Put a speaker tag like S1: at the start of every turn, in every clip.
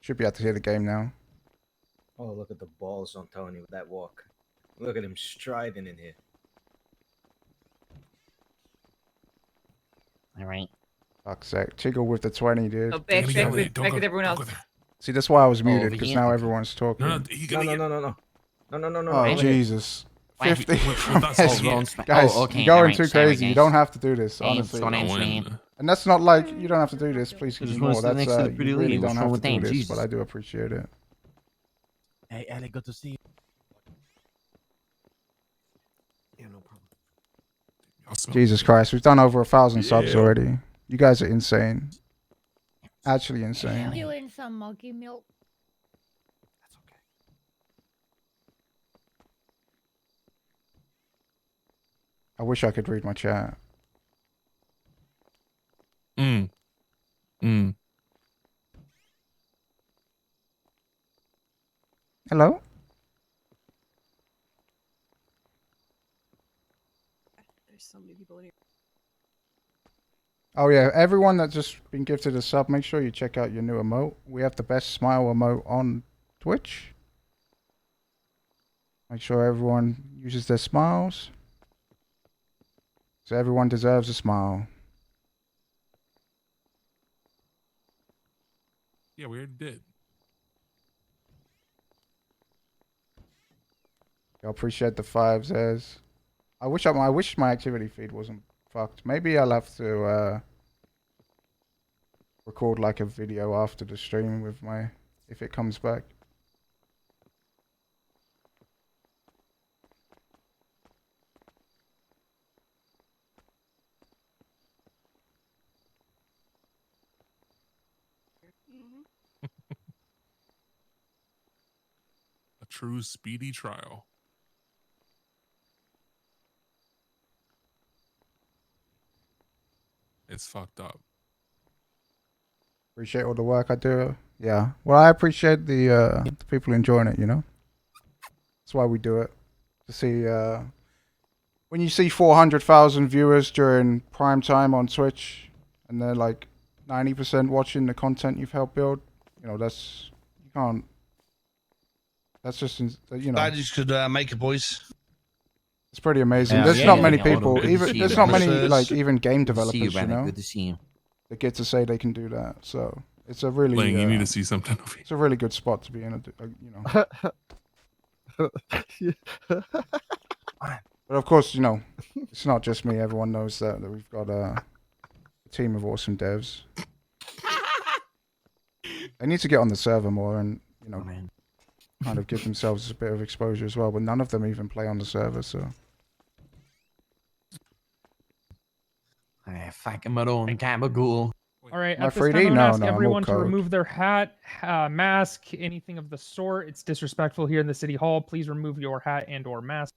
S1: Should be able to hear the game now.
S2: Oh, look at the balls on Tony with that walk. Look at him striding in here.
S3: All right.
S1: Fuck's sake. Chiggle with the 20, dude.
S4: Oh, back with everyone else.
S1: See, that's why I was
S3: Oh,
S1: muted,
S3: over
S1: because
S3: here?
S1: now
S3: Okay.
S1: everyone's talking.
S2: No.
S1: Oh, Jesus.
S3: Why?
S1: 50.
S3: Guys,
S1: Guys,
S3: okay,
S1: you're going
S3: alright,
S1: too
S3: sorry,
S1: crazy. You
S3: guys.
S1: don't have to do this,
S3: Hey,
S1: honestly.
S3: it's fine.
S1: And that's not like, you don't have to do this. Please give me
S3: just
S1: more.
S3: wanna sit
S1: That's,
S3: next to the pretty
S1: you really
S3: lady.
S1: don't
S3: What's
S1: have
S3: wrong
S1: to
S3: with
S1: do
S3: that?
S1: this,
S3: Jesus.
S1: but I do appreciate it.
S5: Hey, Ellie, good to see you. Yeah, no problem.
S1: Jesus Christ, we've done over 1,000 subs already. You guys are insane. Actually insane.
S6: You in some monkey milk?
S5: That's okay.
S1: I wish I could read my chat. Hello?
S7: There's so many people in here.
S1: Oh yeah, everyone that's just been gifted a sub, make sure you check out your new emote. We have the best smile emote on Twitch. Make sure everyone uses their smiles. So everyone deserves a smile.
S8: Yeah, we already did.
S1: I appreciate the 5s, as I wish my activity feed wasn't fucked. Maybe I'll have to record like a video after the stream with my, if it comes back.
S8: A true speedy trial. It's fucked up.
S1: Appreciate all the work I do. Yeah. Well, I appreciate the people enjoying it, you know? That's why we do it. To see, when you see 400,000 viewers during prime time on Twitch, and they're like 90% watching the content you've helped build, you know, that's, you can't, that's just, you know.
S9: Glad you could make it, boys.
S1: It's pretty amazing.
S3: Yeah,
S1: There's
S3: yeah,
S1: not
S3: yeah,
S1: many
S3: yeah,
S1: people,
S3: Otto,
S1: even,
S3: good to
S1: there's
S3: see
S1: not
S3: you,
S1: many,
S9: man.
S1: like, even game
S3: Good to see you,
S1: developers, you
S3: brother.
S1: know,
S3: Good to see you.
S1: that get to say they can do that. So, it's a really,
S8: Lang, you need to see something.
S1: it's a really good spot to be in, you know. But of course, you know, it's not just me. Everyone knows that we've got a team of awesome devs. They need to get on the server more and, you know, kind of give themselves a bit of exposure as well. But none of them even play on the server, so.
S3: Fucking maroon, gabagool.
S10: All right,
S1: My
S10: at this time,
S1: 3D?
S10: I'm gonna
S1: No,
S10: ask
S1: no, I'm all
S10: everyone to
S1: code.
S10: remove their hat, mask, anything of the sort. It's disrespectful here in the city hall. Please remove your hat and/or mask.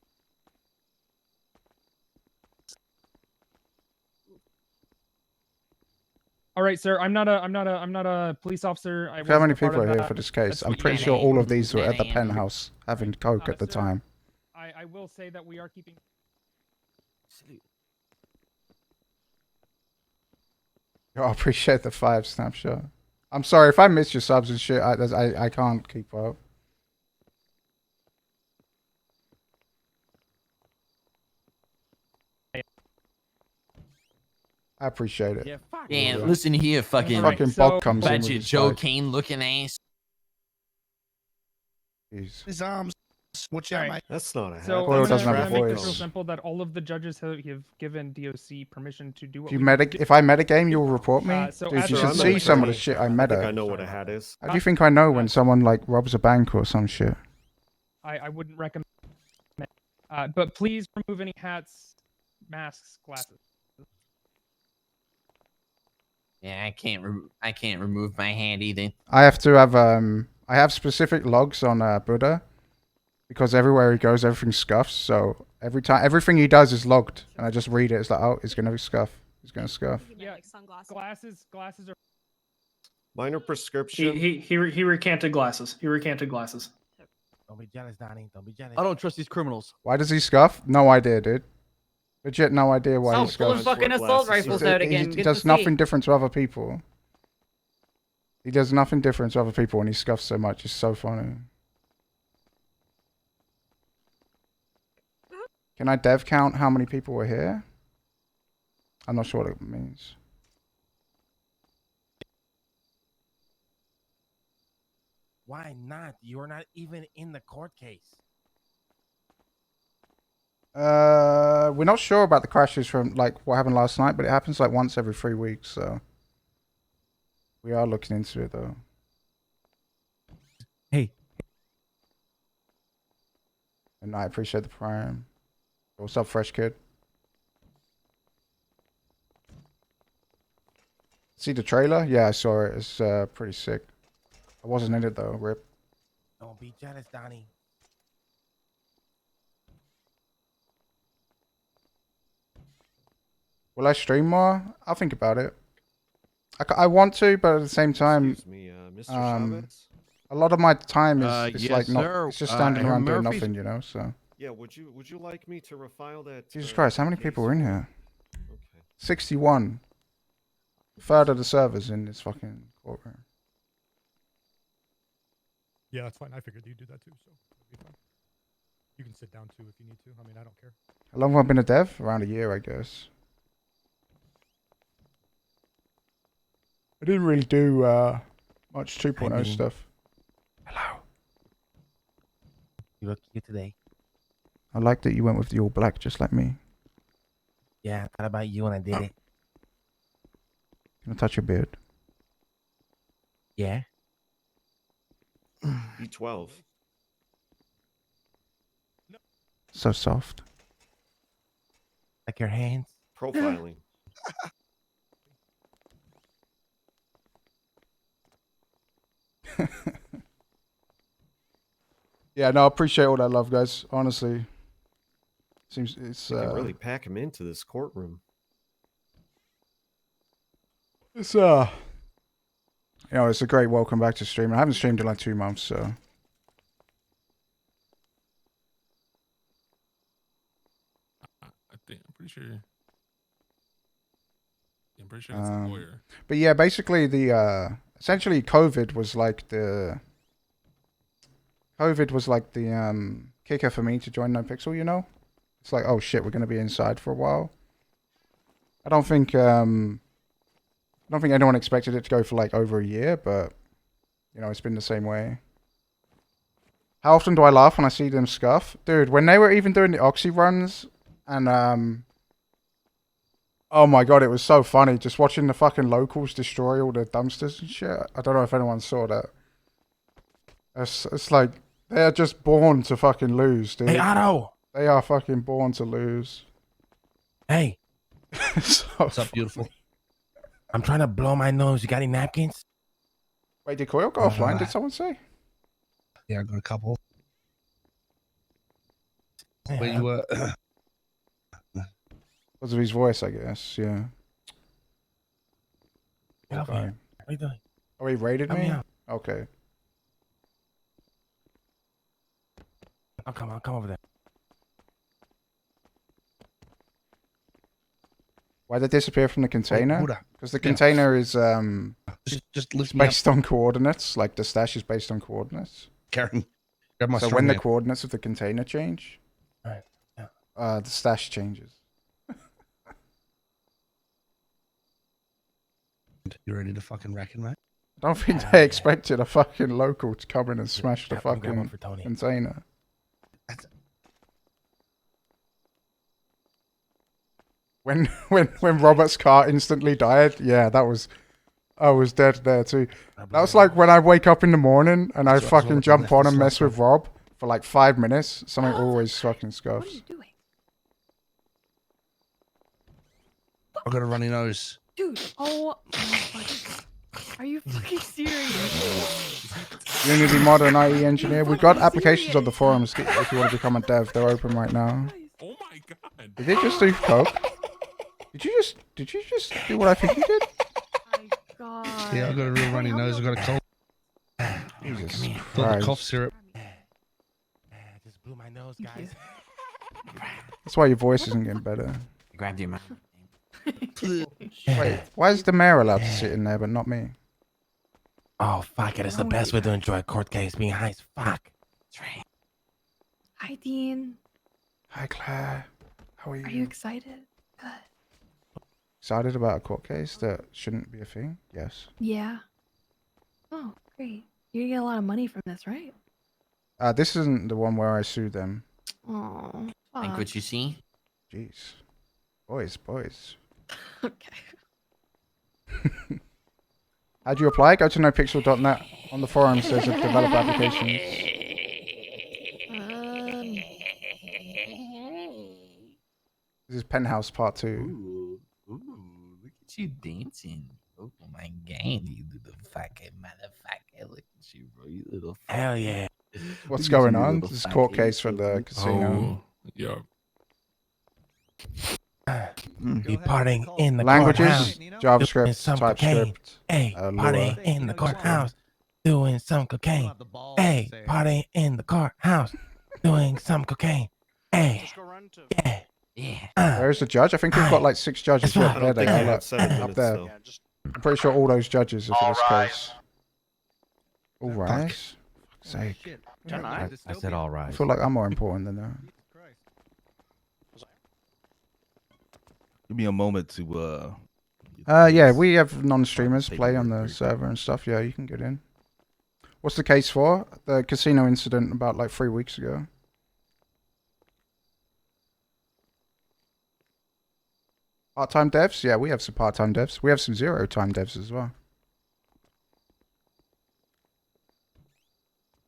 S10: All right, sir. I'm not a police officer. I
S1: How many
S10: wasn't a part
S1: people
S10: of
S1: are here
S10: that.
S1: for this case?
S10: That's
S1: I'm
S10: what you
S1: pretty
S10: guys
S1: sure
S10: do.
S1: all of these were at the penthouse having coke at the
S10: Sir,
S1: time.
S10: I will say that we are keeping.
S1: Yo, I appreciate the 5 snapshot. I'm sorry if I missed your subs and shit. I can't keep up. I appreciate it.
S3: Yeah, listen here, fucking
S1: Fucking Bob comes in with
S3: budget
S1: his
S3: Joe
S1: bike.
S3: Kane looking ass.
S1: Jeez.
S9: His arms. Watch out, mate.
S5: That's not a
S10: So
S1: Coil
S10: I'm
S1: doesn't
S10: gonna
S1: have a
S10: make this real
S1: voice.
S10: simple that all of the judges have given DOC permission to do what
S1: If
S10: we
S1: if I metagame, you'll report me.
S10: so
S1: Dude,
S10: as
S1: you
S10: a-
S1: should
S10: I'm
S1: see
S10: not
S1: some of the
S5: sure.
S1: shit I
S5: I think I
S1: meta.
S5: know what a hat is.
S1: How do you think I know when someone like robs a bank or some shit?
S10: I wouldn't recommend. But please remove any hats, masks, glasses.
S3: Yeah, I can't remove my hand either.
S1: I have to have I have specific logs on Buddha because everywhere he goes, everything scuffs. So everything he does is logged, and I just read it. It's like, oh, he's gonna scuff. He's gonna scuff.
S10: Yeah, glasses are.
S5: Minor prescription.
S11: He recanted glasses. He recanted glasses.
S5: Don't be jealous, Donnie. Don't be jealous.
S12: I don't trust these criminals.
S1: Why does he scuff? No idea, dude. Legit, no idea why
S6: Oh,
S1: he
S6: pulling
S1: scuffs.
S6: fucking assault rifles out again.
S1: He
S6: Good
S1: does
S6: to
S1: nothing
S6: see.
S1: different to other people. He does nothing different to other people and he scuffs so much. It's so funny. Can I dev count how many people were here? I'm not sure what it means.
S5: Why not? You're not even in the court case.
S1: We're not sure about the crashes from like what happened last night, but it happens like once every 3 weeks, so we are looking into it though.
S5: Hey.
S1: And I appreciate the prime. What's up, fresh kid? See the trailer? Yeah, I saw it. It's pretty sick. I wasn't in it though. Rip.
S5: Don't be jealous, Donnie.
S1: Will I stream more? I'll think about it. I want to, but at the same time,
S5: Excuse me, Mr. Chavez?
S1: a lot of my time is
S9: Yes,
S1: like not.
S9: sir.
S1: It's just standing around doing
S9: Murphy's-
S1: nothing, you know. So
S5: Yeah, would you like me to refile that?
S1: Jesus Christ, how many people are in here?
S5: Okay.
S1: 61. Third of the servers in this fucking courtroom.
S6: Yeah, that's fine. I figured you'd do that too, so it'll be fine. You can sit down too if you need to. I mean, I don't care.
S1: How long have I been a dev? Around a year, I guess. I didn't really do much 2.0 stuff. Hello.
S5: You look cute today.
S1: I like that you went with the all black, just like me.
S5: Yeah, I thought about you when I did it.
S1: Can I touch your beard?
S5: Yeah.
S6: B12.
S1: So soft.
S5: Like your hands.
S6: Profiling.
S1: Yeah, no, I appreciate all that love, guys. Honestly, seems it's
S5: You can really pack him into this courtroom.
S1: it's it's a great welcome back to stream. I haven't streamed in like 2 months, so
S8: I think I'm pretty sure. Yeah, I'm pretty sure it's a lawyer.
S1: But yeah, basically the essentially COVID was like the kicker for me to join NoPixel, you know? It's like, oh shit, we're gonna be inside for a while. I don't think anyone expected it to go for like over a year, but you know, it's been the same way. How often do I laugh when I see them scuff? Dude, when they were even doing the Oxy runs and oh my god, it was so funny just watching the fucking locals destroy all the dumpsters and shit. I don't know if anyone saw that. It's like they're just born to fucking lose, dude.
S5: Hey, Otto!
S1: They are fucking born to lose.
S5: Hey.
S9: What's up, beautiful?
S5: I'm trying to blow my nose. You got any napkins?
S1: Wait, did Coil go offline? Did someone say?
S9: Yeah, I got a couple.
S5: Yeah.
S9: Where you were?
S1: Because of his voice, I guess. Yeah.
S5: Get over here. What are you doing?
S1: Oh, he raided
S5: Come
S1: me?
S5: here.
S1: Okay.
S5: I'll come over there.
S1: Why'd they disappear from the container?
S9: Buddha.
S1: Because the container is
S9: Just lift me up,
S1: based on coordinates. Like the stash is based on coordinates.
S9: Karen. Grab my
S1: So
S9: strong
S1: when the
S9: hand.
S1: coordinates of the container change,
S5: Right. Yeah.
S1: the stash changes.
S9: You ready to fucking wreck it, mate?
S1: I don't think they expected a fucking local to come in and smash the
S5: Grab one
S1: fucking
S5: for Tony.
S1: container. When Robert's car instantly died, yeah, I was dead there too. That was like when I wake up in the morning and I
S9: So-
S1: fucking
S9: so
S1: jump
S9: left
S1: on
S9: this
S1: and
S9: last
S1: mess with Rob for like 5 minutes. Something always fucking
S7: What are
S1: scuffs.
S7: you doing?
S9: I got a runny nose.
S7: Dude, oh my fucking... Are you fucking serious?
S1: Unity mod and IE engineer. We've got applications on the
S7: serious?
S1: forums if you want to become a dev. They're open right now.
S8: Oh my god.
S1: Did they just do coke? Did you just do what I think you did?
S7: My god.
S9: Yeah, I got a real runny nose. I got a cold.
S1: Jesus
S9: Got the
S1: Christ.
S9: cough syrup.
S5: Just blew my nose, guys.
S1: That's why your voice isn't getting better.
S3: Grabbed your mouth.
S1: Wait, why is the mayor allowed to sit in there but not me?
S5: Oh, fuck it. It's the
S7: wrong
S5: best
S7: with
S5: way
S7: you
S5: to enjoy a court case, being high as fuck.
S7: Hi, Dean.
S1: Hi, Claire. How are you?
S7: Are you excited? Good.
S1: Excited about a court case that shouldn't be a thing? Yes.
S7: Yeah. Oh, great. You're gonna get a lot of money from this, right?
S1: This isn't the one where I sued them.
S7: Oh,
S3: Like what you see?
S1: Jeez. Boys.
S7: Okay.
S1: How do you apply? Go to NoPixel.net. On the forums, there's a developer applications. This is Penthouse Part 2.
S3: Ooh, look at you dancing. Oh my god, you little fucking motherfucker. Look at you, bro. You little
S5: Hell yeah.
S1: What's
S3: Look at
S1: going
S3: you,
S1: on?
S3: little
S1: This is court
S3: fucker.
S1: case for the casino.
S8: Oh, yeah.
S5: Departing in the
S1: Languages,
S5: courthouse. Doing
S1: JavaScript,
S5: some cocaine.
S1: TypeScript,
S5: Hey,
S1: Lua.
S5: partying in the courthouse. Doing some cocaine. Hey, partying in the courthouse. Doing some cocaine. Hey, yeah.
S3: Yeah.
S1: Where's the judge? I think we've got like 6 judges.
S5: That's
S1: Yeah,
S5: right.
S1: there they are. Look, up there. I'm pretty sure all those judges are for this case. All rise. Fuck's sake.
S5: I said all
S1: I
S5: right.
S1: feel like I'm more important than that.
S12: Give me a moment to
S1: Yeah, we have non-streamers play on the server and stuff. Yeah, you can get in. What's the case for? The casino incident about like 3 weeks ago. Part-time devs? Yeah, we have some part-time devs. We have some zero-time devs as well.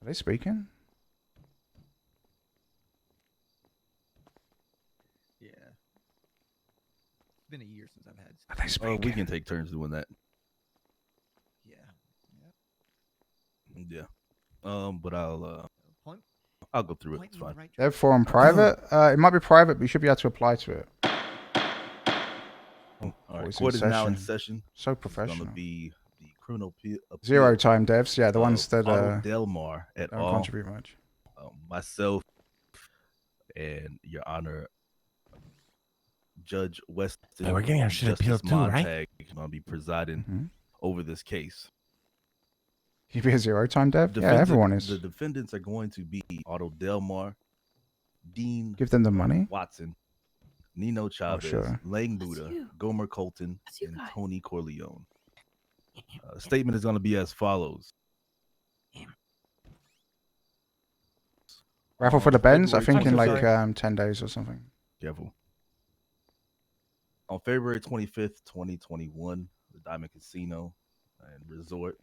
S1: Are they speaking?
S13: Yeah. It's been a year since I've had.
S1: Are they speaking?
S12: we can take turns doing that.
S13: Yeah.
S12: Yeah. But I'll go through it. It's fine.
S1: Dev forum private? It might be private, but you should be able to apply to it.
S12: All right.
S1: Always
S12: Court
S1: in
S12: is now in
S1: session.
S12: session.
S1: So
S12: It's
S1: professional.
S12: going to be the criminal appeal.
S1: Zero-time devs, yeah, the ones that
S12: Otto Delmar et
S1: don't
S12: al.
S1: contribute much.
S12: Myself and Your Honor, Judge Weston.
S5: Hey, we're getting our shit
S12: Justice
S5: appealed too, right?
S12: Montag is going to be presiding over this case.
S1: You be a zero-time dev? Yeah,
S12: Defendants-
S1: everyone is.
S12: The defendants are going to be Otto Delmar, Dean.
S1: Give them the money?
S12: Watson, Nino Chavez,
S1: sure.
S12: Lang Buddha, Gomer Colton, and Tony Corleone. Statement is going to be as follows.
S1: Raffle for the Benz? I
S12: February
S1: think in like
S12: 25th
S1: 10 days or something.
S12: Careful. On February 25th, 2021, the Diamond Casino and Resort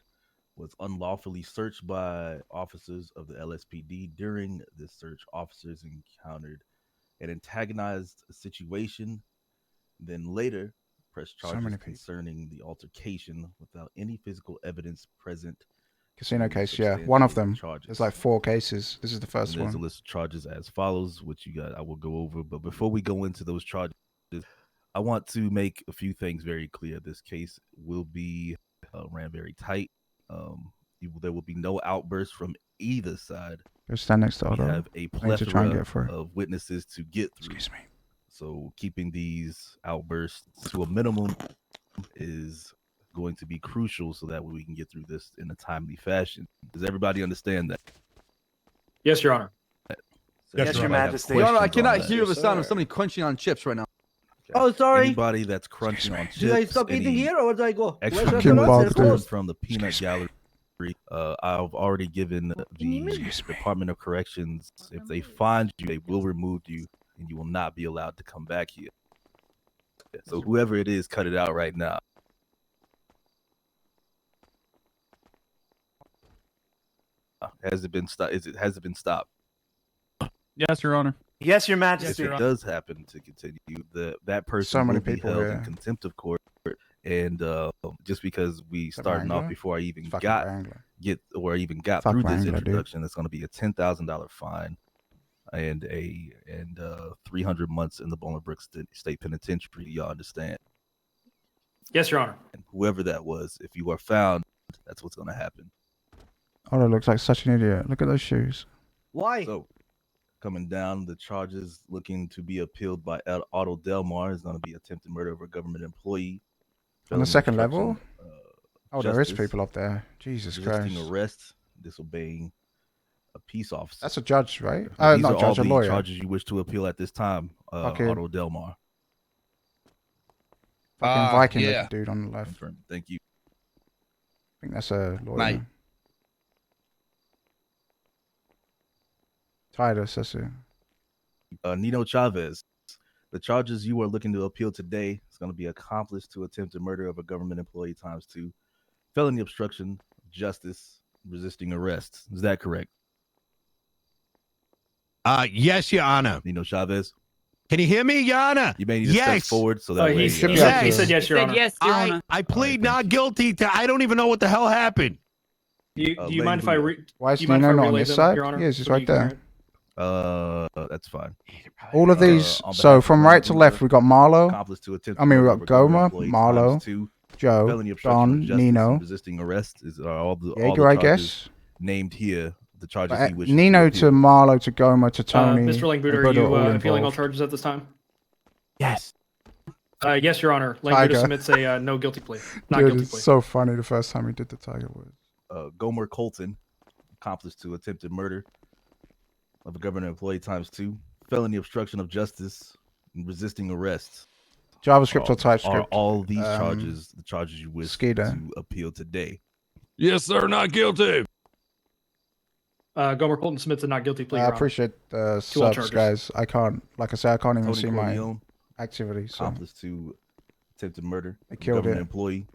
S12: was unlawfully searched by officers of the LSPD. During this search, officers encountered an antagonized situation, then later pressed
S1: So
S12: charges
S1: many people.
S12: concerning the altercation without any physical evidence present.
S1: Casino
S12: to
S1: case, yeah. One of them.
S12: substantiate the
S1: There's like 4 cases. This is the
S12: And
S1: first
S12: there's a
S1: one.
S12: list of charges as follows, which you got I will go over. But before we go into those charges, I want to make a few things very clear. This case will be ran very tight. There will be no outbursts from either side.
S1: Go stand next to
S12: We
S1: Otto.
S12: have a
S1: I need to try and
S12: plethora
S1: get through.
S12: of witnesses to get through.
S1: Excuse me.
S12: So keeping these outbursts to a minimum is going to be crucial so that we can get through this in a timely fashion. Does everybody understand that?
S11: Yes, Your Honor.
S12: Yes,
S13: Your Majesty.
S12: Your Honor,
S13: I cannot hear the sound of somebody crunching on chips right now.
S12: Oh, sorry. Anybody that's crunching on chips.
S13: Did I stop eating here or did I go?
S12: Extra
S1: Fucking
S12: nuggets
S1: bug, dude.
S12: from the peanut gallery. I've already given the Department of Corrections. If they find you, they will remove you, and you will not be allowed to come back here. So whoever it is, cut it out right now. Has it been stopped? Has it been stopped?
S13: Yes, Your Honor.
S11: Yes, Your
S12: If
S11: Majesty.
S12: it does happen to continue, that person
S1: So many
S12: will be
S1: people
S12: held
S1: here.
S12: in contempt of court. And just because we
S1: that
S12: starting off
S1: Wrangler?
S12: before I even
S1: Fucking
S12: got
S1: Wrangler.
S12: got
S1: Fuck
S12: through this
S1: Wrangler, dude.
S12: introduction, it's going to be a $10,000 fine and 300 months in the Bolingbrook State Penitentiary. Y'all understand?
S11: Yes, Your Honor.
S12: And whoever that was, if you are found, that's what's going to happen.
S1: Otto looks like such an idiot. Look at those shoes.
S13: Why?
S12: So, coming down, the charges looking to be appealed by Otto Delmar is going to be attempted murder of a government employee.
S1: On the
S12: felony
S1: second
S12: obstruction,
S1: level? Oh, there is
S12: justice,
S1: people up there. Jesus
S12: resisting
S1: Christ.
S12: arrest, disobeying a peace officer.
S1: That's a judge, right?
S12: Now, these
S1: Not
S12: are all
S1: judge, a
S12: the
S1: lawyer.
S12: charges you wish to appeal at this time,
S1: Fucking-
S12: Otto Delmar.
S1: Fucking Viking
S9: yeah.
S1: looking dude on the left.
S12: Confirmed. Thank you.
S1: I think that's a lawyer.
S9: Mate.
S1: Titus, that's it.
S12: Nino Chavez. The charges you are looking to appeal today is going to be accomplice to attempted murder of a government employee ×2, felony obstruction of justice, resisting arrest. Is that correct?
S14: Yes, Your Honor.
S12: Nino Chavez.
S14: Can you hear me, Your Honor?
S12: You may need to step forward so that way.
S11: He said yes, Your Honor.
S14: I plead not guilty to. I don't even know what the hell happened.
S11: Do you mind if I
S1: Why is
S11: do you mind
S1: Nino
S11: if I
S1: not on
S11: relay
S1: this
S11: them,
S1: side?
S11: Your Honor?
S1: Yes, he's
S11: So
S1: right
S11: you can
S1: there.
S11: hear it?
S12: That's fine.
S1: All of these.
S12: On
S1: So
S12: behalf
S1: from
S12: of
S1: right to left, we got Marlo.
S12: accomplice to attempted
S1: I mean, we
S12: murder
S1: got
S12: of a government
S1: Goma,
S12: employee
S1: Marlo,
S12: ×2,
S1: Joe,
S12: felony obstruction of
S1: Don,
S12: justice,
S1: Nino,
S12: and resisting arrest are all the
S1: Jaeger, I
S12: charges
S1: guess.
S12: named here. The charges
S1: But,
S12: he wishes
S1: Nino
S12: to
S1: to
S12: appeal.
S1: Marlo to Goma to Tony.
S11: Mr. Langbuter,
S1: and
S11: are
S1: Buddha
S11: you
S1: all
S11: appealing all
S1: involved.
S11: charges at this time?
S5: Yes.
S11: Yes, Your Honor. Langbuter
S1: Tiger.
S11: submits a no guilty plea. Not
S1: Dude,
S11: guilty
S1: it's
S11: plea.
S1: so funny the first time he did the Tiger words.
S12: Gomer Colton, accomplice to attempted murder of a government employee ×2, felony obstruction of justice, and resisting arrest.
S1: JavaScript or
S12: Are
S1: TypeScript?
S12: all these charges the charges you wish
S1: Skeeter.
S12: to appeal today?
S14: Yes, sir. Not guilty.
S11: Gomer Colton submits a not guilty plea.
S1: I
S11: Your Honor.
S1: appreciate the
S11: To all
S1: subs,
S11: charges.
S1: guys. I can't, like I said, I can't even
S12: Tony
S1: see
S12: Corleone,
S1: my activity. So
S12: accomplice to attempted murder
S1: They
S12: of a
S1: killed
S12: government
S1: it.
S12: employee,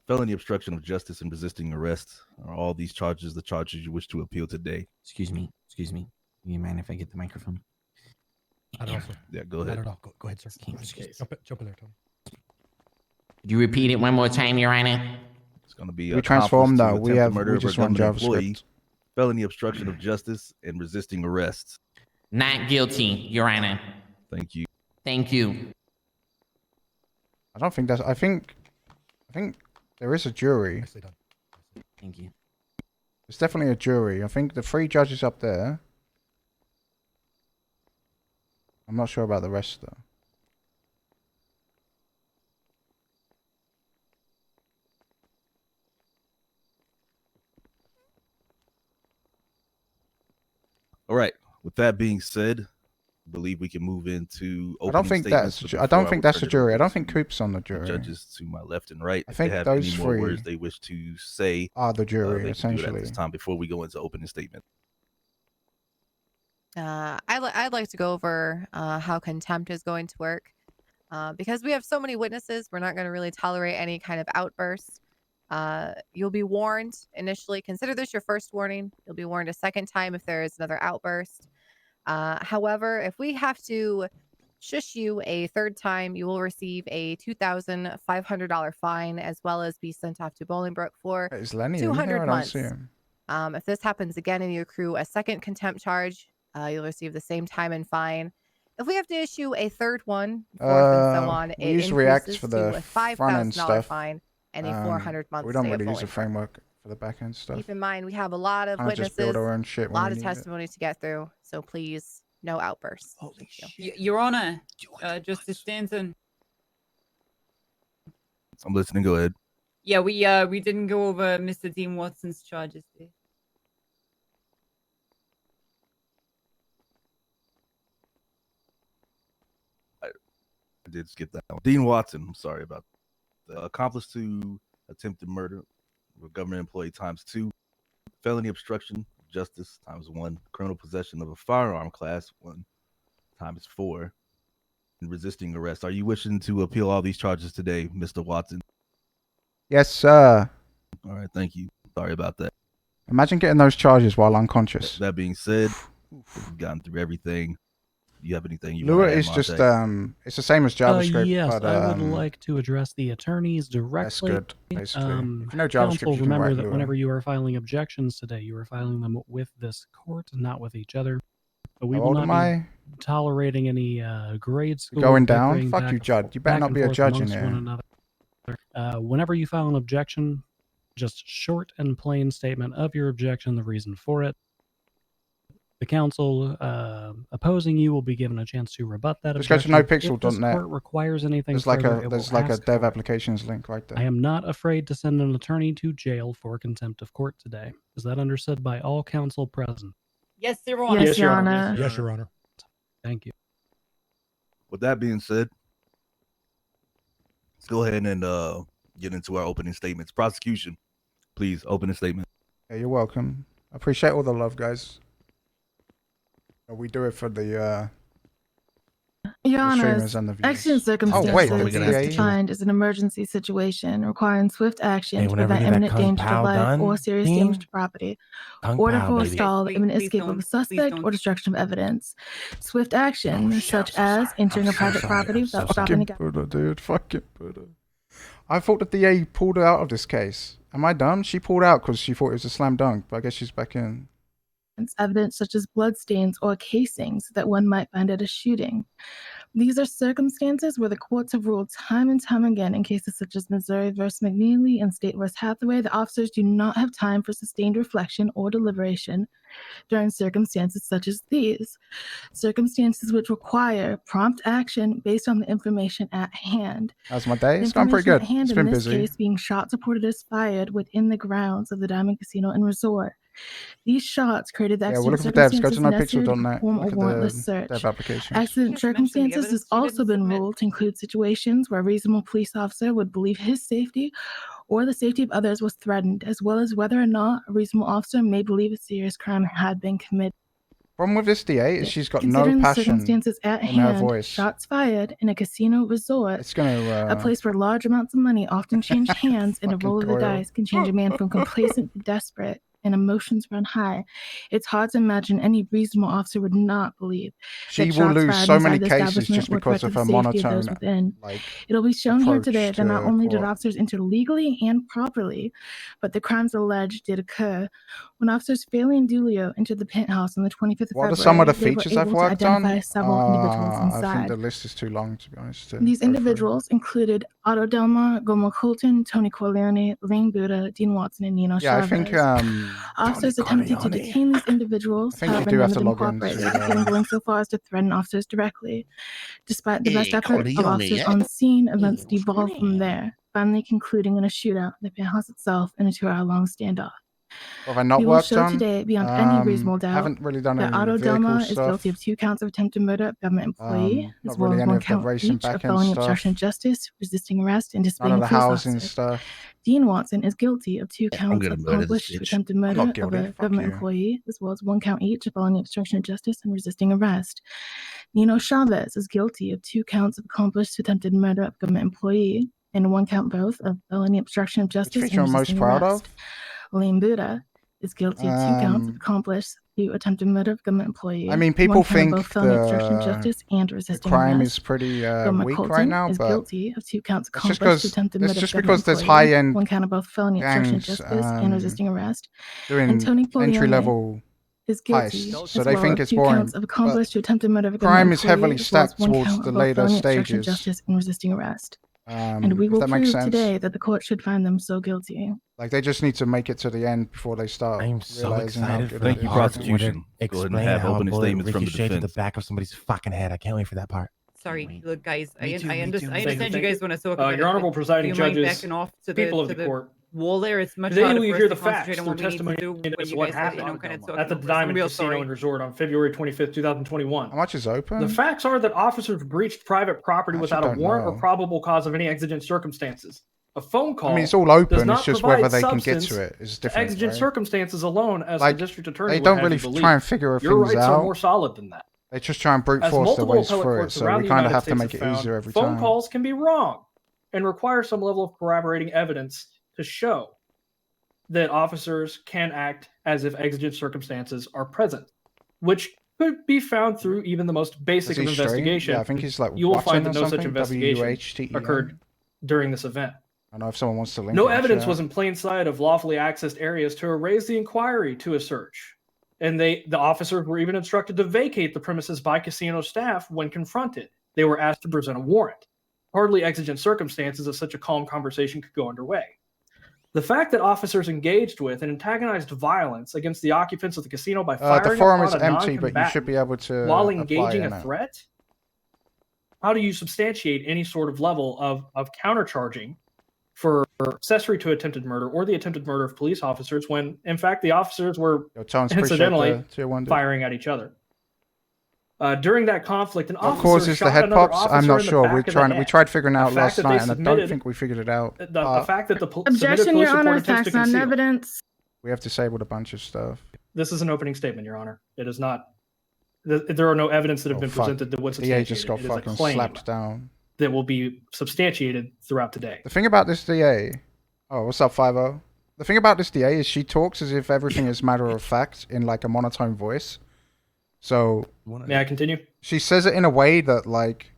S12: felony obstruction of justice, and resisting arrest. Are all these charges the charges you wish to appeal today?
S3: Excuse me. You mind if I get the microphone?
S6: Not at all, sir.
S12: Yeah, go
S6: Not
S12: ahead.
S6: at all. Go ahead, sir. Jump in there, Tony.
S3: Could you repeat it one more time, Your Honor?
S12: It's going to be
S1: we
S12: accomplice
S1: transform
S12: to
S1: now. We
S12: attempted
S1: have
S12: murder
S1: we
S12: of a
S1: just run
S12: government employee,
S1: JavaScript.
S12: felony obstruction of justice, and resisting arrest.
S3: Not guilty, Your Honor.
S12: Thank you.
S3: Thank you.
S1: I don't think that's. I think there is a jury.
S6: Nicely done.
S3: Thank you.
S1: There's definitely a jury. I think the 3 judges up there. I'm not sure about the rest though.
S12: All right. With that being said, I believe we can move into.
S1: I don't think that's. I don't think that's a jury. I don't think Coop's on the jury.
S12: Judges to my left and right.
S1: I
S12: If
S1: think
S12: they have
S1: those
S12: any more
S1: 3
S12: words they wish to say,
S1: are the jury
S12: they can do it at this
S1: essentially.
S12: time before we go into opening statement.
S7: I'd like to go over how contempt is going to work. Because we have so many witnesses, we're not going to really tolerate any kind of outbursts. You'll be warned initially. Consider this your first warning. You'll be warned a second time if there is another outburst. However, if we have to shush you a third time, you will receive a $2,500 fine, as well as be sent off to Bolingbroke for
S1: Is Lenny in
S7: 200
S1: here? I don't
S7: months.
S1: see him.
S7: If this happens again and you accrue a second contempt charge, you'll receive the same time and fine. If we have to issue a third one, fourth, and so on,
S1: We
S7: it
S1: use React
S7: increases
S1: for
S7: to
S1: the
S7: a
S1: front end
S7: $5,000
S1: stuff.
S7: fine and a 400-month
S1: We don't
S7: stay
S1: really
S7: of
S1: use a
S7: Bolingbroke.
S1: framework for the back end stuff.
S7: Keep in mind, we have a lot of
S1: Kinda just
S7: witnesses,
S1: build our own shit
S7: a
S1: when
S7: lot
S1: we
S7: of
S1: need it.
S7: testimony to get through. So please, no outbursts.
S5: Holy shit.
S4: Your Honor, Justice Stanton.
S12: I'm listening. Go ahead.
S4: Yeah, we didn't go over Mr. Dean Watson's charges today.
S12: I did skip that one. Dean Watson. I'm sorry about that. Accomplice to attempted murder of a government employee ×2, felony obstruction of justice ×1, criminal possession of a firearm ×1 ×4, and resisting arrest. Are you wishing to appeal all these charges today, Mr. Watson?
S1: Yes, sir.
S12: All right, thank you. Sorry about that.
S1: Imagine getting those charges while unconscious.
S12: That being said, we've gotten through everything. Do you have anything you
S1: Lua
S12: want to add,
S1: is just
S12: Monte?
S1: it's the same as JavaScript.
S15: Yes,
S1: but,
S15: I would like to address the attorneys directly.
S1: That's good, basically. If you know JavaScript,
S15: Counsel,
S1: you can
S15: remember
S1: write
S15: that
S1: Lua.
S15: whenever you are filing objections today, you are filing them with this court, not with each other. But we
S1: How
S15: will
S1: old
S15: not
S1: am
S15: be tolerating any grade school
S1: Going down?
S15: bickering
S1: Fuck
S15: back
S1: you,
S15: and
S1: Judd.
S15: forth-
S1: You better
S15: back
S1: not
S15: and
S1: be a
S15: forth
S1: judge in
S15: amongst
S1: here.
S15: one another. Whenever you file an objection, just short and plain statement of your objection, the reason for it. The counsel opposing you will be given a chance to rebut that
S1: Just go to
S15: objection. If this
S1: NoPixel.net.
S15: court requires anything
S1: There's like
S15: further,
S1: a
S15: it
S1: there's
S15: will
S1: like a
S15: ask
S1: dev
S15: for it.
S1: applications link right there.
S15: I am not afraid to send an attorney to jail for contempt of court today. Is that understood by all counsel present?
S4: Yes, Your Honor.
S11: Yes, Your Honor.
S6: Yes, Your Honor.
S15: Thank you.
S12: With that being said, let's go ahead and get into our opening statements. Prosecution, please open a statement.
S1: Yeah, you're welcome. I appreciate all the love, guys. We do it for the
S16: Your
S1: the
S16: Honor,
S1: streamers and the viewers.
S16: exigent circumstances
S1: wait,
S16: is defined as an emergency situation requiring swift action to
S5: whenever
S16: prevent
S5: you get that
S16: imminent
S5: Kung
S16: danger to
S5: Pao
S16: life
S5: done,
S16: or serious
S5: Dean,
S16: damage to property,
S5: Kung
S16: order
S5: Pao,
S16: for
S5: baby.
S16: stall,
S4: Please-
S16: imminent
S4: please
S16: escape of
S4: don't-
S16: a
S4: please
S16: suspect,
S4: don't.
S16: or destruction of evidence. Swift action, such as entering a private property without stopping
S1: Fucking
S16: to
S1: Buddha, dude. Fucking Buddha. I thought the DA pulled her out of this case. Am I dumb? She pulled out because she thought it was a slam dunk, but I guess she's back in.
S16: evidence such as bloodstains or casings that one might find at a shooting. These are circumstances where the courts have ruled time and time again in cases such as Missouri v. McNeely and State v. Hathaway that officers do not have time for sustained reflection or deliberation during circumstances such as these. Circumstances which require prompt action based on the information at hand.
S1: How's my day?
S16: The
S1: It's going pretty good.
S16: information at hand
S1: It's
S16: in
S1: been
S16: this
S1: busy.
S16: case being shots reported as fired within the grounds of the Diamond Casino and Resort. These shots created the
S1: Yeah, we're
S16: accident
S1: looking for devs. Go to
S16: circumstances necessary to
S1: NoPixel.net.
S16: perform a
S1: Look at
S16: warrantless
S1: the
S16: search.
S1: dev applications.
S16: Accident
S4: Just mention the
S16: circumstances
S4: evidence
S16: has
S4: you
S16: also
S4: didn't
S16: been
S4: submit.
S16: ruled to include situations where a reasonable police officer would believe his safety or the safety of others was threatened, as well as whether or not a reasonable officer may believe a serious crime had been committed.
S1: Problem with this DA is she's got no
S16: Considering the
S1: passion
S16: circumstances at
S1: in her
S16: hand,
S1: voice.
S16: shots fired in a casino resort,
S1: It's gonna
S16: a place where large amounts of money often change hands, and a
S1: Fucking
S16: roll of the
S1: Doyle.
S16: dice can change a man from complacent to desperate, and emotions run high. It's hard to imagine any reasonable officer would not believe
S1: She
S16: that
S1: will
S16: shots
S1: lose
S16: fired
S1: so
S16: inside
S1: many
S16: the
S1: cases
S16: establishment
S1: just
S16: were
S1: because
S16: threat to
S1: of
S16: the
S1: her
S16: safety of those
S1: monotone,
S16: within.
S1: like,
S16: It'll be shown here
S1: approach
S16: today that not
S1: to
S16: only did
S1: court.
S16: officers enter legally and properly, but the crimes alleged did occur. When officers Faley and Dulio entered the penthouse on the 25th of
S1: What are
S16: February,
S1: some of the
S16: they were
S1: features I've
S16: able to
S1: worked on?
S16: identify several individuals
S1: I think
S16: inside.
S1: the list is too long, to be honest. to
S16: These
S1: go through.
S16: individuals included Otto Delmar, Gomo Colton, Tony Corleone, Lane Buddha, Dean Watson, and Nino
S1: Yeah, I
S16: Chavez.
S1: think
S16: Officers
S1: Tony
S16: attempted to
S1: Corleone.
S16: detain these individuals,
S1: I think you
S16: however,
S1: do
S16: none
S1: have
S16: of
S1: to
S16: them
S1: log
S16: cooperated,
S1: into,
S16: even going so far as to threaten officers directly. Despite the best
S14: Hey,
S16: efforts of
S14: Corleone,
S16: officers
S14: eh?
S16: on scene, events
S14: Hey, what's
S16: devolved
S14: going
S16: from
S14: on?
S16: there, finally concluding in a shootout in the penthouse itself and a 2-hour-long standoff.
S1: What have I not
S16: We will
S1: worked
S16: show
S1: on?
S16: today, beyond any reasonable doubt,
S1: Haven't really done
S16: that
S1: any
S16: Otto
S1: vehicle
S16: Delmar is
S1: stuff.
S16: guilty of 2 counts of attempted murder of government employee,
S1: Not
S16: as well
S1: really
S16: as
S1: any
S16: 1
S1: of the
S16: count
S1: racing
S16: each of
S1: back-end
S16: felony
S1: stuff.
S16: obstruction of justice, resisting arrest, and
S1: None
S16: disobeying
S1: of
S16: a
S1: the
S16: police
S1: housing
S16: officer.
S1: stuff.
S16: Dean Watson is guilty of 2 counts
S9: gonna
S16: of
S9: murder this
S16: accomplice to
S9: bitch.
S16: attempted
S1: I'm
S16: murder
S1: not
S16: of
S1: guilty.
S16: a
S1: Fuck
S16: government
S1: you.
S16: employee, as well as 1 count each of felony obstruction of justice and resisting arrest. Nino Chavez is guilty of 2 counts of accomplice to attempted murder of government employee, and 1 count both of felony obstruction of
S1: Which
S16: justice
S1: feature
S16: and
S1: I'm most
S16: resisting
S1: proud
S16: arrest.
S1: of?
S16: Lane Buddha is guilty of 2 counts of accomplice to attempted murder of government employee.
S1: I mean,
S16: 1
S1: people
S16: count of
S1: think
S16: both felony obstruction of
S1: the
S16: justice and resisting
S1: crime
S16: arrest.
S1: is pretty
S16: Delmar
S1: weak
S16: Colton
S1: right now,
S16: is
S1: but
S16: guilty of 2 counts of
S1: it's just
S16: accomplice to
S1: because
S16: attempted
S1: it's
S16: murder
S1: just
S16: of government
S1: because there's
S16: employee,
S1: high-end
S16: 1 count of both felony obstruction of
S1: gangs
S16: justice and resisting arrest. And
S1: doing
S16: Tony Corleone
S1: entry-level
S16: is guilty
S1: heists, so
S16: as
S1: they
S16: well
S1: think
S16: of
S1: it's
S16: 2
S1: boring.
S16: counts of accomplice
S1: But
S16: to attempted murder of a
S1: crime
S16: government
S1: is heavily
S16: employee, as well as
S1: stacked
S16: 1
S1: towards
S16: count
S1: the
S16: of both
S1: later
S16: felony obstruction of
S1: stages.
S16: justice and resisting arrest. And we
S1: If
S16: will
S1: that makes
S16: prove
S1: sense.
S16: today that the court should find them so guilty.
S1: Like, they just need to make it to the end before they start
S5: I'm so
S1: realizing how
S5: excited
S1: good
S5: for
S1: it
S5: the
S1: is.
S5: part where
S12: prosecution.
S5: they
S12: Go ahead and
S5: explain
S12: have
S5: how a
S12: opening
S5: bullet
S12: statements from the
S5: ricocheted to the
S12: defense.
S5: back of somebody's fucking head. I can't wait for that part.
S4: Sorry, look, guys. I
S11: Me too, me too.
S4: understand
S11: Thank
S4: you
S11: you.
S4: guys want to talk about
S11: Your
S4: it,
S11: Honorable
S4: but
S11: Presiding
S4: do you mind
S11: Judges,
S4: backing off to
S11: people of
S4: to
S11: the court.
S4: wall there? It's much
S11: Today
S4: harder
S11: we
S4: for
S11: hear
S4: us
S11: the
S4: to
S11: facts
S4: concentrate on
S11: through
S4: what we need to
S11: testimony
S4: do when
S11: as
S4: you
S11: what
S4: guys are,
S11: happened
S4: kind of talking
S11: at the
S4: over us. I'm
S11: Diamond
S4: real
S11: Casino
S4: sorry.
S11: and Resort on February 25th, 2021.
S1: How much is open?
S11: The facts are that officers breached private property
S1: I
S11: without a
S1: don't
S11: warrant
S1: know.
S11: or probable cause of any exigent circumstances. A phone call
S1: I mean, it's all
S11: does
S1: open.
S11: not
S1: It's just
S11: provide
S1: whether they can get
S11: substance
S1: to it is
S11: to
S1: different.
S11: exigent
S1: Right?
S11: circumstances alone, as
S1: Like,
S11: the district attorney
S1: they
S11: would
S1: don't
S11: have
S1: really
S11: you believe.
S1: try and figure
S11: Your
S1: things
S11: rights are
S1: out.
S11: more solid than that.
S1: They just try and brute
S11: As
S1: force their
S11: multiple
S1: ways
S11: appellate
S1: through it,
S11: courts
S1: so
S11: around
S1: we
S11: the
S1: kind of
S11: United
S1: have to
S11: States
S1: make it
S11: have
S1: easier
S11: found,
S1: every
S11: phone
S1: time.
S11: calls can be wrong and require some level of corroborating evidence to show that officers can act as if exigent circumstances are present, which could be found through even the most basic
S1: Does
S11: of
S1: he stream?
S11: investigation.
S1: Yeah, I think he's like
S11: you will
S1: Watson
S11: find
S1: or
S11: that no such
S1: something.
S11: investigation
S1: WUHTEN.
S11: occurred during this event.
S1: I don't know if someone wants to link
S11: No
S1: it in
S11: evidence
S1: chat.
S11: was in plain sight of lawfully accessed areas to erase the inquiry to a search. And the officers were even instructed to vacate the premises by casino staff when confronted. They were asked to present a warrant. Hardly exigent circumstances of such a calm conversation could go underway. The fact that officers engaged with and antagonized violence against the occupants of the casino by firing
S1: The forum
S11: upon
S1: is
S11: a
S1: empty, but you should be able to
S11: while
S1: apply
S11: engaging
S1: in
S11: a
S1: it.
S11: threat. How do you substantiate any sort of level of countercharging for accessory to attempted murder or the attempted murder of police officers when, in fact, the officers were
S1: Tones, appreciate
S11: incidentally
S1: the tier 1, dude.
S11: firing at each other? During that conflict, an
S1: What
S11: officer
S1: causes the
S11: shot
S1: head
S11: another
S1: pops? I'm
S11: officer
S1: not
S11: in the
S1: sure.
S11: back
S1: We
S11: of the
S1: we
S11: head.
S1: tried figuring
S11: The
S1: out
S11: fact
S1: last
S11: that they
S1: night, and I don't
S11: submitted-
S1: think we figured it out.
S11: The fact that the submitted
S16: Objection,
S11: police
S16: Your
S11: report
S16: Honor.
S11: attempts to
S16: Facts, not
S11: conceal.
S16: evidence.
S1: We have disabled a bunch of stuff.
S11: This is an opening statement, Your Honor. It is not. There are no evidence that have been
S1: fuck.
S11: presented that would
S1: The DA
S11: substantiate
S1: just
S11: it.
S1: got
S11: It is a
S1: fucking
S11: claim
S1: slapped down.
S11: that will be substantiated throughout the day.
S1: The thing about this DA... Oh, what's up, 5-0? The thing about this DA is she talks as if everything is matter of fact in like a monotone voice. So...
S11: May I continue?
S1: She says it in a way that like...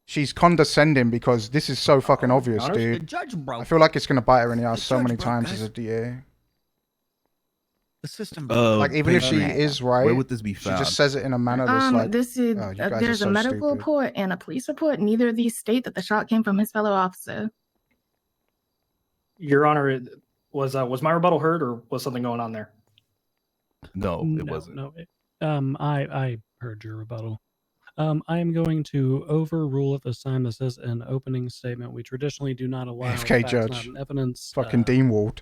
S1: She's condescending because this is so fucking obvious,
S11: Honors?
S1: dude.
S11: The judge broke.
S1: I feel like it's gonna bite her in the ass so
S3: judge
S1: many
S3: broke,
S1: times
S3: guys.
S1: as a DA.
S3: The system.
S1: Like even if she is right,
S12: where would this be
S1: she
S12: found?
S1: just says it in a manner that's like,
S16: This is
S1: oh, you guys are
S16: there's
S1: so
S16: a medical
S1: stupid.
S16: report and a police report. Neither of these state that the shot came from his fellow officer.
S11: Your Honor, was my rebuttal heard or was something going on there?
S12: No, it
S15: No,
S12: wasn't.
S15: no. I heard your rebuttal. I am going to overrule at this time. This is an opening statement. We traditionally do not allow
S1: AFK
S15: facts,
S1: judge.
S15: not evidence
S1: Fucking Dean Ward.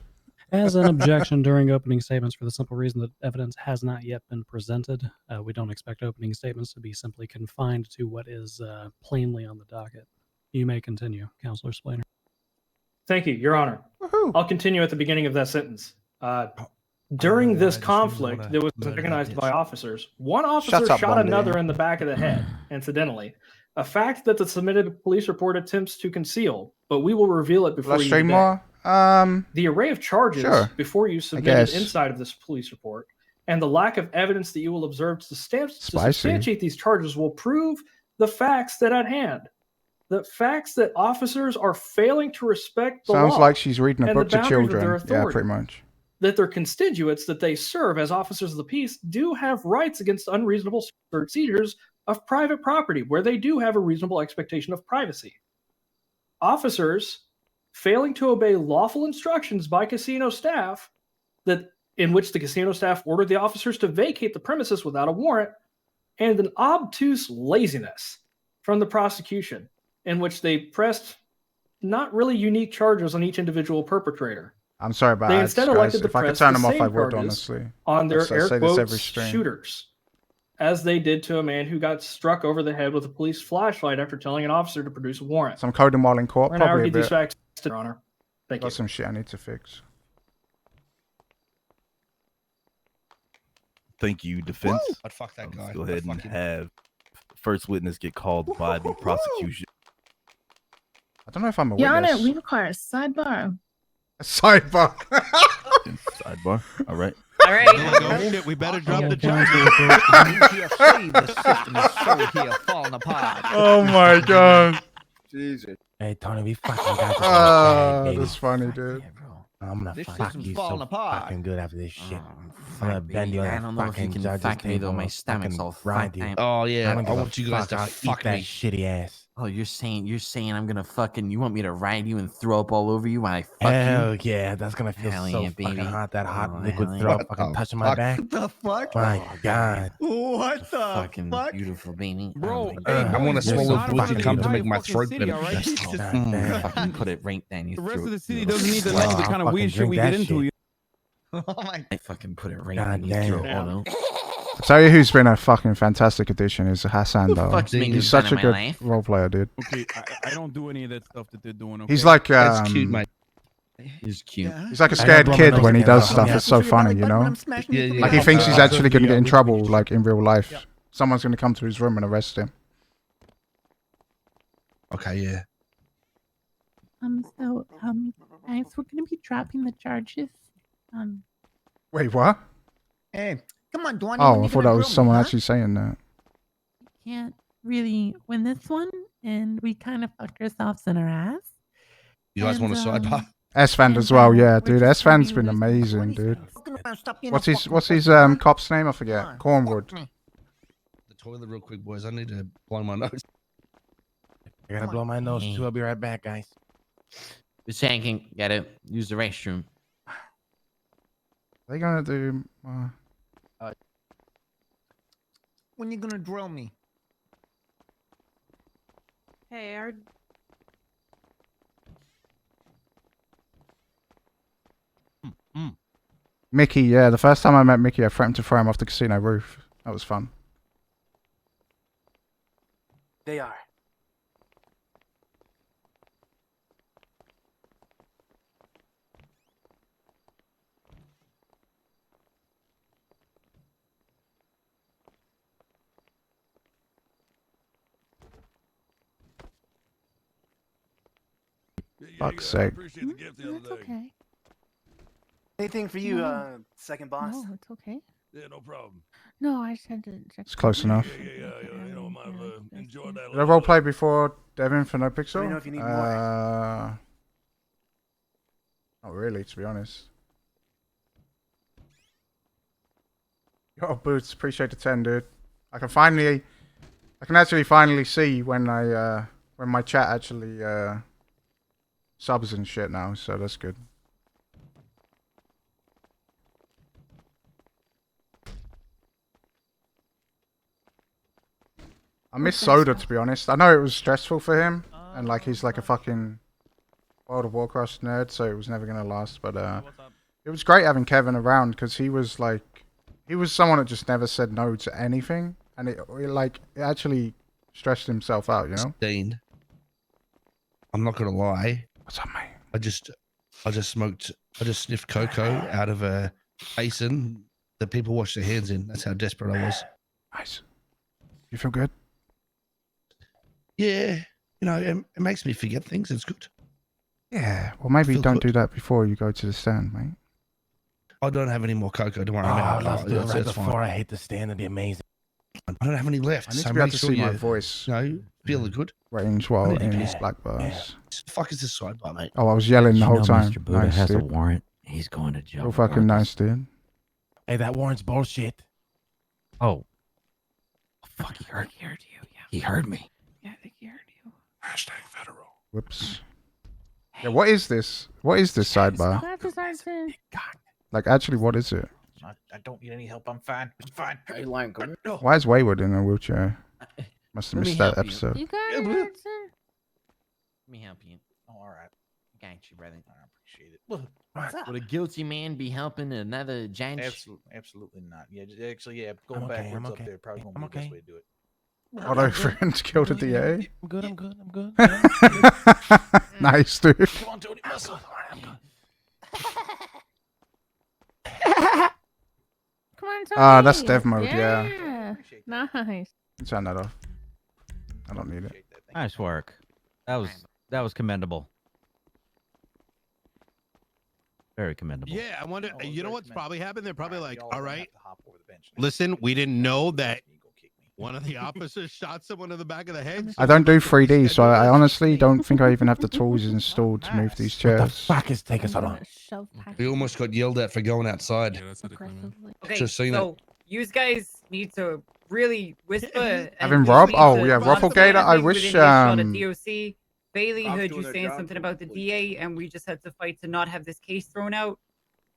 S15: as an objection during opening statements for the simple reason that evidence has not yet been presented. We don't expect opening statements to be simply confined to what is plainly on the docket. You may continue, Counselor Splainer.
S11: Thank you, Your Honor. I'll continue at the beginning of that sentence. During this conflict that was organized by officers, one officer
S1: Shut up,
S11: shot
S1: Bundy.
S11: another in the back of the head, incidentally. A fact that the submitted police report attempts to conceal, but we will reveal it before
S1: Let's
S11: you
S1: stream
S11: today.
S1: more.
S11: The array of charges
S1: Sure.
S11: before you submitted
S1: guess.
S11: inside of this police report and the lack of evidence that you will observe to
S1: Spicy.
S11: substantiate these charges will prove the facts that at hand. The facts that officers are failing to respect the
S1: Sounds
S11: law
S1: like she's reading a
S11: and the
S1: book to
S11: boundaries of their
S1: children. Yeah,
S11: authority.
S1: pretty much.
S11: That their constituents that they serve as officers of the peace do have rights against unreasonable seizures of private property, where they do have a reasonable expectation of privacy. Officers failing to obey lawful instructions by casino staff, that in which the casino staff ordered the officers to vacate the premises without a warrant, and an obtuse laziness from the prosecution, in which they pressed not really unique charges on each individual perpetrator.
S1: I'm sorry about
S11: They
S1: ads,
S11: instead
S1: guys.
S11: elected to
S1: If I could
S11: press
S1: turn
S11: the
S1: them off,
S11: same
S1: I would,
S11: charges
S1: honestly.
S11: on their
S1: I say
S11: air
S1: this
S11: quotes
S1: every stream.
S11: shooters, as they did to a man who got struck over the head with a police flashlight after telling an officer to produce a warrant.
S1: So I'm coding while in court,
S11: We're going to
S1: probably a
S11: argue these
S1: bit.
S11: facts, Your Honor. Thank
S1: Got
S11: you.
S1: some shit I need to fix.
S12: Thank you, defense.
S9: I'd fuck that guy.
S12: Let's go ahead
S9: I'd
S12: and
S9: fuck him.
S12: have first witness get called by the prosecution.
S1: I don't know if I'm a
S16: Your
S1: witness.
S16: Honor, we require a sidebar.
S1: A sidebar.
S12: Sidebar. All right.
S4: All right.
S14: Oh shit, we better drop the charges.
S13: The system is so here falling apart.
S1: Oh my god.
S2: Jesus.
S5: Hey, Tony, we fucking got this.
S1: Ah,
S5: baby.
S1: that's funny, dude.
S5: I'm gonna
S13: This
S5: fuck
S13: system's
S5: you
S13: falling
S5: so
S13: apart.
S5: fucking good after this shit. I'm gonna
S3: Fuck,
S5: bend you
S3: baby. I
S5: on
S3: don't
S5: the
S3: know if you
S5: fucking
S3: can
S5: judge's
S3: fuck me
S5: table.
S3: though. My
S5: I'ma
S3: stomach's
S5: fucking
S3: all
S5: grind
S3: fucked.
S5: you.
S9: Oh yeah,
S5: don't
S9: I
S5: give a
S9: want you guys
S5: fuck.
S9: to
S5: I'll
S9: fuck
S5: eat that
S9: me.
S5: shitty ass.
S3: Oh, you're saying I'm gonna fucking. You want me to ride you and throw up all over you when I fuck
S5: Hell
S3: you?
S5: yeah, that's gonna feel
S3: Hell
S5: so
S3: yeah,
S5: fucking
S3: baby.
S5: hot. That hot
S3: Oh,
S5: liquid
S3: hell
S5: throw
S3: yeah.
S5: fucking
S9: What
S5: touching
S9: the
S5: my
S9: fuck?
S5: back.
S13: The fuck?
S5: My god.
S13: What the
S3: Fucking
S13: fuck?
S3: beautiful, baby.
S14: Bro,
S3: Oh, my
S14: hey,
S3: God.
S9: I want
S14: boys,
S9: to
S5: You're
S9: swallow
S5: so
S9: pussy
S5: fucking
S9: cum to
S5: good.
S9: make my
S14: fucking
S9: throat
S14: city,
S9: better.
S14: all right?
S9: That's
S14: Jesus.
S9: all.
S5: God,
S3: Fucking put it right down your
S14: The
S3: throat.
S14: rest of the city
S3: you
S14: doesn't need to
S5: Wow,
S14: know the
S5: I'll
S14: kind of
S5: fucking
S14: weird shit
S5: drink
S14: we
S5: that
S14: get into.
S5: shit.
S13: Oh my.
S3: I fucking put it right
S5: God
S3: down your
S5: damn.
S3: throat, Otto.
S1: I'll tell you who's been a fucking fantastic addition is Hassan, though.
S3: fuck's making
S1: He's
S3: fun
S1: such
S3: of
S1: a
S3: my
S1: good
S3: life?
S1: role player, dude.
S14: Okay, I don't do any of that stuff that they're doing. Okay?
S1: He's like,
S9: That's cute, mate.
S3: He's cute.
S1: he's like a
S5: I gotta
S1: scared
S5: blow my
S1: kid
S5: nose
S1: when he
S5: again.
S1: does
S5: Oh,
S1: stuff.
S5: yeah.
S1: It's so funny, you know?
S9: Yeah, yeah.
S1: Like he thinks he's actually going to get in
S9: Yeah.
S1: trouble, like in real life. Someone's going to come to his room and arrest him.
S9: Okay, yeah.
S17: So, guys, we're gonna be dropping the charges.
S1: Wait, what?
S13: Hey, come on, Dwayne.
S1: Oh, I thought that was someone actually saying that.
S17: Can't really win this one, and we kind of fucked ourselves in our ass.
S9: You guys want a sidebar?
S1: S-Fan as well, yeah, dude. S-Fan's been amazing, dude. What's his cop's name? I forget. Cornwood.
S9: The toilet real quick, boys. I need to blow my nose.
S5: I gotta blow my nose too. I'll be right back, guys.
S3: The shanking. Gotta use the restroom.
S1: They gonna do?
S13: When you gonna drill me?
S18: Hey, our
S1: Mickey, yeah. The first time I met Mickey, I threatened to throw him off the casino roof. That was fun.
S19: They are.
S1: Fuck's sake.
S17: That's okay.
S19: Anything for you,
S17: No.
S19: second boss?
S17: No, it's okay.
S8: Yeah, no problem.
S17: No, I just had to check.
S1: It's close enough.
S8: You know, might enjoy that.
S1: Did I roleplay before Devin for NoPixel?
S19: Let me know if you need more.
S1: Not really, to be honest. Yo, Boots, appreciate the 10, dude. I can actually finally see when my chat actually subs and shit now, so that's good. I miss Soda, to be honest. I know it was stressful for him, and like he's like a fucking World of Warcraft nerd, so it was never gonna last. But it was great having Kevin around because he was someone that just never said no to anything, and it actually stressed himself out, you know.
S9: Dean, I'm not gonna lie.
S1: What's up, mate?
S9: I just sniffed cocoa out of a basin that people wash their hands in. That's how desperate I was.
S1: Nice. You feel good?
S9: Yeah, you know, it makes me forget things. It's good.
S1: Yeah. Well, maybe
S9: Feel
S1: don't
S9: good.
S1: do that before you go to the stand, mate.
S9: I don't have any more cocoa. Don't worry
S5: Oh,
S9: about it.
S5: let's do it right
S9: That's
S5: before
S9: fine.
S5: I hit the stand. It'd be amazing.
S9: I don't have any left.
S1: I need
S9: so
S1: to be able
S9: make
S1: to
S9: sure
S1: see my
S9: you,
S1: voice.
S9: No, feel good.
S1: Range while
S9: need to
S1: in
S9: get-
S1: these black bars.
S9: What the fuck is this sidebar, mate?
S1: Oh, I was yelling the
S20: You
S1: whole
S20: know
S1: time.
S20: Mr. Buddha
S1: Nice,
S20: has a
S1: dude.
S20: warrant. He's going to jail.
S1: Real fucking nice, dude.
S5: Hey, that warrant's bullshit.
S20: Oh. Fuck, he heard you. Yeah. He heard me.
S17: Yeah, I think he heard you.
S8: Hashtag federal.
S1: Whoops. Yeah, what is this? What is this sidebar?
S17: Glasses aren't in.
S1: Like, actually, what is it?
S13: I don't need any help. I'm fine. I'm fine. Hey, Lion, come here.
S1: Why is Wayward in a wheelchair? Must have
S3: Let me
S1: missed that
S3: help you.
S1: episode.
S17: You got it, Hudson?
S3: Let me help you.
S13: Oh, all right.
S3: Got you, brother.
S13: I appreciate it. What's up?
S3: Would a guilty man be helping another giant?
S13: Absolutely not. Yeah, actually, yeah. Going
S5: I'm okay,
S13: backwards
S5: I'm
S13: up
S5: okay.
S13: there probably gonna
S5: I'm
S13: be the best
S5: okay.
S13: way to do it.
S1: Otto friend killed a DA.
S5: I'm good. I'm good. I'm good.
S1: Nice, dude.
S13: Come on, Tony. Muscle.
S17: Come on, Tony.
S1: Ah, that's dev mode, yeah.
S17: Yeah. Nice.
S1: Turn that off. I don't need it.
S20: Nice work. That was commendable. Very commendable.
S14: Yeah, I wonder.
S13: Oh,
S14: You know
S13: very
S14: what's probably happened? They're probably like,
S13: y'all
S14: all
S13: gonna
S14: right,
S13: have to hop over the bench now.
S14: listen, we didn't know that one of the officers shot someone in the back of the head.
S1: I don't do 3D, so I honestly don't think I even have the tools installed to move these
S5: What the
S1: chairs.
S5: fuck is taking so long?
S17: Shove
S9: We almost got yelled at for going outside.
S8: Yeah, that's adequate, man.
S4: Okay,
S9: Just seen
S4: so you guys need to really whisper.
S1: Having Rob? Oh, yeah, Rufflegator, I wish,
S4: DOC. Bailey
S2: Rob's
S4: heard
S2: doing
S4: you
S2: her
S4: saying
S2: job.
S4: something about the DA, and we just had to fight to not have this case thrown out.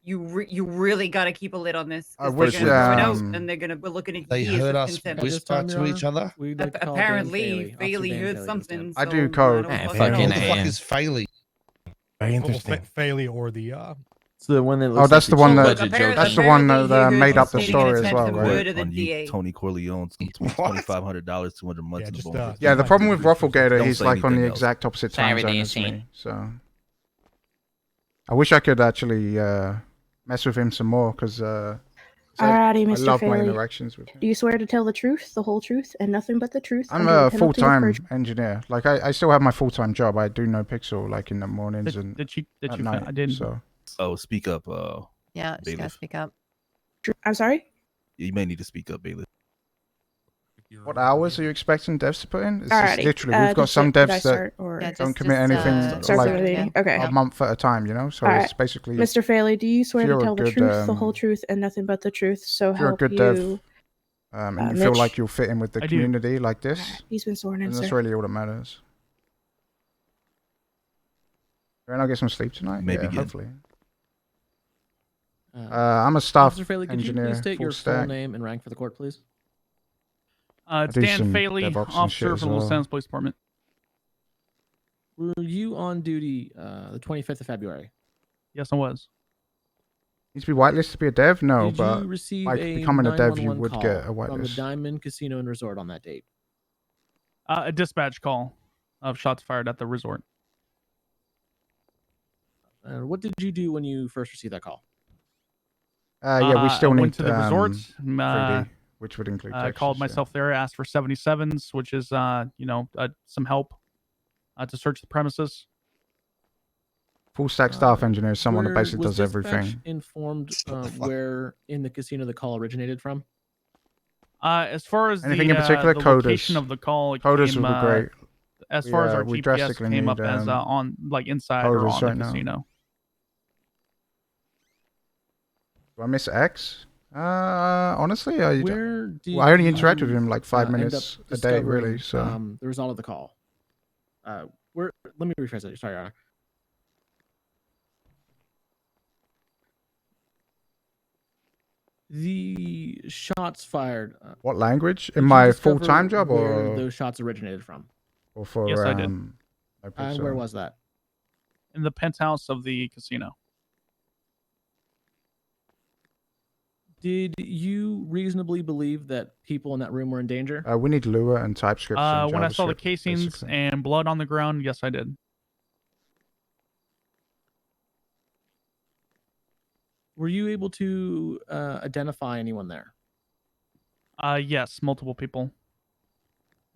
S4: You really got to keep a lid on this.
S1: I
S4: 'cause
S1: wish,
S4: they're gonna throw it out,
S1: um,
S4: and we're looking at
S9: They
S4: years
S9: heard
S4: of
S9: us
S4: contempt.
S9: whisper to each other.
S4: Apparently, Bailey heard something.
S1: I do
S4: so
S1: code.
S4: I don't
S3: Fucking
S4: fucking
S9: What
S4: know.
S9: the fuck is Failey?
S5: Very interesting.
S6: Failey or the
S3: It's the one that
S1: Oh, that's the one that.
S4: Budget joke.
S1: That's the one that
S4: Apparently,
S1: made up the
S4: he
S1: story
S4: heard
S1: as well,
S4: something
S1: right?
S4: good of the
S12: On you,
S4: DA.
S12: Tony Corleone, $2,500, 200 months
S6: Yeah,
S12: in the
S6: just,
S12: bonus.
S1: Yeah, the problem with Rufflegator,
S12: Don't
S1: he's
S12: say
S1: like on the
S12: anything else.
S1: exact opposite time
S3: Sorry,
S1: zone as
S3: Nancy.
S1: me. So I wish I could actually mess with him some more because
S18: Alrighty,
S1: I
S18: Mr.
S1: love my
S18: Fairley.
S1: interactions with him.
S18: Do you swear to tell the truth, the whole truth, and nothing but the truth?
S1: I'm
S18: under the
S1: a
S18: penalty of
S1: full-time
S18: perjury?
S1: engineer. Like I still have my full-time job. I do NoPixel like in the mornings and
S15: Did you
S1: at night.
S15: I didn't.
S1: So
S12: Oh, speak up,
S7: Yeah, just gotta
S12: Bailiff.
S7: speak up.
S18: I'm sorry?
S12: You may need to speak up, Bailey.
S1: what hours are you expecting devs to put in? It's just
S18: Alrighty.
S1: literally we've got
S18: just
S1: some
S18: did I
S1: devs that
S18: start, or
S7: Yeah,
S1: don't
S7: just-
S1: commit
S7: just,
S1: anything
S18: Start
S1: like
S18: the meeting? Okay.
S1: a month at a time, you know. So
S18: Alright.
S1: it's basically
S18: Mr. Fairley, do you swear
S1: you're
S18: to
S1: a
S18: tell the
S1: good,
S18: truth, the whole truth, and nothing but the truth? So
S1: if you're a
S18: help
S1: good
S18: you.
S1: dev, and you feel
S18: Mitch?
S1: like you'll fit in with the
S15: I do.
S1: community like this,
S18: He's been sworn in,
S1: then that's
S18: sir.
S1: really all that matters. Can I get some sleep tonight?
S12: Maybe
S1: Yeah,
S12: again.
S1: hopefully. I'm a staff
S21: Officer Faley, could you
S1: engineer,
S21: please state
S1: full
S21: your full
S1: stack.
S21: name and rank for the court, please?
S10: It's
S1: do
S10: Dan
S1: some
S10: Faley,
S1: DevOps and shit
S10: officer
S1: as
S10: from the Los
S1: well.
S10: Santos Police Department.
S21: Were you on duty the 25th of February?
S10: Yes, I was.
S1: Need to be whitelisted to be a dev? No,
S21: Did
S1: but
S21: you receive
S1: by
S21: a
S1: becoming a dev, you
S21: 911
S1: would
S21: call
S1: get a
S21: from the
S1: whitelist.
S21: Diamond Casino and Resort on that date?
S10: A dispatch call of shots fired at the resort.
S21: What did you do when you first received that call?
S1: Yeah, we still
S10: I
S1: need
S10: went to the resort.
S1: 3D, which would include
S10: I
S1: Texas,
S10: called
S1: yeah.
S10: myself there, asked for 77s, which is some help to search the premises.
S1: Full stack staff engineer is someone that
S21: Where
S1: basically
S21: was
S1: does
S21: dispatch
S1: everything.
S21: informed where in the casino the call originated from?
S10: As far as
S1: Anything
S10: the,
S1: in particular?
S10: the
S1: Coders.
S10: location of the call, it
S1: Coders
S10: came,
S1: would be great.
S10: as
S1: We,
S10: far as our
S1: we
S10: GPS
S1: drastically
S10: came
S1: need,
S10: up as on like inside or
S1: coders
S10: on the
S1: right now.
S10: casino.
S1: Do I miss X? Honestly, I
S21: Did
S1: only interacted with
S21: you,
S1: him like 5
S21: end up
S1: minutes a day, really.
S21: discovering,
S1: So
S21: the result of the call. Let me rephrase it. Sorry, Your Honor. The shots fired.
S1: what language?
S21: did
S1: In
S21: you
S1: my
S21: discover
S1: full-time job
S21: where
S1: or
S21: those shots originated from?
S1: or for
S10: Yes, I did.
S21: And where was that?
S10: In the penthouse of the casino.
S21: Did you reasonably believe that people in that room were in danger?
S1: we need Lua and TypeScript. and
S10: When I saw the
S1: JavaScript,
S10: casings
S1: basically.
S10: and blood on the ground, yes, I did.
S21: Were you able to identify anyone there?
S10: Yes, multiple people.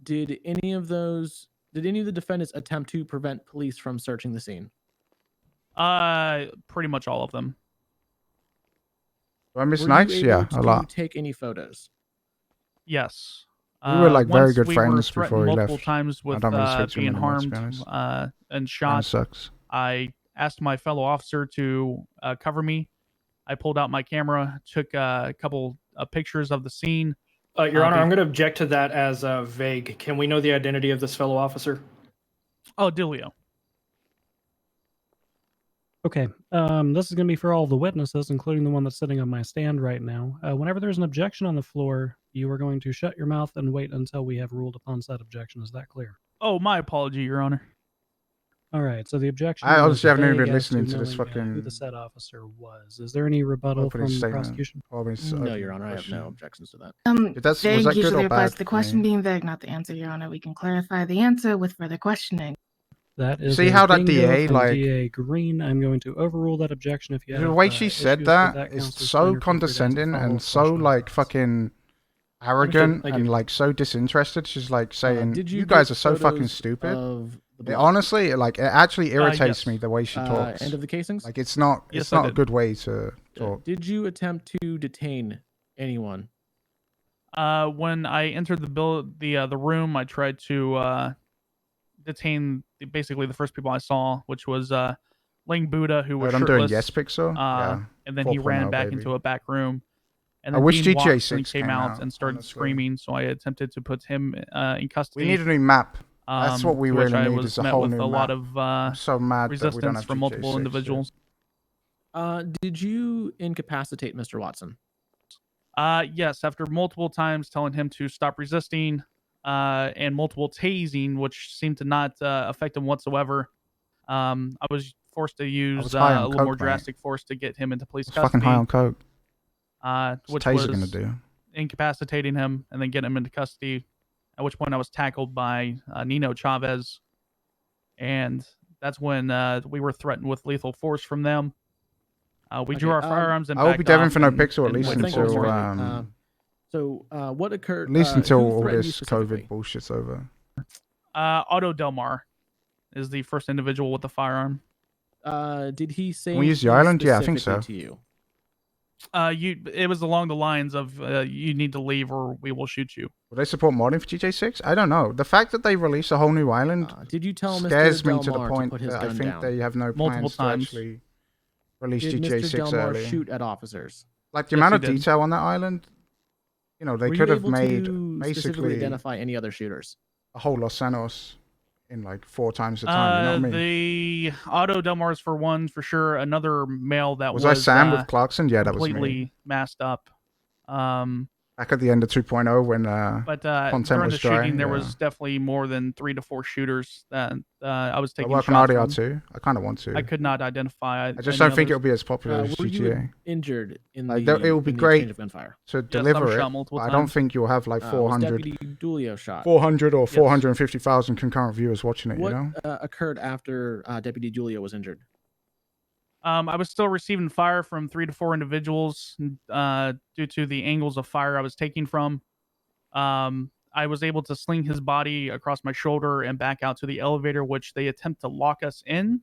S21: Did any of the defendants attempt to prevent police from searching the scene?
S10: Pretty much all of them.
S1: Do I miss
S21: Were
S1: nights?
S21: you
S1: Yeah,
S21: able
S1: a
S21: to
S1: lot.
S21: take any photos?
S10: Yes.
S1: We were like very
S10: once
S1: good
S10: we were
S1: friends
S10: threatened
S1: before he
S10: multiple
S1: left.
S10: times
S1: I
S10: with
S1: don't really speak to him
S10: being
S1: anymore, to
S10: harmed
S1: be honest.
S10: and
S1: Kinda
S10: shot.
S1: sucks.
S10: I asked my fellow officer to cover me. I pulled out my camera, took a couple of pictures of the scene.
S11: Your Honor, I'm going to object to that as vague. Can we know the identity of this fellow officer?
S10: Oh, Dilio.
S15: Okay, this is going to be for all the witnesses, including the one that's sitting on my stand right now. Whenever there's an objection on the floor, you are going to shut your mouth and wait until we have ruled upon said objection. Is that clear?
S10: Oh, my apology, Your Honor.
S15: All right, so the objection.
S1: I
S15: was
S1: honestly haven't even
S15: vague
S1: been
S15: as to
S1: listening to this
S15: knowing, who
S1: fucking
S15: the said officer was. Is there any rebuttal
S1: opening
S15: from the
S1: statement.
S15: prosecution?
S21: No, Your Honor, I have no objections to that.
S1: Was that
S16: Vague
S1: good
S16: usually
S1: or
S16: applies
S1: bad
S16: to the
S1: for
S16: question
S1: me?
S16: being vague, not the answer, Your Honor. We can clarify the answer with further questioning.
S15: That is
S1: See
S15: a
S1: how that
S15: bingo
S1: DA,
S15: from
S1: like-
S15: DA Green. I'm going to overrule that objection if you have
S1: The way she
S15: issues
S1: said
S15: with
S1: that
S15: Counselor
S1: is
S15: Steiner,
S1: so
S15: feel free to ask a
S1: condescending and
S15: follow-up
S1: so
S15: question.
S1: like fucking arrogant
S11: Thank
S1: and
S11: you.
S1: like so disinterested. She's like saying,
S21: did
S1: "You
S21: you
S1: guys
S21: get
S1: are so fucking
S21: photos
S1: stupid."
S21: of the
S1: It
S21: blood?
S1: honestly, like, it actually irritates
S10: yes.
S1: me the way she talks.
S21: And of the casings?
S1: Like, it's not,
S10: Yes,
S1: it's
S10: I
S1: not a
S10: did.
S1: good way to talk.
S21: Did you attempt to detain anyone?
S10: When I entered the room, I tried to detain basically the first people I saw, which was Ling Buddha, who was
S1: I'm doing
S10: shirtless.
S1: Yes Pixel. Yeah,
S10: And then he ran
S1: 4.0,
S10: back
S1: baby.
S10: into a back room. And
S1: I
S10: then
S1: wish
S10: Dean
S1: GTA
S10: Watson
S1: 6
S10: came out and started
S1: honestly.
S10: screaming, so I attempted to put him in custody.
S1: We need a new map. That's what we
S10: to which
S1: really
S10: I
S1: need
S10: was
S1: is a
S10: met
S1: whole
S10: with
S1: new
S10: a lot
S1: map.
S10: of
S1: I'm so mad that we don't
S10: resistance
S1: have
S10: from
S1: GTA
S10: multiple
S1: 6 yet.
S10: individuals.
S21: Did you incapacitate Mr. Watson?
S10: Yes, after multiple times telling him to stop resisting and multiple tasing, which seemed to not affect him whatsoever, I was forced to use
S1: was high on
S10: a little
S1: coke,
S10: more
S1: mate.
S10: drastic force to get him into police
S1: I was fucking
S10: custody.
S1: high on coke.
S10: Which
S1: What's
S10: was
S1: Taser gonna do?
S10: incapacitating him and then getting him into custody, at which point I was tackled by Nino Chavez. And that's when we were threatened with lethal force from them. We drew our firearms and
S1: I will be
S10: backed
S1: deving
S10: off
S1: for no
S10: and-
S1: pixel at
S10: and
S1: least
S10: went
S21: Thank you,
S1: until
S21: Mr.
S10: forward.
S21: Riley. So what occurred?
S1: at least until
S21: who
S1: all
S21: threatened you
S1: this
S21: specifically?
S1: COVID bullshit's over.
S10: Otto Delmar is the first individual with the firearm.
S21: Did he say
S1: Can we use the
S21: anything
S1: island? Yeah, I think
S21: specifically
S1: so.
S21: to you?
S10: It was along the lines of you need to leave or we will shoot you.
S1: Will they support modding for GTA 6? I don't know. The fact that they released a whole new island
S21: Did you tell
S1: scares
S21: Mr.
S1: me to the
S21: Delmar to
S1: point
S21: put his
S1: that I
S21: gun
S1: think
S21: down?
S1: they have no
S10: Multiple
S1: plans
S10: times.
S1: to actually release
S21: Did
S1: GTA
S21: Mr.
S1: 6
S21: Delmar
S1: early.
S21: shoot at officers?
S1: Like the
S10: Yes,
S1: amount
S10: he
S1: of
S10: did.
S1: detail on that island, you know, they
S21: Were
S1: could
S21: you
S1: have
S21: able
S1: made
S21: to specifically
S1: basically
S21: identify any other shooters?
S1: a whole Los Santos. in like 4 times the time. You know what I mean?
S10: The Otto Delmar is for one for sure. Another male that
S1: Was I Sam with Clarkson? Yeah, that was me.
S10: completely masked up.
S1: Back at the end of 2.0 when
S10: But
S1: content
S10: during
S1: was
S10: the
S1: dry.
S10: shooting, there
S1: yeah.
S10: was definitely more than 3 to 4 shooters that I was
S1: I
S10: taking
S1: work on
S10: shots
S1: RDR
S10: from.
S1: too. I kind of want to.
S10: I could not identify.
S1: I just
S10: any
S1: don't think
S10: others.
S1: it'll be as popular as
S21: Were you
S1: GTA.
S21: injured in
S1: Like,
S21: the?
S1: it would be
S21: in the
S1: great
S21: exchange of gunfire?
S1: to
S10: Yes, I was
S1: deliver
S10: shot
S1: it.
S10: multiple
S1: But I don't
S10: times.
S1: think you'll have like
S21: Was
S1: 400,
S21: Deputy Dulio shot?
S1: 400 or
S10: Yes.
S1: 450,000 concurrent viewers watching it.
S21: What
S1: You know.
S21: occurred after Deputy Dulio was injured?
S10: I was still receiving fire from 3 to 4 individuals due to the angles of fire I was taking from. I was able to sling his body across my shoulder and back out to the elevator, which they attempt to lock us in.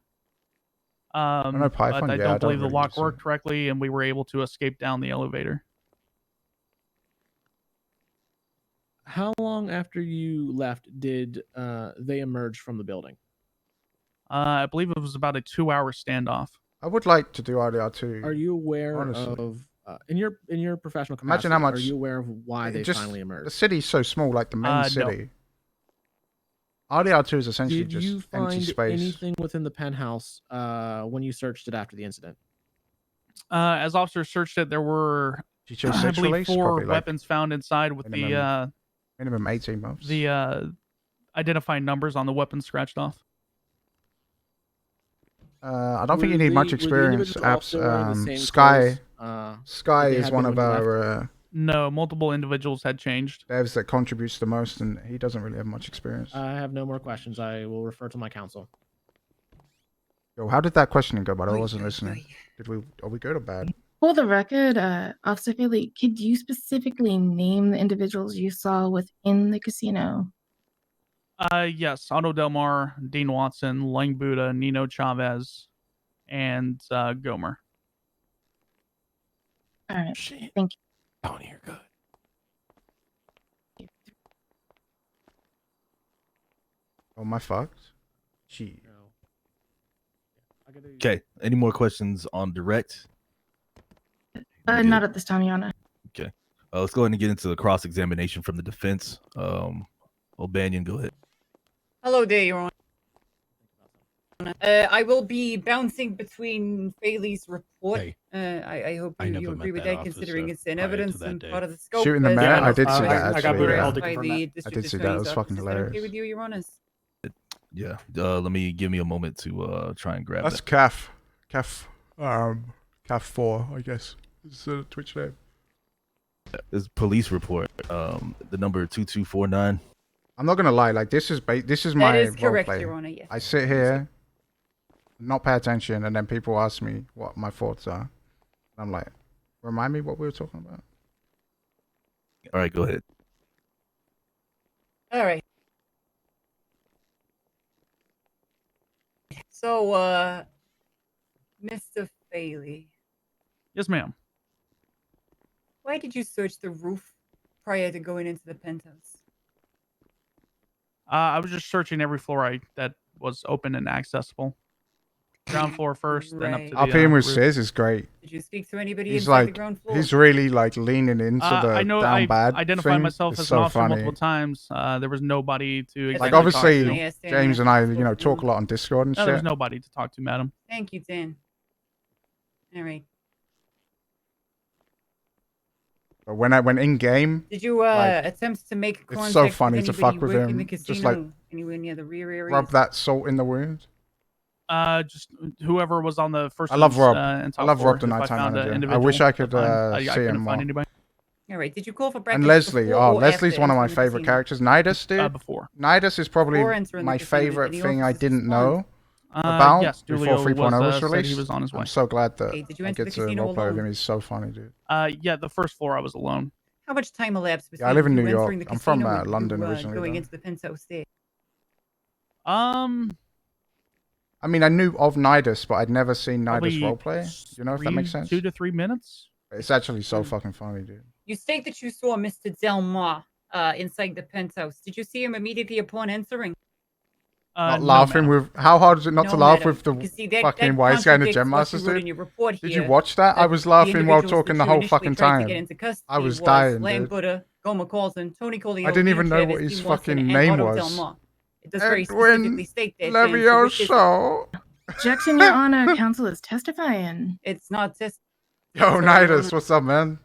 S1: know Python?
S10: But I
S1: Yeah, I
S10: don't
S1: don't
S10: believe the
S1: really
S10: lock
S1: use it.
S10: worked correctly, and we were able to escape down the elevator.
S21: How long after you left did they emerge from the building?
S10: I believe it was about a 2-hour standoff.
S1: I would like to do RDR too.
S21: Are you aware
S1: honestly.
S21: of in your professional capacity?
S1: Imagine how much.
S21: Are you aware of why they
S1: just,
S21: finally emerged?
S1: The city's so small, like the main
S10: No.
S1: city. RDR2 is essentially
S21: Did you
S1: just empty
S21: find
S1: space.
S21: anything within the penthouse when you searched it after the incident?
S10: As officers searched it, there were,
S1: GTA
S10: I
S1: 6
S10: believe,
S1: release?
S10: 4
S1: Probably, like,
S10: weapons found inside with
S1: minimum 18 months.
S10: the identifying numbers on the weapons scratched off.
S1: I don't think you
S21: Were
S1: need much
S21: the
S1: experience.
S21: individuals all
S1: Apps.
S21: still wearing the same
S1: Sky.
S21: clothes,
S1: Sky
S21: that they
S1: is
S21: had
S1: one
S21: been
S1: of
S21: when you left?
S1: our
S10: No, multiple individuals had changed.
S1: devs that contributes the most, and he doesn't really have much experience.
S21: I have no more questions. I will refer to my counsel.
S1: Yo, how did that questioning go? But I wasn't listening. Are we good or bad?
S16: For the record, Officer Philly, could you specifically name the individuals you saw within the casino?
S10: Yes, Otto Delmar, Dean Watson, Lang Buddha, Nino Chavez, and Gomer.
S16: All right.
S5: Shit.
S16: Thank you.
S5: Tony, you're good.
S1: Oh, am I fucked? Gee.
S12: Okay. Any more questions on direct?
S16: Not at this time, Your Honor.
S12: Okay. Let's go ahead and get into the cross examination from the defense. O'Banion, go ahead.
S4: Hello there, Your Honor. I will be bouncing between Bailey's report.
S8: Hey,
S4: I hope
S8: I
S4: you
S8: never
S4: agree
S8: met
S4: with
S8: that
S4: that, considering
S8: officer
S4: it's in
S8: prior to
S4: evidence
S8: that
S4: and
S8: day.
S4: part of the scope.
S1: Shooting the
S4: as
S1: mayor? I did
S4: identified
S1: see that,
S11: I got
S1: actually,
S11: Booty
S1: yeah.
S11: Hall to
S4: by
S11: confirm
S4: the
S11: that.
S4: district
S1: I did see that. It was
S4: attorney's
S1: fucking
S4: office. Is that okay
S1: hilarious.
S4: with you, Your Honors?
S12: Yeah. Let me give me a moment to try and grab
S1: That's
S12: that.
S1: CAF. CAF 4, I guess. It's a Twitch name.
S12: This police report. The number 2249.
S1: I'm not gonna lie. Like this is my
S4: That is
S1: role
S4: correct,
S1: play.
S4: Your Honor, yes.
S1: I sit here, not pay attention, and then people ask me what my thoughts are. I'm like, remind me what we were talking about.
S12: All right, go ahead.
S4: All right. So, Mr. Bailey,
S10: Yes, ma'am.
S4: why did you search the roof prior to going into the penthouse?
S10: I was just searching every floor that was open and accessible. Ground floor first, then up to the
S1: Our with
S10: roof.
S1: Sis is great.
S4: Did you speak to anybody
S1: He's
S4: inside the
S1: like,
S4: ground floor?
S1: he's really like leaning into the
S10: I know
S1: down
S10: I
S1: bad
S10: identified
S1: thing.
S10: myself
S1: It's
S10: as
S1: so
S10: an officer
S1: funny.
S10: multiple times. There was nobody to
S1: Like
S10: exactly
S1: obviously,
S10: talk to.
S4: Yes, Dan,
S1: James
S4: yes,
S1: and I,
S4: yes,
S1: you know,
S4: yes,
S1: talk a
S4: yes.
S1: lot on Discord and
S10: No, there was
S1: shit.
S10: nobody to talk to, madam.
S4: Thank you, Dan. All right.
S1: But when I went in game,
S4: Did you
S1: like,
S4: attempt to make
S1: it's
S4: contact
S1: so funny
S4: with
S1: to
S4: anybody
S1: fuck with
S4: working the
S1: him.
S4: casino
S1: Just like
S4: anywhere near the rear areas?
S1: rub that salt in the wound.
S10: Just whoever was on the first.
S1: I love Rob.
S10: And
S1: I
S10: top
S1: love
S10: floor,
S1: Rob, the
S10: if I
S1: nighttime
S10: found an
S1: manager. I
S10: individual,
S1: wish I could
S10: that's fine. I
S1: see
S10: couldn't
S1: him
S10: find
S1: more.
S10: anybody.
S4: All right. Did you call for breakfast?
S1: And Leslie,
S4: before
S1: oh,
S4: or
S1: Leslie's
S4: after
S1: one of my
S4: entering the
S1: favorite
S4: casino?
S1: characters. Nidus, dude.
S10: Before.
S1: Nidus is probably
S4: Before entering the
S1: my
S4: casino, did
S1: favorite
S4: any
S1: thing I
S4: officers
S1: didn't
S4: respond?
S1: know about
S10: Yes,
S1: before
S10: Julio
S1: 3.0 was
S10: said he
S1: released.
S10: was on his way.
S1: I'm so glad that
S4: Okay, did you
S1: I
S4: enter
S1: get
S4: the
S1: to
S4: casino
S1: roleplay with him.
S4: alone?
S1: He's so funny, dude.
S10: Yeah, the first floor I was alone.
S4: How much time elapsed between
S1: Yeah, I live in
S4: you
S1: New York.
S4: entering the
S1: I'm from
S4: casino and
S1: London
S4: you,
S1: originally,
S4: going
S1: though.
S4: into the penthouse there?
S1: I mean, I knew of Nidus, but I'd never seen Nidus
S10: Probably
S1: roleplay. You know if that makes sense?
S10: 2 to 3 minutes.
S1: It's actually so fucking funny, dude.
S4: You state that you saw Mr. Delmar inside the penthouse. Did you see him immediately upon entering?
S1: Not
S10: No,
S1: laughing
S10: madam.
S1: with how hard is it not to
S4: No,
S1: laugh
S4: madam.
S1: with the
S4: Because see, that
S1: fucking wise guy in the
S4: contradicts
S1: Gem
S4: what you
S1: Masters,
S4: wrote in
S1: dude?
S4: your report
S1: Did you
S4: here,
S1: watch that? I
S4: that
S1: was
S4: the
S1: laughing while
S4: individuals
S1: talking
S4: that
S1: the
S4: you
S1: whole
S4: initially
S1: fucking
S4: tried to
S1: time.
S4: get into custody
S1: I was
S4: was
S1: dying,
S4: Lang
S1: dude.
S4: Buddha, Gomer Carlson, Tony Corleone,
S1: I didn't even
S4: Nino
S1: know
S4: Chavez,
S1: what his
S4: Dean Watson,
S1: fucking
S4: and
S1: name
S4: Otto
S1: was.
S4: Delmar. It does very specifically
S1: Edwin
S4: state that. Dan, so with this-
S1: Levioso.
S16: Objection, Your Honor. Counsel is testifying.
S4: It's not test.
S1: Yo,
S4: Sorry, Your
S1: Nidus,
S4: Honor.
S1: what's up, man?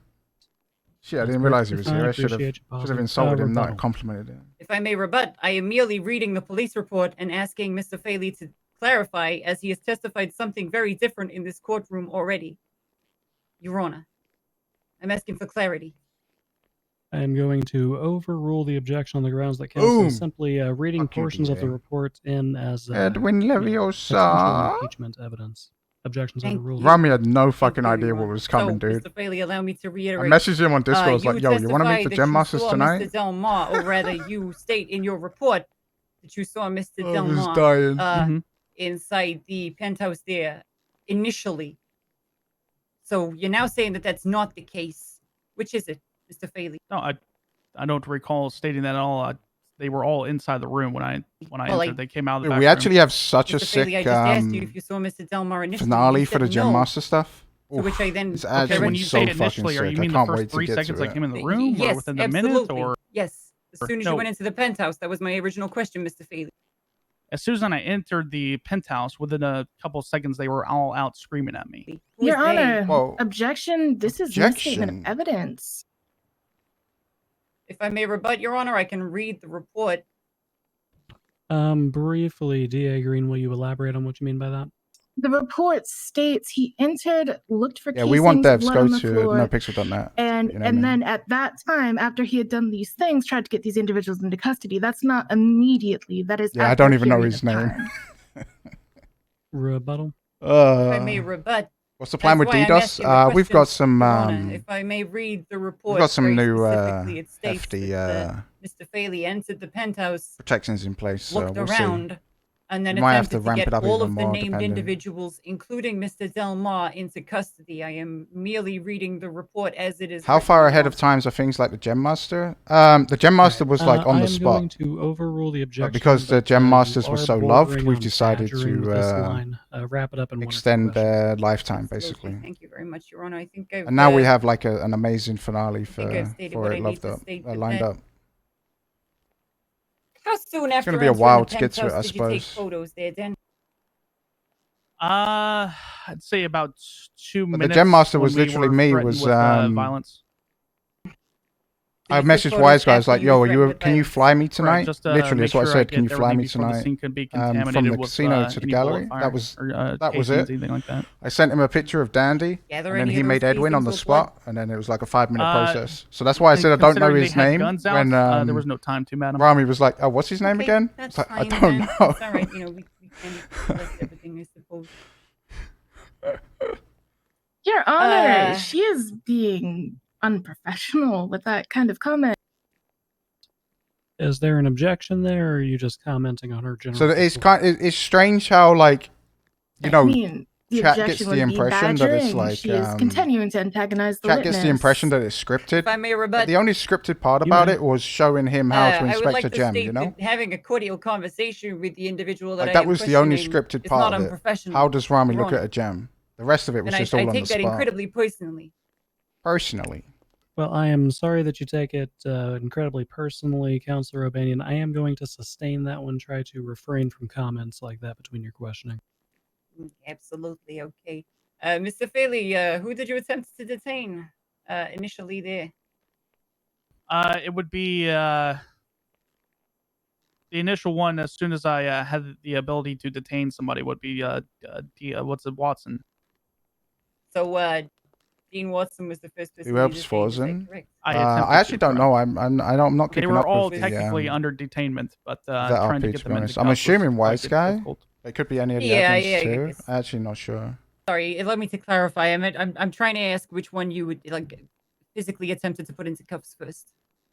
S1: Shit, I
S15: That's
S1: didn't realize he
S15: perfectly
S1: was
S15: fine.
S1: here.
S15: I
S1: I should have
S15: appreciate you pausing.
S1: insulted him, not
S15: Rebuttal.
S1: complimented him.
S4: If I may rebut, I am merely reading the police report and asking Mr. Faley to clarify, as he has testified something very different in this courtroom already. Your Honor, I'm asking for clarity.
S15: I am going to overrule the objection on the grounds that counsel
S1: Boom.
S15: is simply reading
S1: Fuck you,
S15: portions of the
S1: DA.
S15: report in as
S1: Edwin
S15: potential
S1: Leviosa.
S15: impeachment evidence. Objections
S4: Thank
S15: overruled.
S1: Rami had no fucking
S4: you,
S1: idea
S4: Your
S1: what
S4: Honor.
S1: was coming,
S4: so,
S1: dude.
S4: Mr. Faley, allow me to
S1: I
S4: reiterate.
S1: messaged him on Discord. I was like, yo, you want to meet the Gem Masters tonight?
S4: Mr. Delmar, or rather, you state in your report that you saw Mr.
S1: I was
S4: Delmar
S1: dying.
S4: inside the penthouse there initially. So you're now saying that that's not the case. Which is it, Mr. Faley?
S10: No, I don't recall stating that at all. They were all inside the room when I
S4: Well,
S10: entered. They came out of the
S1: Dude,
S10: back
S1: we
S10: room.
S1: actually have such a
S4: Mr.
S1: sick
S4: Faley, I just asked you if you saw Mr. Delmar initially.
S1: finale
S4: You
S1: for the
S4: said
S1: Gem
S4: no.
S1: Master stuff.
S4: To which I then
S1: It's
S10: Okay,
S1: actually
S10: when you
S1: so
S10: say
S1: fucking
S10: initially, are
S1: sick.
S10: you
S1: I
S10: mean
S1: can't
S10: the first
S1: wait to
S10: 3
S1: get
S10: seconds
S1: to
S10: I
S1: it.
S10: came in the room,
S4: yes,
S10: or within the
S4: absolutely.
S10: minute, or
S4: yes, as soon as you
S10: No.
S4: went into the penthouse, that was my original question, Mr. Faley.
S10: as soon as I entered the penthouse, within a couple seconds, they were all out screaming at me.
S4: Who
S16: Your
S4: is they?
S16: Honor,
S1: Whoa.
S16: objection. This is misstatement of
S1: Objection.
S16: evidence.
S4: If I may rebut, Your Honor, I can read the report.
S15: Briefly, DA Green, will you elaborate on what you mean by that?
S16: The report states he entered, looked for
S1: Yeah,
S16: casings,
S1: we want devs.
S16: blood
S1: Go
S16: on the
S1: to
S16: floor,
S1: NoPixel.net.
S16: and
S1: You know what I mean?
S16: then at that time, after he had done these things, tried to get these individuals into custody. That's not immediately. That is.
S1: Yeah, I
S16: after
S1: don't
S16: a
S1: even know
S16: period
S1: his
S16: of
S1: name.
S16: time.
S15: Rebuttal.
S4: If I may rebut.
S1: What's the plan with
S4: that's why I'm
S1: DDoS?
S4: asking the
S1: We've got
S4: questions,
S1: some
S4: Your Honor. If I may read the report.
S1: we've got some
S4: very
S1: new
S4: specifically, it states
S1: hefty
S4: that Mr. Faley entered the penthouse,
S1: protections in place, so
S4: looked
S1: we'll
S4: around,
S1: see.
S4: and then
S1: We might have to
S4: attempted to
S1: ramp
S4: get
S1: it up
S4: all
S1: even
S4: of the
S1: more,
S4: named
S1: depending.
S4: individuals, including Mr. Delmar, into custody. I am merely reading the report as it is.
S1: How
S4: written,
S1: far
S4: Your
S1: ahead
S4: Honor.
S1: of times are things like the Gem Master? The Gem Master was like on
S15: I
S1: the
S15: am
S1: spot.
S15: going to overrule the objection.
S1: But because the
S15: but,
S1: Gem
S15: you
S1: Masters were
S15: are
S1: so loved,
S15: bordering
S1: we've
S15: on
S1: decided
S15: badgering
S1: to
S15: this line. Wrap it up in one or two
S1: extend
S15: questions.
S1: their lifetime,
S4: Absolutely.
S1: basically.
S4: Thank you very much, Your Honor. I think I've.
S1: And now we have like an amazing finale
S4: think I've
S1: for
S4: stated
S1: for
S4: what
S1: it
S4: I need
S1: loved
S4: to
S1: up,
S4: state,
S1: lined
S4: but
S1: up.
S4: How soon after
S1: gonna be a
S4: entering
S1: while
S4: the
S1: to get to it,
S4: penthouse
S1: I
S4: did you take
S1: suppose.
S4: photos there, Dan?
S10: I'd say about 2
S1: But the
S10: minutes.
S1: Gem Master
S10: when
S1: was
S10: we
S1: literally
S10: were
S1: me.
S10: threatened
S1: Was
S10: with, violence.
S1: I
S4: you take
S1: messaged
S4: photos
S1: Wise guys
S4: after
S1: like,
S4: you
S1: "Yo,
S4: were
S1: are you?
S4: threatened with
S1: Can you
S4: violence?
S1: fly me
S10: Right,
S1: tonight?"
S10: just to
S1: Literally,
S10: make
S1: that's what
S10: sure
S1: I said. Can you
S10: get
S1: fly
S10: everything
S1: me
S10: before the
S1: tonight?
S10: scene could be
S1: From
S10: contaminated
S1: the
S10: with,
S1: casino to the
S10: any bullet
S1: gallery.
S10: fire
S1: That was
S10: or,
S1: that was
S10: casings,
S1: it.
S10: anything like that.
S1: I sent him a picture of Dandy,
S4: Gather
S1: and then
S4: any
S1: he
S4: of
S1: made
S4: those
S1: Edwin on the
S4: casings or blood?
S1: spot, and then it was like a 5-minute
S10: Uh,
S1: process. So that's why I
S10: and
S1: said I don't know
S10: considering
S1: his
S10: they had
S1: name.
S10: guns out,
S1: When
S10: there was no time to, madam.
S1: Rami was like, "Oh, what's his name
S4: Okay,
S1: again?"
S4: that's
S1: It's like, I
S4: fine
S1: don't
S4: then.
S1: know.
S4: It's all right. You know, we can collect everything, I suppose.
S16: Your Honor,
S4: Uh,
S16: she is being unprofessional with that kind of comment.
S15: Is there an objection there, or are you just commenting on her general?
S1: So it's it's strange how like you know
S16: I mean, the
S1: chat gets
S16: objection
S1: the
S16: would be
S1: impression that it's
S16: badgering.
S1: like
S16: She is continuing to antagonize the
S1: chat
S16: witness.
S1: gets the impression that it's scripted.
S4: If I may
S1: But
S4: rebut,
S1: the only scripted part about
S15: may.
S1: it was showing him how to
S4: I would
S1: inspect
S4: like
S1: a
S4: to
S1: gem.
S4: state
S1: You know,
S4: that having a cordial conversation with the individual that
S1: like
S4: I
S1: that
S4: am
S1: was the only
S4: questioning
S1: scripted
S4: is
S1: part
S4: not
S1: of it.
S4: unprofessional.
S1: How does Rami
S4: Your
S1: look at
S4: Honor.
S1: a gem? The rest of it was
S4: And
S1: just
S4: I
S1: all on
S4: take
S1: the
S4: that
S1: spot.
S4: incredibly personally.
S1: Personally,
S15: Well, I am sorry that you take it incredibly personally, Counselor O'Banion. I am going to sustain that one. Try to refrain from comments like that between your questioning.
S4: Absolutely okay. Mr. Faley, who did you attempt to detain initially there?
S10: It would be the initial one. As soon as I had the ability to detain somebody, would be what's it, Watson.
S4: So, Dean Watson was the first person
S1: who
S4: you
S1: else
S4: detained, is that
S1: Frozen?
S4: correct?
S1: I actually don't know. I'm not
S10: They
S1: keeping
S10: were
S1: up
S10: all
S1: with
S10: technically
S1: the
S10: under detainment, but
S1: that
S10: trying to
S1: RP,
S10: get
S1: to
S10: them
S1: be
S10: into
S1: honest. I'm
S10: cuffs was
S1: assuming
S10: quite
S1: Wise Guy.
S10: difficult.
S1: It could be any of the
S4: Yeah,
S1: others
S4: yeah,
S1: too.
S4: yes.
S1: I'm actually not sure.
S4: Sorry, allow me to clarify. I'm trying to ask which one you would like physically attempted to put into cuffs first.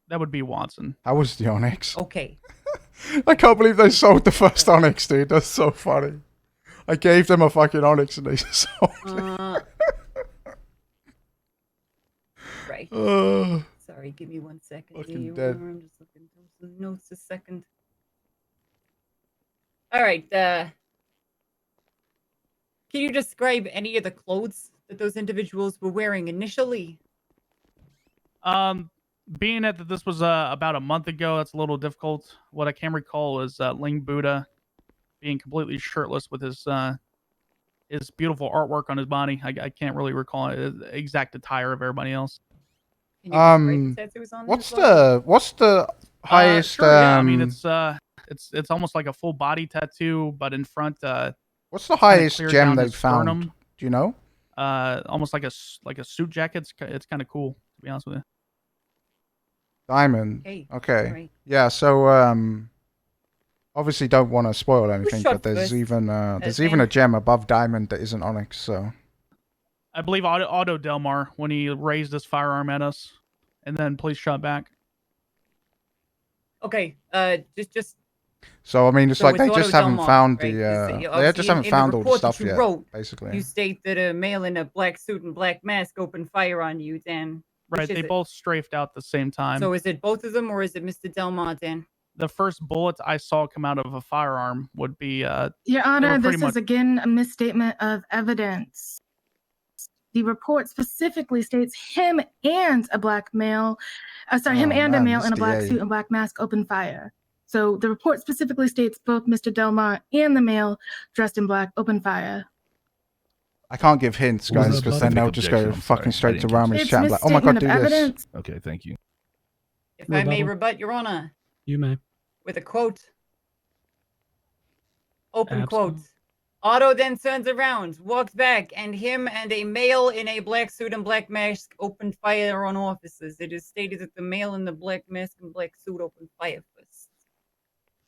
S10: That would be Watson.
S1: How was the Onyx?
S4: Okay.
S1: I can't believe they sold the first Onyx, dude. That's so funny. I gave them a fucking Onyx and they sold it.
S4: Right.
S1: Uh,
S4: Sorry, give me 1 second.
S1: fucking
S4: Here,
S1: dead.
S4: I'm just looking through some notes a second. All right. Can you describe any of the clothes that those individuals were wearing initially?
S10: being that this was about a month ago, that's a little difficult. What I can recall is Ling Buddha being completely shirtless with his beautiful artwork on his body. I can't really recall the exact attire of everybody else.
S4: Can you describe the tattoos on there
S1: What's
S4: as well?
S1: what's the highest?
S10: Sure, yeah. I mean, it's almost like a full body tattoo, but in front.
S1: What's the
S10: it's kinda
S1: highest
S10: cleared
S1: gem
S10: down
S1: they've
S10: his
S1: found?
S10: sternum.
S1: Do you know?
S10: Almost like a suit jacket. It's kind of cool, to be honest with you.
S1: Diamond.
S4: Okay,
S1: Okay.
S4: alright.
S1: Yeah. So obviously don't want to spoil anything,
S4: shot
S1: but there's
S4: first?
S1: even there's even
S4: Sam?
S1: a gem above diamond that isn't onyx. So
S10: I believe Otto Delmar when he raised his firearm at us, and then police shot back.
S4: Okay, just
S1: so I mean, it's
S4: so
S1: like
S4: it's
S1: they
S4: Otto
S1: just haven't
S4: Delmar,
S1: found
S4: right? 'Cause,
S1: the they
S4: obviously
S1: just haven't
S4: in
S1: found
S4: the
S1: all the
S4: report that
S1: stuff
S4: you
S1: yet.
S4: wrote,
S1: Basically,
S4: you state that a male in a black suit and black mask opened fire on you, Dan. Which
S10: Right,
S4: is
S10: they
S4: it?
S10: both strafed out at the same time.
S4: So is it both of them or is it Mr. Delmar, Dan?
S10: The first bullet I saw come out of a firearm would be
S16: Your
S10: they
S16: Honor,
S10: were
S16: this
S10: pretty
S16: is
S10: much
S16: again a misstatement of evidence. The report specifically states him and a black male, him
S1: Oh,
S16: and a
S1: man,
S16: male
S1: this
S16: in a black
S1: DA.
S16: suit and black mask opened fire. So the report specifically states both Mr. Delmar and the male dressed in black opened fire.
S1: I can't give hints,
S12: What was
S1: guys,
S12: the
S1: because then
S12: specific
S1: they'll just
S12: objection?
S1: go
S12: I'm
S1: fucking
S12: sorry, I
S1: straight to
S12: didn't catch
S1: Rami's
S16: It's
S1: chat and be like, oh my god,
S16: misstatement
S1: do
S16: of
S1: this.
S16: evidence.
S12: Okay, thank you.
S4: If I may
S15: Rebuttal?
S4: rebut, Your Honor,
S15: You may.
S4: with a quote. Open
S15: Absolutely.
S4: quote. Otto then turns around, walks back, and him and a male in a black suit and black mask opened fire on officers. It is stated that the male in the black mask and black suit opened fire first.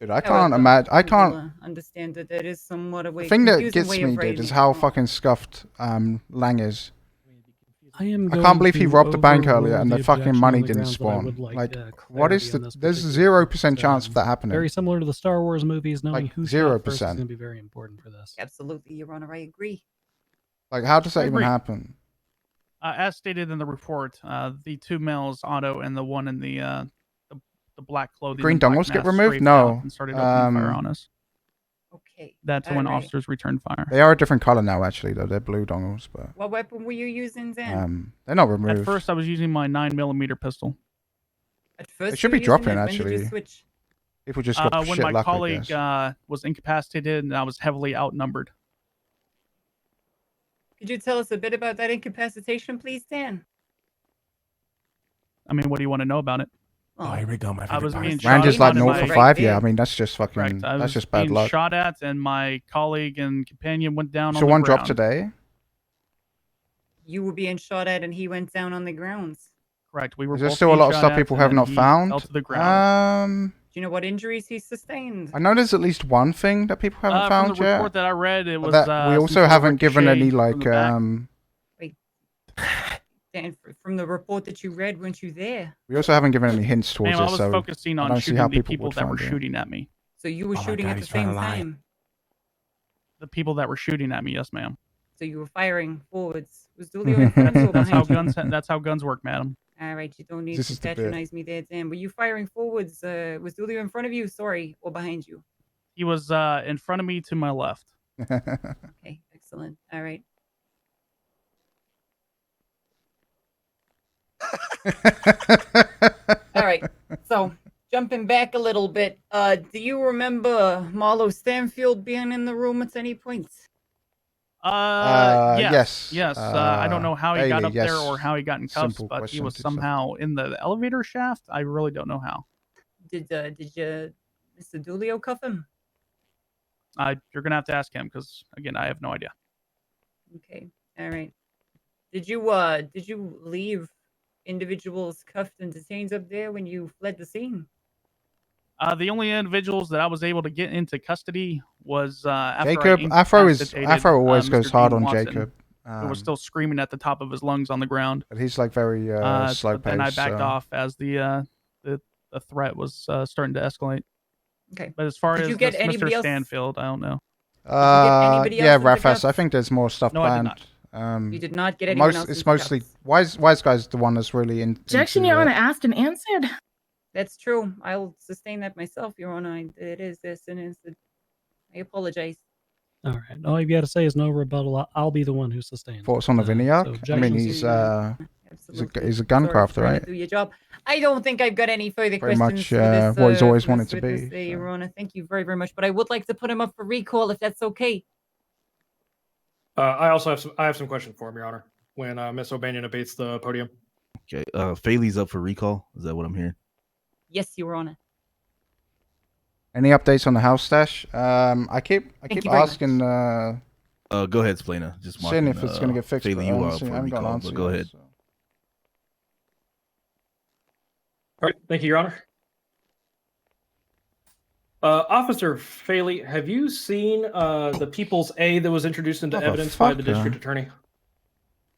S1: Dude, I can't
S4: However,
S1: imagine. I
S4: we
S1: can't.
S4: will, understand that that is somewhat of a
S1: The thing that
S4: confusing
S1: gets
S4: way
S1: me,
S4: of
S1: dude,
S4: writing
S1: is
S4: it,
S1: how
S4: Your Honor.
S1: fucking scuffed Lang is.
S15: I am
S1: I
S15: going
S1: can't believe he
S15: to
S1: robbed the bank earlier
S15: overrule
S1: and
S15: the
S1: the fucking
S15: objection
S1: money
S15: on the
S1: didn't
S15: grounds that I
S1: spawn.
S15: would like,
S1: Like, what
S15: clarity
S1: is the?
S15: on this
S1: There's
S15: particular
S1: 0% chance of that happening.
S15: Very similar to the Star Wars movies, knowing
S1: Like,
S15: who shot first is
S1: 0%.
S15: going to be very important for this.
S4: Absolutely, Your Honor, I agree.
S1: Like, how does that
S10: I
S1: even
S10: agree.
S1: happen?
S10: as stated in the report, the two males, Otto and the one in the black clothing,
S1: Green
S10: and black
S1: dongles get
S10: mask,
S1: removed?
S10: strafed out
S1: No.
S10: and started opening fire on us.
S4: Okay.
S10: That's when
S4: alright.
S10: officers returned fire.
S1: They are a different color now, actually, though. They're blue dongles, but
S4: What weapon were you using then?
S1: they're not removed.
S10: At first, I was using my 9mm pistol.
S4: At first
S1: They should
S4: you
S1: be
S4: were using
S1: dropping,
S4: it? When did you
S1: actually.
S4: switch?
S1: People just got
S10: When
S1: shit
S10: my
S1: luck, I
S10: colleague
S1: guess.
S10: was incapacitated and I was heavily outnumbered.
S4: Could you tell us a bit about that incapacitation, please, Dan?
S10: I mean, what do you want to know about it?
S20: Oh, here we go, my
S10: I
S20: favorite
S10: was
S20: part.
S10: being
S1: Rand
S10: shot
S1: is like
S10: at and
S1: 0 for
S10: my-
S1: 5. Yeah, I mean, that's just fucking.
S10: Correct. I
S1: That's
S10: was
S1: just bad
S10: being
S1: luck.
S10: shot at, and my colleague and companion went down
S1: So
S10: on the
S1: one
S10: ground.
S1: dropped today.
S4: You were being shot at and he went down on the grounds.
S10: Correct. We were
S1: Is there
S10: both
S1: still a
S10: being
S1: lot of
S10: shot
S1: stuff
S10: at,
S1: people
S10: and
S1: have
S10: then
S1: not
S10: he
S1: found?
S10: fell to the ground.
S4: Do you know what injuries he sustained?
S1: I know there's at least one thing that people haven't
S10: From
S1: found
S10: the
S1: yet.
S10: report that I read, it
S1: But
S10: was
S1: that we
S10: some
S1: also
S10: sort of
S1: haven't given any
S10: ricochet from
S1: like
S10: the back.
S4: Wait. Dan, from the report that you read, weren't you there?
S1: we also haven't given any hints towards
S10: Ma'am, I
S1: it.
S10: was
S1: So
S10: focusing
S1: I
S10: on
S1: don't see
S10: shooting
S1: how
S10: the
S1: people
S10: people
S1: would
S10: that were
S1: find it.
S10: shooting at me.
S4: So you were
S20: Oh my
S4: shooting
S20: God,
S4: at the
S20: he's trying to
S4: same
S20: lie.
S4: time.
S10: The people that were shooting at me, yes, ma'am.
S4: So you were firing forwards. Was Dulio in front of you or
S10: That's how
S4: behind you?
S10: guns. That's how guns work, madam.
S4: All right, you don't need
S1: This
S4: to
S1: is the bit.
S4: patronize me there, Dan. Were you firing forwards? Was Dulio in front of you? Sorry, or behind you?
S10: He was in front of me to my left.
S4: Okay, excellent. All right. All right. So jumping back a little bit, do you remember Marlo Stanfield being in the room at any point?
S10: Yes.
S1: yes.
S10: I don't know how he got
S1: Bailey,
S10: up there
S1: yes.
S10: or how he got in cuffs,
S1: Simple
S10: but he
S1: question
S10: was
S1: to yourself.
S10: somehow in the elevator shaft. I really don't know how.
S4: Did you, Mr. Dulio, cuff him?
S10: You're gonna have to ask him because again, I have no idea.
S4: Okay. All right. Did you leave individuals cuffed and detained up there when you fled the scene?
S10: The only individuals that I was able to get into custody was after
S1: Jacob.
S10: I
S1: Afro
S10: incapacitated,
S1: always
S10: Mr.
S1: goes hard
S10: Dean
S1: on
S10: Watson,
S1: Jacob.
S10: who was still screaming at the top of his lungs on the ground.
S1: But he's like very slow
S10: But then I
S1: paced.
S10: backed
S1: so.
S10: off as the threat was starting to escalate.
S4: Okay.
S10: But as far
S4: Did
S10: as
S4: you get
S10: this
S4: anybody
S10: Mr.
S4: else?
S10: Stanfield, I don't know.
S4: anybody
S1: Yeah,
S4: else into
S1: Rafas. I
S4: cuffs?
S1: think there's more stuff
S10: No, I did
S1: planned.
S4: You did not get anyone else
S1: It's
S4: into
S1: mostly
S4: cuffs?
S1: Wise Guy's the one that's really in.
S16: Objection,
S1: into
S16: Your
S1: it.
S16: Honor, asked and answered.
S4: That's true. I'll sustain that myself, Your Honor. It is this and it's the... I apologize.
S15: All right. All you've got to say is no rebuttal. I'll be the one who sustains.
S1: Thoughts on the
S15: So
S1: Viniac? I mean,
S15: objections-
S1: he's
S4: Absolutely.
S1: a gun
S4: Sorry for
S1: crafter,
S4: trying to
S1: right?
S4: do your job. I don't think I've got any further
S1: Pretty
S4: questions
S1: much
S4: for this,
S1: what he's always
S4: for this
S1: wanted to
S4: witness,
S1: be.
S4: Your Honor. Thank you very, very much. But I would like to put him up for recall if that's okay.
S11: I also have some questions for him, Your Honor. When Miss O'Banion abates the podium.
S12: Okay. Faley's up for recall. Is that what I'm hearing?
S4: Yes, Your Honor.
S1: Any updates on the house stash? I keep
S4: you very
S1: asking.
S12: Go ahead, Splana. Just
S1: Seeing
S12: marking,
S1: if it's gonna get fixed.
S12: Faley,
S1: but
S12: you are
S1: honestly,
S12: up
S1: I
S12: for
S1: haven't got an
S12: recall,
S1: answer
S12: but go
S1: yet,
S12: ahead.
S1: so.
S11: All right, thank you, Your Honor. Officer Faley, have you seen the People's A that was introduced into evidence by the district attorney?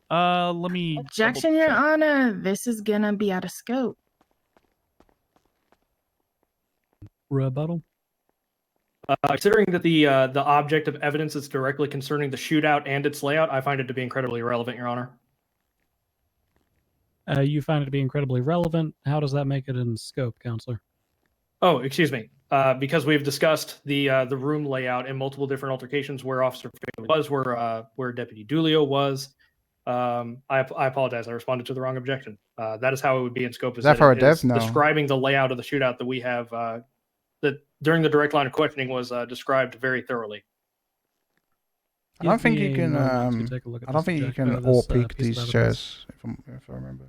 S10: Let me.
S16: Objection, Your Honor. This is gonna be out of scope.
S15: Rebuttal.
S11: Considering that the object of evidence is directly concerning the shootout and its layout, I find it to be incredibly relevant, Your Honor.
S15: You find it to be incredibly relevant. How does that make it in scope, Counselor?
S11: Oh, excuse me. Because we've discussed the room layout in multiple different altercations where Officer Faley was, where Deputy Dulio was. I apologize. I responded to the wrong objection. That is how it would be in scope.
S1: Is that for a
S11: it is
S1: dev? No.
S11: describing the layout of the shootout that we have that during the direct line of questioning was described very thoroughly.
S1: I don't think
S15: Give
S1: you
S15: me a
S1: can.
S15: moment to take a look at
S1: I don't
S15: this
S1: think you
S15: object-
S1: can
S15: this,
S1: all
S15: piece
S1: peek
S15: of
S1: these
S15: evidence.
S1: chairs. If I remember.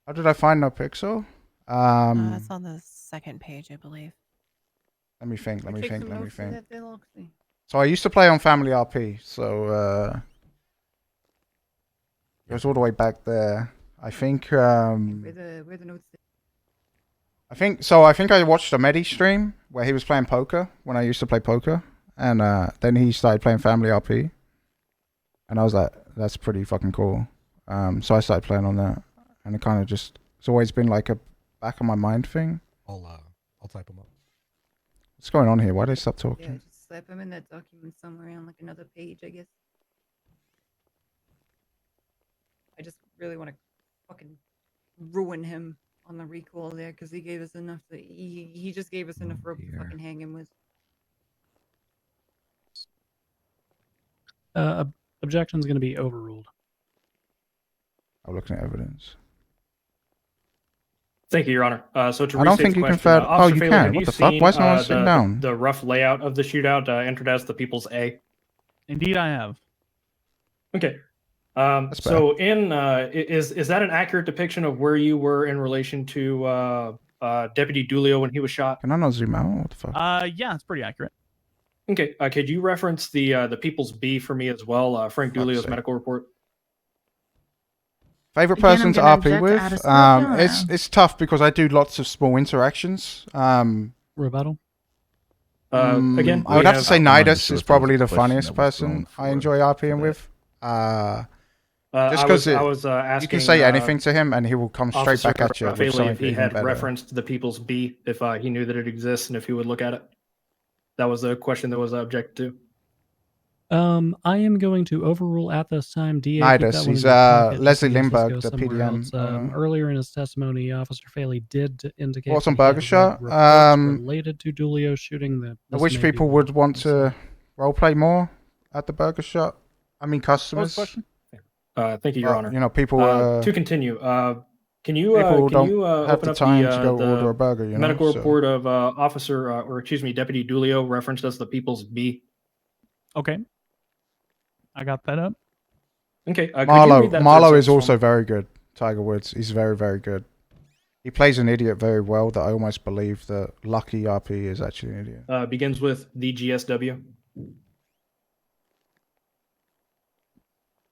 S1: How did I find NoPixel?
S7: It's on the second page, I believe.
S1: Let me think. Let me
S4: Take
S1: think.
S4: some
S1: Let me
S4: notes of
S1: think.
S4: that there, Loxley.
S1: So I used to play on Family RP. So it was all the way back there. I think.
S4: Where the notes?
S1: I think I watched a Medi stream where he was playing poker when I used to play poker, and then he started playing Family RP, and I was like, "That's pretty fucking cool." So I started playing on that, and it kind of just it's always been like a back of my mind thing.
S6: I'll type them up.
S1: What's going on here? Why did they stop
S4: Yeah,
S1: talking?
S4: just slap him in that document somewhere on like another page, I guess. I just really want to fucking ruin him on the recall there because he gave us enough. He just gave us enough rope to fucking hang him with.
S15: Objection's going to be overruled.
S1: I'm looking at evidence.
S11: Thank you, Your Honor. So to
S1: I don't
S11: restate
S1: think
S11: the
S1: you can
S11: question,
S1: fed-
S11: Officer
S1: you
S11: Faley,
S1: can.
S11: have
S1: What
S11: you
S1: the fuck?
S11: seen,
S1: Why is no one sitting down?
S11: The rough layout of the shootout entered as the People's A?
S10: Indeed, I have.
S11: Okay. So is that an accurate depiction of where you were in relation to Deputy Dulio when he was shot?
S1: Can I not zoom out? What the fuck?
S10: Yeah, it's pretty accurate.
S11: Okay. Could you reference the People's B for me as well? Frank Dulio's
S1: sake.
S11: medical report.
S1: Favorite
S16: Again, I'm
S1: person to
S16: gonna
S1: RP
S16: object
S1: with?
S16: out of scope,
S1: It's tough because I do lots of small interactions.
S15: Rebuttal.
S11: Again,
S1: I would have to say
S12: I'm not even
S1: Nidus
S12: sure
S1: is
S12: if there was
S1: probably
S12: a
S1: the
S12: question
S1: funniest
S12: that was thrown
S1: person I
S12: for-
S1: enjoy RPing with. Just because
S11: I was asking,
S1: you can say anything to him and he will come straight
S11: Officer
S1: back at you with
S11: Faley
S1: something
S11: if he
S1: even
S11: had
S1: better.
S11: referenced the People's B, if he knew that it exists and if he would look at it. That was the question that was objected to.
S15: I am going to overrule at this time. DA, keep
S1: Nidus,
S15: that one in
S1: he's
S15: your pocket just
S1: Leslie
S15: in case this
S1: Lindbergh,
S15: goes
S1: the
S15: somewhere
S1: PDM.
S15: else. Earlier in his testimony, Officer Faley did indicate
S1: Thoughts on
S15: that he had
S1: Burger Shot?
S15: read reports related to Dulio shooting. That
S1: I
S15: this
S1: wish
S15: may be
S1: people
S15: one
S1: would
S15: of
S1: want
S15: them,
S1: to roleplay more at the Burger Shot. I mean,
S10: What was
S1: customers.
S10: the question?
S11: Thank you, Your Honor.
S1: You know, people.
S11: To continue, can you
S1: people don't have
S11: open
S1: the
S11: up
S1: time
S11: the,
S1: to go
S11: the
S1: order a burger. You know,
S11: medical
S1: so.
S11: report of Deputy Dulio referenced as the People's B?
S10: Okay. I got that up.
S11: Okay. Could you read that third
S1: Marlo
S11: sentence
S1: is
S11: for
S1: also
S11: me?
S1: very good. Tiger Woods, he's very, very good. He plays an idiot very well. That I almost believe that Lucky RP is actually an idiot.
S11: Begins with the GSW.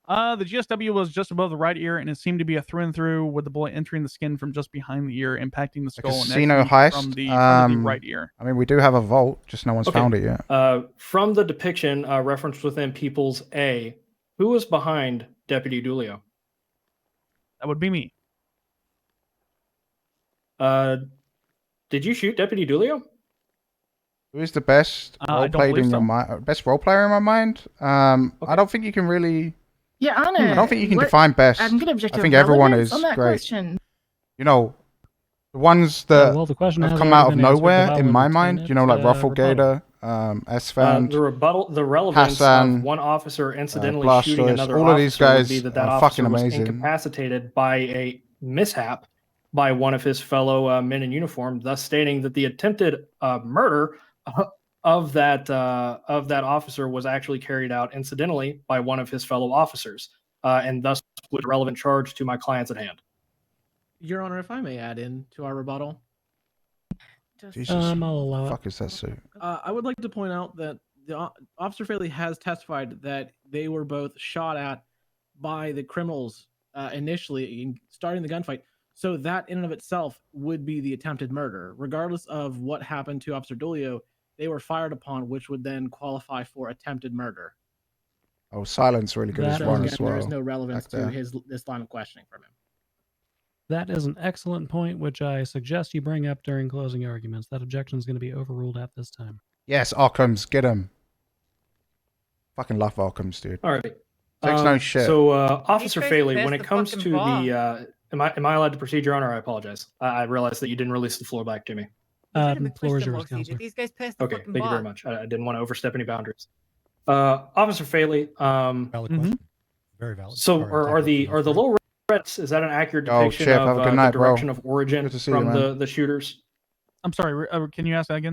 S10: The GSW was just above the right ear, and it seemed to be a through and through, with the bullet entering the skin from just behind the ear, impacting the skull and
S1: Casino
S10: exiting
S1: heist.
S10: from the front of the right ear.
S1: I mean, we do have a vault, just no one's
S11: Okay.
S1: found it yet.
S11: From the depiction referenced within People's A, who was behind Deputy Dulio?
S10: That would be me.
S11: Did you shoot Deputy Dulio?
S1: Who is the best
S10: I
S1: role
S10: don't
S1: played
S10: believe
S1: in your
S10: so.
S1: mind? Best role player in my mind? I don't think you can really.
S16: Your Honor.
S1: I don't think you can
S16: what-
S1: define best.
S16: I'm gonna object
S1: I
S16: to
S1: think everyone
S16: relevance
S1: is
S16: on that
S1: great.
S16: question.
S1: You know, the ones that
S15: well, the question
S1: have
S15: has
S1: come
S15: already
S1: out of
S15: been answered, but
S1: nowhere
S15: I'll
S1: in my
S15: entertain
S1: mind.
S15: it.
S1: You know, like Ruffle
S15: Rebuttal.
S1: Gator, Esfand,
S11: The relevance
S1: Hassan,
S11: of one officer incidentally shooting
S1: Blasters,
S11: another
S1: all of these
S11: officer would
S1: guys
S11: be that
S1: are
S11: officer
S1: fucking
S11: was
S1: amazing.
S11: incapacitated by mishap by one of his fellow men in uniform, thus stating that the attempted murder of that officer was actually carried out incidentally by one of his fellow officers, and thus was a relevant charge to my clients at hand.
S21: Your Honor, if I may add in to our rebuttal,
S1: Jesus,
S15: I'll allow it.
S1: fuck is that suit?
S21: I would like to point out that Officer Faley has testified that they were both shot at by the criminals initially, in starting the gunfight. So that in and of itself would be the attempted murder, regardless of what happened to Officer Dolio. They were fired upon, which would then qualify for attempted murder.
S1: Oh, silence really good as
S21: So
S1: one
S21: again,
S1: as well.
S21: there is no relevance
S1: back
S21: to
S1: there.
S21: this line of questioning from him.
S15: That is an excellent point, which I suggest you bring up during closing arguments. That objection is going to be overruled at this time.
S1: Yes, Occam's, get him. Fucking love Occam's, dude.
S11: All right.
S1: Takes no shit.
S11: So, Officer
S4: He's trying to
S11: Faley,
S4: pass
S11: when
S4: the
S11: it comes
S4: fucking
S11: to
S4: bar.
S11: the, am I allowed to proceed, Your Honor? I apologize. I realized that you didn't release the floor back to me.
S15: Floor is yours,
S4: Did
S15: Counselor.
S4: these guys pass the
S11: Okay,
S4: fucking
S11: thank you
S4: bar?
S11: very much. I didn't want to overstep any boundaries. Officer Faley,
S6: Valid question. Very valid.
S11: so
S6: All right,
S11: are the little reds? Is that an accurate
S1: Oh,
S11: depiction
S1: Chip,
S11: of
S1: have a good night,
S11: the
S1: bro.
S11: direction of origin
S1: Good to see you,
S11: from
S1: man.
S11: the shooters?
S10: I'm sorry. Can you ask that again?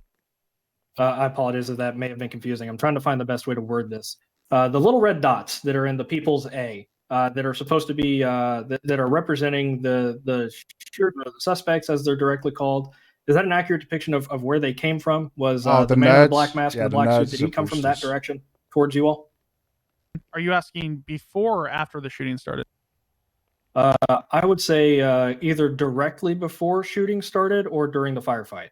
S11: I apologize if that may have been confusing. I'm trying to find the best way to word this. The little red dots that are in the People's A, that are supposed to be that are representing the suspects as they're directly called. Is that an accurate depiction of where they came from? Was
S1: Oh,
S11: the
S1: the
S11: man in the
S1: nerds?
S11: black mask
S1: Yeah,
S11: and the
S1: the
S11: black suit?
S1: nerds
S11: Did he
S1: are
S11: come from that
S1: posters.
S11: direction towards you all?
S10: Are you asking before or after the shooting started?
S11: I would say either directly before shooting started or during the firefight.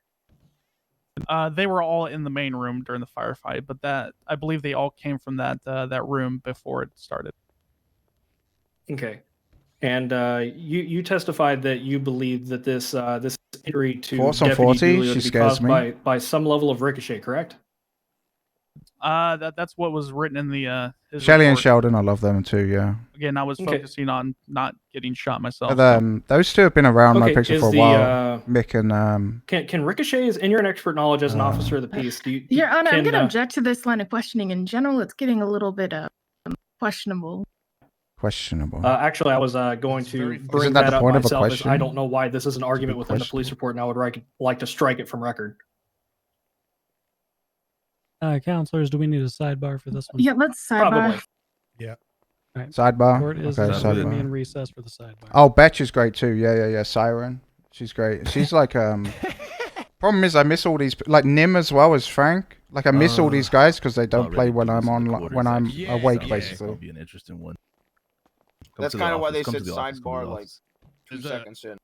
S10: They were all in the main room during the firefight, but that I believe they all came from that room before it started.
S11: Okay. And you testified that you believe that this injury to
S1: Force on
S11: Deputy
S1: 40,
S11: Julio
S1: she
S11: to be
S1: scares
S11: caused
S1: me.
S11: by some level of ricochet, correct?
S10: That's what was written in the his
S1: Shelly and
S10: report.
S1: Sheldon, I love them too, yeah.
S10: Again, I was
S11: Okay.
S10: focusing on not getting shot myself.
S1: But, those two have been around
S11: Okay,
S1: NoPixel
S11: is
S1: for a
S11: the,
S1: while. Mick and
S11: Can ricochet, is in your expert knowledge as an officer of the peace, do you
S16: Your Honor, I'm
S11: can,
S16: going to object to this line of questioning. In general, it's getting a little bit questionable.
S1: questionable.
S11: Actually, I was going to
S1: Isn't
S11: bring
S1: that
S11: that
S1: the
S11: up
S1: point of a
S11: myself. As I
S1: question?
S11: don't know why this is an argument
S1: be
S11: within the police report, and I would like to strike it from record.
S15: Counselors, do we need a sidebar for this one?
S16: Yeah, let's sidebar.
S11: Probably.
S6: Yeah.
S15: All right.
S1: Sidebar?
S15: Court is
S1: Okay,
S15: going to be
S1: sidebar.
S15: in recess for the sidebar.
S1: Oh, Betch is great too. Yeah. Siren. She's great. She's like, problem is I miss all these, like Nim as well as Frank. Like I miss all these guys because they don't play when I'm on, when I'm awake, basically.
S12: That'll be an interesting one. Come
S19: That's
S12: to the
S19: kind of why
S12: office,
S19: they
S12: come to
S19: said
S12: the office, come to
S19: sidebar
S12: the
S19: like
S12: office.
S19: 2 seconds in.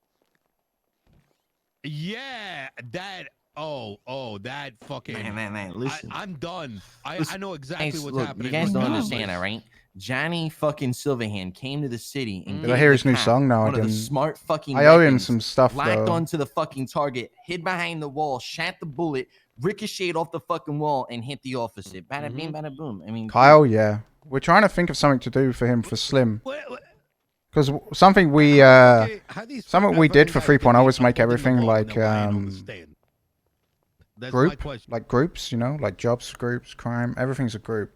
S14: Yeah, that. Oh, that fucking.
S20: Man, listen.
S14: I'm done. I
S20: Listen,
S14: know exactly
S20: hey,
S14: what's
S20: look,
S14: happening.
S20: you guys
S14: with
S20: don't
S14: the
S20: understand that,
S14: office.
S20: right? Johnny fucking Silverhand came to the city and
S1: Did I hear his new song now
S20: one of
S1: again?
S20: the smart fucking
S1: I owe him
S20: weapons,
S1: some stuff
S20: locked
S1: though.
S20: onto the fucking target, hid behind the wall, shot the bullet, ricocheted off the fucking wall, and hit the officer. Bada bing, bada boom. I mean,
S1: Kyle, yeah. We're trying to think of something to do for him for Slim. Because something we did for 3.0 was make everything like
S14: That's my
S1: group,
S14: question.
S1: like groups, you know, like jobs, groups, crime. Everything's a group.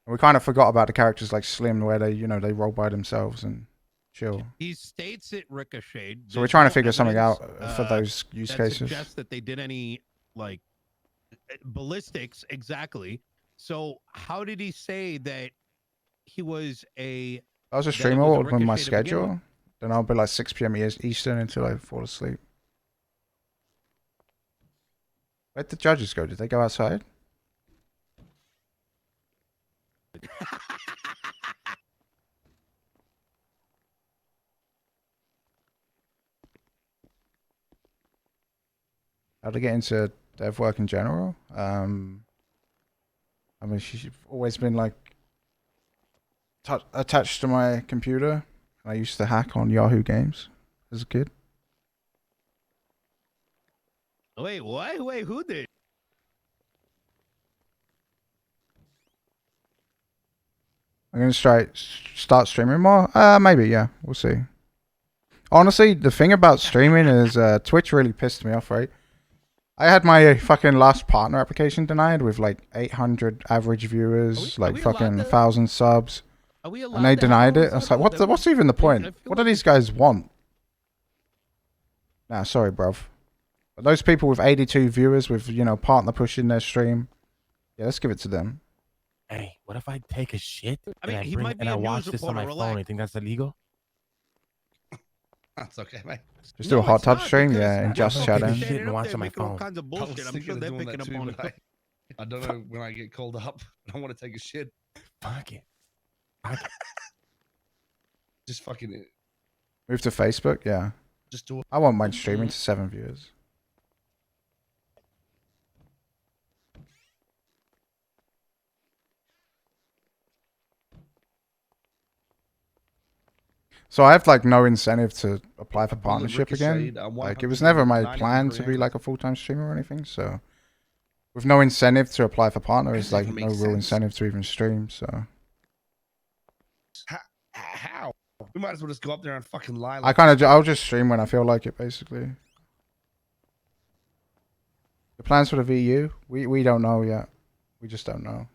S1: And we kind of forgot about the characters like Slim, where they, you know, they roll by themselves and chill.
S14: He states it ricocheted.
S1: So we're
S14: There's
S1: trying to
S14: no
S1: figure something out
S14: evidence,
S1: for those use
S14: that
S1: cases.
S14: suggests that they did any like ballistics exactly. So how did he say that he was a?
S1: If I was a
S14: that it
S1: streamer
S14: was a
S1: with my
S14: ricochet to begin with?
S1: schedule, then I'll be like 6 p.m. Eastern until I fall asleep. Where'd the judges go? Did they go outside? How to get into dev work in general? I mean, she's always been like attached to my computer. I used to hack on Yahoo Games as a kid.
S14: Wait, what? Wait, who did?
S1: I'm gonna start streaming more. Maybe, yeah. We'll see. Honestly, the thing about streaming is Twitch really pissed me off, right? I had my fucking last partner application denied with like 800 average viewers, like fucking 1,000 subs, and they denied it. I was like, what's even the point? What do these guys want? Nah, sorry, bruv. But those people with 82 viewers with, you know, partner pushing their stream, yeah, let's give it to them.
S5: Hey, what if I take a shit
S14: I mean,
S5: and
S14: he
S5: I
S14: might be
S5: and
S14: a
S5: I
S14: news
S5: watch this on my
S14: reporter,
S5: phone?
S14: relax.
S5: You think that's illegal?
S9: That's okay, mate.
S1: Just do a hot
S14: it's
S1: tub
S14: not,
S1: stream,
S14: because
S1: yeah, and just
S5: I'm
S1: chat
S5: taking
S1: in.
S5: shit and
S14: up
S5: watch
S14: there
S5: on my
S14: making all
S5: phone.
S14: kinds of
S9: I
S14: bullshit.
S9: was
S14: I'm
S9: thinking
S14: sure
S9: of
S14: they're
S9: doing
S14: picking
S9: that
S14: up
S9: too,
S14: on
S9: but
S14: it.
S9: I don't know when I get called up. I don't want to take a shit.
S5: Fuck it. Fuck it.
S9: Just fucking
S1: Move to Facebook, yeah.
S9: just do it.
S1: I won't mind streaming to 7 viewers. So I have like no incentive to apply for
S9: bullet
S1: partnership again.
S9: ricocheted,
S1: Like it was never my
S9: 190
S1: plan to
S9: degree
S1: be
S9: angle.
S1: like a full-time streamer or anything. So with no incentive to apply for partner,
S9: That
S1: is like
S9: doesn't
S1: no
S9: make
S1: real
S9: sense.
S1: incentive to even stream. So
S9: How? We might as well just go up there and fucking lie.
S1: I
S9: Like
S1: kind of I'll just stream when I feel like it, basically. The plans for the VU, we don't know yet. We just don't know.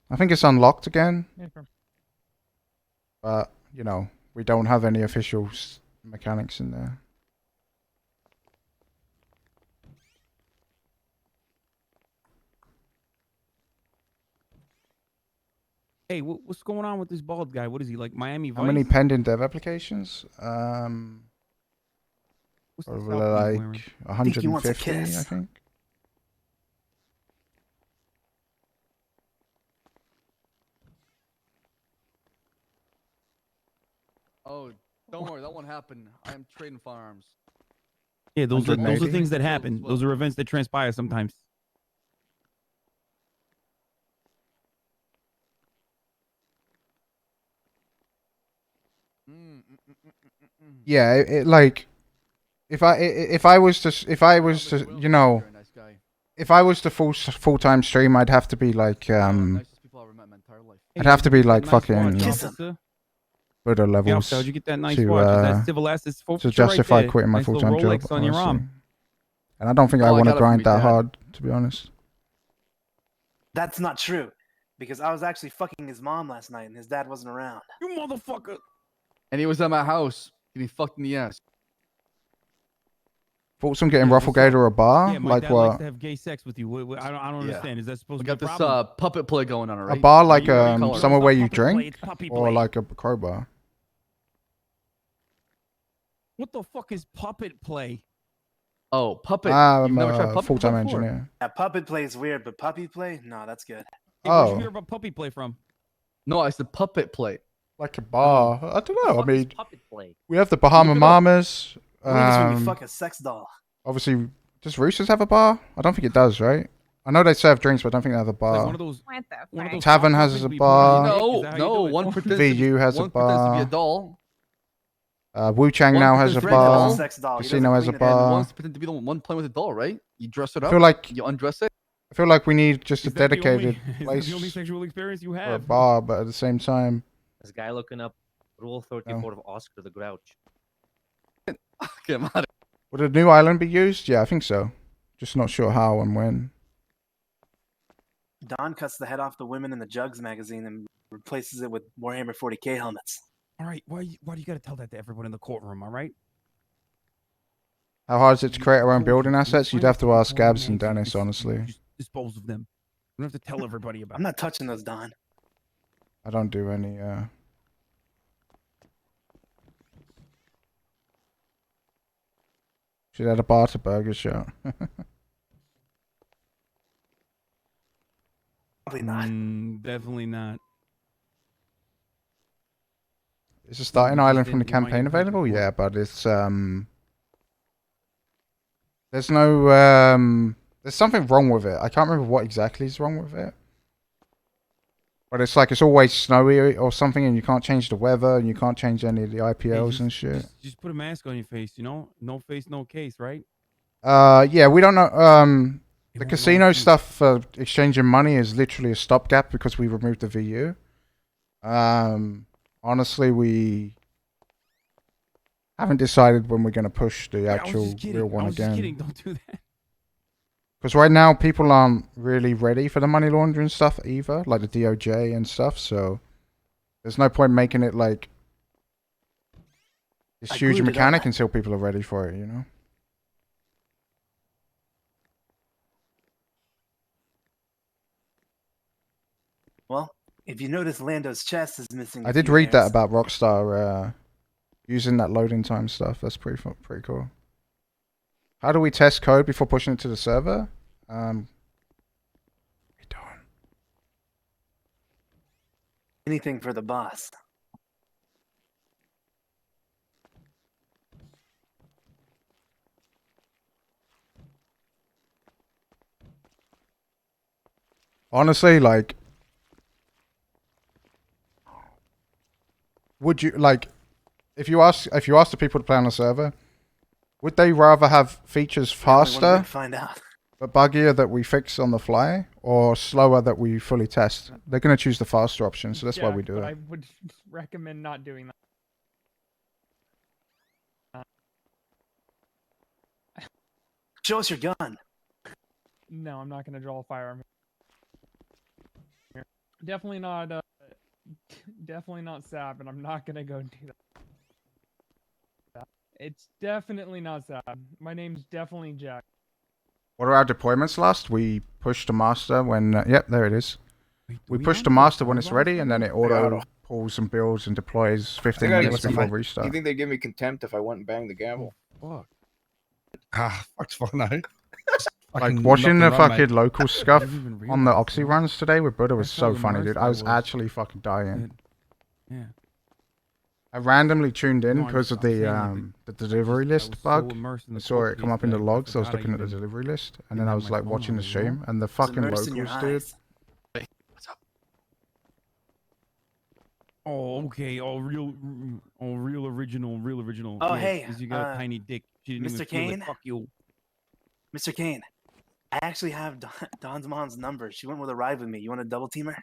S1: I think it's unlocked again, but you know we don't have any official mechanics in there.
S19: Hey, what's going on with this bald guy? What is he like, Miami Vice?
S1: How many pending dev applications?
S19: What's the
S1: Probably
S19: South he's
S1: like
S19: wearing?
S1: 150, I think.
S22: Oh, don't worry, that won't happen. I am trading firearms.
S19: Yeah, those are
S1: 180?
S19: things that happen. Those are events that transpire sometimes.
S1: Yeah, it like if I was to you know if I was to full-time stream, I'd have to be like
S22: Nicest people I've ever met in my entire life.
S1: I'd have to be like
S19: Nice
S1: fucking
S19: watch, officer.
S1: Buddha
S19: Yeah,
S1: levels
S19: officer, how'd you get that nice
S1: to
S19: watch? Is that civil assets
S1: to
S19: forfeiture right
S1: justify
S19: there?
S1: quitting my
S19: Nice little
S1: full-time job.
S19: Rolex on your
S1: honestly.
S19: arm.
S1: And I don't think I
S22: Oh, I
S1: want to
S22: got it from
S1: grind
S22: your
S1: that
S22: dad.
S1: hard, to be honest.
S23: That's not true. Because I was actually fucking his mom last night and his dad wasn't around.
S19: You motherfucker.
S22: And he was at my house getting fucked in the ass.
S1: Thoughts on getting
S19: Yeah, what's
S1: Rufflegate
S19: up?
S1: or a bar?
S19: Yeah, my
S1: like
S19: dad likes
S1: what?
S19: to have gay sex with you. I don't
S22: Yeah.
S19: understand. Is that supposed
S22: We
S19: to be
S22: got
S19: a
S22: this
S19: problem?
S22: puppet play going on,
S1: A
S22: alright?
S1: bar like
S22: Color.
S1: somewhere where you
S19: Puppet play,
S1: drink,
S19: it's puppy
S1: or
S19: play.
S1: like a crowbar.
S19: What the fuck is puppet play?
S22: Oh, puppet.
S1: I'm
S22: You've never tried
S1: a
S22: puppet
S1: full-time
S22: play before?
S1: engineer.
S23: Yeah, puppet play is weird, but puppy play? No, that's good.
S19: Hey, where'd you
S1: Oh.
S19: hear about puppy play from?
S22: No, I said puppet play.
S1: Like a bar. I don't know. I mean,
S23: puppet play?
S1: we have the Bahama
S22: Look it up.
S1: Mamas.
S23: I believe it's when you fuck a sex doll.
S1: Obviously, does Roosters have a bar? I don't think it does, right? I know they serve drinks, but I don't think they have a
S19: Like
S1: bar.
S19: one of those. One of those
S1: Tavern
S19: cock
S1: has
S19: puppets
S1: a
S19: we put on
S1: bar.
S19: your dick? Is
S22: No,
S19: that how you
S22: no.
S19: do it?
S22: One pretends to be,
S1: VU has a
S22: one pretends to be a
S1: bar.
S22: doll.
S1: Wu Chang
S22: One
S1: now has
S22: pretends
S1: a
S22: to be a doll.
S1: bar.
S23: Sex doll. He
S1: Casino
S23: doesn't
S1: has a
S23: clean it.
S22: And
S1: bar.
S22: one's pretend to be the one playing with a doll, right? You dress it
S1: I
S22: up.
S1: feel like
S22: You undress it.
S1: I feel like we need just a
S19: Is that the only-
S1: dedicated
S19: is that
S1: place
S19: the only sexual experience you
S1: for a
S19: have?
S1: bar, but at the same time,
S24: This guy looking up Rule 34 of Oscar the Grouch.
S22: Get him out of
S1: would a new island be used? Yeah, I think so. Just not sure how and when.
S23: Don cuts the head off the women in the Jugs magazine and replaces it with Warhammer 40k helmets.
S19: All right, why do you got to tell that to everyone in the courtroom? All right.
S1: How hard is it to create our own building assets? You'd
S19: Find
S1: have
S19: out
S1: to
S19: the
S1: ask Gabs
S19: coordinates
S1: and
S19: and
S1: Dennis, honestly.
S19: just dispose of them. You don't have to tell everybody about.
S23: I'm not touching those, Don.
S1: I don't do any. Should add a bar to Burger Shot.
S23: Probably not.
S19: Definitely not.
S1: Is the starting island from the campaign available? Yeah, but it's there's no there's something wrong with it. I can't remember what exactly is wrong with it. But it's like it's always snowy or something, and you can't change the weather, and you can't change any of the IPLs and shit.
S19: Just put a mask on your face. You know, no face, no case, right?
S1: Yeah, we don't know. The casino stuff for exchanging money is literally a stopgap because we removed the VU. Honestly, we haven't decided when we're going to push the actual real one again.
S19: Don't do that.
S1: Because right now, people aren't really ready for the money laundering stuff either, like the DOJ and stuff. So there's no point making it like this
S23: I
S1: huge
S23: glued it
S1: mechanic
S23: up.
S1: until people are ready for it, you know?
S23: Well, if you notice, Lando's chest is missing.
S1: I
S23: a
S1: did
S23: few
S1: read that
S23: hairs.
S1: about Rockstar using that loading time stuff. That's pretty cool. How do we test code before pushing it to the server?
S23: Anything for the boss.
S1: Honestly, like, would you like if you ask the people to play on the server, would they rather have features
S23: The only one way
S1: faster
S23: to find out.
S1: but buggier that we fix on the fly, or slower that we fully test? They're gonna choose the faster option, so that's why we do
S2: but
S1: it.
S2: I would recommend not doing that.
S23: Show us your gun.
S2: No, I'm not going to draw a firearm. Definitely not. Definitely not Sab, and I'm not going to go do that. It's definitely not Sab. My name's definitely Jack.
S1: What are our deployments last? We push the master when yep, there it is. We
S19: we
S1: push
S19: have
S1: the
S19: the
S1: master when it's
S19: firearms
S1: ready, and then it
S19: right now?
S1: auto pulls and builds and deploys 15
S3: I gotta
S1: minutes
S3: get
S1: before
S3: some-
S1: restart.
S3: You think they'd give me contempt if I went and banged the gavel?
S19: Fuck.
S9: Ah, fuck's fine, no.
S1: Like
S9: Fucking
S1: watching the
S9: knock and run,
S1: fucking
S9: mate.
S1: local scuff
S19: even
S1: on the
S19: realize,
S1: Oxy runs today with Buddha was
S19: That's how
S1: so funny, dude. I
S19: immersed
S1: was
S19: I was.
S1: actually fucking dying.
S19: Yeah.
S1: I randomly tuned in
S19: No, I'm
S1: because of
S19: I'm saying,
S1: the delivery list
S19: was so
S1: bug.
S19: immersed in
S1: I
S19: the
S1: saw it
S19: court
S1: come
S19: case
S1: up in the
S19: that I
S1: logs. I was
S19: forgot I
S1: looking at the
S19: even
S1: delivery list, and
S19: didn't
S1: then I
S19: have
S1: was
S19: my
S1: like
S19: phone
S1: watching
S19: on
S1: the
S19: me, you know?
S1: stream, and the
S23: It's
S1: fucking
S23: immersed in your
S1: locals, dude.
S23: eyes.
S19: Oh, okay. Oh, real original.
S23: Oh,
S19: yeah,
S23: hey,
S19: 'cause you got a tiny dick. She didn't
S23: Mr.
S19: even feel it.
S23: Kane?
S19: Fuck you.
S23: Mr. Kane, I actually have Don's mom's number. She went with a ride with me. You want to double team her?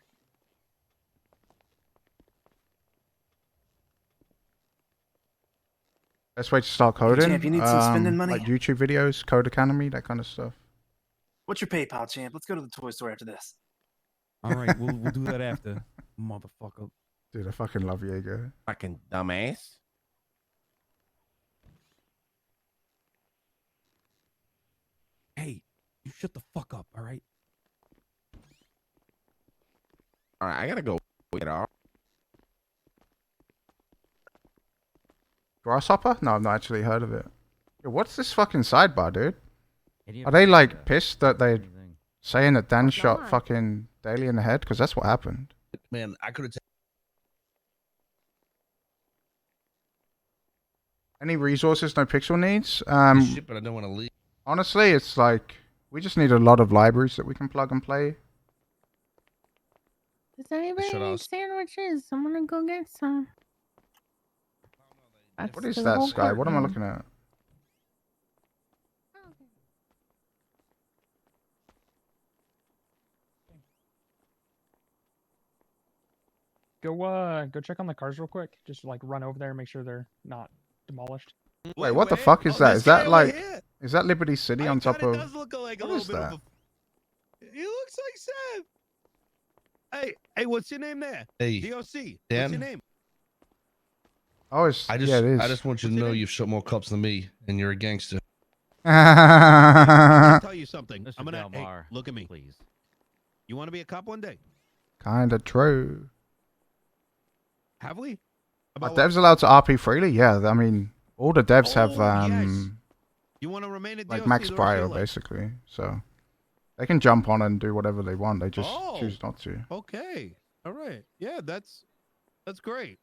S1: Best way to start
S23: Hey,
S1: coding,
S23: champ, you need some spending money?
S1: like YouTube videos, Code Academy, that kind of stuff.
S23: What's your PayPal, champ? Let's go to the toy store after this.
S19: All right, we'll do that after, motherfucker.
S1: Dude, I fucking love Jaeger.
S20: Fucking dumbass.
S19: Hey, you shut the fuck up, all right?
S20: All right, I gotta go get off.
S1: Grasshopper? No, I've not actually heard of it. Yo, what's this fucking sidebar, dude? Are they like pissed that they saying that Dan shot fucking Daly in the head? Because that's what happened.
S9: Man, I could have
S1: Any resources NoPixel needs?
S9: taken shit, but I don't want to leave.
S1: Honestly, it's like we just need a lot of libraries that we can plug and play.
S13: Does anybody
S9: Shut
S13: need
S9: us.
S13: sandwiches? I'm gonna go get some.
S1: What is that, Sky? What am I looking at?
S2: Go check on the cars real quick. Just like run over there and make sure they're not demolished.
S1: Wait, what the fuck is that? Is that like, is that Liberty City on top of?
S14: Does look like a
S1: What
S14: little
S1: is
S14: bit
S1: that?
S14: of a. He looks like Seth. Hey, what's your name there?
S9: Hey,
S14: DOC. What's
S9: Dan?
S14: your name?
S1: Oh, it's
S9: I just,
S1: yeah, it is.
S9: I just want you to know you've shot more cops than me, and you're a gangster.
S14: Let me tell you something.
S17: Mr.
S14: I'm gonna
S17: Delmar,
S14: look at me.
S17: please.
S14: You want to be a cop one day?
S1: Kinda true.
S14: Have we?
S1: Are
S14: About
S1: devs allowed to RP freely? Yeah, I mean, all the devs have
S14: You want to remain at
S1: like
S14: DOC
S1: max
S14: the rest of your
S1: prio
S14: life?
S1: basically, so they can jump on and do whatever they want. They just
S14: Oh.
S1: choose not to.
S14: Okay. All right. Yeah, that's great.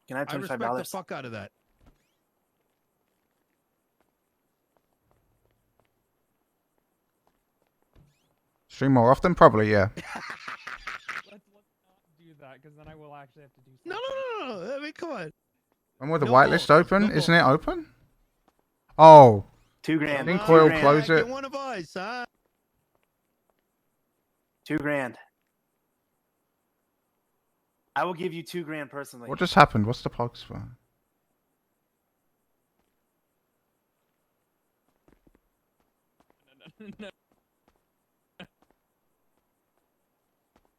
S23: Can I have
S14: I respect
S23: $25?
S14: the fuck out of that.
S1: Stream more often, probably. Yeah.
S2: Let's not do that because then I will actually have to do.
S14: No. I mean, come on.
S1: When will the
S14: No
S1: whitelist
S14: balls,
S1: open?
S14: no
S1: Isn't it open? Oh.
S23: $2,000.
S1: I think
S23: $2,000.
S1: Coil close
S14: You're
S1: it.
S14: one of us, huh?
S23: $2,000. I will give you $2,000 personally.
S1: What just happened? What's the pogs for?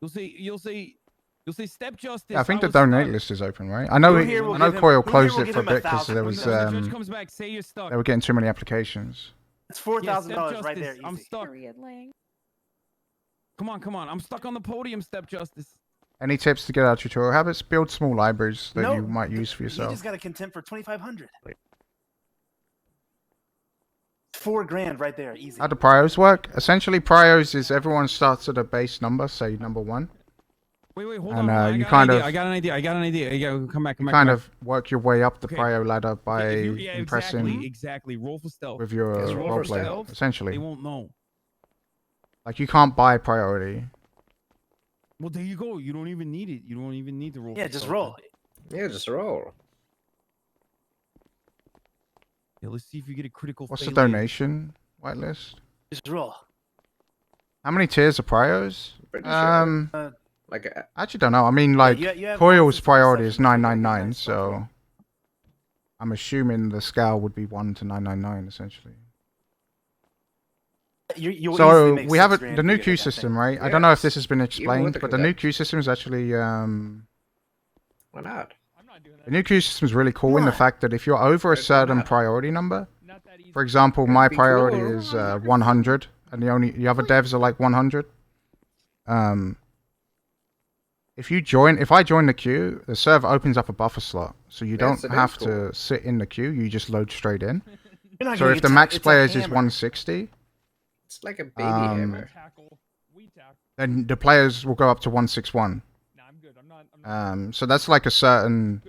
S19: You'll see. You'll say step justice.
S1: Yeah, I think the
S19: was
S1: donate
S19: stuck.
S1: list is open, right? I know.
S23: Who here will
S1: I know
S23: give him-
S1: Coyle
S23: who here
S1: closed
S23: will
S1: it
S23: give
S1: for a
S23: him
S1: bit because
S23: 1,000
S1: there
S23: when
S1: was
S23: the
S19: judge comes back, say you're stuck.
S1: they were getting too many applications.
S23: It's $4,000
S19: Yeah, step
S23: right there.
S19: justice, I'm
S23: Easy.
S19: stuck. Come on. I'm stuck on the podium, step justice.
S1: Any tips to get out of tutorial habits? Build small libraries that
S23: No,
S1: you might use for
S23: You
S1: yourself.
S23: just got a contempt for 2,500. $4,000 right there. Easy.
S1: How do priors work? Essentially, priors is everyone starts at a base number, say number 1.
S19: Wait, hold
S1: And,
S19: on.
S1: you kind of
S19: I got an idea. Come back.
S1: you kind of work your way up the prio ladder by
S19: Yeah,
S1: impressing
S19: exactly. Roll for stealth.
S1: with your roleplay. Essentially,
S19: They won't know.
S1: like you can't buy priority.
S19: Well, there you go. You don't even need it. You don't even need to roll.
S23: Yeah,
S19: for
S23: just
S19: stealth.
S23: roll.
S7: Yeah, just roll.
S19: Yeah, let's see if you get a critical.
S1: What's the
S19: failure.
S1: donation whitelist?
S23: Just roll.
S1: How many tiers are priors?
S7: Pretty sure. Like
S1: I actually don't know. I mean, like
S23: you have
S1: Coyle's
S23: access to
S1: priority is
S23: sessions, so you gotta be
S1: 999,
S23: nice
S1: so I'm assuming the scale would be 1 to 999 essentially.
S23: You'll easily
S1: So
S23: make
S1: we have
S23: $6,000
S1: the new
S23: if you
S1: queue
S23: get that
S1: system,
S23: thing.
S1: right? I don't know if this
S7: Yes,
S1: has been
S7: even
S1: explained,
S7: with the
S1: but the new
S7: conduct.
S1: queue system is actually
S7: Why not?
S1: the new queue system is really cool in the fact that if you're over a certain priority number, for example, my
S7: be
S1: priority
S7: cool.
S1: is 100, and the other devs are like 100. If I join the queue, the server opens up a buffer slot, so you don't
S7: Yes, it is
S1: have
S7: cool.
S1: to sit in the queue. You just load straight in.
S23: You're not
S1: So
S23: gonna
S1: if
S23: get
S1: the max
S23: it's a
S1: players is
S23: hammer.
S1: 160,
S7: It's like a baby hammer.
S1: then the players will go up to 161. So that's like a certain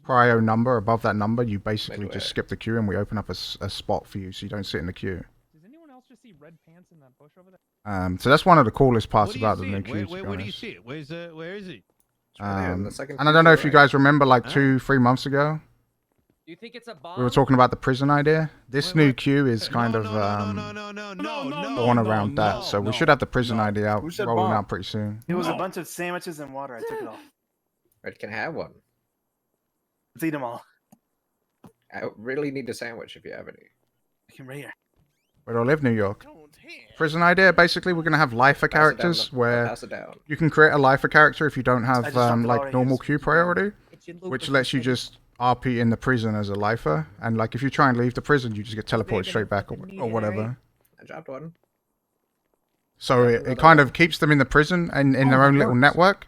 S1: prio number. Above that number, you basically just skip the queue, and we open up a spot for you, so you don't sit in the queue.
S2: Does anyone else just see red pants in that bush over there?
S1: So that's one of the coolest parts
S14: What do you
S1: about the
S14: see
S1: new
S14: it?
S1: queue. to be
S14: Where do you
S1: honest.
S14: see it? Where is it?
S7: on the second
S1: And I don't know if you
S7: right.
S1: guys remember, like 2-3 months ago,
S24: Do you think it's a bomb?
S1: we were talking about the prison idea. This new queue is kind of born around that. So we should have the prison idea out,
S23: Who said
S1: rolling
S23: bomb?
S1: out pretty soon.
S23: It was a bunch of sandwiches and water. I took it all.
S7: It can have one.
S23: Let's eat them all.
S7: I really need a sandwich if you have any.
S23: I can right here.
S1: Where do I live? New York. Prison idea. Basically, we're gonna have lifer
S7: Pass it down
S1: characters
S7: the-
S1: where
S7: pass it down.
S1: you can create a lifer character if you don't
S23: I
S1: have
S23: just jumped it
S1: like
S23: already.
S1: normal
S23: Just
S1: queue
S23: keep going.
S1: priority, which lets you just RP in the prison as a lifer, and like if you try and leave the prison, you just get teleported straight back or whatever.
S7: I dropped one.
S1: So it kind of keeps them in the prison and in their
S11: Oh,
S1: own
S11: that
S1: little
S11: works.
S1: network,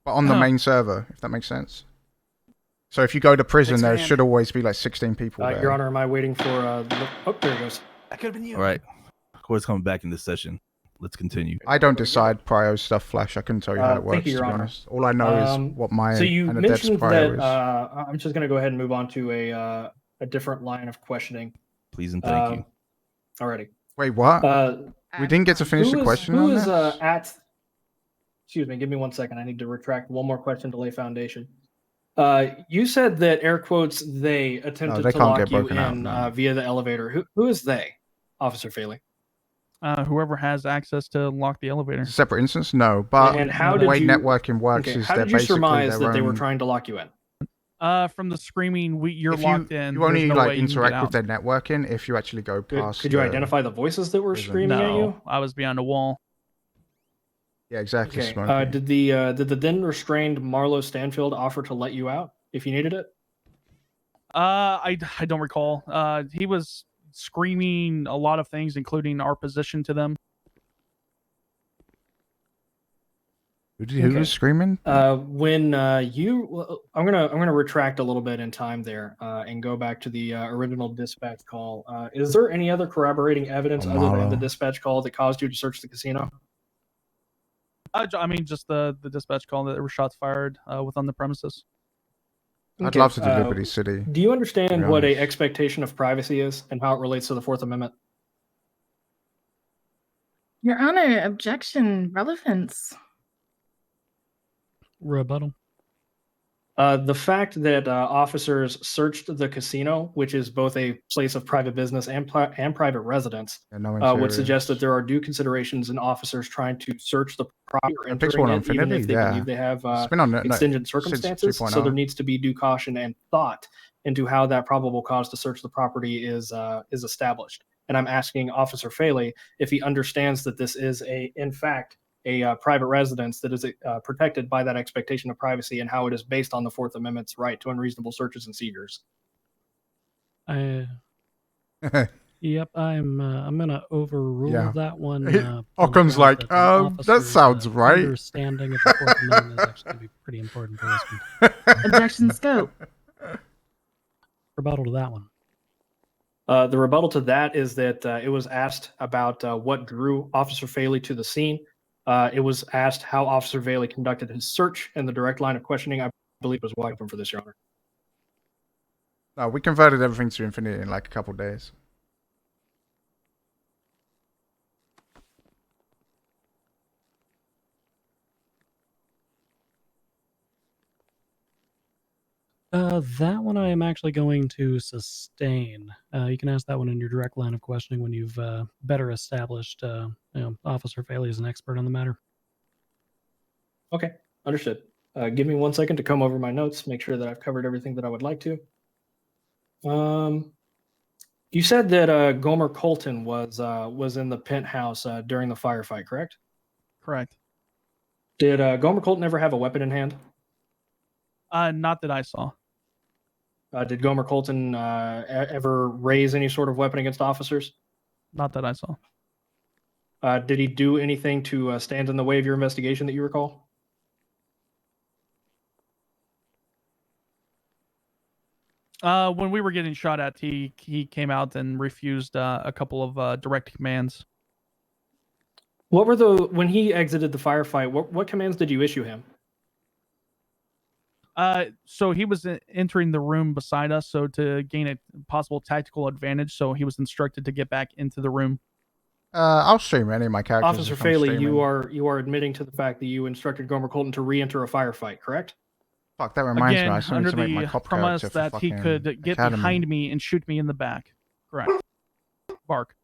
S1: but on the
S11: Huh.
S1: main server, if that makes sense. So if you go to prison, there
S23: Thanks, man.
S1: should always be like 16 people there.
S11: Your Honor, am I waiting for? Oh, there it goes.
S23: That could have been you.
S12: All right. Court's coming back in this session. Let's continue.
S1: I don't decide prio stuff, Flash. I couldn't tell you how it works,
S11: Thank you,
S1: to
S11: Your
S1: be
S11: Honor.
S1: honest. All I know is what my
S11: So you
S1: and the dev's
S11: mentioned
S1: prio
S11: that.
S1: is.
S11: I'm just going to go ahead and move on to a different line of questioning.
S12: Please and thank you.
S11: Alrighty.
S1: Wait, what? We didn't get to finish the question
S11: Who
S1: on
S11: is
S1: this?
S11: at? Excuse me. Give me 1 second. I need to retract one more question to lay foundation. You said that air quotes they attempted
S1: they
S11: to
S1: can't
S11: lock
S1: get
S11: you
S1: broken out,
S11: in
S1: no.
S11: via the elevator. Who is they, Officer Faley?
S10: Whoever has access to lock the elevator.
S1: It's a separate instance? No, but
S11: And how
S1: the
S11: did
S1: way
S11: you-
S1: networking works
S11: Okay,
S1: is
S11: how
S1: they're
S11: did you
S1: basically
S11: surmise
S1: their
S11: that they were
S1: own-
S11: trying to lock you in?
S10: From the screaming, you're
S1: if you,
S10: locked in.
S1: You only
S10: there's no
S1: like
S10: way you can get
S1: interact with
S10: out.
S1: their networking if you actually go past.
S11: Could you
S1: the
S11: identify the voices that were
S1: prison.
S11: screaming at you?
S10: No, I was behind a wall.
S1: Yeah, exactly.
S11: Okay.
S1: Smokey.
S11: Did the then restrained Marlo Stanfield offer to let you out if you needed it?
S10: I don't recall. He was screaming a lot of things, including our position to them.
S1: Who was screaming?
S11: When I'm gonna retract a little bit in time there and go back to the original dispatch call. Is there any other corroborating evidence other than the
S1: Amaro.
S11: dispatch call that caused you to search the casino?
S10: I mean, just the dispatch call that there were shots fired within the premises.
S1: I'd
S11: Okay,
S1: love to do Liberty City.
S11: Do you
S1: to
S11: understand
S1: be
S11: what a
S1: honest.
S11: expectation of privacy is and how it relates to the Fourth Amendment?
S16: Your Honor, objection, relevance.
S15: Rebuttal.
S11: The fact that officers searched the casino, which is both a place of private business and private residence,
S1: Yeah, no
S11: would
S1: interiors.
S11: suggest that there are due considerations in officers trying to search the property or
S1: And Pixel
S11: entering
S1: on
S11: it, even
S1: Infinity,
S11: if they
S1: yeah.
S11: believe they have
S1: It's been on no,
S11: exigent
S1: since
S11: circumstances. So
S1: 2.0.
S11: there needs to be due caution and thought into how that probable cause to search the property is established. And I'm asking Officer Faley if he understands that this is in fact, a private residence that is protected by that expectation of privacy and how it is based on the Fourth Amendment's right to unreasonable searches and seizures.
S15: Yep, I'm gonna overrule that one. point
S1: Occam's
S15: out
S1: like,
S15: that an
S1: that
S15: officer's,
S1: sounds right.
S15: Understanding of the Fourth Amendment is actually gonna be pretty important for this one.
S16: Objection scope.
S15: Rebuttal to that one.
S11: The rebuttal to that is that it was asked about what drew Officer Faley to the scene. It was asked how Officer Faley conducted his search, and the direct line of questioning, I believe, was welcome for this, Your Honor.
S1: No, we converted everything to infinity in like a couple days.
S15: That one I am actually going to sustain. You can ask that one in your direct line of questioning when you've better established, Officer Faley is an expert on the matter.
S11: Okay, understood. Give me 1 second to come over my notes, make sure that I've covered everything that I would like to. You said that Gomer Colton was in the penthouse during the firefight, correct?
S10: Correct.
S11: Did Gomer Colton ever have a weapon in hand?
S10: Not that I saw.
S11: Did Gomer Colton ever raise any sort of weapon against officers?
S10: Not that I saw.
S11: Did he do anything to stand in the way of your investigation that you recall?
S10: When we were getting shot at, he came out and refused a couple of direct commands.
S11: What were when he exited the firefight? What commands did you issue him?
S10: So he was entering the room beside us, so to gain a possible tactical advantage, so he was instructed to get back into the room.
S1: I'll stream any of my characters.
S11: Officer
S1: if I'm
S11: Faley,
S1: streaming.
S11: you are admitting to the fact that you instructed Gomer Colton to re-enter a firefight, correct?
S1: Fuck, that reminds me.
S10: Again,
S1: I still need
S10: under
S1: to make my
S10: the
S1: cop
S10: premise
S1: character for
S10: that he
S1: fucking
S10: could get
S1: Academy.
S10: behind me and shoot me in the back. Correct. Bark.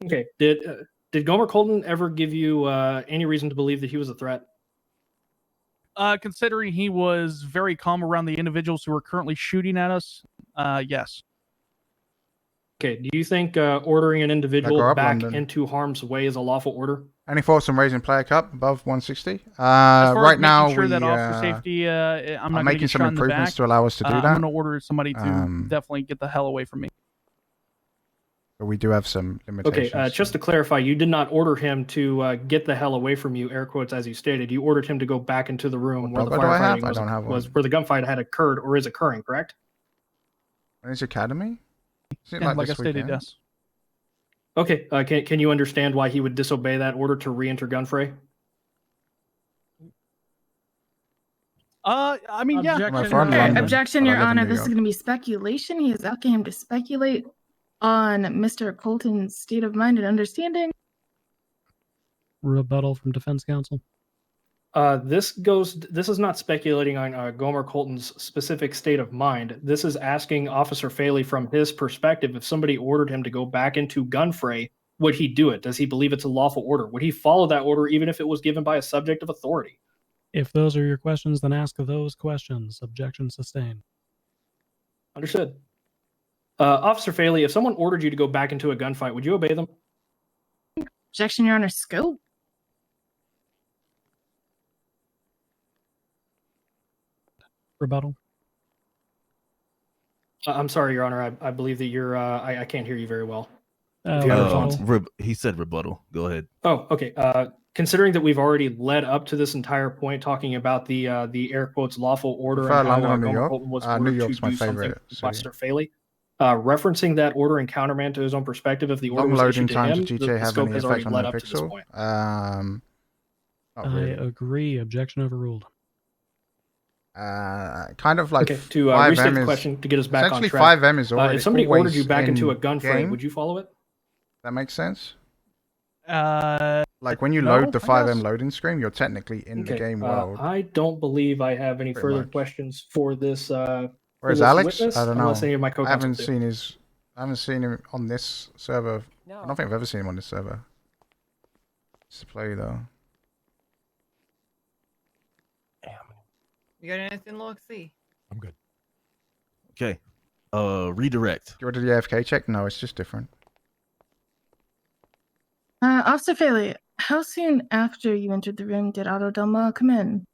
S11: Okay. Did Gomer Colton ever give you any reason to believe that he was a threat?
S10: Considering he was very calm around the individuals who were currently shooting at us, yes.
S11: Okay. Do you think ordering an
S1: grow
S11: individual
S1: up
S11: back
S1: London.
S11: into harm's way is a lawful order?
S1: Any thoughts on raising player cup above 160?
S10: As far
S1: Right
S10: as
S1: now
S10: making sure
S1: we
S10: that officer safety, I'm not
S1: I'm
S10: going to
S1: making
S10: get
S1: some
S10: shot in the
S1: improvements
S10: back.
S1: to allow us to do that.
S10: I'm going to order somebody to
S1: Um,
S10: definitely get the hell away from me.
S1: but we do have some limitations.
S11: Okay. Just to clarify, you did not order him to get the hell away from you, air quotes, as you stated. You ordered him to go back into the room where the
S1: logo do I have?
S11: firefighting
S1: I don't have
S11: was
S1: one.
S11: where the gunfight had occurred or is occurring, correct?
S1: And it's Academy? Isn't it
S10: Yeah, like I
S1: this
S10: stated,
S1: weekend?
S10: yes.
S11: Okay. Can you understand why he would disobey that order to re-enter gunfray?
S10: I mean, yeah.
S1: My friend London,
S16: Objection,
S1: but I
S16: Your
S1: live in
S16: Honor.
S1: New
S16: This is
S1: York.
S16: going to be speculation. He is asking him to speculate on Mr. Colton's state of mind and understanding.
S15: Rebuttal from defense counsel.
S11: This is not speculating on Gomer Colton's specific state of mind. This is asking Officer Faley from his perspective, if somebody ordered him to go back into gunfray, would he do it? Does he believe it's a lawful order? Would he follow that order even if it was given by a subject of authority?
S15: If those are your questions, then ask those questions. Objection sustained.
S11: Understood. Officer Faley, if someone ordered you to go back into a gunfight, would you obey them?
S16: Objection, Your Honor. Scope.
S15: Rebuttal.
S11: I'm sorry, Your Honor. I believe that you're. I can't hear you very well. If you have a response.
S12: He said rebuttal. Go ahead.
S11: Oh, okay. Considering that we've already led up to this entire point talking about the air quotes lawful order
S1: Prefer
S11: and how
S1: London or New
S11: Gomer
S1: York?
S11: Colton was
S1: New
S11: ordered
S1: York's
S11: to
S1: my
S11: do something
S1: favorite
S11: by
S1: city.
S11: Mr. Faley, referencing that order and countermand to his own perspective, if the order
S1: Long
S11: was
S1: loading
S11: issued to
S1: times
S11: him,
S1: of
S11: the
S1: GTA have
S11: scope
S1: any
S11: has already
S1: effect on
S11: led up to this
S1: NoPixel?
S11: point.
S1: Not really.
S15: I agree. Objection overruled.
S1: Kind of like
S11: Okay, to
S1: 5M
S11: restate the
S1: is
S11: question to get us back on
S1: essentially
S11: track.
S1: 5M is already
S11: if somebody ordered you
S1: always
S11: back into a
S1: in
S11: gunfight,
S1: game.
S11: would you follow it?
S1: That makes sense.
S10: Like
S1: when you
S11: no,
S1: load the
S11: I
S1: 5M
S11: guess.
S1: loading screen, you're technically in the game world.
S11: I don't believe I have any
S1: Pretty
S11: further
S1: much.
S11: questions for this.
S1: Whereas
S11: this
S1: Alex,
S11: witness,
S1: I don't know.
S11: unless any of my
S1: I
S11: co-counsel
S1: haven't
S11: do.
S1: seen him on this server. I don't think I've ever seen him on this server. Just to play though.
S4: You got anything, Loxy?
S6: I'm good.
S12: Okay. Redirect.
S1: Do you want to do the AFK check? No, it's just different.
S16: Officer Faley, how soon after you entered the room did Otto Delmar come in?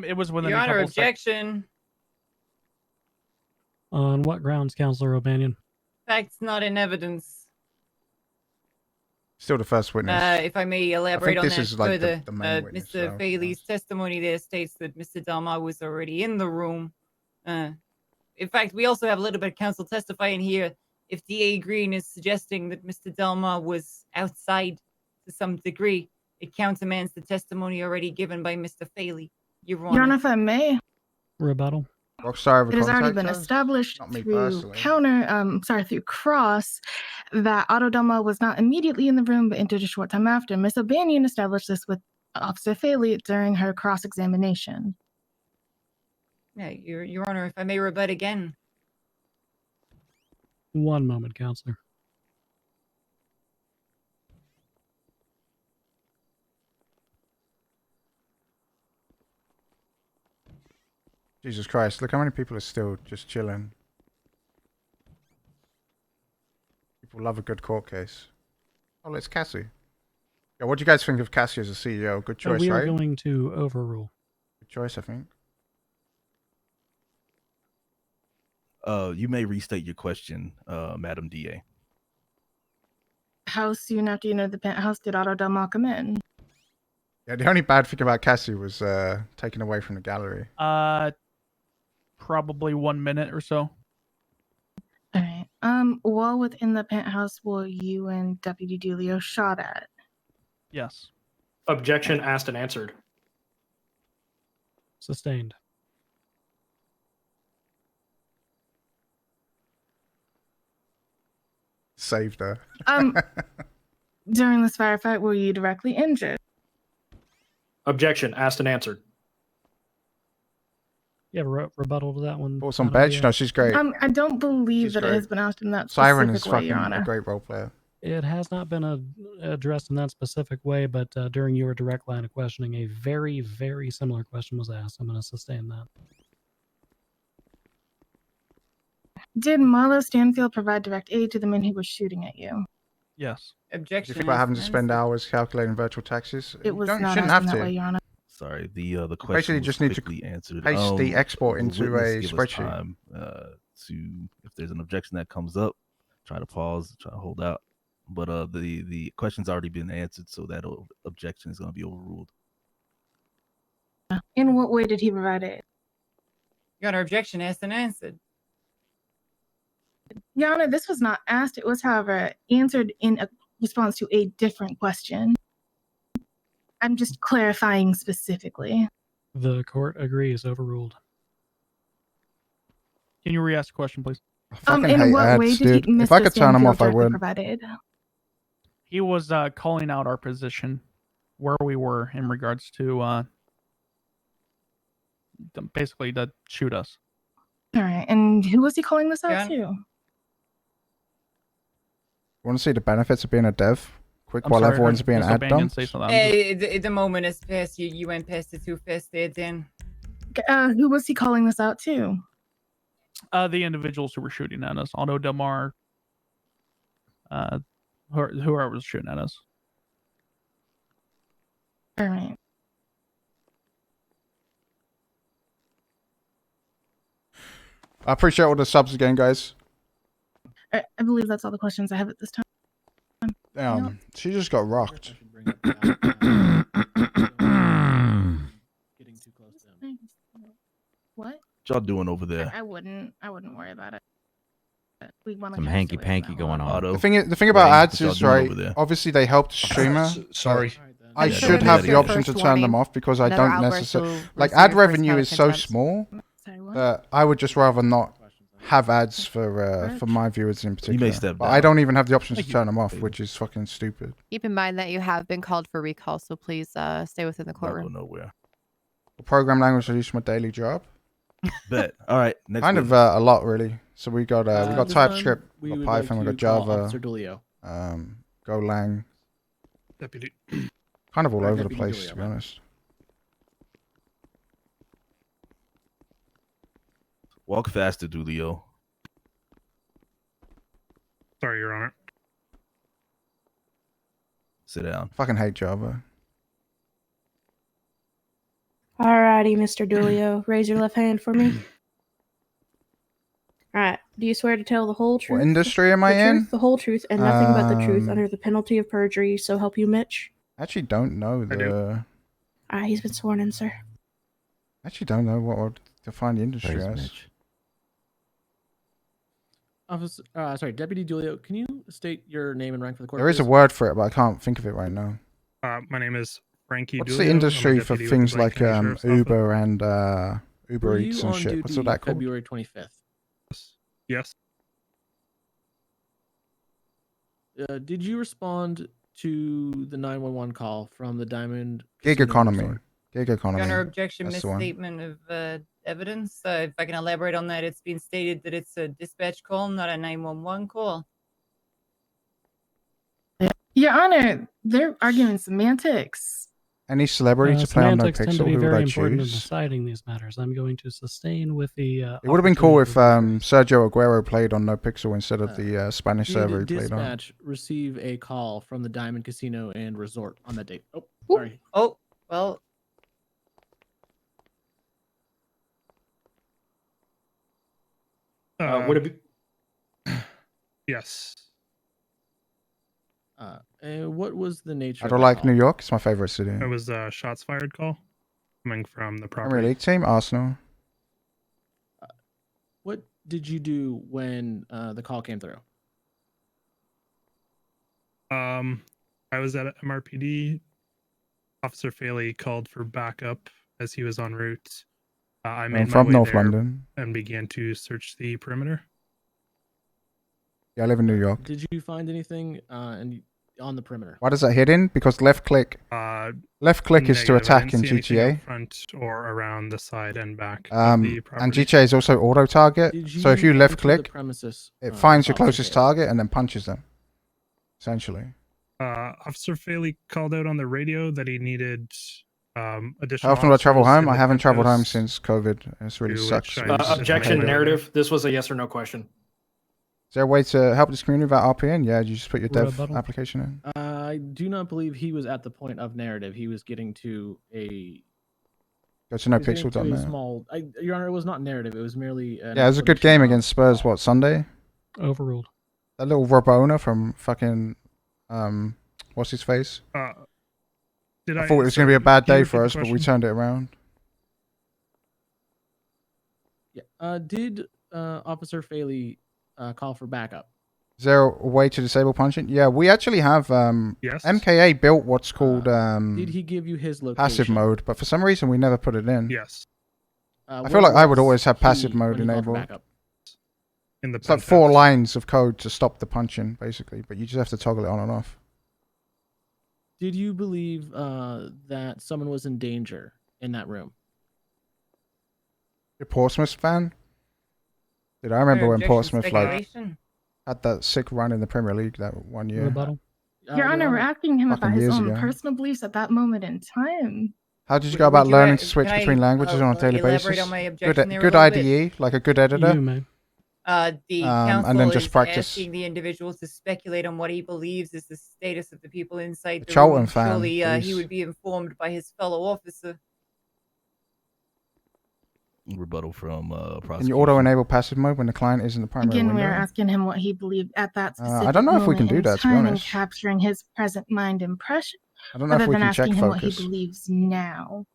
S10: It was within
S4: Your
S10: a
S4: Honor,
S10: couple seconds.
S4: objection.
S15: On what grounds, Counselor O'Banion?
S4: Facts not in evidence.
S1: Still the first witness.
S4: If I may
S1: I
S4: elaborate
S1: think
S4: on
S1: this
S4: that
S1: is like
S4: further,
S1: the main witness.
S4: Mr.
S1: so-
S4: Bailey's testimony there states that Mr. Delmar was already in the room. In fact, we also have a little bit of counsel testifying here. If DA Green is suggesting that Mr. Delmar was outside to some degree, it countermands the testimony already given by Mr. Faley. Your Honor.
S16: Your Honor, if I may,
S15: Rebuttal.
S1: Rockstar
S16: it has already been established
S1: Not me
S16: through
S1: personally.
S16: through cross, that Otto Delmar was not immediately in the room but entered a short time after. Miss O'Banion established this with Officer Faley during her cross-examination.
S4: Yeah, Your Honor, if I may rebut again.
S15: One moment, Counselor.
S1: Jesus Christ, look how many people are still just chilling. People love a good court case. Oh, it's Cassie. Yeah, what do you guys think of Cassie as a CEO? Good choice,
S15: we are
S1: right?
S15: going to overrule.
S1: Good choice, I think.
S12: You may restate your question, Madam DA.
S16: How soon after you entered the penthouse did Otto Delmar come in?
S1: Yeah, the only bad thing about Cassie was taken away from the gallery.
S10: Probably 1 minute or so.
S16: All right. While within the penthouse, were you and Deputy Delio shot at?
S10: Yes.
S11: Objection asked and answered.
S15: Sustained.
S1: Saved her.
S16: During this firefight, were you directly injured?
S11: Objection asked and answered.
S15: You have a rebuttal to that one?
S1: Bought some badge? No, she's great.
S16: I don't believe
S1: She's
S16: that
S1: great.
S16: it has been asked in that
S1: Siren
S16: specific
S1: is
S16: way, Your
S1: fucking
S16: Honor.
S1: a great role player.
S15: It has not been addressed in that specific way, but during your direct line of questioning, a very, very similar question was asked. I'm going to sustain that.
S16: Did Marlo Stanfield provide direct aid to the men who were shooting at you?
S10: Yes.
S1: Did you think about having to spend hours calculating virtual taxes?
S16: It was
S1: You
S16: not
S1: shouldn't
S16: asked
S1: have
S16: in that
S1: to.
S16: way, Your Honor.
S12: Sorry, the question
S1: Basically
S12: was
S1: just need to
S12: quickly answered.
S1: paste the export
S12: the
S1: into
S12: witness
S1: a
S12: give us
S1: spreadsheet.
S12: time, to, if there's an objection that comes up, try to pause, try to hold out. But the question's already been answered, so that objection is going to be overruled.
S16: In what way did he provide aid?
S4: Your Honor, objection asked and answered.
S16: Your Honor, this was not asked. It was, however, answered in a response to a different question. I'm just clarifying specifically.
S15: The court agrees. Overruled.
S10: Can you re-ask the question, please?
S1: I fucking
S16: in
S1: hate
S16: what
S1: ads,
S16: way did
S1: dude.
S16: he,
S1: If I
S16: Mr.
S1: could turn them
S16: Stanfield
S1: off, I
S16: directly
S1: would.
S16: provide aid?
S10: He was calling out our position, where we were in regards to basically to shoot us.
S16: All right, and who was he calling this out to?
S1: Want to see the benefits of being a dev? Quick,
S10: I'm
S1: while
S10: sorry,
S1: everyone's being
S10: Ms.
S1: ad
S10: O'Banion,
S1: dumped.
S10: say something.
S4: The moment has passed. You went past it too fast there, Dan.
S16: Who was he calling this out to?
S10: The individuals who were shooting at us, Otto Delmar, whoever was shooting at us.
S16: All right.
S1: I appreciate all the subs again, guys.
S16: I believe that's all the questions I have at this time.
S1: Damn, she just got rocked.
S16: What?
S12: What y'all doing over there?
S16: I wouldn't worry about it. We want
S19: Some hanky panky going on.
S12: Otto.
S1: The thing about
S12: Wayne,
S1: ads
S12: what y'all
S1: is,
S12: doing
S1: right,
S12: over there?
S1: obviously they help the streamer.
S9: Sorry.
S1: I
S12: Yeah,
S1: should
S12: don't
S1: have
S12: do
S1: the
S12: that
S1: option
S12: again.
S1: to turn them off because I
S13: Another
S1: don't
S13: outburst
S1: necessarily...
S13: will
S1: Like,
S13: receive
S1: ad
S13: your first
S1: revenue
S13: count
S1: is
S13: of
S1: so
S13: contempt.
S1: small that I would just rather not have ads for my viewers in particular.
S12: You may step
S1: But
S12: down.
S1: I don't even have the option to turn them off, which is fucking stupid.
S13: Keep in mind that you have been called for recall, so please stay within the
S12: Not
S13: courtroom.
S12: go nowhere.
S1: Program language is my daily job.
S12: Bet. All right. Next
S1: Kind
S12: witness.
S1: of a lot, really. So we got TypeScript, we got Python, we got Java, Golang.
S6: Deputy.
S1: Kind of all over the
S6: Deputy
S1: place,
S6: Delio,
S1: to be
S6: man.
S1: honest.
S12: Walk faster, Dulio.
S6: Sorry, Your Honor.
S12: Sit down.
S1: Fucking hate Java.
S8: Alrighty, Mr. Dulio. Raise your left hand for me. Alright. Do you swear to tell the whole truth?
S1: What industry am I
S8: the
S1: in?
S8: Truth, the whole truth, and nothing but the truth under the penalty of perjury, so help you, Mitch?
S1: I actually don't know the...
S8: Alright, he's been sworn in, sir.
S1: I actually don't know what would define the industry
S12: Thanks,
S1: as.
S12: Mitch.
S17: Officer, sorry, Deputy Dulio, can you state your name and rank for the court?
S1: There is a
S17: please?
S1: word for it, but I can't think of it right now.
S6: My name is Frankie.
S1: What's
S6: Dulio.
S1: the
S6: I'm a
S1: industry for
S6: deputy with
S1: things
S6: the Blaine
S1: like
S6: County Sheriff's Office.
S1: Uber and Uber
S17: Were
S1: Eats
S17: you
S1: and
S17: on
S1: shit? What's
S17: duty
S1: that called?
S17: February 25th?
S6: Yes.
S17: Did you respond to the 911 call from the Diamond
S1: Gig
S17: Casino
S1: economy.
S17: Resort?
S1: Gig economy.
S4: Your Honor, objection,
S1: That's the one.
S4: misstatement of evidence. If I can elaborate on that, it's been stated that it's a dispatch call, not a 911 call.
S16: Your Honor, they're arguing semantics.
S1: Any celebrity to play on
S15: Semantics tend to
S1: NoPixel,
S15: be
S1: who would
S15: very
S1: I
S15: important in
S1: choose?
S15: deciding these matters. I'm going to sustain with the.
S1: It would have been cool if Sergio Aguero played on NoPixel instead of the Spanish server he
S17: Did
S1: played on.
S17: dispatch receive a call from the Diamond Casino and Resort on that date? Oh,
S4: Ooh.
S17: sorry.
S4: Oh, well.
S11: Would it be?
S6: Yes.
S17: What was the nature?
S1: I
S17: of
S1: don't
S17: that
S1: like
S17: call?
S1: New York. It's my favorite city.
S6: It was a shots fired call coming from the property.
S1: Premier League team, Arsenal.
S17: What did you do when the call came through?
S6: I was at MRPD. Officer Faley called for backup as he was en route. I made
S1: I'm
S6: my
S1: from
S6: way
S1: North
S6: there
S1: London.
S6: and began to search the perimeter.
S1: Yeah, I live in New York.
S17: Did you find anything on the perimeter?
S1: Why does that hidden? Because left click. Left click is to
S6: Negative. I
S1: attack
S6: didn't
S1: in
S6: see anything
S1: GTA.
S6: up front or around the side and back of the
S1: And
S6: property.
S1: GTA is also auto target.
S17: Did
S1: So if
S17: you
S1: you left
S17: enter the
S1: click,
S17: premises,
S1: it finds your
S17: Officer
S1: closest
S17: Faley?
S1: target and then punches them. Essentially.
S6: Officer Faley called out on the radio that he needed additional.
S1: How often do I travel
S6: officers
S1: home?
S6: in
S1: I
S6: the
S1: haven't traveled home
S6: penthouse.
S1: since COVID. It's really
S6: to
S1: sucks.
S6: which I just
S11: Objection
S6: handed over.
S11: narrative. This was a yes or no question.
S1: Is there a way to help this community without RPN? Yeah, you just put your dev
S15: Rebuttal.
S1: application in.
S17: I do not believe he was at the point of narrative. He was getting to a.
S1: Go to
S17: he was getting to a
S1: NoPixel.net.
S17: small. Your Honor, it was not narrative. It was merely.
S1: Yeah, it was a good game against Spurs. What, Sunday?
S15: Overruled.
S1: That little Rabona from fucking what's his face?
S6: Did
S1: I thought it was going to be a
S6: sorry,
S1: bad
S6: can you
S1: day
S6: repeat
S1: for
S6: the
S1: us, but we
S6: question?
S1: turned it around.
S17: Yeah. Did Officer Faley call for backup?
S1: Is there a way to disable punching? Yeah, we actually have
S6: Yes.
S1: MKA built what's called
S17: Did he give you his location?
S1: passive mode, but for some reason we never put it in.
S6: Yes.
S1: I feel like I would always have passive mode enabled.
S6: In the
S1: It's like 4 lines of code to stop the punching, basically, but you just have to toggle it on and off.
S17: Did you believe that someone was in danger in that room?
S1: You're a Portsmouth fan? Dude, I remember when
S4: objection,
S1: Portsmouth like
S4: speculation?
S1: had that sick run in the Premier League that one year.
S15: Rebuttal.
S16: Your Honor, we're asking him
S1: Fucking
S16: about his
S1: years
S16: own
S1: ago.
S16: personal beliefs at that moment in time.
S1: How did you go about learning to
S4: can
S1: switch
S4: I,
S1: between languages on a daily
S4: elaborate
S1: basis?
S4: on my
S1: Good,
S4: objection there a
S1: good
S4: little bit?
S1: IDE, like a good editor.
S15: You may.
S4: The
S1: and
S4: counsel
S1: then just
S4: is
S1: practice.
S4: asking the individual to speculate on what he believes is the status of the people inside the
S1: Charlton
S4: room.
S1: fan,
S4: Surely he
S1: please.
S4: would be informed by his fellow officer.
S12: Rebuttal from prosecution.
S1: Can you auto-enable passive mode when the client is in the primary
S16: Again,
S1: window?
S16: we're asking him what he believed at that specific
S1: I don't know if we
S16: moment
S1: can do
S16: in
S1: that, to be
S16: time and
S1: honest.
S16: capturing his present mind impression,
S1: I don't know if
S16: rather
S1: we
S16: than
S1: can check
S16: asking him what he
S1: focus.
S16: believes now.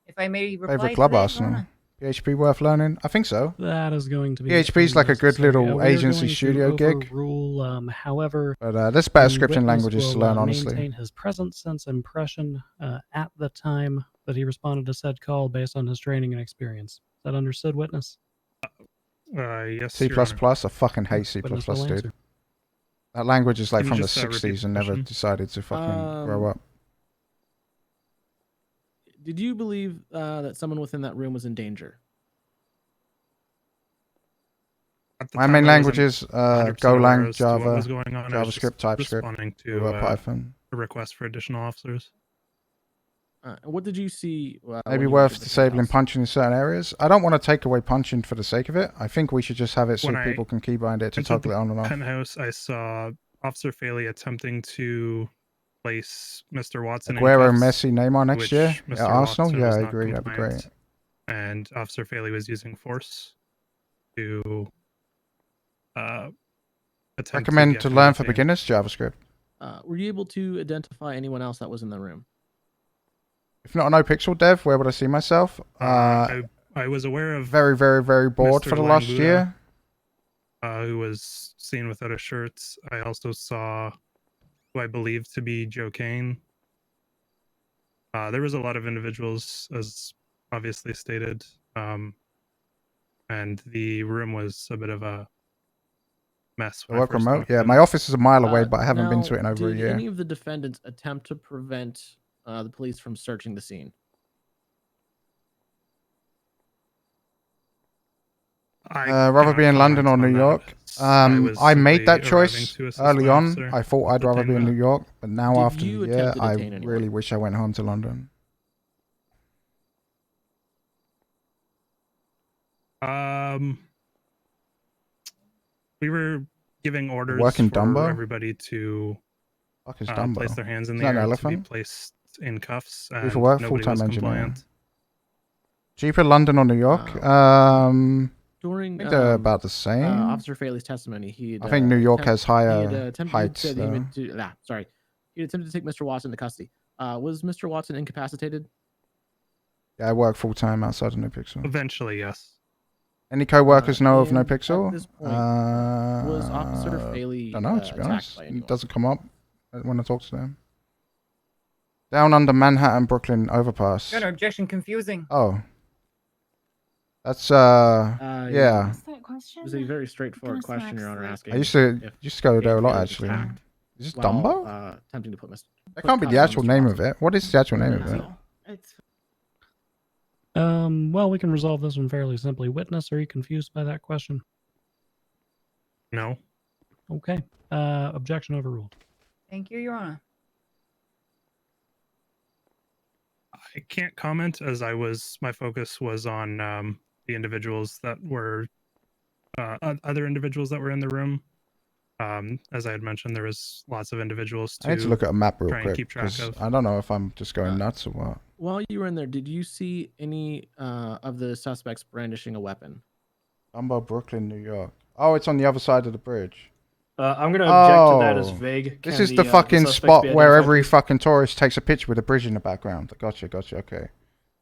S4: If I may reply
S1: Favorite
S4: to
S1: club,
S4: that, Your
S1: Arsenal.
S4: Honor?
S1: PHP worth learning? I think so.
S15: That is going to be.
S1: PHP's like a good
S15: unnecessary.
S1: little
S15: We are
S1: agency
S15: going to
S1: studio gig.
S15: overrule, however,
S1: But there's better
S15: the
S1: scripting
S15: witness
S1: languages to
S15: will,
S1: learn, honestly.
S15: maintain his present sense impression at the time that he responded to said call based on his training and experience. Is that understood, witness?
S6: Yes.
S1: C++,
S6: Your Honor.
S1: I fucking hate C++,
S15: Witness will
S1: dude.
S15: answer.
S1: That language is like
S6: Can you
S1: from the
S6: just, repeat
S1: 60s
S6: the
S1: and never
S6: question?
S1: decided to fucking grow up.
S17: Did you believe that someone within that room was in danger?
S6: At the
S1: My
S6: time,
S1: main
S6: I wasn't
S1: languages,
S6: 100% aware
S1: Golang,
S6: as to what
S1: Java,
S6: was going on. I was just
S1: JavaScript, TypeScript,
S6: responding to
S1: Python.
S6: a request for additional officers.
S17: What did you see?
S1: Maybe worth disabling punching in certain areas. I don't want to take away punching for the sake of it. I think we should just have it so
S6: When I
S1: people can keybind it to
S6: entered
S1: toggle
S6: the
S1: it on and off.
S6: penthouse, I saw Officer Faley attempting to place Mr. Watson in
S1: Aguero,
S6: cuffs,
S1: Messi, Neymar next
S6: which
S1: year
S6: Mr.
S1: at Arsenal.
S6: Watson
S1: Yeah,
S6: was
S1: I
S6: not
S1: agree. That'd be great.
S6: compliant, and Officer Faley was using force to attempt
S1: Recommend
S6: get
S1: to
S6: him
S1: learn for
S6: detained.
S1: beginners JavaScript.
S17: Were you able to identify anyone else that was in the room?
S1: If not a NoPixel dev, where would I see myself?
S6: I was aware of
S1: very, very, very bored
S6: Mr.
S1: for the last
S6: Langbuda,
S1: year.
S6: Who was seen without a shirt. I also saw who I believe to be Joe Kane. There was a lot of individuals, as obviously stated, and the room was a bit of a mess.
S1: I
S6: When
S1: work
S6: first
S1: remote.
S6: walked
S1: Yeah,
S6: in.
S1: my office is a mile away, but I haven't been
S17: Now,
S1: to it in over a
S17: did
S1: year.
S17: any of the defendants attempt to prevent the police from searching the scene?
S1: Rather be in London or New York. I made that choice early on. I thought I'd rather be in New York, but now
S17: Did
S1: after
S17: you
S1: the year,
S17: attempt to
S1: I
S17: detain anyone?
S1: really wish I went home to London.
S6: We were giving orders
S1: Working
S6: for
S1: Dumbo?
S6: everybody to
S1: Fuck is
S6: place
S1: Dumbo?
S6: their hands in
S1: Is
S6: the
S1: that an
S6: air to be
S1: elephant?
S6: placed in cuffs,
S1: Do
S6: and
S1: for work,
S6: nobody
S1: full-time
S6: was
S1: engineer.
S6: compliant.
S1: Cheaper London or New York?
S17: During
S1: I think they're about the same.
S17: Officer Faley's testimony, he
S1: I think New York has
S17: he
S1: higher
S17: had attempted
S1: heights.
S17: to,
S1: Though.
S17: sorry, he had attempted to take Mr. Watson into custody. Was Mr. Watson incapacitated?
S1: Yeah, I work full time outside of NoPixel.
S6: Eventually, yes.
S1: Any co-workers know of
S17: and
S1: NoPixel?
S17: at this point, was Officer Faley
S1: don't know, to be
S17: attacked
S1: honest.
S17: by anyone?
S1: It doesn't come up when I talk to them. Down under Manhattan, Brooklyn overpass.
S4: Your objection confusing.
S1: Oh. That's yeah.
S17: It was a very straightforward question, Your Honor, asking.
S1: I used to go there a lot
S17: Faley was
S1: actually.
S17: attacked
S1: Is this
S17: while,
S1: Dumbo?
S17: attempting to put Mr.
S1: That
S17: put
S1: can't be
S17: cuffs
S1: the
S17: on
S1: actual
S17: Mr.
S1: name
S17: Watson.
S1: of it. What is the actual name of it?
S15: Well, we can resolve this one fairly simply. Witness, are you confused by that question?
S6: No.
S15: Okay. Objection overruled.
S4: Thank you, Your Honor.
S6: I can't comment as my focus was on the individuals that were other individuals that were in the room. As I had mentioned, there was lots of individuals
S1: I need to look at a map real
S6: try and
S1: quick
S6: keep track
S1: because
S6: of.
S1: I don't know if I'm just going nuts or what.
S17: While you were in there, did you see any of the suspects brandishing a weapon?
S1: Dumbo, Brooklyn, New York. Oh, it's on the other side of the bridge.
S11: I'm going to object to that as vague.
S1: This
S11: Can
S1: is the
S11: the
S1: fucking
S11: suspects
S1: spot
S11: be
S1: where
S11: identified,
S1: every
S11: please?
S1: fucking tourist takes a picture with a bridge in the background. Gotcha. Okay.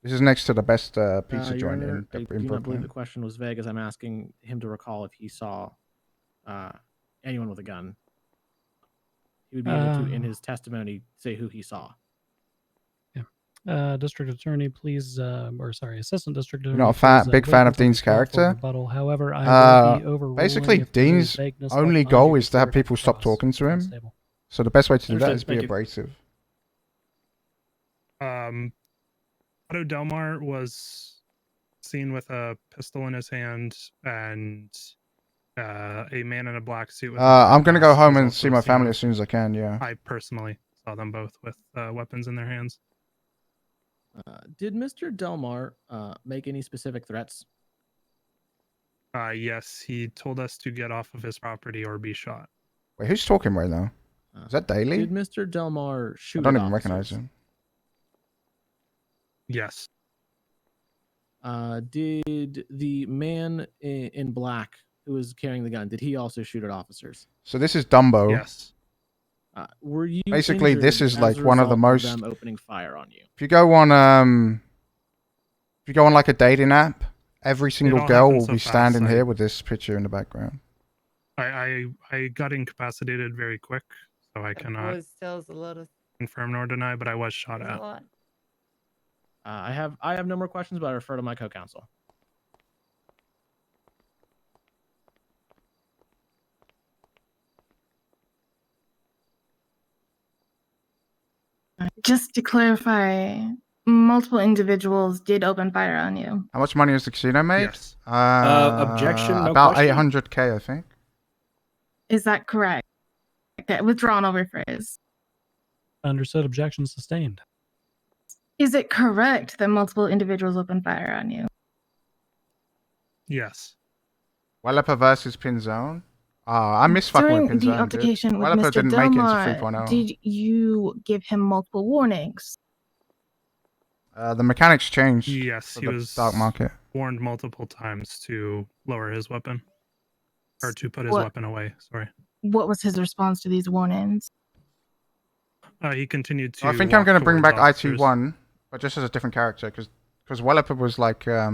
S1: This is next to the best pizza
S17: Your
S1: joint
S17: Honor, I
S1: in
S17: do not believe
S1: Brooklyn.
S17: the question was vague, as I'm asking him to recall if he saw anyone with a gun. He would be able to, in his testimony, say who he saw.
S15: District Attorney, please, Assistant District Attorney.
S1: You're not a big fan of Dean's character?
S15: Rebuttal. However, I will be overruling
S1: basically,
S15: if there is
S1: Dean's
S15: vagueness
S1: only
S15: left
S1: goal is to have
S15: unconsidered
S1: people stop
S15: cross.
S1: talking to him.
S15: Unstable.
S1: So the best way to do that
S11: Understood.
S1: is be
S11: Thank you.
S1: abrasive.
S6: Otto Delmar was seen with a pistol in his hand, and a man in a black suit. With
S1: I'm gonna go
S6: mask
S1: home
S6: was
S1: and
S6: also
S1: see my
S6: seen
S1: family
S6: with-
S1: as soon as I can. Yeah.
S6: I personally saw them both with weapons in their hands.
S17: Did Mr. Delmar make any specific threats?
S6: Yes, he told us to get off of his property or be shot.
S1: Wait, who's talking right now? Is that Daly?
S17: Did Mr. Delmar shoot
S1: I don't
S17: at
S1: even recognize
S17: officers?
S1: him.
S6: Yes.
S17: Did the man in black who was carrying the gun, did he also shoot at officers?
S1: So this is Dumbo.
S6: Yes.
S17: Were you
S1: Basically, this
S17: injured
S1: is
S17: as
S1: like
S17: a
S1: one of the
S17: result
S1: most.
S17: them opening fire on you?
S1: If you go on like a dating app, every single
S6: all
S1: girl
S6: happened
S1: will
S6: so
S1: be
S6: fast,
S1: standing here with this picture in the background.
S6: I got incapacitated very quick, so I cannot
S4: Voice tells a lot of
S6: confirm nor deny, but I was shot
S4: there's a
S6: at.
S4: lot.
S17: I have no more questions, but I refer to my co-counsel.
S16: Just to clarify, multiple individuals did open fire on you.
S1: How much money has the casino made?
S6: Yes.
S11: Objection, no
S1: About
S11: question.
S1: 800K, I think.
S16: Is that correct? Okay, withdrawn, I'll rephrase.
S15: Understood. Objection sustained.
S16: Is it correct that multiple individuals opened fire on you?
S6: Yes.
S1: Welleper versus Pinzone. I miss fucking
S16: During
S1: with
S16: the
S1: Pinzan,
S16: altercation
S1: dude.
S16: with
S1: Developer
S16: Mr.
S1: didn't make it into
S16: Delmar,
S1: 3.0.
S16: did you give him multiple warnings?
S1: The mechanics changed.
S6: Yes,
S1: for
S6: he
S1: the
S6: was
S1: dark market.
S6: warned multiple times to lower his weapon. Or to put his
S16: What-
S6: weapon away, sorry.
S16: What was his response to these warnings?
S6: He continued to
S1: I think I'm
S6: walk
S1: going to bring
S6: towards
S1: back
S6: officers.
S1: IT1, but just as a different character, because Welliper was like a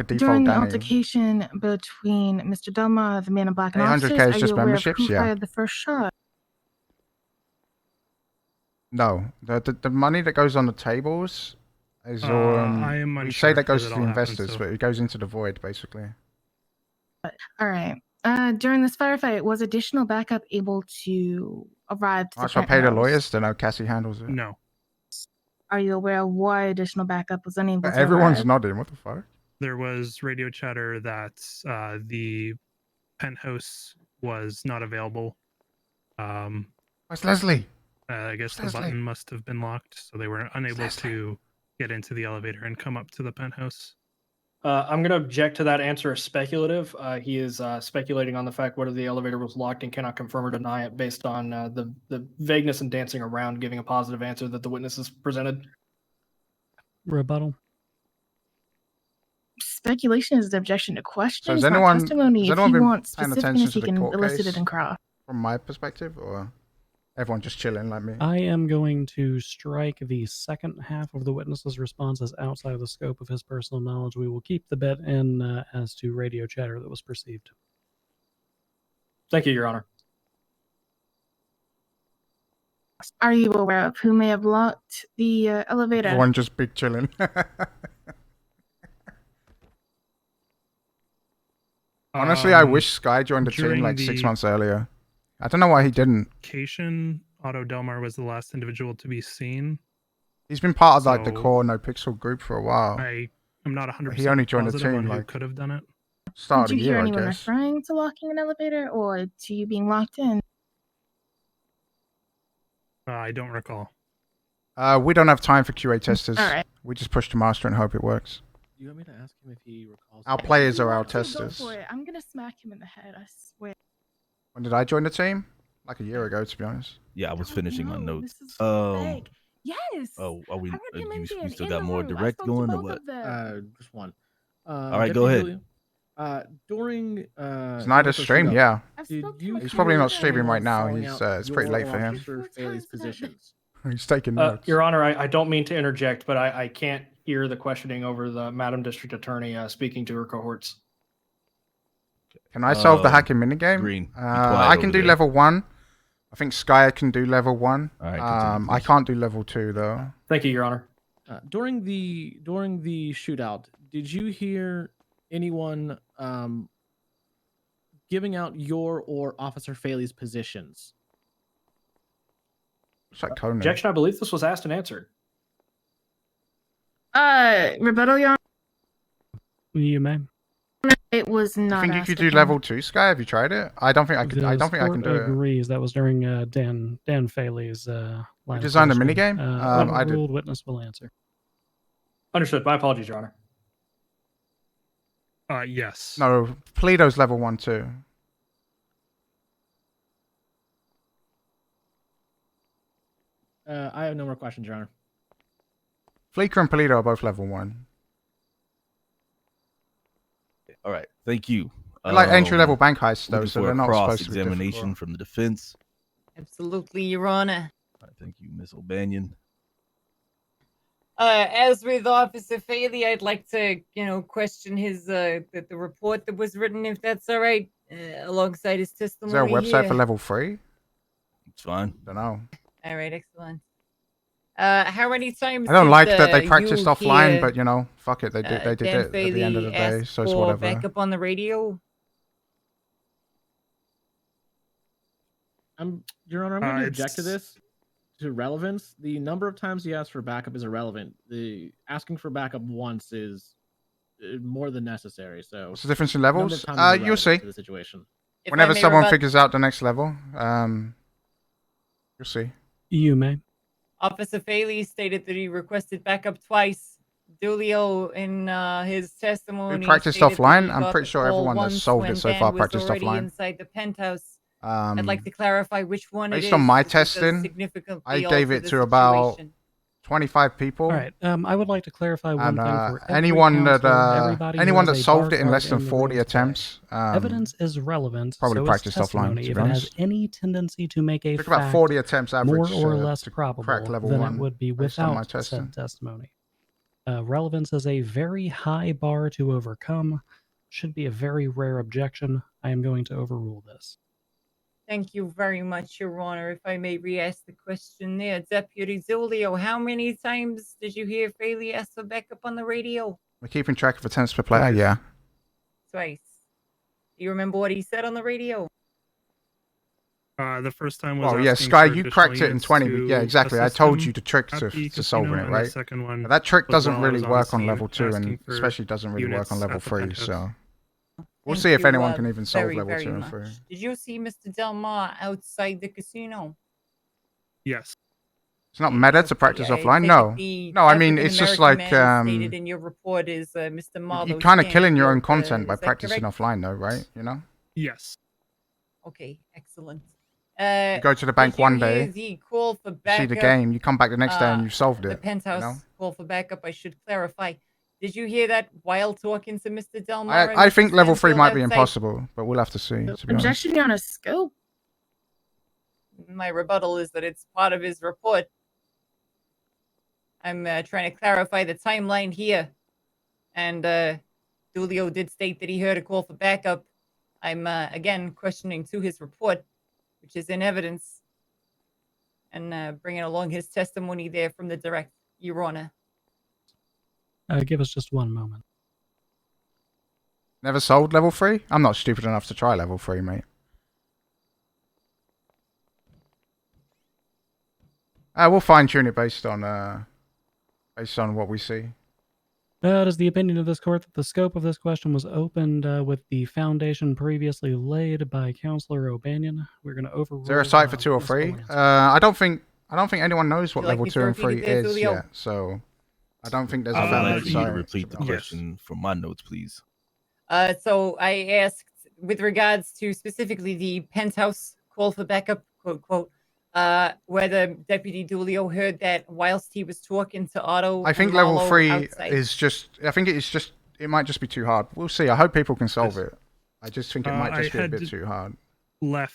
S1: default
S16: During the
S1: Danny.
S16: altercation between Mr. Delmar, the man in black, and
S1: 800K
S16: officers,
S1: is
S16: are
S1: just
S16: you aware
S1: memberships?
S16: of who
S1: Yeah.
S16: fired the first shot?
S1: No, the money that goes on the tables is all.
S6: I am
S1: we
S6: unsure
S1: say that goes
S6: because
S1: to
S6: it
S1: the
S6: all happened,
S1: investors,
S6: so-
S1: but it goes into the void basically.
S16: All right. During this firefight, was additional backup able to arrive to the
S1: That's why I pay the
S16: penthouse?
S1: lawyers to know Cassie handles it.
S6: No.
S16: Are you aware why additional backup was unable
S1: But
S16: to
S1: everyone's
S16: arrive?
S1: nodding. What the fuck?
S6: There was radio chatter that the penthouse was not available.
S1: Where's Leslie?
S6: I guess the
S1: Where's Leslie?
S6: button must have been locked, so they were unable to get into the elevator and come up to the penthouse.
S11: I'm going to object to that answer as speculative. He is speculating on the fact whether the elevator was locked and cannot confirm or deny it based on the vagueness and dancing around, giving a positive answer that the witnesses presented.
S15: Rebuttal.
S16: Speculation is the objection to questions,
S1: has
S16: not
S1: anyone
S16: testimony. If
S1: been
S16: he wants
S1: paying
S16: specific
S1: attention
S16: witness,
S1: to
S16: he
S1: the
S16: can
S1: court
S16: elicit
S1: case
S16: it in cross.
S1: from my perspective, or everyone just chilling like me?
S15: I am going to strike the second half of the witness's response as outside of the scope of his personal knowledge. We will keep the bit in as to radio chatter that was perceived.
S11: Thank you, Your Honor.
S16: Are you aware of who may have locked the elevator?
S1: Everyone just big chilling. Honestly, I wish Sky joined the team
S6: during
S1: like 6
S6: the-
S1: months earlier. I don't know why he didn't.
S6: Location, Otto Delmar was the last individual to be seen.
S1: He's been part of like the
S6: So,
S1: core NoPixel group for a while.
S6: I am not 100%
S1: He only joined the
S6: positive on
S1: team
S6: who
S1: like
S6: could have done it.
S1: start of
S16: Did
S1: the
S16: you hear
S1: year, I
S16: anyone
S1: guess.
S16: referring to locking an elevator or to you being locked in?
S6: I don't recall.
S1: We don't have time for QA testers.
S16: Alright.
S1: We just push to master and hope it works.
S17: Do you want me to ask him if he recalls?
S1: Our players are our
S16: Go
S1: testers.
S16: for it. I'm gonna smack him in the head. I swear.
S1: When did I join the team? Like a year ago, to be honest.
S12: Yeah, I was finishing my notes.
S16: Fake. Yes.
S12: Oh, are we?
S16: I read him in there,
S12: We still
S16: in
S12: got
S16: the
S12: more
S16: room. I
S12: direct
S16: spoke to
S12: going or
S16: both
S12: what?
S16: of them.
S17: Just one.
S12: All right, go ahead.
S17: During
S1: Snyder's stream, yeah.
S17: Did you
S1: He's probably not
S17: hear
S1: streaming right
S17: anyone
S1: now.
S17: calling
S1: He's
S17: out
S1: it's pretty
S17: your
S1: late for him.
S17: Officer Bailey's positions?
S1: He's taking notes.
S11: Your Honor, I don't mean to interject, but I can't hear the questioning over the Madam District Attorney speaking to her cohorts.
S1: Can I solve the hacking minigame?
S12: Green, be
S1: I can
S12: quiet
S1: do
S12: over there.
S1: level 1. I think Sky can do level 1.
S12: All right, continue,
S1: I can't do level 2 though.
S11: Thank you, Your Honor.
S17: During the shootout, did you hear anyone giving out your or Officer Faley's positions?
S1: What's that Conan?
S11: Objection, I believe this was asked and answered.
S16: Rebuttal, Your Honor.
S15: You may.
S16: It was
S1: You
S16: not.
S1: think you
S16: asked
S1: could
S16: of
S1: do
S16: him.
S1: level 2, Sky? Have you tried it? I don't think I could. I don't think I can do it.
S15: Agrees. That was during Dan Faley's line of
S1: designed a
S15: questioning.
S1: minigame? I did.
S15: Overruled witness will answer.
S11: Understood. My apologies, Your Honor.
S6: Yes.
S1: No, Polito's level 1 too.
S17: I have no more questions, Your Honor.
S1: Fleeker and Polito are both level 1.
S12: All right, thank you.
S1: They're like entry-level bank heists though,
S12: looking
S1: so
S12: for
S1: they're
S12: a
S1: not supposed to be
S12: cross-examination
S1: difficult.
S12: from the defense.
S4: Absolutely, Your Honor.
S12: All right, thank you, Miss O'Banion.
S4: As with Officer Faley, I'd like to, question his the report that was written, if that's all right, alongside his testimony.
S1: Is there a website
S4: here.
S1: for level 3?
S12: It's fine.
S1: Don't know.
S4: All right, excellent. How many times?
S1: I don't
S4: did,
S1: like that they
S4: you
S1: practiced offline,
S4: hear,
S1: but fuck it, they did
S4: Dan
S1: it at the end of the
S4: Faley
S1: day,
S4: ask
S1: so it's
S4: for
S1: whatever.
S4: backup on the radio?
S17: Your Honor, I'm going to object to
S6: it's-
S17: this. To relevance, the number of times he asked for backup is irrelevant. The asking for backup once is more than necessary. So
S1: What's the difference in
S17: number of
S1: levels?
S17: times is
S1: You'll
S17: irrelevant
S1: see.
S17: to the situation.
S4: If
S1: Whenever
S4: I may
S1: someone
S4: rebut-
S1: figures out the next level, you'll see.
S15: You may.
S4: Officer Faley stated that he requested backup twice Dulio in his testimony.
S1: Who practiced
S4: stated that
S1: offline?
S4: he
S1: I'm
S4: got
S1: pretty
S4: the
S1: sure
S4: call
S1: everyone that's
S4: once
S1: solved
S4: when
S1: it so
S4: Dan
S1: far
S4: was
S1: practiced
S4: already
S1: offline.
S4: inside the penthouse. I'd like to
S1: Um,
S4: clarify which one it
S1: based
S4: is.
S1: on my
S4: This does
S1: testing,
S4: significantly
S1: I gave
S4: alter
S1: it
S4: the
S1: to about
S4: situation.
S1: 25 people.
S15: All right. I would like to clarify one
S1: And
S15: thing for every
S1: anyone that
S15: counselor, everybody who
S1: anyone
S15: has
S1: that
S15: a
S1: solved
S15: bar
S1: it in
S15: card
S1: less than
S15: in the
S1: 40
S15: room today.
S1: attempts,
S15: Evidence is relevant,
S1: probably
S15: so is
S1: practiced offline.
S15: testimony
S1: To
S15: if
S1: be
S15: it has
S1: honest,
S15: any tendency to make a
S1: took about
S15: fact
S1: 40 attempts average
S15: more or less
S1: to
S15: probable
S1: crack level
S15: than it
S1: 1
S15: would be
S1: based on my
S15: without
S1: testing.
S15: said testimony. Relevance is a very high bar to overcome. Should be a very rare objection. I am going to overrule this.
S4: Thank you very much, Your Honor. If I may re-ask the question there, Deputy Zulio, how many times did you hear Faley ask for backup on the radio?
S1: We're keeping track of attempts per player. Yeah.
S4: Twice. Do you remember what he said on the radio?
S6: The first time was
S1: Well, yeah,
S6: asking
S1: Sky,
S6: for
S1: you
S6: additional
S1: cracked it in
S6: units
S1: 20.
S6: to
S1: Yeah, exactly. I
S6: assist
S1: told
S6: him
S1: you the trick
S6: at
S1: to
S6: the
S1: solving
S6: casino,
S1: it,
S6: and
S1: right?
S6: the second one
S1: But that trick
S6: was
S1: doesn't
S6: while I
S1: really
S6: was on the
S1: work on
S6: scene
S1: level 2,
S6: asking
S1: and
S6: for
S1: especially doesn't really work on
S6: units
S1: level
S6: at the
S1: 3.
S6: penthouse.
S1: So we'll
S4: Thank
S1: see if
S4: you,
S1: anyone can even solve
S4: very,
S1: level
S4: very
S1: 2 and
S4: much.
S1: 3.
S4: Did you see Mr. Delmar outside the casino?
S6: Yes.
S1: It's not meta to practice
S4: I
S1: offline.
S4: take
S1: No,
S4: it the
S1: no. I mean, it's just
S4: African-American
S1: like
S4: man stated in your report is Mr. Marlo
S1: you're kind of killing your own
S4: Stanfield,
S1: content by
S4: is that
S1: practicing
S4: correct?
S1: offline, though, right? You know,
S6: Yes.
S4: Okay, excellent.
S1: you go to the bank
S4: did you
S1: one
S4: hear
S1: day,
S4: the call for
S1: you see
S4: backup,
S1: the game, you come back the next day, and you've solved
S4: the
S1: it.
S4: penthouse
S1: You know,
S4: call for backup? I should clarify. Did you hear that while talking to Mr. Delmar? and
S1: I
S4: Mr.
S1: think level 3
S4: Stanfield
S1: might be
S4: outside?
S1: impossible, but we'll have to see. To be honest.
S16: Objection, Your Honor. Scope.
S4: My rebuttal is that it's part of his report. I'm trying to clarify the timeline here. And Dulio did state that he heard a call for backup. I'm, again, questioning to his report, which is in evidence, and bringing along his testimony there from the direct, Your Honor.
S15: Give us just one moment.
S1: Never solved level 3? I'm not stupid enough to try level 3, mate. We'll fine tune it based on what we see.
S15: It is the opinion of this court that the scope of this question was opened with the foundation previously laid by Counselor O'Banion. We're going to overrule.
S1: Is there a site for 2 or
S15: Ms.
S1: 3?
S15: Boland's.
S1: I don't think anyone knows what
S4: Would you like
S1: level
S4: me
S1: 2
S4: to
S1: and
S4: repeat
S1: 3
S4: it there,
S1: is
S4: Julio?
S1: yet, so I don't think there's a
S12: I would
S1: founded
S12: like for you to
S1: site.
S12: repeat the question from my notes, please.
S4: So I asked with regards to specifically the penthouse call for backup, quote, quote, whether Deputy Dulio heard that whilst he was talking to Otto.
S1: I think
S4: and
S1: level
S4: Marlo
S1: 3
S4: outside.
S1: is just. I think it might just be too hard. We'll see. I hope people can solve it. I just think it might just be a bit too hard.
S6: I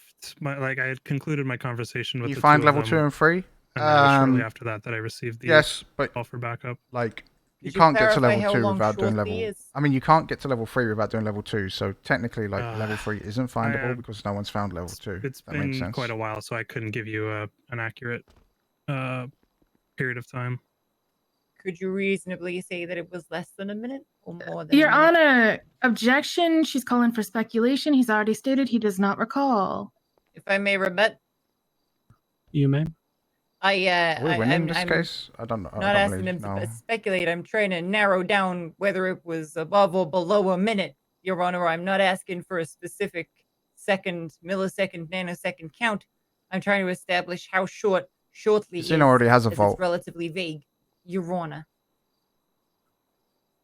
S6: had concluded my conversation with
S1: You
S6: the
S1: find
S6: two of
S1: level
S6: them,
S1: 2 and 3?
S6: and then it was shortly after that I received the
S1: yes, but
S6: call for backup.
S1: Like you
S4: Could you
S1: can't get to
S4: clarify
S1: level
S4: how
S1: 2
S4: long
S1: without doing
S4: shortly
S1: level.
S4: is?
S1: I mean, you can't get to level 3 without doing level 2. So technically, like level 3 isn't findable because no one's found level 2.
S6: It's
S1: that makes
S6: been
S1: sense.
S6: quite a while, so I couldn't give you an accurate period of time.
S4: Could you reasonably say that it was less than a minute or more than
S16: Your
S4: a minute?
S16: Honor, objection. She's calling for speculation. He's already stated he does not recall.
S4: If I may rebut,
S15: You may.
S1: Are we winning
S4: I'm
S1: this case? I don't know. I
S4: not
S1: don't
S4: asking
S1: really
S4: him to
S1: know.
S4: speculate. I'm trying to narrow down whether it was above or below a minute, Your Honor. I'm not asking for a specific second, millisecond, nanosecond count. I'm trying to establish how shortly
S1: Casino already has a
S4: as
S1: vault.
S4: It's relatively vague, Your Honor.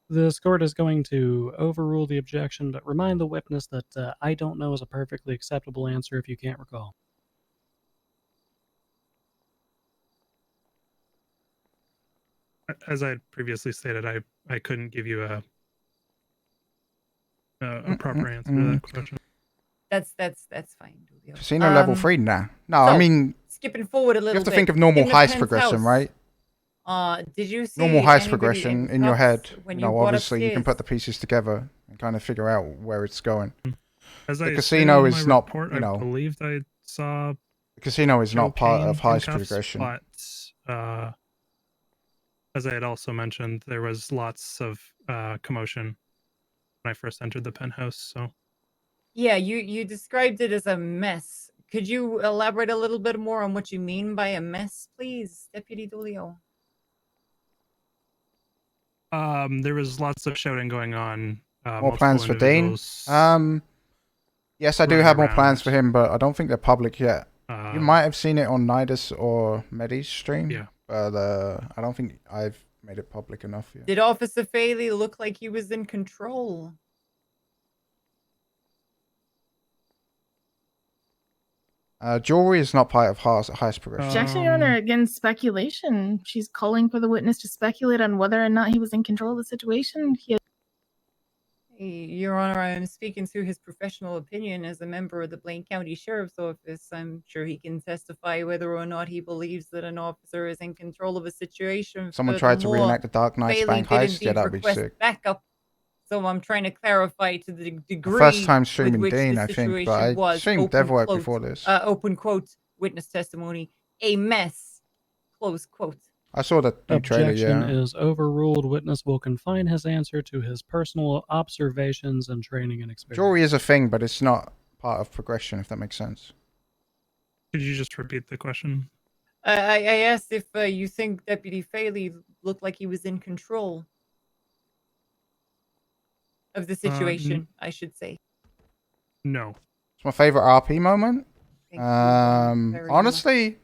S15: This court is going to overrule the objection, but remind the witness that I don't know is a perfectly acceptable answer if you can't recall.
S6: As I had previously stated, I couldn't give you a proper answer to that question.
S4: That's fine, Julio.
S1: Casino level 3 now. No,
S4: so,
S1: I mean,
S4: skipping forward a
S1: you
S4: little
S1: have to
S4: bit,
S1: think of normal
S4: in the
S1: heist progression,
S4: penthouse,
S1: right?
S4: Did you see
S1: Normal heist
S4: anybody
S1: progression in your
S4: cuffs
S1: head.
S4: when
S1: You know,
S4: got
S1: obviously you can
S4: upstairs?
S1: put the pieces together and kind of figure out where it's going.
S6: As
S1: The
S6: I
S1: casino
S6: stated in
S1: is
S6: my
S1: not,
S6: report,
S1: you know,
S6: I believed I saw
S1: the casino is not part of
S6: Joe Kane in
S1: heist
S6: cuffs,
S1: progression.
S6: But as I had also mentioned, there was lots of commotion when I first entered the penthouse. So
S4: Yeah, you described it as a mess. Could you elaborate a little bit more on what you mean by a mess, please, Deputy Dulio?
S6: there was lots of shouting going on.
S1: More plans for Dane? Yes, I do
S6: running
S1: have more
S6: around.
S1: plans for him, but I don't think they're public yet. You
S6: Um,
S1: might have seen it on Nidus or Medi's stream.
S6: Yeah.
S1: But I don't think I've made it public enough. Yeah.
S4: Did Officer Faley look like he was in control?
S1: Jewelry is not part of highest progression.
S16: Objection, Your Honor. Again, speculation. She's calling for the witness to speculate on whether or not he was in control of the situation.
S4: Your Honor, I am speaking to his professional opinion as a member of the Blaine County Sheriff's Office. I'm sure he can testify whether or not he believes that an officer is in control of a situation.
S1: Someone tried to
S4: Furthermore,
S1: reenact the Dark Knight's
S4: Bailey
S1: bank
S4: did
S1: heist. Yeah,
S4: indeed
S1: that'd be
S4: request
S1: sick.
S4: backup. So I'm trying to clarify to the degree
S1: First time
S4: with
S1: streaming
S4: which
S1: Dean,
S4: the
S1: I think,
S4: situation
S1: but I
S4: was.
S1: streamed
S4: Open
S1: Devwork
S4: quote,
S1: before this.
S4: open quote, witness testimony, a mess, close quote.
S1: I saw the new trailer.
S15: Objection
S1: Yeah.
S15: is overruled. Witness will confine his answer to his personal observations and training and experience.
S1: Jewelry is a thing, but it's not part of progression. If that makes sense.
S6: Could you just repeat the question?
S4: I asked if you think Deputy Faley looked like he was in control of the situation, I should say.
S6: No.
S1: It's my favorite RP moment.
S4: Thank you very
S1: Honestly,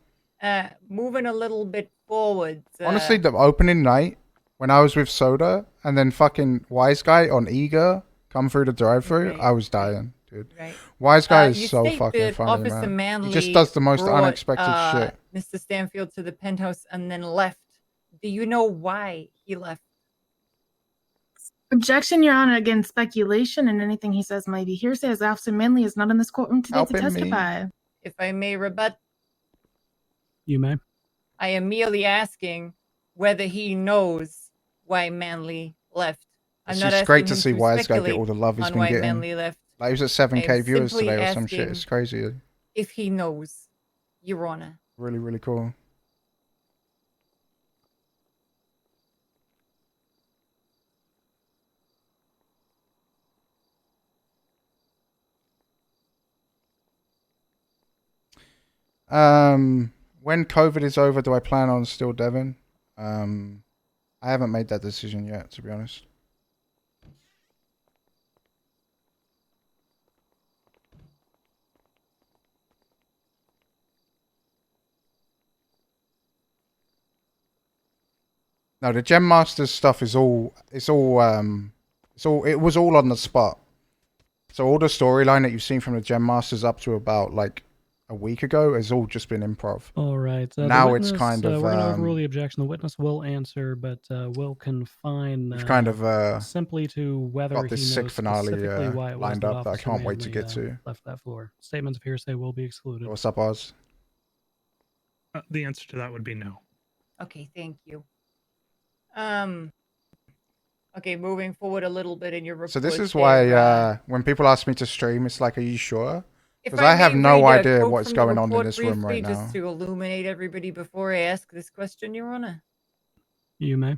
S4: moving a little bit forward.
S1: honestly, the opening night when I was with Soda and then fucking Wise Guy on Eager come through the drive-through, I was dying, dude.
S4: Right.
S1: Wise Guy
S4: you
S1: is so
S4: state
S1: fucking
S4: that
S1: funny,
S4: Officer
S1: man.
S4: Manley
S1: He just does the most
S4: brought,
S1: unexpected shit.
S4: Mr. Stanfield to the penthouse and then left. Do you know why he left?
S16: Objection, Your Honor. Again, speculation, and anything he says might be hearsay, as Officer Manley is not in this courtroom today to testify.
S4: If I may rebut,
S15: You may.
S4: I am merely asking whether he knows why Manley left. I'm
S1: It's
S4: not
S1: just
S4: asking
S1: great to
S4: him
S1: see Wise Guy get
S4: speculate
S1: all the love he's
S4: on
S1: been
S4: why
S1: getting.
S4: Manley left.
S1: Like, he was at
S4: I
S1: 7K
S4: am
S1: viewers
S4: simply
S1: today or some shit.
S4: asking
S1: It's crazy.
S4: if he knows, Your Honor.
S1: Really, really cool. When COVID is over, do I plan on still Devon? I haven't made that decision yet, to be honest. No, the Gem Masters stuff is all it was all on the spot. So all the storyline that you've seen from the Gem Masters up to about like a week ago has all just been improv.
S15: All right.
S1: Now it's kind of
S15: we're going to overrule the objection. The witness will answer, but will confine
S1: we've kind of
S15: simply to whether
S1: got
S15: he
S1: this
S15: knows
S1: sick finale
S15: specifically why it was
S1: lined
S15: that
S1: up that I
S15: Officer
S1: can't wait to
S15: Manley,
S1: get to.
S15: left that floor. Statements of hearsay will be excluded.
S1: What's up, Oz?
S6: The answer to that would be no.
S4: Okay, thank you. Okay, moving forward a little bit in your report.
S1: So this is
S4: there,
S1: why when people ask me to stream, it's like, are you sure?
S4: if
S1: Because I have
S4: may
S1: no
S4: read a
S1: idea
S4: quote
S1: what's
S4: from the
S1: going on in
S4: report
S1: this room
S4: briefly,
S1: right now.
S4: just to illuminate everybody before I ask this question, Your Honor.
S15: You may.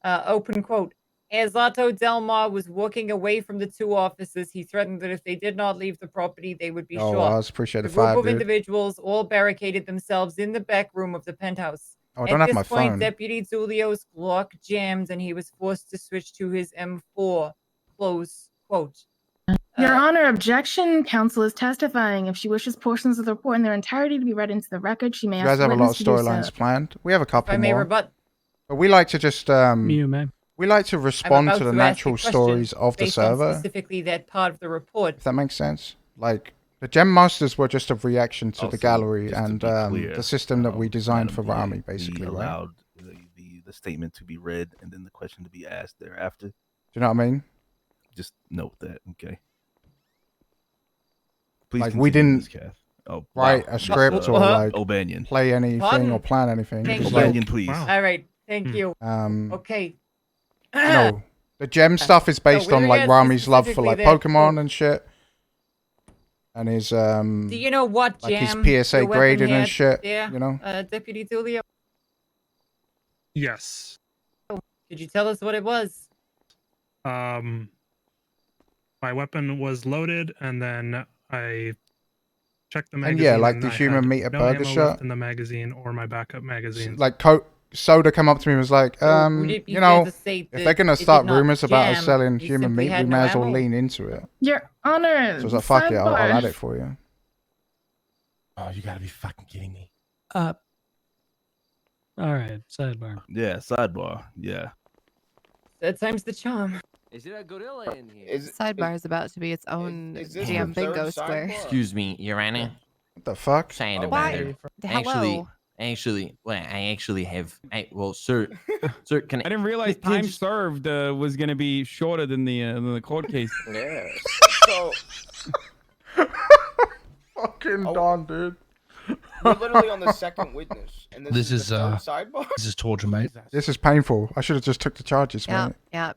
S4: Open quote. As Otto Delmar was walking away from the two officers, he threatened that if they did not leave the property, they would be
S1: Oh,
S4: shot.
S1: Oz, appreciate the
S4: The group
S1: five,
S4: of
S1: dude.
S4: individuals all barricaded themselves in the back room of the penthouse.
S1: Oh, I
S4: At
S1: don't have
S4: this
S1: my
S4: point,
S1: phone.
S4: Deputy Zulio's Glock jammed and he was forced to switch to his M4. Close quote.
S16: Your Honor, objection. Counsel is testifying. If she wishes portions of the report in their entirety to be read into the record, she may
S1: You
S16: ask
S1: guys
S16: the
S1: have a lot
S16: witness
S1: of
S16: to do so.
S1: storylines planned. We have a couple
S4: I may
S1: more.
S4: rebut.
S1: But we like to just
S15: You may.
S1: we like to
S4: I'm
S1: respond
S4: about
S1: to the
S4: to ask
S1: natural
S4: question
S1: stories of the
S4: based on
S1: server.
S4: specifically that part of the report.
S1: If that makes sense. Like the Gem Masters were just a reaction to the
S12: Also,
S1: gallery
S12: just to
S1: and
S12: be clear,
S1: the system that we designed for
S12: Madam
S1: Rami,
S12: DA,
S1: basically,
S12: we
S1: right?
S12: allowed the statement to be read and then the question to be asked thereafter.
S1: Do you know what I mean?
S12: Just note that, okay? Please
S1: Like we
S12: continue,
S1: didn't
S12: Ms. Kath. Oh,
S1: write
S12: wow.
S1: a script or like
S12: O'Banion.
S1: play anything
S4: Pardon?
S1: or plan anything.
S4: Thank
S1: It was
S4: you.
S12: O'Banion,
S1: like,
S12: please.
S4: All right, thank you. Okay.
S1: you know, the Gem stuff is based
S4: we're
S1: on like
S4: asking
S1: Rami's love for like
S4: specifically that-
S1: Pokemon and shit. And his
S4: Do you know what
S1: like his
S4: jam
S1: PSA
S4: your weapon
S1: grading and
S4: had
S1: shit,
S4: there,
S1: you know?
S4: Deputy Tulio?
S6: Yes.
S4: Could you tell us what it was?
S6: My weapon was loaded, and then I checked the magazine.
S1: And yeah, like the
S6: I
S1: human
S6: had
S1: meter
S6: no
S1: burger
S6: ammo
S1: shot.
S6: left in the magazine or my backup magazines.
S1: Like Soda come up to me and was like,
S4: would it be
S1: you
S4: fair
S1: know,
S4: to say
S1: if
S4: that
S1: they're gonna
S4: it did
S1: start
S4: not
S1: rumors about us
S4: jam,
S1: selling
S4: you
S1: human
S4: simply
S1: meat, we
S4: had
S1: may
S4: no
S1: as well
S4: ammo?
S1: lean into it.
S16: Your Honor.
S1: So I was like, fuck it, I'll
S16: sidebar.
S1: add it for you.
S5: Oh, you gotta be fucking kidding me.
S15: All right, sidebar.
S12: Yeah, sidebar. Yeah.
S4: Third time's the charm.
S24: Is there a gorilla in here?
S13: Sidebar is about to be its own
S3: is this
S13: damn
S3: the third
S13: bingo square.
S3: sidebar?
S20: Excuse me, Your Honor.
S1: What the fuck?
S20: Sorry to
S13: Why?
S20: bother.
S13: Hello.
S20: Well, I actually have. Well, sir, sir, can
S2: I didn't realize
S20: can I
S2: time
S20: just-
S2: served was going to be shorter than the court case.
S3: Yeah. So
S1: Fucking Don, dude.
S3: we're literally on the second witness, and
S9: This is
S3: the third sidebar.
S9: this is torture, mate.
S1: This is painful. I should have just took the charges,
S13: Yeah,
S1: mate.
S13: yeah.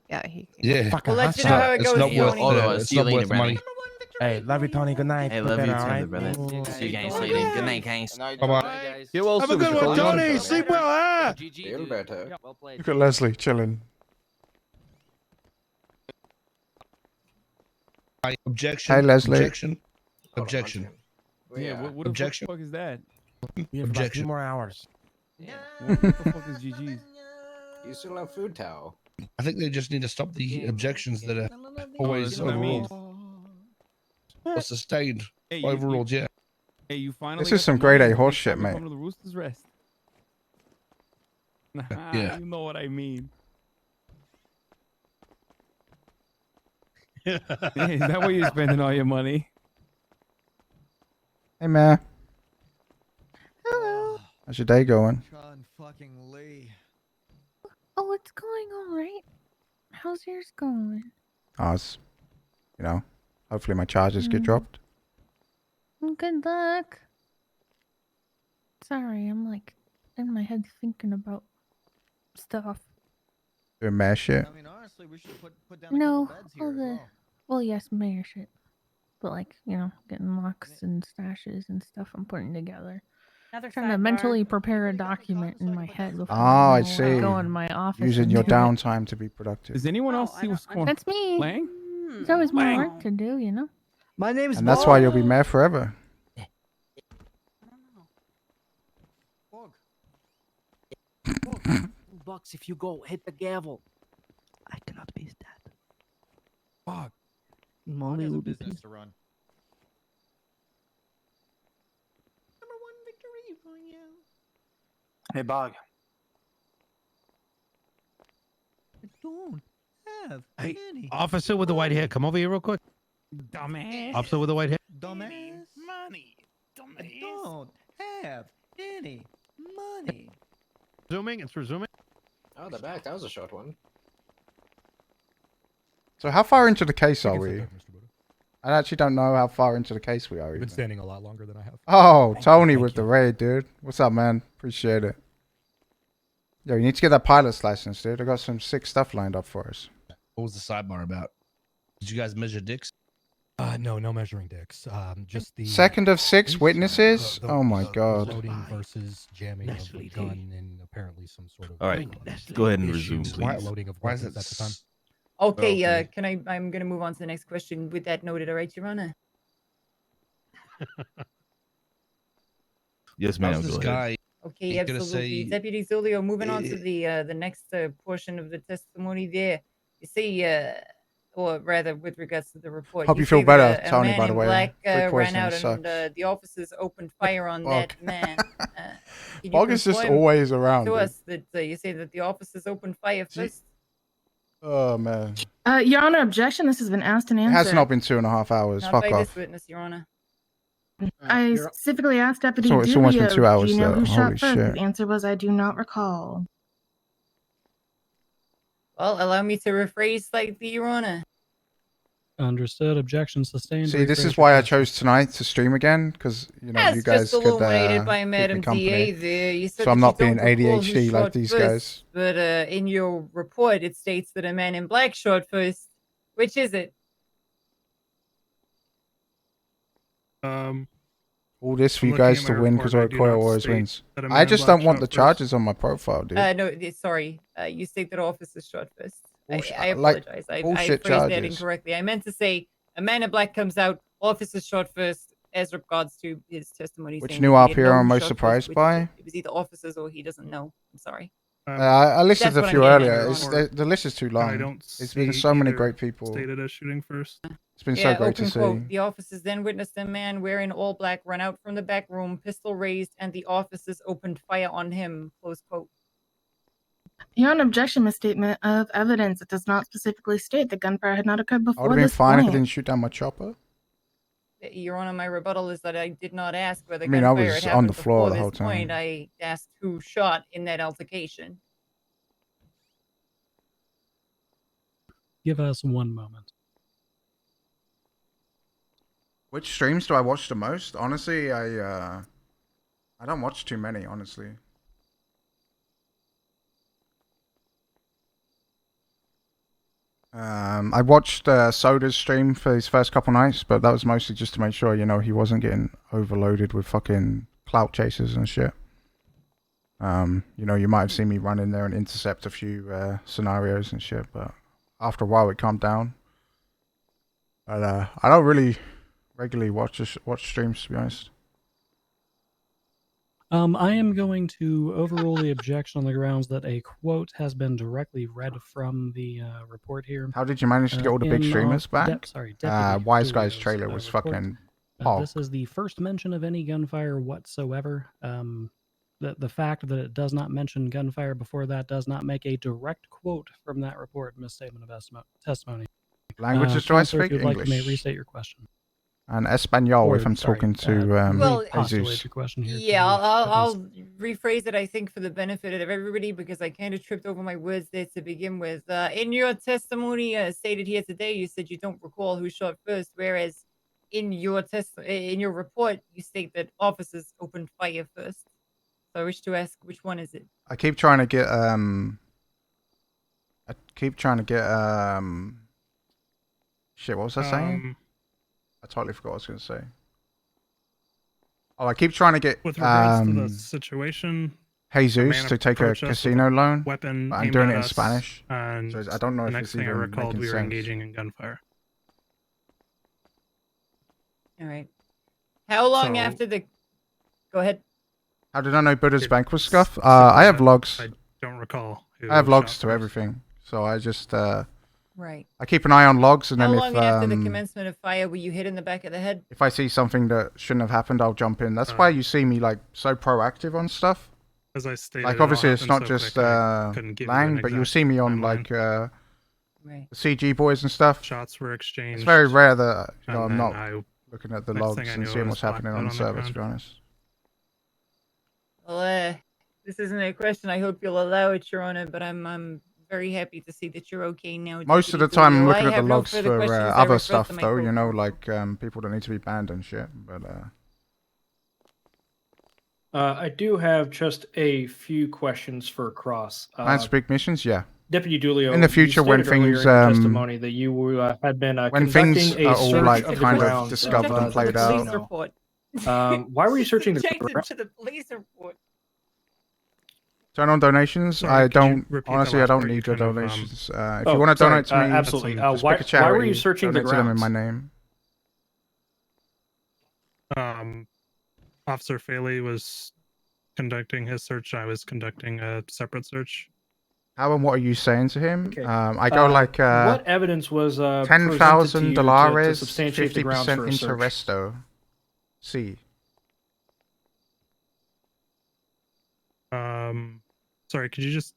S9: Yeah.
S4: We'll let you know how it
S9: It's
S4: goes,
S9: not worth
S4: Tony.
S9: the-
S20: I'll
S9: it's
S20: see you
S9: not
S20: later,
S9: worth the money.
S24: Hey, love you, Tony. Good night.
S20: I love you too, brother. See you guys later. Good night, guys.
S9: Bye-bye.
S3: You also
S14: Have a good one, Tony. Sleep well, huh?
S3: Feel better.
S24: Well played.
S1: Look at Leslie chilling.
S9: Objection.
S1: Hey, Leslie.
S9: Objection. Objection.
S2: Yeah, what the
S9: Objection.
S2: fuck is that?
S24: We have about 2
S9: Objection.
S24: more hours.
S2: What the fuck is GG's?
S7: You still have food towel.
S9: I think they just need to stop the objections that are always
S2: that's what I mean.
S9: or sustained.
S2: Hey,
S9: Overruled, yeah.
S2: Hey, you finally.
S1: This is
S2: got
S1: some
S2: the
S1: grade
S2: money.
S1: A horse
S2: Next time
S1: shit,
S2: you
S1: mate.
S2: Come to the Rooster's Rest. Nah,
S9: Yeah.
S2: you know what I mean. Hey, is that where you're spending all your money?
S1: Hey, man.
S8: Hello.
S1: How's your day going?
S5: John fucking Lee.
S8: Oh, it's going all right. How's yours going?
S1: Ours. You know, hopefully my charges get dropped.
S8: Good luck. Sorry, I'm like in my head thinking about stuff.
S1: Doing mayor shit.
S5: I mean, honestly, we should put down a
S8: No,
S5: couple beds here
S8: all
S5: as
S8: the
S5: well.
S8: well, yes, mayor shit, but like getting locks and stashes and stuff. I'm putting together.
S4: Another
S8: Trying to
S4: sidebar.
S8: mentally prepare a document in my head before
S1: Oh, I
S8: I
S1: see.
S8: go in my office.
S1: Using
S8: and
S1: your
S8: do it.
S1: downtime to be productive.
S2: Does anyone else see what's going on?
S8: That's me.
S2: Lang?
S8: There's always more
S2: Lang.
S8: work to do, you know.
S5: My name's
S1: And that's why you'll be mayor forever.
S24: $2 if you go hit the gavel.
S5: I cannot be that.
S24: Fuck.
S5: Molly
S24: has a
S5: will be
S24: business
S5: pissed.
S24: to run.
S23: Hey, Bog.
S5: I don't have
S14: Hey,
S5: any.
S14: officer with the white hair, come over here real quick.
S2: Dumbass.
S14: Officer with the white hair.
S5: Dumbass.
S2: Money.
S5: I don't have any money.
S14: Zooming. It's resuming.
S7: Oh, the back. That was a short one.
S1: So how far into the case are we? I actually don't know how far into the case we are.
S18: You've
S1: Even.
S18: been standing a lot longer than I have.
S1: Oh,
S18: Thank
S1: Tony
S18: you,
S1: with
S18: thank
S1: the
S18: you.
S1: raid, dude. What's up, man? Appreciate it. Yo, you need to get that pilot's license, dude. I got some sick stuff lined up for us.
S9: What was the sidebar about? Did you guys measure dicks?
S18: No measuring dicks. Just the
S1: Second of 6 witnesses?
S18: the-
S1: Oh my
S18: the
S1: god.
S18: loading versus jamming of a gun and apparently some sort of.
S12: All right, go ahead and
S18: issue
S12: resume,
S18: with
S12: please.
S18: Loading of
S9: Why is
S18: weapons
S9: it
S18: at the time.
S4: Okay,
S12: Okay.
S4: can I'm gonna move on to the next question with that noted, all right, Your Honor?
S12: Yes,
S9: How's
S12: ma'am.
S9: this
S12: Go ahead.
S9: guy?
S4: Okay,
S9: He's gonna
S4: absolutely.
S9: say-
S4: Deputy Zulio, moving on to the next portion of the testimony there. You see, or rather with regards to the report.
S1: Hope you
S4: say
S1: feel better,
S4: that a
S1: Tony,
S4: man
S1: by the
S4: in
S1: way.
S4: Black
S1: Food
S4: ran
S1: poisoning
S4: out
S1: sucks.
S4: and the officers opened fire on
S1: Bog.
S4: that man. Can you
S1: Bog is just
S4: confirm
S1: always around,
S4: to
S1: dude.
S4: us that you say that the officers opened fire first?
S1: Oh, man.
S16: Your Honor, objection. This has been asked and
S1: It
S16: answered.
S1: has not been 2.5 hours.
S4: Not
S1: Fuck
S4: by
S1: off.
S4: this witness, Your Honor.
S16: I specifically asked Deputy
S1: So it's almost been
S16: Dubio,
S1: 2 hours
S16: do you know
S1: though.
S16: who shot
S1: Holy
S16: first?
S1: shit.
S16: The answer was, I do not recall.
S4: Well, allow me to rephrase slightly, Your Honor.
S15: Understood. Objection sustained.
S1: See, this
S15: Rephrase
S1: is why I
S15: request.
S1: chose tonight to stream again, because, you know,
S4: As
S1: you guys
S4: just
S1: could
S4: illuminated by
S1: keep me
S4: Madam
S1: company.
S4: DA there, you said
S1: So I'm
S4: that
S1: not
S4: you
S1: being
S4: don't recall who
S1: ADHD like
S4: shot
S1: these
S4: first,
S1: guys.
S4: But in your report, it states that a man in black shot first. Which is it?
S1: All this for
S6: I'm
S1: you
S6: looking
S1: guys
S6: at
S1: to
S6: my
S1: win
S6: report,
S1: because
S6: I do
S1: Recoil
S6: not
S1: always
S6: state
S1: wins.
S6: that a
S1: I
S6: man in
S1: just
S6: black
S1: don't want
S6: shot
S1: the
S6: first.
S1: charges on my profile, dude.
S4: No, sorry. You state that officers shot first. I
S1: like,
S4: apologize. I
S1: bullshit
S4: phrased that
S1: charges.
S4: incorrectly. I meant to say a man in black comes out, officers shot first, as regards to his testimony.
S1: Which
S4: saying
S1: new
S4: that he
S1: RP
S4: didn't know
S1: I'm
S4: who
S1: most
S4: shot first,
S1: surprised
S4: which is
S1: by?
S4: it. It was either officers or he doesn't know. I'm sorry.
S1: I listed
S4: That's
S1: a
S4: what
S1: few
S4: I'm getting
S1: earlier.
S4: at,
S1: It's,
S4: Your Honor.
S1: the list is too long.
S6: I don't
S1: It's been
S6: see
S1: so many
S6: either
S1: great people.
S6: stated as shooting first.
S1: It's been so
S4: Yeah,
S1: great to
S4: open
S1: see.
S4: quote. The officers then witnessed a man wearing all black run out from the back room, pistol raised, and the officers opened fire on him. Close quote.
S16: You're on objection misstatement of evidence. It does not specifically state that gunfire had not occurred
S1: I would
S16: before
S1: have been
S16: this
S1: fine if
S16: point.
S1: he didn't shoot down my chopper.
S4: Your Honor, my rebuttal is that I did not ask whether
S1: I mean, I
S4: gunfire
S1: was
S4: had
S1: on
S4: happened
S1: the floor
S4: before
S1: the
S4: this
S1: whole time.
S4: point. I asked who shot in that altercation.
S15: Give us one moment.
S1: Which streams do I watch the most? Honestly, I don't watch too many, honestly. I watched Soda's stream for his first couple nights, but that was mostly just to make sure, you know, he wasn't getting overloaded with fucking clout chasers and shit. You know, you might have seen me run in there and intercept a few scenarios and shit, but after a while it calmed down. But I don't really regularly watch streams, to be honest.
S15: I am going to overrule the objection on the grounds that a quote has been directly read from the report here.
S1: How did you manage to get all the big streamers back?
S15: Deputy
S1: Wise Guy's
S15: Julio's,
S1: trailer was
S15: report.
S1: fucking
S15: This is the first mention of any gunfire whatsoever. The fact that it does not mention gunfire before that does not make a direct quote from that report misstatement of testimony.
S1: Languages do I
S15: Counselor,
S1: speak?
S15: if you'd like, you may
S1: English.
S15: restate your question.
S1: And Espanol
S15: Or,
S1: if I'm
S15: sorry,
S1: talking to
S4: Well,
S1: Jesus.
S15: your question here.
S4: Yeah, I'll rephrase it, I think, for the benefit of everybody, because I kind of tripped over my words there to begin with. In your testimony stated here today, you said you don't recall who shot first, whereas in your report, you state that officers opened fire first. So I wish to ask, which one is it?
S1: I keep trying to get shit, what was I saying? I totally forgot what I was gonna say. Oh, I keep trying to get
S6: With regards to the situation,
S1: Jesus
S6: man
S1: to take a
S6: approached us with
S1: casino loan.
S6: weapon
S1: But I'm
S6: aimed
S1: doing
S6: at
S1: it in
S6: us,
S1: Spanish.
S6: and
S1: So I don't know
S6: the
S1: if
S6: next
S1: it's
S6: thing I
S1: even
S6: recalled,
S1: making
S6: we were
S1: sense.
S6: engaging in gunfire.
S4: All right. How long
S6: So-
S4: after the... Go ahead.
S1: How did I know Buddha's
S6: It
S1: bank was scuffed?
S6: seems
S1: I have
S6: that
S1: logs.
S6: I don't recall. Who
S1: I have logs
S6: shot
S1: to
S6: first.
S1: everything. So I just
S4: Right.
S1: I keep an eye on logs, and
S4: How
S1: then
S4: long after the commencement of fire were you hit in the back of the head?
S1: if I see something that shouldn't have happened, I'll jump in. That's why you see me like so proactive on stuff.
S6: As I stated,
S1: Like
S6: it all
S1: obviously it's
S6: happened
S1: not
S6: so
S1: just
S6: quick, I couldn't give you an
S1: Lang, but you'll
S6: exact
S1: see me on
S6: timeline.
S1: like
S4: Right.
S1: the CG boys and stuff.
S6: Shots were exchanged.
S1: It's very rare that
S6: and
S1: I'm
S6: then
S1: not
S6: I-
S1: looking at the
S6: next
S1: logs
S6: thing I
S1: and
S6: knew, I
S1: seeing
S6: was
S1: what's happening
S6: blacked
S1: on
S6: out
S1: the server.
S6: ground.
S1: To be honest.
S4: Well, this isn't a question. I hope you'll allow it, Your Honor, but I'm very happy to see that you're okay now.
S1: Most of the
S4: Deputy
S1: time, I'm
S4: Julio.
S1: looking
S4: I
S1: at the
S4: have no
S1: logs
S4: further
S1: for
S4: questions. I
S1: other
S4: request
S1: stuff,
S4: the
S1: though. You know,
S4: microphone.
S1: like people that need to be banned and shit. But
S11: I do have just a few questions for Cross.
S1: man, speak missions, yeah.
S11: Deputy Julio,
S1: In the future,
S11: you
S1: when
S11: stated earlier
S1: things
S11: in your testimony that you had been
S1: when
S11: conducting
S1: things
S11: a
S1: are all
S11: search
S1: like
S11: of the
S1: kind of
S11: grounds
S1: discovered and
S11: the
S1: played out.
S4: Police
S11: casino.
S4: report.
S11: Why were you searching the
S4: Change it
S11: grounds?
S4: to the police report.
S1: Turn on donations.
S6: Sorry,
S1: I
S6: could you
S1: don't
S6: repeat that
S1: honestly. I
S6: last
S1: don't
S6: part? You
S1: need your
S6: kind of,
S1: donations. If
S11: Oh,
S1: you want to
S11: sorry,
S1: donate to me,
S11: absolutely.
S1: just
S11: Why-
S1: pick a charity.
S11: why were you searching the
S1: donate to them in
S11: grounds?
S1: my name.
S6: Officer Faley was conducting his search. I was conducting a separate search.
S1: How and what are you saying to him?
S11: Okay.
S1: I go like
S11: what evidence was
S1: $10,000
S11: to substantiate the grounds
S1: 50%
S11: for a
S1: into
S11: search?
S1: resto. C.
S6: Sorry, could you just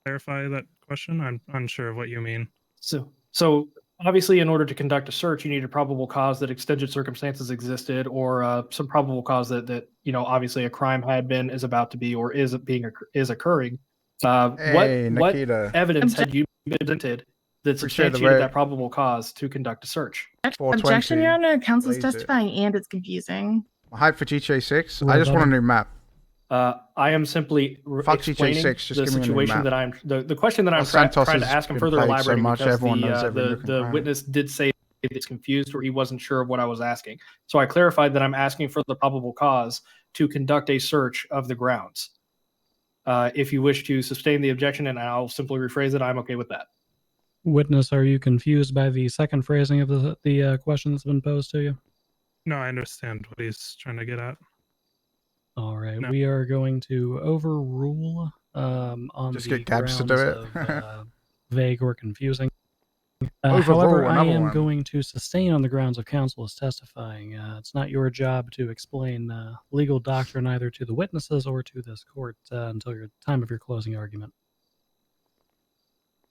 S6: clarify that question? I'm unsure of what you mean.
S11: So obviously, in order to conduct a search, you need a probable cause that extended circumstances existed, or some probable cause that obviously a crime is about to be, or is occurring.
S1: Hey,
S11: what
S1: Nikita.
S11: evidence had you presented that
S1: Appreciate the
S11: substantiated
S1: raid.
S11: that probable cause to conduct a search?
S16: Objection, Your Honor. Counsel's
S1: Blaze it.
S16: testifying and it's confusing.
S1: Hype for GTA 6.
S16: Well
S1: I just want a
S16: done.
S1: new map.
S11: I am simply
S1: Fuck GTA
S11: explaining
S1: 6, just
S11: the
S1: give me a new
S11: situation
S1: map.
S11: that I'm the question that I'm
S1: Los Santos
S11: trying to
S1: has
S11: ask. I'm
S1: been
S11: further
S1: played so
S11: elaborating
S1: much,
S11: because
S1: everyone knows every nook and
S11: the
S1: cranny.
S11: witness did say he's confused or he wasn't sure of what I was asking. So I clarified that I'm asking for the probable cause to conduct a search of the grounds. If you wish to sustain the objection, and I'll simply rephrase it, I'm okay with that.
S15: Witness, are you confused by the second phrasing of the question that's been posed to you?
S6: No, I understand what he's trying to get at.
S15: All right, we are going to overrule on
S1: Just
S15: the
S1: get Gabs to
S15: grounds
S1: do it.
S15: of vague or confusing. However,
S1: Overrule
S15: I
S1: another
S15: am
S1: one.
S15: going to sustain on the grounds of counsel is testifying. It's not your job to explain legal doctrine either to the witnesses or to this court until your time of your closing argument.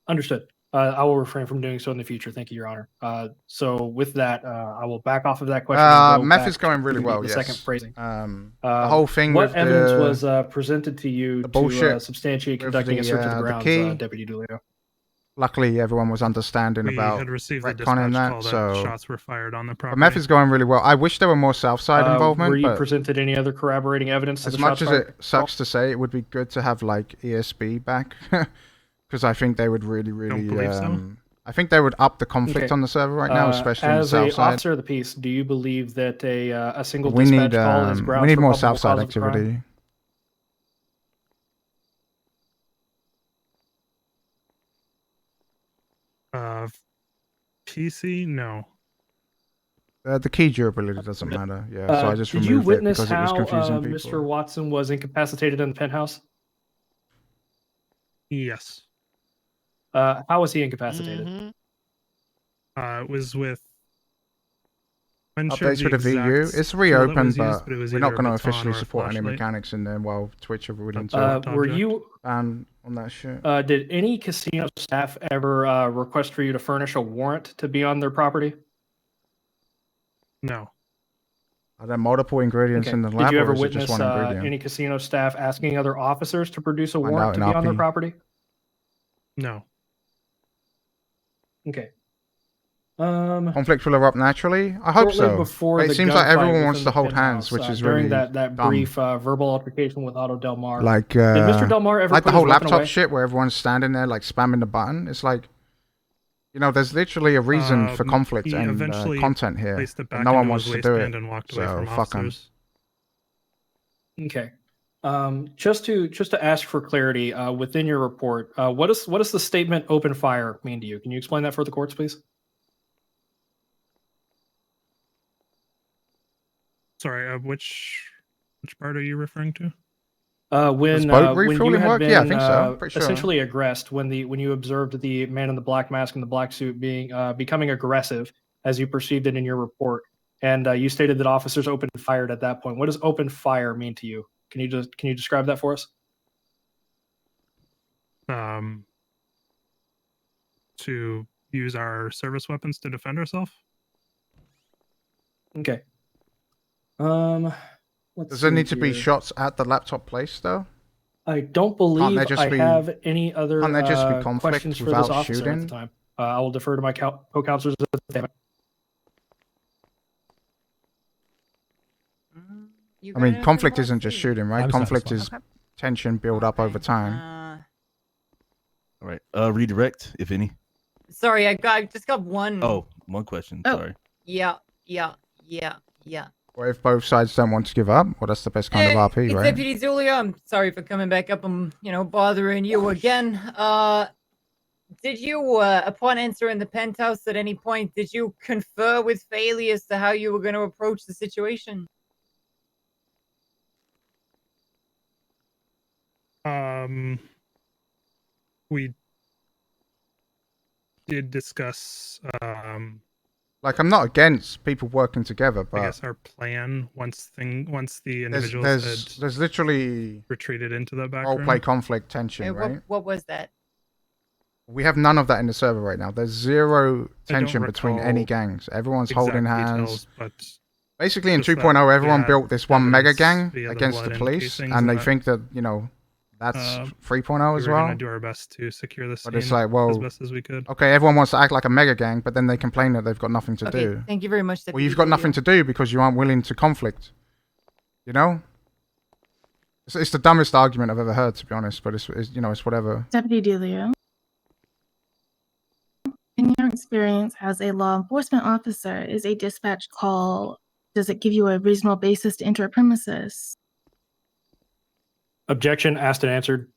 S11: Understood. I will refrain from doing so in the future. Thank you, Your Honor. So with that, I will back off of that question. And go
S1: Meth
S11: back
S1: is going really
S11: to
S1: well.
S11: The
S1: yes.
S11: second phrasing.
S1: The whole thing
S11: what
S1: with
S11: evidence
S1: the
S11: was presented to you
S1: the
S11: to
S1: bullshit
S11: substantiate
S1: with
S11: conducting a search of the
S1: the
S11: grounds,
S1: key.
S11: Deputy Dulio?
S1: Luckily, everyone was understanding
S6: We
S1: about
S6: had received the
S1: retconning
S6: dispatch
S1: that,
S6: call that
S1: so
S6: shots were fired on the
S1: but
S6: property.
S1: meth is going really well. I wish there were more Southside involvement,
S11: Were you
S1: but
S11: presented any other corroborating evidence to
S1: as
S11: the
S1: much
S11: shots
S1: as
S11: fired?
S1: it sucks to say, it would be good to have like ESB back, because I think they would really, really.
S6: believe so.
S1: I think they would up the conflict
S11: Okay.
S1: on the server right now, especially in the
S11: as
S1: South
S11: a
S1: side.
S11: officer of the peace, do you believe that a single
S1: We
S11: dispatch
S1: need
S11: call is grounds
S1: we need
S11: for
S1: more
S11: probable
S1: Southside
S11: cause of crime?
S1: activity.
S6: PC, no.
S1: The key durability doesn't matter. Yeah, so I just
S11: did you
S1: removed it
S11: witness
S1: because it was
S11: how
S1: confusing people.
S11: Mr. Watson was incapacitated in the penthouse?
S6: Yes.
S11: How was he incapacitated?
S6: It was with I'm not sure
S1: Updates with the VU.
S6: exact
S1: It's
S6: tool that
S1: reopened,
S6: was used,
S1: but
S6: it was
S1: we're not
S6: either a
S1: going to
S6: baton
S1: officially
S6: or a
S1: support any
S6: flashlight.
S1: mechanics in there while Twitch are willing to
S11: Were you
S1: ban on that shit.
S11: did any casino staff ever request for you to furnish a warrant to be on their property?
S6: No.
S1: Are there multiple ingredients
S11: Okay.
S1: in the
S11: Did
S1: lab,
S11: you
S1: or
S11: ever
S1: is it just
S11: witness
S1: one ingredient?
S11: any casino staff asking other officers to produce a
S1: Find
S11: warrant
S1: out
S11: to
S1: in
S11: be on their
S1: RP.
S11: property?
S6: No.
S11: Okay.
S1: Conflict will erupt naturally? I hope
S11: Shortly
S1: so.
S11: before
S1: It
S11: the
S1: seems like
S11: gunfight
S1: everyone wants
S11: within
S1: to
S11: the
S1: hold hands,
S11: penthouse,
S1: which is
S11: during
S1: really
S11: that
S1: dumb.
S11: brief verbal altercation with Otto Delmar.
S1: Like,
S11: did Mr. Delmar ever
S1: like
S11: put
S1: the whole
S11: his weapon
S1: laptop
S11: away?
S1: shit where everyone's standing there like spamming the button. It's like, you know, there's literally a reason for conflict
S6: He
S1: and
S6: eventually
S1: content here,
S6: placed it
S1: but
S6: back
S1: no one
S6: into
S1: wants
S6: his
S1: to do it.
S6: waistband and walked away
S1: So
S6: from
S1: fuck 'em.
S6: officers.
S11: Okay. Just to ask for clarity, within your report, what does the statement "open fire" mean to you? Can you explain that for the courts, please?
S6: Sorry, which part are you referring to?
S1: Does boat
S11: When you
S1: refueling
S11: had
S1: work?
S11: been
S1: Yeah, I think so. Pretty sure.
S11: essentially aggressed, when you observed the man in the black mask and the black suit becoming aggressive, as you perceived it in your report, and you stated that officers opened fire at that point. What does "open fire" mean to you? Can you describe that for us?
S6: To use our service weapons to defend ourselves.
S11: Okay.
S1: Does there need to be shots at the laptop place though?
S11: I don't
S1: Can't
S11: believe
S1: there just
S11: I
S1: be?
S11: have any other
S1: Can't there just be conflict
S11: questions for this
S1: without
S11: officer at the
S1: shooting?
S11: time. I will defer to my co-counselors at the time.
S1: I mean, conflict isn't just shooting, right?
S18: I'm
S1: Conflict
S18: satisfied.
S1: is tension build up over time.
S12: All right. Redirect, if any.
S4: Sorry, I just got one.
S12: Oh, one question.
S4: Oh.
S12: Sorry.
S4: Yeah.
S1: What if both sides don't want to give up? Well, that's the best kind of RP,
S4: It's
S1: right?
S4: Deputy Zulia. I'm sorry for coming back up and, bothering you again. Did you, upon entering the penthouse at any point, did you confer with Faley as to how you were going to approach the situation?
S6: We did discuss.
S1: Like, I'm not against people working together, but
S6: I guess our plan once the
S1: there's
S6: individuals
S1: there's literally
S6: retreated into the back
S1: role
S6: room.
S1: play conflict tension,
S4: Hey,
S1: right?
S4: what was that?
S1: We have none of that in the server right now. There's zero
S6: I don't
S1: tension between any
S6: recall
S1: gangs. Everyone's holding
S6: exact
S1: hands.
S6: details, but
S1: Basically, in
S6: just that
S1: 2.0,
S6: we
S1: everyone
S6: had
S1: built this one mega
S6: evidence
S1: gang
S6: via the
S1: against the
S6: blood and
S1: police,
S6: casings
S1: and they
S6: that,
S1: think that, that's 3.0 as
S6: we were
S1: well.
S6: gonna do our best to secure the scene
S1: But it's like,
S6: as
S1: well,
S6: best as we could.
S1: okay, everyone wants to act like a mega gang, but then they complain that they've got nothing to
S4: Okay,
S1: do.
S4: thank you very much,
S1: Well,
S4: Deputy
S1: you've got
S4: Julio.
S1: nothing to do because you aren't willing to conflict. You know? It's the dumbest argument I've ever heard, to be honest, but it's whatever.
S16: Deputy Delio, in your experience as a law enforcement officer, is a dispatch call, does it give you a reasonable basis to enter a premises?
S11: Objection asked and answered.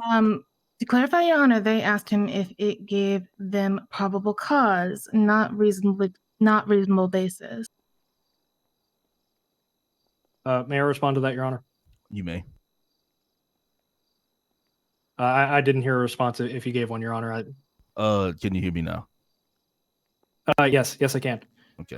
S16: To clarify, Your Honor, they asked him if it gave them probable cause, not reasonable basis.
S11: May I respond to that, Your Honor?
S12: You may.
S11: I didn't hear a response if you gave one, Your Honor.
S12: Can you hear me now?
S11: Yes, I can.
S12: Okay.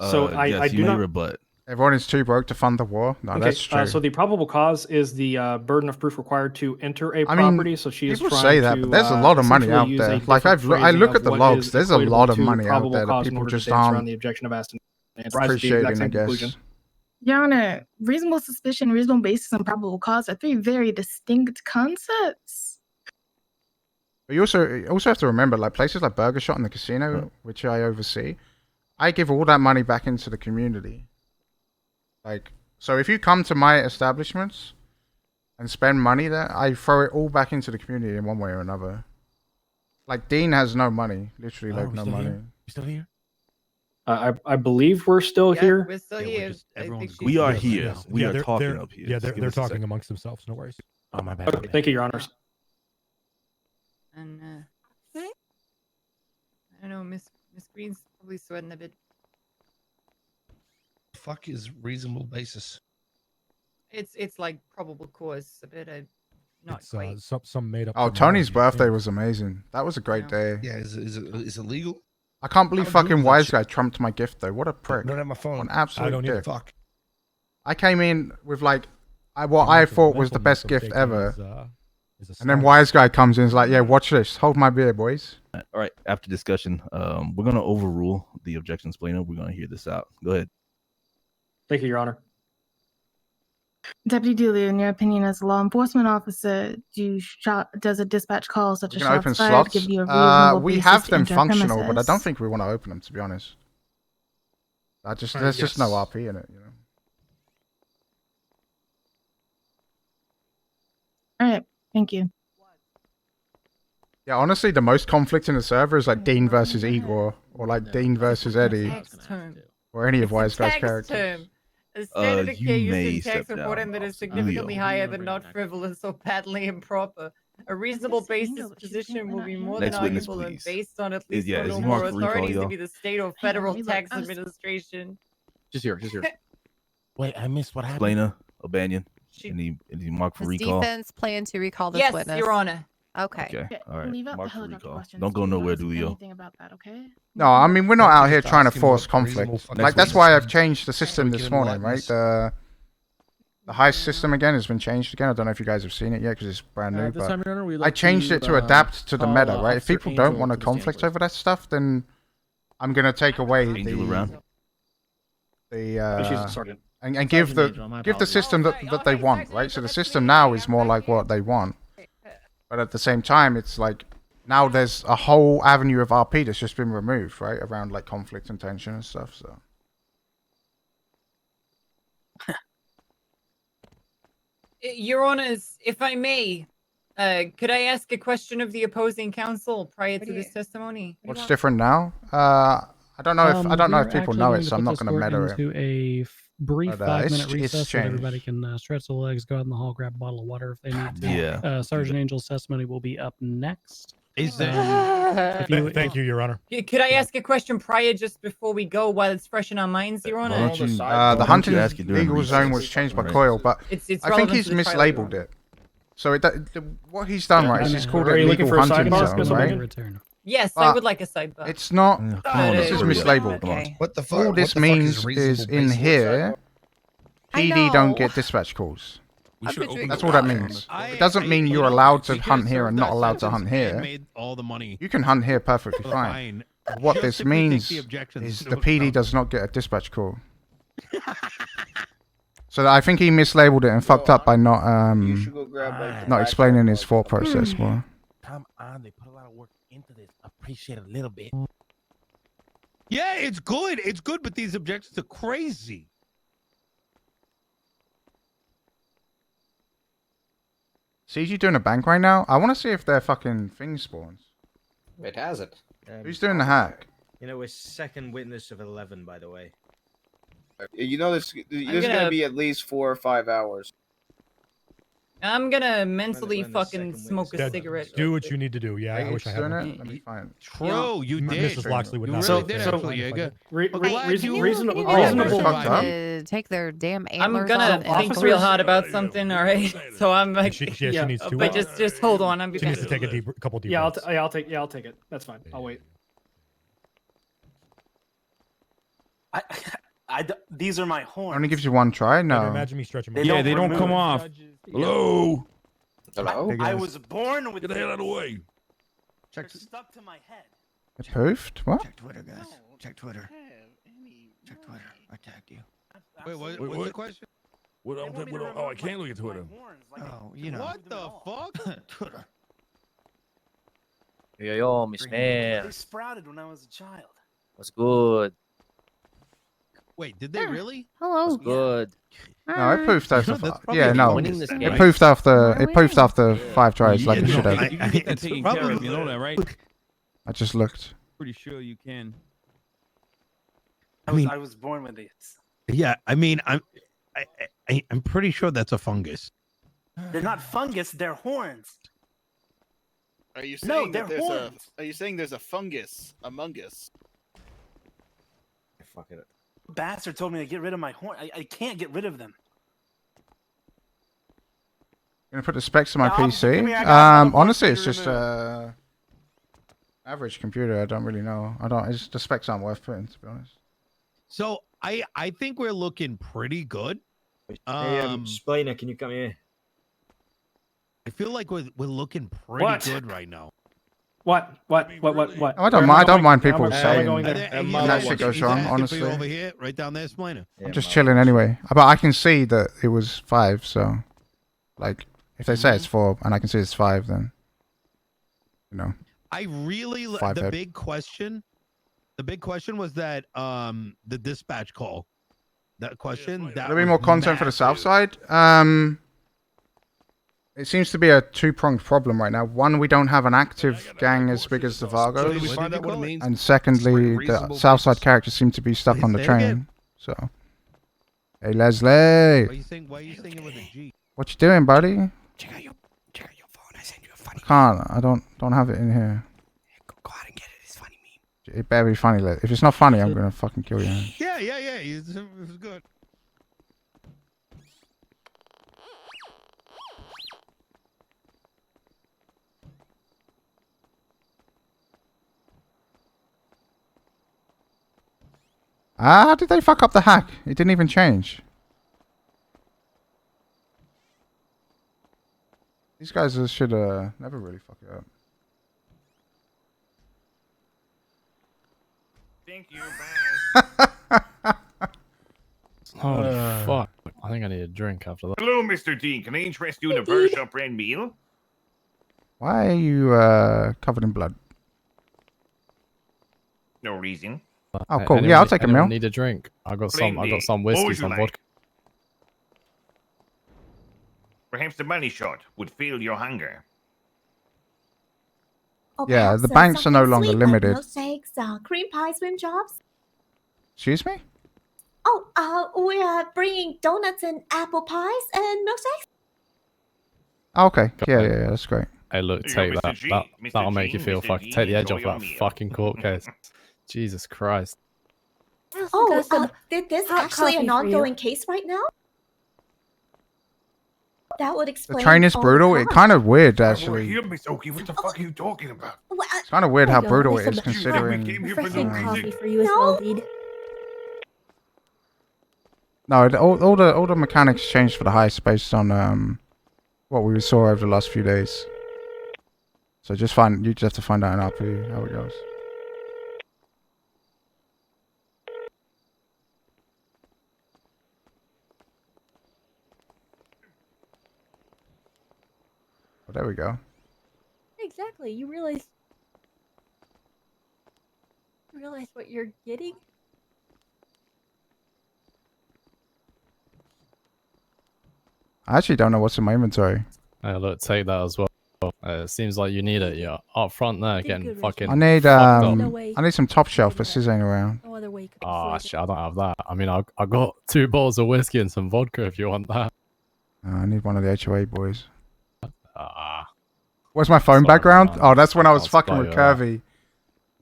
S11: So I
S12: yes,
S11: do
S12: you may
S11: not.
S12: rebut.
S1: Everyone is too broke to fund the war. No,
S11: Okay,
S1: that's true.
S11: so the probable cause is the burden of proof required to enter a
S1: I mean,
S11: property. So she is
S1: people
S11: trying
S1: say that,
S11: to,
S1: but there's a lot of money
S11: essentially
S1: out
S11: use a
S1: there. Like
S11: different
S1: I
S11: phrasing
S1: look
S11: of
S1: at the
S11: what
S1: logs.
S11: is
S1: There's a
S11: equatable
S1: lot of
S11: to
S1: money out
S11: probable
S1: there that
S11: cause in
S1: people
S11: order to
S1: just
S11: dance around
S1: aren't
S11: the objection of asked and rise to the
S1: appreciating,
S11: exact
S1: I
S11: same
S1: guess.
S11: conclusion.
S16: Your Honor, reasonable suspicion, reasonable basis, and probable cause are three very distinct concepts.
S1: But you also have to remember, like places like Burger Shot and the casino, which I oversee, I give all that money back into the community. Like, so if you come to my establishments and spend money there, I throw it all back into the community in one way or another. Like Dean has no money, literally, like no money.
S17: We still here?
S11: I believe we're still here.
S4: We're still
S18: Yeah,
S4: here.
S18: just
S4: I think
S18: everyone's
S4: she's
S12: We are
S18: goofy
S12: here.
S18: right now.
S12: We
S18: Yeah,
S12: are
S18: they're-
S12: talking
S18: they're-
S12: up here.
S18: Yeah,
S12: Just
S18: they're
S12: give
S18: they're
S12: us a
S18: talking
S12: second.
S18: amongst themselves. No worries.
S17: Oh, my bad.
S11: Okay, thank you, Your Honors.
S4: And I don't know, Miss Green's probably sweating a bit.
S9: Fuck is reasonable basis.
S4: It's like probable cause a bit. Not
S18: It's
S4: quite.
S18: some made up.
S1: Oh, Tony's birthday was amazing. That was a great day.
S9: Yeah, is it legal?
S1: I can't believe
S9: I'll
S1: fucking
S9: Google that
S1: Wise
S9: shit.
S1: Guy trumped my gift though. What a prick.
S9: Not on my phone.
S1: An absolute
S18: I don't
S1: dick.
S18: even
S9: Fuck.
S1: I came in with like what I thought was the best gift ever. And then Wise Guy comes in and is like, yeah, watch this. Hold my beer, boys.
S12: All right. After discussion, we're gonna overrule the objection explainer. We're gonna hear this out. Go ahead.
S11: Thank you, Your Honor.
S16: Deputy Dooley, in your opinion as a law enforcement officer, does a dispatch call such
S1: We
S16: as
S1: can open
S16: shots fired
S1: slots.
S16: give you a reasonable
S1: We
S16: basis
S1: have
S16: to
S1: them
S16: enter a
S1: functional, but I don't
S16: premises?
S1: think we want to open them, to be honest. There's
S6: Yes.
S1: just no RP in it, you know.
S16: All right, thank you.
S1: Yeah, honestly, the most conflict in the server is like Dean versus Igor, or like Dean versus Eddie, or any of Wise Guy's characters.
S4: Term. A standard of
S12: You
S4: care used
S12: may
S4: in tax
S12: step
S4: reporting
S12: down,
S4: that is
S12: Officer
S4: significantly
S12: Julio.
S4: higher than not frivolous or patently improper. A reasonable basis position will be more than
S12: Next witness,
S4: arguable and
S12: please.
S4: based on at least
S12: Yeah,
S4: one
S12: is
S4: or
S12: he
S4: more
S12: marked for recall,
S4: authorities to
S12: y'all?
S4: be the state or federal tax administration.
S17: Just here. Wait, I missed what happened.
S12: Explainer, O'Banion. Any mark for
S13: Does
S12: recall?
S13: defense plan to recall this
S4: Yes,
S13: witness?
S4: Your Honor.
S13: Okay.
S12: Okay. All right.
S16: Leave out the
S12: Mark for
S16: helicopter
S12: recall.
S16: questions.
S12: Don't go
S16: Do
S12: nowhere,
S16: ask
S12: Julio.
S16: anything about that, okay?
S1: No, I mean, we're not out here
S9: Just
S1: trying to
S9: ask him
S1: force
S9: what
S1: conflict.
S9: reasonable fucking
S1: Like, that's
S9: basis
S1: why
S9: is.
S1: I've changed the system
S9: we
S1: this
S9: can
S1: morning,
S9: enlighten
S1: right?
S9: us.
S1: The heist system again has been changed again. I don't know if you guys have seen it yet because it's brand new,
S17: This
S1: but
S17: time, Your Honor, we'd
S1: I
S17: like
S1: changed it to adapt to the
S17: call,
S1: meta, right? If
S17: Officer
S1: people don't
S17: Angel
S1: want a
S17: to the stand,
S1: conflict
S17: please.
S1: over that stuff, then I'm gonna take away
S12: Angel around.
S11: She's a
S1: the
S11: sergeant.
S1: and give
S17: Sergeant Angel, my
S1: the
S17: apologies.
S1: system that they want, right? So the system now is more like what they want, but at the same time, it's like now there's a whole avenue of RP that's just been removed, right? Around like conflict and tension and stuff. So
S4: Your Honors, if I may, could I ask a question of the opposing counsel prior to this testimony?
S1: what's different now? I don't know if people know it, so I'm not gonna meta it.
S15: into a brief
S1: But, it's
S15: 5-minute recess so that everybody
S1: changed.
S15: can stretch their legs, go out in the hall, grab a bottle of water if they need to.
S12: Yeah.
S15: Sergeant Angel's testimony will be up next.
S14: Is there?
S15: If you,
S18: Thank you, Your Honor.
S4: Could I ask a question prior, just before we go, while it's fresh in our minds, Your
S12: Why
S4: Honor?
S12: don't you?
S1: The
S12: why don't
S1: hunting
S12: you ask it during
S1: legal zone
S12: recess?
S1: was changed by
S12: Right.
S1: Coyle, but
S4: It's
S1: I think
S4: relevant
S1: he's
S4: to the trial, Your
S1: mislabeled
S4: Honor.
S1: it. So what he's done right is he's called
S11: Are
S1: it
S11: you looking
S1: legal
S11: for a
S1: hunting
S11: sidebar,
S1: zone,
S11: Miss
S1: right?
S11: O'Banion?
S15: return.
S4: Yes, I
S1: But
S4: would like a sidebar.
S1: It's not.
S12: Yeah, come on,
S1: This is
S12: hurry up.
S1: mislabeled.
S12: Come on.
S9: What the fuck?
S1: All
S9: what
S1: this
S9: the fuck
S1: means
S9: reasonable
S1: is in
S9: basis?
S1: here,
S13: I
S1: PD don't
S13: know.
S1: get dispatch calls.
S14: We should open
S1: That's
S14: the
S1: all that
S14: water.
S1: means. It doesn't mean you're allowed to hunt here and not allowed to hunt here.
S14: Made all the money.
S1: You can hunt here perfectly fine. What
S14: Just
S1: this
S14: if we take
S1: means
S14: the objections
S1: is
S14: into
S1: the PD
S14: account.
S1: does not get a dispatch call. So I think he mislabeled it and fucked up by not
S3: You should go grab like the
S1: not
S3: black
S1: explaining
S3: card
S1: his
S3: box.
S1: thought process more.
S17: Come on, they put a lot of work into this. Appreciate it a little bit.
S14: Yeah, it's good. It's good, but these objections are crazy.
S1: See you doing a bank right now? I want to see if their fucking thing spawns.
S7: It has it.
S1: Who's doing the hack?
S24: You know, we're second witness of 11, by the way.
S3: You know this is
S4: gonna-
S3: gonna be at least 4 or 5 hours.
S4: I'm gonna mentally fucking smoke a
S18: Yeah,
S4: cigarette.
S18: do what you need to do. Yeah, I
S1: Hey,
S18: wish I
S1: it's doing
S18: had one.
S1: it. Let me find.
S14: True, you
S1: My
S14: did.
S1: mistress
S18: Loxley would
S14: You
S18: not
S14: really
S18: be
S14: did
S18: fair.
S14: actually, Jaeger.
S4: Reasonable.
S13: To take their damn
S4: I'm
S13: antlers
S4: gonna
S13: off.
S4: think real hard about something. All right. So I'm like,
S18: She needs to.
S4: but just hold on. I'm.
S18: She needs to take a couple deep
S11: Yeah,
S18: breaths.
S11: I'll take it. That's fine. I'll wait.
S23: These are my horns.
S1: Only gives you one try. No.
S18: Imagine me stretching my.
S23: They don't come off.
S12: Hello.
S23: I was born with.
S12: Get the hell out of the way.
S23: They're stuck to my head.
S1: It poofed? What?
S5: Check Twitter, guys. Check Twitter. Check Twitter. I tagged you.
S14: Wait, what's
S12: what?
S14: the question?
S12: Oh, I can't look at Twitter.
S5: Oh, you know.
S14: What the fuck?
S5: Twitter.
S24: Yo, Miss Man.
S23: They sprouted when I was a child.
S24: What's good?
S14: Wait, did they really?
S8: Hello.
S24: What's good?
S1: No, it poofed after.
S14: That's
S1: Yeah,
S14: probably
S1: no.
S24: winning this
S1: It
S24: game.
S1: poofed after. It poofed after 5 tries, like it should have.
S10: You can get that taken care of, you know that, right?
S1: I just looked.
S10: Pretty sure you can.
S23: I was born with it.
S14: Yeah, I mean, I'm pretty sure that's a fungus.
S23: They're not fungus. They're horns.
S19: Are you
S23: No,
S19: saying that
S23: they're
S19: there's
S23: horns.
S19: Are you saying there's a fungus among us?
S7: Fuck it.
S23: Bastard told me to get rid of my horn. I can't get rid of them.
S1: Gonna put the specs on my
S23: Yeah, officer,
S1: PC.
S23: come here, I got another
S1: Honestly,
S23: part
S1: it's
S23: to
S1: just
S23: remove.
S1: average computer. I don't really know. It's the specs aren't worth putting, to be honest.
S14: So I think we're looking pretty good.
S24: Hey, Spiner, can you come here?
S14: I feel like we're looking pretty
S11: What?
S14: good right now.
S11: What?
S1: I don't mind people saying
S14: He's
S1: when that shit goes wrong.
S14: asking for
S1: Honestly,
S14: you over here, right down there, Spliner.
S1: I'm just chilling anyway. But I can see that it was 5. So, like, if they say it's 4 and I can see it's 5, then you know.
S14: I really
S1: Five
S14: the
S1: head.
S14: big question. The big question was that the dispatch call. That question. That
S1: There'll be
S14: was
S1: more content for the south
S14: massive.
S1: side. It seems to be a 2-pronged problem right now. One, we don't have an active gang as big as the
S12: So did we
S1: Vargos.
S12: find out what it means?
S1: And secondly, the
S12: Reasonable
S1: south side
S12: basis.
S1: characters seem to be stuck on the
S14: Say it
S1: train.
S14: again.
S1: So, hey Leslie,
S14: Why are you saying? Why are you saying it with a G?
S1: what you doing, buddy?
S5: Check out your phone. I sent you a funny.
S1: I can't. I don't have it in here.
S5: Go out and get it. It's funny meme.
S1: It better be funny. If it's not funny, I'm gonna fucking kill you.
S14: Yeah. It was good.
S1: How did they fuck up the hack? It didn't even change. These guys should never really fuck it up.
S21: Thank you.
S22: Oh, fuck. I think I need a drink after that.
S21: Hello, Mr. Dean. Can I interest you in a very shop brand meal?
S1: Why are you covered in blood?
S21: No reason.
S1: Oh, cool. Yeah, I'll take a meal.
S22: Need a drink. I got
S21: Plainly.
S22: some
S21: What
S22: whiskey,
S21: would you
S22: some
S21: like?
S22: vodka.
S21: Perhaps the money shot would fill your hunger.
S1: Yeah, the banks are no longer limited.
S25: Milkshakes, cream pie, swim chops.
S1: Excuse me?
S25: Oh, we are bringing donuts and apple pies and milkshakes.
S1: Okay. Yeah, that's great.
S22: Hey, look,
S21: There you
S22: take
S21: go,
S22: that.
S21: Mr. G. Mr.
S22: That'll make you
S21: G,
S22: feel
S21: Mr.
S22: fucking.
S21: G,
S22: Take the edge
S21: enjoy
S22: off
S21: your
S22: that
S21: meal.
S22: fucking court case. Jesus Christ.
S25: This hot actually coffee an for you. ongoing case right now? That would
S1: The
S25: explain.
S1: train is
S25: all
S1: brutal.
S25: the
S1: It's
S25: cost.
S1: kind of weird,
S21: We're
S1: actually.
S21: here, Miss Oki. What the fuck are you talking about?
S1: It's kind of weird how
S25: There you go,
S1: brutal it
S25: with
S1: is,
S25: some
S1: considering.
S21: We came here for no
S25: refreshing coffee
S21: reason.
S25: for you as well, dude.
S1: No, all the mechanics changed for the heist based on what we saw over the last few days. So you just have to find out in RP how it goes. Oh, there we go.
S25: Exactly. You realize what you're getting?
S1: I actually don't know what's in my inventory.
S22: Hey, look, take that as well. It seems like you need it. You're up front there getting fucking.
S1: I need
S22: fucked up.
S1: I need some top shelf, but Sis ain't around.
S25: No other way could
S22: Ah, shit, I don't have that. I mean, I got 2 bottles of whiskey and some vodka if you want that.
S1: I need one of the HOA boys. Where's my phone
S22: Sorry,
S1: background?
S22: man.
S1: Oh, that's when I was
S22: can't
S1: fucking
S22: spy
S1: with
S22: you,
S1: Curvy.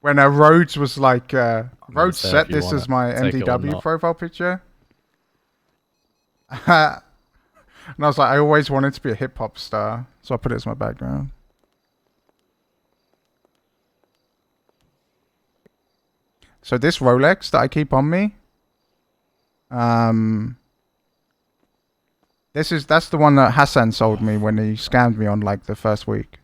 S1: When Rhodes was like,
S22: gonna
S1: Rhodes
S22: say
S1: set
S22: if you
S1: this
S22: wanna
S1: as my
S22: take it or
S1: MDW
S22: not.
S1: profile picture. And I was like, I always wanted to be a hip hop star, so I put it as my background. So this Rolex that I keep on me, that's the one that Hassan sold me when he scammed me on like the first week.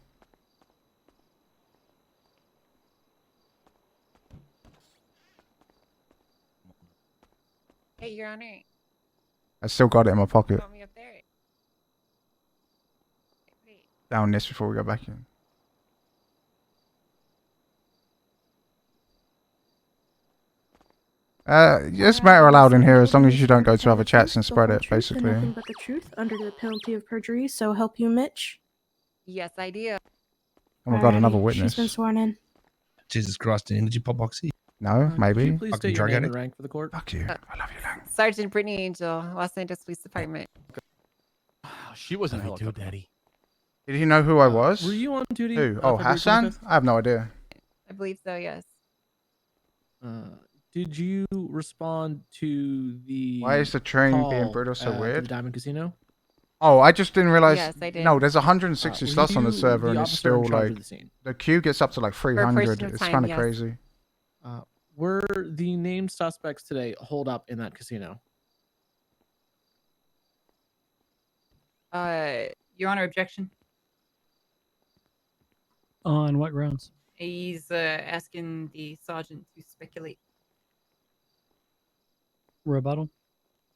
S13: Hey, Your Honor.
S1: I still got it in my pocket.
S13: Want me up there?
S1: Down this before we go back in. Yes, matter allowed in here as long as you don't go to other chats and spread it, basically.
S2: Nothing but the truth under the penalty of perjury. So help you, Mitch.
S13: Yes, I do.
S1: Oh my god, another
S2: Alrighty,
S1: witness.
S2: She's been sworn in.
S9: Jesus Christ, an energy pop boxy.
S1: No,
S17: Could
S1: maybe.
S17: you please state your name and rank for the court?
S1: Fuck you. I love you, Lang.
S13: Sergeant Brittany Angel, Los Angeles Police Department.
S19: She wasn't
S18: Love you too, Daddy.
S1: Did he know who I was?
S17: Were you on duty?
S1: Who? Oh,
S17: February
S1: Hassan?
S17: 25th?
S1: I have no idea.
S13: I believe so, yes.
S17: Did you respond to the
S1: Why is the train being
S17: call,
S1: brutal so
S17: to
S1: weird?
S17: the Diamond Casino?
S1: Oh, I just didn't realize.
S13: Yes, I did.
S1: No, there's 160
S17: Were
S1: slots on the
S17: you
S1: server,
S17: the
S1: and it's
S17: officer in
S1: still
S17: charge of
S1: like
S17: the scene?
S1: the queue gets up to like
S13: a
S1: 300.
S13: portion of
S1: It's
S13: time,
S1: kind of
S13: yes.
S1: crazy.
S17: Were the named suspects today holed up in that casino?
S4: Your Honor, objection.
S6: On what grounds?
S4: He's asking the sergeant to speculate.
S6: Rebuttal.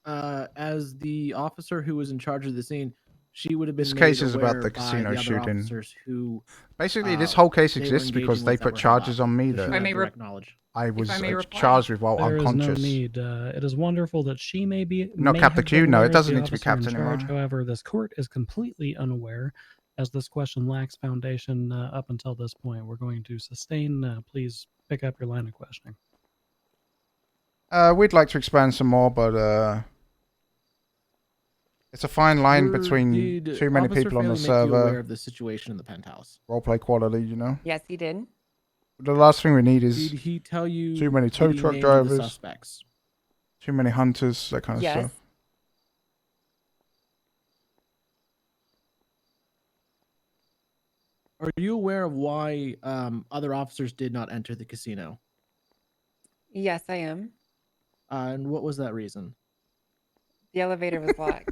S17: As the officer who was in charge of the scene, she would have been
S1: This
S17: made
S1: case is about
S17: aware
S1: the
S17: by
S1: casino
S17: the other
S1: shooting.
S17: officers who,
S1: Basically, this whole case
S17: they were
S1: exists because
S17: engaging
S1: they
S17: with that
S1: put
S17: were held
S1: charges
S17: up.
S1: on me
S17: So she
S1: that
S17: would have
S4: may
S17: direct knowledge.
S1: I was
S4: I may reply.
S1: charged with while
S6: There is
S1: unconscious.
S6: no need. It is wonderful that she may be.
S1: Not
S6: may
S1: cap the
S6: have
S1: queue?
S6: been
S1: No, it
S6: aware of
S1: doesn't
S6: the
S1: need to be
S6: officer
S1: capped
S6: in charge.
S1: anymore.
S6: However, this court is completely unaware, as this question lacks foundation up until this point. We're going to sustain. Please pick up your line of questioning.
S1: We'd like to expand some more, but it's a fine line between
S17: Did
S1: too many
S17: Officer
S1: people on the
S17: Faley make you aware
S1: server.
S17: of the situation in the penthouse?
S1: Roleplay quality, you know.
S13: Yes, he did.
S1: The last thing we need is
S17: Did he tell you
S1: too many tow
S17: the
S1: truck
S17: names of the
S1: drivers,
S17: suspects?
S1: too many hunters, that kind of
S13: Yes.
S1: stuff.
S17: Are you aware of why other officers did not enter the casino?
S13: Yes, I am.
S17: And what was that reason?
S13: The elevator was locked.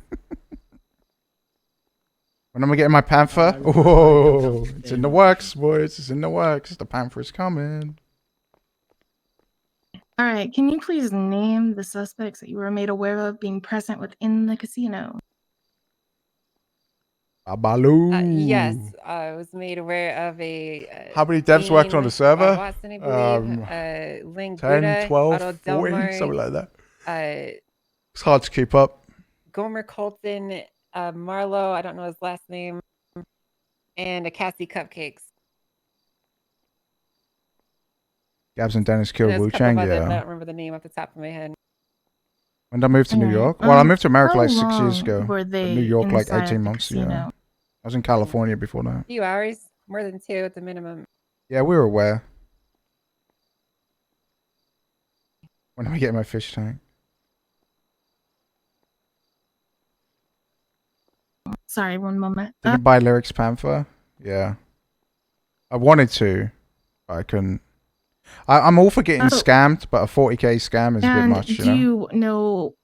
S1: When am I getting my Panther? Oh, it's in the works, boys. It's in the works. The Panther is coming.
S2: All right, can you please name the suspects that you were made aware of being present within the casino?
S1: Babaloo.
S13: Yes, I was made aware of a.
S1: How many devs worked on the
S13: Bob
S1: server?
S13: Watson, I believe.
S1: 10,
S13: Ling Buddha,
S1: 12,
S13: Otto
S1: 40,
S13: Delmar,
S1: something like that.
S13: Uh,
S1: It's hard to keep up.
S13: Gomer Colton, Marlowe, I don't know his last name, and a Cassie Cupcakes.
S1: Gabs and Dennis killed
S13: There's
S1: Wu
S13: a couple of
S1: Chang,
S13: others, but I
S1: yeah.
S13: don't remember the name off the top of my head.
S1: When did I move to New
S2: Alright,
S1: York? Well, I moved to America
S2: how
S1: like 6 years
S2: long
S1: ago.
S2: were
S1: But
S2: they
S1: New York like
S2: inside
S1: 18
S2: the
S1: months ago.
S2: casino?
S1: I was in California before that.
S13: A few hours, more than 2 at the minimum.
S1: Yeah, we were aware. When am I getting my fish tank?
S2: Sorry, one moment.
S1: Did you buy Lyrics Panther? Yeah. I wanted to, but I couldn't. I'm all for getting scammed, but a 40k scam is a bit
S2: And
S1: much, you
S2: do
S1: know?
S2: you know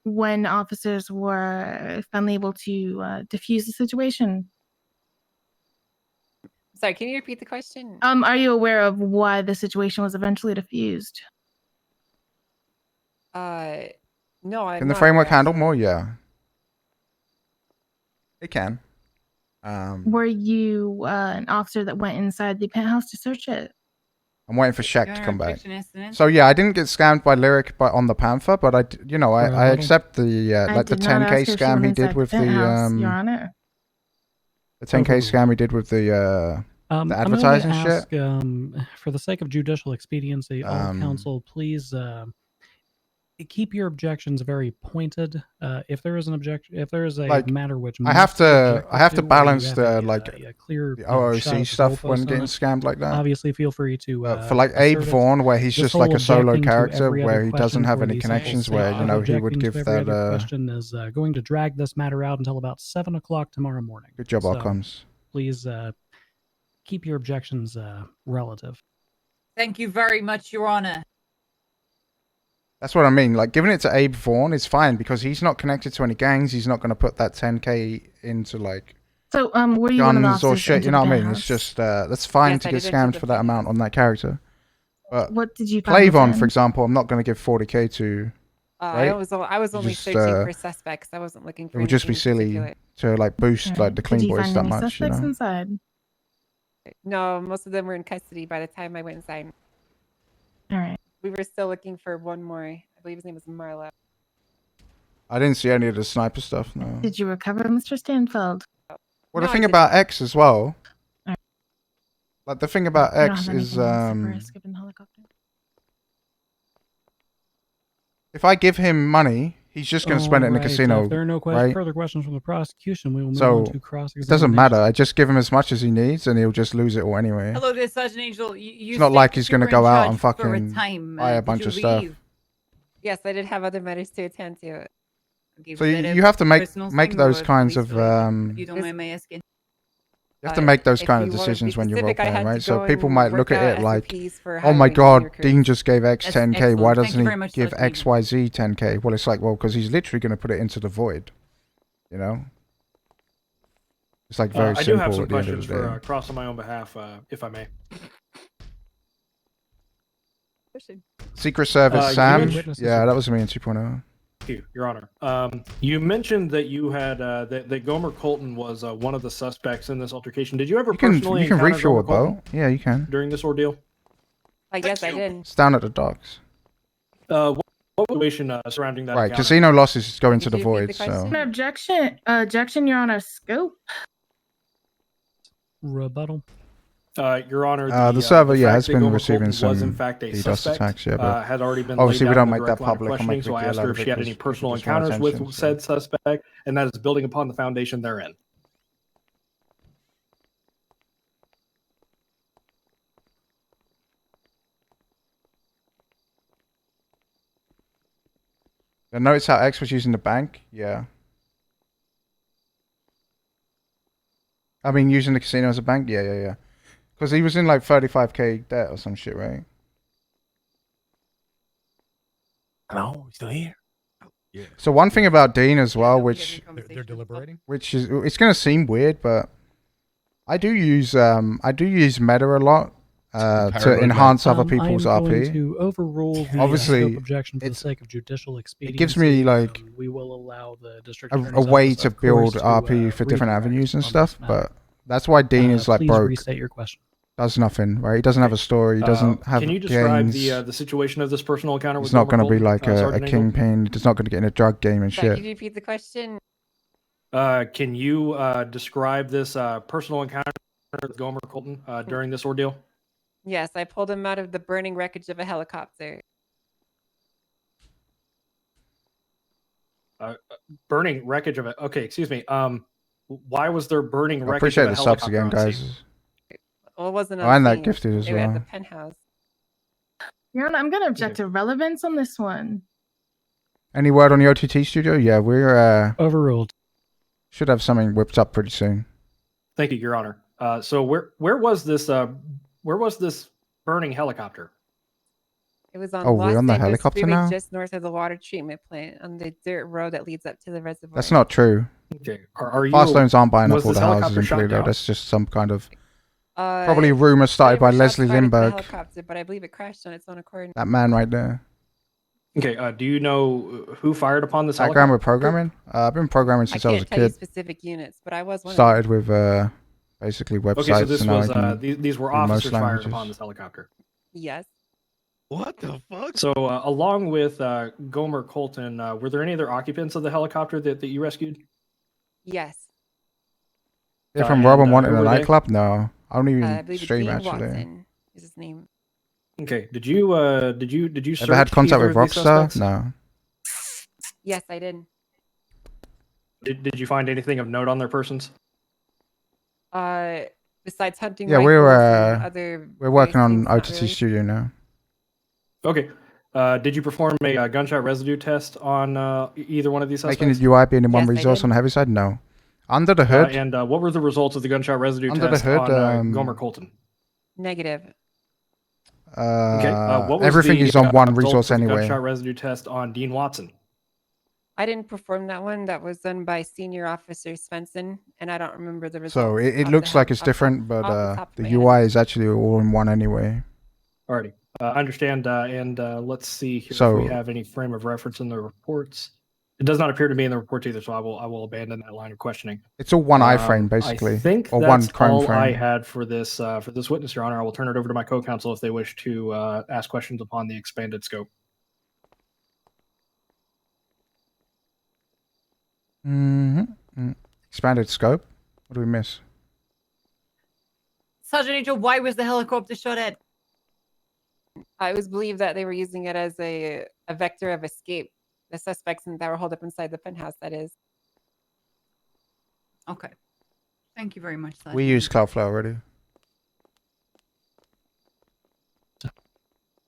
S2: when officers were finally able to defuse the situation?
S13: Sorry, can you repeat the question?
S2: Are you aware of why the situation was eventually diffused?
S13: No, I'm
S1: Can the
S13: not
S1: framework
S13: aware,
S1: handle
S13: actually.
S1: more? Yeah. It can.
S2: Were you an officer that went inside the penthouse to search it?
S1: I'm waiting for Shaq to
S4: Your
S1: come back.
S4: objection is an
S1: So yeah, I didn't get scammed by Lyric, but on the Panther, but I accept the like the
S2: did not
S1: 10k
S2: ask if she
S1: scam
S2: went
S1: he
S2: inside
S1: did
S2: the
S1: with the
S2: penthouse, Your Honor.
S1: the 10k scam he did with the advertising shit.
S6: For the sake of judicial expediency, all counsel, please keep your objections very pointed. If there is an objection, if there is a
S1: Like,
S6: matter which
S1: I have
S6: must be
S1: to
S6: objected where you
S1: balance
S6: have
S1: the
S6: a clear
S1: the
S6: shot
S1: OOC
S6: of the
S1: stuff when
S6: goalpost on
S1: getting
S6: it,
S1: scammed like that.
S6: obviously feel free to
S1: For like Abe
S6: assert it.
S1: Vaughn, where he's
S6: This
S1: just like
S6: whole
S1: a solo
S6: objecting to
S1: character
S6: every other
S1: where he doesn't
S6: question
S1: have
S6: for
S1: any
S6: the simple
S1: connections,
S6: sake
S1: where
S6: of
S1: he would
S6: objecting
S1: give
S6: to every
S1: that.
S6: other question is going to drag this matter out until about 7 o'clock tomorrow morning.
S1: Good job,
S6: So
S1: outcomes.
S6: please keep your objections relative.
S4: Thank you very much, Your Honor.
S1: That's what I mean. Like, giving it to Abe Vaughn is fine because he's not connected to any gangs. He's not going to put that 10K into like
S2: So, were you one of the
S1: guns or
S2: officers
S1: shit. You
S2: into
S1: know
S2: the
S1: what I mean?
S2: penthouse?
S1: It's just that's fine
S13: Yes,
S1: to
S13: I
S1: get
S13: did enter
S1: scammed
S13: the
S1: for that amount on that character. But
S2: What did you find
S1: Clavon,
S2: within?
S1: for example, I'm not going to give 40K to. Right?
S13: I was only
S1: Just,
S13: searching for suspects. I wasn't looking for
S1: It would just be
S13: anything in
S1: silly
S13: particular.
S1: to like boost like the
S2: Did
S1: clean
S2: you
S1: boys
S2: find
S1: that
S2: any
S1: much. You
S2: suspects
S1: know?
S2: inside?
S13: No, most of them were in custody by the time I went inside.
S2: All right.
S13: We were still looking for one more. I believe his name was Marlo.
S1: I didn't see any of the sniper stuff. No.
S2: Did you recover Mr. Stanfield?
S1: Well,
S13: No,
S1: the
S13: I
S1: thing
S13: didn't.
S1: about X as well.
S2: Alright.
S1: Like the thing about
S2: You don't
S1: X
S2: have
S1: is
S2: anything else for a skipping helicopter?
S1: if I give him money, he's just going to spend it in a
S6: Alright,
S1: casino,
S6: if there are no
S1: right?
S6: further questions from the prosecution, we will move
S1: So
S6: on to
S1: it
S6: cross-examination.
S1: doesn't matter. I just give him as much as he needs, and he'll just lose it all anyway.
S4: Hello there, Sergeant Angel. You
S1: It's not
S4: said
S1: like
S4: that
S1: he's
S4: you
S1: going to
S4: were
S1: go
S4: in
S1: out
S4: charge
S1: and
S4: for a
S1: fucking
S4: time.
S1: buy a
S4: Did
S1: bunch
S4: you
S1: of stuff.
S4: leave?
S13: Yes, I did have other matters to attend to.
S4: Okay,
S1: So
S4: was that a
S1: you have to make
S4: personal
S1: make
S4: thing
S1: those
S4: or
S1: kinds of
S4: police-related? If you don't mind my asking.
S1: you have to make those
S13: if
S1: kind
S13: you
S1: of
S13: wanna be
S1: decisions when you're role
S13: specific, I
S1: playing,
S13: had to
S1: right? So
S13: go
S1: people
S13: and
S1: might
S13: work
S1: look at
S13: out
S1: it like,
S13: SOPs for
S1: oh my
S13: hiring
S1: god,
S13: senior
S1: Dean just gave X
S4: That's
S1: 10K. Why
S4: excellent. Thank
S1: doesn't
S4: you
S1: he
S4: very much,
S1: give
S4: Sergeant Angel.
S1: XYZ 10K? Well, it's like, well, because he's literally going to put it into the void. You know? It's like very
S11: I do
S1: simple
S11: have some
S1: at the end of
S11: questions
S1: the day.
S11: for Cross on my own behalf, if I may.
S1: Secret Service
S11: you
S1: Sam?
S11: mentioned-
S1: Yeah, that was me in 2.0.
S11: Thank you, Your Honor. You mentioned that you had that Gomer Colton was one of the suspects in this altercation. Did you ever
S1: You can
S11: personally encounter
S1: refuel
S11: Gomer
S1: a boat.
S11: Colton
S1: Yeah, you can.
S11: during this ordeal?
S13: Yes, I did.
S1: It's down at the docks.
S11: What situation surrounding that?
S1: Right,
S11: encounter?
S1: casino losses go into
S13: Did
S1: the
S13: you repeat
S1: void,
S13: the
S1: so.
S13: question?
S2: An objection, Your Honor. Scope.
S6: Rebuttal.
S11: Your Honor,
S1: The server,
S11: the
S1: yeah,
S11: fact
S1: has
S11: that
S1: been
S11: Gomer
S1: receiving
S11: Colton was
S1: some
S11: in fact a
S1: DDoS
S11: suspect,
S1: attacks, yeah, but
S11: had already been
S1: obviously
S11: laid
S1: we
S11: out
S1: don't
S11: in
S1: make
S11: the
S1: that
S11: direct line of
S1: public. I'll
S11: questioning,
S1: make
S11: so I
S1: a
S11: asked
S1: deal
S11: her
S1: out
S11: if
S1: of
S11: she
S1: it
S11: had any
S1: 'cause
S11: personal
S1: people just want
S11: encounters with
S1: attention, so.
S11: said suspect, and that is building upon the foundation therein.
S1: Notice how X was using the bank? Yeah. I mean, using the casino as a bank? Yeah. Because he was in like 35K debt or some shit, right?
S23: Hello, you still here?
S12: Yeah.
S1: So one thing about Dean as well, which
S18: They're deliberating.
S1: which is it's gonna seem weird, but I do use meta a lot to
S9: Paranoid
S1: enhance other
S6: I am
S1: people's
S6: going
S1: RP.
S6: to overrule the
S1: Obviously,
S6: scope objection for the
S1: it's-
S6: sake of judicial expediency.
S1: It gives me like
S6: we will allow the district
S1: a
S6: attorney's
S1: way
S6: office,
S1: to
S6: of course,
S1: build
S6: to,
S1: RP for different
S6: redirect
S1: avenues and
S6: on
S1: stuff,
S6: this matter.
S1: but that's why Dean is like
S6: please
S1: broke.
S6: restate your question.
S1: Does nothing, right? He doesn't have a story. He doesn't have
S11: Can you describe
S1: gains.
S11: the situation of this personal encounter with
S1: He's not
S11: Gomer
S1: going to be
S11: Colton,
S1: like a
S11: Sergeant Engel?
S1: kingpin. He's not going to get in a drug game and
S13: Sorry,
S1: shit.
S13: could you repeat the question?
S11: Can you describe this personal encounter with Gomer Colton during this ordeal?
S13: Yes, I pulled him out of the burning wreckage of a helicopter.
S11: Burning wreckage of it. Okay, excuse me. Why was there burning
S1: I
S11: wreckage
S1: appreciate
S11: of a
S1: the subs
S11: helicopter
S1: again,
S11: on
S1: guys.
S11: scene?
S13: Well, it wasn't
S1: Oh,
S13: on
S1: and that
S13: scene.
S1: gifted as
S13: They were at the
S1: well.
S13: penthouse.
S2: Your Honor, I'm going to object to relevance on this one.
S1: Any word on the OTT studio? Yeah, we're
S6: overruled.
S1: Should have something whipped up pretty soon.
S11: Thank you, Your Honor. So where was this burning helicopter?
S13: It was on
S1: Oh,
S13: Los
S1: we're on the
S13: Angeles
S1: helicopter
S13: Freeway,
S1: now?
S13: just north of the water treatment plant on the dirt road that leads up to the reservoir.
S1: That's not true.
S11: Okay, are you?
S1: Fast loans aren't buying up
S11: was
S1: all
S11: this
S1: the houses
S11: helicopter
S1: in
S11: shot
S1: Toledo.
S11: down?
S1: That's just some kind of
S13: Uh,
S1: probably rumor started by
S13: there were shots
S1: Leslie
S13: fired at the
S1: Lindbergh.
S13: helicopter, but I believe it crashed on its own accord.
S1: That man right there.
S11: Okay, do you know who fired upon this
S1: Background with
S11: helicopter?
S1: programming? I've been programming
S13: I
S1: since I was a
S13: can't tell you
S1: kid.
S13: specific units, but I was one
S1: Started with basically websites.
S11: Okay, so this
S1: and now
S11: was
S1: I can
S11: these were
S1: do most
S11: officers fired
S1: languages.
S11: upon this helicopter.
S13: of them. Yes.
S14: What the fuck?
S11: So along with Gomer Colton, were there any other occupants of the helicopter that you rescued?
S13: Yes.
S1: Yeah, from
S11: and,
S1: Robin wanted
S11: who
S1: in a
S11: were they?
S1: nightclub? No. I don't even
S13: I believe it's
S1: stream
S13: Dean
S1: actually.
S13: Watson is his name.
S11: Okay, did you
S1: Ever
S11: search
S1: had contact
S11: either
S1: with
S11: of these
S1: Rockstar?
S11: suspects?
S1: No.
S13: Yes, I did.
S11: Did you find anything of note on their persons?
S13: Besides hunting
S1: Yeah,
S13: rifles and other
S1: we're working
S13: various
S1: on
S13: things, not
S1: OTT
S13: really.
S1: Studio now.
S11: Okay. Did you perform a gunshot residue test on either one of these
S1: Making
S11: suspects?
S1: the UI being in one
S13: Yes, I
S1: resource
S13: did.
S1: on the heavy side? No. Under the hood,
S11: And what were the results of the gunshot residue
S1: Under the
S11: test
S1: hood,
S11: on Gomer Colton?
S13: Negative.
S11: Okay. What was
S1: everything
S11: the,
S1: is on one
S11: results
S1: resource
S11: of the
S1: anyway.
S11: gunshot residue test on Dean Watson?
S13: I didn't perform that one. That was done by Senior Officer Svensson, and I don't remember the results.
S1: So it
S13: off
S1: looks
S13: the
S1: like it's
S13: off the-
S1: different, but
S13: off the top of
S1: the
S13: my head.
S1: UI is actually all in one anyway.
S11: Alrighty. Understand. And let's see here
S1: So-
S11: if we have any frame of reference in the reports. It does not appear to be in the reports either, so I will abandon that line of questioning.
S1: It's all one iframe basically,
S11: I think
S1: or
S11: that's
S1: one Chrome
S11: all
S1: frame.
S11: I had for this witness, Your Honor. I will turn it over to my co-counsel if they wish to ask questions upon the expanded scope.
S1: Expanded scope. What do we miss?
S4: Sergeant Angel, why was the helicopter shot at?
S13: I was believed that they were using it as a vector of escape. The suspects that were held up inside the penthouse, that is.
S4: Okay. Thank you very much, Sergeant.
S1: We use Cloudflare already.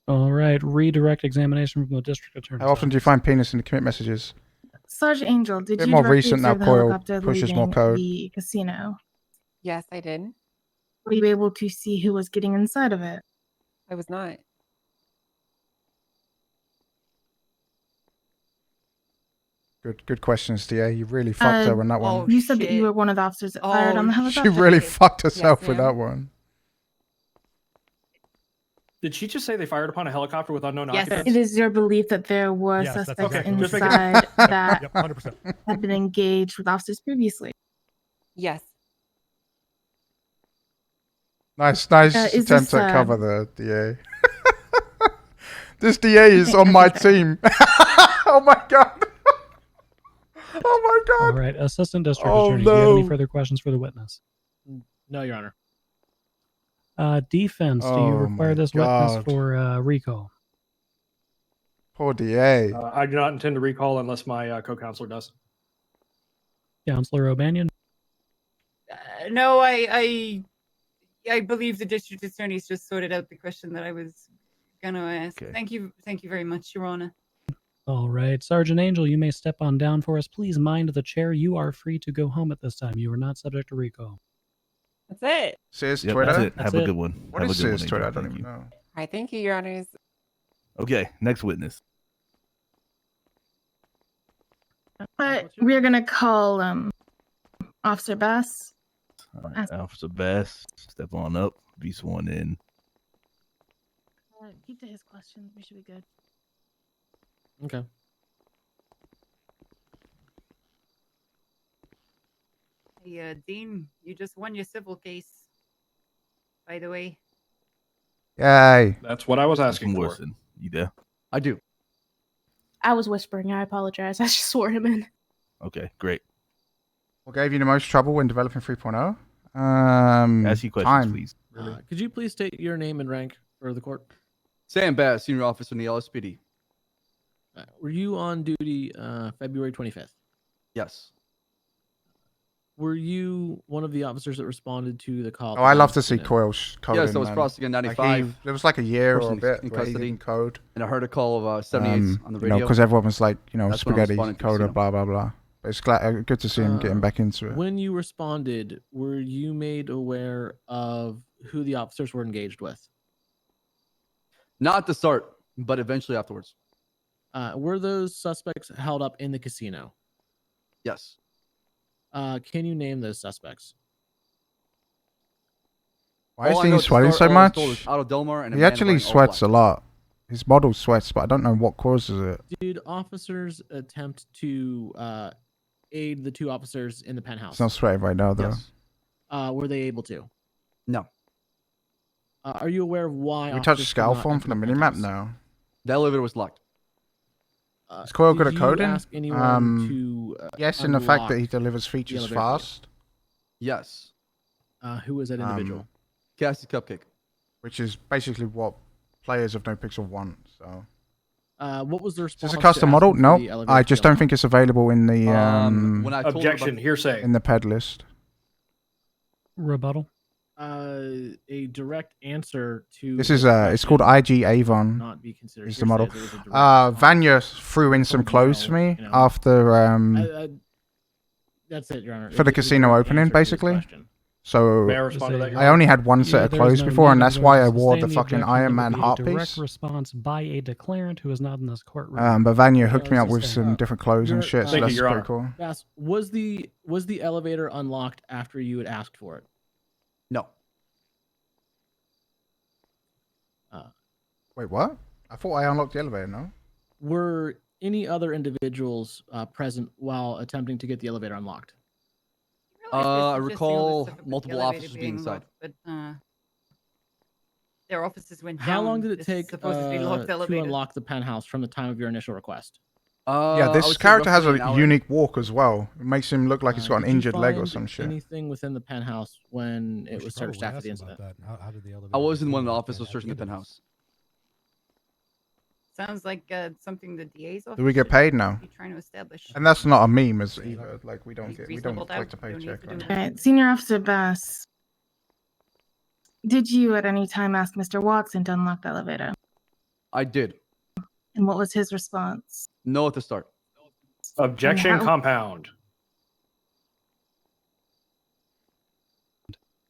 S6: All right, redirect examination from the district attorney.
S1: How often do you find penis in the commit messages?
S2: Sergeant Angel, did
S1: Bit
S2: you
S1: more
S2: directly
S1: recent now,
S2: observe the
S1: Coil
S2: helicopter
S1: pushes more
S2: leaving
S1: code.
S2: the casino?
S13: Yes, I did.
S2: Were you able to see who was getting inside of it?
S13: I was not.
S1: Good questions, DA. You really fucked her on that one.
S2: You said that you were one of the officers that fired on the
S1: She
S2: helicopter.
S1: really fucked herself
S13: Yes,
S1: with
S13: ma'am.
S1: that one.
S11: Did she just say they fired upon a helicopter with unknown
S2: Yes,
S11: occupants?
S2: it is your belief that there were
S11: Yes, that's
S2: suspects
S11: exactly what-
S2: inside that
S11: Yep, 100%.
S2: had been engaged with officers previously.
S13: Yes.
S1: Nice
S2: Is
S1: attempt
S2: this,
S1: at cover there, DA. This DA is on my team. Oh my god. Oh my god.
S6: All right, Assistant District
S1: Oh,
S6: Attorney, do you have any
S1: no.
S6: further questions for the witness?
S17: No, Your Honor.
S6: Defense, do you
S1: Oh
S6: require
S1: my
S6: this
S1: God.
S6: witness for recall?
S1: Poor DA.
S11: I do not intend to recall unless my co-counselor does.
S6: Counselor O'Banion?
S4: No, I believe the district attorney's just sorted out the question that I was gonna ask.
S12: Okay.
S4: Thank you very much, Your Honor.
S6: All right, Sergeant Angel, you may step on down for us. Please mind the chair. You are free to go home at this time. You are not subject to recall.
S13: That's it.
S1: Sis
S12: Yep,
S1: Twitter?
S12: that's it.
S6: That's
S12: Have a
S6: it.
S12: good one.
S1: What
S12: Have
S1: is
S12: a good
S1: Sis
S12: one,
S1: Twitter? I
S12: Angel.
S1: don't
S12: Thank
S1: even
S12: you.
S1: know.
S13: All right, thank you, Your Honors.
S12: Okay, next witness.
S2: But we're gonna call Officer Bass.
S12: All right, Officer Bass, step on up, be sworn in.
S2: Keep to his questions. We should be good.
S17: Okay.
S4: Hey, Dean, you just won your civil case. By the way.
S1: Yay.
S11: That's what I was asking
S12: Mr.
S11: for.
S12: Morrison, you there?
S19: I do.
S3: I was whispering. I apologize. I just swore him in.
S12: Okay, great.
S1: What gave you the most trouble when developing 3.0?
S12: Ask you questions,
S1: time.
S12: please.
S17: Could you please state your name and rank for the court?
S19: Sam Bass, senior officer in the LSPD.
S17: Were you on duty February 25th?
S19: Yes.
S17: Were you one of the officers that responded to the call?
S1: Oh, I love to see Coil coding.
S19: Yes, I was
S1: man.
S19: crossing in
S1: Like
S19: 95.
S1: there was like a year or a
S19: Person
S1: bit
S19: in
S1: where he
S19: custody.
S1: didn't code.
S19: And I heard a call of 78 on the
S1: You
S19: radio.
S1: know, because everyone was like, you know,
S19: That's when I was
S1: spaghetti
S19: responding to
S1: coder,
S19: casino.
S1: blah blah blah. But it's good to see him getting back into it.
S17: When you responded, were you made aware of who the officers were engaged with?
S19: Not at the start, but eventually afterwards.
S17: Were those suspects held up in the casino?
S19: Yes.
S17: Can you name those suspects?
S1: Why is
S19: All I
S1: he
S19: know at the
S1: sweating
S19: start,
S1: so
S19: all I was
S1: much?
S19: told is Otto Delmar and a
S1: He
S19: man
S1: actually
S19: wearing all
S1: sweats
S19: black.
S1: a lot. His model sweats, but I don't know what causes it.
S17: Did officers attempt to aid the two officers in the penthouse?
S1: It's not sweating right now, though.
S19: Yes.
S17: Were they able to?
S19: No.
S17: Are you aware of why?
S1: We touch
S17: officers could
S1: scale
S17: not
S1: form
S17: enter
S1: from the
S17: the
S1: minimap
S17: penthouse?
S1: now.
S19: The elevator was locked.
S1: Is Coil good
S17: did
S1: at coding?
S17: you ask anyone to,
S1: Yes, in the fact that he
S17: unlock
S1: delivers
S17: the
S1: features
S17: elevator for you?
S1: fast,
S19: Yes.
S17: Who was that individual?
S19: Cassie Cupcake.
S1: which is basically what players of NoPixel want. So
S17: What was the response?
S1: Is this a custom model? No, I just don't think it's available in the
S11: when I told objection, hearsay.
S1: in the ped list.
S6: Rebuttal.
S17: A direct answer to
S1: This is it's called IG Avon.
S17: Not be considered
S1: Is the model.
S17: hearsay, as it was a direct
S1: Vanya threw in some clothes for me after
S17: that's it, Your Honor.
S1: for the casino opening, basically. So
S11: May I respond to that, Your
S1: I
S11: Honor?
S1: only had one set of
S6: There is
S1: clothes
S6: no
S1: before,
S6: need.
S1: and
S6: I'm
S1: that's
S6: going
S1: why
S6: to
S1: I wore the
S6: sustain
S1: fucking
S6: objection.
S1: Iron
S6: There
S1: Man
S6: will be a
S1: heart
S6: direct
S1: piece.
S6: response by a declarant who is not in this courtroom.
S1: But Vanya hooked me
S6: As
S1: up
S6: I
S1: with
S6: say.
S1: some different clothes and shit, so
S11: Thank you,
S1: that's
S11: Your
S1: pretty
S11: Honor.
S1: cool.
S17: Bass, was the elevator unlocked after you had asked for it?
S19: No.
S1: Wait, what? I thought I unlocked the elevator, no?
S17: Were any other individuals present while attempting to get the elevator unlocked?
S19: I recall multiple officers being inside.
S4: But their officers went down.
S17: How long did it
S4: this
S17: take
S4: supposedly locked
S17: to
S4: elevator.
S17: unlock the penthouse from the time of your initial request?
S1: Yeah,
S19: I
S1: this
S19: would say
S1: character has
S19: roughly
S1: a
S19: an hour.
S1: unique walk as well. It makes him look like he's got an
S17: Did you
S1: injured leg or
S17: find
S1: some shit.
S17: Anything within the penthouse when it was searched after the
S18: ask about
S17: incident?
S18: that. How did the elevator
S19: I wasn't
S18: get
S19: one of the
S18: unlocked
S19: officers
S18: at
S19: searching the
S18: end of this?
S19: penthouse.
S4: Sounds like something the DA's office.
S1: Do we get
S4: should
S1: paid now?
S4: be trying to establish.
S1: And that's not a meme as either. Like we don't
S4: Any
S1: get, we
S4: reasonable
S1: don't collect a
S4: doubt. Don't need
S1: paycheck
S4: to
S1: on
S4: do
S1: it.
S4: that.
S2: All right, Senior Officer Bass, did you at any time ask Mr. Watson to unlock the elevator?
S19: I did.
S2: And what was his response?
S19: No at the start.
S11: Objection,
S2: How-
S11: compound.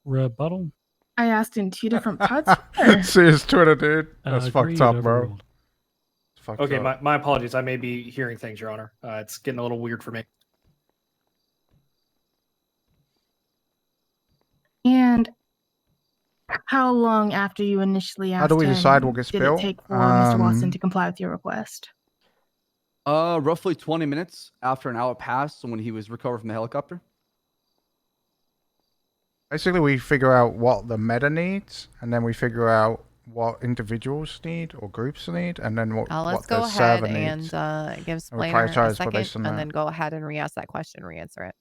S6: Rebuttal.
S2: I asked in two different parts. Sure.
S1: See his Twitter, dude. That's
S6: Agreed,
S1: fucked up, bro.
S6: overruled.
S1: It's fucked
S11: Okay,
S1: up.
S11: my apologies. I may be hearing things, Your Honor. It's getting a little weird for me.
S2: And how long after you initially asked
S1: How do we
S2: him
S1: decide what gets
S2: did
S1: built?
S2: it take for Mr. Watson
S1: Um,
S2: to comply with your request?
S19: Roughly 20 minutes after an hour passed when he was recovered from the helicopter.
S1: Basically, we figure out what the meta needs, and then we figure out what individuals need or groups need, and then what,
S8: Let's
S1: what
S8: go
S1: the
S8: ahead
S1: server needs.
S8: and give
S1: And we
S8: Splainer a
S1: prioritize
S8: second,
S1: based on
S8: and
S1: that.
S8: then go ahead and re-ask that question, re-answer it.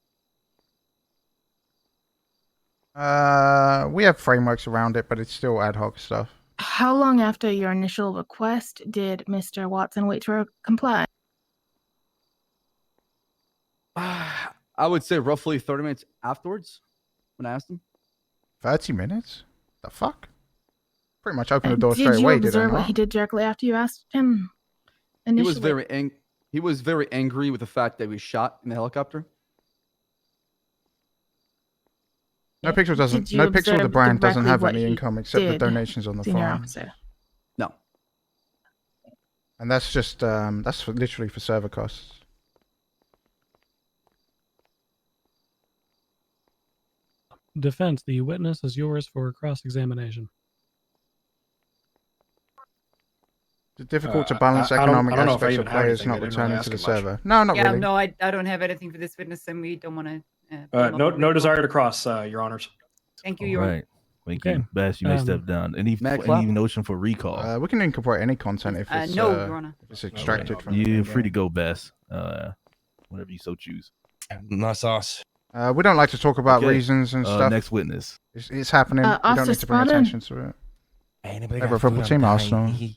S1: We have frameworks around it, but it's still ad hoc stuff.
S2: How long after your initial request did Mr. Watson wait to comply?
S19: I would say roughly 30 minutes afterwards when I asked him.
S1: 30 minutes? The fuck? Pretty much opened the door
S2: Did
S1: straight
S2: you
S1: away, did I
S2: observe what
S1: not?
S2: he did directly after you asked him?
S19: He
S2: Initially?
S19: was very angry with the fact that we shot in the helicopter.
S1: NoPixel doesn't.
S2: Did you
S1: NoPixel, the
S2: observe
S1: brand, doesn't
S2: directly
S1: have
S2: what
S1: any
S2: he
S1: income except the
S2: did,
S1: donations on the
S2: Senior
S1: farm.
S2: Officer?
S19: No.
S1: And that's just that's literally for server costs.
S6: Defense, the witness is yours for cross-examination.
S1: It's difficult to balance
S11: I don't
S1: economic
S11: know if I
S1: aspects
S11: even
S1: of
S11: have
S1: players
S11: anything.
S1: not
S11: They didn't really
S1: returning
S11: ask
S1: to the
S11: him much.
S1: server. No, not
S4: Yeah,
S1: really.
S4: no, I don't have anything for this witness, and we don't want to.
S11: No desire to cross, Your Honors.
S4: Thank you,
S12: All
S4: Your Honor.
S12: right. Thank
S6: Okay.
S12: you. Bass, you may step down. Any notion for recall?
S1: We can incorporate any content if it's
S4: No, Your Honor.
S1: if it's extracted from.
S12: You're
S1: the
S12: free to
S1: game.
S12: go, Bass. Whenever you so choose.
S9: Nice ass.
S1: We don't like to talk about
S12: Okay.
S1: reasons and stuff.
S12: Next witness.
S1: It's happening. We don't
S2: Officer
S1: need to bring
S2: Spartan?
S1: attention to it.
S18: Anybody
S1: Favorite
S18: got food?
S1: football
S18: I'm
S1: team,
S18: dying.
S1: Arsenal.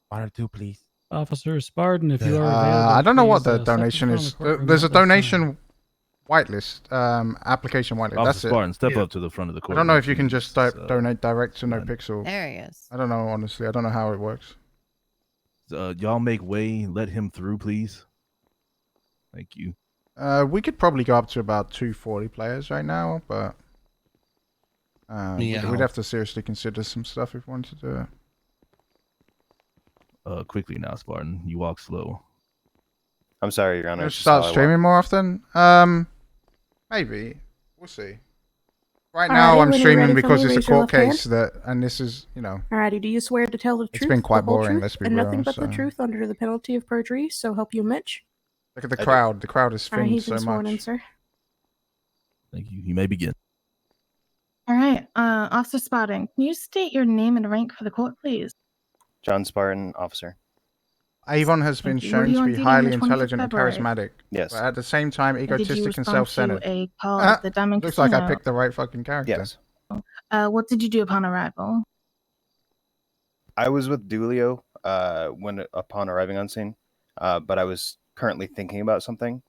S18: One or two, please.
S6: Officer Spartan, if you are available,
S1: I don't know what
S6: please,
S1: the
S6: step
S1: donation
S6: in front
S1: is.
S6: of the courtroom
S1: There's a
S6: at this time.
S1: donation whitelist, application whitelist.
S12: Officer
S1: That's it.
S12: Spartan, step up to the front of the
S1: I
S12: court.
S1: don't know if you can just donate direct to NoPixel.
S8: There he is.
S1: I don't know, honestly. I don't know how it works.
S12: Y'all make way. Let him through, please. Thank you.
S1: We could probably go up to about 240 players right now, but
S9: Meow.
S1: we'd have to seriously consider some stuff if we wanted to do it.
S12: Quickly now, Spartan. You walk slow.
S10: I'm sorry, Your Honor.
S1: Let's
S10: it's just
S1: start
S10: how I
S1: streaming more often. Maybe we'll see. Right
S3: Alrighty,
S1: now, I'm
S3: when you're
S1: streaming
S3: ready for
S1: because
S3: me,
S1: it's a
S3: raise your
S1: court
S3: left hand.
S1: case that, and this is, you know,
S3: Alrighty, do you swear to tell the truth?
S1: it's been quite
S3: the whole
S1: boring.
S3: truth,
S1: Let's be
S3: and
S1: real.
S3: nothing but the
S1: so-
S3: truth under the penalty of perjury, so help you Mitch?
S1: Look at the
S10: I do.
S1: crowd. The crowd is
S3: Alright,
S1: thinned
S3: he's been
S1: so
S3: sworn
S1: much.
S3: in, sir.
S12: Thank you. You may begin.
S2: All right, Officer Spotting, can you state your name and rank for the court, please?
S10: John Spartan, officer.
S1: Avon has been
S2: Thank you. Were
S1: shown
S2: you
S1: to
S2: on
S1: be
S2: duty on
S1: highly
S2: the 20th of
S1: intelligent and
S2: February?
S1: charismatic.
S10: Yes.
S1: But at the same time,
S2: And did you
S1: egotistic and
S2: respond to
S1: self-centered.
S2: a call at the Diamond
S1: Looks like I
S2: Casino?
S1: picked the right fucking character.
S10: Yes.
S2: What did you do upon arrival?
S10: I was with Dulio when upon arriving on scene, but I was currently thinking about something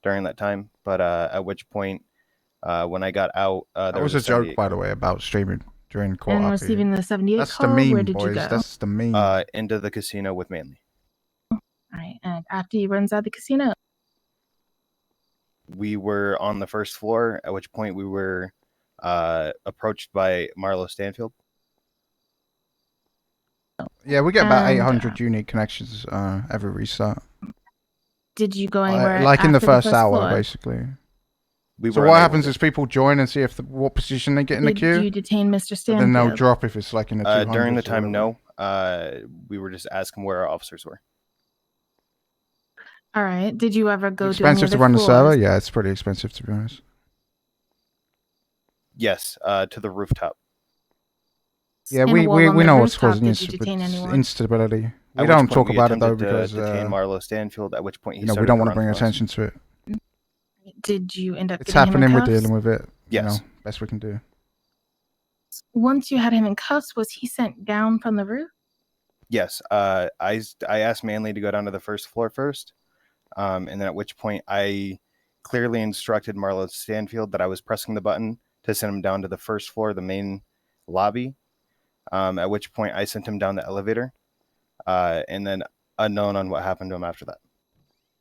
S10: during that time. But at which point, when I got out,
S1: That
S10: there
S1: was a joke,
S10: 78
S1: by the way, about streaming during court.
S2: And
S1: RP.
S2: receiving the 78
S1: That's
S2: call,
S1: the meme,
S2: where did
S1: boys.
S2: you go?
S1: That's the meme.
S10: into the casino with Manly.
S2: All right, and after you were inside the casino,
S10: We were on the first floor, at which point we were approached by Marlo Stanfield.
S1: Yeah, we get about
S2: And,
S1: 800 unique connections every restart.
S2: did you go anywhere?
S1: Like in the
S2: after
S1: first hour,
S2: floor?
S1: basically.
S10: We
S1: So
S10: were
S1: what
S10: unable
S1: happens
S10: to.
S1: is people join and see if what position they get in the
S2: Did
S1: queue.
S2: you detain Mr.
S1: And
S2: Stanfield?
S1: then they'll drop if it's like in the 200s.
S10: During the
S1: or
S10: time,
S1: whatever.
S10: no. We were just asking where our officers were.
S2: All right. Did you ever go to any
S1: Expensive to
S2: other
S1: run the server?
S2: floors?
S1: Yeah, it's pretty expensive to be honest.
S10: Yes, to the rooftop.
S1: Yeah,
S2: And
S1: we
S2: while on the
S1: know what's
S2: rooftop,
S1: causing
S2: did you detain anyone?
S1: instability. We
S10: At which
S1: don't
S10: point
S1: talk
S10: we
S1: about it though
S10: attempted
S1: because
S10: to detain Marlo Stanfield. At which point he
S1: you know we
S10: started
S1: don't
S10: to
S1: want to
S10: run
S1: bring
S10: from us.
S1: attention to it.
S2: Did you end up
S1: It's
S2: getting him in
S1: happening. We're
S2: cuffs?
S1: dealing with it.
S10: Yes.
S1: You know, best we can do.
S2: Once you had him in cuffs, was he sent down from the roof?
S10: Yes. I asked Manly to go down to the first floor first, and then at which point I clearly instructed Marlo Stanfield that I was pressing the button to send him down to the first floor, the main lobby. At which point I sent him down the elevator, and then unknown on what happened to him after that.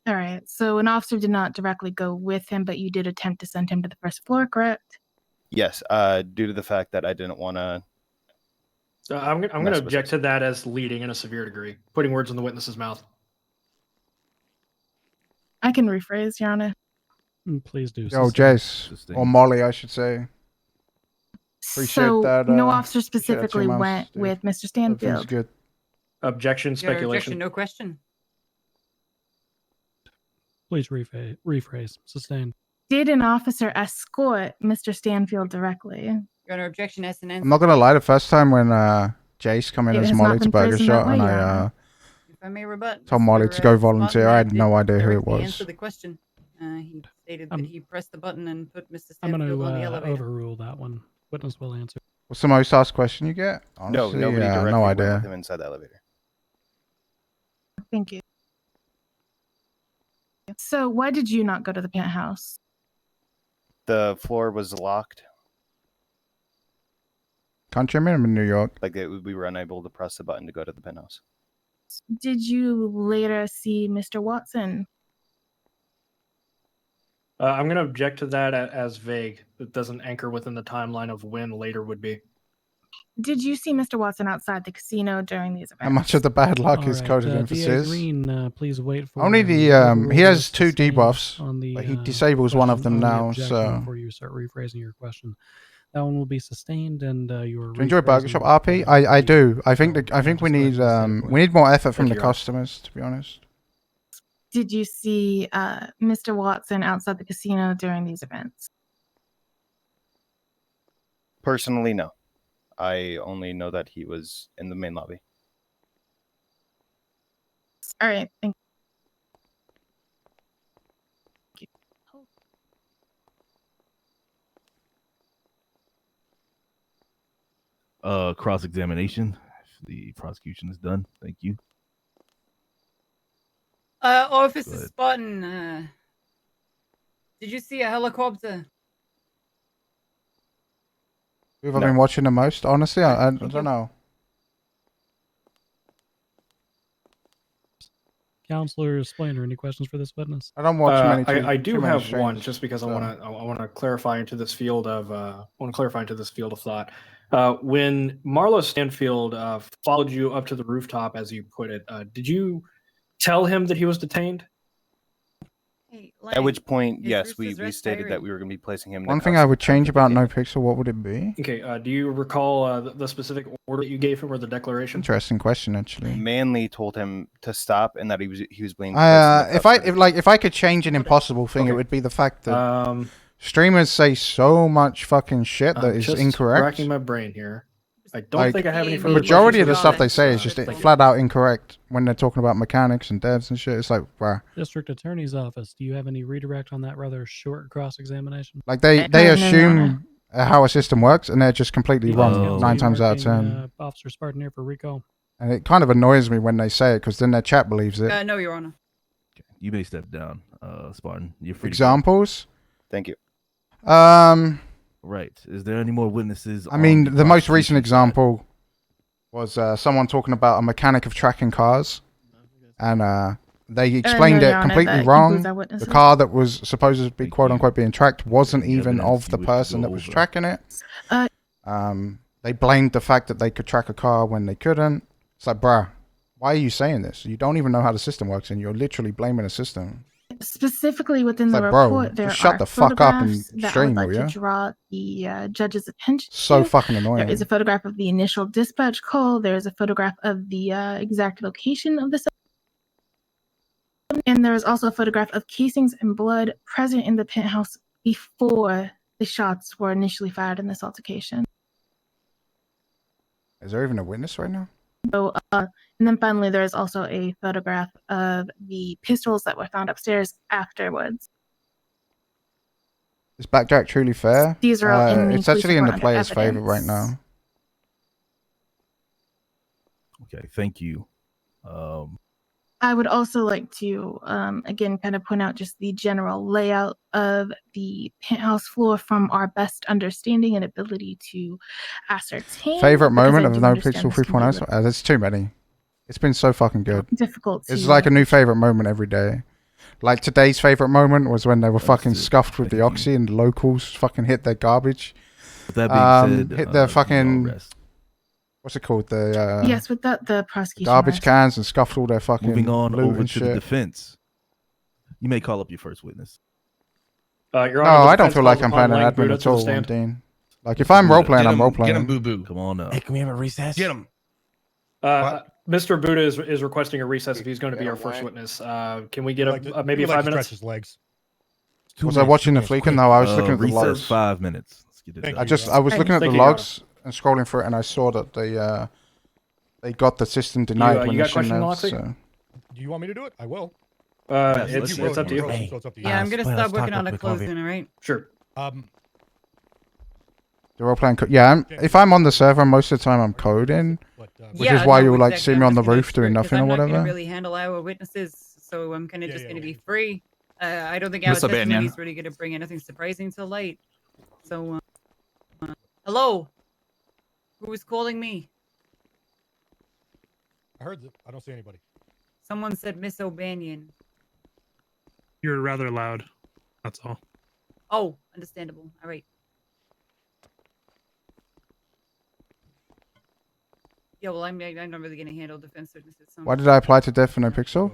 S2: All right. So an officer did not directly go with him, but you did attempt to send him to the first floor, correct?
S10: Yes, due to the fact that I didn't want to.
S11: I'm going to object to that as leading in a severe degree, putting words in the witness's mouth.
S2: I can rephrase, Your Honor.
S6: Please do.
S1: Yo,
S6: sustain.
S1: Jace or Molly, I should say. Appreciate
S2: So
S1: that.
S2: no officer
S1: appreciate that 2
S2: specifically
S1: months,
S2: went
S1: dude.
S2: with Mr.
S1: Everything's
S2: Stanfield.
S1: good.
S11: Objection,
S4: Your
S11: speculation.
S4: objection, no question.
S6: Please rephrase. Sustained.
S2: Did an officer escort Mr. Stanfield directly?
S4: Your Honor, objection as an
S1: I'm not gonna lie. The first time when Jace come in
S2: It
S1: as
S2: has
S1: Molly
S2: not
S1: to
S2: been
S1: Burger
S2: phrased in
S1: Shot,
S2: that
S1: and
S2: way, Your
S1: I
S2: Honor.
S4: If I may rebut,
S1: told Molly to go volunteer, I had no idea who it
S4: directly
S1: was.
S4: Answer the question. He stated that he pressed the button and put Mr.
S6: I'm going
S4: Stanfield on the
S6: to
S4: elevator.
S6: overrule that one. Witness will answer.
S1: What's the most asked question you get? Honestly,
S10: No, nobody directly
S1: no
S10: went
S1: idea.
S10: with him inside the elevator.
S2: Thank you. So why did you not go to the penthouse?
S10: The floor was locked.
S1: Country, I'm in New York.
S10: Like we were unable to press the button to go to the penthouse.
S2: Did you later see Mr. Watson?
S11: I'm going to object to that as vague. It doesn't anchor within the timeline of when later would be.
S2: Did you see Mr. Watson outside the casino during these events?
S1: How much of the bad luck
S6: All
S1: is
S6: right,
S1: coded
S6: DA
S1: emphasis?
S6: Green, please wait for
S1: Only the
S6: overrule
S1: he has
S6: to
S1: 2
S6: sustain
S1: debuffs,
S6: on the,
S1: but he disables one of
S6: question
S1: them
S6: on the
S1: now.
S6: objection
S1: So
S6: before you start rephrasing your question, that one will be sustained, and your.
S1: do you enjoy Burger Shop RP? I do. I think we need more effort from the
S11: Thank you, Your Honor.
S1: customers, to be honest.
S2: Did you see Mr. Watson outside the casino during these events?
S10: Personally, no. I only know that he was in the main lobby.
S2: All right. Thank you.
S12: Cross-examination. The prosecution is done. Thank you.
S4: Officer
S12: Good.
S4: Spartan, did you see a helicopter?
S1: Who have I been watching the most? Honestly, I don't know.
S6: Counselor Splainer, any questions for this witness?
S1: I don't watch many.
S11: I do
S1: too many
S11: have
S1: streams,
S11: one, just because
S1: so.
S11: I want to clarify into this field of thought. When Marlo Stanfield followed you up to the rooftop, as you put it, did you tell him that he was detained?
S10: At which point, yes, we stated that we were going to be placing him. in the
S1: One thing
S10: cuffs
S1: I would change about
S10: after
S1: NoPixel, what would it be?
S11: Okay. Do you recall the specific order that you gave him or the declaration?
S1: Interesting question, actually.
S10: Manly told him to stop and that he was being. placed in the cuffs.
S1: If I could change an impossible thing, it would be the fact that streamers say so much fucking shit that is
S11: just
S1: incorrect.
S11: Racking my brain here. I don't think I have any
S1: The
S11: further
S1: majority of the
S11: questions
S1: stuff
S11: about
S1: they say is just flat out incorrect when they're talking about mechanics and devs and shit. It's like, wow.
S6: District Attorney's Office, do you have any redirect on that rather short cross-examination?
S1: Like they assume how a system works and they're just completely wrong 9 times out of 10.
S6: Officer Spartan here for recall.
S1: And it kind of annoys me when they say it because then their chat believes it.
S4: No, Your Honor.
S12: You may step down, Spartan. You're free.
S1: Examples?
S10: Thank you.
S12: Right. Is there any more witnesses?
S1: I mean, the most recent
S12: prosecution side?
S1: example was someone talking about a mechanic of tracking cars, and they explained
S2: no,
S1: it
S2: Your Honor,
S1: completely
S2: that he
S1: wrong.
S2: was our
S1: The
S2: witnesses.
S1: car that was supposed to be quote unquote being tracked wasn't
S12: Any
S1: even
S12: evidence
S1: of the
S12: you wish to
S1: person
S12: go
S1: that was
S12: over?
S1: tracking it.
S2: Uh,
S1: They blamed the fact that they could track a car when they couldn't. It's like, bruh, why are you saying this? You don't even know how the system works, and you're literally blaming a system.
S2: Specifically within
S1: It's
S2: the
S1: like, bro,
S2: report, there
S1: just shut
S2: are
S1: the fuck up and
S2: photographs that I
S1: stream,
S2: would like
S1: will
S2: to
S1: ya?
S2: draw the judge's attention
S1: So
S2: to.
S1: fucking annoying.
S2: There is a photograph of the initial dispatch call. There is a photograph of the exact location of the cell. And there is also a photograph of casings and blood present in the penthouse before the shots were initially fired in this altercation.
S1: Is there even a witness right now?
S2: So, and then finally, there is also a photograph of the pistols that were found upstairs afterwards.
S1: Is Blackjack truly fair?
S2: These are all in the
S1: It's
S2: police
S1: actually in the
S2: report under
S1: player's favor right
S2: evidence.
S1: now.
S12: Okay, thank you.
S2: I would also like to, again, kind of point out just the general layout of the penthouse floor from our best understanding and ability to ascertain.
S1: Favorite
S2: because
S1: moment
S2: I
S1: of
S2: do
S1: No
S2: understand
S1: Pixel
S2: this can be
S1: 3.0? There's too many. It's been so fucking good.
S2: difficult
S1: It's
S2: to,
S1: like a new favorite moment every day. Like today's favorite moment was when they were fucking scuffed with the oxy and the locals fucking hit their garbage.
S12: With that being said,
S1: hit their
S12: you
S1: fucking
S12: all rest.
S1: what's it called? The
S2: yes, with that, the prosecution.
S1: garbage
S2: rests.
S1: cans and scuffed all their fucking
S12: Moving on
S1: loot
S12: over
S1: and
S12: to the
S1: shit.
S12: defense. You may call up your first witness.
S11: Your
S1: No,
S11: Honor, the
S1: I don't
S11: defense
S1: feel like
S11: calls
S1: I'm
S11: upon
S1: playing an
S11: Lang
S1: admin
S11: Buddha
S1: at
S11: to the
S1: all,
S11: stand.
S1: Dean. Like if I'm role playing, I'm role playing.
S9: Get him, boo boo.
S12: Come on up.
S18: Hey, can we have a recess?
S9: Get him.
S11: Mr. Buddha is requesting a recess if he's going to be our first witness. Can we get maybe 5 minutes?
S18: His legs.
S1: Was I watching the Fleekin? No, I was looking at the
S12: recess
S1: logs.
S12: 5 minutes. Let's get it done.
S1: I was looking at the
S11: Thank you, Your
S1: logs and scrolling through it, and I saw that they got the system denied when
S11: you
S1: they
S11: got
S1: shouldn't
S11: questions,
S1: have.
S11: Alexi?
S1: So.
S18: Do you want me to do it? I will.
S11: It's up to you.
S18: So it's up to you.
S4: Yeah, I'm gonna stop working on a closing, all right?
S11: Sure.
S1: They're all playing. If I'm on the server, most of the time I'm coding, which is why you'll like see me on the roof doing nothing or
S4: I'm not
S1: whatever.
S4: gonna really handle our witnesses, so I'm kind of just gonna be free. I don't think our
S7: Mr.
S4: testimony
S7: Banyan.
S4: is really gonna bring anything surprising to light. So, hello, who is calling me?
S18: I heard that. I don't see anybody.
S4: Someone said Miss O'Banion.
S6: You're rather loud. That's all.
S4: Oh, understandable. All right. Yeah, well, I'm not really gonna handle defense witnesses. So
S1: Why did I apply to death for NoPixel?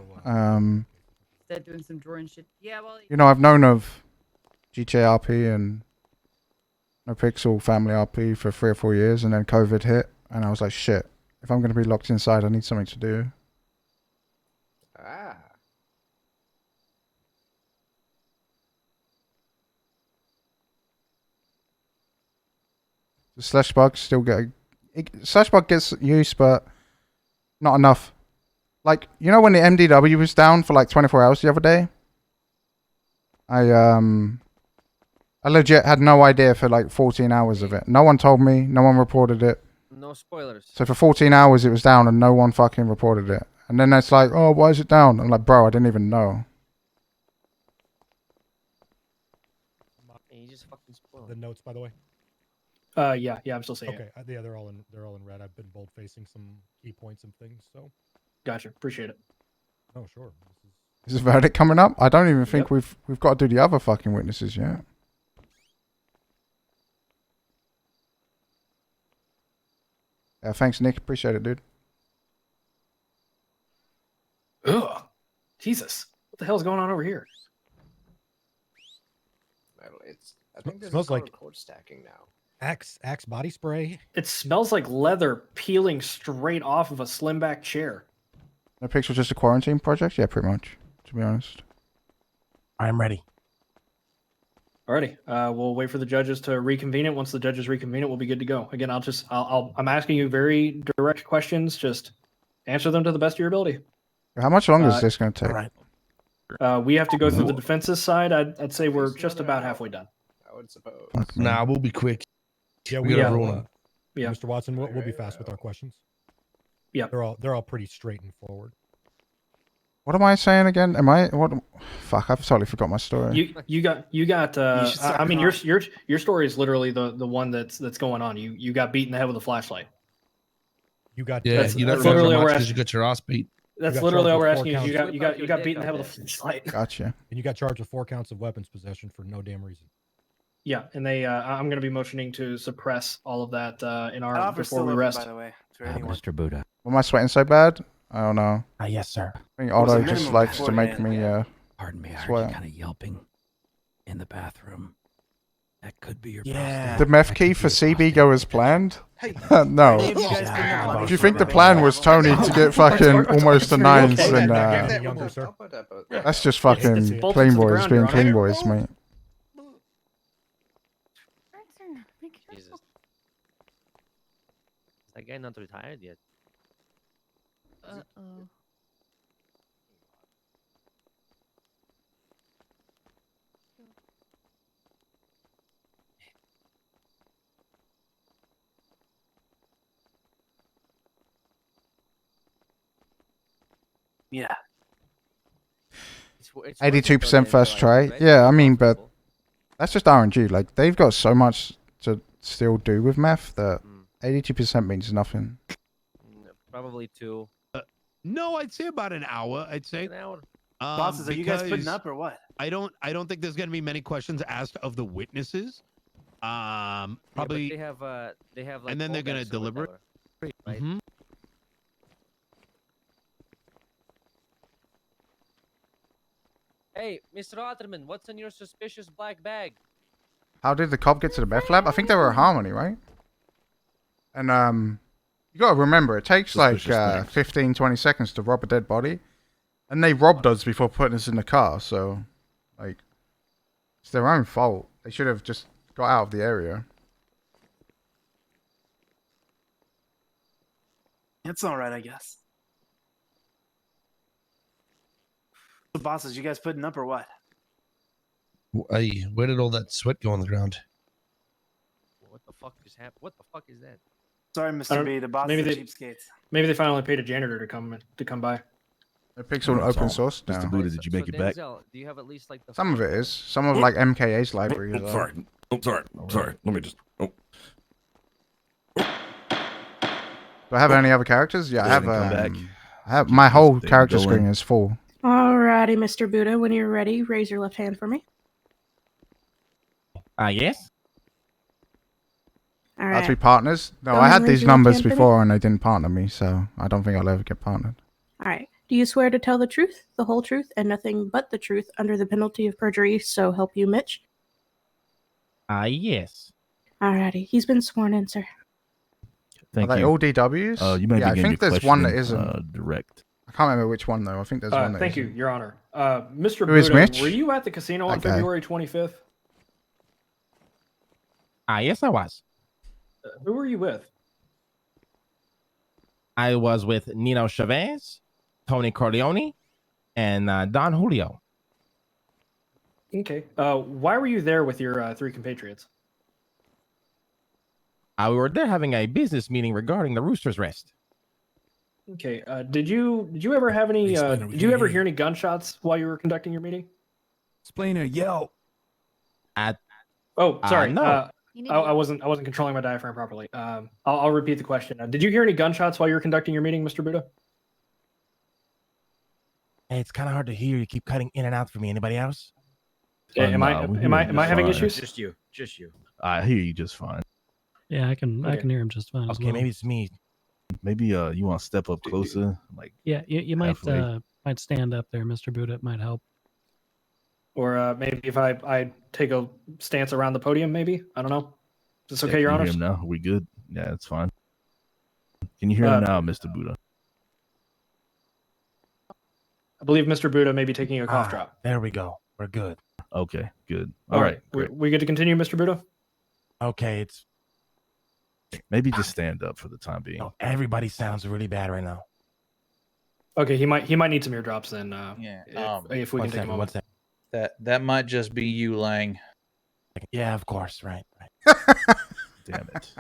S4: instead doing some drawing shit. Yeah, well.
S1: You know, I've known of GTA RP and NoPixel Family RP for 3 or 4 years, and then COVID hit, and I was like, shit. If I'm going to be locked inside, I need something to do. The slash bug still slash bug gets use, but not enough. Like, you know when the MDW was down for like 24 hours the other day? I legit had no idea for like 14 hours of it. No one told me, no one reported it.
S7: No spoilers.
S1: So for 14 hours it was down and no one fucking reported it. And then it's like, oh, why is it down? I'm like, bro, I didn't even know.
S7: You just fucking spoiled.
S18: The notes, by the way.
S11: Yeah, I'm still seeing
S18: Okay,
S11: it.
S18: yeah, they're all in red. I've been bold facing some key points and things, so.
S11: Gotcha. Appreciate it.
S18: Oh, sure.
S1: Is the verdict coming up? I don't even think we've got to do the other fucking witnesses yet. Yeah, thanks, Nick. Appreciate it, dude.
S11: Ugh. Jesus. What the hell's going on over here?
S7: I think there's
S18: Smells
S7: a
S18: like
S7: code stacking now.
S18: Axe body spray.
S11: It smells like leather peeling straight off of a slim back chair.
S1: NoPixel just a quarantine project? Yeah, pretty much, to be honest.
S18: I'm ready.
S11: Alrighty. We'll wait for the judges to reconvene it. Once the judges reconvene it, we'll be good to go. Again, I'm asking you very direct questions. Just answer them to the best of your ability.
S1: How much longer is this going to take?
S11: We have to go through the defense's side. I'd say we're just about halfway done.
S7: I would suppose.
S9: Nah, we'll be quick.
S18: Yeah,
S9: we got a ruler.
S11: Yeah.
S18: Mr. Watson, we'll be fast with our questions.
S11: Yeah,
S18: they're all pretty straight and forward.
S1: What am I saying again? Am I what? Fuck! I've totally forgot my story.
S11: You got.
S23: You should start
S11: I mean,
S23: off.
S11: your story is literally the one that's going on. You got beat in the head with a flashlight.
S18: You got
S9: Yeah,
S11: That's
S9: you don't
S11: literally
S9: remember
S11: what we're
S9: much because
S11: asking.
S9: you got your ass beat.
S11: That's
S18: got
S11: literally
S18: charged
S11: what we're
S18: with
S11: asking. Is
S18: four
S11: you got beat in the head with a flashlight.
S1: Gotcha.
S18: And you got charged with 4 counts of weapons possession for no damn reason.
S11: Yeah, and they. I'm going to be motioning to suppress all of that in our
S23: Offer's
S11: before
S23: still
S11: we
S23: open,
S11: rest.
S23: by the way, for anyone.
S5: Mr. Buddha.
S1: Am I sweating so bad? I don't know.
S5: Yes, sir.
S1: I think
S23: It was a
S1: Otto just
S23: minimum
S1: likes to
S23: before
S1: make
S23: then,
S1: me
S5: Pardon me, I heard
S1: sweat.
S5: you kind of yelping in the bathroom. That could be your
S1: Did the meth key for CB go as planned? No.
S23: Any of you guys been up on
S1: Do you think the plan was Tony to get fucking almost the 9s and
S18: Younger, sir.
S1: that's just fucking clean boys being clean boys, mate.
S7: Jesus. Is that guy not retired yet?
S3: Uh-oh.
S23: Yeah.
S1: 82% first try. Yeah, I mean, but that's just RNG. Like, they've got so much to still do with meth that 82% means nothing.
S7: Probably 2.
S14: No, I'd say about an hour. I'd say.
S23: An hour. Bosses, are you guys putting
S14: because
S23: up or what?
S14: I don't think there's gonna be many questions asked of the witnesses. Probably.
S7: They have like.
S14: And then they're gonna
S7: fallbacks or
S14: deliberate.
S7: whatever, right?
S14: Mhm.
S7: Hey, Mr. Otterman, what's in your suspicious black bag?
S1: How did the cop get to the meth lab? I think they were a Harmony, right? And you gotta remember, it takes like 15, 20 seconds to rob a dead body. And they robbed us before putting us in the car, so like it's their own fault. They should have just got out of the area.
S23: It's all right, I guess. The bosses, you guys putting up or what?
S9: Hey, where did all that sweat go on the ground?
S7: What the fuck just happened? What the fuck is that?
S23: Sorry,
S11: I
S23: Mr.
S11: don't-
S23: B. The bosses
S11: maybe
S23: are
S11: they-
S23: cheapskates.
S11: Maybe they finally paid a janitor to come by.
S1: NoPixel open source now.
S12: Mr. Buddha, did you make it back?
S7: Denzel, do you have at least like the
S1: Some of it is. Some of like MKA's library.
S15: Oh, sorry. Oh, sorry. Sorry. Let me just. Oh.
S1: Do I have any other characters? Yeah, I have.
S12: Come back.
S1: I have my whole
S12: Stay
S1: character
S12: going.
S1: screen is full.
S3: Alrighty, Mr. Buddha, when you're ready, raise your left hand for me.
S5: Yes?
S3: All
S1: Are to be
S3: right.
S1: partners? No,
S3: Go
S1: I
S3: ahead
S1: had
S3: and raise
S1: these
S3: your left
S1: numbers
S3: hand for me.
S1: before and they didn't partner me, so I don't think I'll ever get partnered.
S3: All right. Do you swear to tell the truth, the whole truth, and nothing but the truth under the penalty of perjury, so help you, Mitch?
S5: Yes.
S3: Alrighty. He's been sworn in, sir.
S12: Thank
S1: Are they
S12: you.
S1: all DWs?
S12: You may
S1: yeah, I
S12: begin
S1: think
S12: your
S1: there's one that
S12: questioning,
S1: isn't.
S12: direct.
S1: I can't remember which one though. I think there's one that
S11: Thank you,
S1: isn't.
S11: Your Honor. Mr.
S1: Who is
S11: Buddha,
S1: Mitch?
S11: were you at the casino on
S1: That guy.
S11: February 25th?
S5: Yes, I was.
S11: Who were you with?
S5: I was with Nino Chavez, Tony Corleone, and Don Julio.
S11: Okay. Why were you there with your 3 compatriots?
S5: We were there having a business meeting regarding the Rooster's Rest.
S11: Okay. Did you ever have any? Did you ever hear any gunshots while you were conducting your meeting?
S18: Explainer, yell.
S11: Oh, sorry.
S5: No.
S11: I wasn't controlling my diaphragm properly. I'll repeat the question. Did you hear any gunshots while you were conducting your meeting, Mr. Buddha?
S5: Hey, it's kind of hard to hear. You keep cutting in and out for me. Anybody else?
S11: Am I having issues?
S7: Just you. Just you.
S12: I hear you just fine.
S6: Yeah, I can
S11: Okay.
S6: hear him just fine. as
S5: Okay,
S6: well.
S5: maybe it's me.
S12: Maybe you want to step up closer, like
S6: Yeah, you might
S12: halfway.
S6: might stand up there, Mr. Buddha. It might help.
S11: Or maybe if I take a stance around the podium, maybe? I don't know. Is this okay, Your
S12: Can you
S11: Honor?
S12: hear him now? Are we good? Yeah, it's fine. Can you hear him now, Mr. Buddha?
S11: I believe Mr. Buddha may be taking a cough drop.
S5: There we go. We're good.
S12: Okay, good.
S11: All
S12: All
S11: right.
S12: right,
S11: We good to continue, Mr. Buddha?
S5: Okay, it's
S12: maybe just stand up for the time being.
S5: everybody sounds really bad right now.
S11: Okay, he might need some eardrops then.
S16: Yeah.
S11: If we can take a moment.
S16: That might just be you, Lang.
S5: Yeah, of course. Right.
S12: Damn it.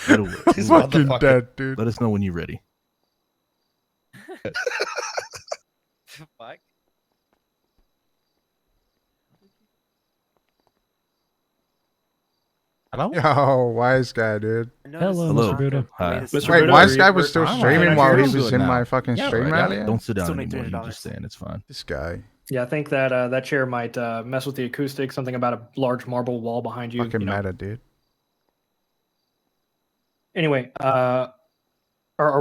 S12: It'll work.
S1: He's fucking dead, dude.
S12: Let us know when you're ready.
S7: Fuck.
S5: Hello?
S1: Yo, wise guy, dude.
S6: Hello,
S12: Hello.
S6: Mr. Buddha.
S12: Hi.
S11: Mr.
S1: Wait,
S11: Buddha,
S1: wise
S11: are
S1: guy
S11: you-
S1: was still
S11: are-
S1: streaming
S11: can I
S1: while he
S11: do it?
S1: was in my fucking
S5: Yeah,
S1: stream
S5: right.
S1: earlier?
S12: Don't sit down
S23: Still need
S12: anymore. You
S23: $200.
S12: just stand. It's fine.
S1: This guy.
S11: Yeah, I think that that chair might mess with the acoustics. Something about a large marble wall behind you.
S1: Fucking
S11: you know.
S1: meta, dude.
S11: Anyway, are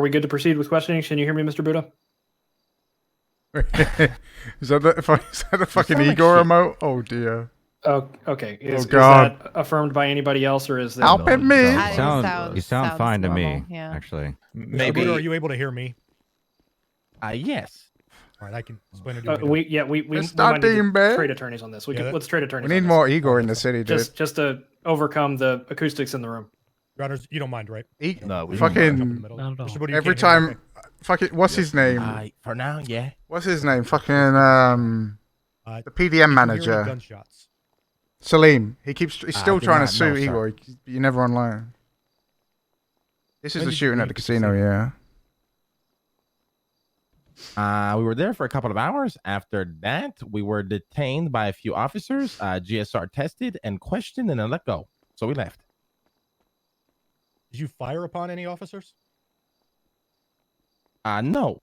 S11: we good to proceed with questioning? Can you hear me, Mr. Buddha?
S1: is that the fucking
S11: sound like
S1: Igor
S11: shit.
S1: emote? Oh dear.
S11: Oh, okay. Is
S1: God.
S11: that affirmed by anybody else, or is that
S1: Helping me?
S16: You sound fine to me,
S8: yeah.
S16: actually.
S18: Mr. Buddha, are you able to hear me?
S5: Yes.
S18: All right, I can explain it. to you.
S11: we
S1: Mr.
S11: might need to
S1: Deanbay.
S11: trade attorneys on this.
S18: Yeah,
S11: Let's trade attorneys.
S1: We need
S11: on
S1: more Igor in the city, dude.
S11: this. Just to overcome the acoustics in the room.
S18: Your Honors, you don't mind, right?
S12: No, we
S1: fucking
S18: Not at all. Mr. Buddha, you
S1: every
S18: can't hear me,
S1: time. Fucking what's his name?
S5: For now, yeah.
S1: What's his name? Fucking the PDM manager.
S18: Gunshots.
S1: Salim. He's still
S5: did
S1: trying to
S5: not
S1: sue
S5: know, sir.
S1: Igor. You're never online. This is
S18: When
S1: the
S18: did you
S1: shooting at
S18: leave
S1: the
S18: the
S1: casino,
S18: casino?
S1: yeah.
S5: We were there for a couple of hours. After that, we were detained by a few officers, GSR tested and questioned, and then let go. So we left.
S18: Did you fire upon any officers?
S5: No.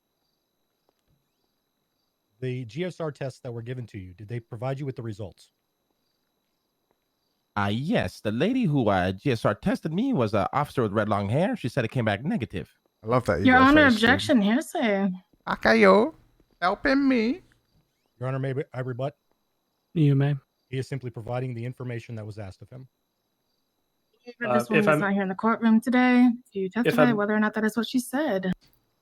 S18: The GSR tests that were given to you, did they provide you with the results?
S5: Yes. The lady who GSR tested me was an officer with red long hair. She said it came back negative.
S1: I love that.
S2: Your
S1: Igor
S2: Honor,
S1: face, dude.
S2: objection, hearsay.
S1: Okay, yo. Helping me.
S18: Your Honor, maybe I rebut.
S6: You may.
S18: He is simply providing the information that was asked of him.
S2: This woman is not here in the courtrum today to testify
S11: I'm-
S2: whether or not that is what she said.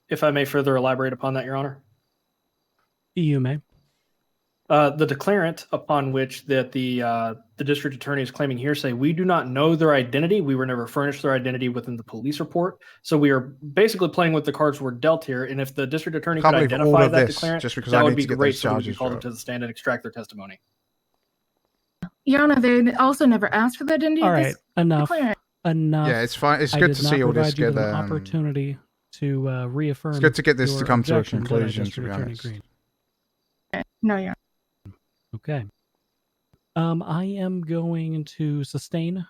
S11: If I may further elaborate upon that, Your Honor.
S6: You may.
S11: The declarant upon which that the district attorney is claiming hearsay, we do not know their identity. We were never furnished their identity within the police report. So we are basically playing with the cards we're dealt here. And if the district attorney could
S1: Can't believe all
S11: identify
S1: of
S11: that
S1: this
S11: declarant,
S1: just because
S11: that
S1: I
S11: would
S1: need
S11: be
S1: to get
S11: great.
S1: those
S11: So we could
S1: charges
S11: call them
S1: dropped.
S11: to the stand and extract their testimony.
S2: Your Honor, they also never asked for the identity
S6: All
S2: of
S6: right,
S2: this
S6: enough.
S2: declarant.
S6: Enough.
S1: Yeah, it's fine. It's
S6: I
S1: good
S6: did
S1: to
S6: not
S1: see all this
S6: provide you with
S1: get.
S6: an opportunity to reaffirm.
S1: It's good to get this to
S6: your
S1: come to a
S6: objection, did I,
S1: conclusion, to
S6: District
S1: be
S6: Attorney
S1: honest.
S6: Green?
S2: No, Your Honor.
S6: Okay. I am going to sustain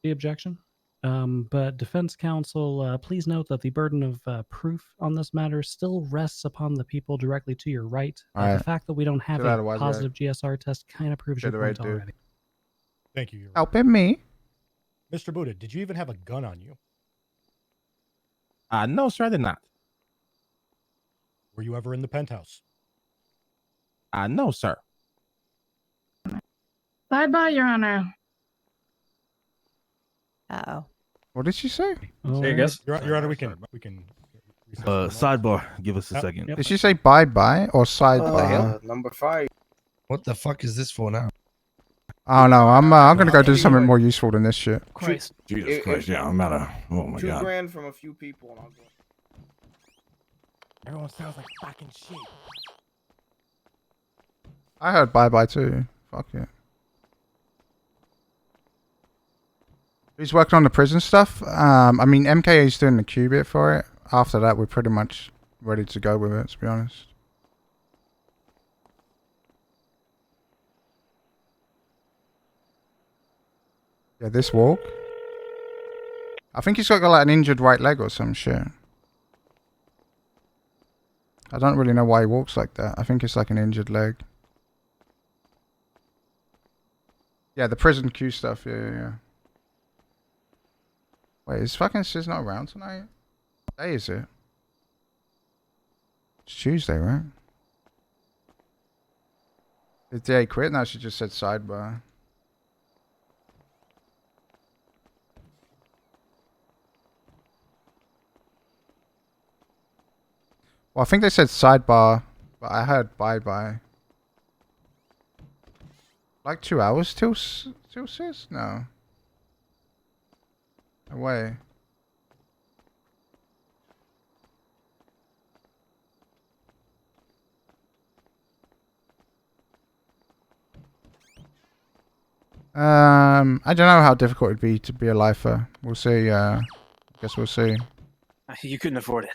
S6: the objection. But defense counsel, please note that the burden of proof on this matter still rests upon the people directly to your right.
S1: All
S6: The
S1: right.
S6: fact that we don't have
S1: Chill out,
S6: a
S1: wise guy.
S6: positive GSR test kind of proves
S1: Chill
S6: your
S1: the
S6: point
S1: right dude.
S6: already.
S18: Thank you, Your Honor.
S1: Helping me.
S18: Mr. Buddha, did you even have a gun on you?
S5: No, sir, I did not.
S18: Were you ever in the penthouse?
S5: No, sir.
S2: Bye-bye, Your Honor.
S8: Uh-oh.
S1: What did she say?
S11: Say guess.
S18: Your Honor, we can.
S12: Sidebar. Give us a
S18: Yep,
S12: second.
S18: yep.
S1: Did she say bye-bye or sidebar?
S9: Number 5. What the fuck is this for now?
S1: I don't know. I'm gonna go do something more useful than this shit.
S15: Christ. Jesus Christ, yeah, I'm out of. Oh my God.
S9: $2,000 from a few people, and I'll go.
S5: Everyone sounds like fucking shit.
S1: I heard bye-bye too. Fuck it. Who's working on the prison stuff? I mean, MKA's doing the Q bit for it. After that, we're pretty much ready to go with it, to be honest. Yeah, this walk. I think he's got like an injured right leg or some shit. I don't really know why he walks like that. I think it's like an injured leg. Yeah, the prison Q stuff. Yeah. Wait, is fucking Sis not around tonight? What day is it? It's Tuesday, right? Did they quit? No, she just said sidebar. Well, I think they said sidebar, but I heard bye-bye. Like 2 hours till Sis? No. No way. I don't know how difficult it'd be to be a lifer. We'll see. I guess we'll see.
S23: You couldn't afford it.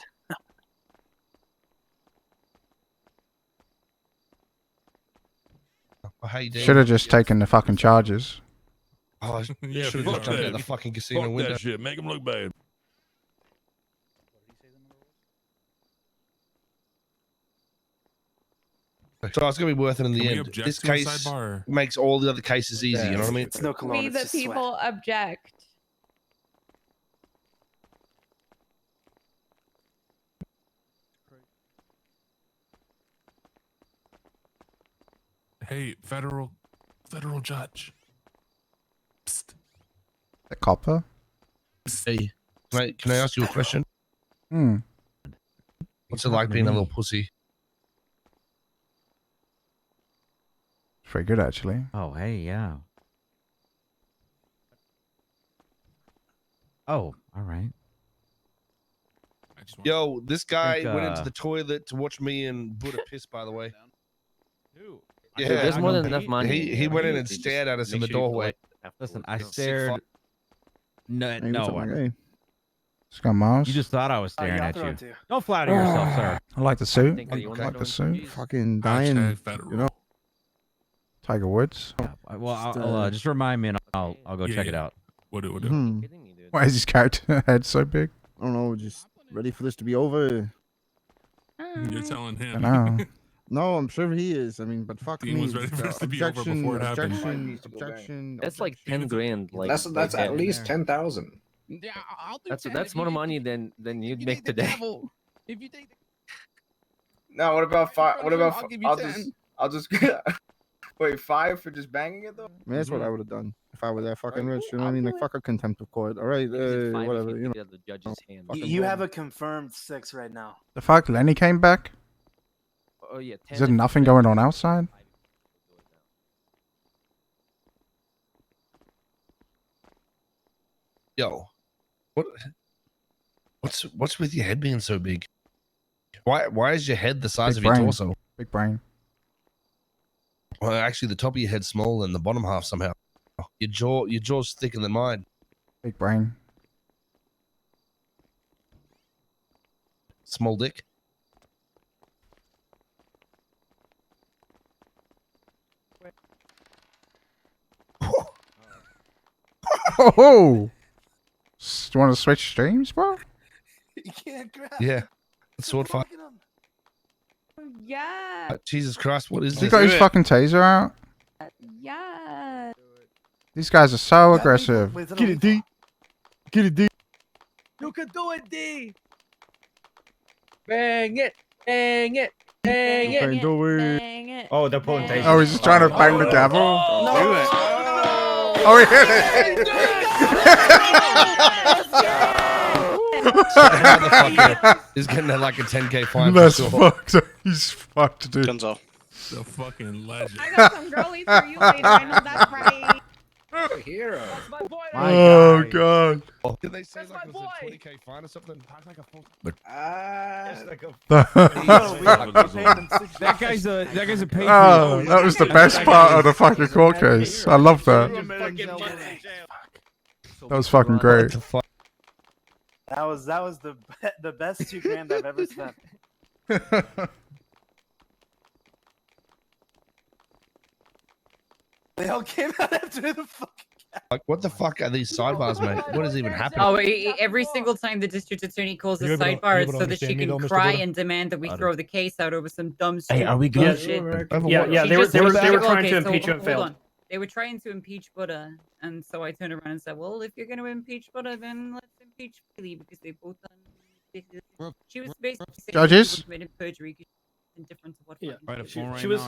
S9: How you doing?
S1: Should have just taken the fucking charges.
S9: Oh, I
S15: Yeah,
S9: should have
S15: fuck
S9: just jumped
S15: that.
S9: out the fucking casino
S15: Fuck
S9: window.
S15: that shit. Make him look bad.
S9: So it's gonna be worth it in the
S15: Can we
S9: end.
S15: object
S9: This
S15: to a
S9: case
S15: sidebar?
S9: makes all the other cases easy. You know what I mean?
S23: It's no cologne.
S13: We
S23: it's
S13: the
S23: just sweat.
S13: people object.
S15: Hey, federal judge. Psst.
S1: The copper.
S9: Hey, can I ask you a question?
S1: Hmm.
S9: What's it like being a little pussy?
S1: It's pretty good, actually.
S16: Oh, hey, yeah. Oh, all right.
S9: Yo, this guy
S16: think,
S9: went into the toilet to watch me and Buddha piss. By the way.
S7: Dude,
S9: Yeah,
S7: there's more than enough money.
S9: He went in and stared at us in the doorway.
S16: Listen, I
S9: Sick
S16: stared.
S9: fuck.
S16: No,
S20: Hey, what's up, my guy?
S1: It's got Mars.
S16: You just thought I was staring
S23: I'll
S16: at
S23: throw
S16: you.
S23: it to you.
S16: Don't flatter yourself, sir.
S1: I like the suit.
S7: think
S1: I
S7: that you wanna
S1: like
S7: go
S1: the suit.
S20: Fucking dying.
S15: Hashtag federal.
S20: You know.
S1: Tiger Woods.
S16: Well, I'll just remind me and I'll go
S15: Yeah,
S16: check it
S15: yeah.
S16: out.
S15: What do? What do?
S20: Hmm.
S1: Why is his character head so big?
S20: I don't know. Just ready for this to be over.
S15: You're telling
S1: I
S15: him.
S1: know.
S20: No, I'm sure he is. I mean, but fuck
S15: Dean
S20: me.
S15: was ready for this to be over
S20: Objection,
S15: before it happened.
S20: objection.
S7: That's like 10 grand. Like
S21: That's
S7: right
S21: at
S7: there.
S21: least 10,000.
S15: Yeah, I'll do
S7: That's more money than you'd make today.
S15: If you take
S21: No, what about five? What about?
S15: I'll give you
S21: I'll
S15: 10.
S21: just wait 5 for just banging it though.
S20: I mean, that's what I would have done if I was that fucking rich. You know what I mean? Like fuck a contempt of court. All right, whatever. You know.
S7: The judge's hand.
S23: You have a confirmed 6 right now.
S1: The fuck? Lenny came back?
S7: Oh yeah.
S1: Is there nothing going on outside?
S9: Yo, what's with your head being so big? Why is your head the size
S1: Big
S9: of your
S1: brain.
S9: torso?
S1: Big brain.
S9: Well, actually, the top of your head's smaller than the bottom half somehow. Your jaw's thicker than mine.
S1: Big brain.
S9: Small dick.
S1: Oh! Do you want to switch streams, bro?
S23: You can't grab.
S9: Yeah, sword fight.
S13: Yeah.
S9: Jesus Christ, what is
S1: Has he
S9: this?
S1: got his fucking taser out?
S13: Yeah.
S1: These guys are so aggressive.
S20: Get it, D. Get it, D.
S7: You can do it, D. Bang it. Bang it. Bang it.
S20: Okay, do it.
S13: Dang it.
S21: Oh, they're pulling taser.
S1: Oh, he's just trying to bang the gavel?
S21: Do it.
S1: Oh, he hit it!
S9: He's getting like a 10K fine.
S1: That's
S9: for sure.
S1: fucked. He's fucked, dude.
S21: Guns off.
S15: The fucking legend.
S13: I got some girlies for you later. I know that's right.
S21: Hero.
S1: Oh, God.
S9: Did they say like it was a 20K fine or something?
S21: That guy's
S16: a patriot.
S1: Oh, that was the best part of the fucking court case. I love that. That was fucking great.
S23: That was the best $2,000 I've ever spent. They all came out after the fucking.
S9: Like, what the fuck are these sidebars, mate? What is even happening?
S4: Oh, every single time the district attorney calls a
S18: Are you able to-
S4: sidebar,
S18: are you
S4: it's
S18: able to
S4: so that she
S18: understand me
S4: can
S18: though, Mr.
S4: cry
S18: Buddha?
S4: and demand that we
S18: Otto.
S4: throw the case out over some dumb
S16: Hey, are we
S4: stupid
S16: good?
S4: bullshit.
S11: Yeah,
S4: She
S11: they were
S4: just-
S11: they were
S4: okay,
S11: trying to
S4: so
S11: impeach you and
S4: hold
S11: failed.
S4: on. They were trying to impeach Buddha, and so I turned around and said, "Well, if you're going to impeach Buddha, then let's impeach Bailey because they both done." She was basically saying
S1: Judges?
S4: she committed perjury because she's indifferent to what.
S11: Yeah.
S4: fucking-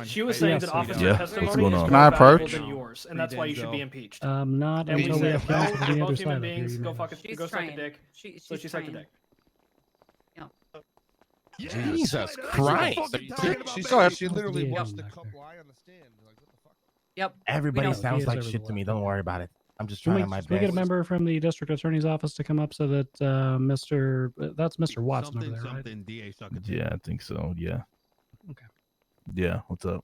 S11: She was saying that officer
S15: Yeah.
S11: testimony
S15: What's going
S11: is
S15: on?
S11: more
S1: Can I
S11: valuable
S1: approach?
S11: than yours, and that's why you should be impeached.
S6: Not
S11: And we
S6: until we
S11: said,
S6: have counsel
S11: no,
S6: to the
S11: we're
S6: other
S11: both
S6: side.
S11: human
S6: of
S11: beings.
S6: the
S11: Go
S6: agreement.
S11: fuck it. Go suck a dick. So she sucked a dick.
S5: Jesus Christ.
S9: She literally
S6: Yeah.
S9: watched the cop lie on the stand. Like, what the fuck?
S4: Yep.
S5: Everybody
S4: don't-
S5: sounds
S6: He
S5: like
S6: is
S5: shit
S6: over
S5: to me.
S6: the
S5: Don't worry about it. I'm just
S6: Can
S5: trying
S6: we,
S5: my
S6: can we get a
S5: best.
S6: member from the district attorney's office to come up so that that's Mr. Watson over there, right?
S14: Something DA suck it.
S12: Yeah, I think so. Yeah.
S6: Okay.
S12: Yeah. What's up?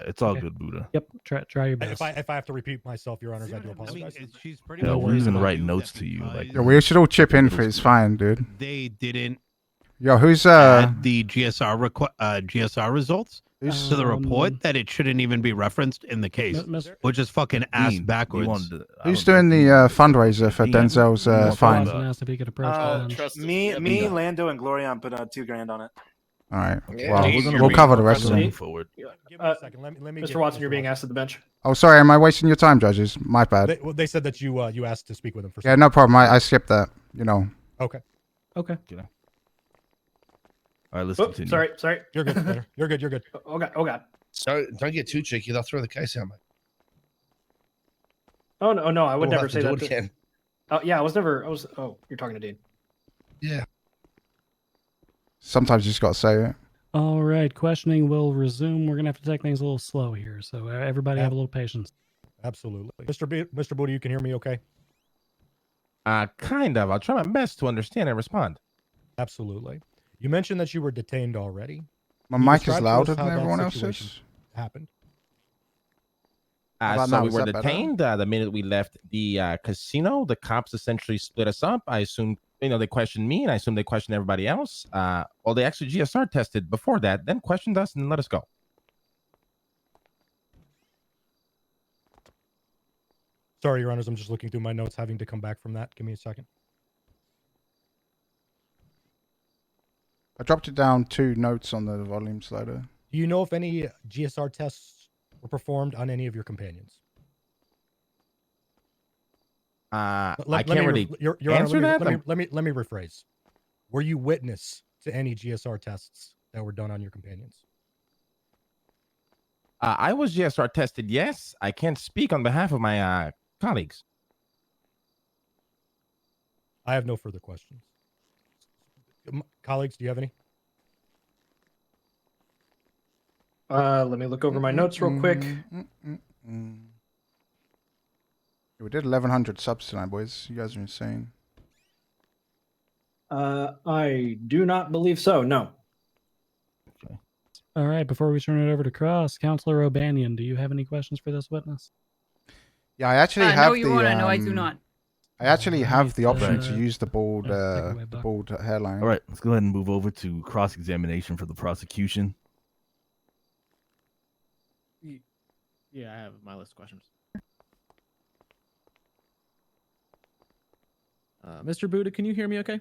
S12: it's all
S6: Okay.
S12: good, Buddha.
S6: Yep. Try your best.
S17: If I have to repeat myself, Your Honors, I do
S14: I mean,
S17: apologize.
S14: she's pretty
S12: Yeah,
S14: much
S12: we're even
S14: telling
S12: writing
S14: you
S12: notes
S14: that
S12: to you. Like,
S1: Yeah, we should all chip in for it's fine, dude.
S14: they didn't
S1: Yo, who's
S14: add the GSR results
S1: Who's-
S14: to the report, that it shouldn't even be referenced in the case, which is fucking ass
S12: Dean, you
S14: backwards.
S12: wanted to-
S1: Who's doing the fundraiser for Denzel's fine?
S6: Watson asked if he could approach the bench.
S23: Me, Lando, and Glorion put $2,000 on it.
S1: All right.
S23: Yeah,
S1: Well,
S23: we're gonna
S1: we'll
S23: be
S1: cover the
S23: more
S1: rest of them.
S23: present.
S12: forward.
S17: Give me a second. Let me
S11: Mr.
S17: get
S11: Watson, you're being asked at the bench.
S1: Oh, sorry. Am I wasting your time, judges? My bad.
S17: They said that you asked to speak with him for.
S1: Yeah, no problem. I skipped that. You know.
S17: Okay.
S6: Okay.
S12: All right, let's
S11: Oops,
S12: continue.
S11: sorry.
S17: You're good. Slater. You're good. You're good.
S11: Oh God.
S9: So don't get too cheeky. They'll throw the case out, mate.
S11: Oh no, I would
S9: We'll
S11: never
S9: have to
S11: say
S9: do
S11: that.
S9: it again.
S11: Oh yeah, I was never. Oh, you're talking to Dean.
S9: Yeah.
S1: Sometimes you just got to say it.
S6: All right. Questioning will resume. We're gonna have to take things a little slow here, so everybody have a little patience.
S17: Absolutely, Mr. Booty, you can hear me, okay?
S5: Kind of. I'll try my best to understand and respond.
S17: Absolutely. You mentioned that you were detained already.
S1: My
S17: Can you
S1: mic is
S17: describe to
S1: louder
S17: us how
S1: than
S17: that
S1: everyone
S17: situation
S1: else's.
S17: Happened.
S1: How about
S5: So
S1: now?
S5: we
S1: Is
S5: were
S1: that better?
S5: detained the minute we left the casino. The cops essentially split us up. I assume, they questioned me, and I assume they questioned everybody else. Well, they actually GSR tested before that, then questioned us and let us go.
S17: Sorry, Your Honors, I'm just looking through my notes, having to come back from that. Give me a second.
S1: I dropped it down 2 notes on the volume slider.
S17: Do you know if any GSR tests were performed on any of your companions?
S5: I can't really
S17: Your Honor,
S5: answer that.
S17: let me rephrase. Were you witness to any GSR tests that were done on your companions?
S5: I was GSR tested, yes. I can't speak on behalf of my colleagues.
S17: I have no further questions. Colleagues, do you have any?
S11: Let me look over my notes real quick.
S1: We did 1,100 subs tonight, boys. You guys are insane.
S11: I do not believe so. No.
S6: All right. Before we turn it over to Cross, Counselor O'Banion, do you have any questions for this witness?
S1: Yeah, I actually have
S4: no, Your Honor, no, I do not.
S1: I actually have the option
S12: Right.
S1: to use the bald hairline.
S12: All right, let's go ahead and move over to cross-examination for the prosecution.
S19: Yeah, I have my list of questions. Mr. Buddha, can you hear me okay?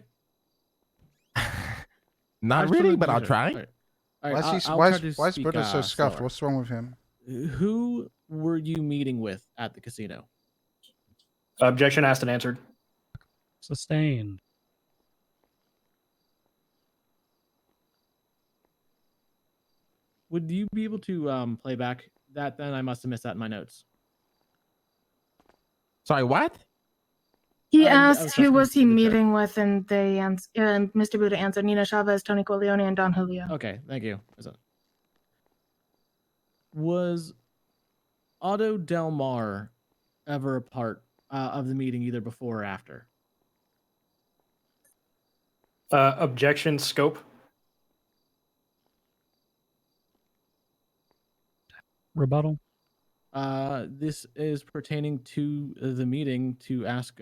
S5: Not really, but I'll try.
S1: Why is Buddha so scuffed? What's wrong with him?
S19: Who were you meeting with at the casino?
S11: Objection asked and answered.
S6: Sustained.
S19: Would you be able to play back that then? I must have missed that in my notes.
S5: Sorry, what?
S2: He
S19: I was
S2: asked who
S19: asking
S2: was he
S19: for the
S2: meeting with, and Mr. Buddha answered Nina Chavez, Tony Corleone, and Don Julio.
S19: Okay, thank you. Was Otto Delmar ever a part of the meeting either before or after?
S11: Objection scope.
S6: Rebuttal.
S19: This is pertaining to the meeting to ask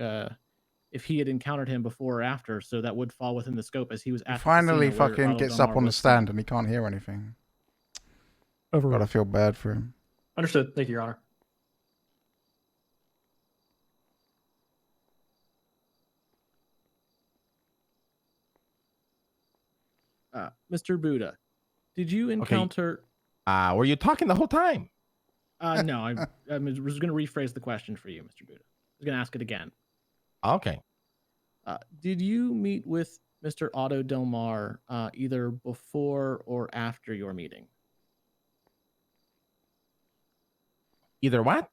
S19: if he had encountered him before or after, so that would fall within the scope as he was
S1: He
S19: at the
S1: finally
S19: casino where
S1: fucking
S19: Otto
S1: gets
S19: Delmar
S1: up on the
S19: was
S1: stand and he can't hear anything.
S6: Overruled.
S1: Gotta feel bad for him.
S11: Understood. Thank you, Your Honor.
S19: Mr. Buddha, did you encounter?
S5: Were you talking the whole time?
S19: No, I was going to rephrase the question for you, Mr. Buddha. I was going to ask it again.
S5: Okay.
S19: Did you meet with Mr. Otto Delmar either before or after your meeting?
S5: Either what?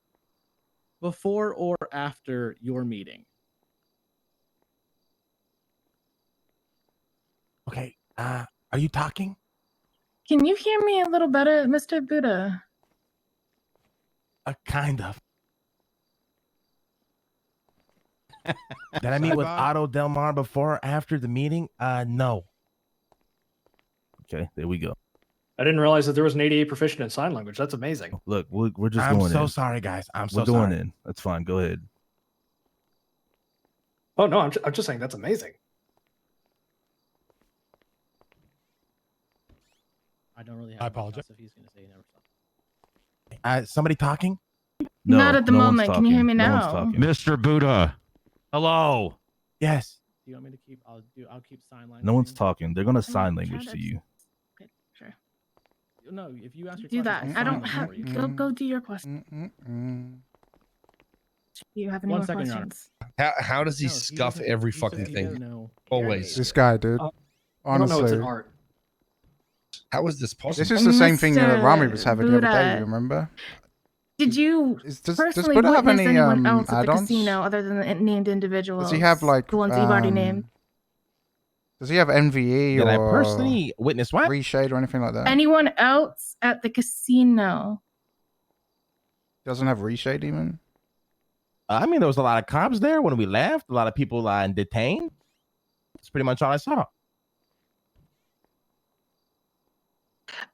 S19: Before or after your meeting.
S5: Okay. Are you talking?
S2: Can you hear me a little better, Mr. Buddha?
S5: Kind of. Did I meet with Otto Delmar before or after the meeting? No.
S12: Okay, there we go.
S11: I didn't realize that there was an 88 proficient in sign language. That's amazing.
S12: Look, we're just
S5: I'm
S12: going
S5: so
S12: in.
S5: sorry, guys. I'm
S12: We're
S5: so
S12: going
S5: sorry.
S12: in. That's fine. Go ahead.
S11: Oh no, I'm just saying that's amazing.
S19: I don't really have
S17: I
S19: much
S17: apologize.
S19: else if he's going to say he never saw.
S5: Somebody talking?
S12: No,
S2: Not at the
S12: no one's
S2: moment. Can you hear me
S12: talking. No one's
S2: now?
S12: talking.
S16: Mr. Buddha. Hello.
S5: Yes.
S19: Do you want me to keep? I'll keep sign language.
S12: No one's talking. They're gonna sign
S2: try
S12: language
S2: to
S12: to you.
S2: Okay, sure.
S19: No, if you ask your
S2: Do
S19: questions,
S2: that.
S19: I'll
S2: I
S19: sign
S2: don't
S19: them
S2: have.
S19: for you.
S2: Go do your question. Do you have any
S19: 1
S2: more
S19: second, Your Honor.
S2: questions?
S9: How does he
S19: No, he
S9: scuff
S19: doesn't-
S9: every
S19: he says
S9: fucking
S19: he
S9: thing?
S19: doesn't know.
S9: Always.
S1: This guy, dude.
S11: I don't know. It's
S1: Honestly.
S11: an art.
S9: How is this possible?
S1: This is the same thing that
S2: Mr.
S1: Rami was having the other day,
S2: Buddha.
S1: you remember?
S2: Did you
S1: does
S2: personally
S1: Buddha have
S2: witness
S1: any,
S2: anyone else at the
S1: add-ons?
S2: casino other than the named individuals?
S1: Does he have like
S2: the ones that you've already named?
S1: Does he have NVE
S5: Did
S1: or
S5: I personally witness what?
S1: reshade or anything like that?
S2: Anyone else at the casino?
S1: Doesn't have reshade even?
S5: I mean, there was a lot of cops there when we left. A lot of people detained. That's pretty much all I saw.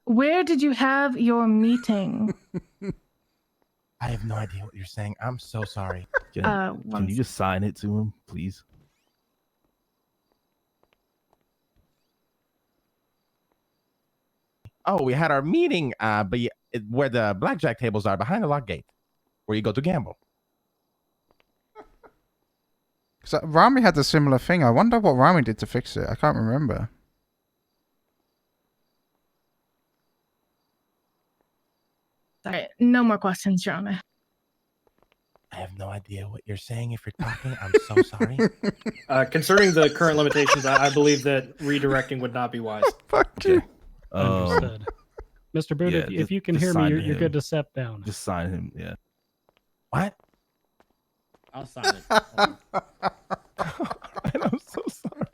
S2: Where did you have your meeting?
S5: I have no idea what you're saying. I'm so sorry.
S12: Can you just sign it to him, please?
S5: Oh, we had our meeting, but where the blackjack tables are, behind the lock gate, where you go to gamble.
S1: So Rami had a similar thing. I wonder what Rami did to fix it. I can't remember.
S2: Sorry, no more questions, Your Honor.
S5: I have no idea what you're saying. If you're talking, I'm so sorry.
S11: Concerning the current limitations, I believe that redirecting would not be wise.
S1: Fuck you.
S6: Understood. Mr. Buddha, if you can hear me, you're good to step down.
S12: Just sign him. Yeah.
S5: What?
S19: I'll sign it.
S5: I'm so sorry.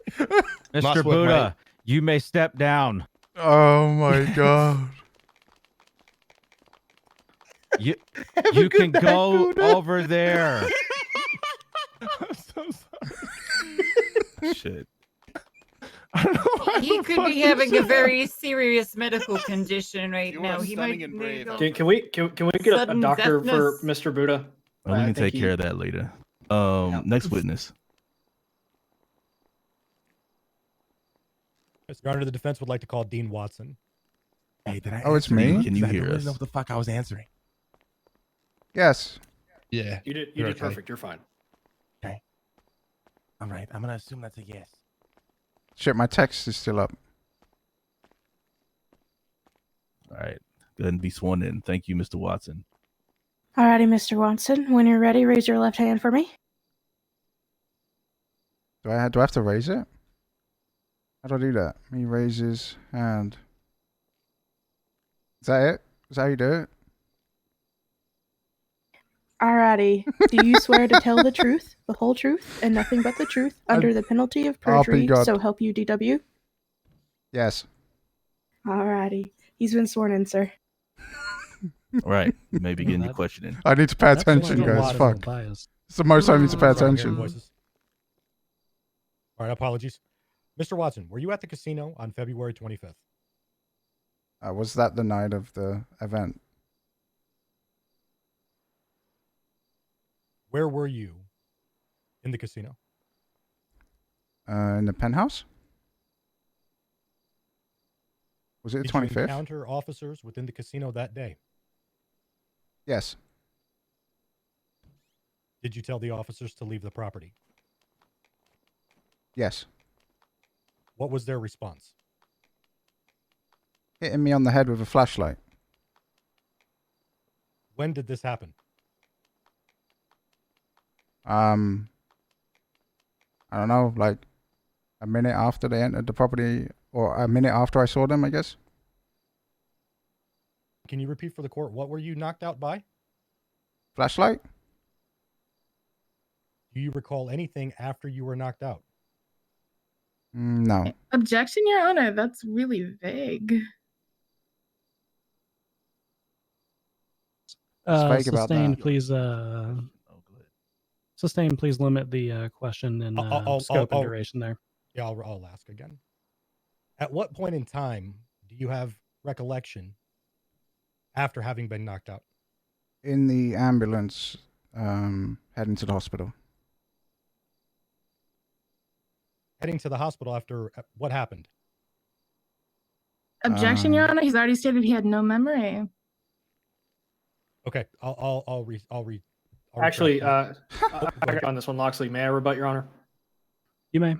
S16: Mr. Buddha, you may step down.
S1: Oh my god.
S16: You can go over there.
S5: I'm so sorry.
S12: Shit.
S4: He could be having a very serious medical condition right now. He might
S11: Can we get a
S4: Sudden
S11: doctor for
S4: deafness.
S11: Mr. Buddha?
S12: We can take care of that later. Next witness.
S17: Your Honor, the defense would like to call Dean Watson.
S5: Hey, did I?
S1: Oh, it's
S5: answer
S1: me?
S5: you?
S12: Can you
S5: I
S12: hear
S5: don't
S12: us?
S5: really know what the fuck I was answering.
S1: Yes.
S9: Yeah.
S11: You did
S9: You're okay.
S11: perfect. You're fine.
S5: Okay. All right. I'm gonna assume that's a yes.
S1: Shit, my text is still up.
S12: All right. Go ahead and be sworn in. Thank you, Mr. Watson.
S3: Alrighty, Mr. Watson. When you're ready, raise your left hand for me.
S1: Do I have to raise it? How do I do that? He raises hand. Is that it? Is that how you do it?
S3: Alrighty. Do you swear to tell the truth, the whole truth, and nothing but the truth under the penalty of
S1: I'll be
S3: perjury?
S1: God.
S3: So help you, DW.
S1: Yes.
S3: Alrighty. He's been sworn in, sir.
S12: All right. You may begin your questioning.
S1: I need to pay attention, guys. Fuck. It's the most I need to pay attention.
S17: All right, apologies. Mr. Watson, were you at the casino on February 25th?
S1: Was that the night of the event?
S17: Where were you in the casino?
S1: In the penthouse? Was it the
S17: Did you
S1: 25th?
S17: encounter officers within the casino that day?
S1: Yes.
S17: Did you tell the officers to leave the property?
S1: Yes.
S17: What was their response?
S1: Hitting me on the head with a flashlight.
S17: When did this happen?
S1: I don't know, like a minute after they entered the property, or a minute after I saw them, I guess.
S17: Can you repeat for the court, what were you knocked out by?
S1: Flashlight?
S17: Do you recall anything after you were knocked out?
S1: No.
S2: Objection, Your Honor. That's really vague.
S1: vague about
S6: Sustained,
S1: that.
S6: please. Sustained, please limit the question and scope and duration there.
S17: Yeah, I'll ask again. At what point in time do you have recollection after having been knocked out?
S1: In the ambulance, heading to the hospital.
S17: Heading to the hospital after what happened?
S2: Objection, Your Honor. He's already stated he had no memory.
S17: Okay, I'll retract
S11: Actually,
S17: that.
S11: I got on this one, Loxley. May I rebut, Your Honor?
S6: You may.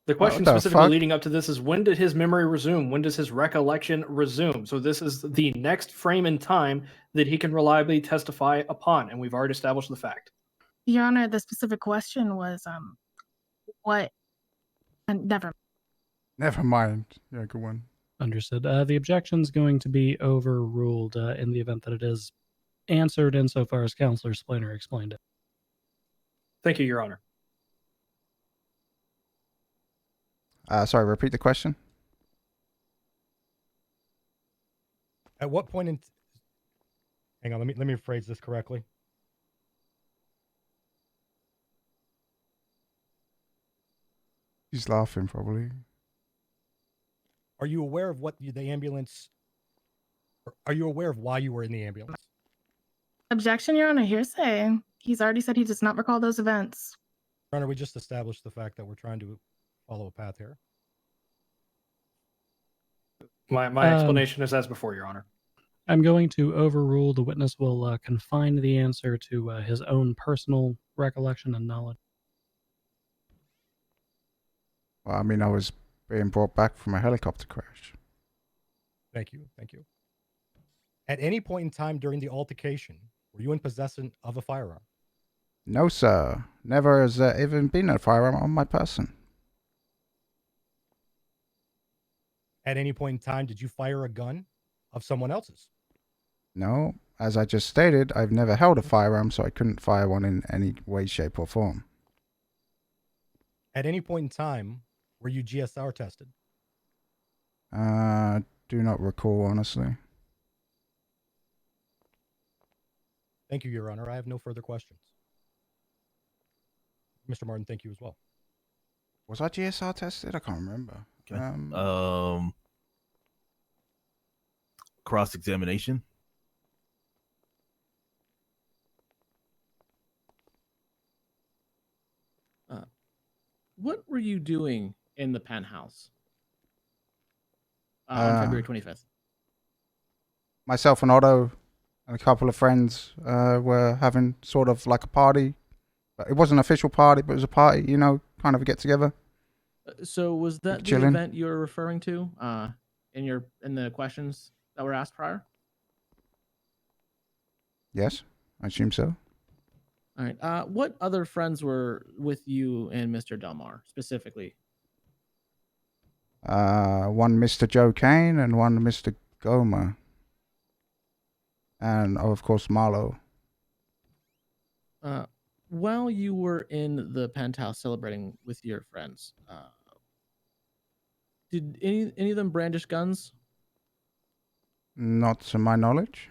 S11: The question
S1: the
S11: specifically
S1: fuck?
S11: leading up to this is when did his memory resume? When does his recollection resume? So this is the next frame in time that he can reliably testify upon, and we've already established the fact.
S2: Your Honor, the specific question was what? Never.
S1: Never mind. Yeah, good one.
S6: Understood. The objection's going to be overruled in the event that it is answered insofar as Counselor Splainer explained it.
S11: Thank you, Your Honor.
S1: Sorry, repeat the question.
S17: At what point in hang on, let me phrase this correctly.
S1: He's laughing probably.
S17: Are you aware of are you aware of why you were in the ambulance?
S2: Objection, Your Honor. Hearsay. He's already said he does not recall those events.
S17: Your Honor, we just established the fact that we're trying to follow a path here.
S11: My explanation is as before, Your Honor.
S6: I'm going to overrule. The witness will confine the answer to his own personal recollection and knowledge.
S1: Well, I mean, I was being brought back from a helicopter crash.
S17: Thank you. Thank you. At any point in time during the altercation, were you in possession of a firearm?
S1: No, sir. Never has there even been a firearm on my person.
S17: At any point in time, did you fire a gun of someone else's?
S1: No, as I just stated, I've never held a firearm, so I couldn't fire one in any way, shape, or form.
S17: At any point in time, were you GSR tested?
S1: Do not recall, honestly.
S17: Thank you, Your Honor. I have no further questions. Mr. Martin, thank you as well.
S1: Was I GSR tested? I can't remember.
S12: Okay. Cross-examination.
S19: What were you doing in the penthouse on February 25th?
S1: Myself and Otto and a couple of friends were having sort of like a party. But it wasn't an official party, but it was a party, you know, kind of a get-together.
S19: So was that the
S1: Chilling.
S19: event you were referring to in the questions that were asked prior?
S1: Yes, I assume so.
S19: All right. What other friends were with you and Mr. Delmar specifically?
S1: One Mr. Joe Kane and one Mr. Goma. And, of course, Marlo.
S19: While you were in the penthouse celebrating with your friends, did any of them brandish guns?
S1: Not to my knowledge.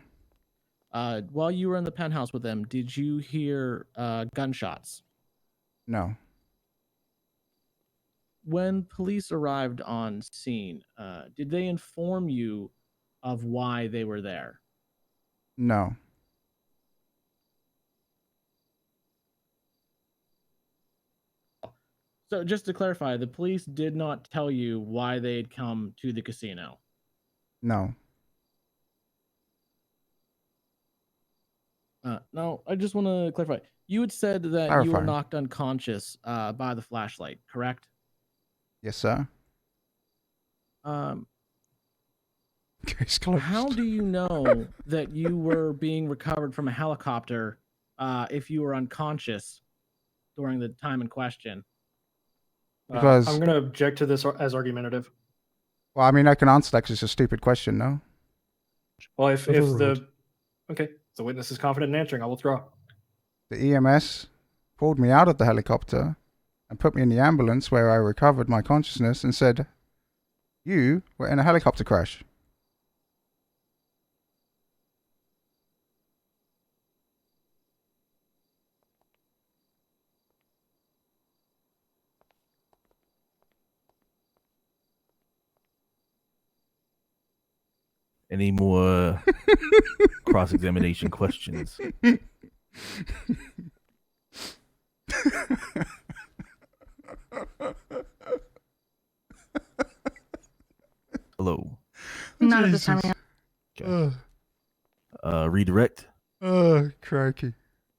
S19: While you were in the penthouse with them, did you hear gunshots?
S1: No.
S19: When police arrived on scene, did they inform you of why they were there?
S1: No.
S19: So just to clarify, the police did not tell you why they had come to the casino.
S1: No.
S19: No, I just want to clarify. You had said that you were
S1: Clarifying.
S19: knocked unconscious by the flashlight, correct?
S1: Yes, sir. Case closed.
S19: How do you know that you were being recovered from a helicopter if you were unconscious during the time in question?
S1: Because
S11: I'm going to object to this as argumentative.
S1: Well, I mean, I can answer that because it's a stupid question, no?
S11: Well, if the witness is confident in answering, I will throw.
S1: The EMS pulled me out of the helicopter and put me in the ambulance where I recovered my consciousness and said, "You were in a helicopter crash."
S12: Any more cross-examination questions? Hello.
S2: Not at this time.
S1: Jesus.
S12: Redirect.
S1: Oh, crikey.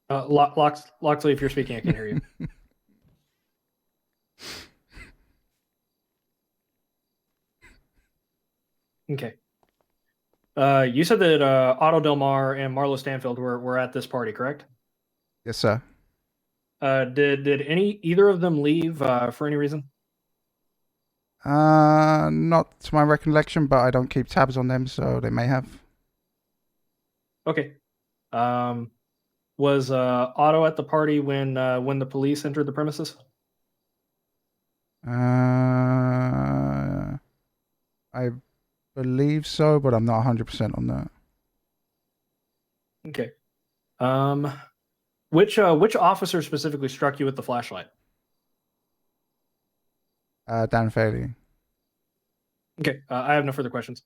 S11: Loxley, if you're speaking, I can hear you. Okay. You said that Otto Delmar and Marlo Stanfield were at this party, correct?
S1: Yes, sir.
S11: Did either of them leave for any reason?
S1: Not to my recollection, but I don't keep tabs on them, so they may have.
S11: Okay. Was Otto at the party when the police entered the premises?
S1: I believe so, but I'm not 100% on that.
S11: Okay. Which officer specifically struck you with the flashlight?
S1: Dan Faley.
S11: Okay. I have no further questions.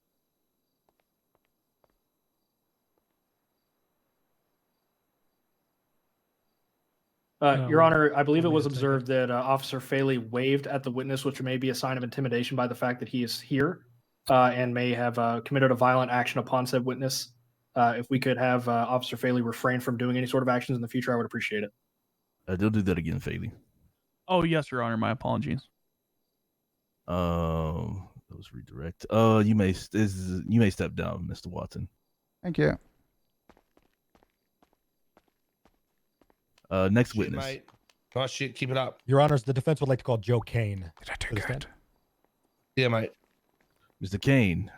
S11: Your Honor, I believe it was observed that Officer Faley waved at the witness, which may be a sign of intimidation by the fact that he is here and may have committed a violent action upon said witness. If we could have Officer Faley refrain from doing any sort of actions in the future, I would appreciate it.
S12: They'll do that again, Faley.
S8: Oh, yes, Your Honor. My apologies.
S12: Those redirect. You may step down, Mr. Watson.
S1: Thank you.
S12: Next
S9: Shit,
S12: witness.
S9: mate. Nice shit. Keep it up.
S17: Your Honors, the defense would like to call Joe Kane.
S1: Did I do good?
S9: Yeah, mate.
S12: Mr. Kane,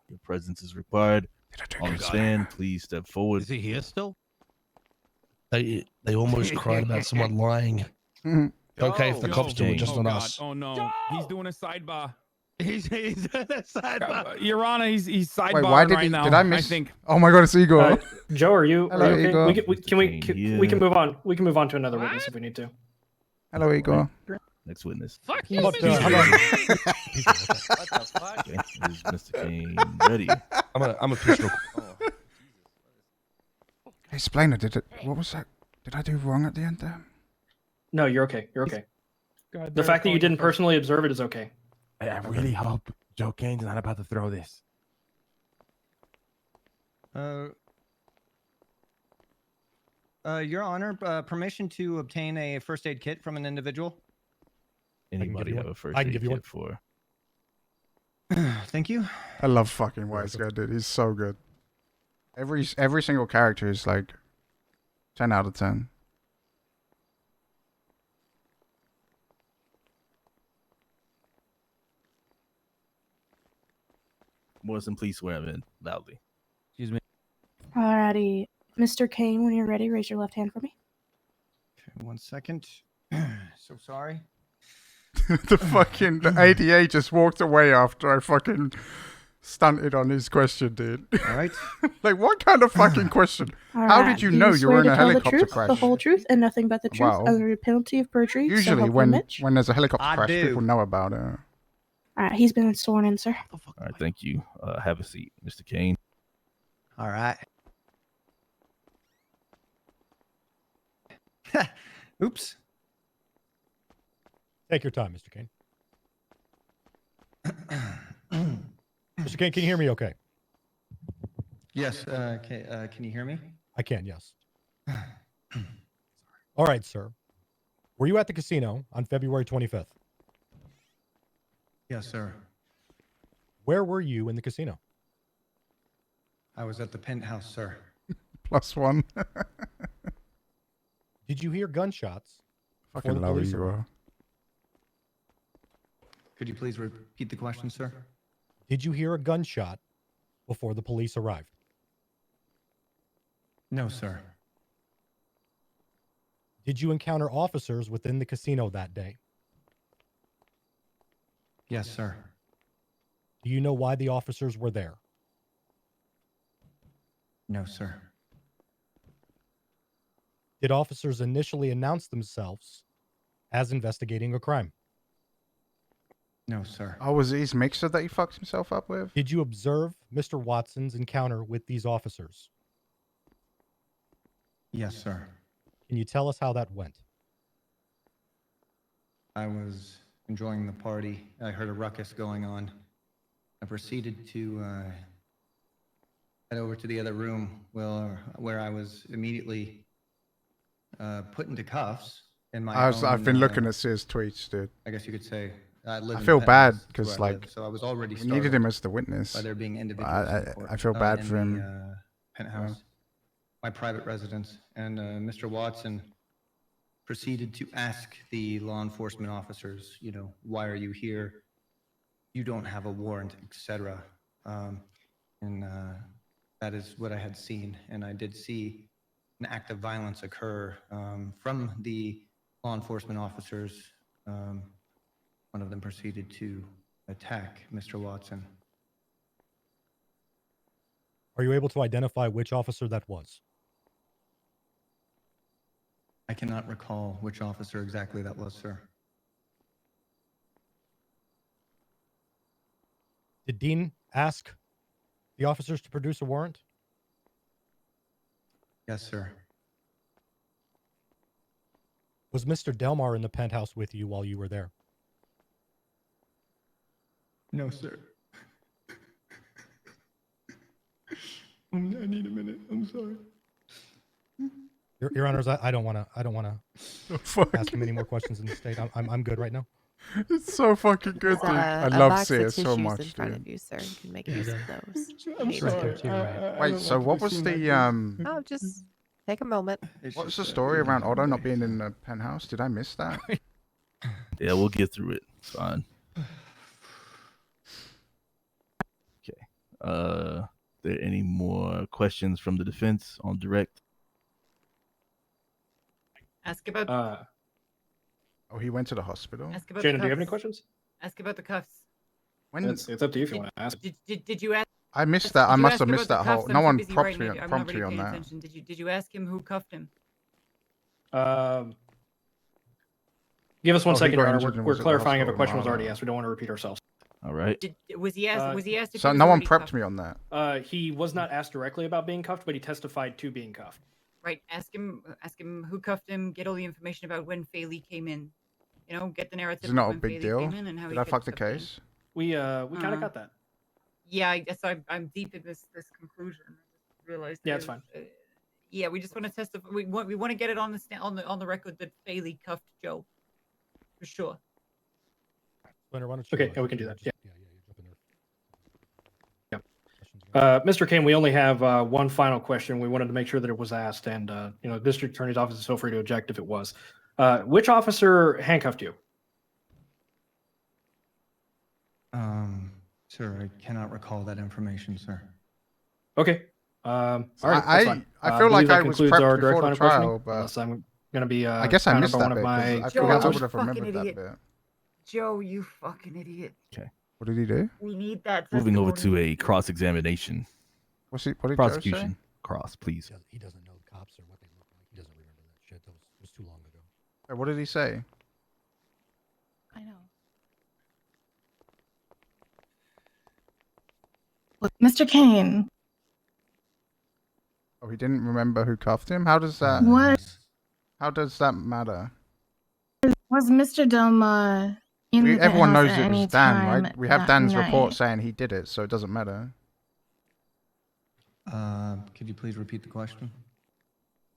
S12: your presence is required.
S1: Did I do
S12: On the
S1: good?
S12: stand, please step forward.
S14: Is he here still?
S9: They almost cried about someone lying. Okay, if the cops do it, just on us.
S15: Oh no, he's doing a sidebar.
S14: He's at the sidebar.
S15: Your Honor, he's sidebarring
S1: Wait, why did
S15: right
S1: he?
S15: now.
S1: Did I miss?
S15: I think.
S1: Oh my God, it's Igor.
S11: Joe, are you
S1: Hello,
S11: okay?
S1: Igor.
S11: We can move on. We can move on to another witness if we need to.
S1: Hello, Igor.
S12: Next witness.
S8: Fuck
S17: you,
S8: you,
S17: Mr.
S8: Mr.
S14: What the fuck?
S12: Okay, is Mr. Kane ready?
S9: I'm a pistol.
S1: Hey, Splainer, what was that? Did I do wrong at the end there?
S11: No, you're okay. You're okay. The fact that you didn't personally observe it is okay.
S5: I really hope Joe Kane's not about to throw this.
S10: Your Honor, permission to obtain a first aid kit from an individual.
S12: Anybody have a first
S17: I can
S12: aid
S17: give you
S12: kit
S17: one.
S12: for?
S10: Thank you.
S1: I love fucking White Guy, dude. He's so good. Every single character is like 10 out of 10.
S12: Morrison, please swear him in loudly.
S3: Excuse me. Alrighty. Mr. Kane, when you're ready, raise your left hand for me.
S10: Okay, 1 second. So sorry.
S1: The ADA just walked away after I fucking stunted on his question, dude.
S10: All right.
S1: Like, what kind of fucking question? How
S3: Alright,
S1: did you
S3: do
S1: know you were
S3: swear
S1: in
S3: to
S1: a
S3: tell the
S1: helicopter
S3: truth,
S1: crash?
S3: The whole truth, and nothing but the truth,
S1: Wow.
S3: under penalty of perjury. so
S1: Usually,
S3: help you
S1: when
S3: Mitch.
S1: there's a helicopter
S10: I
S1: crash,
S10: do.
S1: people know about it.
S3: Alright, he's been sworn in, sir.
S12: All right, thank you. Have a seat, Mr. Kane.
S10: All right. Oops.
S17: Take your time, Mr. Kane. Mr. Kane, can you hear me okay?
S10: Yes. Okay. Can you hear me?
S17: I can, yes. All right, sir. Were you at the casino on February 25th?
S10: Yes, sir.
S17: Where were you in the casino?
S10: I was at the penthouse, sir.
S1: +1.
S17: Did you hear gunshots? before
S1: Fucking
S17: the
S1: love
S17: police
S1: you,
S17: arrived?
S1: bro.
S10: Could you please repeat the question, sir?
S17: Did you hear a gunshot before the police arrived?
S10: No, sir.
S17: Did you encounter officers within the casino that day?
S10: Yes, sir.
S17: Do you know why the officers were there?
S10: No, sir.
S17: Did officers initially announce themselves as investigating a crime?
S7: No, sir.
S1: Oh, was it his mixer that he fucked himself up with?
S17: Did you observe Mr. Watson's encounter with these officers?
S7: Yes, sir.
S17: Can you tell us how that went?
S7: I was enjoying the party. I heard a ruckus going on. I proceeded to head over to the other room where I was immediately put into cuffs. In my
S1: I've been looking at Sears' tweets, dude.
S7: I guess you could say I live
S1: I
S7: in
S1: feel
S7: the
S1: bad
S7: penthouse
S1: because
S7: where I
S1: like
S7: live, so I was already
S1: we needed him as the
S7: startled
S1: witness.
S7: by there being
S1: But
S7: individuals in court,
S1: I feel bad
S7: in
S1: for him.
S7: the, penthouse, my private residence, and Mr. Watson proceeded to ask the law enforcement officers, you know, why are you here? You don't have a warrant, etc. And that is what I had seen, and I did see an act of violence occur from the law enforcement officers. One of them proceeded to attack Mr. Watson.
S17: Are you able to identify which officer that was?
S7: I cannot recall which officer exactly that was, sir.
S17: Did Dean ask the officers to produce a warrant?
S7: Yes, sir.
S17: Was Mr. Delmar in the penthouse with you while you were there?
S7: No, sir. I need a minute. I'm sorry.
S17: Your Honors, I don't want to ask him any more questions in the state. I'm good right now.
S1: It's so fucking good, dude. I love Sears so much,
S20: in front
S1: dude.
S20: of you, sir. You can make use of those.
S7: I'm
S20: Need
S7: sorry.
S20: to.
S1: Wait, so what was the
S20: Oh, just take a moment.
S1: what's the story around Otto not being in the penthouse? Did I miss that?
S12: Yeah, we'll get through it. It's fine. Okay. There any more questions from the defense on direct?
S4: Ask about.
S1: Oh, he went to the hospital.
S4: Ask about.
S11: Shannon,
S4: the
S11: do you have any
S4: cuffs.
S11: questions?
S4: Ask about the cuffs.
S1: When
S11: It's up to you if you want to ask.
S4: Did you ask?
S1: I missed that. I
S4: Did you
S1: must
S4: ask
S1: have
S4: about
S1: missed
S4: the
S1: that whole.
S4: cuffs?
S1: No
S4: I'm too
S1: one
S4: busy
S1: prompted
S4: writing
S1: me
S4: it. I'm not
S1: prompted
S4: really
S1: me on
S4: paying
S1: that.
S4: attention. Did you ask him who cuffed him?
S11: Give us one
S1: Oh, he
S11: second,
S1: got
S11: Your Honor.
S1: injured and
S11: We're
S1: was at the
S11: clarifying if a
S1: hospital.
S11: question was
S1: No,
S11: already
S1: no.
S11: asked. We don't want to repeat ourselves.
S12: All right.
S4: Was he asked? Was he asked if
S1: So
S4: he was
S1: no one
S4: already
S1: prepped
S4: cuffed?
S1: me on that.
S11: He was not asked directly about being cuffed, but he testified to being cuffed.
S4: Right. Ask him who cuffed him. Get all the information about when Faley came in. You know, get the narrative
S1: It's
S4: of
S1: not a
S4: when
S1: big
S4: Faley
S1: deal.
S4: came in and how
S1: Did
S4: he
S1: I
S4: gets
S1: fuck the
S4: obtained.
S1: case?
S11: We kind of got that.
S4: Yeah, I guess I'm deep in this conclusion. I just realized.
S11: Yeah, it's fine.
S4: Yeah, we just want to testify. We want to get it on the record that Faley cuffed Joe, for sure.
S17: Splinter, why don't you,
S11: Okay, yeah, we can do that.
S17: just-
S11: Yeah.
S17: you jump in there.
S11: Mr. Kane, we only have one final question. We wanted to make sure that it was asked, and District Attorney's Office is so free to object if it was. Which officer handcuffed you?
S7: Sir, I cannot recall that information, sir.
S11: Okay. All right.
S1: I
S11: that's fine.
S1: feel like
S11: believe that
S1: I was
S11: concludes our
S1: prepped
S11: direct
S1: before
S11: line
S1: the
S11: of questioning,
S1: trial, but
S11: unless I'm going to be.
S1: I guess I
S11: countered
S1: missed
S11: by
S1: that
S11: one of
S1: bit
S11: my
S1: 'cause I
S4: Joe,
S1: feel like I
S4: you
S1: would have
S4: fucking
S1: remembered that
S4: idiot.
S1: bit.
S4: Joe, you fucking idiot.
S12: Okay.
S1: What did he do?
S4: We need that.
S12: Moving over
S4: testimony.
S12: to a cross-examination.
S1: What did Joe say?
S12: Prosecution. Cross, please.
S17: He doesn't know the cops or what they look like. He doesn't remember that shit. That was too long ago.
S1: Wait, what did he say?
S2: I know. Look, Mr. Kane.
S1: Oh, he didn't remember who cuffed him. How does that?
S2: What
S1: How does that matter?
S2: was Mr. Delmar in the
S1: Everyone
S2: penthouse
S1: knows
S2: at
S1: it
S2: any
S1: was Dan,
S2: time
S1: right? We have
S2: that
S1: Dan's
S2: night?
S1: report saying he did it, so it doesn't matter.
S7: Could you please repeat the question?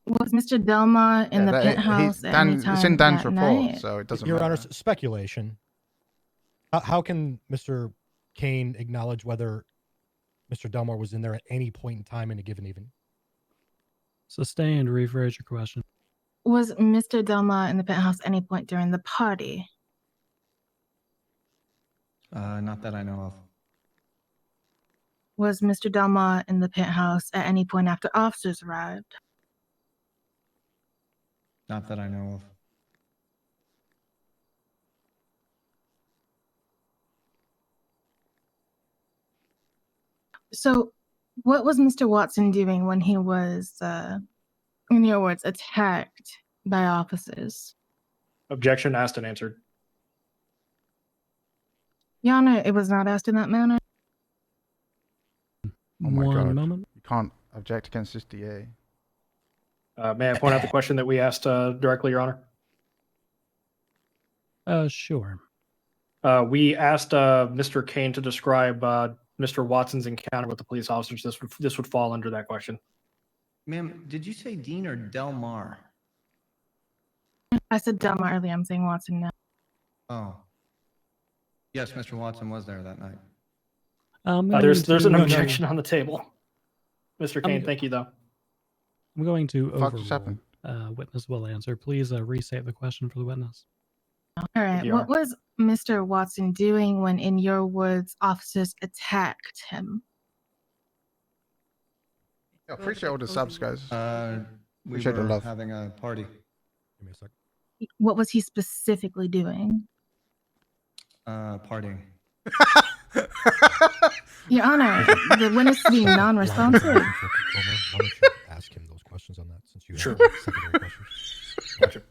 S2: Was Mr. Delmar in the penthouse at any time
S1: It's in Dan's
S2: that
S1: report,
S2: night?
S1: so it doesn't
S17: Your
S1: matter.
S17: Honor, speculation. How can Mr. Kane acknowledge whether Mr. Delmar was in there at any point in time in a given evening?
S6: Sustained. Rephrase your question.
S2: Was Mr. Delmar in the penthouse at any point during the party?
S7: Not that I know of.
S2: Was Mr. Delmar in the penthouse at any point after officers arrived?
S7: Not that I know of.
S2: So, what was Mr. Watson doing when he was, in your words, attacked by officers?
S11: Objection asked and answered.
S2: Your Honor, it was not asked in that manner.
S1: Oh my
S6: One
S1: god.
S6: moment.
S1: You can't object against this DA.
S11: May I point out the question that we asked directly, Your Honor?
S6: Sure.
S11: We asked Mr. Kane to describe Mr. Watson's encounter with the police officers. This would fall under that question.
S7: Ma'am, did you say Dean or Delmar?
S2: I said Delmar earlier. I'm saying Watson now.
S7: Oh. Yes, Mr. Watson was there that night.
S11: There's an objection on the table. Mr. Kane, thank you, though.
S6: I'm going to
S1: Fuck just
S6: overrule.
S1: happened?
S6: Witness will answer. Please restate the question for the witness.
S2: All right.
S11: you,
S2: What was Mr. Watson doing when in your woods officers attacked him?
S1: Yeah, appreciate all the subs, guys.
S7: We
S1: Appreciate the
S7: were
S1: love.
S7: having a party.
S17: Give me a sec.
S2: What was he specifically doing?
S7: Partying.
S2: Your Honor, the witness being non-responsive.
S17: Why don't you ask him those questions on that since you
S11: Sure.
S17: have secondary questions?
S11: Gotcha.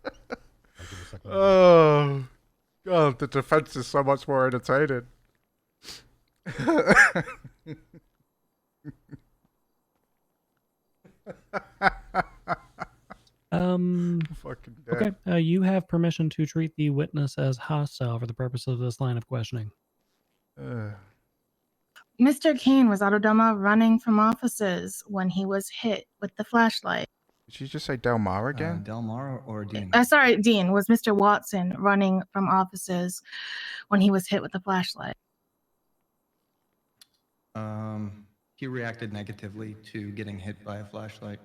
S17: I'll give you a second.
S1: Oh, God, the defense is so much more entertaining. Fucking dead.
S6: Okay. You have permission to treat the witness as hostile for the purpose of this line of questioning.
S2: Mr. Kane was Otto Delmar running from officers when he was hit with the flashlight.
S1: Did you just say Delmar again?
S7: Delmar or Dean?
S2: Sorry, Dean. Was Mr. Watson running from officers when he was hit with the flashlight?
S7: He reacted negatively to getting hit by a flashlight,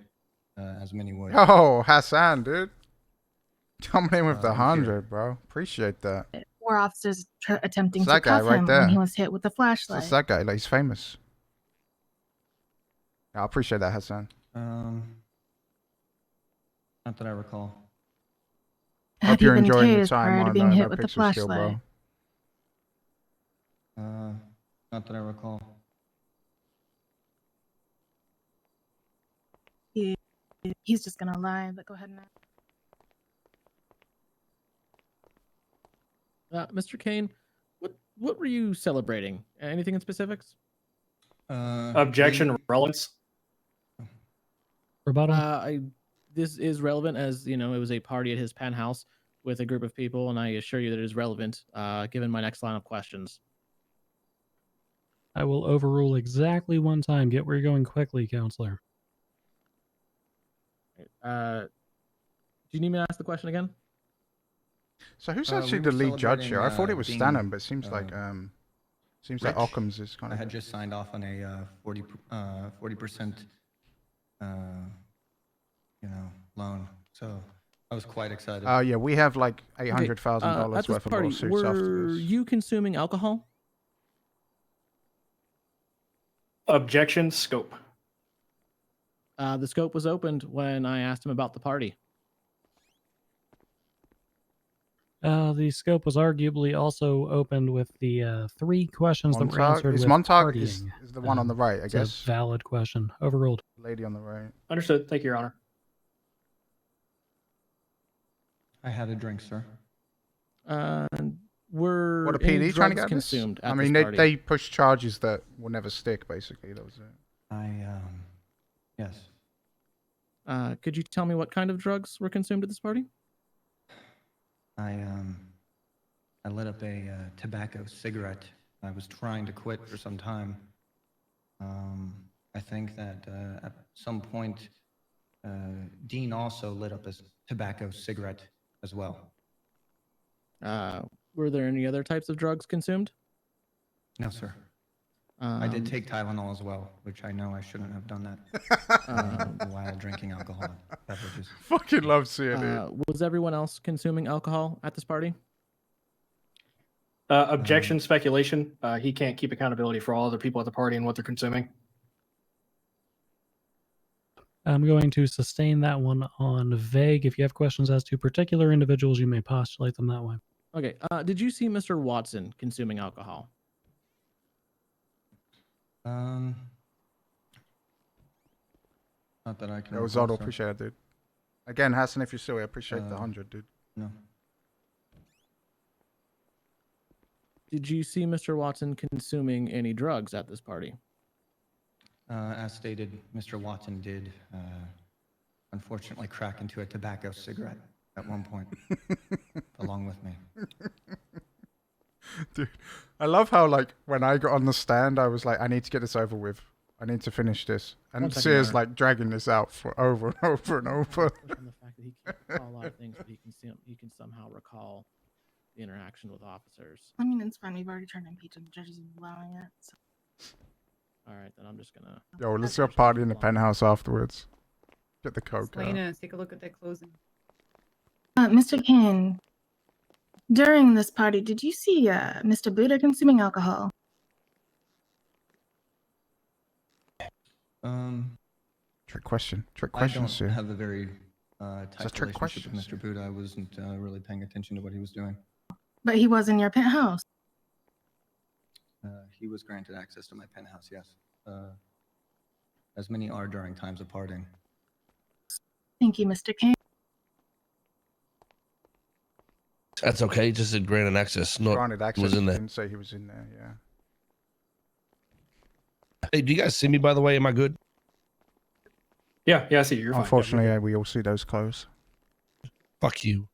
S7: as many would.
S1: Oh, Hassan, dude. Coming in with the
S7: Thank you.
S1: 100, bro. Appreciate that.
S2: Were officers attempting
S1: It's
S2: to
S1: that guy
S2: cuff
S1: right
S2: him
S1: there.
S2: when he was hit with the flashlight?
S1: It's that guy. Like, he's famous. Yeah, I appreciate that, Hassan.
S7: Not that I recall.
S1: Hope
S2: Had he
S1: you're
S2: been
S1: enjoying your
S2: tased
S1: time
S2: prior to
S1: on
S2: being hit with the
S1: NoPixel still,
S2: flashlight?
S1: bro.
S7: Not that I recall.
S2: He's just gonna lie, but go ahead now.
S19: Mr. Kane, what were you celebrating? Anything in specifics?
S11: Objection, relevance.
S6: Rebuttal.
S19: This is relevant as it was a party at his penthouse with a group of people, and I assure you that it is relevant. Given my next line of questions.
S6: I will overrule exactly one time. Get where you're going quickly, counselor.
S19: Do you need me to ask the question again?
S1: So who's
S7: We
S1: actually
S7: were
S1: the lead judge here? I thought it was
S7: celebrating,
S1: Stanham, but it seems like
S7: Rich.
S1: Occam's is kind
S7: I
S1: of.
S7: had just signed off on a 40% loan, so I was quite excited.
S1: Yeah, we have like $800,000
S19: At
S1: worth
S19: this
S1: of
S19: party,
S1: lawsuits after
S19: were
S1: this.
S19: you consuming alcohol?
S11: Objection, scope.
S19: The scope was opened when I asked him about the party.
S6: The scope was arguably also opened with the 3 questions that were
S1: Montag?
S6: answered
S1: Is
S6: with
S1: Montag
S6: partying.
S1: is the one on the right, I
S6: It's
S1: guess.
S6: a valid question. Overruled.
S1: Lady on the right.
S11: Understood. Thank you, Your Honor.
S7: I had a drink, sir.
S19: Were
S1: What, a
S19: any
S1: PD trying to
S19: drugs
S1: get this?
S19: consumed
S1: I
S19: at
S1: mean,
S19: this party?
S1: they push charges that will never stick, basically. That was it.
S7: Yes.
S19: Could you tell me what kind of drugs were consumed at this party?
S7: I lit up a tobacco cigarette. I was trying to quit for some time. I think that at some point, Dean also lit up a tobacco cigarette as well.
S19: Were there any other types of drugs consumed?
S7: No, sir. I did take Tylenol as well, which I know I shouldn't have done that while drinking alcoholic beverages.
S1: Fucking love seeing it.
S19: Was everyone else consuming alcohol at this party?
S11: Objection, speculation. He can't keep accountability for all other people at the party and what they're consuming.
S6: I'm going to sustain that one on vague. If you have questions as to particular individuals, you may postulate them that way.
S19: Okay. Did you see Mr. Watson consuming alcohol?
S7: Not that I can.
S1: That was
S7: recall,
S1: Otto.
S7: sir.
S1: Appreciate it, dude. Again, Hassan, if you're still here, appreciate the 100, dude.
S7: No.
S19: Did you see Mr. Watson consuming any drugs at this party?
S7: As stated, Mr. Watson did unfortunately crack into a tobacco cigarette at one point, along with me.
S1: Dude, I love how, like, when I got on the stand, I was like, I need to get this over with. I need to finish this. And
S19: One second,
S1: Sears,
S19: Your Honor.
S1: like, dragging this out for over and over and over.
S19: Push on the fact that he can't recall a lot of things, but he can somehow recall the interaction with officers.
S2: I mean, it's fine. We've already tried to impeach him. The judge is allowing it. So.
S19: All right, then I'm just gonna.
S1: Yo, let's go party in the penthouse afterwards. Get the coke out.
S4: Selena, take a look at that closing.
S2: Mr. Kane, during this party, did you see Mr. Buddha consuming alcohol?
S1: Trick question. Trick
S7: I
S1: question,
S7: don't
S1: Sue.
S7: have a very
S1: It's a
S7: tight
S1: trick
S7: relationship
S1: question,
S7: with Mr. Buddha. I wasn't really paying attention to what he was doing.
S2: But he was in your penthouse.
S7: He was granted access to my penthouse, yes. As many are during times of partying.
S2: Thank you, Mr. Kane.
S9: That's okay. Just said granted access. Not
S1: Granted access.
S9: was in there.
S1: Didn't say he was in there, yeah.
S9: Hey, do you guys see me, by the way? Am I good?
S11: Yeah, I see you. You're fine.
S1: Unfortunately, we all see those clothes.
S9: Fuck you.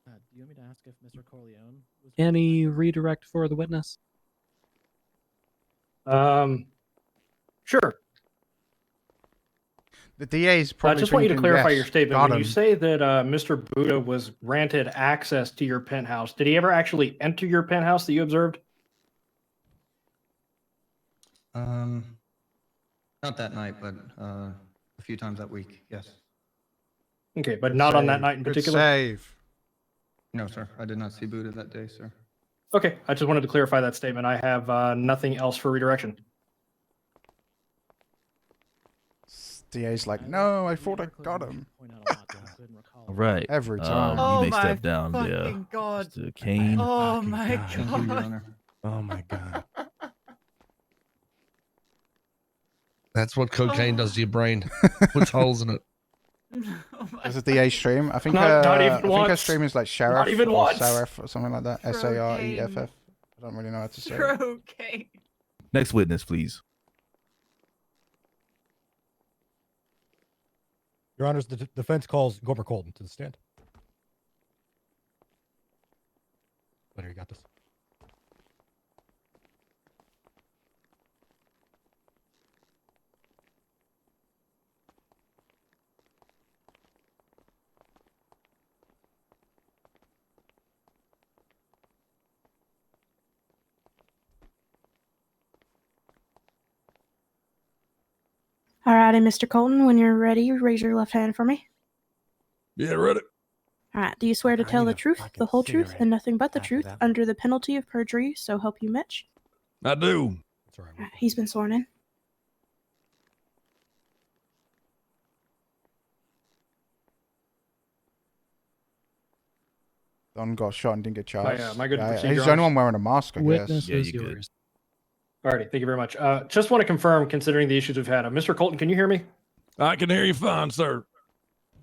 S19: Do you want me to ask if Mr. Corleone was?
S6: Any redirect for the witness?
S11: Sure.
S1: The DA's
S11: I
S1: probably
S11: just want you to
S1: thinking,
S11: clarify
S1: yes,
S11: your statement.
S1: got
S11: When you
S1: him.
S11: say that Mr. Buddha was granted access to your penthouse, did he ever actually enter your penthouse that you observed?
S7: Not that night, but a few times that week, yes.
S11: Okay, but not on that night in particular?
S1: Save.
S7: No, sir. I did not see Buddha that day, sir.
S11: Okay, I just wanted to clarify that statement. I have nothing else for redirection.
S1: DA's like, no, I thought I got him.
S12: All right.
S1: Every time.
S12: You may step down there.
S4: God.
S12: Mr. Kane.
S4: Oh my
S7: Thank you, Your
S4: God.
S7: Honor.
S1: Oh my God.
S9: That's what cocaine does to your brain. Puts holes in it.
S1: There's a DA stream. I think
S11: Not
S1: I
S11: even
S1: think her
S11: once.
S1: stream is like Sheriff
S11: Not even
S1: or
S11: once.
S1: Saref or something like that. SAREFF. I don't really know how to say it.
S4: Okay.
S12: Next witness, please.
S17: Your Honors, the defense calls Gomer Colton to the stand. Better, you got this.
S3: Alrighty, Mr. Colton, when you're ready, raise your left hand for me.
S12: Yeah, ready.
S3: Alright, do you swear to tell the truth, the whole truth, and nothing but the truth under the penalty of perjury, so help you Mitch?
S12: I do.
S3: Alright, he's been sworn in.
S1: Don got shot and didn't get charged.
S11: Am I good to proceed,
S1: he's
S11: Your
S1: the only
S11: Honors?
S1: one wearing a mask, I
S6: Witness
S1: guess.
S6: is yours.
S11: Alrighty, thank you very much. Just want to confirm, considering the issues we've had. Mr. Colton, can you hear me?
S12: I can hear you fine, sir.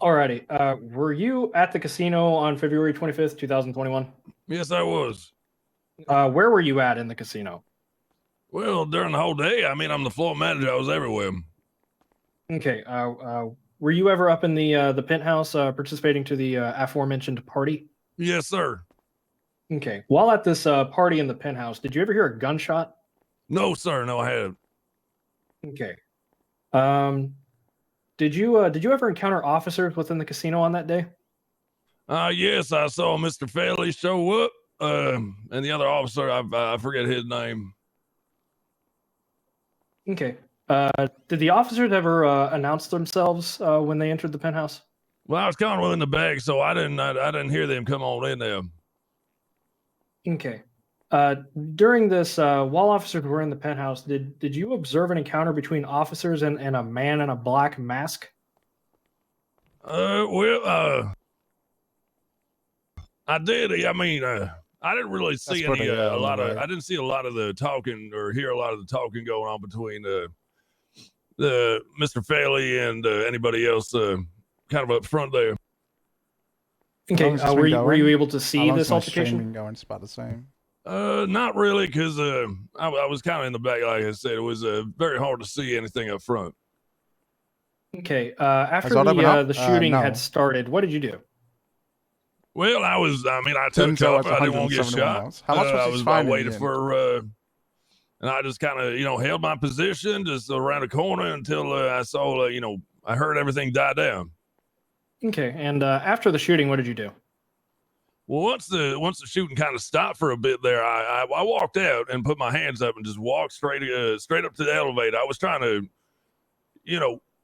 S11: Alrighty. Were you at the casino on February 25th, 2021?
S12: Yes, I was.
S11: Where were you at in the casino?
S12: Well, during the whole day, I mean, I'm the floor manager. I was everywhere.
S11: Okay. Were you ever up in the penthouse participating to the aforementioned party?
S12: Yes, sir.
S11: Okay. While at this party in the penthouse, did you ever hear a gunshot?
S12: No, sir. No, I haven't.
S11: Okay. Did you ever encounter officers within the casino on that day?
S12: Yes, I saw Mr. Fairley show up, and the other officer, I forget his name.
S11: Okay. Did the officers ever announce themselves when they entered the penthouse?
S12: Well, I was kind of in the bag, so I didn't hear them come on in there.
S11: Okay. During this, while officers were in the penthouse, did you observe an encounter between officers and a man in a black mask?
S12: Well, I did. I mean, I didn't really see
S1: That's
S12: any
S1: pretty,
S12: a lot of.
S1: right.
S12: I didn't see a lot of the talking or hear a lot of the talking going on between the Mr. Fairley and anybody else, kind of up front there.
S11: Okay,
S1: long as it's
S11: were
S1: been
S11: you
S1: going,
S11: able to
S1: how
S11: see
S1: long's
S11: this
S1: my stream
S11: altercation?
S1: been going? It's about the same.
S13: Not really, because I was kind of in the back. Like I said, it was very hard to see anything up front.
S11: Okay, after
S1: Otto been up?
S11: the shooting
S1: No.
S11: had started, what did you do?
S13: Well, I took
S1: Denzel has
S13: cover. I didn't want to get
S1: 171
S13: shot.
S1: miles. How much was
S13: I
S1: his
S13: was
S1: fine in
S13: waiting
S1: the end?
S13: for, and I just kind of, held my position just around the corner until I saw, I heard everything die down.
S11: Okay, and after the shooting, what did you do?
S13: Well, once the shooting kind of stopped for a bit there, I walked out and put my hands up and just walked straight up to the elevator. I was trying to,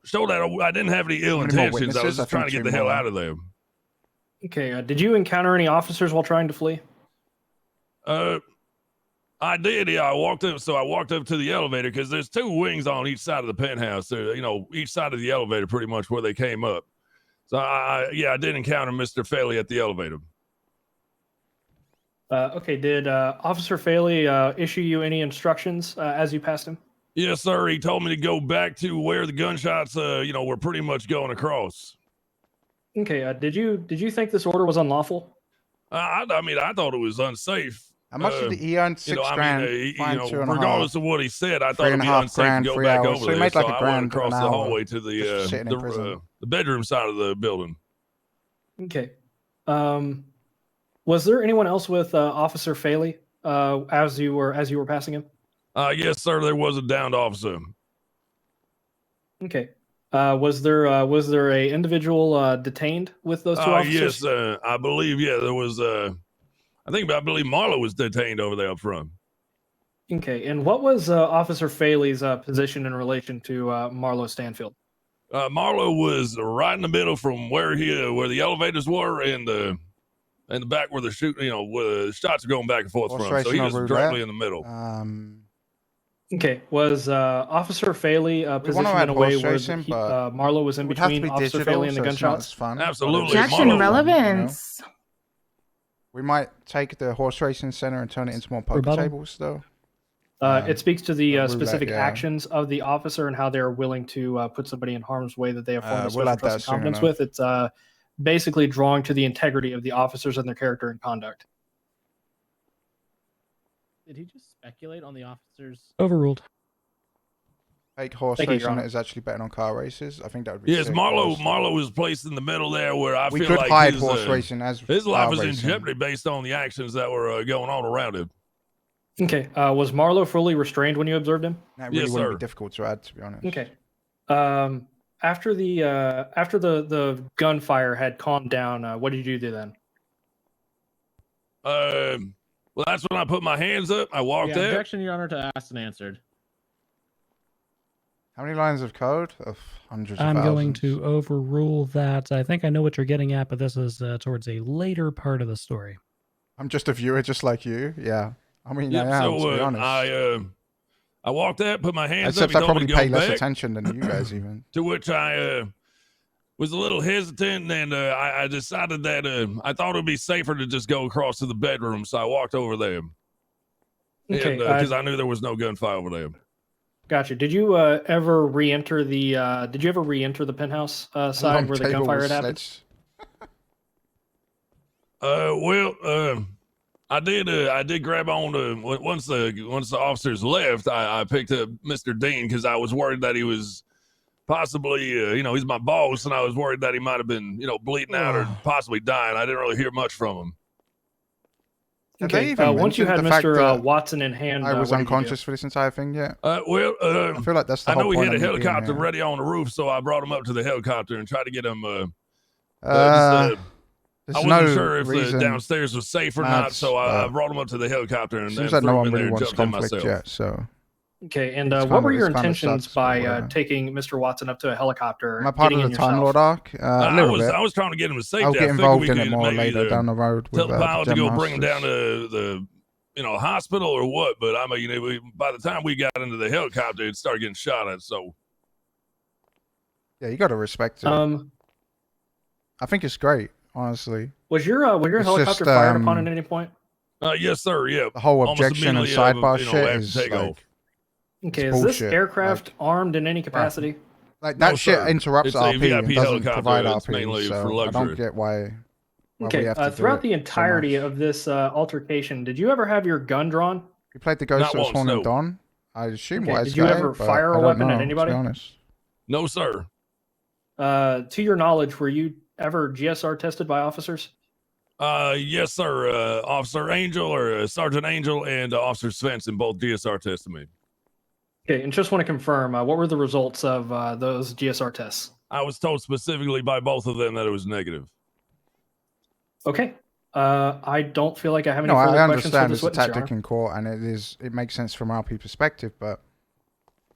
S13: show that I didn't have any ill
S1: How many more
S13: intentions. I was
S1: witnesses?
S13: just
S1: I
S13: trying to
S1: think
S13: get the
S1: two
S13: hell
S1: more.
S13: out of there.
S11: Okay, did you encounter any officers while trying to flee?
S13: I did. Yeah, I walked up to the elevator because there's two wings on each side of the penthouse. Each side of the elevator, pretty much where they came up. So I did encounter Mr. Faley at the elevator.
S11: Okay, did Officer Faley issue you any instructions as you passed him?
S13: Yes, sir. He told me to go back to where the gunshots, were pretty much going across.
S11: Okay, did you think this order was unlawful?
S13: I thought it was unsafe.
S1: How much did he earn? 6 grand, fine 2.5.
S13: Regardless of what he said, I thought it'd be
S1: 3.5
S13: unsafe
S1: grand,
S13: to go
S1: 3
S13: back
S1: hours.
S13: over
S1: So he
S13: there.
S1: made like
S13: so
S1: a
S13: I
S1: grand
S13: went across
S1: an
S13: the
S1: hour
S13: hallway to
S1: just for sitting in prison.
S13: the bedroom side of the building.
S11: Okay. Was there anyone else with Officer Faley as you were passing him?
S13: Yes, sir. There was a downed officer.
S11: Okay. Was there a individual detained with those two officers?
S13: Yes, I believe. Yeah, there was. I believe Marlo was detained over there up front.
S11: Okay. And what was Officer Faley's position in relation to Marlo Stanfield?
S13: Marlo was right in the middle from where the elevators were and the back where the where the shots are going back and forth from. So he was directly in the middle.
S11: Okay. Was Officer Faley positioned in a way where Marlo was in between Officer Faley and the gunshots?
S13: Absolutely.
S2: Objection,
S13: Marlo,
S2: relevance.
S1: We might take the horse racing center and turn it into more poker
S6: Rebuttal?
S1: tables, though.
S11: It speaks to the
S1: roulette,
S11: specific
S1: yeah.
S11: actions of the officer and how they're willing to put somebody in harm's way that they have formed a
S1: We'll
S11: special
S1: add
S11: trust
S1: that
S11: and
S1: soon
S11: confidence
S1: enough.
S11: with. It's basically drawing to the integrity of the officers and their character and conduct.
S19: Did he just speculate on the officers?
S6: Overruled.
S1: Fake horse
S11: Thank you, Your
S1: racing
S11: Honor.
S1: is actually betting on car races. I think that would be
S13: Yes,
S1: sick,
S13: Marlo
S1: honestly.
S13: was placed in the middle there where I
S1: We
S13: feel
S1: could
S13: like
S1: hide
S13: his,
S1: horse racing as
S13: his life
S1: car
S13: was in
S1: racing.
S13: jeopardy based on the actions that were going on around him.
S11: Okay. Was Marlo fully restrained when you observed him?
S1: That really
S13: Yes,
S1: wouldn't
S13: sir.
S1: be difficult to add, to be honest.
S11: Okay. After the gunfire had calmed down, what did you do then?
S13: Well, that's when I put my hands up. I walked
S19: Yeah,
S13: out.
S19: objection, Your Honor, to asked and answered.
S1: How many lines of code? Hundreds of
S6: I'm going
S1: thousands.
S6: to overrule that. I think I know what you're getting at, but this is towards a later part of the story.
S1: I'm just a viewer, just like you. Yeah. I mean,
S13: Yep,
S1: I am,
S13: so
S1: to be honest.
S13: I walked out, put my hands
S1: Except
S13: up.
S1: I
S13: He told
S1: probably
S13: me to go
S1: pay less
S13: back,
S1: attention than you guys even.
S13: to which I was a little hesitant, and I decided that I thought it would be safer to just go across to the bedroom, so I walked over there.
S11: Okay,
S13: Because I knew there was no gunfire over there.
S11: Gotcha. Did you ever re-enter the penthouse side where the
S1: Table
S11: gunfire
S1: with
S11: had happened?
S1: sledge.
S13: I did grab on to once the officers left. I picked up Mr. Dean because I was worried that he was possibly he's my boss, and I was worried that he might have been bleeding out or possibly dying. I didn't really hear much from him.
S1: Have they
S11: Okay.
S1: even
S11: Once you had
S1: mentioned the fact
S11: Mr.
S1: that
S11: Watson in hand,
S1: I was
S11: what did you do?
S1: unconscious for this entire thing yet.
S13: I
S1: feel like that's the
S13: I know
S1: whole
S13: we
S1: point
S13: had a
S1: of me being
S13: helicopter
S1: here.
S13: ready on the roof, so I brought him up to the helicopter and tried to get him.
S1: There's
S13: I wasn't
S1: no
S13: sure if the
S1: reason
S13: downstairs was safe or
S1: Mads,
S13: not, so I brought him up to the helicopter and
S1: Seems
S13: then
S1: like no
S13: threw him
S1: one
S13: in
S1: really
S13: there and
S1: wants
S13: jumped in
S1: conflict
S13: myself.
S1: yet, so.
S11: Okay, and
S1: It's
S11: what
S1: kinda-
S11: were your
S1: it's kinda
S11: intentions
S1: sucks, but
S11: by
S1: whatever.
S11: taking Mr. Watson up to a helicopter?
S1: Am I part
S11: getting
S1: of
S11: in
S1: the Time
S11: yourself?
S1: Lord arc? A
S13: I
S1: little
S13: was
S1: bit.
S13: I was trying to get him to safety.
S1: I'll get
S13: I figured
S1: involved
S13: we
S1: in it
S13: could
S1: more
S13: maybe
S1: later
S13: either
S1: down the road
S13: tell
S1: with
S13: the pilot to
S1: Gem
S13: go bring him down
S1: Masters.
S13: to the hospital or what. But I mean, by the time we got into the helicopter, it started getting shot at. So
S1: Yeah, you got to respect it. I think it's great, honestly.
S11: Was your
S1: It's
S11: helicopter
S1: just,
S11: fired upon at any point?
S13: yes, sir. Yeah,
S1: The whole
S13: Almost
S1: objection and
S13: immediately,
S1: sidebar
S13: you know,
S1: shit
S13: after
S1: is
S13: takeoff.
S1: like,
S11: Okay,
S1: it's
S11: is this
S1: bullshit.
S11: aircraft armed in any capacity?
S1: Like
S13: No,
S1: that shit
S13: sir.
S1: interrupts
S13: It's a
S1: RP
S13: VIP
S1: and doesn't
S13: helicopter.
S1: provide
S13: It's
S1: RP,
S13: mainly
S1: so
S13: for
S1: I don't
S13: luxury.
S1: get why Well,
S11: Okay.
S1: we have to do
S11: Throughout
S1: it
S11: the
S1: so
S11: entirety
S1: much.
S11: of this altercation, did you ever have your gun drawn?
S1: You played the Ghost
S13: Not
S1: that was
S13: once,
S1: Sworn in
S13: no.
S1: Dawn? I assume
S11: Okay,
S1: wise
S11: did you
S1: guy,
S11: ever
S1: but
S11: fire a
S1: I don't
S11: weapon at
S1: know,
S11: anybody?
S1: To be honest.
S13: No, sir.
S11: To your knowledge, were you ever GSR tested by officers?
S13: Yes, sir. Officer Angel or Sergeant Angel and Officer Svensson both GSR tested me.
S11: Okay, and just want to confirm, what were the results of those GSR tests?
S13: I was told specifically by both of them that it was negative.
S11: Okay. I don't feel like I have any
S1: No,
S11: further
S1: I
S11: questions for
S1: understand
S11: this
S1: it's a
S11: witness, Your
S1: tactic
S11: Honor.
S1: in court, and it makes sense from RP perspective, but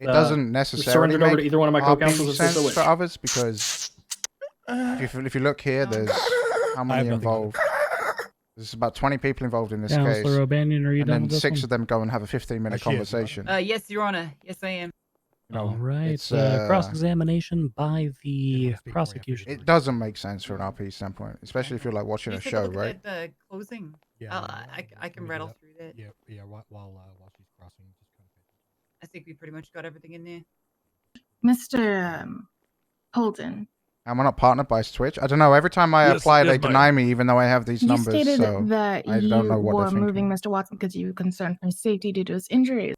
S1: it
S11: Uh,
S1: doesn't necessarily
S11: surrender it over
S1: make
S11: to either one of my
S1: RP
S11: co-counsels if they so
S1: sense
S11: wish.
S1: for others, because if you look here, there's how many involved? There's about 20 people involved in this case.
S6: Counselor O'Banion, are you
S1: and
S6: done
S1: then
S6: with this
S1: 6
S6: one?
S1: of them go and have a 15-minute conversation.
S4: Yes, Your Honor. Yes, I am.
S1: You know,
S6: All right.
S1: it's,
S6: Cross-examination by the prosecution.
S1: It doesn't make sense from an RP standpoint, especially if you're like watching
S4: Can
S1: a
S4: you take
S1: show,
S4: look
S1: right?
S4: at that closing? I can rattle through that.
S17: Yeah. While she's crossing, just kind of.
S4: I think we pretty much got everything in there.
S2: Mr. Holden,
S1: Am I not partnered by Twitch? I don't know. Every time I apply, they deny me, even though I have these
S2: you
S1: numbers.
S2: stated
S1: So
S2: that
S1: I
S2: you
S1: don't know what
S2: were
S1: they're thinking.
S2: moving Mr. Watson because you were concerned for his safety due to his injuries.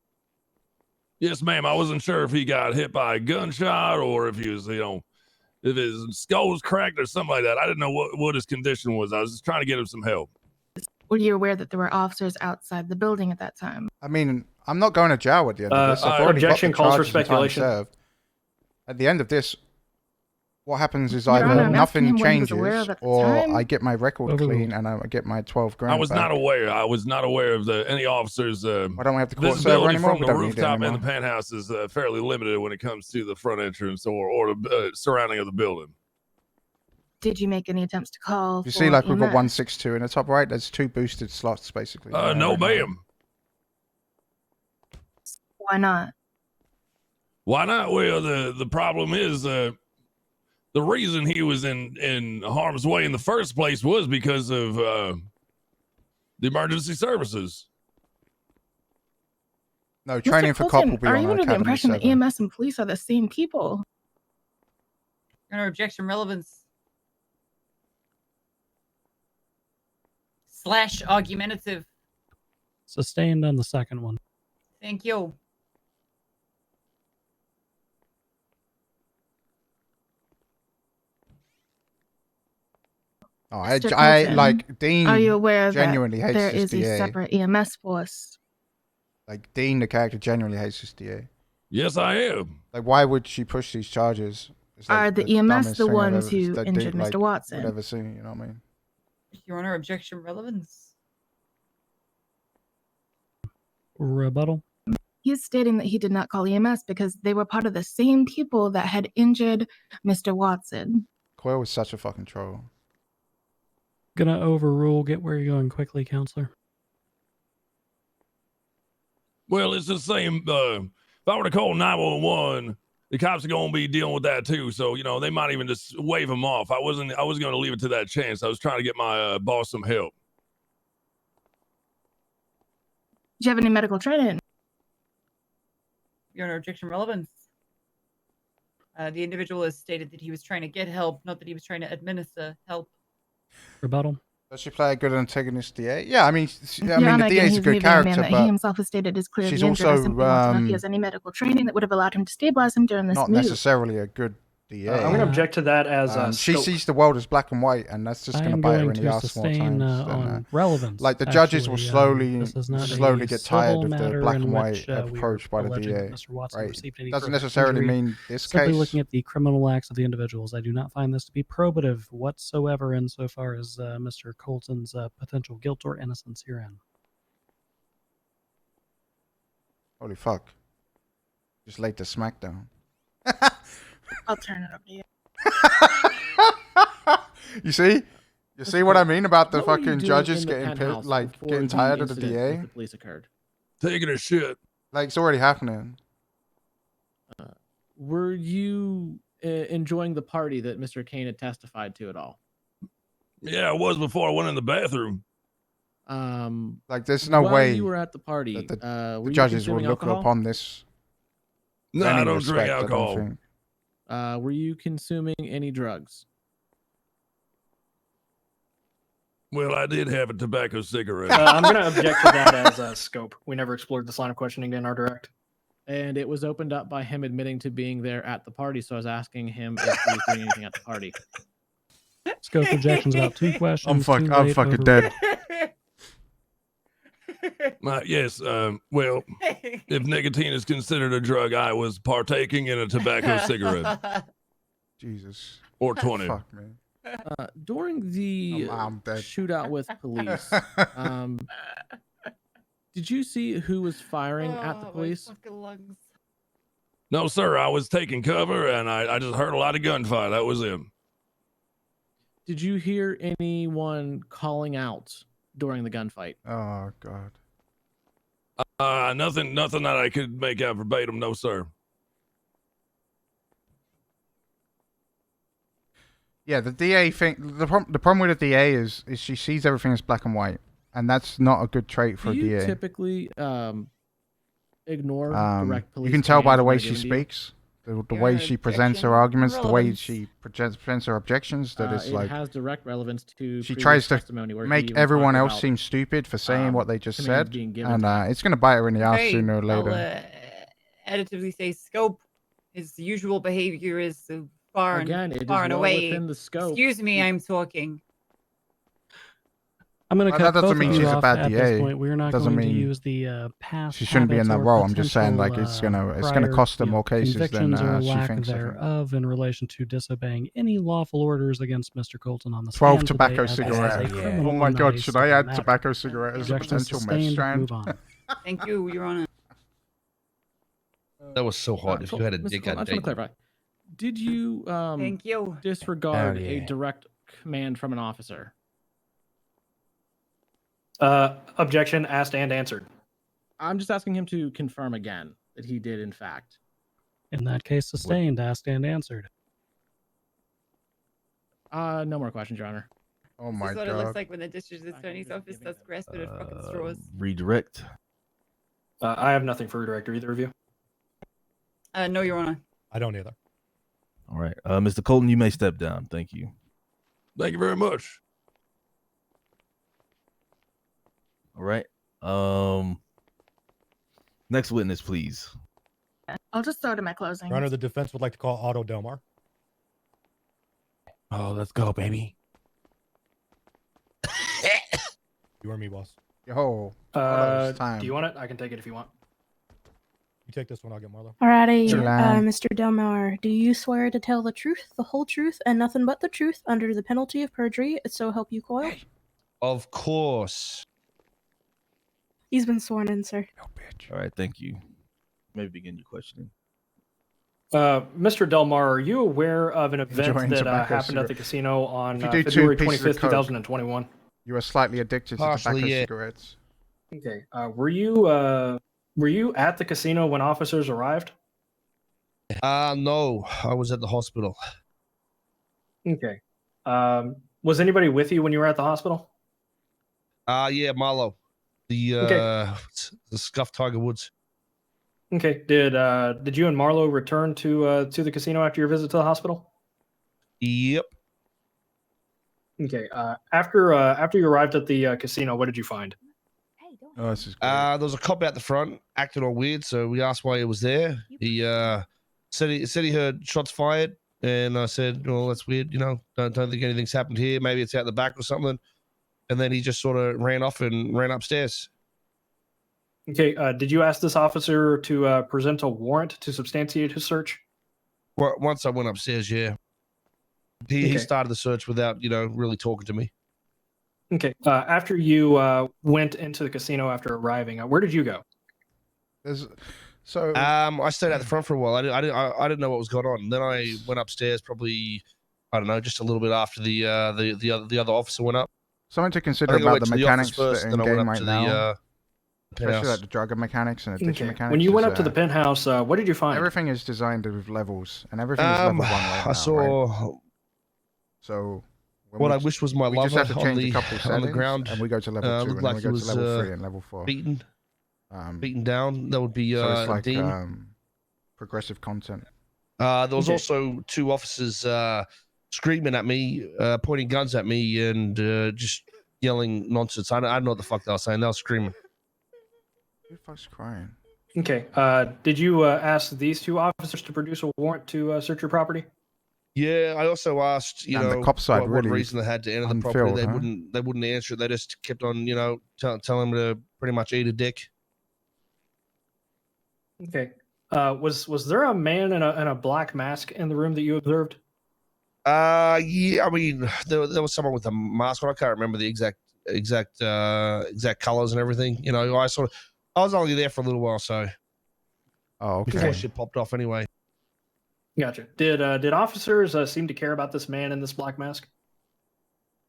S13: Yes, ma'am. I wasn't sure if he got hit by a gunshot or if he was, if his skull was cracked or something like that. I didn't know what his condition was. I was just trying to get him some help.
S2: Were you aware that there were officers outside the building at that time?
S1: I mean, I'm not going to jail at the end of this. I've already
S11: objection
S1: got the
S11: calls for
S1: charges and time
S11: speculation.
S1: served. At the end of this, what happens is
S2: Your
S1: either
S2: Honor, I'm asking
S1: nothing
S2: him what he was aware
S1: changes
S2: of at the
S1: or
S2: time.
S1: I get my record clean and I get my 12 grand
S13: I was
S1: back.
S13: not aware. I was not aware of any officers.
S1: Why don't we have the court server
S13: visibility
S1: anymore?
S13: from
S1: We
S13: the
S1: don't need it
S13: rooftop and the
S1: anymore.
S13: penthouse is fairly limited when it comes to the front entrance or the surrounding of the building.
S2: Did you make any attempts to call?
S1: You see, like we've got 162 in the top right. There's 2 boosted slots, basically.
S13: No, ma'am.
S2: Why not?
S13: Why not? Well, the problem is the reason he was in harm's way in the first place was because of the emergency services.
S1: No, training
S2: Mr.
S1: for cop
S2: Colton,
S1: will be
S2: are
S1: on
S2: you under the
S1: Academy
S2: impression that
S1: 7.
S2: EMS and police are the same people?
S4: Your Honor, objection relevance. / argumentative.
S6: Sustained on the second one.
S4: Thank you.
S1: Oh,
S2: Mr.
S1: I
S2: Colton,
S1: like Dean.
S2: Are you aware
S1: genuinely
S2: that
S1: hates
S2: there
S1: this
S2: is a
S1: DA.
S2: separate EMS force?
S1: Like Dean, the character, genuinely hates this DA.
S13: Yes, I am.
S1: Like, why would she push these charges? It's like
S2: Are the EMS
S1: dumbest
S2: the
S1: thing I've
S2: ones
S1: ever-
S2: who
S1: that
S2: injured
S1: Dean,
S2: Mr.
S1: like,
S2: Watson?
S1: would ever seen, you know what I mean?
S4: Your Honor, objection relevance.
S6: Rebuttal.
S2: He's stating that he did not call EMS because they were part of the same people that had injured Mr. Watson.
S1: Coyle was such a fucking troll.
S6: Gonna overrule. Get where you're going quickly, counselor.
S13: Well, it's the same. If I were to call 911, the cops are going to be dealing with that too. So they might even just wave them off. I wasn't going to leave it to that chance. I was trying to get my boss some help.
S2: Do you have any medical training?
S4: Your Honor, objection relevance. The individual has stated that he was trying to get help, not that he was trying to administer help.
S6: Rebuttal.
S1: Does she play a good antagonist DA? Yeah, I mean,
S2: Your
S1: the
S2: Honor, again,
S1: DA is
S2: he's
S1: a good
S2: moving a man
S1: character,
S2: that
S1: but
S2: he himself has stated is clearly
S1: she's
S2: injured. I
S1: also
S2: simply want to know if he has any medical training that would have allowed him to stabilize him during this
S1: not
S2: move.
S1: necessarily a good DA.
S11: I'm going to object to that as
S1: she
S11: scope.
S1: sees the world as black and white, and that's just
S6: I
S1: going to
S6: am
S1: bite her
S6: going
S1: in the
S6: to
S1: ass more
S6: sustain
S1: times.
S6: on relevance.
S1: Like the judges will
S6: Actually, this is not
S1: slowly
S6: a
S1: get tired
S6: civil
S1: of the
S6: matter
S1: black
S6: in
S1: and white
S6: which, we
S1: approach
S6: were
S1: by the
S6: alleging
S1: DA.
S6: that Mr. Watson
S1: Right?
S6: received any
S1: Doesn't
S6: further
S1: necessarily
S6: injury.
S1: mean this
S6: Simply
S1: case.
S6: looking at the criminal acts of the individuals, I do not find this to be probative whatsoever insofar as Mr. Colton's potential guilt or innocence herein.
S1: Holy fuck! Just laid the smackdown.
S2: I'll turn it over to you.
S1: You see? You see what I mean about the
S19: What were you
S1: fucking
S19: doing
S1: judges
S19: in the
S1: getting
S19: penthouse
S1: like
S19: before
S1: getting
S19: the
S1: tired of the
S19: incident
S1: DA?
S19: with the police occurred?
S13: Taking a shit.
S1: Like it's already happening.
S19: Were you enjoying the party that Mr. Kane had testified to at all?
S13: Yeah, I was before I went in the bathroom.
S1: Like there's no
S19: while
S1: way
S19: you were at the party,
S1: that
S19: were
S1: the
S19: you
S1: judges will
S19: consuming
S1: look
S19: alcohol?
S1: upon this.
S13: No,
S1: with
S13: I
S1: any
S13: don't drink
S1: respect, I don't
S13: alcohol.
S1: think.
S19: Were you consuming any drugs?
S13: Well, I did have a tobacco cigarette.
S11: I'm going to object to that as a scope. We never explored this line of questioning in our direct.
S19: And it was opened up by him admitting to being there at the party. So I was asking him if he was doing anything at the party.
S6: Scope objections about 2 questions.
S1: I'm
S6: too
S1: fucking
S6: late,
S1: dead.
S13: Yes, well, if nicotine is considered a drug, I was partaking in a tobacco cigarette.
S1: Jesus.
S13: Or 20.
S1: Fuck, man.
S19: During the
S1: I'm dead.
S19: shootout with police, did you see who was firing at the police?
S13: No, sir, I was taking cover and I just heard a lot of gunfire. That was him.
S19: Did you hear anyone calling out during the gunfight?
S1: Oh, God.
S13: Nothing that I could make out verbatim. No, sir.
S1: Yeah, the DA thing. The problem with the DA is she sees everything as black and white, and that's not a good trait for
S19: Do
S1: a
S19: you
S1: DA.
S19: typically ignore direct police
S1: You can tell by the
S19: commands
S1: way
S19: when
S1: she
S19: they're given to you?
S1: speaks, the way she presents her arguments, the way she presents her objections. That it's
S19: it
S1: like
S19: has direct relevance to
S1: she
S19: previous
S1: tries to
S19: testimony where he
S1: make
S19: even
S1: everyone
S19: talked
S1: else
S19: about,
S1: seem stupid for saying what they just
S19: commands
S1: said,
S19: being given
S1: and
S19: to them.
S1: it's going to bite her in the ass
S4: Okay,
S1: sooner or later.
S4: I'll additively say scope. His usual behavior is far
S19: Again,
S4: and
S19: it
S4: far
S19: is
S4: and
S19: well
S4: away.
S19: within the scope.
S4: Excuse me, I'm talking.
S6: I'm going to
S1: Well,
S6: cut
S1: that doesn't
S6: both
S1: mean
S6: of you
S1: she's a
S6: off
S1: bad
S6: at
S1: DA.
S6: this point. We're not
S1: Doesn't
S6: going to
S1: mean
S6: use the past.
S1: she shouldn't be in that
S6: habits or
S1: role. I'm just saying, like,
S6: potential,
S1: it's gonna cost her
S6: prior,
S1: more cases than
S6: convictions or
S1: she
S6: lack
S1: thinks. I think.
S6: thereof in relation to disobeying any lawful orders against Mr. Colton on the
S1: 12
S6: stand
S1: tobacco
S6: today, as
S1: cigarette.
S6: a criminal
S1: Oh my God,
S6: nice
S1: should I add
S6: matter.
S1: tobacco cigarette as a
S6: Objection
S1: potential meth
S6: sustained.
S1: strand?
S6: Move on.
S4: Thank you, Your Honor.
S9: That was so hot. If you had a
S19: Mr.
S9: dick,
S19: Colton, I
S9: I'd
S19: just want
S9: date
S19: to clarify. Did you
S4: Thank you.
S19: disregard
S9: Oh,
S19: a
S9: yeah.
S19: direct command from an officer?
S11: Objection asked and answered.
S19: I'm just asking him to confirm again that he did, in fact.
S6: In that case, sustained, asked and answered.
S19: No more questions, Your Honor.
S1: Oh
S4: This is what it looks like when the district attorney's office does grasping at fucking straws.
S12: Redirect.
S11: I have nothing for redirect. Either of you?
S4: No, Your Honor.
S17: I don't either.
S12: All right. Mr. Colton, you may step down. Thank you.
S13: Thank you very much.
S12: All right. Next witness, please.
S2: I'll just throw to my closing.
S17: Your Honor, the defense would like to call Otto Delmar.
S16: Oh, let's go, baby.
S17: You or me, boss?
S1: Yo.
S11: Do you want it? I can take it if you want.
S17: You take this one, I'll get Marlo.
S3: Alrighty,
S1: Sure.
S3: Mr. Delmar, do you swear to tell the truth, the whole truth, and nothing but the truth under the penalty of perjury, so help you coil?
S9: Of course.
S3: He's been sworn in, sir.
S12: All right. Thank you. Maybe begin your questioning.
S11: Mr. Delmar, are you aware of an event
S1: Enjoying
S11: that
S1: tobacco
S11: happened at the
S1: cigarette.
S11: casino on
S1: If you do two
S11: February
S1: pieces of
S11: 25th,
S1: coke,
S11: 2021?
S1: You are slightly addicted to
S9: Partially,
S1: tobacco
S9: yeah.
S1: cigarettes.
S11: Okay. Were you at the casino when officers arrived?
S9: No, I was at the hospital.
S11: Okay. Was anybody with you when you were at the hospital?
S9: Yeah, Marlo. The scuffed Tiger Woods.
S11: Okay. Did you and Marlo return to the casino after your visit to the hospital?
S9: Yep.
S11: Okay. After you arrived at the casino, what did you find?
S1: Oh, this is great.
S9: There was a cop out the front acting all weird, so we asked why he was there. He said he heard shots fired, and I said, "Well, that's weird. You know, don't think anything's happened here. Maybe it's out the back or something." And then he just sort of ran off and ran upstairs.
S11: Okay. Did you ask this officer to present a warrant to substantiate his search?
S9: Well, once I went upstairs, yeah. He
S11: Okay.
S9: started the search without, really talking to me.
S11: Okay. After you went into the casino after arriving, where did you go?
S9: I stayed out the front for a while. I didn't know what was going on. And then I went upstairs, probably, I don't know, just a little bit after the other officer went up.
S1: Something to
S9: I
S1: consider
S9: think I
S1: about
S9: went
S1: the
S9: to the
S1: mechanics
S9: office first,
S1: that are
S9: then
S1: in
S9: I went
S1: game
S9: up
S1: right
S9: to
S1: now,
S9: the
S1: especially
S9: penthouse.
S1: like the drug mechanics and addiction
S11: Okay.
S1: mechanics.
S11: When you went
S1: is,
S11: up to the penthouse, what did you find?
S1: Everything is designed with levels, and everything is level 1 right now.
S9: I saw
S1: right? So
S9: what I wish was my
S1: we
S9: lover
S1: just have to
S9: on
S1: change
S9: the
S1: a couple settings,
S9: on the ground,
S1: and we go to level 2,
S9: looked
S1: and then
S9: like
S1: we
S9: he
S1: go
S9: was
S1: to level 3 and level 4.
S9: beaten down. That would be
S1: So it's like
S9: Dean.
S1: progressive content.
S9: There was
S1: Okay.
S9: also 2 officers screaming at me, pointing guns at me, and just yelling nonsense. I don't know what the fuck they were saying. They were screaming.
S1: Who the fuck's crying?
S11: Okay. Did you ask these two officers to produce a warrant to search your property?
S9: Yeah, I also asked,
S1: Damn, the cop side
S9: what
S1: really
S9: reason they had to enter the property.
S1: unfilled,
S9: They
S1: huh?
S9: wouldn't answer it. They just kept on, telling him to pretty much eat a dick.
S11: Okay. Was there a man in a black mask in the room that you observed?
S9: Yeah, I mean, there was someone with a mask on. I can't remember the exact colors and everything. I was only there for a little while, so.
S1: Oh, okay.
S9: Before shit popped off, anyway.
S11: Gotcha. Did officers seem to care about this man in this black mask?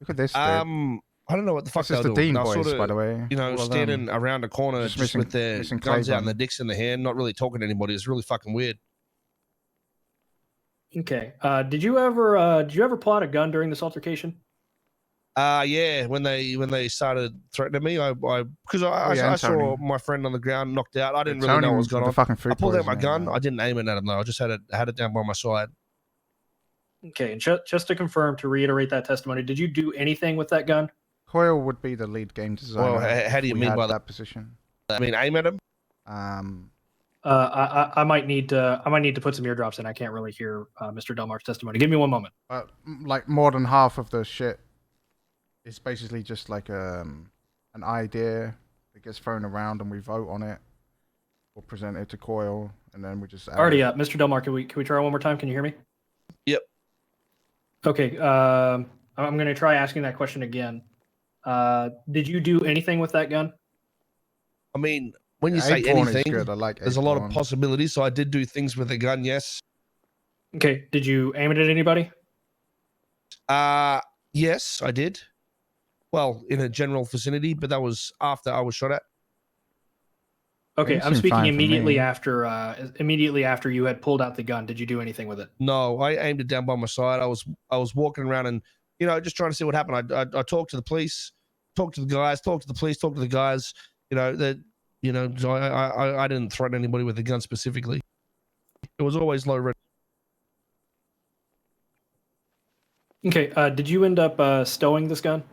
S1: Look at this. Dude.
S9: I don't know what the fuck
S1: This is
S9: they
S1: the
S9: were doing.
S1: Dean
S9: They were
S1: boys,
S9: sorta,
S1: by the way. All of
S9: standing
S1: them.
S9: around a corner just with their
S1: missing
S9: guns out
S1: Claiborne.
S9: and their dicks in the hand, not really talking to anybody. It's really fucking weird.
S11: Okay. Did you ever pull out a gun during this altercation?
S9: Yeah, when they started threatening me, because I
S1: yeah,
S9: saw
S1: Tony.
S9: my friend on the ground knocked out. I didn't really
S1: Tony
S9: know what was
S1: was
S9: going
S1: the
S9: on.
S1: fucking food
S9: I pulled out my
S1: poisoning,
S9: gun. I didn't aim it at him though. I just had it down by my side.
S11: Okay. And just to confirm, to reiterate that testimony, did you do anything with that gun?
S1: Coyle would be the lead game designer.
S9: Well, how do you
S1: if we
S9: mean
S1: had
S9: by
S1: that position?
S9: I mean, aim at him.
S11: I might need to put some eardrops in. I can't really hear Mr. Delmar's testimony. Give me one moment.
S1: Like more than half of the shit is basically just like an idea that gets thrown around and we vote on it or present it to Coyle and then we just add
S11: Already
S1: it.
S11: up, Mr. Delmar. Can we try one more time? Can you hear me?
S9: Yep.
S11: Okay. I'm going to try asking that question again. Did you do anything with that gun?
S9: I mean, when you
S1: Yeah,
S9: say
S1: Apeborn is
S9: anything,
S1: good. I like
S9: there's a lot of
S1: Apeborn.
S9: possibilities. So I did do things with the gun. Yes.
S11: Okay. Did you aim it at anybody?
S9: Yes, I did. Well, in a general vicinity, but that was after I was shot at.
S11: Okay,
S1: It
S11: I'm
S1: seemed
S11: speaking
S1: fine for
S11: immediately
S1: me.
S11: after you had pulled out the gun. Did you do anything with it?
S9: No, I aimed it down by my side. I was walking around and just trying to see what happened. I talked to the police, talked to the guys, talked to the police, talked to the guys. So I didn't threaten anybody with a gun specifically. It was always low risk.
S11: Okay. Did you end up stowing this gun?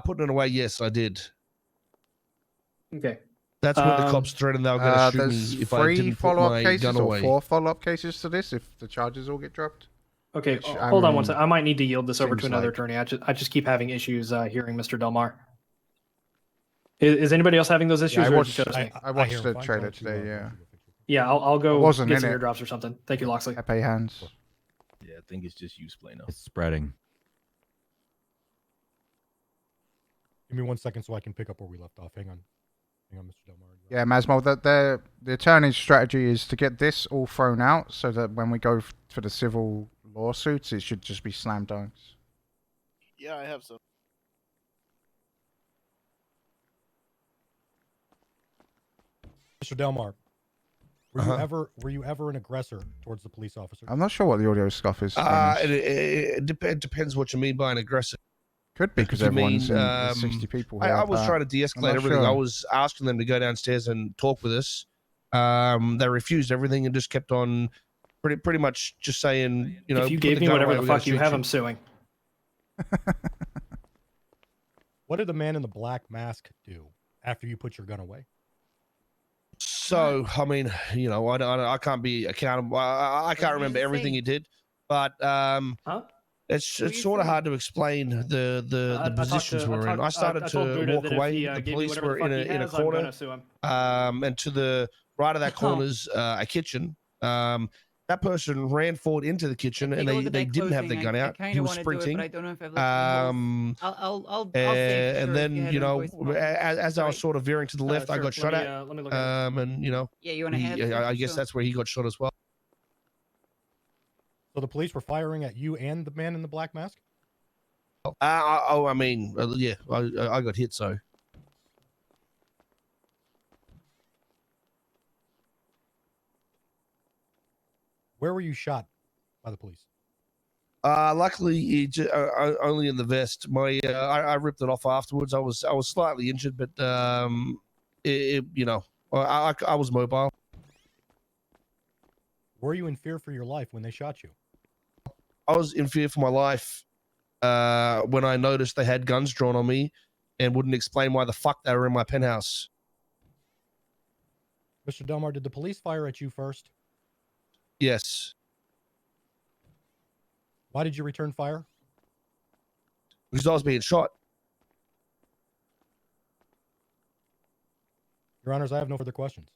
S9: Putting it away, yes, I did.
S11: Okay.
S9: That's when the cops threatened they were going to shoot
S1: There's
S9: me if I
S1: 3
S9: didn't put
S1: follow-up
S9: my
S1: cases
S9: gun
S1: or
S9: away.
S1: 4 follow-up cases to this if the charges all get dropped.
S11: Okay.
S1: Which,
S11: Hold on one
S1: mean,
S11: second. I might need to yield this over to
S1: seems
S11: another
S1: like-
S11: attorney. I just keep having issues hearing Mr. Delmar. Is anybody else having those issues?
S1: Yeah,
S11: or is it just me?
S1: I watched the trailer today, yeah.
S11: Yeah, I'll
S1: I
S11: go
S1: wasn't
S11: get
S1: in
S11: some
S1: it.
S11: eardrops or something. Thank you, Loxley.
S1: Pepe hands.
S12: Yeah, I think it's just you, Splano.
S16: It's spreading.
S17: Give me 1 second so I can pick up where we left off. Hang on, Mr. Delmar.
S1: Yeah, Masmo, the attorney's strategy is to get this all thrown out so that when we go for the civil lawsuits, it should just be slam dunks.
S18: Yeah, I have some.
S17: Mr. Delmar, were you ever an aggressor towards the police officer?
S1: I'm not sure what the audio stuff is.
S9: It depends what you mean by an aggressor.
S1: Could be because
S9: You
S1: everyone's
S9: mean,
S1: in, there's 60 people
S9: I
S1: here.
S9: was
S1: but
S9: trying to de-escalate
S1: I'm not
S9: everything.
S1: sure.
S9: I was asking them to go downstairs and talk with us. They refused everything and just kept on pretty much just saying,
S11: If you
S9: put
S11: gave me
S9: gun
S11: whatever
S9: away,
S11: the
S9: we're gonna
S11: fuck you
S9: shoot
S11: have, I'm suing.
S17: What did the man in the black mask do after you put your gun away?
S9: So, I mean, I can't be accountable. I can't remember everything he did, but it's sort of hard to explain the positions we're in. I started to walk away. The police were in a corner, and to the right of that corner's a kitchen. That person ran forward into the kitchen, and they didn't have their gun out. He was sprinting.
S4: But I don't know if I've I'll say
S9: And then as I was sort of veering to the left, I
S11: sure.
S9: got shot
S11: Let me,
S9: at.
S11: let me look at it.
S9: And
S4: Yeah, you want to have?
S9: I guess that's where he got shot as well.
S17: So the police were firing at you and the man in the black mask?
S9: I mean, yeah, I got hit, so.
S17: Where were you shot by the police?
S9: Luckily, only in the vest. I ripped it off afterwards. I was slightly injured, but I was mobile.
S17: Were you in fear for your life when they shot you?
S9: I was in fear for my life when I noticed they had guns drawn on me and wouldn't explain why the fuck they were in my penthouse.
S17: Mr. Delmar, did the police fire at you first?
S9: Yes.
S17: Why did you return fire?
S9: Because I was being shot.
S17: Your Honors, I have no further questions.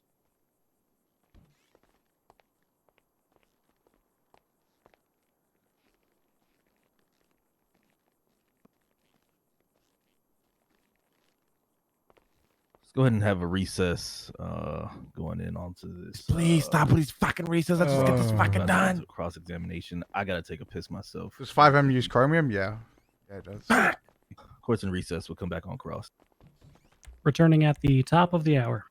S12: Let's go ahead and have a recess. Going in onto this.
S5: Please stop with these fucking recesses. Let's just get this fucking done.
S12: Cross examination. I gotta take a piss myself.
S1: Does 5M use chromium? Yeah. Yeah, it does.
S12: Court's in recess. We'll come back on cross.
S6: Returning at the top of the hour.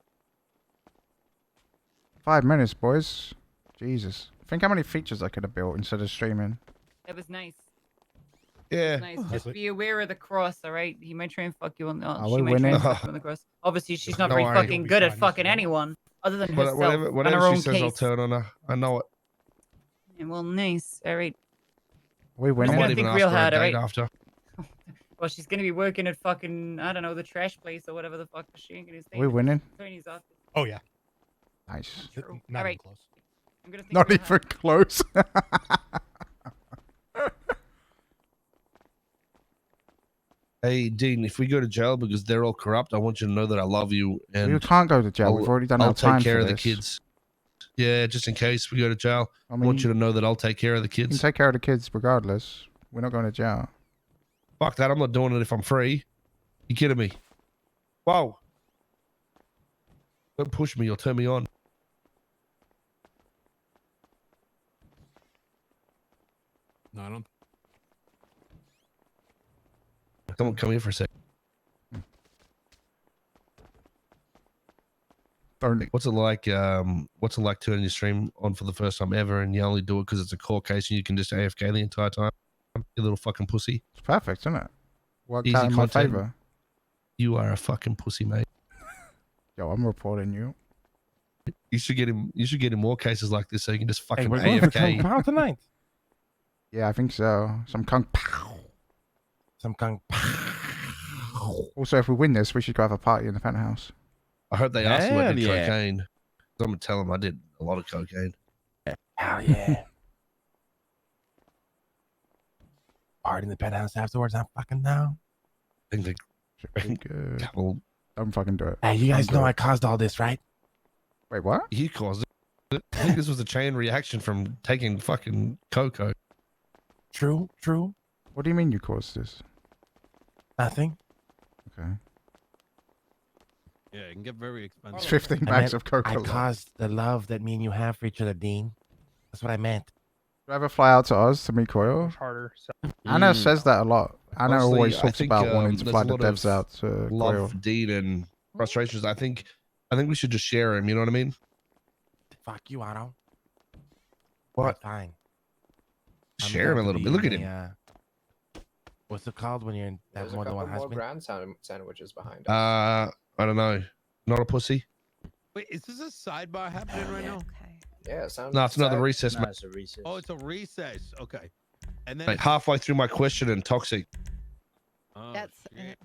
S1: 5 minutes, boys. Jesus. Think how many features I could have built instead of streaming.
S4: That was nice.
S9: Yeah.
S4: Nice. Just be aware of the cross, all right? He might try and fuck you on the.
S1: Are
S4: She
S1: we
S4: might try and
S1: winning?
S4: fuck you on the cross. Obviously, she's not
S9: No
S4: very
S9: worry.
S4: fucking good at fucking anyone other than herself and her
S9: Whatever
S4: own
S9: she says,
S4: case.
S9: I'll turn on her. I know it.
S4: Yeah, well, nice. All right.
S1: We
S9: I
S1: winning?
S9: might
S4: gonna
S9: even
S4: think
S9: ask
S4: real
S9: for a
S4: hard, all
S9: date
S4: right?
S9: after.
S4: Well, she's gonna be working at fucking I don't know the trash place or whatever the fuck. She ain't gonna stay.
S1: We
S4: in the
S1: winning?
S4: attorney's office.
S17: Oh, yeah.
S1: Nice.
S4: True.
S17: Not
S4: All
S17: even
S4: right.
S17: close.
S4: I'm gonna think
S1: Not
S4: real
S1: even
S4: hard.
S1: close.
S9: Hey, Dean, if we go to jail because they're all corrupt, I want you to know that I love you. And
S1: We can't go to jail. We've already done our
S9: I'll
S1: time
S9: take care
S1: for
S9: of the
S1: this.
S9: kids. Yeah, just in case we go to jail.
S1: I
S9: I
S1: mean,
S9: want you to know that I'll take care of the
S1: You can
S9: kids.
S1: take care of the kids regardless. We're not going to jail.
S9: Fuck that. I'm not doing it if I'm free. You kidding me? Whoa. Don't push me. You'll turn me on.
S13: No, I don't.
S9: Come here for a sec.
S1: Don't.
S9: What's it like? What's it like turning your stream on for the first time ever, and you only do it because it's a court case and you can just AFK the entire time? You little fucking pussy.
S1: It's perfect, isn't it? Worked
S9: Easy
S1: out in my
S9: content.
S1: favor.
S9: You are a fucking pussy, mate.
S1: Yo, I'm reporting you.
S9: You should get him. You should get him more cases like this, so you can just fucking
S5: we're going for Kung
S9: AFK.
S5: Pao tonight.
S1: Yeah, I think so. Some kung pao.
S5: Some Kung Pao.
S1: Also, if we win this, we should go have a party in the penthouse.
S9: I hope they ask you I
S5: Hell
S9: did
S5: yeah.
S9: cocaine. I'm gonna tell them I did a lot of cocaine.
S5: Hell yeah. Party in the penthouse afterwards. I'm fucking down.
S9: I think
S1: Should be good.
S9: couple.
S1: Don't fucking do it.
S5: Hey, you guys
S1: Don't do
S5: know
S1: it.
S5: I caused all this, right?
S1: Wait, what?
S9: He caused it. I think this was a chain reaction from taking fucking cocoa.
S5: True, true.
S1: What do you mean you caused this?
S5: Nothing.
S1: Okay.
S14: Yeah, it can get very expensive.
S1: It's 15
S5: I
S1: bags
S5: meant
S1: of Coca
S5: I
S1: Cola.
S5: caused the love that me and you have for each other, Dean. That's what I meant.
S1: Do I ever fly out to Oz to meet Coil?
S15: Harder.
S1: Anna says that a lot. Anna
S9: Honestly,
S1: always
S9: I
S1: talks
S9: think,
S1: about wanting to
S9: there's
S1: fly
S9: a
S1: the
S9: lot
S1: devs
S9: of
S1: out to
S9: love
S1: Coil.
S9: for Dean and frustrations. I think we should just share him. You know what I mean?
S5: Fuck you, Otto.
S9: What?
S5: Fine. I'm
S9: Share him
S5: going
S9: a
S5: to
S9: little
S5: be
S9: bit. Look at
S5: in
S9: him.
S5: What's it called when you're in that
S21: There's a
S5: more than
S21: couple
S5: one
S21: more
S5: husband?
S21: ground sandwiches behind us.
S9: I don't know. Not a pussy.
S14: Wait, is this a sidebar happening right now?
S21: Yeah, sounds.
S9: No, it's another recess, mate.
S14: Oh, it's a recess. Okay. And then
S9: Like halfway through my question and toxic.
S14: Oh,
S20: That's.
S14: shit.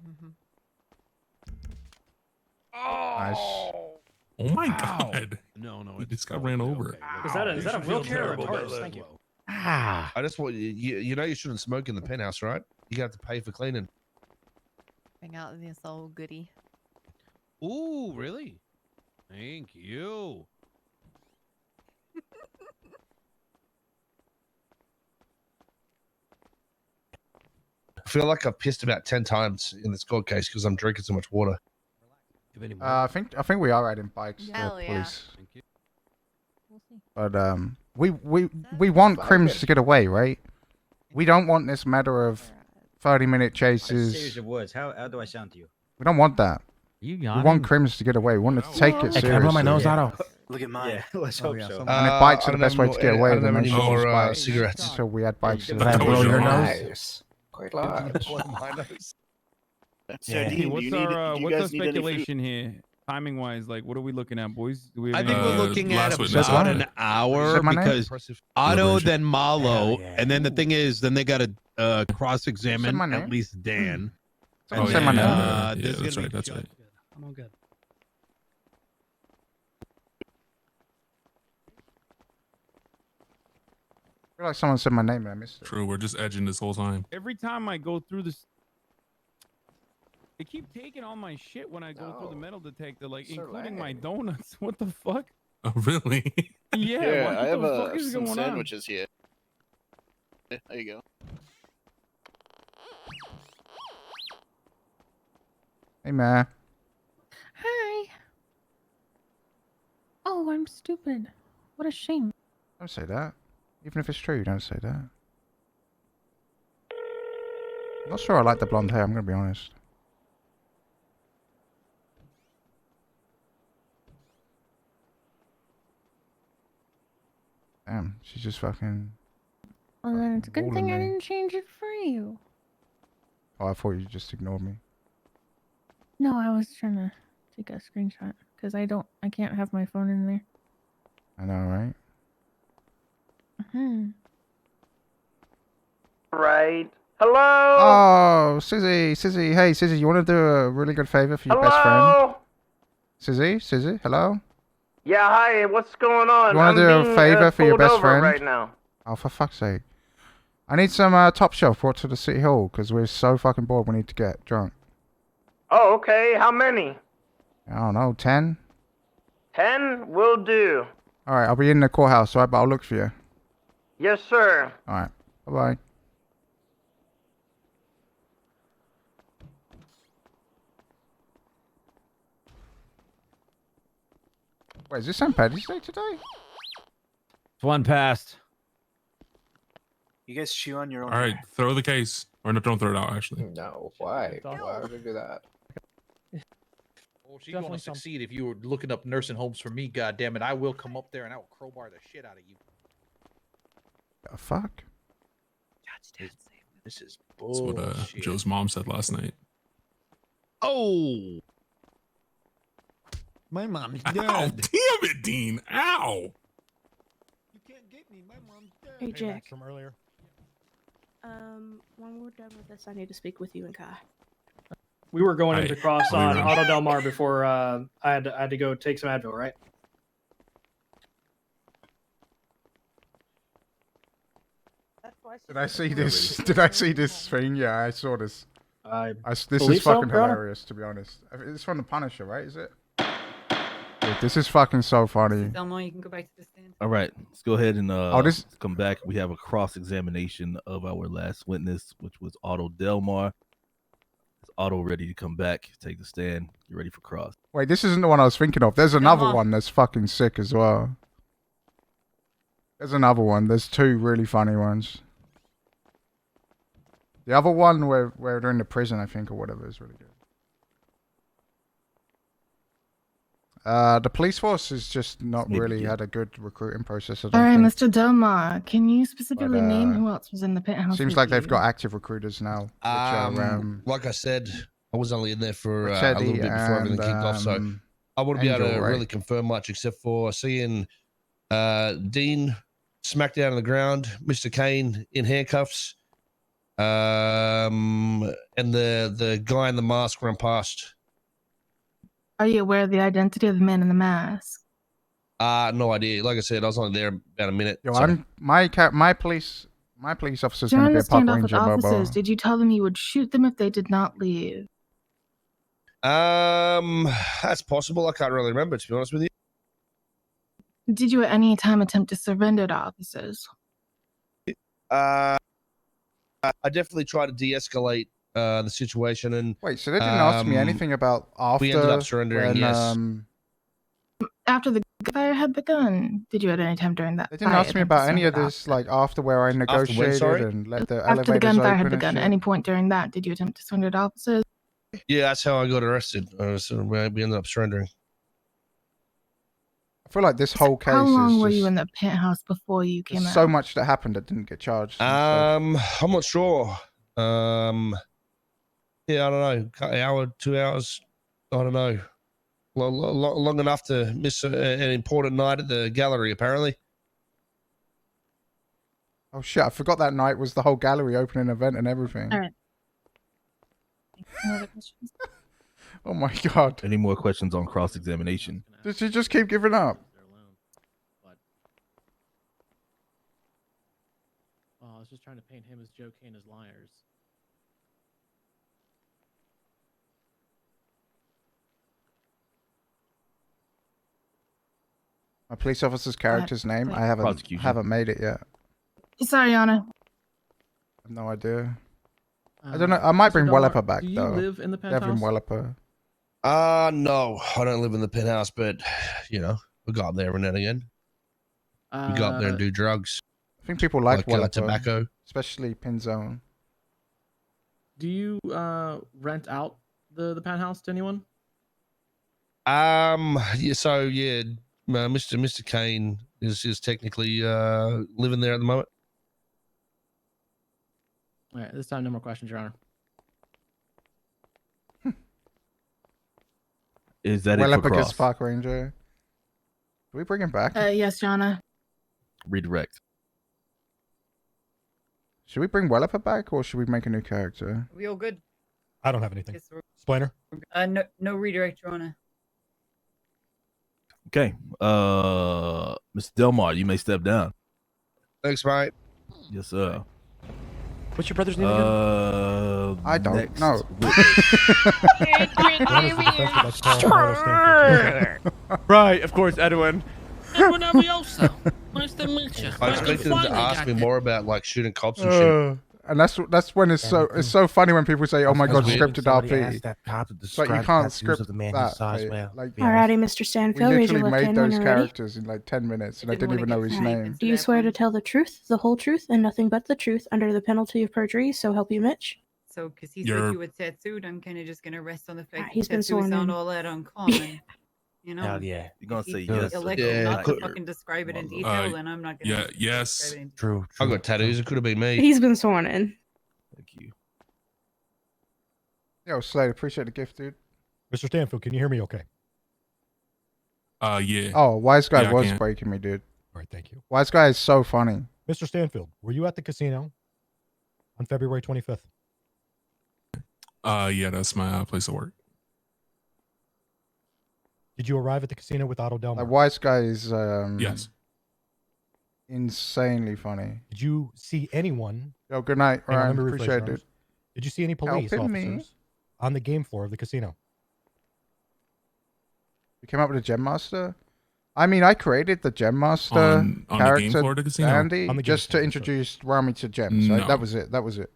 S1: Nice.
S13: Oh my god.
S14: No,
S13: He just got ran over.
S11: Is that a
S13: feel
S11: wheelchair or a
S13: terrible about
S11: TARDIS?
S13: that.
S11: Thank you.
S5: Ah.
S9: I just want you know you shouldn't smoke in the penthouse, right? You have to pay for cleaning.
S20: Bring out this old goodie.
S14: Ooh, really? Thank you.
S9: I feel like I've pissed about 10 times in this court case because I'm drinking so much water.
S1: I think we are adding bikes to
S20: Hell yeah.
S1: police.
S14: Thank you.
S1: But we want crims to get away, right? We don't want this matter of 30-minute
S22: Series
S1: chases.
S22: of words. How do I sound to you?
S1: We don't want that.
S6: You
S1: We
S6: yawning?
S1: want crims to get away. We want to take it
S5: Hey, can I blow my nose,
S1: seriously.
S5: Otto?
S22: Look at mine. Yeah, let's hope so.
S1: And if bikes
S9: I
S1: are the
S9: don't
S1: best
S9: have
S1: way
S9: no-
S1: to get
S9: I
S1: away,
S9: don't
S1: then
S9: have
S1: they
S9: any
S1: should
S9: more
S1: use bikes.
S9: cigarettes.
S1: So we add bikes to the
S5: Can I blow your nose?
S21: Nice. Quite large.
S9: My nose.
S18: So,
S5: Yeah.
S18: Dean,
S8: What's
S18: do you need,
S8: our
S18: do you
S8: what's our
S18: guys need any food?
S8: speculation here, timing wise? Like, what are we looking at, boys? Do we
S14: I
S8: have
S14: think
S8: any-
S14: we're looking at
S13: last witness.
S14: about
S1: Said
S14: an hour
S1: Said my name?
S14: because Otto,
S13: Deliberation.
S14: then Malo,
S5: Hell yeah.
S14: and then the thing is, then they got to cross-examine
S1: my name?
S14: at least Dan.
S1: Someone say my name.
S14: this is
S16: that's
S14: gonna
S16: right.
S14: be
S16: That's
S14: Chuck.
S16: right.
S6: I'm all good.
S1: I feel like someone said my name and I missed it.
S7: True, we're just edging this whole time.
S15: Every time I go through this, they keep taking all my shit when I go through the metal detector, like
S21: Sir
S15: including my
S21: Lang.
S15: donuts. What the fuck?
S7: Oh, really?
S15: Yeah, what
S18: I have
S15: the fuck is
S18: some
S15: going on?
S18: sandwiches here. There you go.
S1: Hey, man.
S10: Hi. Oh, I'm stupid. What a shame.
S1: Don't say that. Even if it's true, don't say that. I'm not sure I like the blonde hair, I'm going to be honest. Damn, she's just fucking...
S10: Well, then it's a good
S1: Walling
S10: thing I
S1: me.
S10: didn't change it for you.
S1: Oh, I thought you just ignored me.
S10: No, I was trying to take a screenshot because I can't have my phone in there.
S1: I know, right?
S23: Right. Hello?
S1: Oh, Sizzy. Hey, Sizzy, you want to do a really good favor for your best friend?
S23: Hello?
S1: Sizzy, hello?
S23: Yeah, hi, what's going on?
S1: You want to do
S23: I'm
S1: a
S23: being,
S1: favor for your
S23: pulled
S1: best
S23: over
S1: friend?
S23: right now.
S1: Oh, for fuck's sake. I need some top shelf brought to the city hall because we're so fucking bored we need to get drunk.
S23: Oh, okay, how many?
S1: I don't know, 10?
S23: 10? Will do.
S1: Alright, I'll be in the courthouse, alright, but I'll look for you.
S23: Yes, sir.
S1: Alright, bye-bye. Wait, is this St. Paddy's Day today?
S16: It's one past.
S21: You guys chew on your own.
S7: All right, throw the case. Or no, don't throw it out, actually.
S21: No, why? Why would I do that?
S24: Well, she's going to succeed if you were looking up nursing homes for me. God damn it, I will come up there and I will crowbar the shit out of you.
S1: The fuck?
S24: This is
S7: That's what
S24: bullshit.
S7: Joe's mom said last night.
S14: Oh, my mom's dead.
S7: Ow, damn it, Dean. Ow.
S24: You can't get me. My mom's dead.
S3: Hey, Jack.
S17: From earlier.
S3: When we're done with this, I need to speak with you and Kai.
S11: We were going into cross on
S7: Leroy.
S11: Otto Delmar before I had to go take some Advil, right?
S1: Did I see this? Did I see this thing? Yeah, I saw this. This
S11: believe
S1: is
S11: so,
S1: fucking
S11: Your Honor.
S1: hilarious, to be honest. It's from the Punisher, right? Is it? Dude, this is fucking so funny.
S4: Delmar, you can go back to the stand.
S12: All right, let's go ahead and
S1: this-
S12: come back. We have a cross-examination of our last witness, which was Otto Delmar. Is Otto ready to come back, take the stand? You ready for cross?
S1: Wait, this isn't the one I was thinking of. There's another
S12: on.
S1: one that's fucking sick as well. There's another one. There's two really funny ones. The other one where they're in the prison, I think, or whatever, is really good. The police force has just not really had a good recruiting process. I
S2: All
S1: don't
S2: right,
S1: think.
S2: Mr. Delmar, can you specifically
S1: But,
S2: name who else was in the penthouse?
S1: Seems
S2: with
S1: like they've
S2: you?
S1: got active recruiters now. Which are,
S9: Like I said, I was only in there for a
S1: Ricchetti
S9: little bit before everything kicked off, so I wouldn't be able
S1: Angel,
S9: to
S1: right?
S9: really confirm much except for seeing Dean smacked down on the ground, Mr. Kane in handcuffs, and the guy in the mask run past.
S2: Are you aware of the identity of the man in the mask?
S9: No idea. Like I said, I was only there about a minute.
S1: Yo,
S9: so-
S1: my police officer's
S2: During
S1: gonna be
S2: the
S1: a park
S2: standoff with
S1: ranger,
S2: officers,
S1: Bobo.
S2: did you tell them you would shoot them if they did not leave?
S9: That's possible. I can't really remember, to be honest with you.
S2: Did you at any time attempt to surrender to officers?
S9: I definitely tried to de-escalate the situation, and
S1: wait, so they didn't ask me anything about after
S9: we ended up surrendering.
S1: when,
S9: Yes.
S2: After the gunfire had begun, did you at any time during that?
S1: They didn't ask me about any of this, like after where I negotiated
S9: sorry?
S1: and let the
S2: After the
S1: elevators
S2: gunfire
S1: open
S2: had
S1: and
S2: begun,
S1: shit.
S2: at any point during that, did you attempt to surrender to officers?
S9: Yeah, that's how I got arrested. So we ended up surrendering.
S1: I feel like this whole case
S2: How long
S1: is
S2: were
S1: just,
S2: you in the penthouse before you came
S1: there's
S2: out?
S1: so much that happened that didn't get charged.
S9: I'm not sure. Yeah, I don't know. An hour, 2 hours. I don't know. Long enough to miss an important night at the gallery, apparently.
S1: Oh shit! I forgot that night was the whole gallery opening event and everything.
S2: All right. Any other questions?
S1: Oh my god!
S12: Any more questions on cross-examination?
S1: Did she just keep giving up?
S8: Oh, I was just trying to paint him as Joe Kane as liars.
S1: My police officer's character's name? I haven't made it yet.
S2: Sorry, Your Honor.
S1: I have no idea. I don't know. I might bring
S8: Delmar,
S1: Welliper back
S8: do you
S1: though.
S8: live in the
S1: Devlin
S8: penthouse?
S1: Welliper.
S9: No, I don't live in the penthouse, but we go up there every now and again. We go up there and do drugs.
S1: I think people like Welliper,
S9: tobacco.
S1: especially Pinzone.
S8: Do you rent out the penthouse to anyone?
S9: Yeah, so yeah, Mr. Kane is technically living there at the moment.
S8: All right, this time no more questions, Your Honor.
S12: Is that it for
S1: Welliper gets
S12: cross?
S1: Park Ranger. Do we bring him back?
S2: Yes, Your Honor.
S12: Redirect.
S1: Should we bring Welliper back or should we make a new character?
S4: Are we all good?
S17: I don't have anything.
S4: Yes,
S17: Spliner?
S4: No redirect, Your Honor.
S12: Okay. Mr. Delmar, you may step down.
S9: Thanks, mate.
S12: Yes, sir.
S16: What's your brother's name again?
S1: I don't
S12: next
S1: know.
S16: Right, of course, Edwin.
S19: Edwin Avioso. Nice to meet you.
S9: I expected him to ask me more about like shooting cops and shit.
S1: And that's when it's so funny when people say, "Oh my god,
S9: weird.
S1: scripted RP." It's like you can't script that. Mate. Like,
S3: Alrighty, Mr.
S1: we
S3: Stanfield, raise your
S1: literally
S3: left
S1: made
S3: hand when
S1: those
S3: you're ready.
S1: characters in like 10 minutes, and I didn't even know his name.
S3: Do you swear to tell the truth, the whole truth, and nothing but the truth under the penalty of perjury, so help you Mitch?
S4: So, because he said you were tattooed, I'm kind of just going to rest on the fact
S3: He's
S4: that
S3: been
S4: tattoos
S3: sworn
S4: sound
S3: in.
S4: all that uncommon. You know?
S12: Hell yeah. You're going to say
S4: If
S12: yes.
S4: you elect not to fucking describe it in detail, then I'm not going to
S7: yes.
S4: describe it in
S12: True.
S9: I got tattoos. It could have been me.
S3: He's been sworn in.
S12: Thank you.
S1: Yo, Slade, appreciate the gift, dude.
S17: Mr. Stanfield, can you hear me okay?
S7: Yeah.
S1: Oh, Wise Guy
S7: Yeah, I
S1: was
S7: can.
S1: breaking me, dude.
S17: All right, thank you.
S1: Wise Guy is so funny.
S17: Mr. Stanfield, were you at the casino on February 25th?
S7: Yeah, that's my place of work.
S17: Did you arrive at the casino with Otto Delmar?
S1: Like, Wise Guy is
S7: Yes.
S1: insanely funny.
S17: Did you see anyone?
S1: Yo, good night,
S17: Hang on,
S1: Ryan.
S17: let me rephrase
S1: Appreciate it,
S17: those.
S1: dude.
S17: Did you see any police
S1: Helping me.
S17: officers on the game floor of the casino?
S1: You came up with a Gem Master? I mean, I created the Gem Master
S7: On the
S1: character,
S7: game floor of the casino?
S1: Andy,
S17: On the game
S1: just to introduce Rami to gems. Right?
S7: No.
S1: That was it. That was it.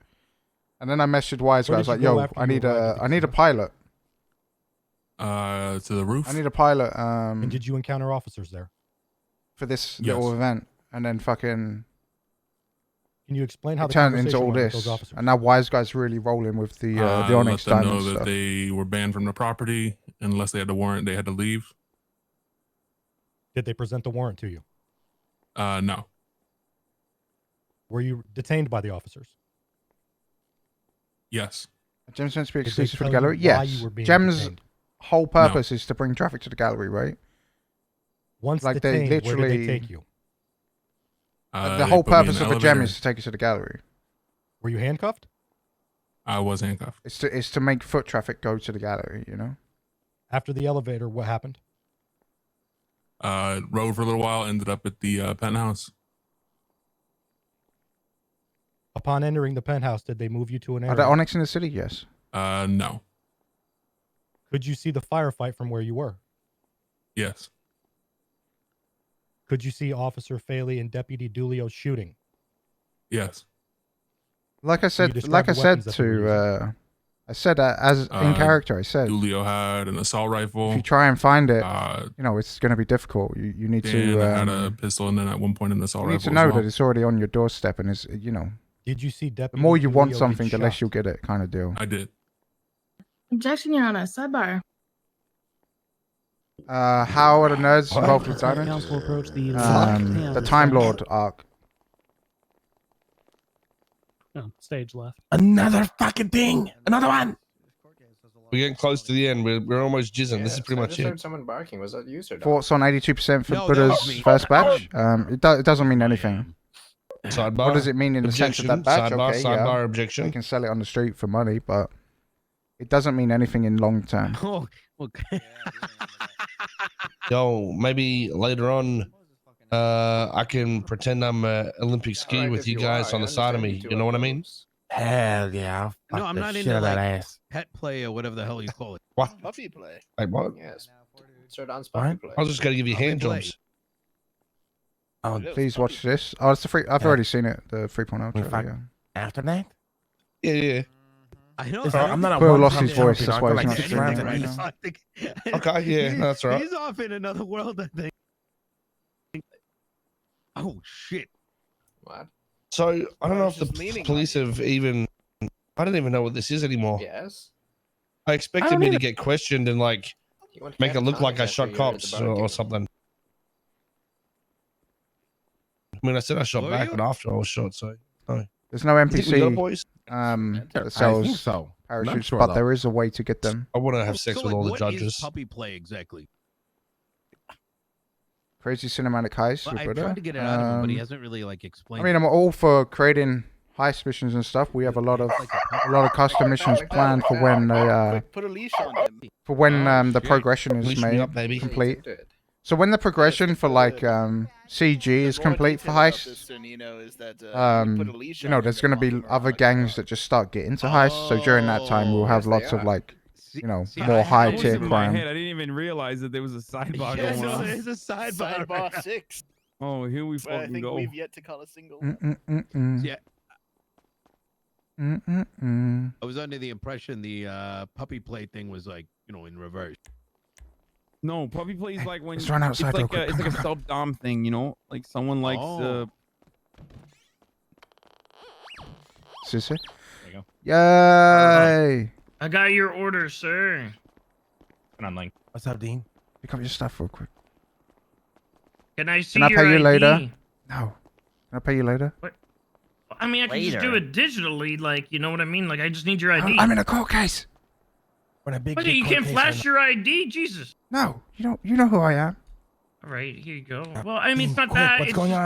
S1: And then I messaged Wise Guy.
S17: Where
S1: I was
S17: did
S1: like,
S17: you go
S1: "Yo,
S17: after
S1: I
S17: you
S1: need
S17: arrived at
S1: a
S17: the
S1: pilot.
S7: To the roof.
S1: I need a pilot.
S17: And did you encounter officers there?
S1: For this
S7: Yes.
S1: little event." And then fucking
S17: Can you explain how
S1: it
S17: the
S1: turned into
S17: conversation
S1: all
S17: went with
S1: this.
S17: those officers?
S1: And now Wise Guy's really rolling with the
S7: let
S1: Onyx
S7: them know
S1: Diamond
S7: that
S1: stuff.
S7: they were banned from the property unless they had the warrant. They had to leave.
S17: Did they present the warrant to you?
S7: No.
S17: Were you detained by the officers?
S7: Yes.
S1: Gems meant to be
S17: Did they
S1: exclusive for the
S17: tell you
S1: gallery.
S17: why
S1: Yes.
S17: you were being
S1: Gems'
S17: detained?
S1: whole purpose is to bring traffic to the gallery, right?
S17: Once
S1: Like
S17: detained,
S1: they
S17: where did
S1: literally
S17: they take you?
S1: the
S7: They
S1: whole
S7: put me in
S1: purpose
S7: the
S1: of a gem
S7: elevator.
S1: is to take you to the gallery.
S17: Were you handcuffed?
S7: I was handcuffed.
S1: It's to make foot traffic go to the gallery, you know?
S17: After the elevator, what happened?
S7: Rode for a little while, ended up at the penthouse.
S17: Upon entering the penthouse, did they move you to an
S1: Are
S17: area?
S1: there Onyx in the city? Yes.
S7: No.
S17: Could you see the firefight from where you were?
S7: Yes.
S17: Could you see Officer Faley and Deputy Dulio shooting?
S7: Yes.
S1: Like I said,
S17: describe the weapons that they were
S1: I said as in character. I said
S7: Julio had an assault rifle.
S1: if you try and find it, you know it's going to be difficult. You need
S7: Dan
S1: to
S7: had a pistol, and then at one point an assault
S1: you need
S7: rifle.
S1: to know
S7: as well.
S1: that it's already on your doorstep, and it's you know.
S17: Did you see
S1: The
S17: Deputy
S1: more you want
S17: Dulio
S1: something,
S17: get
S1: the less
S17: shot?
S1: you'll get it, kind of deal.
S7: I did.
S2: Objection, Your Honor. Sidebar.
S1: How are the nerds
S6: What?
S1: involved with Diamond?
S6: Council approach the
S1: The Time Lord arc.
S6: Oh, stage left.
S12: Another fucking thing. Another one.
S9: We're getting close to the end. We're almost jizzing. This is pretty
S21: I
S9: much
S21: just heard
S9: it.
S21: someone barking. Was that you, sir?
S1: Thoughts on 82% for
S9: No, that was
S1: Buddha's
S9: me.
S1: first batch? It doesn't mean anything.
S9: Sidebar.
S1: What does it mean in the sense of that badge?
S9: Sidebar,
S1: Okay,
S9: sidebar
S1: yeah.
S9: objection.
S1: They can sell it on the street for money, but it doesn't mean anything in long term.
S14: Oh, okay.
S9: Yo, maybe later on, I can pretend I'm an Olympic ski
S21: Alright,
S9: with
S21: if
S9: you
S21: you
S9: guys
S21: are,
S9: on
S21: I
S9: the side of
S21: understand
S9: me.
S21: you two
S9: You know
S21: are
S9: what I mean?
S21: bros.
S16: Hell yeah. I'll
S14: No,
S16: fuck
S14: I'm
S16: the
S14: not
S16: shit
S14: into
S16: out of that
S14: like
S16: ass.
S14: pet play or whatever the hell you call it.
S9: What?
S18: Puppy play.
S9: Like what?
S21: Yes. Sir Don's
S16: What?
S21: puppy play.
S9: I was just gonna give you
S14: Puppy
S9: hand
S14: play.
S9: jobs.
S16: Oh,
S1: Please watch this. Oh, it's the free. I've
S16: Yeah.
S1: already seen it. The 3.0
S16: we
S1: trailer.
S16: fuck
S1: Yeah.
S16: after that?
S9: Yeah, yeah.
S14: I know.
S16: Bro, I'm not a
S1: Quill
S16: one
S1: lost
S16: pump
S1: his voice,
S16: champion.
S1: that's
S16: I
S1: why
S16: go
S1: he's
S16: like
S1: not
S16: six
S1: streaming
S16: rounds
S1: it
S16: at
S1: right
S16: least.
S1: now.
S14: I think-
S9: Okay, yeah,
S14: he's-
S9: that's right.
S14: He's off in another world, I think. Oh shit!
S21: What?
S9: So I don't know if
S18: just
S9: the
S18: leaning
S9: police
S18: on
S9: have even. I don't even know what this is anymore.
S21: Yes.
S9: I expected
S21: don't
S9: me to
S21: either.
S9: get questioned and like
S21: You want
S9: make it look like I
S21: catatonic
S9: shot
S21: after you're at
S9: cops
S21: the
S9: or
S21: barbecue.
S9: something. I mean, I said I shot
S14: Were
S9: back,
S14: you?
S9: but after I was shot, so no.
S1: There's no
S9: You think we got it,
S1: NPC
S9: boys?
S1: that
S16: I think
S1: sells
S16: so. I'm
S1: parachutes,
S16: sure,
S1: but
S16: though.
S1: there is a way to get them.
S9: I want to have sex
S14: So,
S9: with
S14: like,
S9: all the
S14: what is
S9: judges.
S14: puppy play exactly?
S1: Crazy cinematic heist.
S14: Well,
S1: with
S14: I
S1: Buddha.
S14: tried to get it out of him, but he hasn't really like
S1: I
S14: explained.
S1: mean, I'm all for creating heist missions and stuff. We have a lot of custom missions planned for when they
S18: Quick, put a leash on him.
S1: for when
S14: Oh,
S1: the
S14: shit.
S1: progression is
S9: Leash me
S1: made
S9: up, baby.
S1: complete. So when the progression for like CG is
S18: The more
S1: complete for
S18: detail about
S1: heists,
S18: this, Nino, is that, you put a leash
S1: you
S18: on
S1: know,
S18: him
S1: there's
S18: and
S1: going to
S18: walk
S1: be
S18: him around
S1: other
S18: like a
S1: gangs
S18: dog.
S1: that just start getting to heists. So during that time, we'll have
S21: Yes, they
S1: lots of
S21: are.
S1: like, you know,
S14: See,
S1: more
S14: I
S1: high
S14: have
S1: tier
S15: in my head,
S1: crime.
S15: I didn't even realize that there was a sidebar
S14: Yeah,
S15: going
S14: no,
S15: on.
S14: there's a sidebar.
S18: Sidebar 6.
S15: Oh, here we
S18: But I
S15: fucking
S18: think
S15: go.
S18: we've yet to call a single.
S14: Yeah,
S1: Mm-mm-mm.
S14: I was under the impression the puppy play thing was like, you know, in reverse.
S15: No, puppy play is like when
S1: Let's run outside
S15: it's
S1: real
S15: like
S1: quick.
S15: it's
S1: Come,
S15: like a
S1: come,
S15: sub dom thing, you know, like someone likes
S14: Oh.
S1: Sissy.
S15: There you go.
S1: Yay!
S19: I got your order, sir.
S15: Put on link.
S16: What's up, Dean?
S1: Pick up your stuff real quick.
S19: Can I see
S1: Can I
S19: your
S1: pay you
S19: ID?
S1: later? No. Can I pay you later?
S19: I mean, I can just do
S16: Later.
S19: it digitally, like, you know what I mean? Like, I just need your ID.
S1: I'm in a court case.
S16: We're in a big,
S19: What,
S16: big
S19: you
S16: court
S19: can't
S16: case
S19: flash
S16: right
S19: your ID? Jesus.
S1: No, you don't. You know who I am.
S19: All right, here you go. Well, I mean, it's
S16: Dean,
S19: not
S16: quick,
S19: that.
S16: what's
S19: it's
S16: going
S19: just-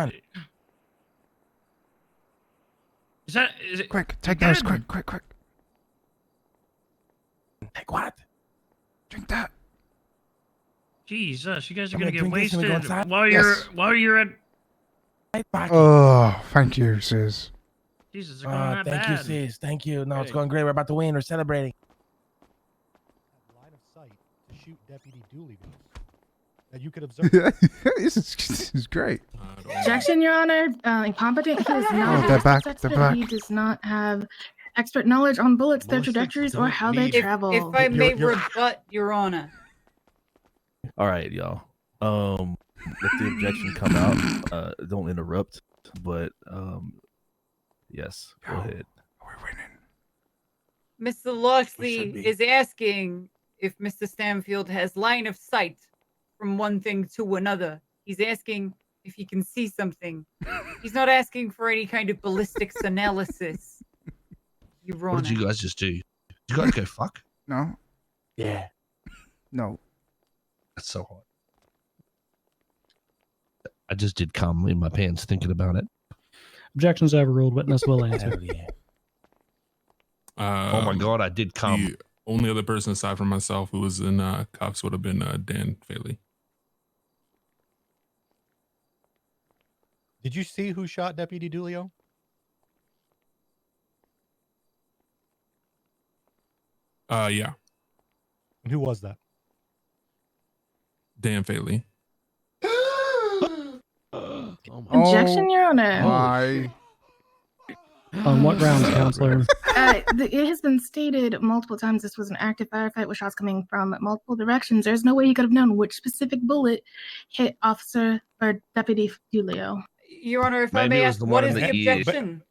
S16: on?
S19: Is it?
S1: Quick, take
S19: you
S1: those.
S19: good?
S1: Quick.
S16: Take what?
S1: Drink that.
S19: Jesus, you guys are
S16: I'm
S19: gonna
S16: gonna
S19: get
S16: drink this and we go
S19: wasted
S16: inside?
S1: Yes.
S19: while you're at.
S1: Oh, thank you, sis.
S19: Jesus, they're going that
S16: Thank
S19: bad.
S16: you, sis. Thank you. No, it's going great. We're about to win. We're celebrating.
S17: Line of sight to shoot Deputy Dooley that you could observe.
S1: this is great.
S2: Objection, Your Honor. Incompetent. He is not.
S1: Oh, they're back,
S2: Sex
S1: they're
S2: fit.
S1: back.
S2: He does not have expert knowledge on bullets, their
S14: Ballistics
S2: trajectories, or
S14: don't
S2: how they
S14: need-
S2: travel.
S4: If I may
S16: You're-
S4: rebut, Your Honor.
S12: All right, y'all. Let the objection come out. Don't interrupt. But yes, go ahead.
S1: We're winning.
S4: Mr.
S12: should
S4: Loxley
S12: be.
S4: is asking if Mr. Stanfield has line of sight from one thing to another. He's asking if he can see something. He's not asking for any kind of ballistics analysis. Your
S9: What did
S4: Honor.
S9: you guys just do? Did you guys go fuck?
S1: No.
S16: Yeah.
S1: No.
S9: That's so hot. I just did cum in my pants thinking about it.
S6: Objections overruled. Witness will answer.
S16: Hell yeah.
S9: Oh my god, I did cum.
S7: The only other person aside from myself who was in cuffs would have been Dan Faley.
S17: Did you see who shot Deputy Doolio?
S7: Yeah,
S17: And who was that?
S7: Dan Faley.
S2: Objection, Your Honor.
S1: My.
S6: On what grounds, counselor?
S2: It has been stated multiple times this was an active firefight with shots coming from multiple directions. There's no way he could have known which specific bullet hit Officer or Deputy Julio.
S4: Your Honor, if I
S9: Maybe
S4: may
S9: it was
S4: ask,
S9: the
S4: what
S9: one
S4: is
S9: in
S4: the
S9: the ear.
S4: objection?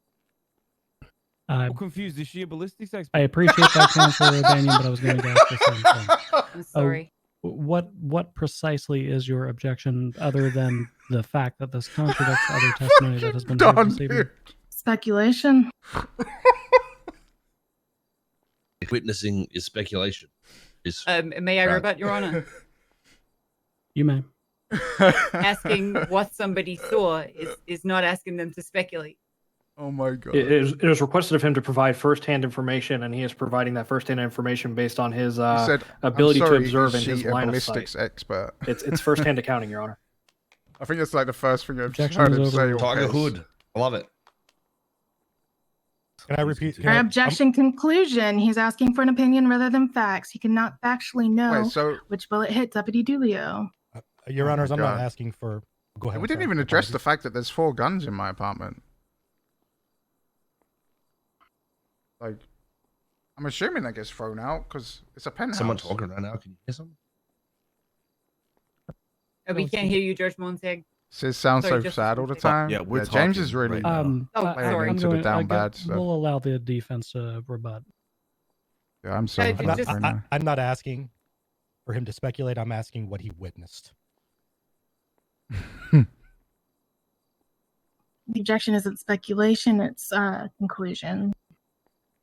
S15: I'm confused. Is she a ballistics expert?
S6: I appreciate that, Counselor O'Banion, but I was going to ask the same thing.
S4: I'm sorry.
S6: What precisely is your objection, other than the fact that this contradicts other testimony that has been heard this evening?
S2: Speculation.
S9: Witnessing is speculation. Is
S4: May I
S9: right.
S4: rebut, Your Honor?
S6: You may.
S4: Asking what somebody saw is not asking them to speculate.
S1: Oh my god.
S11: It is requested of him to provide first-hand information, and he is providing that first-hand information based on his
S1: He said,
S11: ability
S1: "I'm sorry,
S11: to observe
S1: is
S11: and his
S1: she a
S11: line of
S1: ballistics
S11: sight.
S1: expert?"
S11: It's first-hand accounting, Your Honor.
S1: I think it's like the first thing I've
S6: Objection
S1: heard
S6: is
S1: him say.
S6: overruled.
S1: all
S9: Tiger
S1: case.
S9: Hood. I love it.
S17: Can I repeat?
S2: Our objection conclusion. He's asking for an opinion rather than facts. He cannot factually know
S1: Wait, so
S2: which bullet hit Deputy Dulio.
S17: Your
S1: Oh
S17: Honors,
S1: my
S17: I'm not
S1: God.
S17: asking for. Go ahead.
S1: we
S17: I'm
S1: didn't
S17: sorry.
S1: even address
S17: Apologies.
S1: the fact that there's 4 guns in my apartment. Like, I'm assuming that gets thrown out because it's a penthouse.
S9: Someone talking right now. Can you hear something?
S4: We can't hear you, Judge Montag.
S1: Sis sounds
S4: Sorry,
S1: so
S4: Justice
S1: sad all the
S4: Montag.
S1: time.
S12: Yeah, we're
S1: James
S12: talking
S1: is really
S12: right now.
S1: playing into the down bad stuff.
S6: We'll allow the defense to rebut.
S1: Yeah, I'm sorry.
S4: Judge,
S1: for
S4: you
S1: that
S4: just-
S1: right now.
S17: I'm not asking for him to speculate. I'm asking what he witnessed.
S2: The objection isn't speculation, it's conclusion.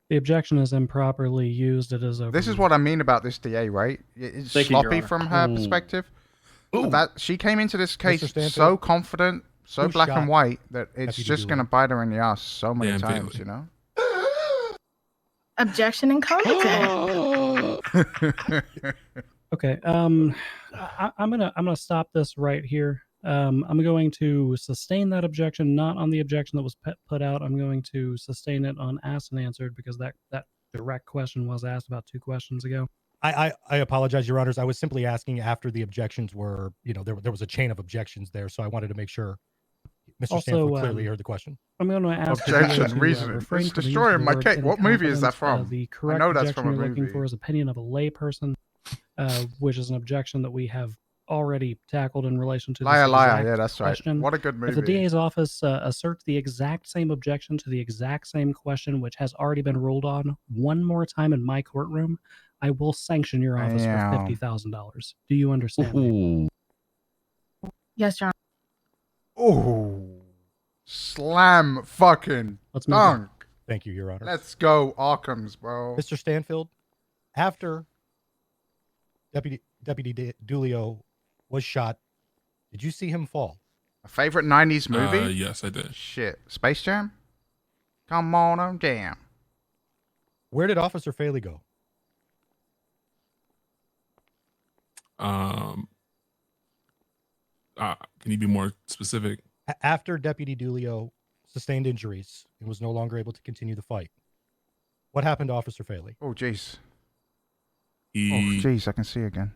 S6: The objection is improperly used. It is
S1: This is what I mean about this DA, right? It's
S11: Thank you, Your
S1: sloppy
S11: Honor.
S1: from her
S9: Ooh.
S1: perspective.
S9: Ooh.
S1: That she came into this case
S17: Stanfield,
S1: so confident, so
S17: who
S1: black and
S17: shot
S1: white that it's
S17: Deputy
S1: just
S17: Dooley?
S1: gonna bite her in the ass so many
S7: Dan
S1: times,
S7: Bailey.
S1: you know.
S2: Objection incompetent.
S6: Okay. I'm gonna stop this right here. I'm going to sustain that objection, not on the objection that was put out. I'm going to sustain it on asked and answered because that direct question was asked about 2 questions ago.
S17: I apologize, Your Honors. I was simply asking after the objections were, there was a chain of objections there, so I wanted to make sure Mr.
S6: Also,
S17: Stanfield clearly heard the question.
S6: I'm going to ask the
S1: Objection,
S6: DA to,
S1: reasoning.
S6: refrain
S1: It's
S6: from using
S1: destroying
S6: the
S1: my
S6: word
S1: case. What movie is that
S6: incompetence.
S1: from?
S6: The
S1: I
S6: correct
S1: know that's
S6: objection
S1: from a
S6: you're looking
S1: movie.
S6: for is opinion of a layperson, which is an objection that we have already tackled in relation to
S1: Liar,
S6: this
S1: liar.
S6: exact
S1: Yeah, that's right.
S6: question.
S1: What a good
S6: If the
S1: movie.
S6: DA's office asserts the exact same objection to the exact same question, which has already been ruled on one more time in my courtroom, I will sanction your office for
S1: Damn.
S6: $50,000. Do you understand me?
S2: Yes, Your Honor.
S1: Oh, slam fucking
S6: Let's move on.
S1: dunk.
S17: Thank you, Your Honor.
S1: Let's go, Arkhams, bro.
S17: Mr. Stanfield, after Deputy Dulio was shot, did you see him fall?
S1: A favorite 90s movie?
S7: Yes, I did.
S1: Shit. Space Jam? Come on, damn.
S17: Where did Officer Faley go?
S7: Can you be more specific?
S17: After Deputy Dulio sustained injuries and was no longer able to continue the fight, what happened to Officer Faley?
S1: Oh, jeez.
S7: He
S1: Oh, jeez, I can see again.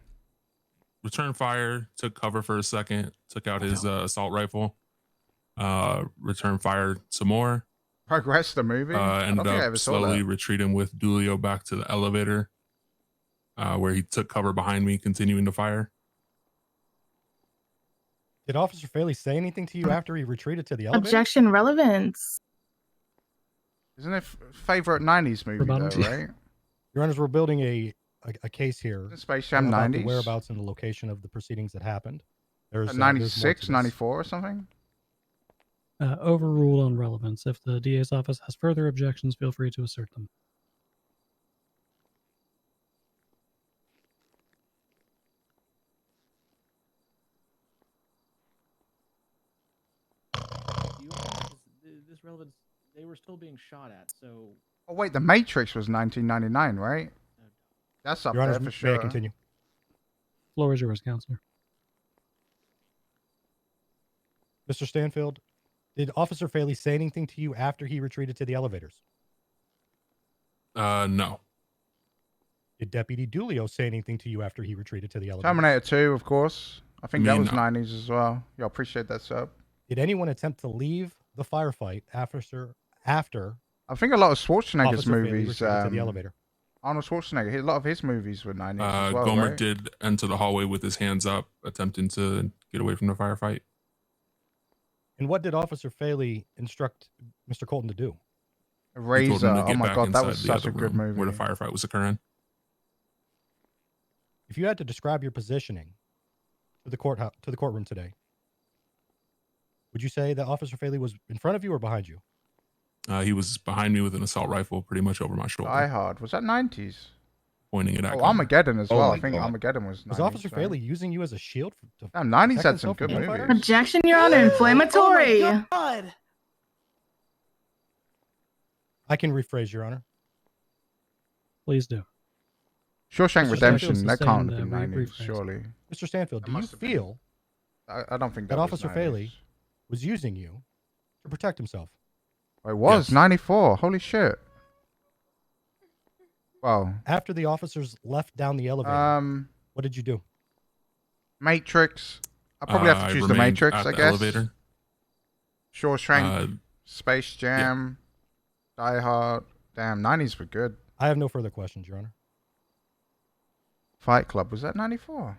S7: returned fire, took cover for a second, took out his assault rifle, returned fire some more.
S1: Progress the movie? I don't
S7: Ended
S1: think I
S7: up
S1: ever saw
S7: slowly
S1: that.
S7: retreating with Dulio back to the elevator, where he took cover behind me, continuing to fire.
S17: Did Officer Faley say anything to you after he retreated to the elevator?
S2: Objection relevance.
S1: Isn't it favorite 90s movie, though, right?
S17: Your Honors, we're building a case here.
S1: Space Jam
S17: about the
S1: 90s?
S17: whereabouts and the location of the proceedings that happened. There's
S1: 96,
S17: more to this.
S1: 94 or something?
S6: Overruled on relevance. If the DA's office has further objections, feel free to assert them.
S8: This relevance, they were still being shot at, so
S1: Oh, wait, The Matrix was 1999, right? That's up
S17: Your
S1: there
S17: Honors,
S1: for
S17: may I
S1: sure.
S17: continue?
S6: Floor is yours, Counselor.
S17: Mr. Stanfield, did Officer Faley say anything to you after he retreated to the elevators?
S7: No.
S17: Did Deputy Dulio say anything to you after he retreated to the elevators?
S1: Terminator 2, of course. I think
S7: Me,
S1: that was
S7: no.
S1: 90s as well. Yo, appreciate that, sub.
S17: Did anyone attempt to leave the firefight after
S1: I think a lot of Schwarzenegger's
S17: Officer Faley
S1: movies.
S17: retreated to the elevator?
S1: Arnold Schwarzenegger, a lot of his movies were 90s as well,
S7: Gomer
S1: right?
S7: did enter the hallway with his hands up, attempting to get away from the firefight.
S17: And what did Officer Faley instruct Mr. Colton to do?
S1: A
S7: He told
S1: Razor.
S7: him to
S1: Oh
S7: get
S1: my
S7: back
S1: god, that
S7: inside
S1: was
S7: the
S1: such
S7: other
S1: a good
S7: room
S1: movie.
S7: where the firefight was occurring.
S17: If you had to describe your positioning to the courtroom today, would you say that Officer Faley was in front of you or behind you?
S7: He was behind me with an assault rifle pretty much over my shoulder.
S1: Die Hard. Was that 90s?
S7: pointing it at.
S1: Oh,
S7: Connor.
S1: Armageddon as
S9: Oh
S1: well.
S9: my
S1: I think
S9: God.
S1: Armageddon was 90s.
S17: Was Officer
S1: right?
S17: Faley using you as a shield?
S1: Damn, 90s had some
S17: himself from
S1: good
S17: gunfire?
S1: movies.
S2: Objection, Your Honor. Inflammatory.
S5: God.
S17: I can rephrase, Your Honor.
S6: Please do.
S1: Shawshank
S6: Mr.
S1: Redemption,
S6: Stanfield
S1: that can't
S6: sustained,
S1: have been
S6: re-
S1: 90s,
S6: rephrase.
S1: surely.
S17: Mr. Stanfield,
S1: That
S17: do you
S1: must have been-
S17: feel
S1: I don't think
S17: that
S1: that was
S17: Officer
S1: 90s.
S17: Faley was using you to protect himself?
S1: Oh, it was
S7: Yes.
S1: 94. Holy shit. Wow.
S17: After the officers left down the elevator, what did you do?
S1: Matrix. I probably have to
S7: I
S1: choose the
S7: remained
S1: Matrix,
S7: at
S1: I
S7: the
S1: guess.
S7: elevator.
S1: Shawshank, Space Jam, Die Hard. Damn, 90s were good.
S17: I have no further questions, Your Honor.
S1: Fight Club, was that 94?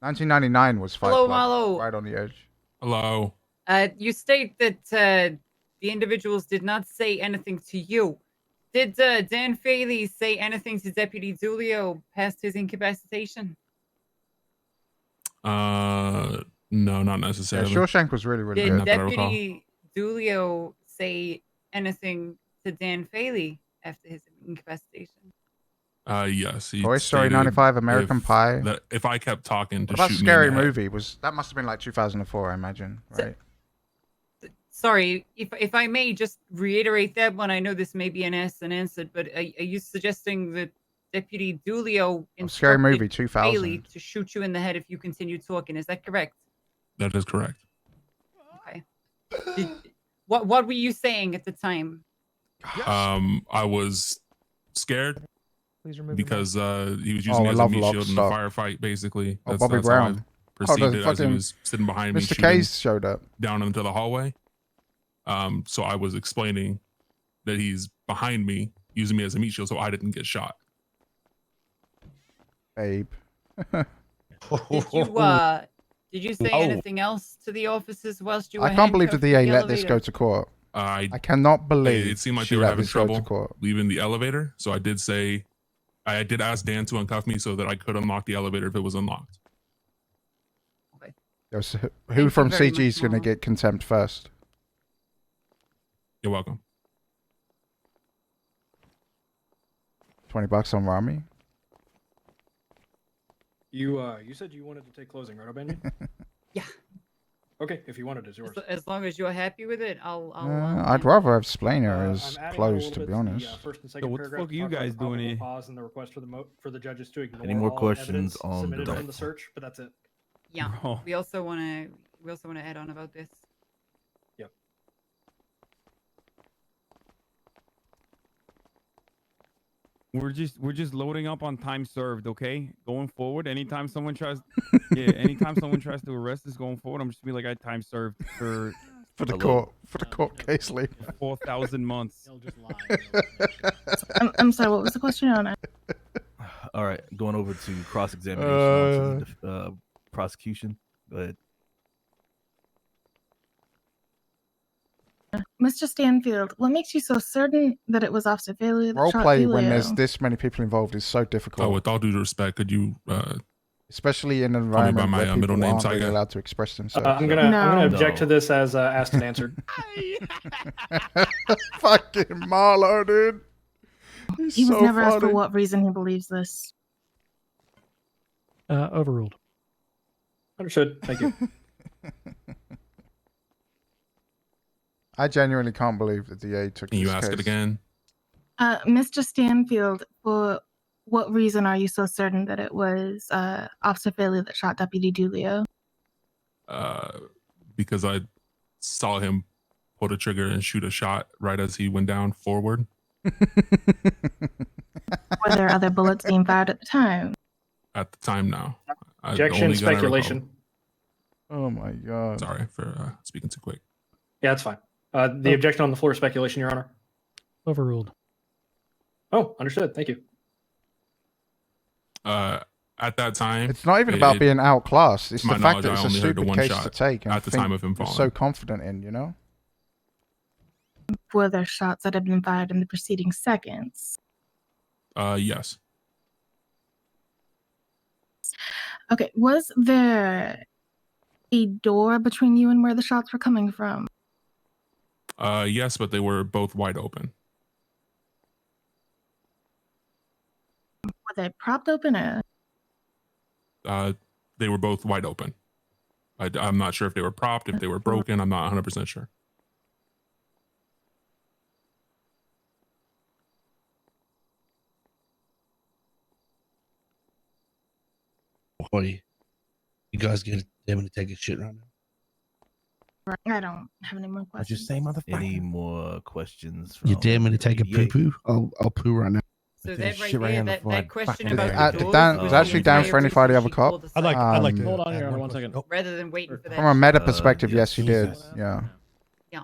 S1: 1999 was Fight
S4: Hello,
S1: Club.
S4: Malo.
S1: Right on the edge.
S7: Hello.
S4: You state that the individuals did not say anything to you. Did Dan Faley say anything to Deputy Dulio past his incapacitation?
S7: No, not
S1: Yeah,
S7: necessarily.
S1: Shawshank was really, really
S4: Did
S1: good.
S7: Not that I recall.
S4: Deputy Dulio say anything to Dan Faley after his incapacitation?
S7: Yes. He
S1: Toy Story
S7: stated
S1: 95, American
S7: if,
S1: Pie.
S7: That if I kept talking to
S1: What about
S7: shoot
S1: Scary
S7: me in the head.
S1: Movie? That must have been like 2004, I imagine, right?
S4: Sorry, if I may just reiterate that one. I know this may be an asked and answered, but are you suggesting that Deputy Dulio
S1: Scary
S4: instructed
S1: Movie 2000.
S4: Faley to shoot you in the head if you continue talking? Is that correct?
S7: That is correct.
S4: Okay. What were you saying at the time?
S7: I was scared because he was using me
S1: I
S7: as a
S1: love
S7: meat shield in the
S1: Lockstock.
S7: firefight. Basically,
S1: Oh, Bobby
S7: how I
S1: Brown.
S7: perceived
S1: the
S7: it as he
S1: fucking
S7: was sitting behind me,
S1: Mr.
S7: shooting
S1: Case showed up.
S7: down into the hallway. So I was explaining that he's behind me, using me as a meat shield, so I didn't get shot.
S1: Babe.
S4: Did you say
S7: Oh.
S4: anything else to the officers whilst you were
S1: I can't believe the
S4: handcuffed in
S1: DA let this
S4: elevator?
S1: go to court.
S7: I
S1: cannot believe
S7: it seemed like
S1: she
S7: they were
S1: let
S7: having
S1: this go to
S7: trouble
S1: court.
S7: leaving the elevator, so I did say I did ask Dan to uncuff me so that I could unlock the elevator if it was unlocked.
S1: Yo, so who
S4: you
S1: from
S4: very
S1: CG is
S4: much,
S1: going to
S4: Mom.
S1: get contempt first?
S7: You're welcome.
S1: $20 on Rami?
S11: You said you wanted to take closing, right, O'Banion?
S4: Yeah.
S11: Okay, if you wanted, it's yours.
S4: As long as you're happy with it, I'll
S1: I'd rather have Splainer as
S11: I'm adding on a
S1: closed,
S11: little
S1: to
S11: bit
S1: be
S11: the,
S1: honest.
S11: first and second
S15: what the
S11: paragraph
S15: fuck
S11: to
S15: are you
S11: talk about
S15: guys
S11: the
S15: doing
S11: probable
S15: here?
S11: Pause and the request for the judges to ignore
S12: Any more
S11: all
S12: questions
S11: evidence
S12: on
S11: submitted
S12: the-
S11: from the search, but that's it.
S4: Yeah.
S15: Bro.
S4: We also want to add on about this.
S11: Yep.
S15: We're just loading up on time served, okay? Going forward, anytime someone tries to arrest us going forward, I'm just gonna be like, I time served for
S1: For the court case later.
S15: 4,000 months.
S2: I'm sorry. What was the question, Your Honor?
S12: All right, going over to cross-examination onto the prosecution. Go ahead.
S2: Mr. Stanfield, what makes you so certain that it was Officer Faley that shot
S1: Roleplay when
S2: Julio?
S1: there's this many people involved is so difficult.
S7: Oh, with all due respect, could you
S1: especially in an
S7: call me by
S1: environment
S7: my
S1: where people
S7: middle name,
S1: aren't really
S7: Saiga?
S1: allowed to express themselves.
S11: I'm gonna object to this as asked and answered.
S1: Fucking Marlo, dude.
S2: He was
S1: so
S2: never asked for
S1: funny.
S2: what reason he believes this.
S6: Overruled.
S11: Understood. Thank you.
S1: I genuinely can't believe the DA took
S7: Can you
S1: this
S7: ask it
S1: case.
S7: again?
S2: Mr. Stanfield, for what reason are you so certain that it was Officer Faley that shot Deputy Dulio?
S7: Because I saw him pull the trigger and shoot a shot right as he went down forward.
S2: Were there other bullets being fired at the time?
S7: At the time, now.
S11: Objection, speculation.
S1: Oh my god.
S7: Sorry for speaking too quick.
S11: Yeah, that's fine. The objection on the floor is speculation, Your Honor.
S6: Overruled.
S11: Oh, understood. Thank you.
S7: At that time,
S1: It's not even about being outclassed. It's
S7: to my
S1: the fact
S7: knowledge,
S1: that
S7: I
S1: it's a
S7: only heard the
S1: stupid
S7: one
S1: case
S7: shot
S1: to take and
S7: at the
S1: think
S7: time of him
S1: you're
S7: falling.
S1: so confident in, you know?
S2: Were there shots that had been fired in the preceding seconds?
S7: Yes.
S2: Okay, was there a door between you and where the shots were coming from?
S7: Yes, but they were both wide open.
S2: they propped open?
S7: They were both wide open. I'm not sure if they were propped, if they were broken. I'm not 100% sure.
S9: Boy, you guys get them to take a shit right now.
S2: I don't have any more questions.
S12: Just say motherfucker. Any more questions? From
S9: You dare me to take a poo poo? I'll poo right now.
S4: So that right there, that question about the doors
S1: Dan,
S4: was
S1: it's
S4: the
S1: actually down
S4: entire
S1: for any Friday
S4: reason
S1: of a
S4: she
S1: cop.
S4: called us
S17: I'd like to
S8: Hold on
S17: add
S8: here,
S17: one
S8: one
S17: question.
S8: second.
S4: rather than waiting for that.
S1: From a meta perspective, yes, you did.
S12: Jesus.
S1: Yeah.
S4: Yeah.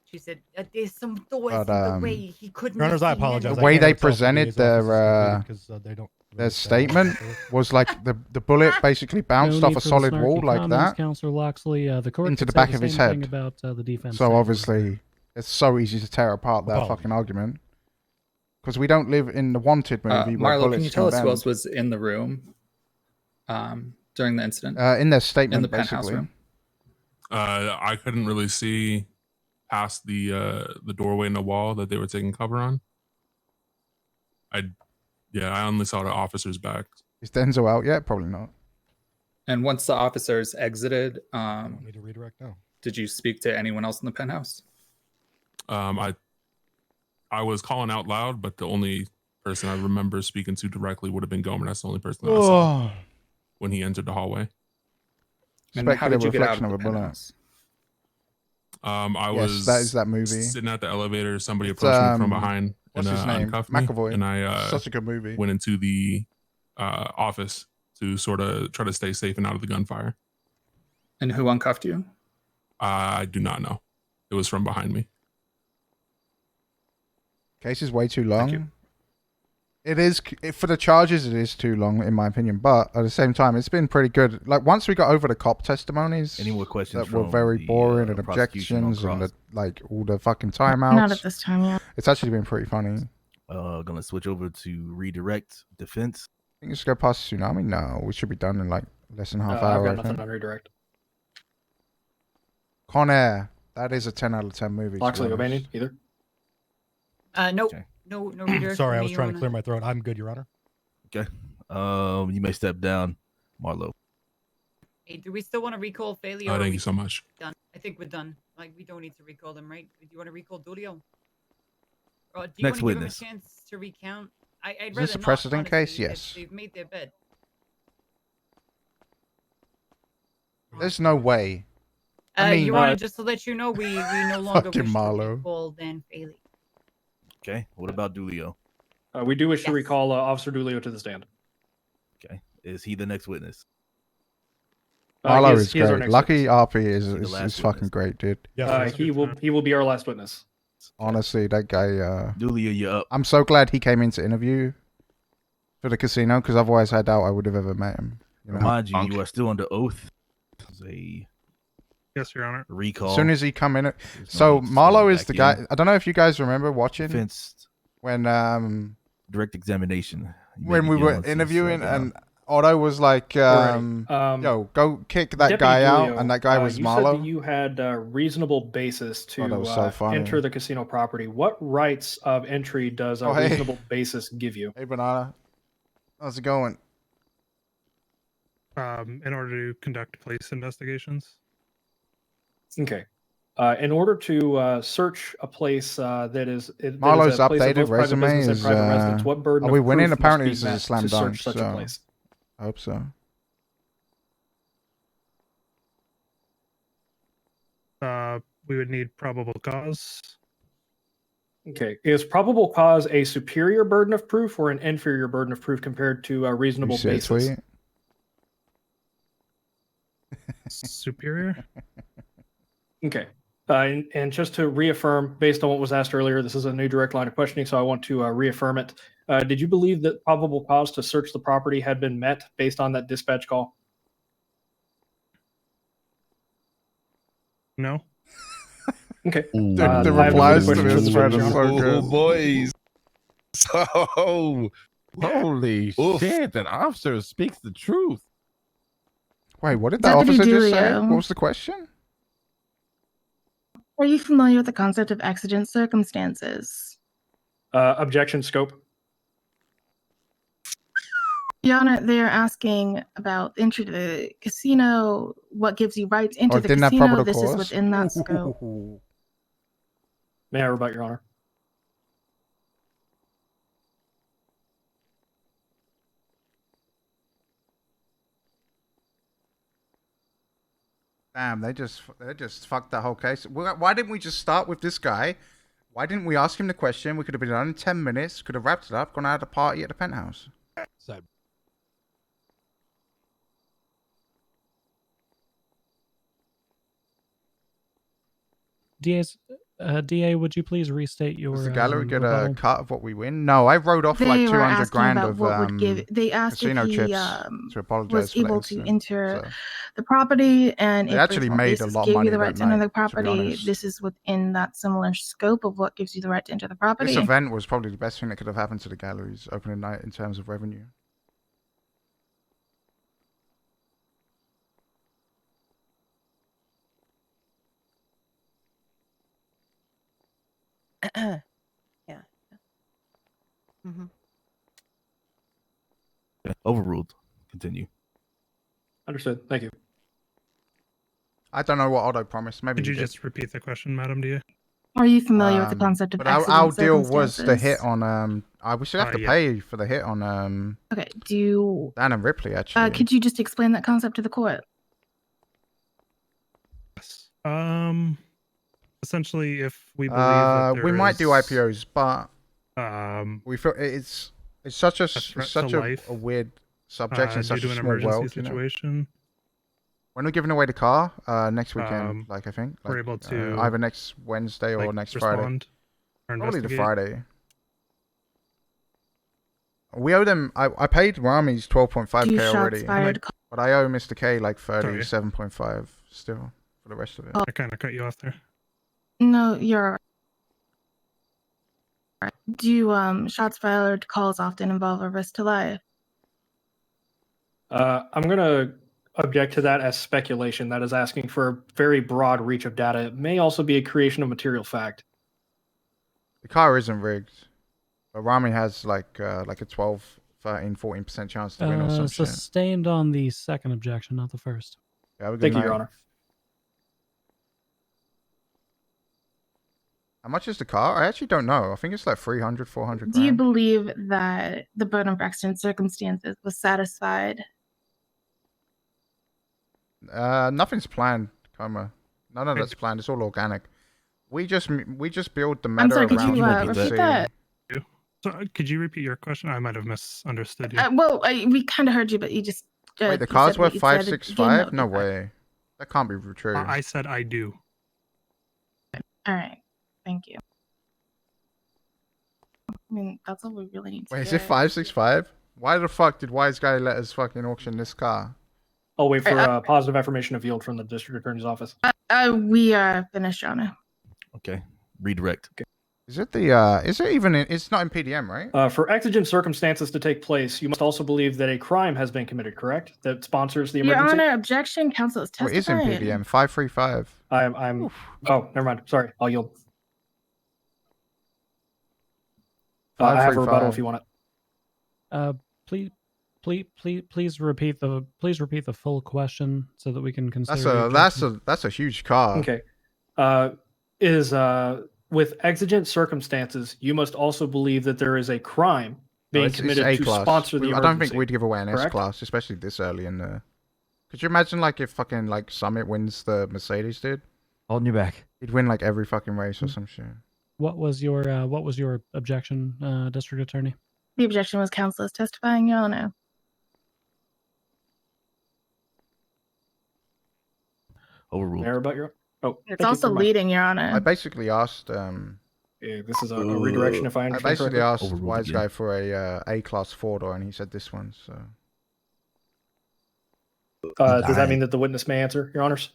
S4: She said, there's some doors
S1: But,
S4: in the way. He couldn't.
S17: Your Honors, I
S4: have seen
S17: apologize.
S4: them."
S1: The
S17: I
S1: way
S17: can't
S1: they
S17: really tell if the
S1: presented
S17: DA's office is completed
S1: their
S17: 'cause, they don't
S1: their
S17: really say
S1: statement was like the bullet basically bounced
S6: No
S1: off
S6: need
S1: a
S6: for the
S1: solid
S6: snarky
S1: wall like
S6: comments,
S1: that
S6: Counselor Loxley. The court
S1: into
S6: could
S1: the
S6: say
S1: back
S6: the
S1: of his
S6: same thing
S1: head.
S6: about the defense.
S1: So
S6: side.
S1: obviously, it's so easy to tear apart that
S17: Apologies.
S1: fucking argument. Because we don't live in the Wanted movie where
S5: Marlo,
S1: bullets
S5: can you tell us who
S1: bend.
S5: else was in the room during the incident?
S1: In their statement,
S5: in the penthouse
S1: basically.
S5: room.
S7: I couldn't really see past the doorway in the wall that they were taking cover on. I only saw the officer's back.
S1: Is Denzel out yet? Probably not.
S5: And once the officers exited,
S17: I don't need to redirect now.
S5: did you speak to anyone else in the penthouse?
S7: I was calling out loud, but the only person I remember speaking to directly would have been Gomer. That's the only person that I saw when he entered the hallway.
S5: And how did you get out
S1: reflection
S5: of the
S1: of a bullet.
S5: penthouse?
S7: I
S1: Yes,
S7: was
S1: that is that movie.
S7: sitting at the elevator. Somebody
S1: It's,
S7: approached me from behind
S1: what's
S7: and
S1: his name?
S7: uncuffed me.
S1: McAvoy.
S7: And I
S1: Such a good movie.
S7: went into the office to sort of try to stay safe and out of the gunfire.
S5: And who uncuffed you?
S7: I do not know. It was from behind me.
S1: Case is way too long. It is for the charges. It is too long, in my opinion. But at the same time, it's been pretty good. Like once we got over the cop testimonies,
S12: Any more questions
S1: that were
S12: from
S1: very
S12: the,
S1: boring and
S12: prosecution on
S1: objections and
S12: cross?
S1: like all the fucking timeouts.
S2: Not at this time, yeah.
S1: It's actually been pretty funny.
S12: Gonna switch over to redirect defense.
S1: I think it's go past tsunami. No, we should be done in like less than half
S11: I've
S1: hour.
S11: got
S1: I
S11: nothing
S1: think.
S11: on redirect.
S1: Con Air. That is a 10 out of 10 movie. to be
S11: Loxley,
S1: honest.
S11: O'Banion, either?
S4: Nope. No redirect.
S17: Sorry,
S4: for
S17: I was
S4: me,
S17: trying
S4: Your
S17: to clear
S4: Honor.
S17: my throat. I'm good, Your Honor.
S12: Okay. You may step down, Marlo.
S4: Hey, do we still want to recall Failure?
S7: Oh,
S4: or are
S7: thank
S4: we
S7: you so much.
S4: Done. I think we're done. Like we don't need to recall them, right? Do you want to recall Dulio? Or do you
S12: Next
S4: want to
S12: witness.
S4: give him a chance to recount? I'd
S1: Is
S4: rather
S1: this a
S4: not,
S1: precedent
S4: honestly.
S1: case? Yes.
S4: They've made their bed.
S1: There's no way. I mean,
S4: Your Honor, just to let you know, we no longer
S1: Fucking
S4: wish to
S1: Marlo.
S4: recall Dan Failey.
S12: Okay. What about Dulio?
S11: We do wish to recall Officer Dulio to the stand.
S12: Okay. Is he the next witness?
S1: Marlo
S11: he
S1: is
S11: our
S1: great.
S11: next
S1: Lucky
S11: witness.
S1: RP is
S12: the last
S1: is fucking great, dude.
S11: He will be our last witness.
S1: Honestly, that guy.
S12: Dulio, you're up.
S1: I'm so glad he came in to interview for the casino because otherwise I doubt I would have ever met him. You know?
S12: Remind you, you are still under oath. This is a
S13: Yes, Your Honor.
S12: recall.
S1: As soon as he come in,
S12: no
S1: so
S12: need to
S1: Marlo
S12: send him
S1: is
S12: back
S1: the guy.
S12: in.
S1: I don't know if you guys remember watching
S12: Defense
S1: when
S12: direct examination. You may
S1: when we
S12: begin
S1: were
S12: once he's,
S1: interviewing
S12: down.
S1: and Otto was like,
S11: Alrighty.
S1: "Yo, go kick that
S11: Deputy
S1: guy out,"
S11: Dulio,
S1: and that guy was
S11: you said
S1: Marlo.
S11: that you had a reasonable basis to
S1: that was so funny.
S11: enter the casino property. What rights of entry does a
S1: Oh, hey.
S11: reasonable basis give you?
S1: Hey, Banana, how's it going?
S13: In order to conduct police investigations.
S11: Okay. In order to search a place that is
S1: Marlo's
S11: a place of
S1: updated
S11: both private
S1: resume
S11: business and
S1: is.
S11: private residence, what burden
S1: Are we
S11: of
S1: winning?
S11: proof
S1: Apparently,
S11: must
S1: this
S11: be
S1: is a slam
S11: met to
S1: dunk.
S11: search such a
S1: So
S11: place?
S1: I hope so.
S13: We would need probable cause.
S11: Okay. Is probable cause a superior burden of proof or an inferior burden of proof compared to a reasonable
S1: You see a
S11: basis?
S1: tweet?
S13: Superior.
S11: Okay. And just to reaffirm, based on what was asked earlier, this is a new direct line of questioning, so I want to reaffirm it. Did you believe that probable cause to search the property had been met based on that dispatch call?
S13: No.
S11: Okay.
S1: The replies to this thread are so
S9: Oh,
S1: good.
S9: boys. So,
S20: holy shit! That officer speaks the truth.
S1: Wait, what did that
S2: Deputy
S1: officer just say?
S2: Dulio.
S1: What was the question?
S2: Are you familiar with the concept of exigent circumstances?
S11: Objection scope.
S2: Your Honor, they are asking about entry to the casino. What gives you rights into the
S1: didn't have
S2: casino?
S1: probable
S2: This is
S1: cause.
S2: within that scope.
S11: May I rebut, Your Honor?
S1: Damn, they just fucked that whole case. Why didn't we just start with this guy? Why didn't we ask him the question? We could have been done in 10 minutes. Could have wrapped it up, gone out of the party at the penthouse.
S17: So,
S6: DA, would you please restate your
S1: Does the gallery get
S6: rebuttal?
S1: a cut of what we win? No, I wrote off like
S2: They were
S1: 200
S2: asking
S1: grand
S2: about
S1: of
S2: what would give. They asked if
S1: casino
S2: he
S1: chips to apologize
S2: was
S1: for the
S2: able to
S1: incident.
S2: enter
S1: So
S2: the property, and
S1: they
S2: if
S1: actually
S2: reasonable
S1: made a
S2: basis
S1: lot of
S2: gave
S1: money
S2: you the
S1: that
S2: right to enter
S1: night,
S2: the
S1: to be
S2: property.
S1: honest.
S2: This is within that similar scope of what gives you the right to enter the property.
S1: This event was probably the best thing that could have happened to the galleries opening night in terms of revenue.
S10: Yeah. Mm-hmm.
S12: Yeah, overruled. Continue.
S11: Understood. Thank you.
S1: I don't know what Otto promised. Maybe
S13: Could
S1: he
S13: you
S1: did.
S13: just repeat the question, Madam DA?
S2: Are you familiar with the concept of
S1: But
S2: accident
S1: our deal was the
S2: circumstances?
S1: hit on we should have to
S13: Yeah.
S1: pay for the hit on
S2: Okay. Do you?
S1: Dan and Ripley actually.
S2: Could you just explain that concept to the court?
S13: Essentially, if we believe that
S1: we might do IPOs, but we feel it's such a
S13: threat
S1: such
S13: to
S1: a
S13: life,
S1: weird subject in
S13: due
S1: such
S13: to
S1: a
S13: an
S1: small
S13: emergency
S1: world. You know?
S13: situation.
S1: When we're giving away the car next weekend, like I think,
S13: we're
S1: like,
S13: able to
S1: either next Wednesday or
S13: like,
S1: next Friday.
S13: respond or
S1: Probably the
S13: investigate.
S1: Friday. We owe them. I paid Rami's 12.5k
S2: Do shots
S1: already,
S2: fired
S1: but I owe Mr. K like 37.5 still for the rest of it.
S13: I kind of cut you off there.
S2: No, you're. Do shots fired calls often involve a risk to life?
S11: I'm going to object to that as speculation. That is asking for a very broad reach of data. It may also be a creation of material fact.
S1: The car isn't rigged, but Rami has like a 12, 13, 14% chance to win or some shit.
S6: Sustained on the second objection, not the first.
S1: Yeah, have a good
S11: Thank you,
S1: night.
S11: Your Honor.
S1: How much is the car? I actually don't know. I think it's like 300, 400
S2: Do you
S1: grand.
S2: believe that the burden of accident circumstances was satisfied?
S1: Nothing's planned, Coma. None of that's planned. It's all organic. We just build the meta
S2: I'm sorry, could
S1: around
S2: you
S1: what we
S2: repeat
S1: see.
S2: that?
S13: So, could you repeat your question? I might have misunderstood you.
S2: Well, we kind of heard you, but you just.
S1: Wait, the
S2: you
S1: car's
S2: said what
S1: worth
S2: you said. Again,
S1: 565? No
S2: that would be fine.
S1: way. That can't be true.
S13: I said I do.
S2: All right. Thank you. I mean, that's all we really need to
S1: Wait, is
S2: get.
S1: it 565? Why the fuck did Wise Guy let us fucking auction this car?
S11: I'll wait for positive affirmation of yield from the district attorney's office.
S2: We are finished, Your Honor.
S12: Okay. Redirect.
S11: Okay.
S1: Is it the is it even in, it's not in PDM, right?
S11: For exigent circumstances to take place, you must also believe that a crime has been committed, correct? That sponsors the
S2: Your
S11: emergency?
S2: Honor, objection. Counsel is
S1: Well, it is in
S2: testifying.
S1: PDM. 535.
S11: I'm oh, never mind. Sorry. I'll yield. I have a rebuttal if you want it.
S6: Please repeat the full question so that we can consider.
S1: That's a huge car.
S11: Okay. With exigent circumstances, you must also believe that there is a crime being committed to sponsor the emergency.
S1: I don't think we'd give away an
S11: correct?
S1: S-Class, especially this early in the... Could you imagine like if fucking like Summit wins the Mercedes, dude?
S16: Holding you back.
S1: He'd win like every fucking race or some shit.
S6: What was your objection, District Attorney?
S2: The objection was counsel is testifying, Your Honor.
S12: Overruled.
S11: Mayor, about your... Oh,
S2: It's also leading, Your Honor.
S1: I basically asked...
S11: Yeah, this is a redirection if I understand
S1: basically
S11: correctly.
S1: asked
S12: Overruled
S1: Wise
S12: again.
S1: Guy for a A-Class 4-door, and he said this one, so...
S11: Does that mean that the witness may answer, Your Honors?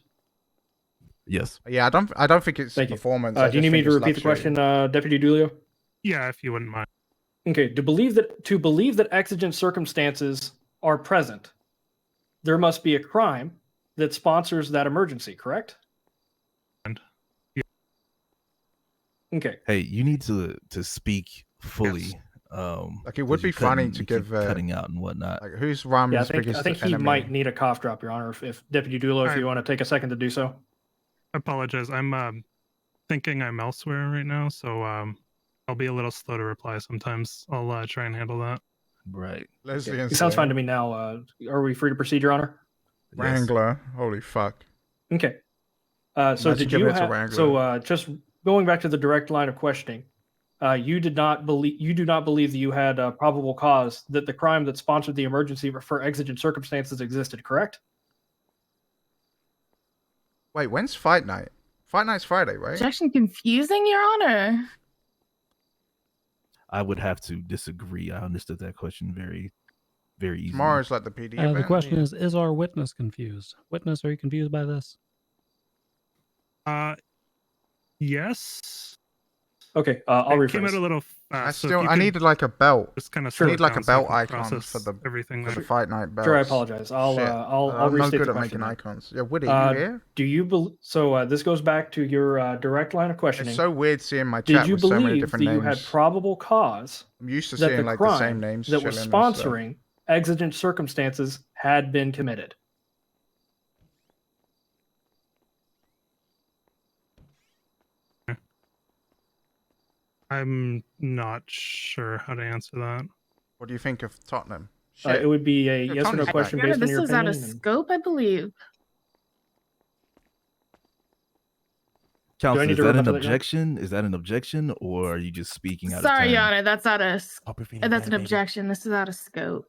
S12: Yes.
S1: Yeah, I don't think it's
S11: Thank you.
S1: performance.
S11: Do you need me to repeat the question, Deputy Dulio?
S13: Yeah, if you wouldn't mind.
S11: Okay. To believe that exigent circumstances are present, there must be a crime that sponsors that emergency, correct? Okay.
S12: Hey, you need to speak fully.
S13: Yes.
S1: Like, it would
S12: 'cause
S1: be
S12: you
S1: funny
S12: cutting-
S1: to
S12: you keep
S1: give
S12: cutting out and whatnot.
S1: Like, who's Ram's
S11: Yeah, I
S1: biggest
S11: think he
S1: enemy?
S11: might need a cough drop, Your Honor. If Deputy Dulo, if you want to take a second to do so.
S13: I apologize. I'm thinking I'm elsewhere right now, so I'll be a little slow to reply sometimes. I'll try and handle that.
S12: Right.
S1: Leslie
S11: It
S1: and
S11: sounds fine
S1: Sarah.
S11: to me now. Are we free to proceed, Your Honor?
S1: Wrangler. Holy fuck.
S11: Okay. So
S1: Imagine
S11: did
S1: giving
S11: you
S1: it to
S11: have?
S1: Wrangler.
S11: So just going back to the direct line of questioning, you do not believe that you had probable cause that the crime that sponsored the emergency for exigent circumstances existed, correct?
S1: Wait, when's fight night? Fight night's Friday, right?
S2: Objection confusing, Your Honor.
S12: I would have to disagree. I understood that question very, very easily.
S1: Tomorrow's like the PD
S6: The
S1: event.
S6: question is our witness confused? Witness, are you confused by this?
S13: Yes.
S11: Okay, I'll
S13: It
S11: rephrase.
S13: came out a little
S1: I
S13: fast. so if
S1: still,
S13: you
S1: I
S13: could
S1: needed like a belt.
S13: just kind of
S1: I need like a belt
S13: I
S1: icon
S13: can
S1: for the
S13: everything
S1: for the
S13: there.
S1: fight night belts.
S11: Sure, I apologize. I'll
S1: Shit.
S11: I'll
S1: I'm
S11: restate
S1: not good
S11: the
S1: at
S11: question
S1: making
S11: then.
S1: icons. Yeah, Woody, you here?
S11: Do you this goes back to your direct line of questioning?
S1: It's so weird seeing my
S11: Did
S1: chat
S11: you
S1: with so many
S11: believe
S1: different
S11: that you
S1: names.
S11: had probable cause
S1: I'm used to
S11: that
S1: seeing
S11: the
S1: like the
S11: crime
S1: same names
S11: that was
S1: chilling and stuff.
S11: sponsoring exigent circumstances had been committed?
S13: I'm not sure how to answer that.
S1: What do you think of Tottenham?
S11: It would be a
S1: Yeah,
S11: yes or no
S1: Tony's
S11: question
S1: back.
S11: based on
S2: This
S11: your
S2: is out
S11: opinion.
S2: of
S11: and-
S2: scope, I believe.
S12: Counsel,
S11: need
S12: is
S11: to
S12: that
S11: rebut
S12: an
S11: to that, Your Honor?
S12: objection? Is that an objection, or are you just speaking out
S2: Sorry,
S12: of
S2: Your
S12: turn?
S2: Honor, that's out of that's an
S12: baby.
S2: objection. This is out of scope.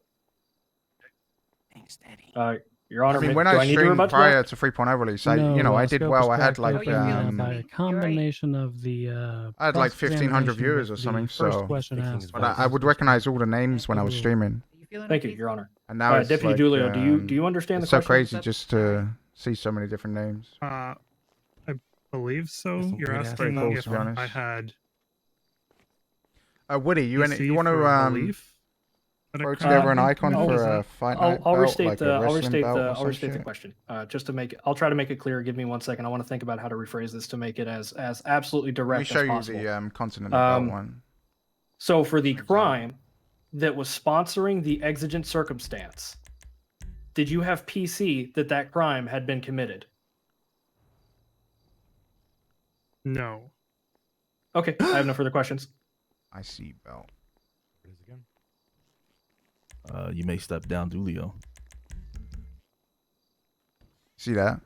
S11: Your Honor,
S1: I mean,
S11: do
S1: when
S11: I
S1: I
S11: need to
S1: streamed
S11: rebut to
S1: prior
S11: that?
S1: to 3.0 release, I
S6: No,
S1: I did
S6: scope
S1: well.
S6: is
S1: I had
S6: calculated
S1: like
S6: by a combination of the
S1: I had like 1,500
S6: cross-examination
S1: viewers or
S6: with
S1: something.
S6: the first
S1: So,
S6: question asked
S1: but I would recognize all the names when I was streaming.
S11: Thank you, Your Honor.
S1: And now it's
S11: Deputy
S1: like,
S11: Dulio, do you understand
S1: it's
S11: the
S1: so
S11: question?
S1: crazy just to see so many different names.
S13: I believe so. You're
S1: weird-ass
S13: asking
S1: calls,
S13: if
S1: to be honest.
S13: I had.
S1: Woody, you
S13: PC
S1: want
S13: for
S1: to
S13: belief that a
S1: throw
S13: crime
S1: together an
S13: had been
S1: icon
S13: committed?
S1: for a fight night
S11: I'll
S1: belt,
S11: restate
S1: like
S11: the
S1: a wrestling belt or
S11: I'll
S1: some
S11: restate the
S1: shit?
S11: question just to make it. I'll try to make it clear. Give me 1 second. I want to think about how to rephrase this to make it as absolutely
S1: Let me
S11: direct
S1: show
S11: as
S1: you
S11: possible.
S1: the continental belt one.
S11: So for the crime that was sponsoring the exigent circumstance, did you have PC that crime had been committed?
S13: No.
S11: Okay, I have no further questions.
S1: I see belt.
S12: You may step down, Dulio.
S1: See that?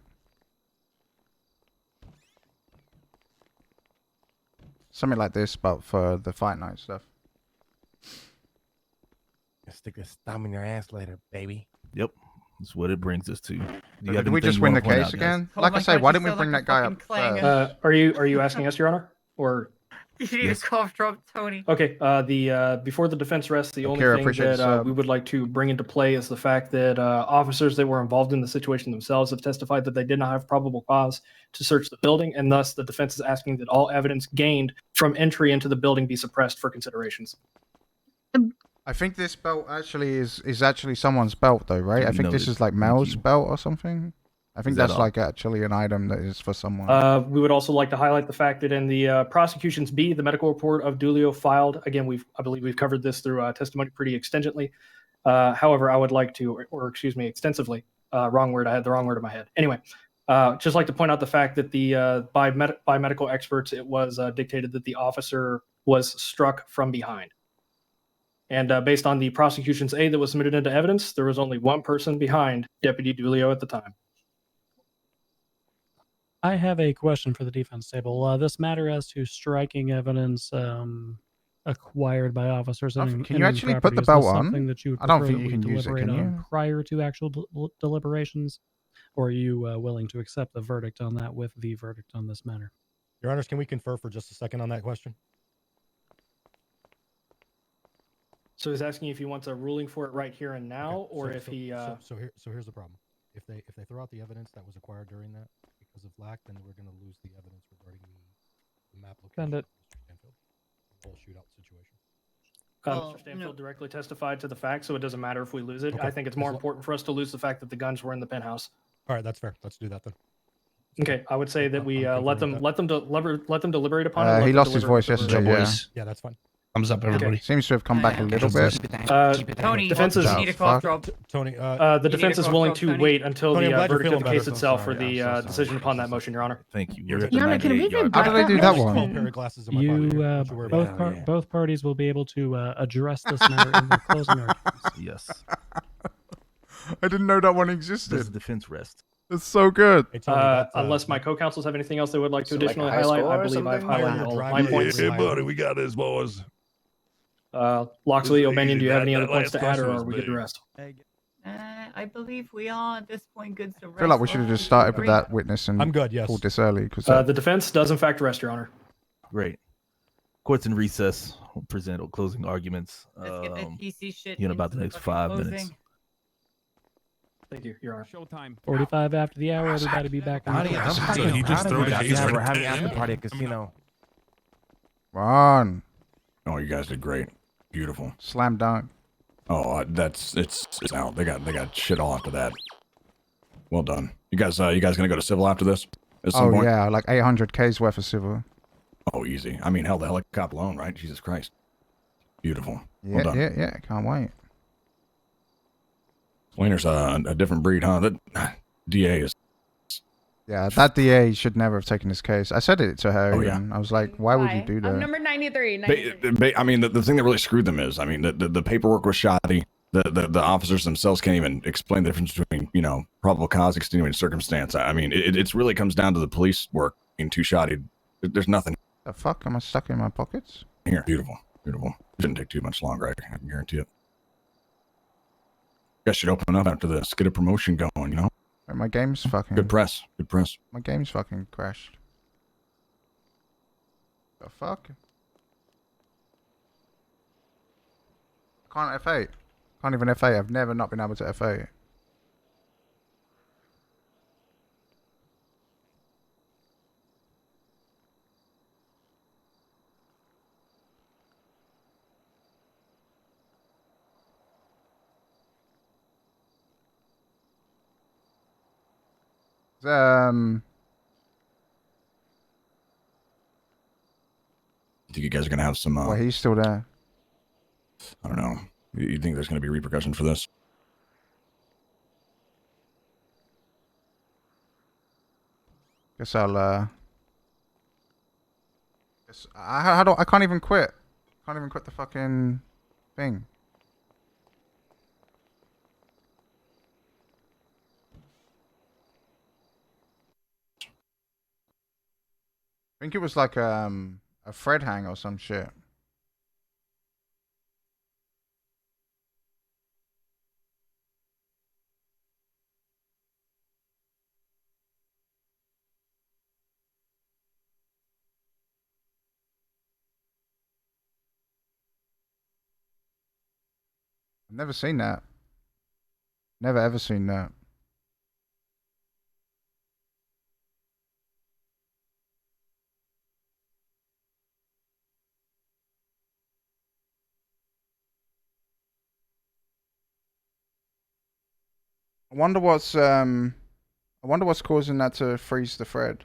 S1: Something like this, but for the fight night stuff.
S20: Stick this thumb in your ass later, baby.
S12: Yep, that's what it brings us to. Do you
S1: Did
S12: have
S1: we
S12: anything
S1: just
S12: you
S1: win
S12: wanna
S1: the
S12: point
S1: case
S12: out, guys?
S1: again?
S4: Oh
S1: Like
S4: my
S1: I say,
S4: God,
S1: why
S4: you
S1: didn't we
S4: sound
S1: bring
S4: like
S1: that
S4: a
S1: guy
S4: fucking
S1: up
S4: clanger.
S1: first?
S11: Are you asking us, Your Honor, or?
S4: You need
S11: Yes.
S4: a cough drop, Tony.
S11: Okay. Before the defense rests, the only
S1: Akira,
S11: thing
S1: appreciate the
S11: that
S1: sub.
S11: we would like to bring into play is the fact that officers that were involved in the situation themselves have testified that they did not have probable cause to search the building, and thus the defense is asking that all evidence gained from entry into the building be suppressed for considerations.
S1: I think this belt actually is actually someone's belt though, right?
S12: Do
S1: I
S12: we
S1: think
S12: know
S1: this
S12: this?
S1: is like
S12: Thank
S1: Mel's
S12: you.
S1: belt or something. I think
S12: Is that
S1: that's
S12: all?
S1: like actually an item that is for someone.
S11: We would also like to highlight the fact that in the prosecution's B, the medical report of Dulio filed. Again, I believe we've covered this through testimony pretty extensively. However, I would like to, or excuse me, extensively. Wrong word. I had the wrong word in my head. Anyway, just like to point out the fact that by medical experts, it was dictated that the officer was struck from behind. And based on the prosecution's A that was submitted into evidence, there was only one person behind Deputy Dulio at the time.
S6: I have a question for the defense table. This matter as to striking evidence acquired by officers and
S1: Can you actually put the belt on?
S6: that you would
S1: I don't
S6: prefer
S1: think
S6: that
S1: you
S6: we
S1: can use it,
S6: deliberate
S1: can
S6: on
S1: you?
S6: prior to actual deliberations, or are you willing to accept the verdict on that with the verdict on this matter?
S17: Your Honors, can we confer for just a second on that question?
S11: So he's asking if he wants a ruling for it right here and now,
S17: Okay,
S11: or
S17: so-
S11: if
S17: so-
S11: he.
S17: So here's the problem. If they throw out the evidence that was acquired during that because of lack, then we're going to lose the evidence regarding the map location.
S6: Send it.
S17: of Mr. Stanfield. The whole shootout situation.
S11: Mr. Stanfield directly testified to the fact, so it doesn't matter if we lose it.
S17: Okay,
S11: I think it's
S17: as
S11: more
S17: lo-
S11: important for us to lose the fact that the guns were in the penthouse.
S17: All right, that's fair. Let's do that then.
S11: Okay, I would say that we
S17: I'm
S11: let them
S17: confirming
S11: let them deliberate upon it. let
S1: He
S11: them
S1: lost his
S11: deliberate
S1: voice
S11: with the
S1: yesterday.
S11: verdict.
S1: Yeah.
S17: Yeah, that's fine.
S9: Thumbs up, everybody.
S1: Seems to have come back a little bit.
S4: Tony,
S11: defense
S4: you
S11: is
S4: need a cough drop.
S17: Tony.
S11: the
S4: You need
S11: defense
S4: a
S11: is
S4: cough
S11: willing
S4: drop,
S11: to
S4: Tony?
S11: wait until
S17: Tony, I'm
S11: the
S17: glad you're
S11: verdict of the
S17: feeling
S11: case
S17: better.
S11: itself for
S12: I'm
S11: the
S12: so sorry.
S11: decision upon that motion, Your Honor.
S12: Thank you.
S11: You're
S12: We're at
S2: Your
S12: the
S2: Honor, can we
S12: 98 yard
S2: rebut
S1: How
S12: line.
S1: did they do that one?
S17: Small pair of glasses in my pocket.
S6: You
S17: Don't you worry about it.
S6: both parties will be able to address this matter in their closing arguments.
S12: Yes.
S1: I didn't know that one
S12: Does
S1: existed.
S12: the defense rest?
S1: It's so good.
S17: Hey, Tony, that's,
S11: Unless my co-counsels have anything else they would like to
S21: So like a
S11: additionally
S21: high
S11: highlight,
S21: score
S11: I
S21: or
S11: believe I've
S21: something?
S11: highlighted
S17: Yeah,
S11: all of
S17: driving
S11: my points.
S17: yeah, buddy,
S9: we got this, boys.
S11: Loxley, O'Banion, do you have any other
S9: that
S11: points
S9: last
S11: to add, or
S9: question
S11: are
S9: was
S11: we good to
S9: big.
S11: rest?
S4: I believe we are at this point good to rest.
S1: I feel like we should have just started with that witness and
S17: I'm good, yes.
S1: pulled this early because
S11: The defense does in fact rest, Your Honor.
S12: Great. Court's in recess. We'll present closing arguments.
S4: Let's get that PC shit
S12: In about
S4: into
S12: the next
S4: fucking
S12: 5
S4: closing.
S12: minutes.
S11: Thank you, Your Honor.
S15: Showtime.
S6: 45 after the hour, everybody be back in the
S20: Honey, I'm
S6: courtroom.
S20: fucking
S7: he just
S20: proud of
S7: threw
S20: you
S7: the
S20: guys.
S7: case
S20: Yeah,
S7: right
S20: we're having
S7: there.
S20: after party at casino.
S1: Ron,
S10: Oh, you guys did great. Beautiful.
S1: slam dunk.
S10: Oh, it's out. They got shit all after that. Well done. You guys gonna go to civil after this? At some
S1: Oh
S10: point?
S1: yeah, like 800K's worth of civil.
S10: Oh, easy. I mean, hell, the helicopter alone, right? Jesus Christ. Beautiful.
S1: Yeah,
S10: Well done.
S1: yeah. Can't wait.
S10: Slayner's a different breed, huh? That DA is.
S1: Yeah, that DA should never have taken this case. I said it to her.
S10: Oh,
S1: even. I was like, why would you do that?
S22: I'm number 93.
S10: I mean, the thing that really screwed them is, I mean, the paperwork was shoddy. The officers themselves can't even explain the difference between, probable cause, extenuating circumstance. I mean, it really comes down to the police work being too shoddy. There's nothing.
S1: The fuck? Am I stuck in my pockets?
S10: Here, beautiful. It shouldn't take too much longer, I can guarantee it. You guys should open up after this. Get a promotion going,
S1: My game's fucking...
S10: Good press.
S1: My game's fucking crashed. The fuck? Can't F8. Can't even F8. I've never not been able to F8.
S10: Think you guys are gonna have some?
S1: Well, he's still there.
S10: I don't know. You think there's gonna be repercussions for this?
S1: Guess I'll. Guess I can't even quit. Can't even quit the fucking thing. I think it was like a Fred hang or some shit. I've never seen that. Never ever seen that. I wonder what's causing that to freeze the thread.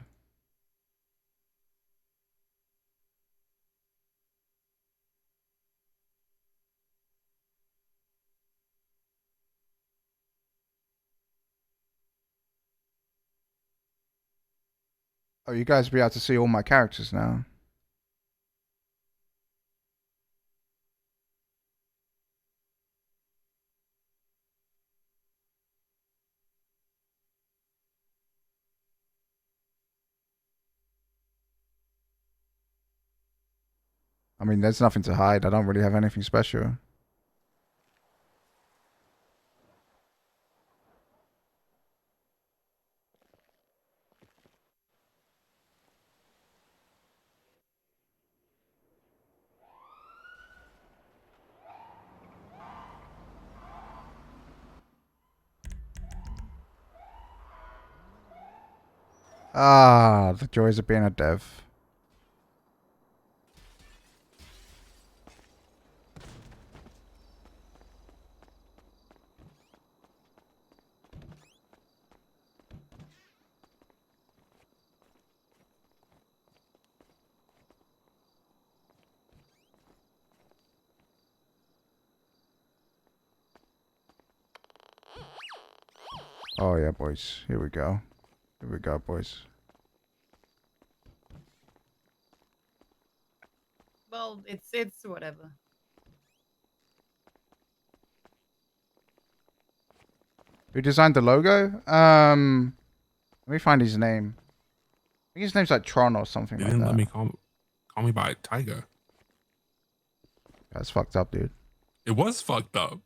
S1: Oh, you guys will be able to see all my characters now. I mean, there's nothing to hide. I don't really have anything special. Ah, the joys of being a dev. Oh yeah, boys. Here we go. Here we go, boys.
S4: Well, it's whatever.
S1: Who designed the logo? Let me find his name. I think his name's like Tron or something
S7: They
S1: like
S7: didn't
S1: that.
S7: let me call me by Tyga.
S1: That's fucked up, dude.
S7: It was fucked up.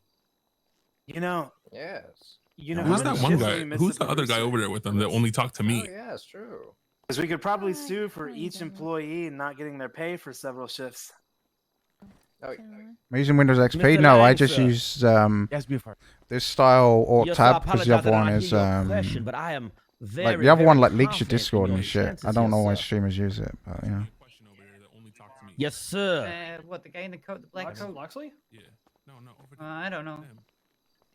S16: You know.
S21: Yes.
S16: You know.
S7: Who's
S16: how
S7: that
S16: many
S7: one
S16: shifts
S7: guy?
S16: we missed
S7: Who's
S16: at
S7: the other guy
S16: rooster?
S7: over there with them that only talked to me?
S21: Oh yeah, it's true.
S16: Because we could probably sue for each employee not getting their pay for several shifts.
S21: Oh,
S1: I'm using Windows XP.
S16: Mr.
S1: No, I
S16: Lang,
S1: just
S16: sir.
S1: use
S16: Yes, before.
S1: this style alt
S3: Yes, I
S1: tab because the
S3: apologize
S1: other
S3: that I
S1: one
S3: did not
S1: is
S3: hear your question, but I am
S1: like
S3: very,
S1: the other one
S3: very
S1: like leaks your
S3: confident in
S1: Discord
S3: your
S1: and shit. I
S3: chances,
S1: don't know
S3: yes,
S1: why
S3: sir.
S1: streamers use it, but yeah.
S3: Yes, sir.
S4: What, the guy in the coat, the black coat?
S11: Loxley?
S7: Yeah. No.
S4: I don't know.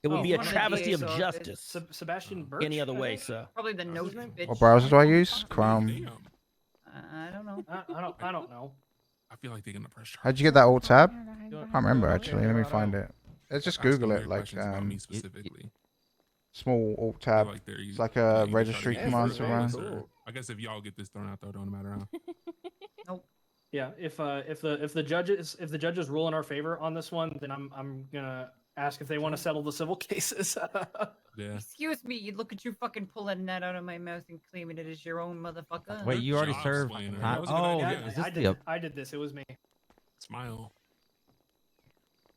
S3: It would
S11: Oh,
S3: be a
S11: one of the
S3: travesty of
S4: DA's office.
S3: justice.
S11: Sebastian Birch.
S3: Any other
S11: I
S3: way,
S11: think?
S3: sir.
S4: Probably the note bitch.
S1: What browser do I use? Chrome.
S4: I don't know.
S11: I don't know.
S7: I feel like they're gonna press charge.
S1: How'd you get that alt tab? I
S11: Don't-
S1: can't remember
S11: don't
S1: actually.
S11: care
S1: Let me
S11: about
S1: find
S11: it.
S1: it. Let's just
S7: Asking
S1: Google
S7: weird
S1: it. Like
S7: questions about me specifically.
S1: small alt tab.
S7: Like they're
S1: It's like
S7: yeah,
S1: a
S7: you can try to
S1: registry
S7: get
S1: command
S7: this
S1: to
S7: thrown
S1: run.
S7: out, sir. I guess if y'all get this thrown out, though, don't matter. Huh?
S11: Yeah, if the judges rule in our favor on this one, then I'm gonna ask if they want to settle the civil cases.
S7: Yeah.
S4: Excuse me, you look at you fucking pulling that out of my mouth and claiming it is your own motherfucker.
S15: Wait, you already
S7: Job
S15: served?
S7: explainer.
S15: Huh?
S7: That was a good
S15: Oh,
S7: idea.
S15: is this
S11: I did this. It was me.
S7: Smile.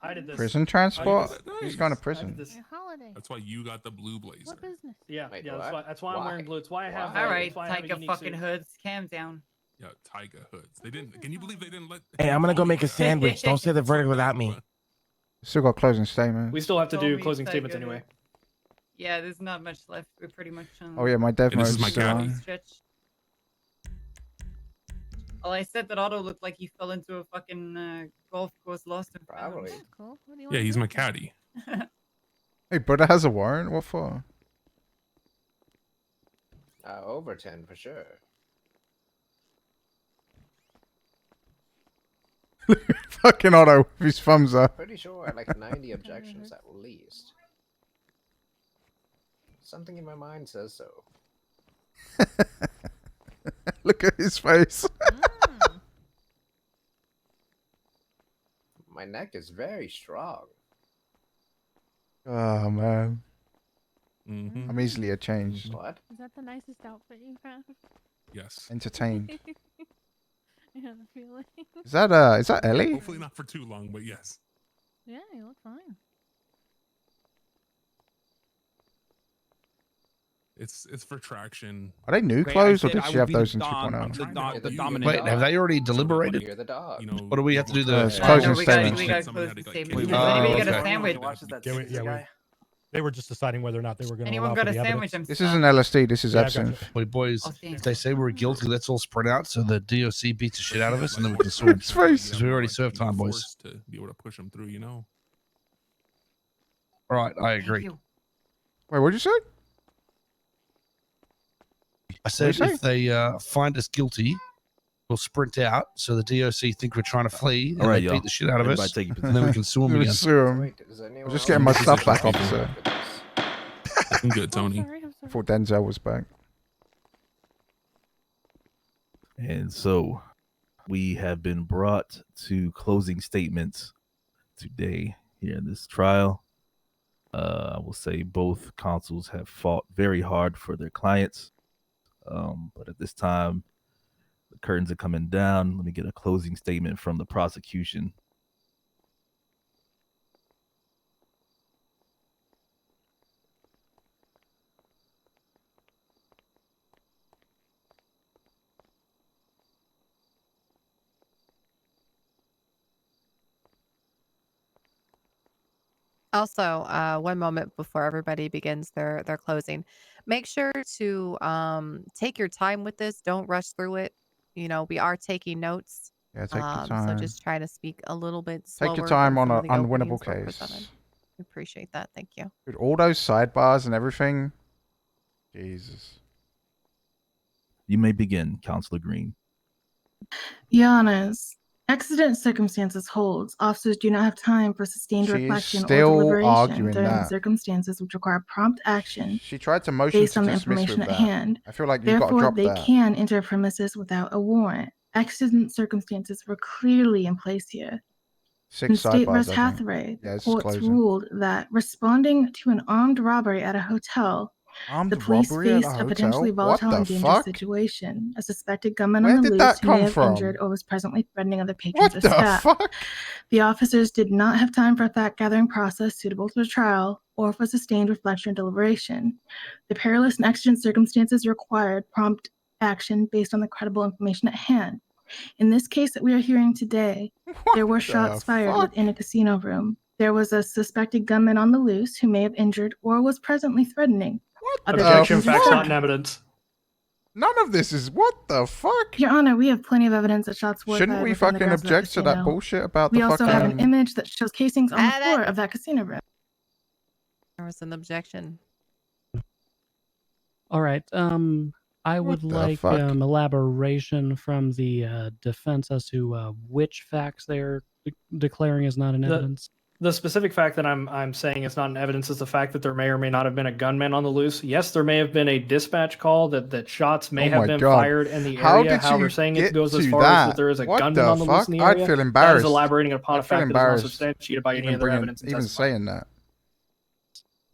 S11: I did this.
S1: Prison transport?
S7: Nice.
S1: Who's going to
S11: I did
S1: prison?
S11: this.
S22: Holiday.
S7: That's why you got the blue blazer.
S22: What business?
S11: Yeah,
S21: Wait,
S11: yeah.
S21: what?
S11: That's why I'm wearing blue. It's why I have.
S4: All right,
S11: that's why I have a
S4: Tyga
S11: unique
S4: fucking
S11: suit.
S4: hoods, calm down.
S7: Yeah, Tyga hoods. They didn't. Can you believe they didn't let?
S16: Hey, I'm gonna go make a sandwich. Don't say the verdict without me.
S1: Still got closing statement.
S11: We still have to
S4: Told
S11: do
S4: me
S11: closing
S4: Tyga
S11: statements
S4: hoods.
S11: anyway.
S4: Yeah, there's not much left. We're pretty much on.
S1: Oh yeah, my dev
S7: And this
S1: mode's
S7: is my
S1: still
S7: caddy.
S1: on.
S4: Stretch. Well, I said that Otto looked like he fell into a fucking golf course lost in front of him.
S21: Probably.
S22: That's cool. What do you
S7: Yeah,
S22: want
S7: he's
S22: to
S7: my
S22: do?
S7: caddy.
S1: Hey, brother has a warrant. What for?
S21: Over 10 for sure.
S1: Fucking Otto with his thumbs up.
S21: Pretty sure like 90 objections at least. Something in my mind says so.
S1: Look at his face.
S21: My neck is very strong.
S1: Oh man,
S7: Mm-hmm.
S1: I'm easily changed.
S21: What?
S22: Is that the nicest outfit you have?
S7: Yes.
S1: Entertained.
S22: I have a feeling.
S1: Is that Ellie?
S7: Hopefully not for too long, but yes.
S22: Yeah, you look fine.
S7: It's for traction.
S1: Are they new
S15: Okay, I
S1: clothes or
S15: said
S1: did
S15: I
S1: she
S15: would
S1: have
S15: be the
S1: those in
S15: dom-
S1: 2.0?
S15: the dominant.
S9: Wait, have they already deliberated?
S21: You're the dog.
S7: You know,
S9: What do we have to do? The
S1: It's closing
S4: no, we got
S1: statements.
S4: closing statements.
S17: Wait,
S4: Does anybody
S1: okay.
S4: get a sandwich?
S17: They were just deciding whether or not they were going to
S4: Anyone
S17: allow
S4: got
S17: for
S4: a
S17: the
S4: sandwich?
S17: evidence.
S1: This isn't LSD. This is
S17: Yeah, I gotcha.
S1: absinthe.
S9: Wait, boys,
S4: Oh, thank
S9: if they say we're guilty, let's all spread out so the DOC beats the shit out of us, and then we can sue them.
S1: His face.
S9: Because we already served time, boys.
S7: Forced to be able to push them through, you know.
S9: All right, I agree.
S1: Wait, what'd you say?
S9: I said
S1: What'd you
S9: if they find us guilty, we'll sprint out so the DOC think we're trying to flee and
S12: All right,
S9: they
S12: y'all.
S9: beat the shit out of us,
S12: Everybody take your
S9: and then we can sue them
S1: We'll
S9: again.
S1: sue him.
S21: Wait, does anyone
S1: I'm just
S21: else
S1: getting my
S21: have
S1: stuff
S21: a
S1: back,
S21: question
S1: officer.
S21: after this?
S7: Looking good, Tony.
S1: I thought Denzel was back.
S12: And so we have been brought to closing statements today here in this trial. I will say both counsels have fought very hard for their clients. But at this time, the curtains are coming down. Let me get a closing statement from the prosecution.
S23: Also, one moment before everybody begins their closing, make sure to take your time with this. Don't rush through it. You know, we are taking notes.
S1: Yeah, take your
S23: So
S1: time.
S23: just try to speak a little bit slower.
S1: Take your time
S23: than
S1: on
S23: some
S1: an
S23: of the
S1: unwinnable
S23: openings were presented.
S1: case.
S23: We appreciate that. Thank you.
S1: Dude, all those sidebars and everything. Jesus.
S12: You may begin, Counselor Green.
S2: Giannis, Exigent circumstances holds. Officers do not have time for sustained
S1: She is
S2: reflection or
S1: still
S2: deliberation
S1: arguing
S2: during
S1: that.
S2: circumstances which require prompt action
S1: She tried to motion
S2: based
S1: to
S2: on the
S1: dismiss
S2: information
S1: with
S2: at
S1: that.
S2: hand.
S1: I feel like you've got to
S2: Therefore,
S1: drop
S2: they
S1: that.
S2: can enter premises without a warrant. Exigent circumstances were clearly in place here.
S1: 6
S2: In State
S1: sidebars,
S2: vs.
S1: I think.
S2: Hathaway,
S1: Yeah,
S2: the
S1: it's
S2: courts
S1: closing.
S2: ruled that responding to an armed robbery at a hotel,
S1: Armed
S2: the police
S1: robbery at a
S2: faced a potentially
S1: hotel? What
S2: volatile
S1: the
S2: and dangerous
S1: fuck?
S2: situation. A suspected gunman
S1: Where
S2: on the
S1: did
S2: loose
S1: that
S2: who may
S1: come
S2: have
S1: from?
S2: injured or was presently threatening other patrons
S1: What
S2: or
S1: the
S2: staff.
S1: fuck?
S2: The officers did not have time for a fact-gathering process suitable to a trial or for sustained reflection or deliberation. The perilous and exigent circumstances required prompt action based on the credible information at hand. In this case that we are hearing today, there were shots fired within a casino room. There was a suspected gunman on the loose who may have injured or was presently threatening other
S11: Objection,
S2: patrons or
S11: facts
S2: staff.
S11: not in evidence.
S1: None of this is what the fuck?
S2: Your Honor, we have plenty of evidence that shots were
S1: Shouldn't
S2: fired
S1: we
S2: within the
S1: fucking
S2: grounds of that
S1: object to that
S2: casino.
S1: bullshit about
S2: We
S1: the
S2: also have an
S1: fucking...
S2: image that shows casings on the floor of that casino room.
S23: There was an objection.
S6: All right. I would
S1: the
S6: like
S1: fuck?
S6: elaboration from the defense as to which facts they're declaring as not in evidence.
S11: The specific fact that I'm saying it's not in evidence is the fact that there may or may not have been a gunman on the loose. Yes, there may have been a dispatch call that shots may
S1: Oh
S11: have
S1: my
S11: been
S1: God.
S11: fired in the
S1: How
S11: area.
S1: did
S11: However,
S1: you
S11: saying
S1: get
S11: it goes as
S1: to
S11: far as
S1: that?
S11: that there is a
S1: What
S11: gunman
S1: the
S11: on the loose in the
S1: fuck?
S11: area.
S1: I'd feel
S11: That
S1: embarrassed.
S11: is elaborating upon
S1: I'd
S11: a
S1: feel
S11: fact that is not
S1: embarrassed
S11: substantiated by any
S1: even
S11: other evidence.
S1: even saying that.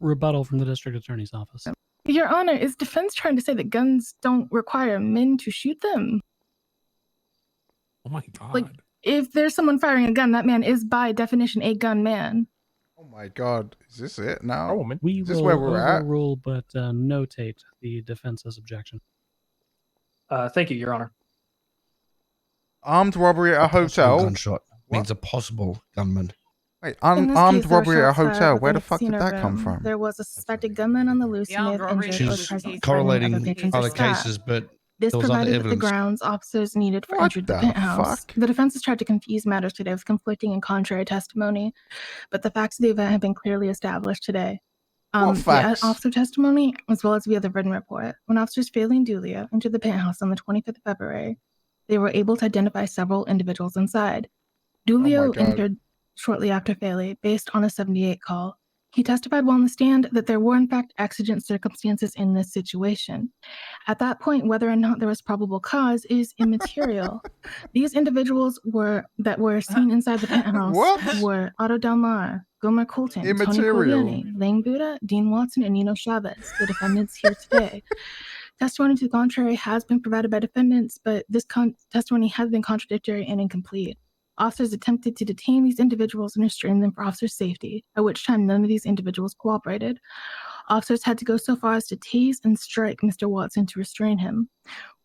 S6: Rebuttal from the district attorney's office.
S2: Your Honor, is defense trying to say that guns don't require men to shoot them?
S7: Oh my god.
S2: Like, if there's someone firing a gun, that man is by definition a gunman.
S1: Oh my god. Is this it now?
S6: We
S1: Is this
S6: will
S1: where we're at?
S6: overrule, but notate the defense's objection.
S11: Thank you, Your Honor.
S1: Armed robbery at a hotel?
S9: Gunshot means a possible gunman.
S1: Wait,
S2: In this
S1: armed
S2: case, there were
S1: robbery at a
S2: shots fired
S1: hotel? Where
S2: within
S1: the
S2: a
S1: fuck did
S2: casino
S1: that come
S2: room.
S1: from?
S2: There was a suspected gunman on the loose who may have injured
S9: She
S2: or was
S9: was
S2: presently threatening other
S9: correlating
S2: patrons or
S9: other
S2: staff.
S9: cases, but
S2: This
S9: there was other
S2: provided the
S9: evidence.
S2: grounds officers needed for entry to the
S1: the
S2: penthouse.
S1: fuck?
S2: The defense has tried to confuse matters today with conflicting and contrary testimony, but the facts of the event have been clearly established today.
S1: What facts?
S2: The officer testimony, as well as via the written report. When officers Faley and Dulia entered the penthouse on the 25th of February, they were able to identify several individuals inside. Dulio
S1: God.
S2: entered shortly after Faley, based on a 78 call. He testified while on the stand that there were in fact exigent circumstances in this situation. At that point, whether or not there was probable cause is immaterial. These individuals that were seen inside the penthouse were Otto Delmar, Delmar Colton, Tony
S1: Immaterial.
S2: Coliani, Lang Buddha, Dean Watson, and Nino Chavez, the defendants here today. Testimony to the contrary has been provided by defendants, but this testimony has been contradictory and incomplete. Officers attempted to detain these individuals and restrain them for officer safety, at which time none of these individuals cooperated. Officers had to go so far as to tase and strike Mr. Watson to restrain him.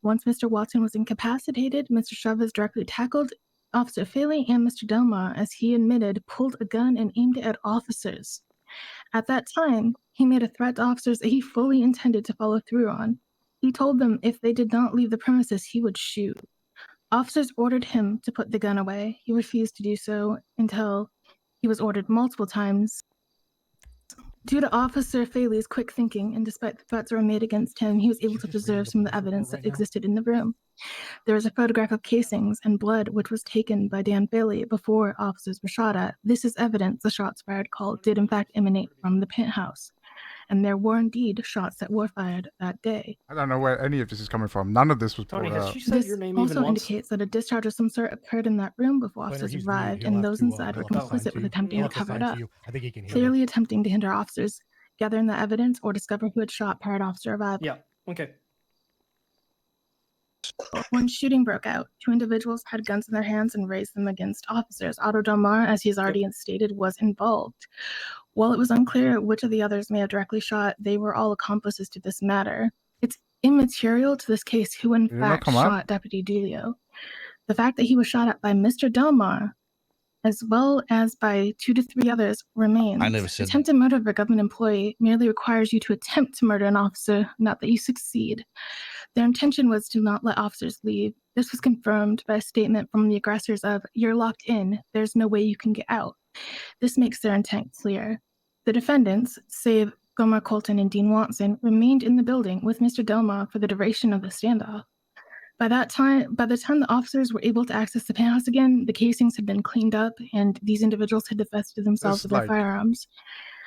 S2: Once Mr. Watson was incapacitated, Mr. Chavez directly tackled Officer Faley and Mr. Delmar, as he admitted, pulled a gun and aimed it at officers. At that time, he made a threat to officers that he fully intended to follow through on. He told them if they did not leave the premises, he would shoot. Officers ordered him to put the gun away. He refused to do so until he was ordered multiple times. Due to Officer Faley's quick thinking, and despite the threats that were made against him, he was able to preserve some of the evidence that existed in the room. There was a photograph of casings and blood which was taken by Dan Faley before officers were shot at. This is evidence the shots fired call did in fact emanate from the penthouse. And there were indeed shots that were fired that day.
S1: I don't know where any of this is coming from. None of this was brought up.
S2: This also indicates that a discharge of some sort occurred in that room before officers arrived, and those inside were complicit with attempting to cover it up, clearly attempting to hinder officers gathering the evidence or discover who had shot prior to officer arrival.
S11: Yeah. Okay.
S2: When shooting broke out, two individuals had guns in their hands and raised them against officers. Otto Delmar, as he's already stated, was involved. While it was unclear which of the others may have directly shot, they were all accomplices to this matter. It's immaterial to this case who in fact shot Deputy Dulio. The fact that he was shot at by Mr. Delmar, as well as by 2 to 3 others, remains.
S9: I never said
S2: Attempted murder of a government employee merely requires you to attempt to murder an officer, not that you succeed. Their intention was to not let officers leave. This was confirmed by a statement from the aggressors of, "You're locked in, there's no way you can get out." This makes their intent clear. The defendants, save Delmar Colton and Dean Watson, remained in the building with Mr. Delmar for the duration of the standoff. By the time the officers were able to access the penthouse again, the casings had been cleaned up and these individuals had divested themselves
S1: It's
S2: of their
S1: like-
S2: firearms.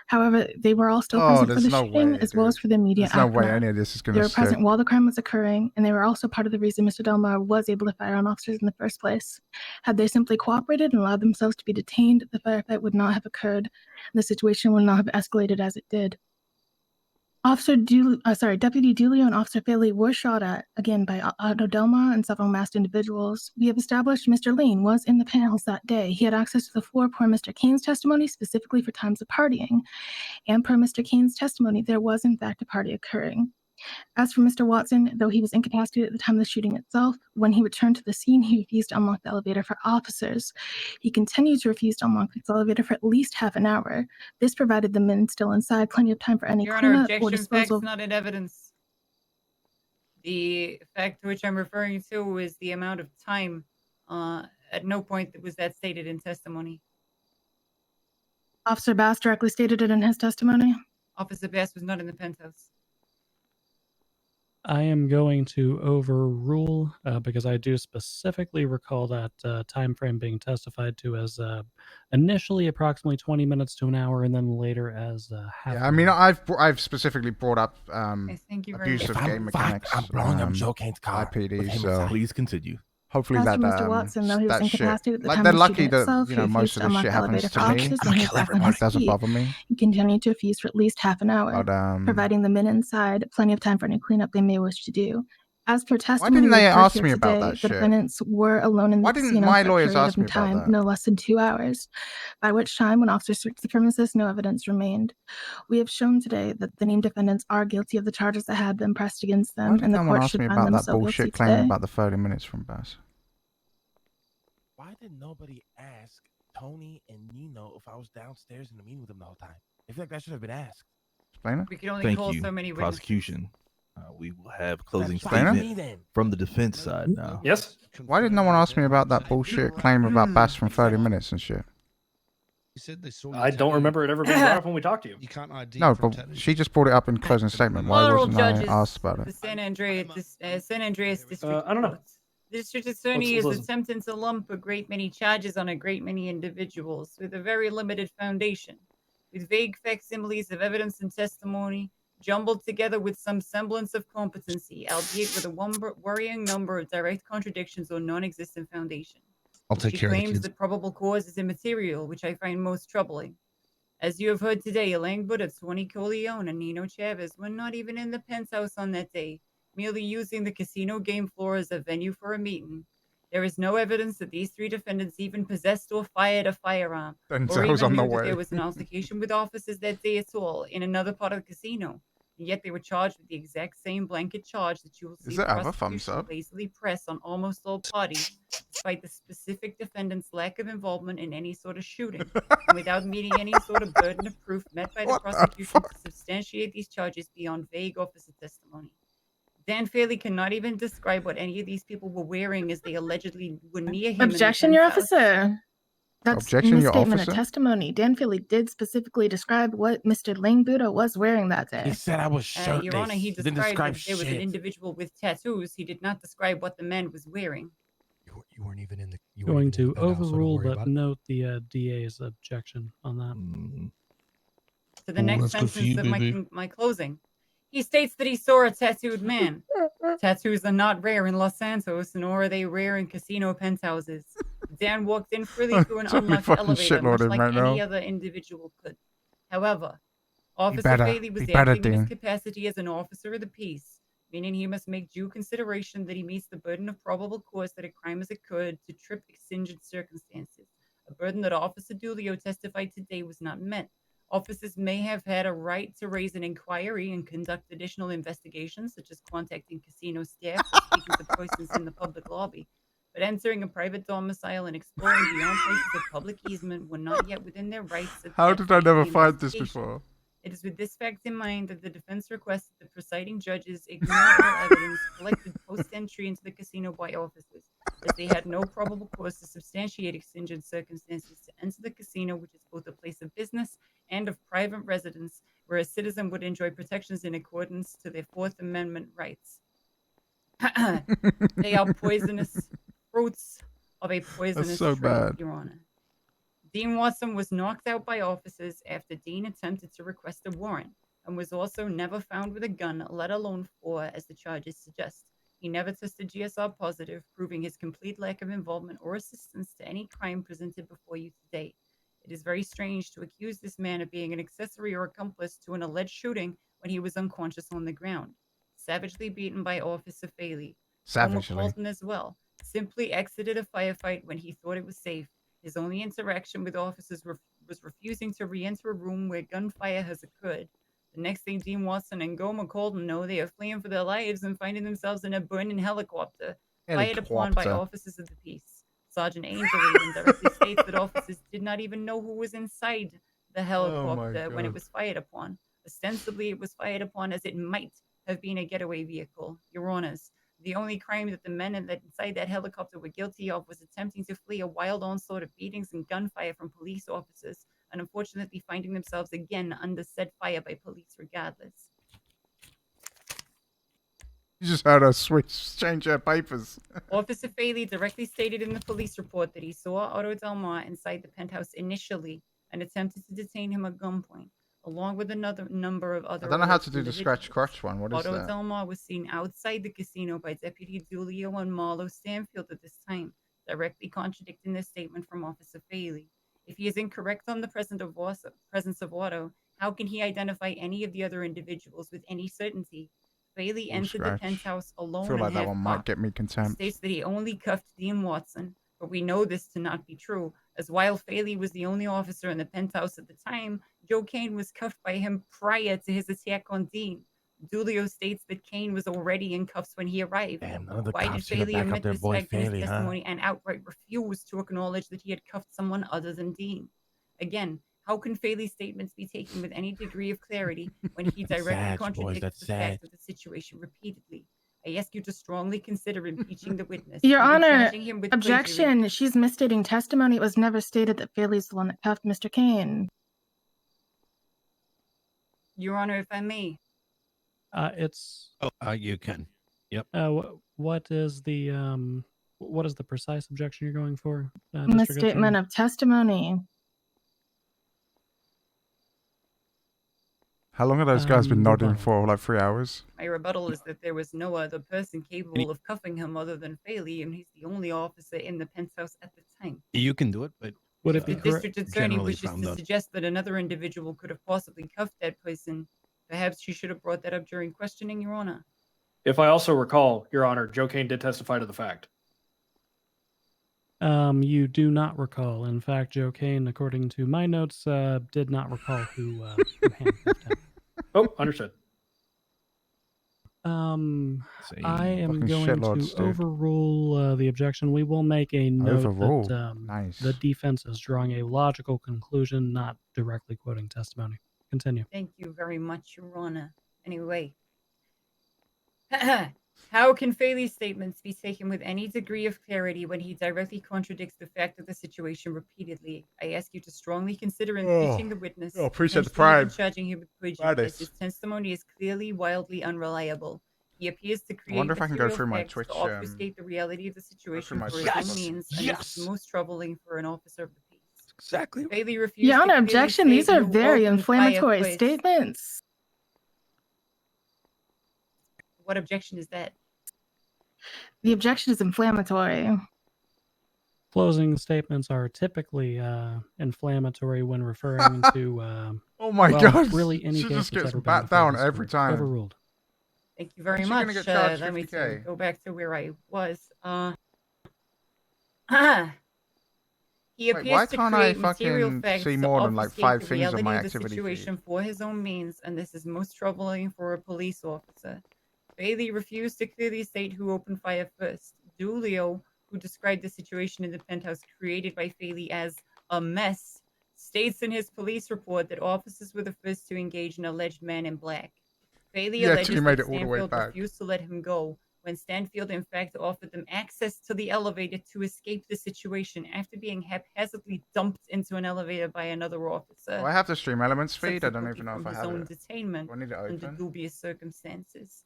S2: However, they were all still
S1: Oh,
S2: present for
S1: there's
S2: the
S1: no
S2: shooting
S1: way,
S2: as well as
S1: dude.
S2: for the immediate
S1: There's no way
S2: aftermath.
S1: any of this is
S2: They
S1: gonna
S2: were present
S1: stick.
S2: while the crime was occurring, and they were also part of the reason Mr. Delmar was able to fire on officers in the first place. Had they simply cooperated and allowed themselves to be detained, the firefight would not have occurred, and the situation would not have escalated as it did. Deputy Dulio and Officer Faley were shot at, again, by Otto Delmar and several masked individuals. We have established Mr. Lane was in the penthouse that day. He had access to the floor per Mr. Kane's testimony, specifically for times of partying. And per Mr. Kane's testimony, there was, in fact, a party occurring. As for Mr. Watson, though he was incapacitated at the time of the shooting itself, when he returned to the scene, he refused to unlock the elevator for officers. He continued to refuse to unlock the elevator for at least half an hour. This provided the men still inside plenty of time for any
S4: Your Honor,
S2: cleanup or
S4: objection
S2: disposal.
S4: facts not in evidence. The fact to which I'm referring to is the amount of time. At no point was that stated in testimony.
S2: Officer Bass directly stated it in his testimony.
S4: Officer Bass was not in the penthouse.
S6: I am going to overrule because I do specifically recall that time frame being testified to as initially approximately 20 minutes to an hour, and then later as half.
S1: Yeah, I mean, I've specifically brought up
S4: thank you very
S1: abuse
S4: much.
S1: of game mechanics.
S20: I'm blowing up Joe Kane's car with
S1: IPD,
S20: him
S1: so
S20: inside.
S12: Please continue.
S1: hopefully
S2: As
S1: that
S2: for Mr. Watson, though he was
S1: that shit.
S2: incapacitated at the
S1: Like
S2: time
S1: they're
S2: of the
S1: lucky
S2: shooting
S1: that
S2: itself,
S1: you know
S2: he
S1: most
S2: refused
S1: of
S2: to
S1: this
S2: unlock
S1: shit
S2: the
S1: happens
S2: elevator
S1: to
S2: for
S1: me.
S2: officers when he was back on
S1: It
S2: his
S1: doesn't
S2: feet.
S1: bother me.
S2: He continued to refuse for at least half an hour,
S1: But
S2: providing the men inside plenty of time for any cleanup they may wish to do. As per
S1: why
S2: testimony
S1: didn't they
S2: we've heard
S1: ask
S2: here
S1: me about
S2: today,
S1: that
S2: the
S1: shit?
S2: defendants were alone in the
S1: Why didn't
S2: casino
S1: my
S2: for a
S1: lawyers
S2: period
S1: ask
S2: of
S1: me about
S2: time,
S1: that?
S2: no less than 2 hours, by which time, when officers searched the premises, no evidence remained. We have shown today that the named defendants are guilty of the charges that had been pressed against
S1: Why
S2: them,
S1: did
S2: and the
S1: no one
S2: court
S1: ask
S2: should
S1: me
S2: find
S1: about
S2: them
S1: that
S2: so guilty
S1: bullshit claim
S2: today.
S1: about the 30 minutes from Bass?
S20: Why did nobody ask Tony and Nino if I was downstairs in the meeting with them the whole time? I feel like that should have been asked.
S1: Explain it.
S4: We can only
S12: Thank
S4: call
S12: you,
S4: so many witnesses.
S12: prosecution. We will have closing
S1: Explain it.
S12: statement from the defense side now.
S11: Yes.
S1: Why did no one ask me about that bullshit claim about Bass from 30 minutes and shit?
S9: You said they saw you
S11: I don't
S9: tattoo.
S11: remember it ever being brought up when we talked to you.
S9: You can't ID
S1: No,
S9: from
S1: but
S9: tattoos.
S1: she just brought it up in closing statement. Why
S4: Honorable
S1: wasn't I
S4: judges,
S1: asked about
S4: the
S1: it?
S4: San Andreas District
S11: I don't know.
S4: Court. The district attorney
S11: Let's
S4: is
S11: listen.
S4: attempting to lump a great many charges on a great many individuals with a very limited foundation, with vague facsimiles of evidence and testimony, jumbled together with some semblance of competency, albeit with a worrying number of direct contradictions or non-existent foundation.
S9: I'll take
S4: She
S9: care of the
S4: claims
S9: kids.
S4: that probable cause is immaterial, which I find most troubling. As you have heard today, Elaine Buddha, Tony Corleone, and Nino Chavez were not even in the penthouse on that day, merely using the casino game floor as a venue for a meeting. There is no evidence that these three defendants even possessed or fired a firearm, or
S1: Denzel's
S4: even
S1: on the
S4: knew that
S1: way.
S4: there was an altercation with officers that day at all in another part of the casino. And yet they were charged with the exact same blanket charge that you will see
S1: Does
S4: the
S1: it have a thumbs
S4: prosecution
S1: up?
S4: lazily press on almost all parties, despite the specific defendant's lack of involvement in any sort of shooting, and without meeting any sort of burden of proof met by the
S1: What the
S4: prosecution to substantiate these charges beyond vague officer testimony. Dan Fairley cannot even describe what any of these people were wearing as they allegedly were near him.
S2: Objection,
S4: in the
S2: Your
S4: penthouse.
S2: Officer. That's
S1: Objection, Your
S2: misstatement of
S1: Officer?
S2: testimony. Dan Fairley did specifically describe what Mr. Lane Buddha was wearing that day.
S20: He said I was shirtless.
S4: Your Honor, he
S20: didn't
S4: described
S20: describe
S4: that there was an
S20: shit.
S4: individual with tattoos. He did not describe what the man was wearing.
S17: You weren't even in the. You
S6: Going
S17: weren't even
S6: to
S17: in the penthouse, so don't
S6: overrule,
S17: worry
S6: but
S17: about it.
S6: note the DA's objection on that.
S4: To the
S9: Ooh,
S4: next
S9: that's good for
S4: sentence
S9: you,
S4: of
S9: baby.
S4: my closing. He states that he saw a tattooed man. Tattoos are not rare in Los Santos, nor are they rare in casino penthouses. Dan walked in freely through an
S1: Totally
S4: unlocked
S1: fucking
S4: elevator, much
S1: shitlording
S4: like
S1: right
S4: any
S1: now.
S4: other individual could. However, Officer
S1: better.
S4: Bailey was
S1: Be better,
S4: acting in his
S1: Dan.
S4: capacity as an officer of the peace, meaning he must make due consideration that he meets the burden of probable cause that a crime has occurred to trip exigent circumstances, a burden that Officer Dulio testified today was not met. Officers may have had a right to raise an inquiry and conduct additional investigations, such as contacting casino staff or speaking to persons in the public lobby. But entering a private domicile and exploring beyond places of public easement were not yet within their rights. At
S1: How
S4: that
S1: did I
S4: point
S1: never
S4: of the
S1: find this
S4: investigation.
S1: before?
S4: It is with this fact in mind that the defense requests that the presiding judges ignore all evidence collected post-entry into the casino by officers, as they had no probable cause to substantiate exigent circumstances to enter the casino, which is both a place of business and of private residence, where a citizen would enjoy protections in accordance to their Fourth Amendment rights. They are poisonous fruits of a poisonous
S1: so
S4: tree,
S1: bad.
S4: Your Honor. Dean Watson was knocked out by officers after Dean attempted to request a warrant and was also never found with a gun, let alone 4, as the charges suggest. He never tested GSR positive, proving his complete lack of involvement or assistance to any crime presented before you today. It is very strange to accuse this man of being an accessory or accomplice to an alleged shooting when he was unconscious on the ground. Savagely beaten by Officer Faley.
S1: Savagely.
S4: Colton as well. Simply exited a firefight when he thought it was safe. His only interaction with officers was refusing to re-enter a room where gunfire has occurred. The next thing Dean Watson and Gomer Colton know, they are fleeing for their lives and finding themselves in a burning helicopter, fired upon by officers of the peace. Sergeant Angel even directly states that officers did not even know who was inside the helicopter when it was fired upon. Ostensibly, it was fired upon as it might have been a getaway vehicle. Your Honors, the only crime that the men inside that helicopter were guilty of was attempting to flee a wild onslaught of beatings and gunfire from police officers, and unfortunately finding themselves again under said fire by police regardless.
S1: You just had us change their papers.
S4: Officer Faley directly stated in the police report that he saw Otto Delmar inside the penthouse initially and attempted to detain him at gunpoint, along with another number of other.
S1: I don't know how to do the scratch crotch one. What is
S4: Otto
S1: that?
S4: Delmar was seen outside the casino by Deputy Dulio and Marlo Stanfield at this time, directly contradicting the statement from Officer Faley. If he is incorrect on the presence of Otto, how can he identify any of the other individuals with any certainty? Faley entered the penthouse alone.
S1: I feel like
S4: and
S1: that one might get me contempt.
S4: States that he only cuffed Dean Watson, but we know this to not be true, as while Faley was the only officer in the penthouse at the time, Joe Kane was cuffed by him prior to his attack on Dean. Dulio states that Kane was already in cuffs when he arrived.
S20: Damn, none of the
S4: Why did
S20: cops should have
S4: Faley
S20: back up
S4: omit
S20: their
S4: this
S20: boy
S4: fact in his
S20: Faley, huh?
S4: testimony and outright refuse to acknowledge that he had cuffed someone other than Dean? Again, how can Faley's statements be taken with any degree of clarity when he directly
S20: Sad, boys,
S4: contradicts
S20: that's
S4: the
S20: sad.
S4: fact of the situation repeatedly? I ask you to strongly consider impeaching the witness.
S2: Your
S4: even
S2: Honor,
S4: charging him with plagiarism.
S2: objection. She's misstating testimony. It was never stated that Faley's the one that cuffed Mr. Kane.
S4: Your Honor, if I may.
S6: It's.
S14: You can. Yep.
S6: What is the precise objection you're going for?
S2: Misstatement of testimony.
S1: How long have those guys been nodding for? Like 3 hours?
S4: My rebuttal is that there was no other person capable of cuffing him other than Faley, and he's the only officer in the penthouse at the time.
S14: You can do it, but
S6: would it
S4: The
S6: be
S4: district attorney
S14: generally
S4: wishes
S14: frowned
S4: to
S14: on.
S4: suggest that another individual could have possibly cuffed that person. Perhaps she should have brought that up during questioning, Your Honor.
S11: If I also recall, Your Honor, Joe Kane did testify to the fact.
S6: You do not recall. In fact, Joe Kane, according to my notes, did not recall who handcuffed him.
S11: Oh, understood.
S6: I am
S1: Fucking
S6: going
S1: shitloads,
S6: to
S1: dude.
S6: overrule the objection. We will make a note
S1: Overrule.
S6: that
S1: Nice.
S6: the defense is drawing a logical conclusion, not directly quoting testimony. Continue.
S4: Thank you very much, Your Honor. Anyway. How can Faley's statements be taken with any degree of clarity when he directly contradicts the fact of the situation repeatedly? I ask you to strongly consider impeaching the witness.
S1: appreciate the
S4: potentially even
S1: pride.
S4: charging him with plagiarism, as his testimony is clearly wildly unreliable. He appears to create
S1: wonder if I can go
S4: material
S1: through my
S4: facts
S1: Twitch,
S4: to obfuscate the reality of the situation
S1: my
S4: for
S1: Twitch.
S4: his own means, and this is most troubling for an officer of the peace.
S14: Exactly.
S4: Faley refused
S2: Your
S4: to
S2: Honor,
S4: clearly
S2: objection.
S4: state
S2: These are
S4: who
S2: very
S4: opened
S2: inflammatory
S4: fire first.
S2: statements.
S4: What objection is that?
S2: The objection is inflammatory.
S6: Closing statements are typically inflammatory when referring to.
S1: Oh my
S6: well,
S1: God.
S6: Really, any
S1: She
S6: case
S1: just
S6: that's
S1: gets
S6: ever been
S1: bat
S6: before
S1: down
S6: this
S1: every
S6: court.
S1: time.
S6: Overruled.
S4: Thank you very
S1: When's she
S4: much.
S1: gonna get charged
S4: Let me
S1: 50K?
S4: go back to where I was. He
S1: Wait,
S4: appears
S1: why
S4: to
S1: can't I
S4: create material
S1: fucking
S4: facts
S1: see
S4: to
S1: more than like
S4: obfuscate
S1: 5
S4: the
S1: things on
S4: reality
S1: my
S4: of the
S1: activity feed?
S4: situation for his own means, and this is most troubling for a police officer. Bailey refused to clearly state who opened fire first. Dulio, who described the situation in the penthouse created by Faley as a mess, states in his police report that officers were the first to engage an alleged man in black. Faley
S1: He actually
S4: alleges
S1: made
S4: that
S1: it all the way
S4: Stanfield
S1: back.
S4: refused to let him go, when Stanfield in fact offered them access to the elevator to escape the situation after being haphazardly dumped into an elevator by another officer.
S1: Do I have the stream elements feed? I don't
S4: subsequently
S1: even know if
S4: from
S1: I
S4: his
S1: have
S4: own
S1: it.
S4: detainment
S1: Do I need it
S4: under
S1: open?
S4: dubious circumstances.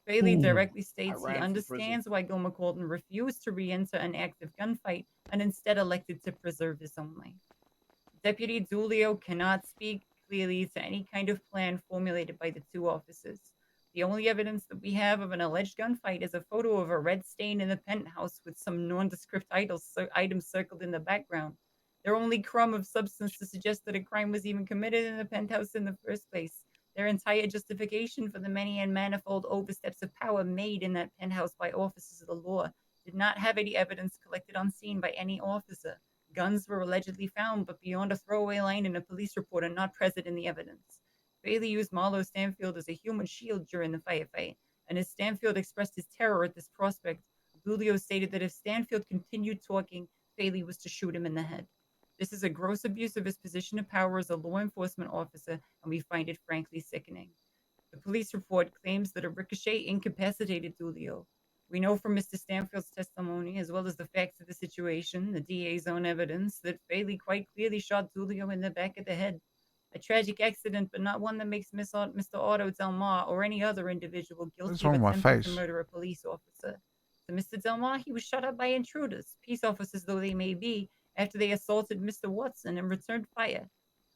S4: Bailey
S6: Ooh.
S4: directly states he
S16: ran from prison.
S4: understands why Gilmer Colton refused to re-enter an active gunfight and instead elected to preserve his own life. Deputy Dulio cannot speak clearly to any kind of plan formulated by the two officers. The only evidence that we have of an alleged gunfight is a photo of a red stain in the penthouse with some nondescript items circled in the background. Their only crumb of substance to suggest that a crime was even committed in the penthouse in the first place. Their entire justification for the many and manifold oversteps of power made in that penthouse by officers of the law did not have any evidence collected on scene by any officer. Guns were allegedly found, but beyond a throwaway line in a police report and not present in the evidence. Bailey used Marlo Stanfield as a human shield during the firefight, and as Stanfield expressed his terror at this prospect, Dulio stated that if Stanfield continued talking, Bailey was to shoot him in the head. This is a gross abuse of his position of power as a law enforcement officer, and we find it frankly sickening. The police report claims that a ricochet incapacitated Dulio. We know from Mr. Stanfield's testimony, as well as the facts of the situation, the DA's own evidence, that Bailey quite clearly shot Dulio in the back of the head. A tragic accident, but not one that makes Mr. Otto Delmar or any other individual
S1: What's
S4: guilty
S1: wrong
S4: of
S1: with my
S4: attempting
S1: face?
S4: to murder a police officer. To Mr. Delmar, he was shot up by intruders, peace officers though they may be, after they assaulted Mr. Watson and returned fire.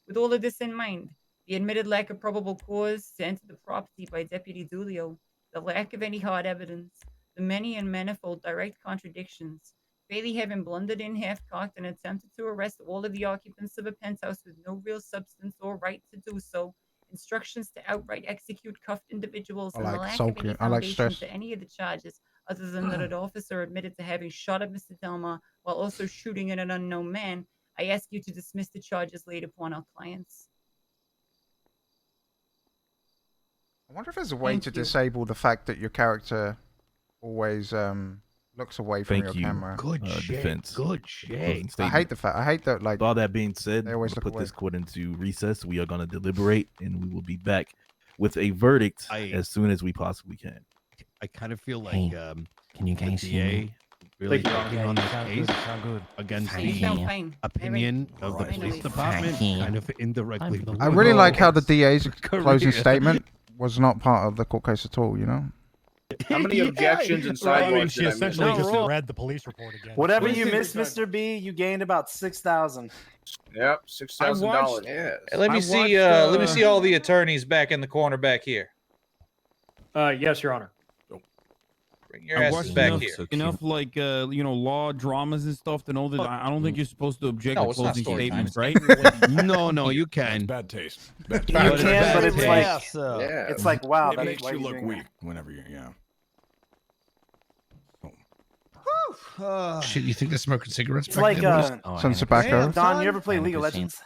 S4: With all of this in mind, the admitted lack of probable cause to enter the property by Deputy Dulio, the lack of any hard evidence, the many and manifold direct contradictions, Bailey having blundered in half-cocked and attempted to arrest all of the occupants of a penthouse with no real substance or right to do so, instructions to outright execute cuffed individuals, and the lack of any foundation to any of the charges, other than that an officer admitted to having shot at Mr. Delmar while also shooting at an unknown man, I ask you to dismiss the charges laid upon our clients.
S1: I wonder if there's a way
S4: Thank
S1: to
S4: you.
S1: disable the fact that your character always looks away from
S12: Thank
S1: your
S12: you.
S1: camera.
S12: Good defense.
S14: Good
S12: Closing
S1: I
S12: statement.
S1: hate the fact. I hate that. Like,
S12: With all that being said,
S1: they
S12: we'll
S1: always look
S12: put
S1: away.
S12: this court into recess. We are going to deliberate, and we will be back with a verdict as soon as we possibly can.
S14: I kind of feel like
S21: Hey, can you
S14: the
S21: guys see
S14: DA
S21: me?
S14: really
S21: Thank you.
S14: talking
S21: Yeah,
S14: on
S21: you
S14: this
S21: sound
S14: case
S21: good, sound good.
S14: against
S21: Thank
S14: the
S21: you. Sound fine.
S14: opinion of the
S21: Right.
S14: police
S21: Thank
S14: department,
S21: you.
S14: kind of indirectly.
S1: I really like how the DA's
S14: Korea.
S1: closing statement was not part of the court case at all. You know.
S8: How many objections and sidebars
S17: She
S8: did I miss?
S17: essentially just
S16: wrong.
S17: read the police report again.
S16: Whatever
S8: What
S16: you
S8: is it
S16: missed,
S8: regarding-
S16: Mr. B, you gained about $6,000.
S8: Yep, $6,000.
S21: Yes.
S18: Hey, let me
S14: I
S18: see.
S14: watched,
S18: Let me see all the attorneys back in the corner back here.
S11: Yes, Your Honor.
S18: Bring your
S15: I
S18: asses
S15: watched
S18: back
S15: enough,
S18: here.
S15: enough like law dramas and stuff to know that I don't think you're supposed to object
S18: No,
S15: to
S18: it's not
S15: closing
S18: story time.
S15: statements,
S18: It's
S15: right?
S14: No, you can.
S10: Bad taste.
S16: You can, but it's like,
S21: Yeah.
S16: it's like, wow,
S10: It
S16: that's
S10: makes
S16: why
S10: you
S16: you're
S10: look
S16: doing
S10: weak whenever you, yeah.
S9: Shit, you think they're smoking cigarettes?
S16: It's
S9: back
S16: like,
S9: there, boys?
S1: Some tobacco.
S16: Don, you ever play League of Legends?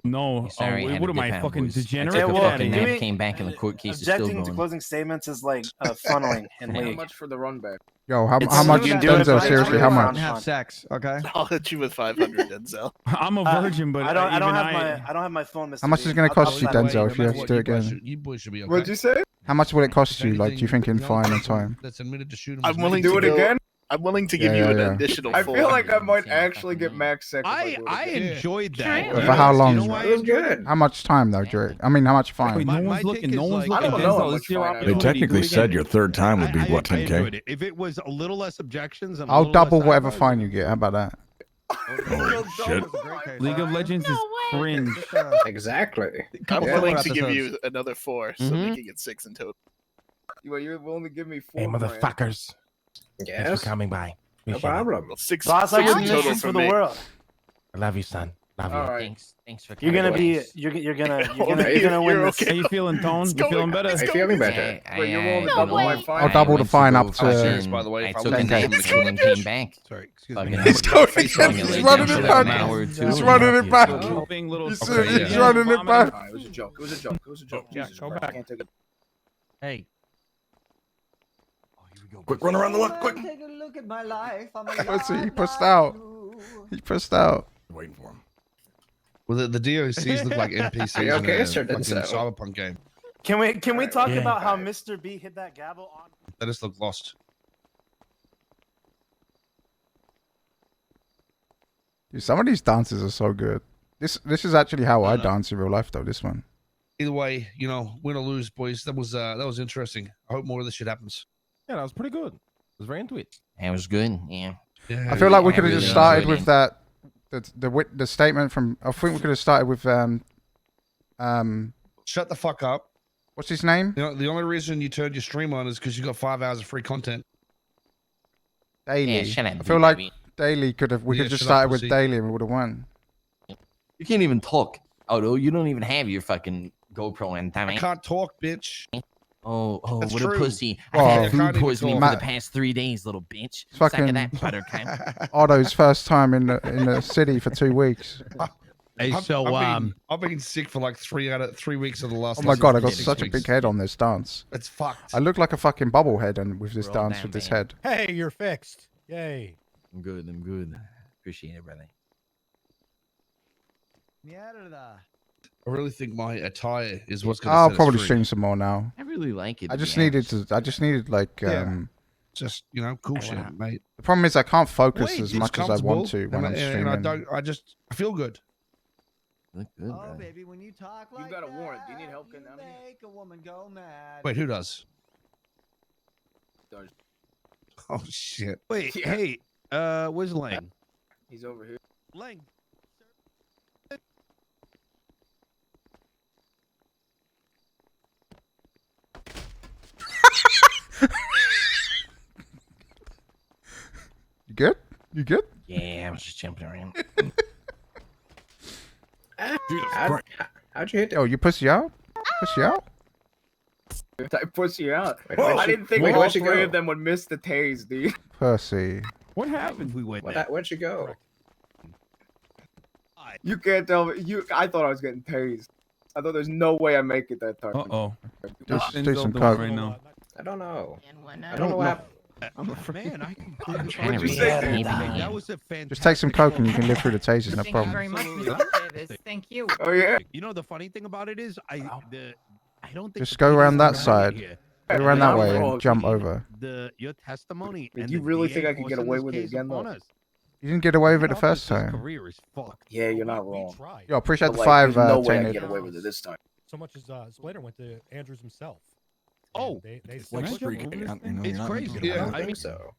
S15: No.
S21: Sorry,
S15: oh,
S21: had
S15: what
S21: a
S15: am
S21: dip
S15: I,
S21: out,
S15: fucking
S21: boys.
S15: degenerate?
S21: I took a
S16: well,
S21: fucking
S16: doing-
S21: nap, came back, and the court case is still
S16: Objecting to
S21: going.
S16: closing statements is like funneling in
S21: How
S8: How
S16: League.
S8: much for the run back?
S1: Yo, how
S16: It's
S1: much?
S16: you can do it,
S1: Denzel,
S16: but
S1: seriously,
S16: it's
S1: how
S16: really
S1: much?
S16: fun.
S19: Have sex, okay?
S24: I'll hit you with 500, Denzel.
S15: I'm a virgin, but
S16: I don't
S15: even
S16: have my phone, Mr.
S1: How much
S16: B.
S1: is it going to cost you,
S16: Outside of
S1: Denzel,
S16: it.
S1: if you have to do it again?
S9: You boys should be okay.
S8: What'd you say?
S1: How much will it cost you? Like, do you think in fine and time?
S9: That's admitted to shoot him.
S24: I'm willing to
S8: Do it
S24: go-
S8: again?
S24: I'm willing to
S1: Yeah,
S24: give you
S1: yeah,
S24: an
S1: yeah.
S24: additional.
S8: I feel like I
S24: 400.
S8: might actually get max sex.
S14: I enjoyed that.
S1: For how long?
S8: It was good.
S1: How much time though, Drake? I mean, how much fine?
S15: Wait, no one's looking. No one's looking.
S8: I don't know how
S15: Denzel,
S8: much
S15: it's your
S8: fine I
S10: They
S15: opportunity.
S10: technically
S15: Do it
S10: said
S15: again.
S10: your third time would be what,
S14: I enjoyed
S10: 10K?
S14: it. If it was a little less objections and a
S1: I'll
S14: little
S1: double
S14: less
S1: whatever
S14: sidebars,
S1: fine you get. How about that?
S10: Oh shit!
S15: League of Legends is cringe.
S21: Exactly.
S24: I'm
S21: Yeah.
S24: willing
S21: About
S24: to
S21: the
S24: give
S21: subs.
S24: you another 4, so
S21: Mhm.
S24: making it 6 in total.
S8: Well, you're willing to give me 4
S20: Hey,
S8: grand.
S20: motherfuckers. Thanks
S21: Yes.
S20: for coming by.
S21: No
S20: Appreciate it.
S21: problem.
S24: Well, 6
S16: Boss, I
S24: six in
S16: wouldn't
S24: total
S16: miss for
S24: for
S16: the
S24: me.
S16: world.
S20: I love you, son. Love you.
S8: All right.
S21: Thanks for
S16: You're
S21: coming.
S16: gonna be
S21: Boys.
S16: you're gonna
S24: Oh,
S16: win this.
S15: How you feeling, Tone? You feeling better?
S21: I'm feeling better.
S8: Wait, you're willing to
S21: I-
S8: double my
S21: I-
S8: fine?
S1: I'll double the
S21: went
S1: fine
S21: to
S1: up
S21: go
S1: to-
S21: fucking-
S9: by the way,
S21: I
S9: if I
S21: took
S9: was
S21: a
S9: in
S21: nap
S9: Mexico
S21: and came back.
S14: Sorry, excuse
S21: Fucking
S14: me.
S21: He's
S1: running it back. He's running it back. He's running it back.
S8: It was a joke. It was a joke. It was a joke.
S15: Yeah,
S8: Jesus
S15: go
S8: Christ,
S15: back.
S8: I can't take it.
S14: Hey,
S10: Quick, run around the left, quick!
S19: Take a look at my life. I'm
S1: Pussy, he pushed out. He pushed out.
S10: Waiting for him.
S9: Well, the DOCs look like NPCs
S21: Are you
S9: in
S21: okay,
S9: a
S21: sir?
S9: fucking
S21: Denzel?
S9: Cyberpunk game.
S16: Can we talk
S20: Yeah.
S16: about how Mr. B hit that gavel on?
S9: They just look lost.
S1: Dude, some of these dances are so good. This is actually how I
S9: know.
S1: dance in real life, though. This one.
S9: either way, win or lose, boys. That was interesting. I hope more of this shit happens.
S20: Yeah, that was pretty good. I was very into it.
S21: It was good. Yeah.
S9: Yeah,
S1: I feel like we could have
S21: really
S1: just started
S21: enjoyed
S1: with that. The statement from. I think we could have started with
S9: Shut the fuck up.
S1: What's his name?
S9: The only reason you turned your stream on is because you got 5 hours of free content.
S1: Daily.
S21: Yeah, shut up,
S1: I feel like
S21: baby.
S1: Daily could have. We
S9: Yeah,
S1: could have just
S9: shut up,
S1: started with
S9: pussy.
S1: Daily and we would have won.
S21: You can't even talk, Otto. You don't even have your fucking GoPro in,
S9: I
S21: dummy.
S9: can't talk, bitch.
S21: Oh,
S9: That's
S21: what
S9: true.
S21: a pussy.
S1: Well,
S21: I've
S1: I
S21: had
S1: can't
S21: food
S1: even
S21: poisoning
S1: talk.
S21: for the past 3 days, little bitch.
S1: Fucking-
S21: Suck of that, buttercup.
S1: Otto's first time in the city for 2 weeks.
S14: Hey,
S9: I've been sick for like 3 weeks of the last.
S1: Oh my god, I got
S9: 6
S1: such a
S9: weeks.
S1: big head on this dance.
S9: It's fucked.
S1: I look like a fucking bobblehead and with this
S21: We're all
S1: dance
S21: down,
S1: with this
S21: man.
S1: head.
S17: Hey, you're fixed. Yay.
S21: I'm good. Appreciate it, brother.
S9: I really think my attire is what's going to.
S1: I'll probably stream some more now.
S21: I really like it.
S1: I
S21: to
S1: just
S21: be
S1: needed
S21: honest.
S1: to. I just needed like.
S9: Yeah. Just cool shit, mate.
S1: The problem is I can't focus
S9: Wait,
S1: as
S9: it's
S1: much as I want to
S9: comfortable,
S1: when I'm
S9: and
S1: streaming.
S9: I feel good.
S21: Look good,
S19: Oh,
S21: brother.
S19: baby, when you talk like
S8: You got a warrant. Do you
S19: that,
S8: need help getting
S19: you
S8: out of here?
S19: make a woman go mad.
S9: Wait, who does? Oh shit!
S14: Wait,
S8: Yeah.
S14: hey, where's Lang?
S8: He's over here.
S14: Lang.
S1: You good? You good?
S21: Yeah, I was just jumping around.
S8: How'd you hit that?
S1: Oh, you pussy out? Pussy out?
S8: I pushed you out.
S21: Whoa.
S8: I didn't think
S21: Where'd
S8: all
S21: she
S8: 3
S21: go?
S8: of them would miss the tase, dude.
S1: Pussy.
S15: What happened?
S14: We went there.
S8: Where'd you go? You can't tell me. I thought I was getting tased. I thought there's no way I make it that time.
S15: Uh-oh.
S1: Just
S15: What's
S1: do
S15: Denzel
S1: some
S15: doing
S1: coke.
S15: right now?
S8: I don't know.
S2: And
S8: I don't know what happened.
S14: Man, I can.
S21: Trying to
S8: What'd you say?
S21: read
S14: That was a fantastic.
S1: Just take some coke and you can live through the tasers, no
S4: Thank you
S1: problem.
S4: very much, Mr. Davis. Thank you.
S8: Oh yeah.
S14: You know the funny thing about it is, I don't think
S1: Just
S14: the
S1: go
S14: police
S1: around that
S14: are
S1: side.
S14: here.
S1: Go around that way
S8: wrong.
S1: and jump over.
S14: Your testimony.
S8: Do
S14: and
S8: you
S14: the
S8: really
S14: DA
S8: think I could get
S14: forcing
S8: away
S14: this
S8: with it
S14: case
S8: again,
S14: upon
S8: though?
S14: us.
S1: You didn't get away with it the
S14: That
S1: first
S14: officer's
S1: time.
S14: Career is fucked.
S8: Yeah, you're not wrong.
S1: Yo, appreciate
S8: But,
S1: the
S8: like,
S1: 5
S8: there's no way I
S1: Tainted.
S8: get away with it this time.
S17: So much as Splater went to Andrews himself.
S14: Oh,
S17: they
S7: It's like
S17: switched.
S7: freaking out, you know,
S14: It's
S7: you're not
S14: crazy.
S7: gonna get
S9: Yeah,
S7: away
S8: I
S7: with
S8: think
S7: it.
S8: so.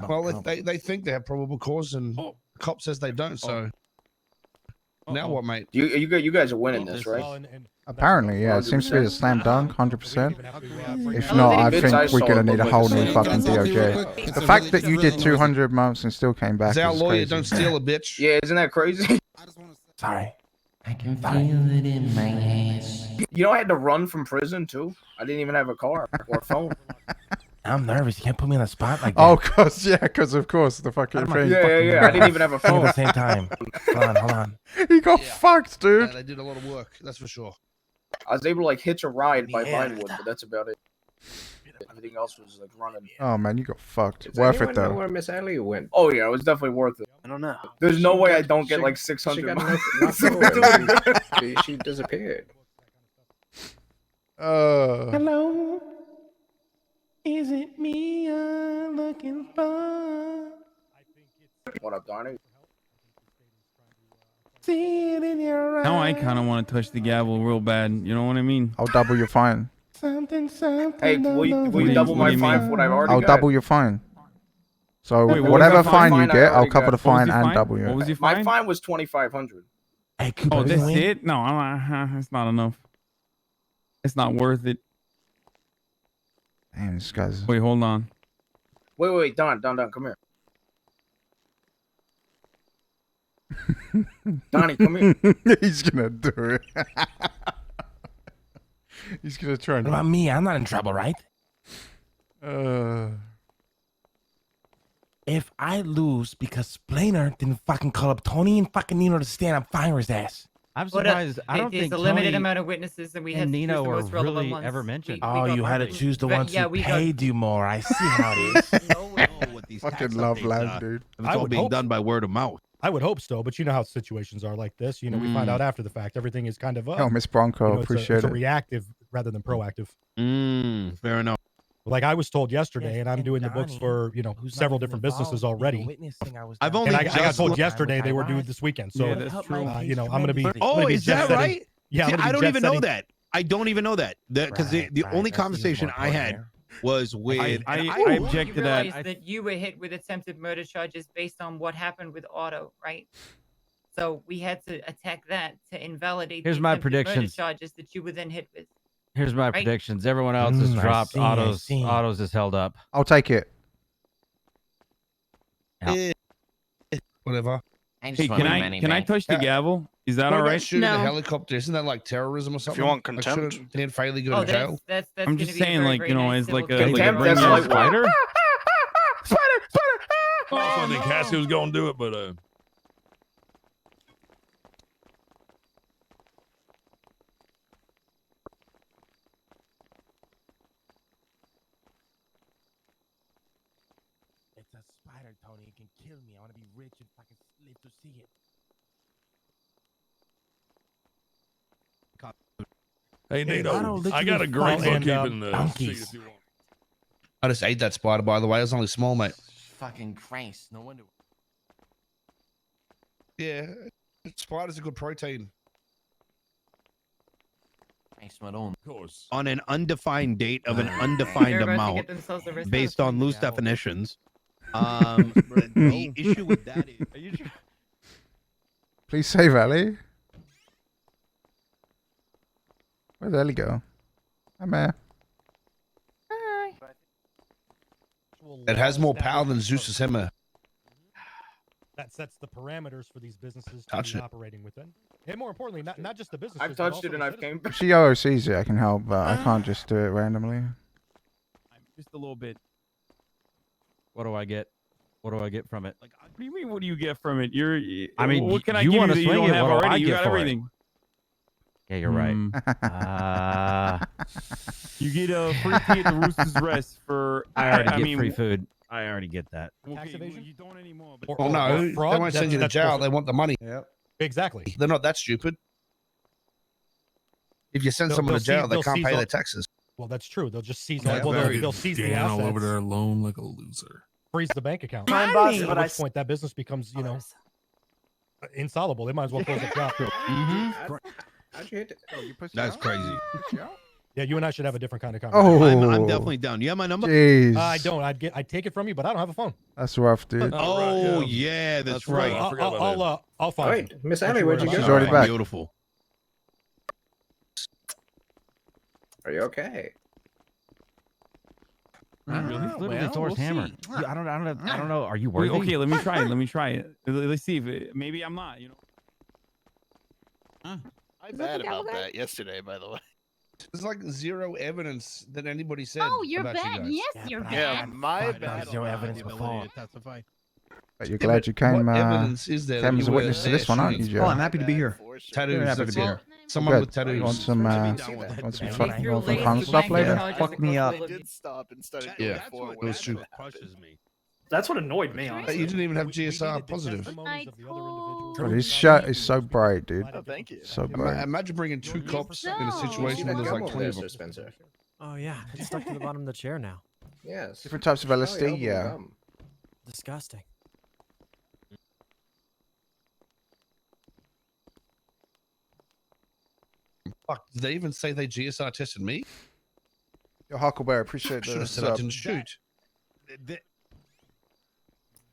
S9: Well, they think they have probable cause, and
S14: Oh.
S9: the cop says they don't. So now what, mate?
S8: You guys are winning this,
S17: Well,
S8: right?
S17: and
S1: Apparently, yeah. It seems to be a slam dunk, 100%. If
S8: Well,
S1: not,
S8: the
S1: I
S8: bits I
S1: think we're
S8: saw
S1: gonna need
S8: looked
S1: a
S8: like
S1: whole
S8: the
S1: new
S8: same.
S1: fucking
S10: Can I talk to you real
S1: DOJ.
S10: quick?
S1: The fact that you did 200 months and still came back
S9: It's our
S1: is
S9: lawyer.
S1: crazy.
S9: Don't steal a bitch.
S8: Yeah, isn't that crazy?
S21: Sorry. I can feel it in my ass.
S8: You know, I had to run from prison too. I didn't even have a car or a phone.
S20: I'm nervous. You can't put me on the spot like that.
S1: Oh, cause of course, the fucking
S20: Out of my
S1: thing.
S8: Yeah. I didn't even have a
S20: At the
S8: phone.
S20: same time. Hold on.
S1: He got fucked, dude.
S9: They did a lot of work. That's for sure.
S8: I was able to like hitch a ride by
S20: Yeah.
S8: Vinewood, but that's about it. Everything else was like running.
S1: Oh man, you got fucked. Worth it though.
S21: where Miss Ellie went?
S8: Oh yeah, it was definitely worth it.
S16: I don't know.
S8: There's no
S21: She
S8: way I
S21: got-
S8: don't get
S21: she-
S8: like
S21: She
S8: 600
S21: got
S8: miles.
S21: knocked over. She disappeared.
S20: Hello. Is it me you're looking for?
S8: What up, Donnie?
S20: See it in your eyes.
S15: Now I kind of want to touch the gavel real bad. You know what I mean?
S1: I'll double your fine.
S20: Something.
S8: Hey, will you
S15: do you-
S8: double
S15: what
S8: my
S15: do you
S8: fine
S15: mean?
S8: for what I've already
S1: I'll
S8: got?
S1: double your fine. So
S15: Wait, what was
S1: whatever
S15: that
S1: fine you
S8: fine I
S1: get, I'll
S8: already
S1: cover
S8: got?
S1: the
S15: What was
S1: fine
S15: the
S1: and
S15: fine?
S1: double
S15: What
S1: you.
S15: was your
S8: My
S15: fine?
S8: fine was 2,500.
S20: Hey, Cooper,
S15: Oh, that's
S20: win.
S15: it? No, it's not enough. It's not worth it.
S1: Damn, this guy's.
S15: Wait, hold on.
S8: Wait, Don, come here. Donnie, come here.
S1: He's gonna do it. He's gonna try
S20: What about
S1: and.
S20: me? I'm not in trouble, right? If I lose because Splainer didn't fucking call up Tony and fucking Nino to stand up, fire his ass.
S6: I'm
S4: But,
S6: surprised. I don't
S4: there's
S6: think
S4: a limited
S6: Tony
S4: amount of witnesses, and we had
S6: and
S4: to choose
S6: Nino
S4: the
S6: were
S4: most relevant
S6: really
S4: ones.
S6: ever mentioned.
S4: We
S20: Oh,
S4: got
S20: you had to
S4: Marty.
S20: choose the
S4: But,
S20: ones
S4: yeah,
S20: who
S4: we got-
S20: paid you more. I see how it is.
S4: No way.
S1: Fucking love land, dude.
S14: It's
S17: I
S14: all
S17: would
S14: being
S17: hope
S14: done by word of mouth.
S17: I would hope so, but you know how situations are like this. You know, we find out after the fact. Everything is kind of
S1: Oh, Miss Bronco,
S17: it's
S1: appreciate
S17: a
S1: it.
S17: reactive rather than proactive.
S14: Fair enough.
S17: Like I was told yesterday, and I'm
S20: and
S17: doing the books
S20: Donnie,
S17: for
S20: who's not
S17: several
S20: even
S17: different businesses
S20: involved in the
S17: already.
S20: witness thing I was
S14: I've
S20: down
S14: only
S17: And
S20: there.
S17: I got
S14: just
S17: told
S14: looked-
S17: yesterday they were due
S20: Ironic.
S17: this weekend. So,
S15: Yeah, that's true.
S17: you know, I'm gonna be.
S14: Oh,
S17: I'm gonna be
S14: is
S17: jet
S14: that
S17: setting-
S14: right?
S17: Yeah,
S14: See,
S17: I'm gonna be
S14: I don't
S17: jet
S14: even know
S17: setting-
S14: that. I don't even know that. Because the
S18: Right,
S14: only
S18: that's
S14: conversation
S18: more
S14: I had
S18: important
S14: was with.
S15: I
S4: You
S15: object to
S4: realize
S15: that.
S4: that you were hit with attempted murder charges based on what happened with Otto, right? So we had to attack that to invalidate
S3: Here's
S4: the
S3: my
S4: attempted murder
S3: predictions.
S4: charges that you were then hit with.
S3: Here's my
S4: Right?
S3: predictions. Everyone else is
S18: I
S3: dropped.
S18: see, I
S3: Otto's
S18: see.
S3: is held up.
S1: I'll take it.
S3: Yeah.
S9: Whatever.
S15: Hey, can I touch the gavel? Is that
S9: What
S15: all
S9: about
S15: right?
S9: shooting a
S2: No.
S9: helicopter? Isn't that like terrorism or something?
S24: want
S9: Like,
S24: contempt.
S9: shouldn't Dan Faley go
S4: Oh,
S9: to jail?
S4: that's
S15: I'm
S4: gonna
S15: just
S4: be a
S15: saying,
S4: very,
S15: like,
S4: very
S15: you know,
S4: nice
S15: it's like
S4: civil
S15: a
S8: Contempt,
S15: bring
S8: that's
S15: your
S8: like what?
S15: spider.
S7: Oh, I think Cassie was gonna do it, but
S20: It's a spider, Tony. It can kill me. I want to be rich and fucking live to see it.
S7: hey, Nito,
S20: Otto
S7: I got a great
S17: literally
S7: bookkeeping sheet
S20: donkeys.
S7: if you want.
S9: I just ate that spider, by the way. It was only small, mate.
S21: Fucking Christ. No wonder.
S9: Yeah, spiders are good protein.
S21: Thanks, my own.
S7: Of course.
S14: On an undefined date of an
S4: They're
S14: undefined
S4: about to
S14: amount,
S4: get themselves arrested.
S14: based on loose definitions. The issue with that is
S1: Please save Ellie. Where'd Ellie go? Hi, man.
S9: It has more power than
S17: Zeus.
S9: Zeus's hammer.
S17: That sets the parameters for these businesses to
S9: Touch
S17: be
S9: it.
S17: operating within. And more importantly, not just the businesses.
S8: I've
S17: but
S8: touched
S17: also
S8: it and
S17: the
S8: I've came
S17: citizens.
S8: back.
S1: If she OOCs it, I can help, but I can't just do it randomly.
S15: Just a little bit.
S3: What do I get? What do I get from it?
S15: What do you mean? What do you get from it? You're.
S3: I mean,
S15: what can I
S3: you
S15: give you
S3: wanna
S15: that you
S3: swing
S15: don't
S3: it,
S15: have
S3: what do I
S15: already? You
S3: get
S15: got
S3: for it?
S15: everything.
S3: Yeah, you're right.
S15: You get a free tea at the Rooster's Rest for.
S3: I already get
S15: mean,
S3: free food. I already get that.
S17: Tax evasion?
S15: You don't anymore. But
S9: Well, no, they
S17: fraud,
S9: won't send you to
S17: that's
S9: jail.
S17: different.
S9: They want the money.
S1: Yep.
S17: Exactly.
S9: They're not that stupid. If you send
S17: They'll-
S9: someone to
S17: they'll
S9: jail, they
S17: they'll
S9: can't
S17: seize
S9: pay
S17: all-
S9: their taxes.
S17: Well, that's true. They'll just seize.
S9: That's
S17: Well,
S9: very
S17: they'll seize the
S7: Dan all over
S17: assets,
S7: there alone like a loser.
S17: freeze the bank account.
S16: Fine, boss,
S17: At
S16: but I
S17: which point that business becomes, insoluble. They might as well close the shop.
S8: How'd you hit it?
S1: Oh, you pushed it
S14: that's
S1: out?
S14: crazy.
S17: Yeah, you and I should have a different kind of conversation.
S1: Oh,
S14: I'm definitely down. You have my number?
S1: Jeez.
S17: I don't. I'd take it from you, but I don't have a phone.
S1: That's rough, dude.
S14: Oh, yeah, that's right.
S17: I'll find
S8: Wait,
S17: you.
S8: Miss
S17: Don't
S8: Ellie,
S17: you
S8: where'd
S17: worry
S8: you
S17: about
S8: go?
S1: She's already back.
S14: Beautiful.
S8: Are you okay?
S3: It's literally Thor's hammer. I don't know. Are you
S15: Wait,
S3: worthy?
S15: okay, let me try it. Let me try it. Let's see if maybe I'm not.
S24: I'm mad about that yesterday, by the way.
S9: There's like zero evidence that anybody said.
S5: Oh, you're
S9: about
S5: bad.
S9: You guys.
S5: Yes, you're
S24: Yeah,
S5: bad.
S24: my
S20: But
S24: bad.
S20: there's no
S24: on
S20: evidence
S24: the
S20: before.
S24: ability
S20: to testify.
S1: But you're glad you came.
S9: What evidence is there?
S1: Came
S9: that
S1: as
S9: you
S1: a
S9: were
S1: witness to
S9: there
S1: this one, aren't you,
S9: shooting?
S1: Joe?
S24: I'm happy to be here.
S9: Tattoos.
S1: Happy to
S9: That's
S1: be
S9: it.
S1: here.
S9: Someone
S1: Good.
S9: with tattoos.
S1: You want some
S4: If you're
S1: fun
S4: lazy,
S1: stuff
S4: bank
S1: later?
S4: charges
S18: Fuck me
S4: are
S18: up.
S4: full of
S24: They
S4: you.
S24: did stop and started
S9: Yeah,
S24: going forward.
S9: those two.
S14: Crushes me.
S11: That's what annoyed me,
S9: You
S11: honestly.
S9: didn't even have GSR positive.
S1: God, his shirt is so bright, dude.
S24: Oh, thank you.
S1: So bright.
S9: Imagine bringing two cops in a situation where there's like 20 of them.
S8: Spencer.
S18: Oh yeah, it's stuck to the bottom of the chair now.
S8: Yes.
S1: Different types of LSD, yeah.
S18: Disgusting.
S9: Fuck, did they even say they GSR tested me?
S1: Yo, Huckleberry, appreciate
S9: Should
S1: the
S9: have said I
S1: sub.
S9: didn't shoot.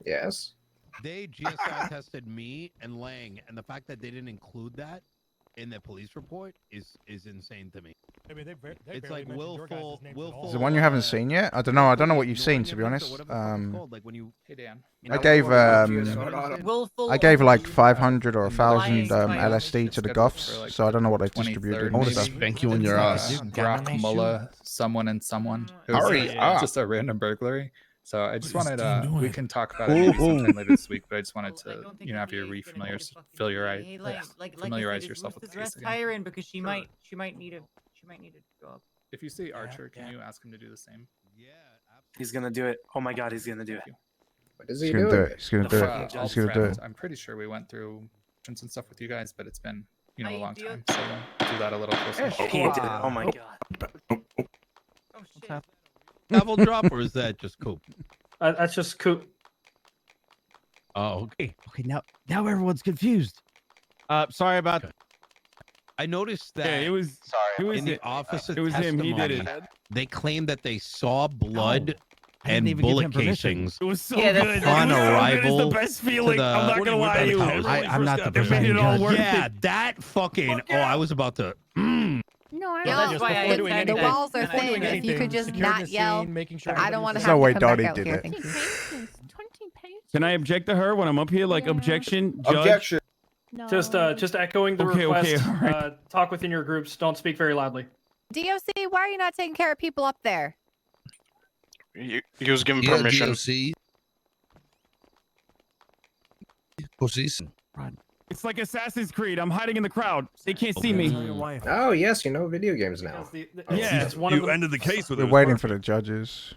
S8: Yes.
S14: They GSI tested me and Lang, and the fact that they didn't include that in the police report is insane to me.
S17: I mean,
S14: It's like willful.
S1: Is it one you haven't seen yet? I don't know. I don't know what you've seen, to be honest.
S14: Like when you.
S11: Hey Dan.
S1: I gave
S4: Willful
S1: I gave
S4: or
S1: like
S4: you
S1: 500 or
S4: lying
S1: 1,000
S4: by
S1: LSD to the goths, so I don't know what they've distributed.
S9: I want
S1: and
S9: to
S1: stuff.
S9: spank you on your ass.
S13: Grok Mullah, someone and someone. It was
S9: Hurry up.
S13: just a random burglary. So I just
S7: What is
S13: wanted
S7: Dean
S13: we
S7: doing?
S13: can talk about it maybe sometime later this week, but I just wanted to have you familiarize yourself with the case again.
S4: hire in because she might need a job.
S13: If you see Archer, can you ask him to do the same?
S14: Yeah,
S16: He's gonna do it. Oh my god, he's gonna do it.
S8: What is
S1: He's
S8: he
S1: gonna do
S8: doing?
S1: it. He's gonna do it. He's gonna do it.
S13: I'm pretty sure we went through and stuff with you guys, but it's been a
S4: Hey,
S13: long
S4: do you-
S13: time. So do that a little closer.
S16: He can't do it. Oh my god.
S4: Oh shit.
S14: Gavel drop, or is that just cool?
S11: That's just cool.
S14: Oh, okay.
S3: Okay, now everyone's confused. Sorry about
S14: I noticed that.
S15: Yeah, it was. It was
S14: in the
S15: it.
S14: officer
S15: It was him. He did
S14: testimony,
S15: it.
S14: They claimed that they saw blood
S15: I didn't
S14: and
S15: even give
S14: bullet
S15: him permission.
S14: casings.
S15: It was so
S4: Yeah, that's-
S15: good.
S14: On
S15: It was so good.
S14: arrival
S15: It's the best feeling.
S14: to
S15: I'm not gonna lie to you.
S3: I'm not the
S15: It made
S3: presiding
S15: it all
S3: judge.
S15: worth
S14: Yeah,
S15: it.
S14: that fucking. Oh, I was about to.
S5: No, I
S11: Yeah,
S5: don't.
S11: that's
S4: why I
S11: before doing
S4: attacked
S5: The
S11: anything.
S5: walls are
S11: Before doing
S5: thin. If you
S11: anything,
S5: could just
S11: securing
S5: not
S11: the
S5: yell.
S11: scene, making sure
S5: I don't want to
S1: There's
S5: have
S1: no
S5: to
S1: way
S5: come
S1: Dottie
S5: back out
S1: did
S5: here.
S1: it.
S5: Thank you.
S15: Can I object to her when I'm up here? Like objection, judge.
S8: Objection.
S11: Just echoing the
S15: Okay, okay,
S11: request.
S15: all right.
S11: Talk within your groups. Don't speak very loudly.
S5: DOC, why are you not taking care of people up there?
S24: You was given
S9: Yeah,
S24: permission.
S9: DOC. Pussies.
S15: It's like Assassin's Creed. I'm hiding in the crowd. They can't see me.
S12: Oh yes, you know video games now.
S15: Yeah.
S11: It's one of
S20: You
S11: the,
S20: ended the case with
S1: We're
S20: it.
S1: waiting for the judges.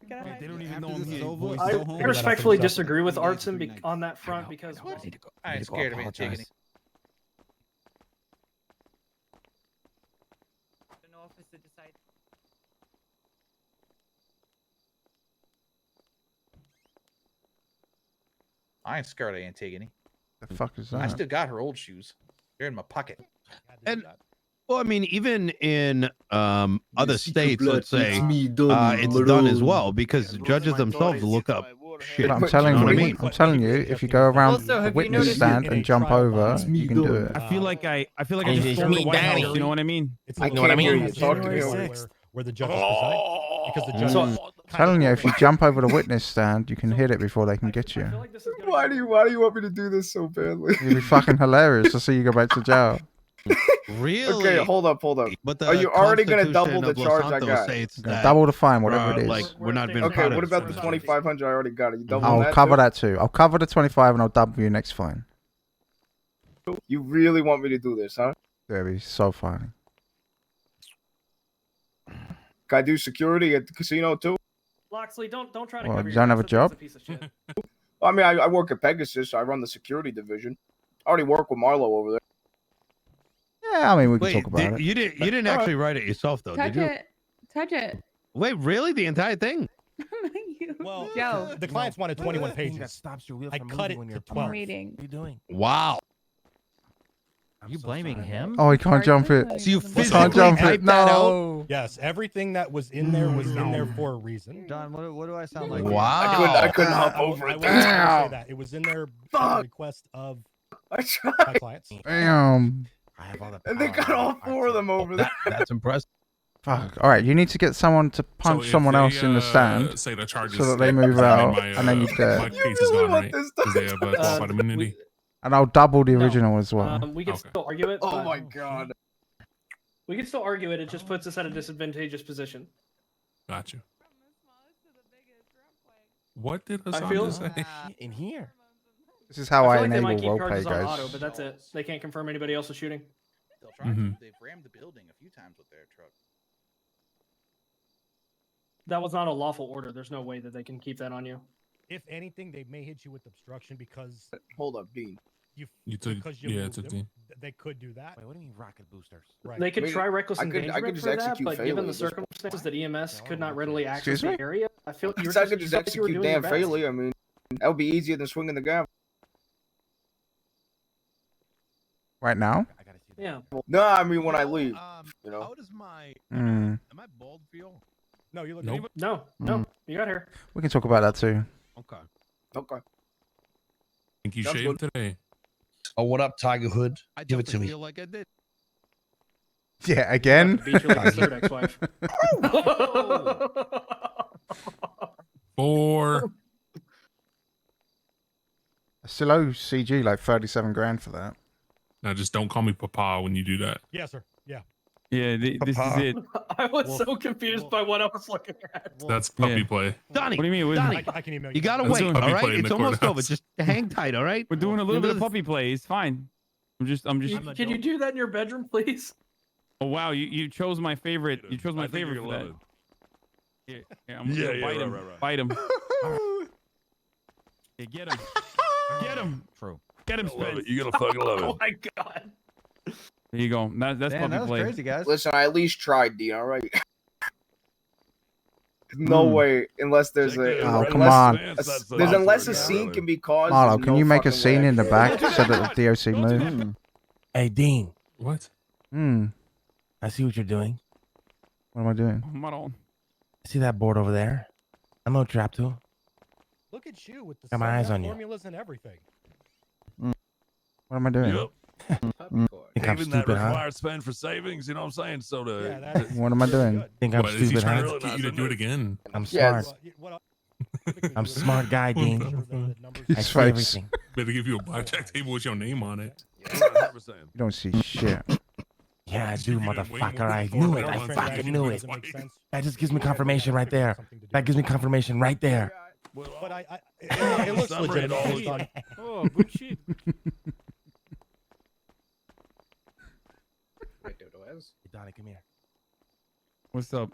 S15: They don't even know I'm here.
S11: I respectfully disagree with Artson on that front because
S13: I ain't scared of Antigone.
S4: An officer decide.
S13: I ain't scared of Antigone.
S1: The fuck is
S13: I
S1: that?
S13: still got her old shoes. They're in my pocket.
S14: And well, I mean, even in other states, let's say it's done as well because judges themselves look up shit.
S1: But I'm telling
S14: you know
S1: you,
S14: what I mean?
S1: I'm telling you, if you go around
S4: Also,
S1: the
S4: have you
S1: witness
S4: noticed-
S1: stand and jump over, you can do it.
S15: I feel like I feel like I
S21: It's
S15: just stormed the
S21: me,
S15: White
S21: Daddy.
S15: House. You know what I mean?
S17: It's
S8: I
S17: a
S8: can't
S17: little
S8: hear you.
S17: different
S8: Talk to me
S17: January
S8: over
S17: 6th, where the judges preside. Because the judges
S11: So-
S1: Telling you, if you jump over the witness stand, you can hit it before they can get you.
S8: Why do you want me to do this so badly?
S1: It'd be fucking hilarious to see you go back to jail.
S14: Really?
S8: Okay, hold up.
S14: But the
S8: Are you already gonna double
S14: Constitution
S8: the
S14: of Los
S8: charge I
S14: Santos
S8: got?
S14: states
S1: Gonna
S14: that,
S1: double the fine, whatever it is.
S14: Like we're not being
S8: Okay,
S14: part
S8: what
S14: of
S8: about the
S14: this.
S8: 2,500 I already got? Are you doubling
S1: I'll
S8: that
S1: cover
S8: too?
S1: that too. I'll cover the 25 and I'll double your next fine.
S8: You really want me to do this, huh?
S1: That'd be so funny.
S8: Can I do security at the casino too?
S11: Loxley, don't try to
S1: Well,
S11: cover
S1: you
S11: your
S1: don't have a
S11: ass. That's
S1: job?
S11: piece of shit.
S8: I mean, I work at Pegasus. I run the security division. I already work with Marlo over there.
S1: Yeah, I mean, we can
S14: Wait,
S1: talk about it.
S14: you didn't actually write it yourself though, did you?
S5: Touch it.
S14: Wait, really? The entire thing?
S17: Well,
S5: Joe.
S17: the clients wanted 21
S20: That thing
S17: pages.
S20: that stops your wheels
S17: I
S20: from
S17: cut
S20: moving
S17: it
S20: when
S17: to
S20: you're
S17: 12.
S5: Reading.
S20: What are you doing?
S14: Wow.
S3: Are you blaming him?
S1: Oh, he can't jump it.
S14: So you
S1: Can't
S14: physically
S1: jump it.
S14: typed that out?
S1: No.
S17: Yes, everything that was in there was in there for a reason.
S3: Don, what do I sound like?
S14: Wow.
S8: I couldn't hop over
S17: I
S8: it.
S17: will say
S8: Damn.
S17: that. It was in there at the request of
S8: I
S17: my
S8: tried.
S17: clients.
S1: Damn.
S20: I have all the
S8: And they
S20: power
S8: got
S20: now.
S8: all four of them over there.
S14: That's impressive.
S1: Fuck. All right, you need to get someone to punch
S7: if
S1: someone
S7: they,
S1: else in the stand
S7: say the charges
S1: so that they move
S7: then
S1: out,
S7: my,
S1: and then you
S7: my
S1: dead.
S7: case is gone, right? Because they have qualified immunity.
S1: And I'll double the original as well.
S11: We can
S7: Okay.
S11: still argue it.
S8: Oh
S11: but
S8: my god.
S11: We can still argue it. It just puts us at a disadvantageous position.
S7: Gotcha. What did
S11: I
S7: Hassan
S11: feel-
S7: just say?
S20: In here.
S1: This is how I
S11: feel like they might
S1: enable
S11: keep
S1: roleplay,
S11: charges on
S1: guys.
S11: Otto, but that's it. They can't confirm anybody else is shooting.
S13: They'll try.
S7: Mhm.
S13: They've rammed the building a few times with their truck.
S11: That was not a lawful order. There's no way that they can keep that on you.
S17: If anything, they may hit you with obstruction because
S8: Hold up, Dean.
S7: You took,
S17: because you
S7: yeah, it
S17: moved
S7: took
S17: them.
S7: Dean.
S17: They could do that.
S20: Wait, what do you mean rocket boosters?
S17: Right.
S11: They could
S8: I mean,
S11: try reckless
S8: I could
S11: endangerment
S8: just
S11: for that,
S8: execute
S11: but given
S8: Faley
S11: the
S8: at this point.
S11: circumstances that EMS could not readily access
S1: Excuse me?
S11: the area, I feel
S8: I
S11: you're
S8: could just
S11: you felt like you were
S8: execute
S11: doing your
S8: Dan
S11: best.
S8: Faley. I mean, that would be easier than swinging the gavel.
S1: Right now?
S20: I gotta see that.
S11: Yeah.
S8: No, I mean when I leave. You know.
S14: How does my
S1: Mm.
S14: am I bald feel?
S17: No, you look.
S7: Nope.
S11: No, you got her.
S1: We can talk about that too.
S14: Okay.
S8: Okay.
S7: Think you
S8: Sounds
S7: shaved
S8: good.
S7: today?
S9: Oh, what up, Tiger Hood?
S14: I
S9: Give it to
S14: definitely
S9: me.
S14: feel like I did.
S1: Yeah, again?
S11: Beat you like his third ex-wife.
S7: 4.
S1: I still owe CG like 37 grand for that.
S7: Now just don't call me Papa when you do that.
S17: Yes, sir. Yeah.
S15: Yeah, this is
S1: Papa.
S15: it.
S11: I was so confused by what I was looking at.
S7: That's puppy
S15: Yeah.
S7: play.
S14: Donnie,
S15: What do you mean?
S14: Donnie,
S17: I can email
S14: you gotta
S7: That's
S14: wait,
S7: doing
S14: all
S7: puppy
S14: right?
S7: play in
S14: It's
S7: the
S14: almost over.
S7: courthouse.
S14: Just hang tight, all right?
S15: We're doing a little bit of puppy play. It's fine. I'm just.
S11: Can you do that in your bedroom, please?
S15: Oh wow, you chose my favorite. You chose my
S20: I think
S15: favorite
S20: you're
S15: for
S20: gonna
S15: that.
S20: love
S15: Yeah, I'm gonna
S20: Yeah, yeah,
S15: bite him.
S20: right.
S15: Bite him. Yeah, get him. Get him.
S3: True.
S15: Get him,
S20: I love
S15: Spence.
S20: it. You're gonna fucking love
S11: Oh
S20: it.
S11: my god.
S15: There you go. That's
S3: Damn,
S15: puppy
S3: that was
S15: play.
S3: crazy, guys.
S8: Listen, I at least tried, Dean. All right. no way unless there's
S1: Oh, come
S8: unless
S1: on.
S8: unless a scene can be caused.
S1: Marlo,
S8: there's
S1: can
S8: no
S1: you make a
S8: fucking
S1: scene
S8: way.
S1: in the back so that the DOC move?
S20: Hey, Dean.
S7: What?
S20: I see what you're doing.
S1: What am I doing?
S15: Marlon.
S20: See that board over there? I'm no trap to.
S17: Look at you with the
S20: Got my
S17: setting
S20: eyes
S17: up
S20: on you.
S17: formulas and everything.
S1: What am I doing?
S20: Think I'm
S14: Even that
S20: stupid, huh?
S14: required spend for savings, you know what I'm saying? So to
S1: What am I doing?
S20: Think I'm
S7: What, is he
S20: stupid,
S7: trying
S20: huh?
S7: to get you to do it again?
S20: I'm
S8: Yeah,
S20: smart. I'm a smart guy, Dean. I
S1: His
S20: see
S1: face.
S20: everything.
S7: Better give you a blackjack table with your name on it.
S1: You don't see shit.
S20: Yeah, I do,
S7: You did way more
S20: motherfucker. I
S7: than
S20: knew it.
S7: 400
S20: I
S7: months
S20: fucking knew it.
S7: twice.
S20: That just gives me confirmation right there. That gives me confirmation right there.
S17: But it looks
S14: Summary
S17: legitimate.
S14: all
S17: based on-
S15: Oh, good shit.
S12: Wait, dude, Wes?
S20: Hey, Donnie, come here.
S15: What's up?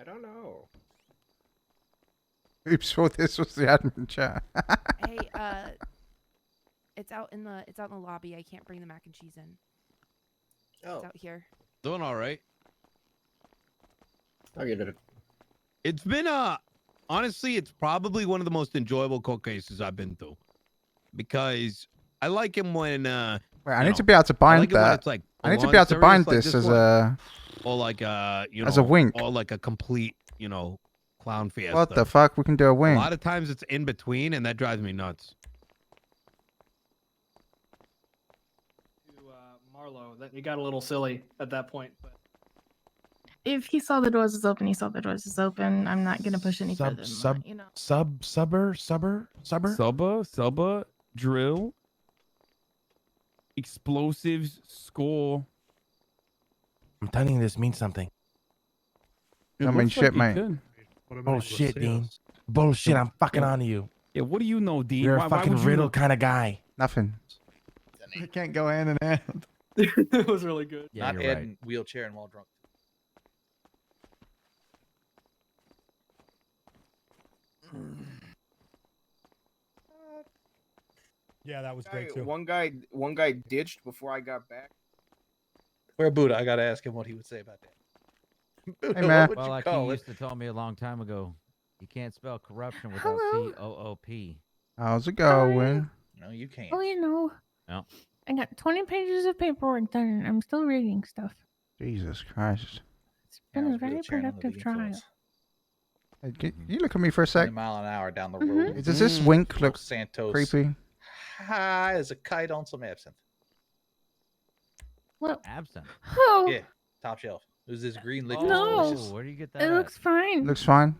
S12: I don't know.
S1: Oops, thought this was the admin chat.
S5: Hey, it's out in the lobby. I can't bring the mac and cheese in.
S12: Oh.
S5: It's out here.
S14: Doing all right.
S12: I'll give it a...
S14: It's been honestly, it's probably one of the most enjoyable court cases I've been through, because I like him when
S1: Wait, I need to be able to bind
S14: like it when
S1: that.
S14: it's like
S1: I need to
S14: full-on
S1: be able to
S14: serious,
S1: bind
S14: like
S1: this as
S14: one.
S1: a.
S14: or like you know,
S1: As a wink.
S14: or like a complete, you know, clown fiesta.
S1: What the fuck? We can do a
S14: A
S1: wing.
S14: lot of times it's in between, and that drives me nuts.
S11: Marlo, that you got a little silly at that point. But
S2: If he saw the doors is open, he saw the doors is open. I'm not gonna push any further than that, you know.
S15: Subba, drill, explosives, score.
S20: I'm telling you, this means something.
S1: I mean, shit, mate.
S20: Bullshit, Dean. Bullshit. I'm fucking onto you.
S15: Yeah, what do you know, Dean?
S20: You're
S15: Why-
S20: a
S15: why
S20: fucking
S15: would you
S20: riddle
S15: know?
S20: kind of guy.
S1: Nothing.
S10: It can't go hand in hand.
S11: it was really good.
S10: Yeah,
S13: Not
S10: you're
S13: in wheelchair and while drunk.
S17: Yeah, that was great too.
S8: One guy ditched before I got back.
S13: Where Buddha? I gotta ask him what he would say about that. Buddha,
S1: man.
S13: what would
S3: Well,
S13: you
S3: like
S13: call
S3: he
S13: it?
S3: used to tell me a long time ago, you can't spell corruption without
S2: Hello.
S3: C-O-O-P.
S1: How's it going?
S13: No, you can't.
S2: Oh, you know.
S3: No.
S2: I got 20 pages of paperwork done and I'm still reading stuff.
S1: Jesus Christ.
S2: It's been a very productive trial.
S1: Hey, you look at me for a sec.
S13: 20 mile an hour down the
S2: Mhm.
S13: road.
S1: Does this wink
S13: Little
S1: look
S13: Santos
S1: creepy?
S13: high as a kite on some absinthe.
S2: Well,
S3: Absent.
S2: oh,
S13: Yeah, top shelf. It was this green liquid.
S2: No.
S13: delicious.
S3: Where do you get that?
S2: it looks fine.
S1: Looks fine.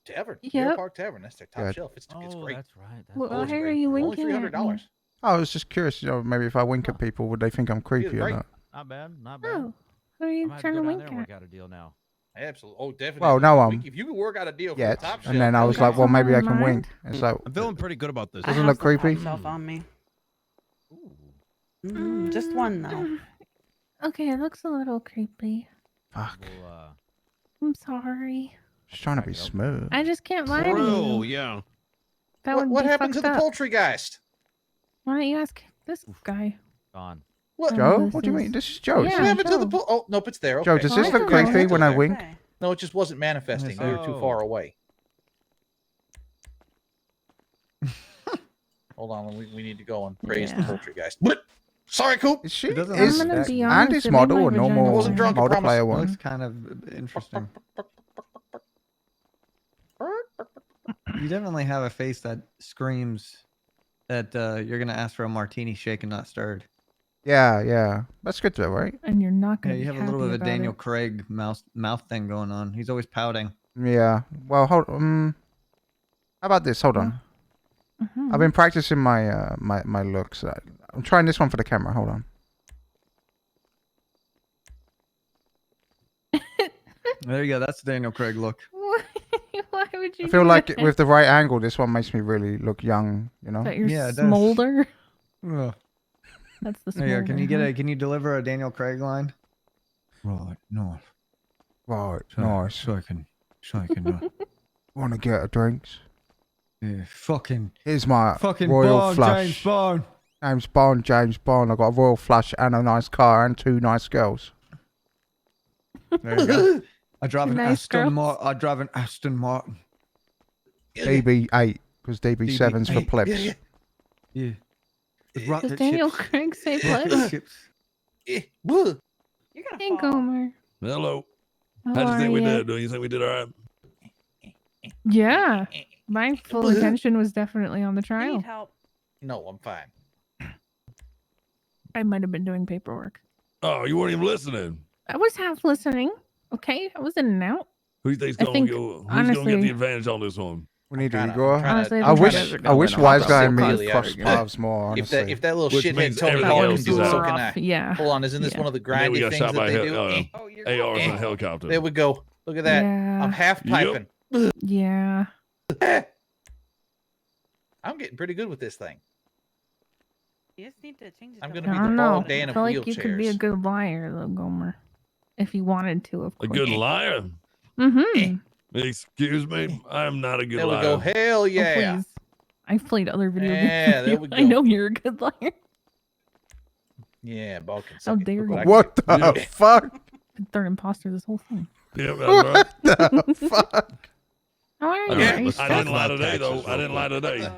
S13: Tavern.
S2: Yep.
S13: Deer Park Tavern. That's their top
S1: Good.
S13: shelf. It's great.
S3: That's right.
S2: Well,
S13: Oh, it's
S2: why are
S13: great.
S2: you
S13: Only
S2: winking at me?
S13: $300.
S1: I was just curious, you know, maybe if I wink at people, would they think I'm creepy or
S13: right.
S1: not?
S3: Not bad. Not bad.
S2: Oh, who are
S3: I
S2: you
S3: might have to
S2: trying
S3: go
S2: to
S3: down
S2: wink
S3: there and work
S2: at?
S3: out a deal now.
S13: Absolutely. Oh, definitely.
S1: Well, no,
S13: If you could work out a deal for
S1: Yeah.
S13: the top shelf.
S1: And then I was like, well, maybe I can wink. It's like,
S14: I'm feeling pretty good about this.
S1: doesn't look creepy.
S19: on me. Just one though.
S2: Okay, it looks a little creepy.
S1: Fuck.
S3: Well,
S2: I'm sorry.
S1: Just trying to be smooth.
S2: I just can't lie to
S14: True,
S2: you.
S14: yeah.
S2: That
S13: What,
S2: would
S13: what
S2: be
S13: happened to
S2: fucked
S13: the
S2: up.
S13: poultrygeist?
S2: Why don't you ask this guy?
S3: gone.
S13: What?
S1: Joe? What do you mean? This is Joe.
S2: Yeah,
S13: What happened to the
S2: Joe.
S13: pool? Oh, nope, it's there. Okay.
S1: Joe, does this
S2: I
S1: look
S2: don't know.
S1: creepy when I wink?
S13: No, it just wasn't manifesting. We were too far away. Hold on, we need to go and praise the
S2: Yeah.
S13: poultrygeist. What? Sorry, Coop.
S1: Is she?
S10: It doesn't
S1: Is
S2: I'm gonna be honest,
S1: Andy's
S2: it made
S1: model
S2: my
S1: or normal
S2: vagina
S13: I wasn't drunk, I promise.
S1: multiplayer
S10: It
S1: one?
S10: looks kind of interesting. You definitely have a face that screams that you're gonna ask for a martini shaken, not stirred.
S1: Yeah, yeah. That's good though, right?
S2: And you're not
S10: Yeah,
S2: gonna
S10: you
S2: be
S10: have a little bit
S2: happy
S10: of a
S2: about
S10: Daniel
S2: it.
S10: Craig mouth thing going on. He's always pouting.
S1: Yeah. Well, hold. How about this? Hold on.
S2: Mhm.
S1: I've been practicing my my looks. I'm trying this one for the camera. Hold on.
S10: There you go. That's the Daniel Craig look.
S2: Why would you?
S1: I feel
S2: do
S1: like
S2: that?
S1: with the right angle, this one makes me really look young. You know.
S2: But you're
S10: Yeah, it does.
S2: smolder.
S10: Ugh.
S2: That's the
S10: There you go. Can you
S2: smolder,
S10: can you deliver a Daniel Craig line? Right, nice.
S1: Right. Nice.
S10: So I can
S1: Want to get a drinks?
S10: yeah, fucking
S1: Here's my
S10: fucking
S1: royal
S10: Bond,
S1: flush.
S10: James Bond.
S1: James Bond. James Bond. I got a royal flush and a nice car and two nice girls. There you go.
S10: I drive an
S2: Nice
S10: Aston
S2: girls.
S10: Martin. I drive an Aston Martin.
S1: DB8 because DB7's for
S10: DB8.
S1: plebs.
S10: Yeah. With
S2: Does
S10: rocket
S2: Daniel
S10: ships.
S2: Craig say
S10: Rocket
S2: plebs?
S10: ships.
S2: Hey, Gomer.
S9: Hello.
S2: How
S9: How do you
S2: are
S9: think we
S2: ya?
S9: did? Do you think we did all right?
S2: Yeah. My full attention was definitely on the
S5: Need
S2: trial.
S5: help.
S13: No, I'm fine.
S2: I might have been doing paperwork.
S9: Oh, you weren't even listening.
S2: I was half listening. Okay. I was in and out.
S9: Who do you think's
S2: I
S9: going
S2: think,
S9: to who's going to
S2: honestly-
S9: get the advantage on this one?
S1: We need
S13: Trying to-
S1: Igor.
S13: I'm trying
S2: Honestly,
S1: I
S2: I'm
S1: wish
S2: trying to-
S1: I wish
S2: I'm
S1: Wise
S2: trying
S1: Guy
S2: to
S1: and me
S2: sit
S1: would
S2: quietly
S1: cross
S2: after.
S1: paths more.
S13: If that
S1: Honestly,
S13: if that little
S9: Which
S13: shithead
S9: means
S13: Tony
S9: everything
S13: Hawk
S9: else
S13: can do
S9: is
S13: it,
S9: out.
S13: so can I.
S2: Yeah.
S13: Hold on, isn't this
S2: Yeah.
S13: one of the
S9: And then we
S13: grindy
S9: got
S13: things
S9: shot
S13: that
S9: by
S13: they do?
S9: ARs in a helicopter.
S13: There we go. Look at that.
S2: Yeah.
S13: I'm half
S9: Yep.
S13: piping.
S2: Yeah.
S13: I'm getting pretty good with this thing.
S5: You just need to change it.
S13: I'm
S5: to
S13: gonna
S2: I
S13: be
S2: don't
S13: the
S2: know.
S13: bald Dan
S2: I
S13: of
S2: feel like you could be a
S13: wheelchairs.
S2: good liar, though, Gomer. If you wanted to, of
S9: A
S2: course.
S9: good liar?
S2: Mm-hmm.
S9: Excuse me? I'm not a good
S13: There we
S9: liar.
S13: go. Hell
S2: Oh,
S13: yeah.
S2: please. I've played other video
S13: Yeah,
S2: games.
S13: there
S2: with
S13: we
S2: you. I
S13: go.
S2: know you're a good liar.
S13: Yeah, ball can
S2: How
S13: suck it.
S2: dare
S13: Look
S2: you?
S13: I
S1: what
S13: can
S1: the
S13: do.
S1: fuck?
S2: Third imposter this whole thing.
S9: Yeah, that's right.
S1: What the fuck?
S2: How are
S9: I
S2: you?
S9: didn't-
S2: Are you
S9: I didn't lie
S2: stuck?
S9: today, though. I didn't lie today.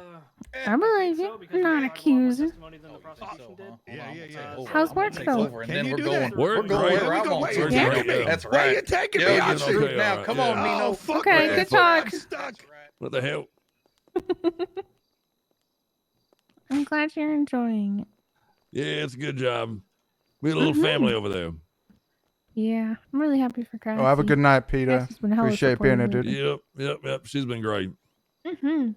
S2: I believe you. I'm not accusing. How's work though?
S13: And then we're going.
S9: We're
S13: We're going
S9: great.
S13: where I
S9: Go,
S13: want
S9: where
S13: to.
S9: you
S2: Yeah.
S9: taking me?
S13: That's
S9: Where
S13: right.
S9: you taking
S13: Yo,
S9: me?
S13: you're
S9: I'm
S13: screwed
S9: okay,
S13: now.
S9: all right,
S13: Come
S9: yeah.
S13: on, Nino.
S9: fuck
S2: Okay,
S9: that.
S2: good talk.
S14: I'm stuck.
S9: What the hell?
S2: I'm glad you're enjoying it.
S9: Yeah, it's a good job. We had a little family over there.
S2: Yeah, I'm really happy for Cassie.
S1: Oh, have a good night, Peter.
S2: Cassie's been hella
S1: Appreciate being here,
S2: supportive
S1: dude.
S9: Yep. She's been great.
S2: Mm-hmm.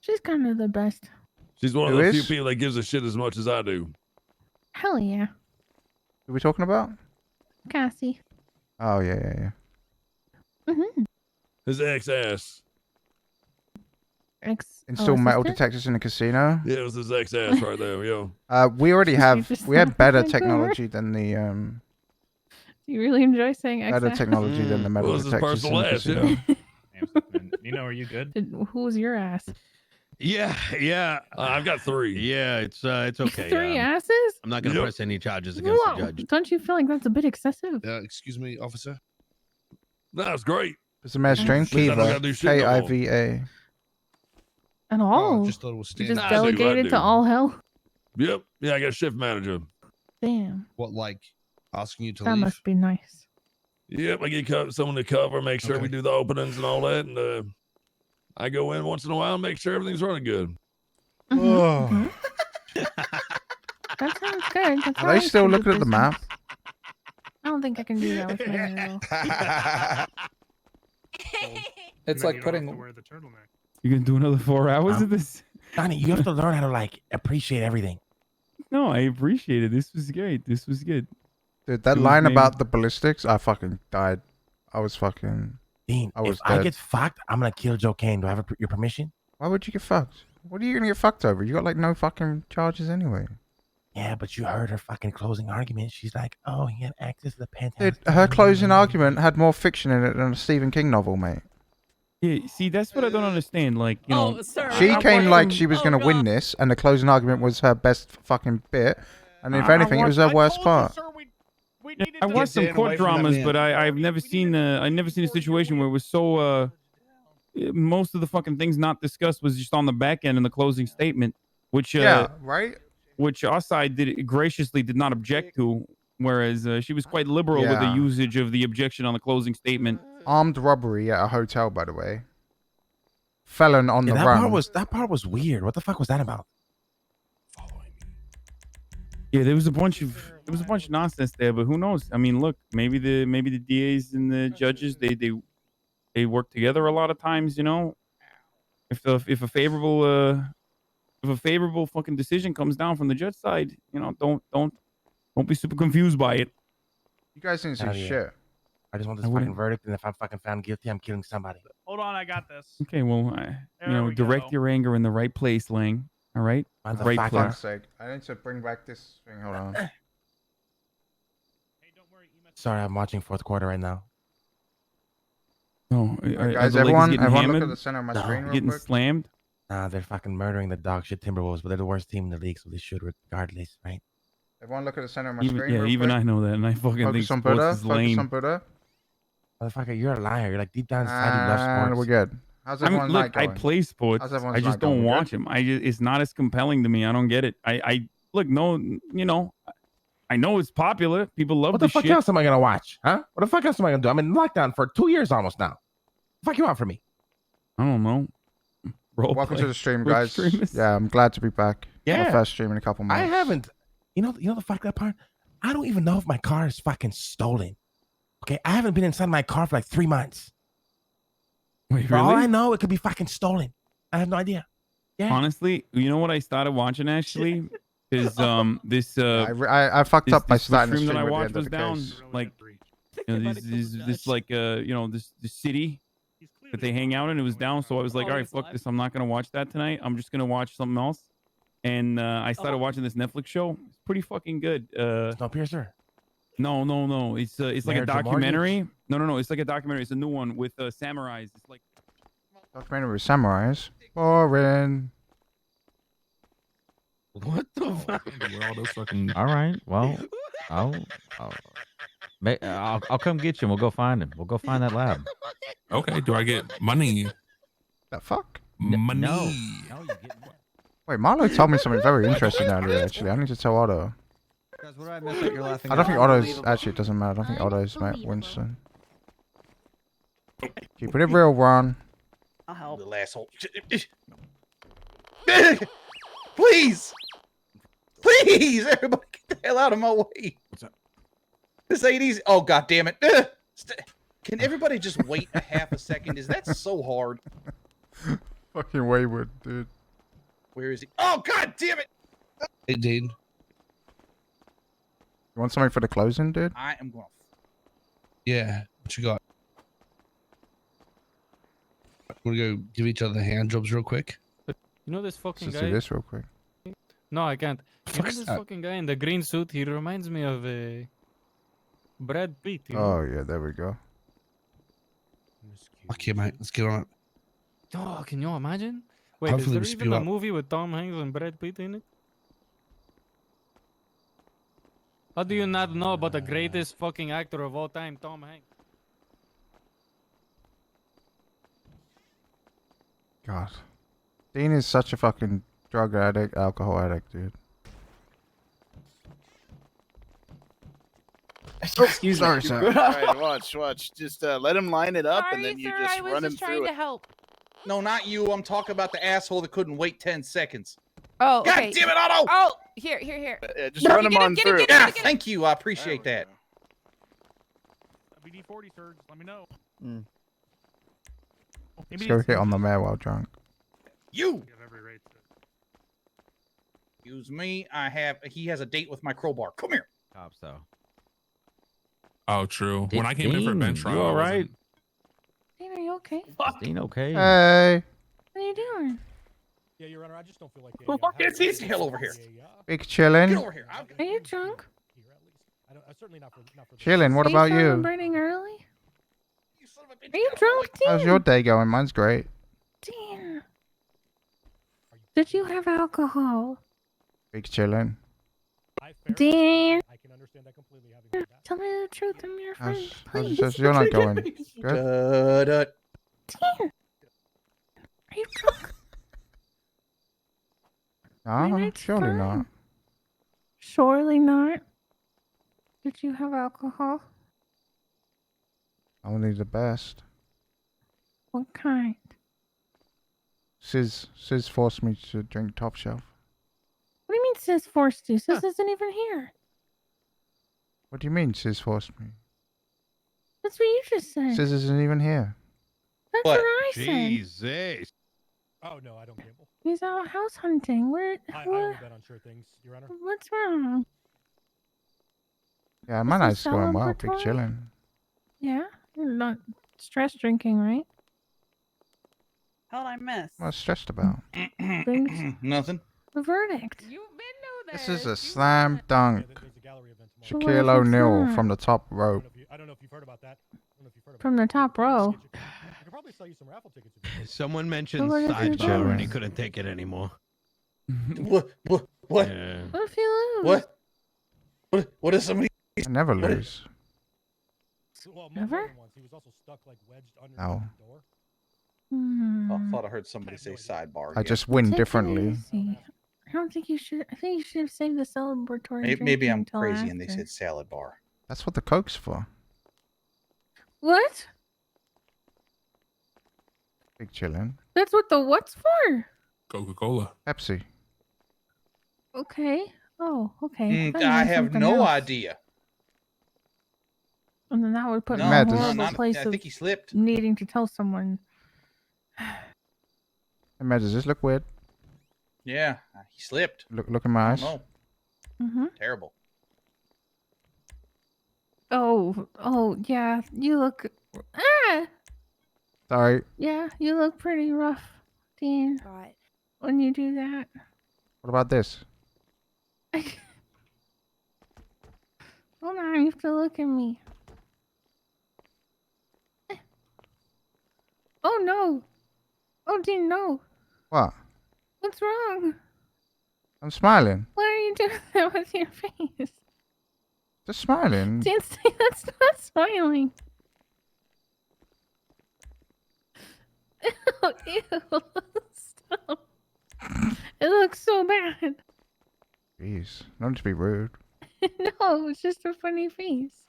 S2: She's kind of the best.
S9: She's one
S1: Who
S9: of the few
S1: is?
S9: people that gives a shit as much as I do.
S2: Hell yeah.
S1: Who are we talking about?
S2: Cassie.
S1: Oh, yeah.
S2: Mm-hmm.
S9: His ex-ass.
S1: Install metal
S2: assistant?
S1: detectors in the casino.
S9: Yeah, it was his ex-ass right there, yo.
S1: We already have.
S2: just
S1: We had better
S2: like that
S1: technology than the
S2: Do you really enjoy saying
S1: better
S2: XF?
S1: technology than the metal
S9: Well, this is
S1: detectors in
S9: personal
S1: the
S9: ass,
S1: casino.
S3: Nino, are you good?
S2: Who was your ass?
S14: Yeah.
S9: I've got 3.
S14: Yeah, it's okay.
S2: 3 asses?
S14: I'm not gonna
S9: Yep.
S14: press any charges against
S2: Whoa.
S14: the judge.
S2: Don't you feel like that's a bit excessive?
S9: Excuse me, officer. No, it's great.
S1: It's a mad stream.
S9: Means I don't gotta do
S1: Kiva.
S9: shit no more.
S1: Kiva.
S2: At all?
S9: just thought it was
S2: You
S9: standard.
S2: just
S9: Nah, I do, I
S2: delegated
S9: do.
S2: to all hell?
S9: Yep. Yeah, I got a shift manager.
S2: Damn.
S9: What, like asking you to
S2: That must be nice.
S9: Yep, I get someone to cover, make sure we do the openings and all that, and I go in once in a while and make sure everything's running good.
S2: Mhm. That sounds good. That's how
S1: Are
S2: I
S1: they still
S2: should do
S1: looking at the
S2: business.
S1: map?
S2: I don't think I can do that with my girl.
S13: It's like putting.
S15: You gonna do another 4 hours of this?
S20: Donnie, you have to learn how to like appreciate everything.
S15: No, I appreciate it. This was great. This was good.
S1: Dude, that
S15: It was
S1: line
S15: made-
S1: about the ballistics, I fucking died. I was fucking.
S20: Dean,
S1: I was
S20: if I
S1: dead.
S20: get fucked, I'm gonna kill Joe Kane. Do I have your permission?
S1: Why would you get fucked? What are you gonna get fucked over? You got like no fucking charges anyway.
S20: Yeah, but you heard her fucking closing argument. She's like, "Oh, he had access to the penthouse."
S1: Dude, her closing argument had more fiction in it than a Stephen King novel, mate.
S15: Yeah, see, that's what I don't understand. Like, you know,
S1: She came like she was gonna win this, and the closing argument was her best fucking bit. And if anything, it was her worst part.
S15: I watched some court dramas, but I've never seen I never seen a situation where it was so most of the fucking things not discussed was just on the back end in the closing statement, which
S1: Yeah, right.
S15: which our side graciously did not object to, whereas she was quite liberal with the
S1: Yeah.
S15: usage of the objection on the closing statement.
S1: Armed robbery at a hotel, by the way. Felon on the
S20: that
S1: run.
S20: part was weird. What the fuck was that about?
S15: Yeah, there was a bunch of nonsense there, but who knows? I mean, look, maybe the DAs and the judges they work together a lot of times. You know, if a favorable fucking decision comes down from the judge side, you know, don't be super confused by it.
S1: You guys didn't say
S20: Hell yeah.
S1: shit.
S20: I just want
S15: I
S20: this
S15: wouldn't-
S20: fucking verdict, and if I'm fucking found guilty, I'm killing somebody.
S6: Hold on, I got this.
S15: Okay, well, direct your anger in the right place, Lang. All right, right
S1: For
S15: place.
S1: fuck's sake. I need to bring back this thing. Hold on.
S20: Sorry, I'm watching fourth quarter right now.
S15: Oh,
S1: Guys, everyone look at the center of my
S20: No.
S1: screen real
S15: Getting
S1: quick.
S15: slammed.
S20: Nah, they're fucking murdering the dog shit Timberwolves, but they're the worst team in the league, so they should regardless, right?
S1: Everyone look at the center of my
S15: Even,
S1: screen.
S15: yeah,
S1: real
S15: even
S1: quick.
S15: I know that, and I fucking
S1: Focus
S15: think
S1: on
S15: sports
S1: Buddha.
S15: is
S1: Focus
S15: lame.
S1: on Buddha.
S14: Motherfucker, you're a liar. You're like deep down inside you love
S1: And
S14: sports.
S1: we're good. How's
S15: I mean,
S1: everyone's night
S15: look, I
S1: going?
S15: play sports.
S1: How's everyone's
S15: I just
S1: night going?
S15: don't
S1: We good?
S15: watch them. It's not as compelling to me. I don't get it. I look, no, you know, I know it's popular. People love
S14: What the
S15: this
S14: fuck
S15: shit.
S14: else am I gonna watch? Huh? What the fuck else am I gonna do? I'm in lockdown for 2 years almost now. The fuck you want from me?
S15: I don't know.
S1: Welcome to the stream, guys. Yeah, I'm glad to be back.
S14: Yeah.
S1: My first stream in a couple months.
S14: I haven't. You know the fucked up part? I don't even know if my car is fucking stolen. Okay, I haven't been inside my car for like 3 months.
S15: Wait,
S14: For all
S15: really?
S14: I know, it could be fucking stolen. I have no idea. Yeah.
S15: Honestly, you know what I started watching actually is this
S1: I fucked up by starting the
S15: stream that
S1: stream
S15: I
S1: at the
S15: watched
S1: end of
S15: was
S1: the
S15: down
S1: case.
S15: like you know, this like you know this city that they hang out in. It was down, so I was like, all right, fuck this. I'm not gonna watch that tonight. I'm just gonna watch something else. And I started watching this Netflix show. It's pretty fucking good.
S14: Snowpiercer.
S15: No. It's like a
S14: Marriage or
S15: documentary.
S14: Mortgage?
S15: No. It's like a documentary. It's a new one with samurais. It's like
S1: Documentary with samurais. Boring.
S14: What the fuck?
S7: Where all those fucking
S3: All right. Well, I'll come get you. And we'll go find him. We'll go find that lab.
S7: Okay, do I get money?
S1: The fuck?
S7: Money.
S3: No.
S1: Wait, Marlo told me something very interesting earlier, actually. I need to tell Otto.
S10: Guys, what did I miss that you're laughing
S1: I don't
S10: at?
S1: think Otto's... Actually, it doesn't matter. I don't think Otto's met Winston. Keeping it real, Ron.
S13: I'll help.
S6: Little asshole. Please! Please! Everybody get the hell out of my way.
S7: What's up?
S6: This ain't easy. Oh, god damn it. Can everybody just wait a half a second? Is that so hard?
S1: Fucking wayward, dude.
S6: Where is he? Oh, god damn it!
S9: Hey, Dean.
S1: You want something for the closing, dude?
S6: I am going.
S9: Yeah. What you got? We're gonna go give each other hand jobs real quick.
S19: You know this fucking
S1: Let's
S19: guy?
S1: do this real quick.
S19: No, I can't. You know
S9: Fuck's
S19: this
S9: that?
S19: fucking guy in the green suit? He reminds me of Brad Pitt. You know?
S1: Oh, yeah, there we go.
S9: Okay, mate. Let's get on it.
S19: Oh, can you imagine? Wait,
S9: Hopefully we
S19: is there
S9: spew
S19: even a
S9: up.
S19: movie with Tom Hanks and Brad Pitt in it? How do you not know about the greatest fucking actor of all time, Tom Hanks?
S1: God. Dean is such a fucking drug addict, alcohol addict, dude.
S8: Excuse
S1: Sorry,
S8: me.
S1: sir.
S8: All right, watch. Just let him line it up, and then you just
S5: I was
S8: run him
S5: just trying
S8: through
S5: to
S8: it.
S5: help.
S6: No, not you. I'm talking about the asshole that couldn't wait 10 seconds.
S5: Oh,
S6: God
S5: okay.
S6: damn it, Otto!
S5: Oh, here.
S8: Just run him on through.
S6: Yeah, thank you. I appreciate that.
S3: WD-40, sir. Just let me know.
S1: Let's go hit on the mayor while drunk.
S6: You! Excuse me. He has a date with my crowbar. Come here.
S3: Top so.
S7: Oh, true. When I came in for
S3: Dean,
S7: bench trial,
S3: you
S7: I
S3: all
S7: wasn't-
S3: right?
S2: Dean, are you okay?
S3: Is Dean okay?
S1: Hey.
S2: What are you doing?
S17: Yeah, Your Honor, I just don't feel like.
S6: What is this hell over here?
S1: Big
S6: Get
S1: chillin'.
S6: over here.
S2: Are you drunk?
S17: Certainly not for
S1: Chillin'. What
S2: Are
S1: about you?
S2: celebrating early? Are you drunk, Dean?
S1: How's your day going? Mine's great.
S2: Dean. Did you have alcohol?
S1: Big chillin'.
S2: Dean. I can understand that completely. Tell me the truth. I'm your friend. Please.
S1: How's your night going? Good?
S2: Dean. Are you drunk? My
S1: No,
S2: night's
S1: surely
S2: fine.
S1: not.
S2: Surely not. Did you have alcohol?
S1: Only the best.
S2: What kind?
S1: Sis forced me to drink top shelf.
S2: What do you mean Sis forced you? Sis isn't even here.
S1: What do you mean Sis forced me?
S2: That's what you just said.
S1: Sis isn't even here.
S2: That's what I said.
S14: Jesus.
S17: Oh no, I don't gamble.
S2: He's out house hunting. Where?
S17: I only bet on sure things, Your Honor.
S2: What's wrong?
S1: Yeah, my
S2: This
S1: night's
S2: is
S1: going well. Big
S2: celebratory?
S1: chillin'.
S2: Yeah, you're not stress drinking, right?
S12: How'd I miss?
S1: What's stressed about?
S6: Nothing.
S2: The verdict.
S1: This is a slam dunk.
S2: But what if
S1: Shaquille
S2: it's
S1: O'Neal
S2: not?
S1: from the top rope.
S17: I don't know if you've heard about that.
S2: From the top row.
S17: I could probably sell you some raffle tickets.
S14: Someone mentioned
S2: what if you
S14: sideshow and he
S2: lose?
S14: couldn't take it anymore.
S6: What?
S14: Yeah.
S2: What if you lose?
S6: What? What is somebody?
S1: I never lose.
S2: Never?
S17: He was also stuck like wedged under
S1: No.
S17: the door.
S6: Oh, I thought I heard somebody say sidebar.
S1: I
S6: again.
S1: just win
S2: Take it
S1: differently.
S2: easy. I don't think you should. I think you should have saved the celebratory.
S6: Maybe
S2: drinking
S6: I'm
S2: until
S6: crazy and they
S2: after.
S6: said salad bar.
S1: That's what the Coke's for.
S2: What?
S1: Big chillin'.
S2: That's what the what's for?
S7: Coca-Cola.
S1: Pepsi.
S2: Okay. Oh, okay. thought you
S6: I
S2: meant
S6: have
S2: something
S6: no
S2: else.
S6: idea.
S2: And then that would put me
S6: No,
S2: in a
S1: Matt,
S2: horrible place
S6: I
S2: of
S6: think he slipped.
S2: needing to tell someone.
S1: Hey, Matt, does this look weird?
S6: Yeah, he slipped.
S1: Look in my eyes.
S6: No,
S2: Mm-hmm.
S6: terrible.
S2: Oh, yeah. You look. Ah!
S1: Sorry.
S2: Yeah, you look pretty rough, Dean.
S5: God.
S2: When you do that.
S1: What about this?
S2: Hold on, you have to look at me. Oh no! Oh Dean, no!
S1: What?
S2: What's wrong?
S1: I'm smiling.
S2: Why are you doing that with your face?
S1: Just smiling.
S2: Dean, that's not smiling. Oh, ew! Stop! It looks so bad.
S1: Jeez, not to be rude.
S2: No, it's just a funny face.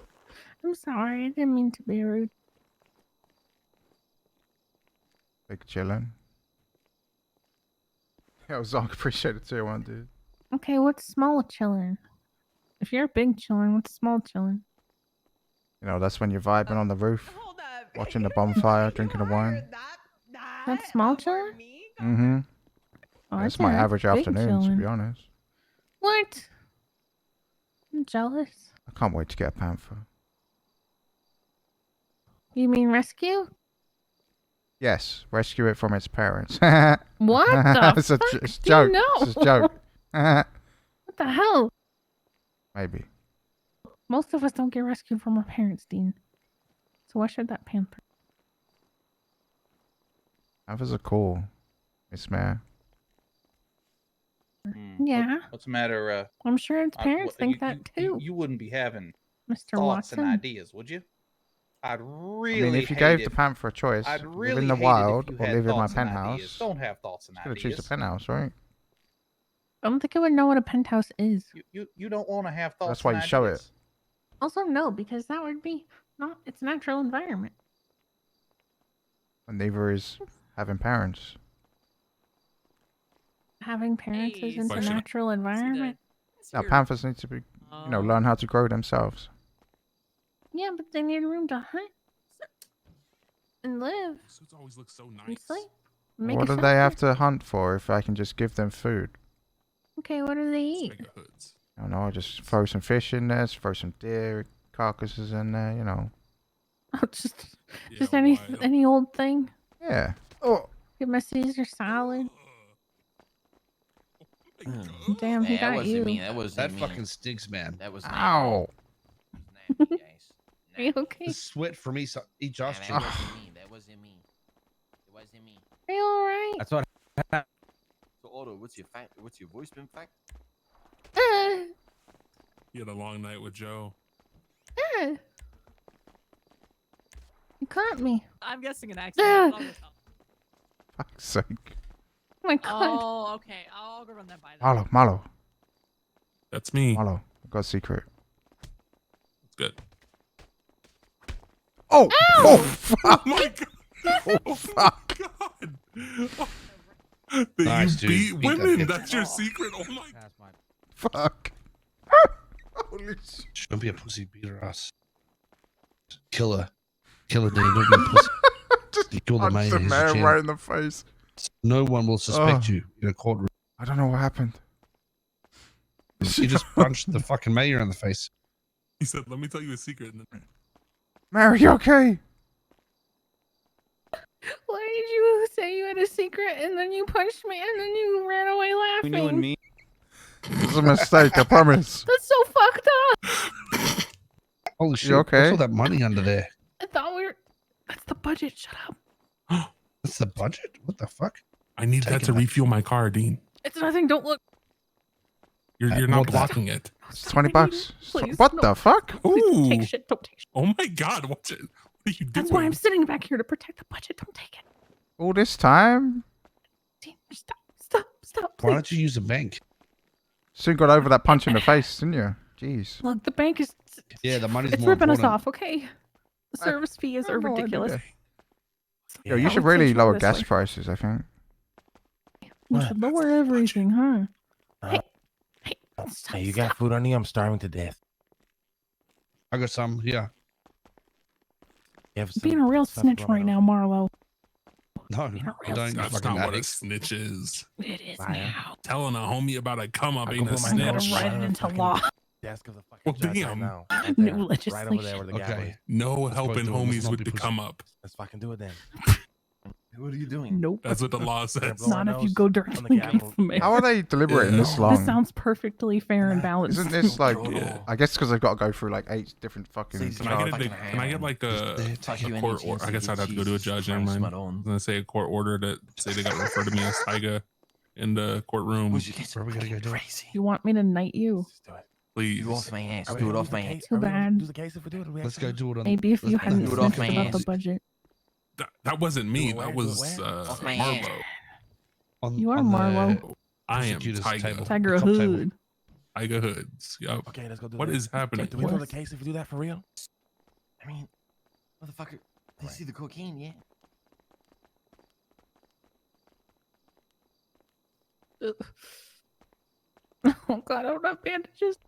S2: I'm sorry, I didn't mean to be rude.
S1: Big chillin'. Yeah, Zonk, appreciate it too, one dude.
S2: Okay, what's small chillin'? If you're big chillin', what's small chillin'?
S1: You know, that's when you're vibing on the roof, watching the bonfire, drinking the wine.
S2: That's small chillin'?
S1: Mm-hmm.
S2: Oh,
S1: That's
S2: I
S1: my
S2: think
S1: average
S2: big
S1: afternoon, to be
S2: chillin'.
S1: honest.
S2: What? I'm jealous.
S1: I can't wait to get a panther.
S2: You mean rescue?
S1: Yes, rescue it from its parents.
S2: What the
S1: it's a
S2: fuck?
S1: it's a
S2: Do you
S1: joke.
S2: know?
S1: It's a joke.
S2: What the hell?
S1: Maybe.
S2: Most of us don't get rescued from our parents, Dean. So why should that panther?
S1: Panthers are cool. Miss Mare.
S2: Yeah.
S6: What's the matter?
S2: I'm sure its parents think that too.
S6: You wouldn't be having
S2: Mr.
S6: thoughts
S2: Watson.
S6: and ideas, would you? I'd really.
S1: I mean, if you gave the panther a choice,
S6: I'd
S1: live
S6: really
S1: in the
S6: hate it if
S1: wild
S6: you
S1: or
S6: had
S1: live in my
S6: thoughts and
S1: penthouse,
S6: ideas. Don't have thoughts and
S1: it's gonna choose the
S6: ideas.
S1: penthouse, right?
S2: I don't think I would know what a penthouse is.
S6: You don't want to have thoughts.
S1: That's why
S6: and
S1: you show
S6: ideas.
S1: it.
S2: Also, no, because that would be not its natural environment.
S1: And neither is having parents.
S2: Having parents isn't
S1: Why
S2: a
S1: should I-
S2: natural environment.
S1: Now, panthers need to be, learn how to grow themselves.
S2: Yeah, but they need room to hunt and live
S7: Suits always look so
S2: and
S7: nice.
S2: sleep. Make
S1: What
S2: a
S1: do they have
S2: shelter.
S1: to hunt for if I can just give them food?
S2: Okay, what do they eat?
S1: I don't know, just throw some fish in there, throw some deer carcasses in there, you know.
S2: Oh, just any old thing.
S1: Yeah. Oh.
S2: Give him a Caesar salad. Damn, he
S21: Yeah, that
S2: got
S21: wasn't
S2: you.
S21: me. That wasn't me.
S9: fucking stinks, man.
S21: That was
S9: Ow.
S2: Are you okay?
S9: The sweat from each
S21: That
S9: ostrich.
S21: wasn't me. That wasn't me. It wasn't me.
S2: Are you alright?
S3: That's what happened.
S21: So Otto, what's your voice been fact?
S7: He had a long night with Joe.
S2: You caught me.
S16: I'm guessing an accident. I'll go tell.
S1: Fuck's sake.
S2: Oh my god.
S16: Oh, okay. I'll go run that by them.
S1: Malo.
S7: That's me.
S1: Malo. I got a secret.
S7: It's good.
S1: Oh!
S2: Ow!
S1: Oh, fuck!
S7: Oh my god!
S1: Oh, fuck!
S7: That
S9: Nice,
S7: you
S9: dude.
S7: beat
S9: Beat that
S7: women.
S9: bitch.
S7: That's your secret. Oh my.
S1: Fuck. Holy shit.
S9: Don't be a pussy. Beat her ass. Killer. Killer, Dean. Don't be a pussy. You kill the
S1: Punched
S9: man.
S1: the
S9: He's a
S1: man
S9: champ.
S1: right in the face.
S9: No one will suspect
S1: Oh.
S9: you in a courtroom.
S1: I don't know what happened.
S9: You just punched the fucking mayor in the face.
S7: He said, "Let me tell you a secret." And then,
S1: Mary, you okay?
S2: Why did you say you had a secret and then you punched me and then you ran away laughing?
S15: You and me.
S1: It was a mistake, I promise.
S2: That's so fucked up.
S9: Holy shit.
S1: okay?
S9: What's all that money under there?
S2: I thought we were. That's the budget. Shut up.
S9: That's the budget? What the fuck?
S7: I need that to refuel my car, Dean.
S2: It's nothing. Don't look.
S7: You're
S9: I
S7: not
S9: want that.
S7: blocking it.
S1: It's $20.
S2: Please,
S1: What
S2: no.
S1: the fuck?
S2: Please don't
S7: Ooh.
S2: take shit. Don't take shit.
S7: Oh my God! What are you doing?
S2: That's why I'm sitting back here to protect the budget. Don't take it.
S1: All this time?
S2: Stop.
S9: Why
S2: Please.
S9: don't you use a bank?
S1: Soon got over that punch in the face, didn't you? Jeez.
S2: Look, the bank is.
S9: Yeah, the money's
S2: It's
S9: more
S2: ripping us
S9: important.
S2: off. Okay. The service fees are
S1: no idea.
S2: ridiculous.
S1: Yo, you
S2: I
S1: should
S2: would say
S1: really
S2: try
S1: lower
S2: this
S1: gas
S2: way.
S1: prices, I think.
S2: We should lower everything, huh?
S20: Hey, you got food on you? I'm starving to death.
S9: I got some. Yeah.
S20: You have
S2: Being a real
S20: stuff
S2: snitch
S20: going
S2: right
S20: on?
S2: now, Marlo.
S9: No, I don't.
S7: That's
S9: Fucking
S7: not what a
S9: addict.
S7: snitch is.
S2: It is
S20: Liar.
S2: now.
S7: Telling a homie about a come up
S20: I
S7: ain't
S20: can
S7: a
S20: put my
S2: I'm
S20: name
S2: gonna
S7: snitch.
S2: write it into law.
S20: Desk of the fucking
S7: Well,
S20: judge right
S7: damn.
S20: now. Right
S2: New
S20: there. Right over there where the gavel
S9: Okay.
S20: is.
S7: No
S9: Let's go
S7: helping
S9: do it. Let's
S7: homies
S9: not
S7: with
S9: be
S7: the
S9: pussy.
S7: come up.
S20: Let's fucking do it then.
S21: What are you doing?
S2: Nope.
S7: That's what the law says.
S20: blow our
S2: Not if you
S20: nose
S2: go
S20: on the
S2: directly against
S20: gavel.
S2: the mayor.
S1: How are they deliberating this
S7: Yeah.
S1: long?
S2: This sounds perfectly fair and balanced.
S1: Isn't this like?
S7: Yeah.
S1: I guess because they've got to go through like 8 different fucking.
S7: Can I get like a court order? I guess I'd have to go to a judge. Never mind. I was gonna say a court order that say they got to refer to me as Tyga in the courtroom.
S9: Where are we gonna go do it?
S2: You want me to knight you?
S7: Please.
S21: Do off my ass.
S20: Are we
S21: Do it
S20: gonna
S21: off my
S20: the
S21: ass.
S20: case?
S2: Too
S20: Are we gonna
S2: bad.
S20: Do the case if we do it.
S9: Let's go do it on.
S2: Maybe if you
S9: let's-
S2: hadn't
S21: do it off
S2: snitched
S21: my
S2: about the
S21: ass.
S2: budget.
S7: That wasn't me.
S20: Do it
S7: That
S20: where? Do it
S7: was
S20: where?
S21: Off my
S7: Marlo.
S21: ass.
S2: You are
S9: on the
S2: Marlo.
S7: I am
S9: prosecutor's
S7: Tyga.
S9: table.
S2: Tiger
S9: The top table.
S2: Hood.
S7: Tyga Hoods. Yup.
S20: Okay, let's go do
S7: What
S20: that.
S7: is happening?
S20: Do we throw the case if we do that for real?
S21: I mean, motherfucker. You see the cocaine, yeah?
S2: Oh God, I don't have bandages.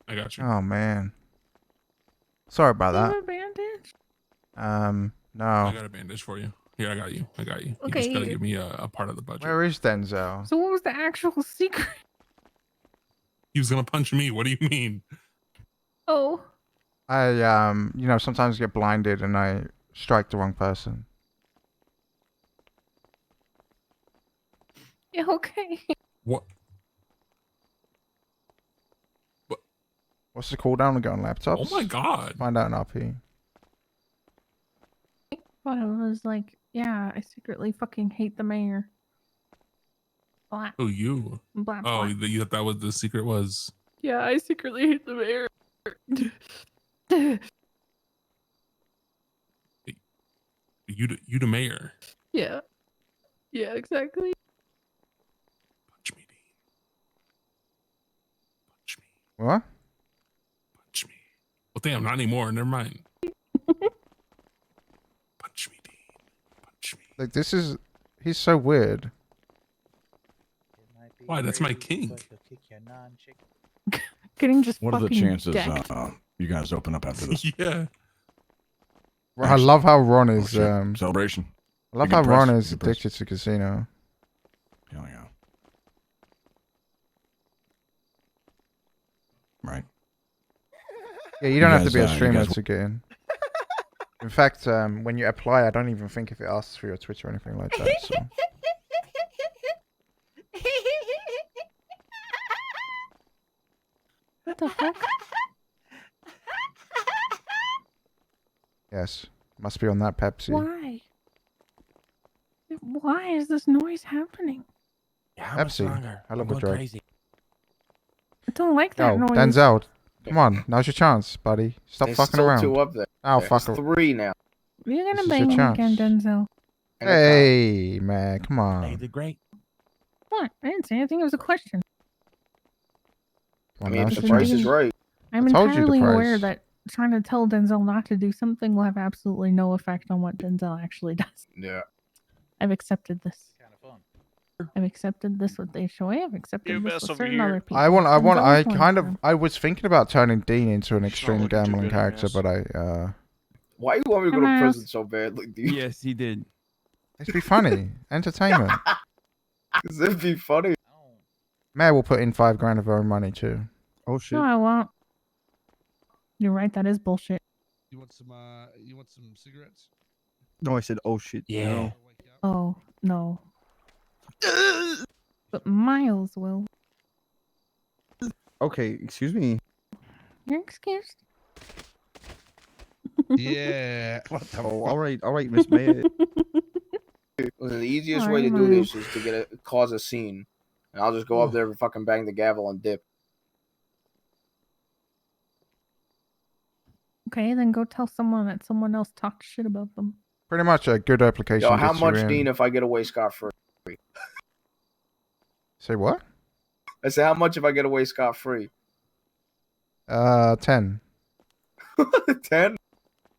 S7: I got you.
S1: Oh man. Sorry about
S2: Do you have
S1: that.
S2: a bandage?
S7: I
S1: No.
S7: got a bandage for you. Here, I got you. I got you. You
S2: Okay.
S7: just gotta give me a part of the budget.
S1: Where is Denzel?
S2: So what was the actual secret?
S7: He was gonna punch me. What do you mean?
S2: Oh,
S1: I sometimes get blinded and I strike the wrong person.
S2: yeah, okay.
S7: What?
S1: What's the cooldown to get on laptops?
S7: Oh my God.
S1: Find out in RP.
S2: But I was like, yeah, I secretly fucking hate the mayor. Black.
S7: Oh, you.
S2: Black.
S7: Oh,
S2: black.
S7: you thought that was the secret was.
S2: Yeah, I secretly hate the mayor.
S7: You the mayor.
S2: Yeah. Yeah, exactly.
S7: Punch me, Dean. Punch me.
S1: What?
S7: Punch me. Well, damn, not anymore. Never mind. Punch me, Dean. Punch me.
S1: Like he's so weird.
S7: Why? That's my king.
S2: Getting just
S18: What are the
S2: fucking
S18: chances
S2: decked.
S18: you guys open up after this?
S7: Yeah.
S1: Well, I love how Ron is.
S18: Celebration.
S1: I love
S18: You
S1: how
S18: can
S1: Ron
S18: press,
S1: is
S18: you can press.
S1: addicted to casino.
S18: Hell yeah. Right.
S1: Yeah, you don't have to
S18: guys,
S1: be a
S18: you
S1: streamer
S18: guys-
S1: to get in. In fact, when you apply, I don't even think if it asks for your Twitch or anything like that. So.
S2: What the fuck?
S1: Yes, must be on that Pepsi.
S2: Why? Why is this noise happening?
S20: Yeah, how much
S1: Pepsi.
S20: longer?
S1: I love
S20: I'm
S1: the
S20: going
S1: drug.
S20: crazy.
S2: I don't like that
S1: Oh,
S2: noise.
S1: Denzel, come on, now's your chance, buddy. Stop
S8: There's
S1: fucking
S8: still
S1: around.
S8: 2 up there.
S1: Oh,
S8: There's
S1: fuck.
S8: 3 now.
S2: You're
S1: This
S2: gonna
S1: is
S2: bang
S1: your
S2: me again,
S1: chance.
S2: Denzel.
S1: Hey, man, come on.
S20: Hey, you did great.
S2: What? I didn't say anything. It was a question.
S1: Come on,
S8: I mean,
S1: now's
S8: if
S1: your
S8: the price
S1: chance.
S8: is right.
S2: I'm
S1: I told you the
S2: entirely aware
S1: price.
S2: that trying to tell Denzel not to do something will have absolutely no effect on what Denzel actually does.
S8: Yeah.
S2: I've accepted this. I've accepted this with the HOA. I've accepted this with certain other people.
S1: I
S2: Denzel's one of them.
S1: I was thinking about turning Dean into an extreme gambling character, but
S8: Why you want me to go to
S2: Dumbass.
S8: prison so badly, dude?
S15: Yes, he did.
S1: it'd be funny, entertainment.
S8: Cause it'd be funny.
S1: Mayor will put in $5,000 of her own money too.
S17: Oh shit.
S2: No, I won't. You're right. That is bullshit.
S9: You want some cigarettes?
S17: No, I said oh shit.
S20: Yeah.
S2: Oh no. But Miles will.
S17: Okay, excuse me.
S2: You're excused.
S9: Yeah. What the
S17: Oh, all right, Miss Mayor.
S8: Listen, the easiest
S2: Sorry,
S8: way to do
S2: Miles.
S8: this is to cause a scene. And I'll just go up there and fucking bang the gavel and dip.
S2: Okay, then go tell someone that someone else talked shit about them.
S1: Pretty much a good application.
S8: Yo, how
S1: gets you
S8: much,
S1: in.
S8: Dean, if I get away scot-free?
S1: Say what?
S8: I said, how much if I get away scot-free?
S1: 10.
S8: 10?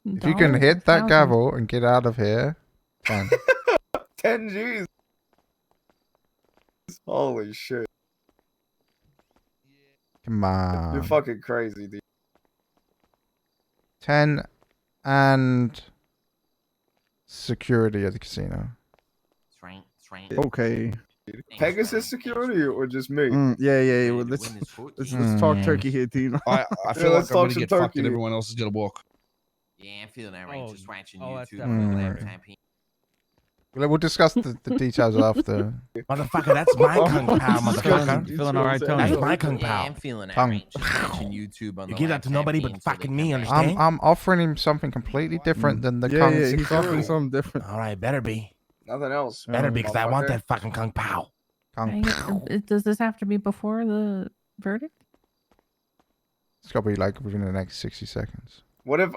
S1: If you can hit that gavel and get out of here, 10.
S8: 10 G's. Holy shit.
S1: Come on.
S8: You're fucking crazy, dude.
S1: 10 and security at the casino.
S4: Okay.
S8: Pegasus security or just me?
S4: Yeah. Well, let's talk turkey here, Dean.
S9: I feel
S8: let's
S9: like I'm
S8: talk
S9: gonna
S8: some
S9: get fucked
S8: turkey.
S9: and everyone else is gonna walk.
S21: Yeah, I'm feeling that right. Just watching
S12: that's
S21: YouTube
S12: definitely
S21: for the
S12: right.
S21: last time.
S1: We'll discuss the details after.
S20: Motherfucker, that's my kung pao, motherfucker.
S19: Feeling all right, Tony?
S20: That's my kung
S21: Yeah,
S20: pao.
S21: I'm feeling that
S1: Tongue.
S21: right. Just watching YouTube on
S20: You
S21: the
S20: give that to
S21: laptop
S20: nobody
S21: being
S20: but so they fucking
S21: can
S20: me,
S21: match.
S20: understand?
S1: I'm offering him something completely different than the Kung
S4: He's
S1: security.
S4: offering something different.
S20: All right, better be.
S8: Nothing else.
S20: Better be, because I want
S8: motherfucker.
S20: that fucking kung pao.
S1: Kung Pao.
S2: Does this have to be before the verdict?
S1: It's got to be like within the next 60 seconds.
S8: What if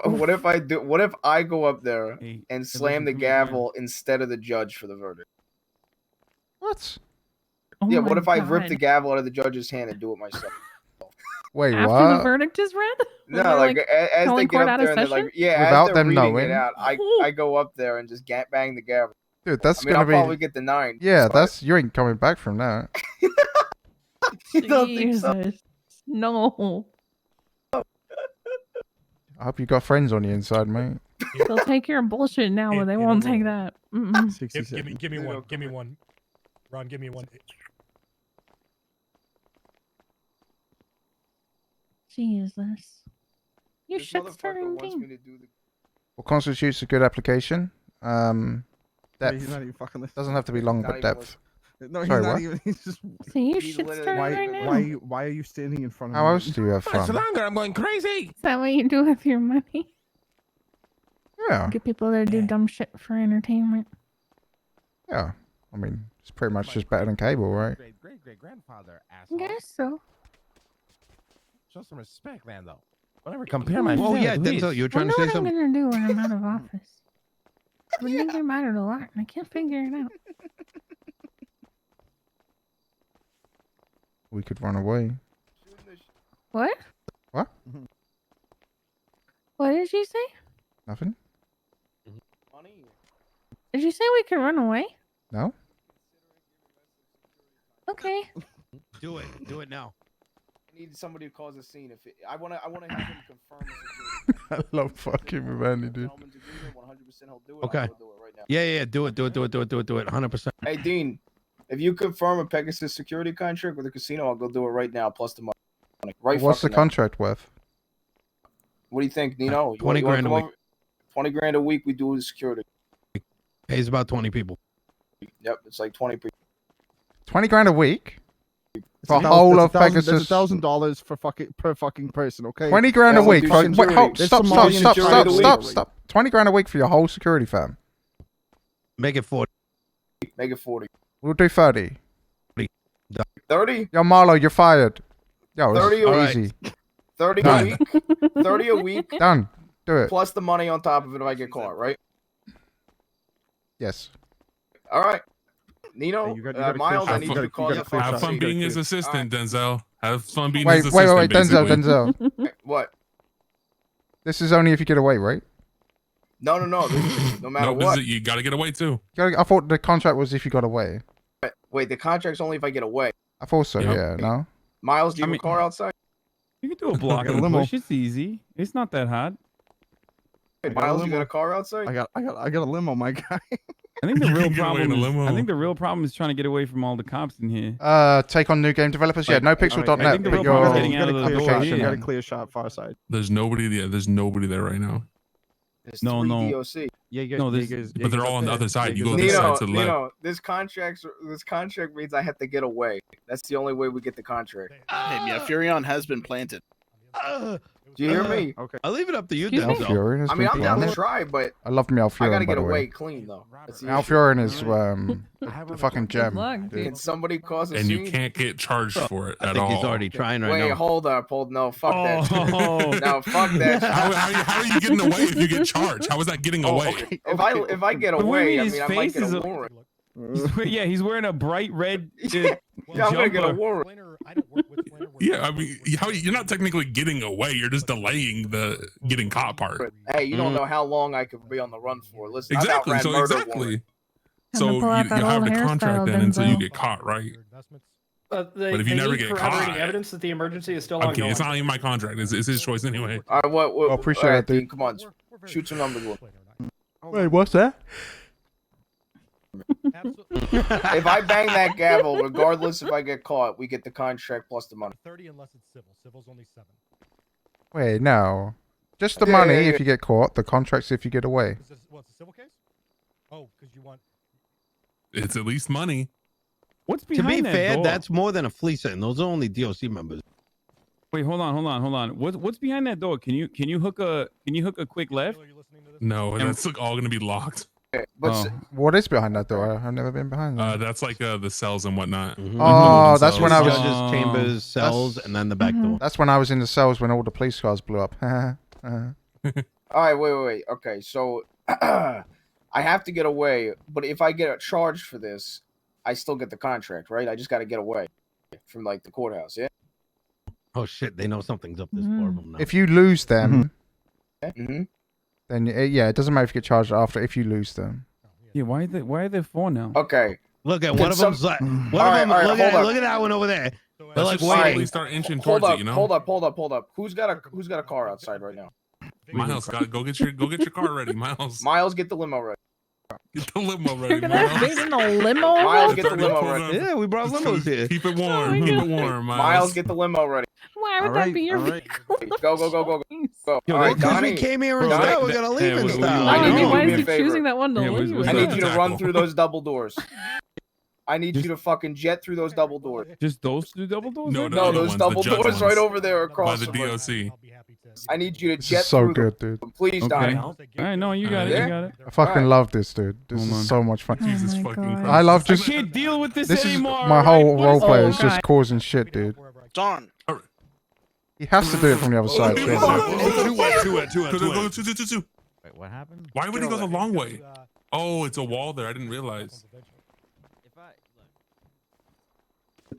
S8: I go up there and slam the gavel instead of the judge for the verdict?
S1: What?
S8: Yeah, what if I rip the gavel out of the judge's hand and do it myself?
S1: Wait,
S2: After the
S1: what?
S2: verdict is read?
S8: No,
S2: They're,
S8: like as
S2: calling
S8: they get
S2: court
S8: up
S2: out of
S8: there and they're
S2: session?
S8: like, yeah,
S1: Without
S8: as they're
S1: them
S8: reading
S1: knowing?
S8: it out, I go up there and just bang the gavel.
S1: Dude, that's
S8: I mean,
S1: gonna
S8: I'll
S1: be.
S8: probably get the 9.
S1: Yeah, that's you ain't coming back from that.
S8: You don't think so?
S2: Jesus. No.
S1: I hope you got friends on the inside, mate.
S2: They'll take your bullshit now, but they won't take that. Mm-mm.
S17: Give me one. Give me one. Ron, give me one.
S2: Jesus. You
S8: This
S2: shit
S8: motherfucker
S2: stirring
S8: wants
S2: thing.
S8: me to do the
S1: What constitutes a good application?
S4: He's
S1: Depth.
S4: not even fucking listening.
S1: Doesn't have to be long,
S8: Not
S1: but
S8: even
S1: depth.
S4: No, he's
S1: Sorry,
S4: not
S1: what?
S4: even. He's just.
S2: See, you
S8: He's
S2: shit
S8: literally-
S2: stirring right now.
S4: Why are you standing in front of
S1: How
S4: me?
S1: else do you have
S20: It's
S1: fun?
S20: longer. I'm going crazy.
S2: Is that what you do with your money?
S1: Yeah,
S2: Get people to do dumb shit for entertainment.
S1: yeah. I mean, it's pretty much just better than cable, right?
S20: Great grandfather, asshole.
S2: Guess so.
S20: Show some respect, man. Though. Whatever. Compare my.
S14: Oh
S20: family
S14: yeah,
S20: with
S14: Denzel,
S20: his.
S14: you were
S2: I
S14: trying
S2: know
S14: to say
S2: what I'm
S14: something?
S2: gonna do when I'm out of office. I've been thinking about it a lot, and I can't figure it out.
S1: We could run away.
S2: What?
S1: What?
S2: What did you say?
S1: Nothing?
S2: Did you say we could run away?
S1: No?
S2: Okay.
S14: Do it. Do it now.
S8: I need somebody to cause a scene. I wanna have him confirm
S1: I love fucking with Andy, dude.
S8: 100% he'll do it.
S14: Okay.
S8: I'll go do it right now.
S14: Yeah. Do it. 100%.
S8: Hey Dean, if you confirm a Pegasus security contract with the casino, I'll go do it right now. Plus the money. Right.
S1: What's the
S8: fucking now.
S1: contract worth?
S8: What do you think, Nino?
S14: 20 grand a week.
S8: 20 grand a week. We do the security.
S14: Pays about 20 people.
S8: Yep, it's like 20 people.
S1: 20 grand a week? For
S4: It's
S1: whole of
S4: That's
S1: Pegasus?
S4: $1,000 for per fucking person. Okay.
S1: 20 grand a
S8: Yeah, we'll
S1: week?
S8: do
S1: Wait,
S8: security.
S1: hold,
S8: There's
S1: stop.
S8: Somalian security of the week.
S1: 20 grand a week for your whole security fam.
S14: Make it 40.
S8: Make it 40.
S1: We'll do 30.
S8: 30?
S1: Yo, Marlo, you're fired. Yo,
S8: 30 a
S1: it's
S8: week.
S1: easy.
S8: 30 a
S1: Done.
S8: week. 30 a week.
S1: Done. Do it.
S8: Plus the money on top of it if I get caught, right?
S1: Yes.
S8: All right. Nino,
S4: Hey, you got a
S8: Miles,
S4: clear
S8: I
S4: shot.
S8: need
S4: You
S8: you
S4: got
S8: to
S4: a-
S8: call
S4: you got a clear
S7: Have
S4: shot.
S7: fun
S4: You got a
S7: being his
S4: clear-
S7: assistant, Denzel. Have fun being
S1: Wait,
S7: his
S1: wait,
S7: assistant. basically.
S1: Denzel.
S8: What?
S1: This is only if you get away, right?
S8: No. No matter
S7: No,
S8: what.
S7: you got to get away too.
S1: I thought the contract was if you got away.
S8: Wait, the contract's only if I get away.
S1: I thought so,
S7: Yep.
S1: yeah, no?
S8: Miles, do you have a car outside?
S15: You can do a block
S4: Got a
S15: and a
S4: limo.
S15: push. It's easy. It's not that hard.
S8: Hey,
S4: got a
S8: Miles, you
S4: limo.
S8: got a car outside?
S4: I got a limo, my guy.
S15: I think the
S7: You
S15: real
S7: can get away in
S15: problem
S7: a
S15: is
S7: limo.
S15: I think the real problem is trying to get away from all the cops in here.
S1: Take on new game developers? Yeah,
S15: Like,
S1: NoPixel.net.
S15: I think the
S1: Put
S15: real problem is
S1: your
S15: getting out of the
S4: clear
S15: door
S4: shot.
S15: here.
S4: You got a clear shot far side.
S7: There's nobody there. There's nobody there right now.
S8: There's
S15: No,
S8: 3
S15: no.
S8: DOC.
S4: Yeah,
S15: No, this-
S7: But they're all on the other side. You go this
S8: Nino,
S7: side to the left.
S8: Nino, this contract means I have to get away. That's the only way we get the contract.
S22: Hey, yeah, Furion has been planted.
S8: Do you hear me?
S4: Okay.
S14: I'll leave it up to you,
S1: Excuse me?
S14: Denzel.
S1: Alfurin has
S8: I mean,
S1: been
S8: I'm down to
S1: planted.
S8: try, but
S1: I love me
S8: I
S1: Alfurin,
S8: gotta
S1: by
S8: get
S1: the way.
S8: away clean though. That's the issue.
S1: Alfurin is a fucking
S12: Good
S1: gem.
S12: luck,
S1: dude.
S12: dude.
S8: Can somebody cause a
S7: And you
S8: scene?
S7: can't get charged for it
S14: I
S7: at
S14: think
S7: all.
S14: he's already trying right
S8: Wait,
S14: now.
S8: hold up, no, fuck that. Shit.
S15: Oh.
S8: No, fuck that. Shit.
S7: How are you getting away if you get charged? How is that getting away?
S8: Okay. If I get
S15: What do you
S8: away,
S15: mean
S8: I
S15: his
S8: mean I might
S15: face
S8: get
S15: is
S8: a
S15: a-
S8: warrant.
S15: Yeah, he's wearing a bright red.
S8: Yeah, I'm gonna get a
S15: jumper.
S8: warrant.
S7: Yeah, I mean, you're not technically getting away. You're just delaying the getting caught part.
S8: Hey, you don't know how long I could be on the run for. Listen,
S7: Exactly.
S8: I've outran
S7: So
S8: murder
S7: exactly.
S8: warrant.
S7: So
S2: Time to pull out
S7: you
S2: that
S7: have
S2: old
S7: the contract
S2: hairstyle,
S7: then until you
S2: Denzel.
S7: get caught, right?
S13: But
S7: if you never get caught,
S13: evidence that the emergency is still
S7: okay,
S13: ongoing.
S7: it's not even my contract. It's his choice anyway.
S8: All right, what?
S1: Well, appreciate
S8: all
S1: it,
S8: right,
S1: dude.
S8: Dean, come on, shoot some numbers.
S1: Wait, what's that?
S8: If I bang that gavel, regardless if I get caught, we get the contract plus the money.
S17: 30 unless it's civil. Civil's only 7.
S1: Wait, no. Just the
S8: Yeah,
S1: money
S8: yeah, yeah.
S1: if you get caught. The contract's if you get away.
S17: Is this, what's a civil case? Oh, because you want.
S7: It's at least money.
S15: What's
S14: To
S15: behind
S14: be
S15: that
S14: fair,
S15: door?
S14: that's more than a fleecer, and those are only DOC members.
S15: Wait, hold on. What's behind that door? Can you hook a quick left?
S7: No, that's all going to be locked.
S8: But
S1: What is behind that door? I've never been behind that.
S7: That's like the cells and whatnot.
S1: Oh, that's when I was
S14: Judges, chambers, cells, and then the back door.
S1: That's when I was in the cells when all the police cars blew up.
S8: all right, wait. Okay, so I have to get away, but if I get charged for this, I still get the contract, right? I just got to get away from like the courthouse, yeah.
S14: Oh shit, they know something's up. There's 4 of them now.
S1: If you lose them,
S8: Mm-hmm.
S1: then yeah, it doesn't matter if you get charged after. If you lose them,
S15: Yeah, why are there 4 now?
S8: Okay.
S14: Look at
S8: Can
S14: one of
S8: some-
S14: them's like, one
S8: All
S14: of
S8: right,
S14: them.
S8: all right,
S14: Look
S8: hold
S14: at
S8: up.
S14: look at that one over there. They're
S7: Let's
S14: like
S7: just
S14: waiting.
S7: slowly start inching
S8: Hold
S7: towards
S8: up,
S7: it, you know?
S8: hold up. Who's got a car outside right now?
S7: Miles, go get your car ready, Miles.
S8: Miles, get the limo ready.
S7: Get the limo ready,
S2: gonna have
S7: Miles.
S2: Jade in a limo?
S8: Miles, get the
S7: Already
S8: limo
S7: pulled
S8: ready.
S7: up.
S14: Yeah, we brought limos here.
S7: Keep it warm. Keep it warm, Miles.
S8: Miles, get the limo ready.
S2: Why would that be your vehicle?
S8: Go.
S15: Yo,
S8: All right,
S14: Because we
S8: Donnie.
S14: came here in
S8: Donnie,
S14: style, we're gonna leave in
S15: we-
S14: style.
S8: I
S2: Oh,
S8: need
S2: I
S8: you
S2: mean,
S8: to
S2: why
S8: do me
S2: is
S8: a
S2: he
S8: favor.
S2: choosing that one to
S15: Yeah,
S2: leave?
S8: I need you to run
S7: Tackle.
S8: through those double doors. I need you to fucking jet through those double doors.
S15: Just those 2 double doors?
S7: No,
S15: right
S7: no,
S8: No,
S15: there?
S7: the
S8: those
S7: ones,
S8: double
S7: the judge
S8: doors right
S7: ones.
S8: over there
S7: By
S8: across
S7: the
S8: the road.
S7: DOC.
S8: I need you to
S1: this
S8: jet
S1: is so
S8: through
S1: good, dude.
S8: them. Please,
S15: Okay.
S8: Donnie.
S15: All right, no, you got it.
S8: Yeah?
S15: You got it.
S1: I fucking
S8: Alright.
S1: love this, dude. This
S15: Hold
S1: is
S15: on.
S1: so much fun.
S7: Jesus
S2: my
S7: fucking
S2: God.
S7: Christ.
S1: I love
S15: I
S1: just
S15: can't deal with this,
S1: this is
S15: anymore.
S1: my
S15: all
S1: whole
S15: right?
S1: role play
S2: Oh,
S1: is just
S2: God.
S1: causing shit, dude.
S8: Don.
S1: He has to do it from the other side.
S7: Oh,
S1: basically.
S7: Two.
S3: Wait, what happened?
S7: Why would he go the long way? Oh, it's a wall there. I didn't realize.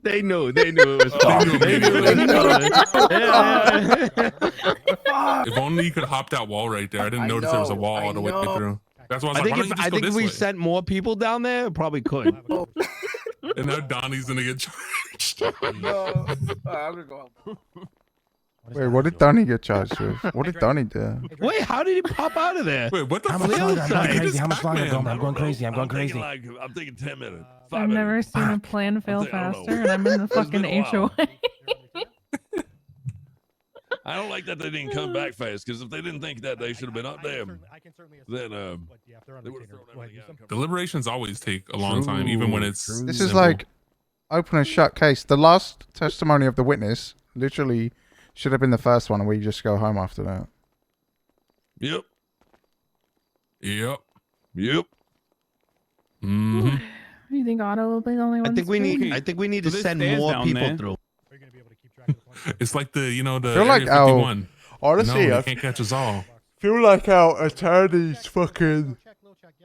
S14: They knew it was coming.
S7: They knew
S14: They knew it.
S7: If only you could hop that wall right there. I didn't notice there was a wall all the way through. That's why I was
S14: I
S7: like,
S14: think
S7: why don't you
S14: if
S7: just go this
S14: we
S7: way?
S14: sent more people down there, it probably could.
S7: And now Donnie's gonna get charged.
S8: I'm gonna go help.
S1: Wait, what did Donnie get charged with? What did Donnie do?
S14: Wait, how did he pop out of there?
S7: Wait, what the
S20: How
S7: fuck?
S20: much longer? I'm going
S7: He
S20: crazy.
S7: just
S20: How much longer,
S7: Pac-Man.
S20: Delmar? I'm going crazy. I'm going crazy.
S14: I'm thinking 10 minutes.
S2: I've never seen a plan fail faster, and I'm in the fucking HOA.
S14: I don't like that they didn't come back fast, because if they didn't think that, they should have been up there. Then,
S7: Deliberations always take a long time, even when it's
S1: This is
S7: simple.
S1: like open and shut case. The last testimony of the witness literally should have been the first one, and we just go home after that.
S14: Yep.
S7: Mm-hmm.
S2: You think Otto will be the only one?
S14: I think we need to
S15: there's
S14: send
S15: stairs
S14: more
S15: down
S14: people
S15: there.
S14: through.
S7: It's like the the
S1: Feel like
S7: Area
S1: our-
S7: 51.
S1: honestly,
S7: no,
S1: I
S7: they can't catch us all.
S1: feel like our attorney's fucking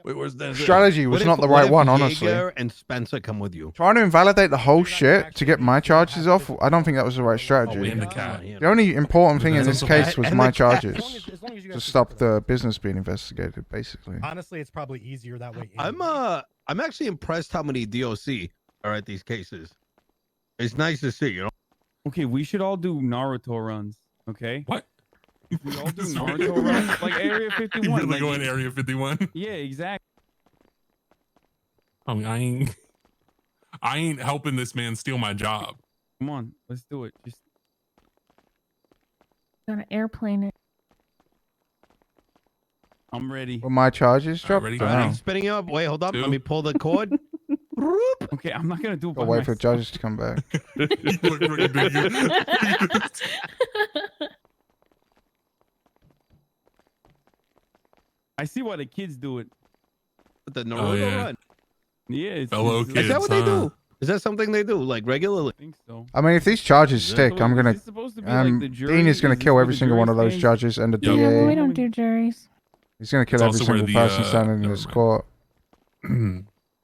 S14: Wait, where's that?
S1: strategy was
S14: What
S1: not
S14: if-
S1: the
S14: what
S1: right
S14: if
S1: one, honestly.
S14: Jaeger and Spencer come with you.
S1: Trying to invalidate the whole shit to get my charges off, I don't think that was the right strategy.
S7: And the cat.
S1: The only important thing in this case was
S14: and
S1: my
S14: the cat.
S1: charges to stop the business being investigated, basically.
S17: Honestly, it's probably easier that way.
S14: I'm actually impressed how many DOC are at these cases. It's nice to see, you know.
S15: Okay, we should all do Naruto runs. Okay.
S7: What?
S15: We all do Naruto runs like Area 51.
S7: You really
S15: like,
S7: go in Area 51?
S15: Yeah, exactly.
S7: I mean, I ain't helping this man steal my job.
S15: Come on, let's do it. Just
S2: Got an airplane.
S15: I'm ready.
S1: Will my charges drop?
S7: ready?
S1: I don't
S14: Ready?
S1: know.
S14: Spinning up. Wait, hold up.
S7: Two.
S14: Let me pull the cord.
S15: Okay, I'm not gonna do it by
S1: I'll wait for
S15: myself.
S1: judges to come back.
S15: I see why the kids do it.
S14: But the Naruto
S7: yeah.
S14: run.
S15: Yeah, it's,
S7: Fellow
S15: it's,
S7: kids,
S14: Is that what they
S7: huh?
S14: do? Is that something they do like regularly?
S15: I think so.
S1: I mean, if these charges
S15: Is that
S1: stick,
S15: the
S1: I'm
S15: way- is
S1: gonna.
S15: this supposed to be like the jury?
S1: Dean is gonna
S15: Is this
S1: kill
S15: where
S1: every
S15: the
S1: single one
S15: jury
S1: of those
S15: stands?
S1: judges and the
S7: Yep.
S2: Yeah, but we
S1: DA.
S2: don't do juries.
S1: He's gonna kill
S7: It's
S1: every
S7: also where
S1: single
S7: the,
S1: person standing in
S7: never
S1: this
S7: mind.
S1: court.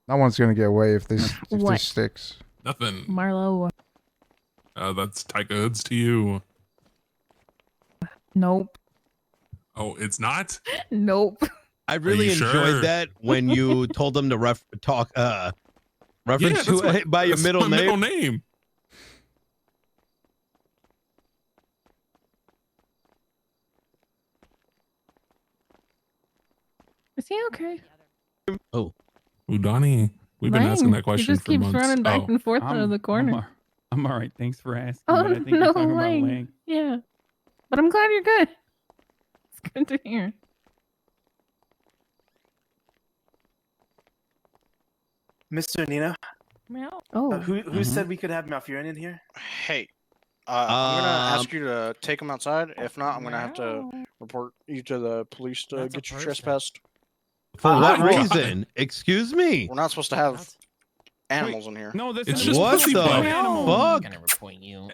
S1: No one's gonna get away if this
S2: What?
S1: sticks.
S7: Nothing.
S2: Marlo.
S7: That's Tyka Hoods to you.
S2: Nope.
S7: Oh, it's not?
S2: Nope.
S14: I really
S7: you
S14: enjoyed
S7: sure?
S14: that when you told them to reference
S7: Yeah,
S14: you
S7: that's
S14: by your
S7: that's
S14: middle
S7: my
S14: name.
S7: middle name.
S2: Is he okay?
S14: Oh,
S7: Udani. We've been asking that question
S2: He just
S7: for
S2: keeps
S7: months.
S2: running back
S7: Oh.
S2: and forth out of the corner.
S15: I'm all right. Thanks for asking.
S2: Oh,
S15: but I think
S2: no,
S15: you're talking about
S2: Lang.
S15: Lang.
S2: Yeah. But I'm glad you're good. It's good to hear.
S11: Mr. Nino,
S2: Meow. Oh.
S11: who said we could have Malfurion in here?
S22: Hey, I'm gonna ask you to take him outside. If not, I'm gonna have to report you to the police to get you trespassed.
S14: for what
S22: We're not-
S14: reason? Excuse me.
S22: We're not supposed to have animals in here.
S15: No, that's
S7: It's
S15: not
S7: just
S14: What
S7: pussy
S14: the
S7: play.
S14: fuck?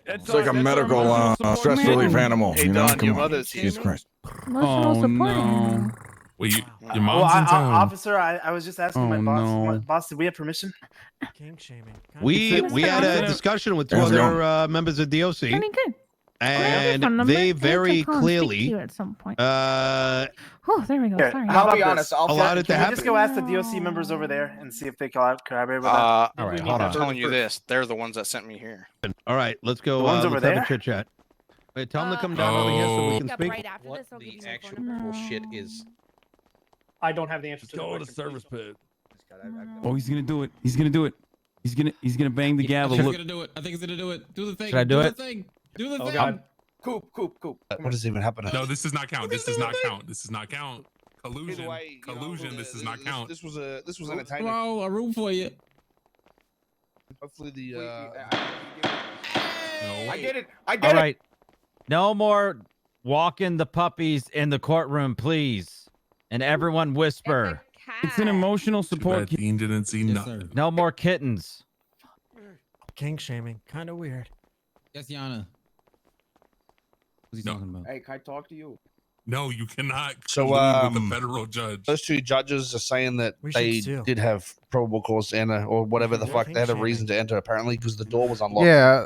S18: It's like a medical stress relief animal.
S22: Hey,
S18: You know,
S22: Don, your
S18: come on.
S22: mother's
S18: Jesus
S22: here.
S18: Christ.
S2: Emotional
S15: Oh,
S2: support
S15: no.
S2: animal.
S7: Wait, your
S11: Well,
S7: mom's in town.
S11: officer, I was just asking my
S15: Oh,
S11: boss.
S15: no.
S11: Boss, did we have permission?
S20: King shaming.
S14: We
S2: It's
S14: had a
S2: a-
S14: discussion with two
S18: How's it
S14: other members of DOC,
S2: Pretty good.
S14: and
S2: Phone number.
S14: they
S2: I need to
S14: very
S2: call and speak to
S14: clearly
S2: you at some point.
S14: uh
S2: Oh, there we go.
S11: Here,
S2: Sorry.
S11: how
S8: I'll
S11: about
S8: be honest.
S11: this?
S8: I'll
S14: allowed it to
S11: Can we
S14: happen.
S11: just go ask the DOC members over there and see if they can corroborate with that?
S22: All
S11: Maybe we
S22: right,
S11: need
S22: hold
S11: that
S22: on. I'm telling you
S11: first.
S22: this. They're the ones that sent me here.
S14: All right, let's go.
S11: The ones over
S14: Let's have
S11: there?
S14: a chit chat. Wait, tell them to come down
S7: Oh.
S14: over here so we
S5: Pick
S14: can
S5: up
S14: speak.
S5: right after
S6: What
S5: this. I'll give
S6: the
S5: you my
S6: actual
S5: phone number.
S6: bullshit is.
S11: I don't have the answer to
S15: Go
S11: the
S15: to service pit.
S11: question.
S15: Oh, he's gonna do it. He's gonna do it. He's gonna bang the gavel.
S19: He's
S15: Look.
S19: gonna do it. I think he's gonna do it. Do the thing.
S15: Should I do
S19: the
S15: it?
S19: thing. Do the
S11: Oh,
S19: thing.
S11: God.
S8: Coop.
S14: What is even happening?
S7: No, this does not count. This does not count. This does not count. Collusion.
S9: Either way, you know,
S7: Collusion. This does not count.
S9: This was entertaining.
S19: Bro, a room for you.
S9: Hopefully the
S7: No.
S8: I did it. I did
S3: All
S8: it.
S3: right. No more walking the puppies in the courtroom, please. And everyone whisper.
S15: It's an emotional support.
S7: That Dean didn't see
S19: Yes,
S7: nothing.
S19: sir.
S3: No more kittens.
S20: King shaming. Kind of weird.
S19: Yes, Yana. What's he
S7: No.
S19: talking about?
S8: Hey, can I talk to you?
S7: No, you cannot
S9: So,
S7: collude with a federal judge.
S9: those two judges are saying that
S20: We should
S9: they
S20: sue.
S9: did have probable cause to enter, or whatever the
S20: Yeah,
S9: fuck.
S20: king
S9: They had a
S20: shaming.
S9: reason to enter apparently because the door was unlocked.
S1: Yeah,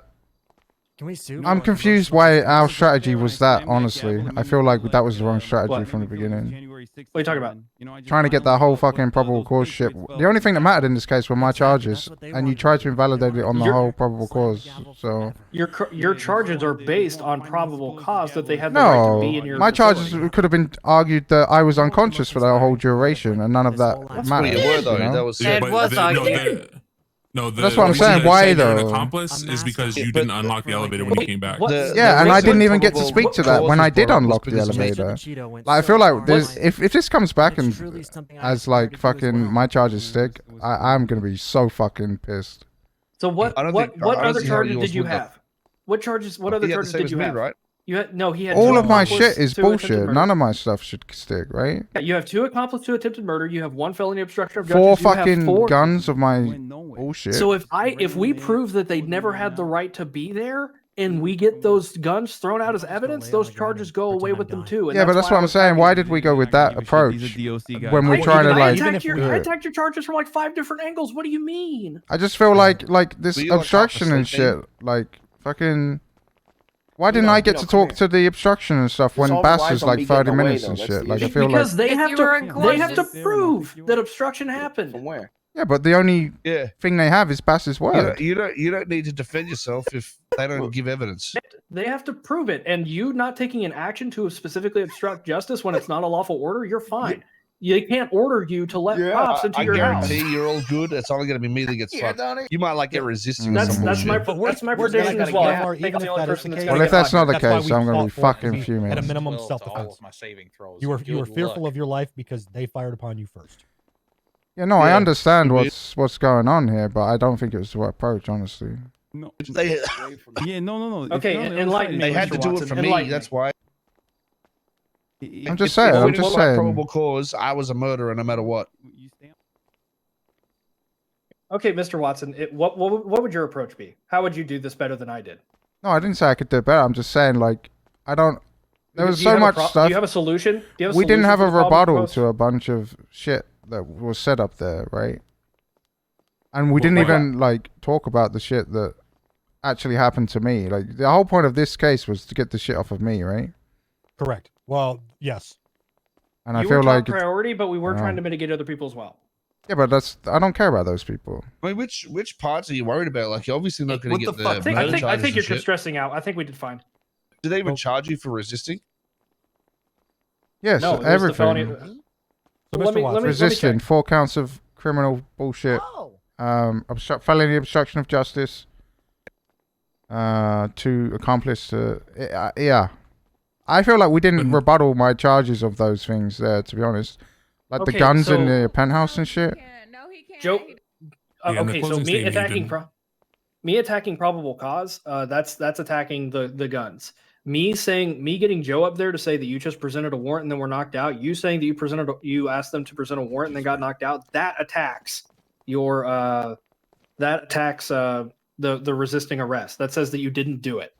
S20: Can we sue?
S1: I'm confused why our strategy was that. Honestly, I feel like that was the wrong strategy from the beginning.
S11: What are you talking about?
S1: Trying to get that whole fucking probable cause shit. The only thing that mattered in this case were my charges, and you tried to invalidate it on the whole probable cause. So
S11: Your charges are based on probable cause that they had the right to be in
S1: no,
S11: your
S1: my charges
S11: facility.
S1: could have been argued that I was unconscious for the whole duration, and none of that
S9: That's
S1: mattered.
S9: what you were, though.
S1: you know?
S9: That was
S7: Yeah,
S9: it
S7: but
S9: was
S7: no,
S1: That's what I'm saying,
S7: reason
S1: why
S7: you're an
S1: though?
S7: accomplice is because you didn't unlock the elevator when you came back.
S1: Yeah, and I didn't even get to speak to that when I did unlock the elevator. Like, I feel like this, if this comes back and as like fucking my charges stick, I'm gonna be so fucking pissed.
S11: So what
S9: I don't
S11: what
S9: think-
S11: what
S9: I don't
S11: other
S9: see how
S11: charges
S9: yours
S11: did you
S9: would, though.
S11: have? What charges? What other
S9: He had the
S11: charges
S9: same
S11: did
S9: as
S11: you
S9: me,
S11: have?
S9: right?
S11: You had no. He had
S1: All
S11: two
S1: of my
S11: accomplice
S1: shit is
S11: to attempted
S1: bullshit.
S11: murder.
S1: None of my stuff should stick, right?
S11: Yeah, you have 2 accomplice to attempted murder. You have 1 felony obstruction of justice.
S1: 4
S11: you have
S1: fucking
S11: 4
S1: guns of my bullshit.
S11: So if we prove that they never had the right to be there, and we get those guns thrown out as evidence, those charges go away with them too. And
S1: Yeah, but that's
S11: why
S1: what I'm saying. Why did we go with that approach when we're trying to
S11: I
S1: like?
S11: attacked your,
S1: do
S11: I
S1: it?
S11: attacked your charges from like 5 different angles. What do you mean?
S1: I just feel like this
S11: Were you, like,
S1: obstruction and
S11: half
S1: shit,
S11: asleep,
S1: like fucking. Why didn't I get to talk to the obstruction and stuff when
S11: all
S1: Bass
S11: relies
S1: was
S11: on
S1: like
S11: me
S1: 30
S11: getting away,
S1: minutes
S11: though.
S1: and
S11: That's
S1: shit?
S11: the
S1: Like I
S11: issue.
S1: feel
S11: Because
S1: like.
S11: they have to prove that obstruction happened.
S8: From where?
S1: Yeah, but the only thing they have is Bass's word.
S9: You don't need to defend yourself if they don't give evidence.
S11: They have to prove it, and you not taking an action to specifically obstruct justice when it's not a lawful order, you're fine. They can't order you to let cops into
S9: I
S11: your house.
S9: guarantee you're all good. It's only going to be me that gets fucked. You might like get resisting.
S11: That's
S9: some
S11: my
S9: bullshit.
S11: prediction as well. I think I'm the only person that's gonna
S1: Well, if
S11: get
S1: that's not the
S11: fired.
S1: case, I'm gonna be fucking
S17: At a
S1: fuming.
S17: minimum,
S6: Well,
S17: self-defense.
S6: to all of my saving throws.
S17: You were
S6: Good
S17: fearful
S6: luck.
S17: of your life because they fired upon you first.
S1: Yeah, no, I
S17: Yeah.
S1: understand what's going on here, but I don't think it was the right approach, honestly.
S15: No.
S9: They,
S15: Yeah, no.
S11: Okay,
S15: It's not-
S11: enlighten me.
S9: they had to
S11: Mr.
S9: do it
S11: Watson.
S9: for me.
S11: Enlighten
S9: That's why.
S1: I'm just saying. I'm just saying.
S9: Probable cause. I was a murderer, no matter what.
S11: Okay, Mr. Watson, what would your approach be? How would you do this better than I did?
S1: No, I didn't say I could do it better. I'm just saying, like, I don't. There was
S11: Do you
S1: so
S11: have a
S1: much
S11: pro-
S1: stuff.
S11: Do you have a solution? Do you have a
S1: We didn't
S11: solution
S1: have
S11: for
S1: a
S11: the problem
S1: rebuttal
S11: proposed?
S1: to a bunch of shit that was set up there, right? And we didn't
S11: what-
S1: even like talk about the shit that actually happened to me. Like the whole point of this case was to get the shit off of me, right?
S17: Correct. Well, yes.
S1: And
S11: You
S1: I
S11: were
S1: feel
S11: top
S1: like
S11: priority, but we were
S1: I
S11: trying
S1: know.
S11: to mitigate other people as well.
S1: yeah, but I don't care about those people.
S9: I mean, which parts are you worried about? Like, you're obviously not going to get the
S11: I think,
S9: murder
S11: I think, I
S9: charges
S11: think you're
S9: and
S11: just
S9: shit.
S11: stressing out. I think we did fine.
S9: Did they even charge you for resisting?
S1: Yes,
S11: No, it was the
S1: everything.
S11: felony-
S17: So,
S11: Let
S17: Mr.
S11: me-
S17: Watson,
S11: let me
S1: Resisting,
S11: check.
S1: 4 counts of criminal bullshit. Felony obstruction of justice. To accomplish. Yeah, I feel like we didn't rebuttal my charges of those things there. To be honest, like the
S11: Okay,
S1: guns in
S11: so-
S1: the penthouse and shit.
S11: Joe.
S7: Yeah, in the
S11: Okay, so
S7: closing
S11: me
S7: statement, you
S11: attacking
S7: didn't-
S11: me attacking probable cause. That's attacking the guns. Me getting Joe up there to say that you just presented a warrant and then were knocked out. You saying that you asked them to present a warrant and then got knocked out. That attacks your the resisting arrest. That says that you didn't do it.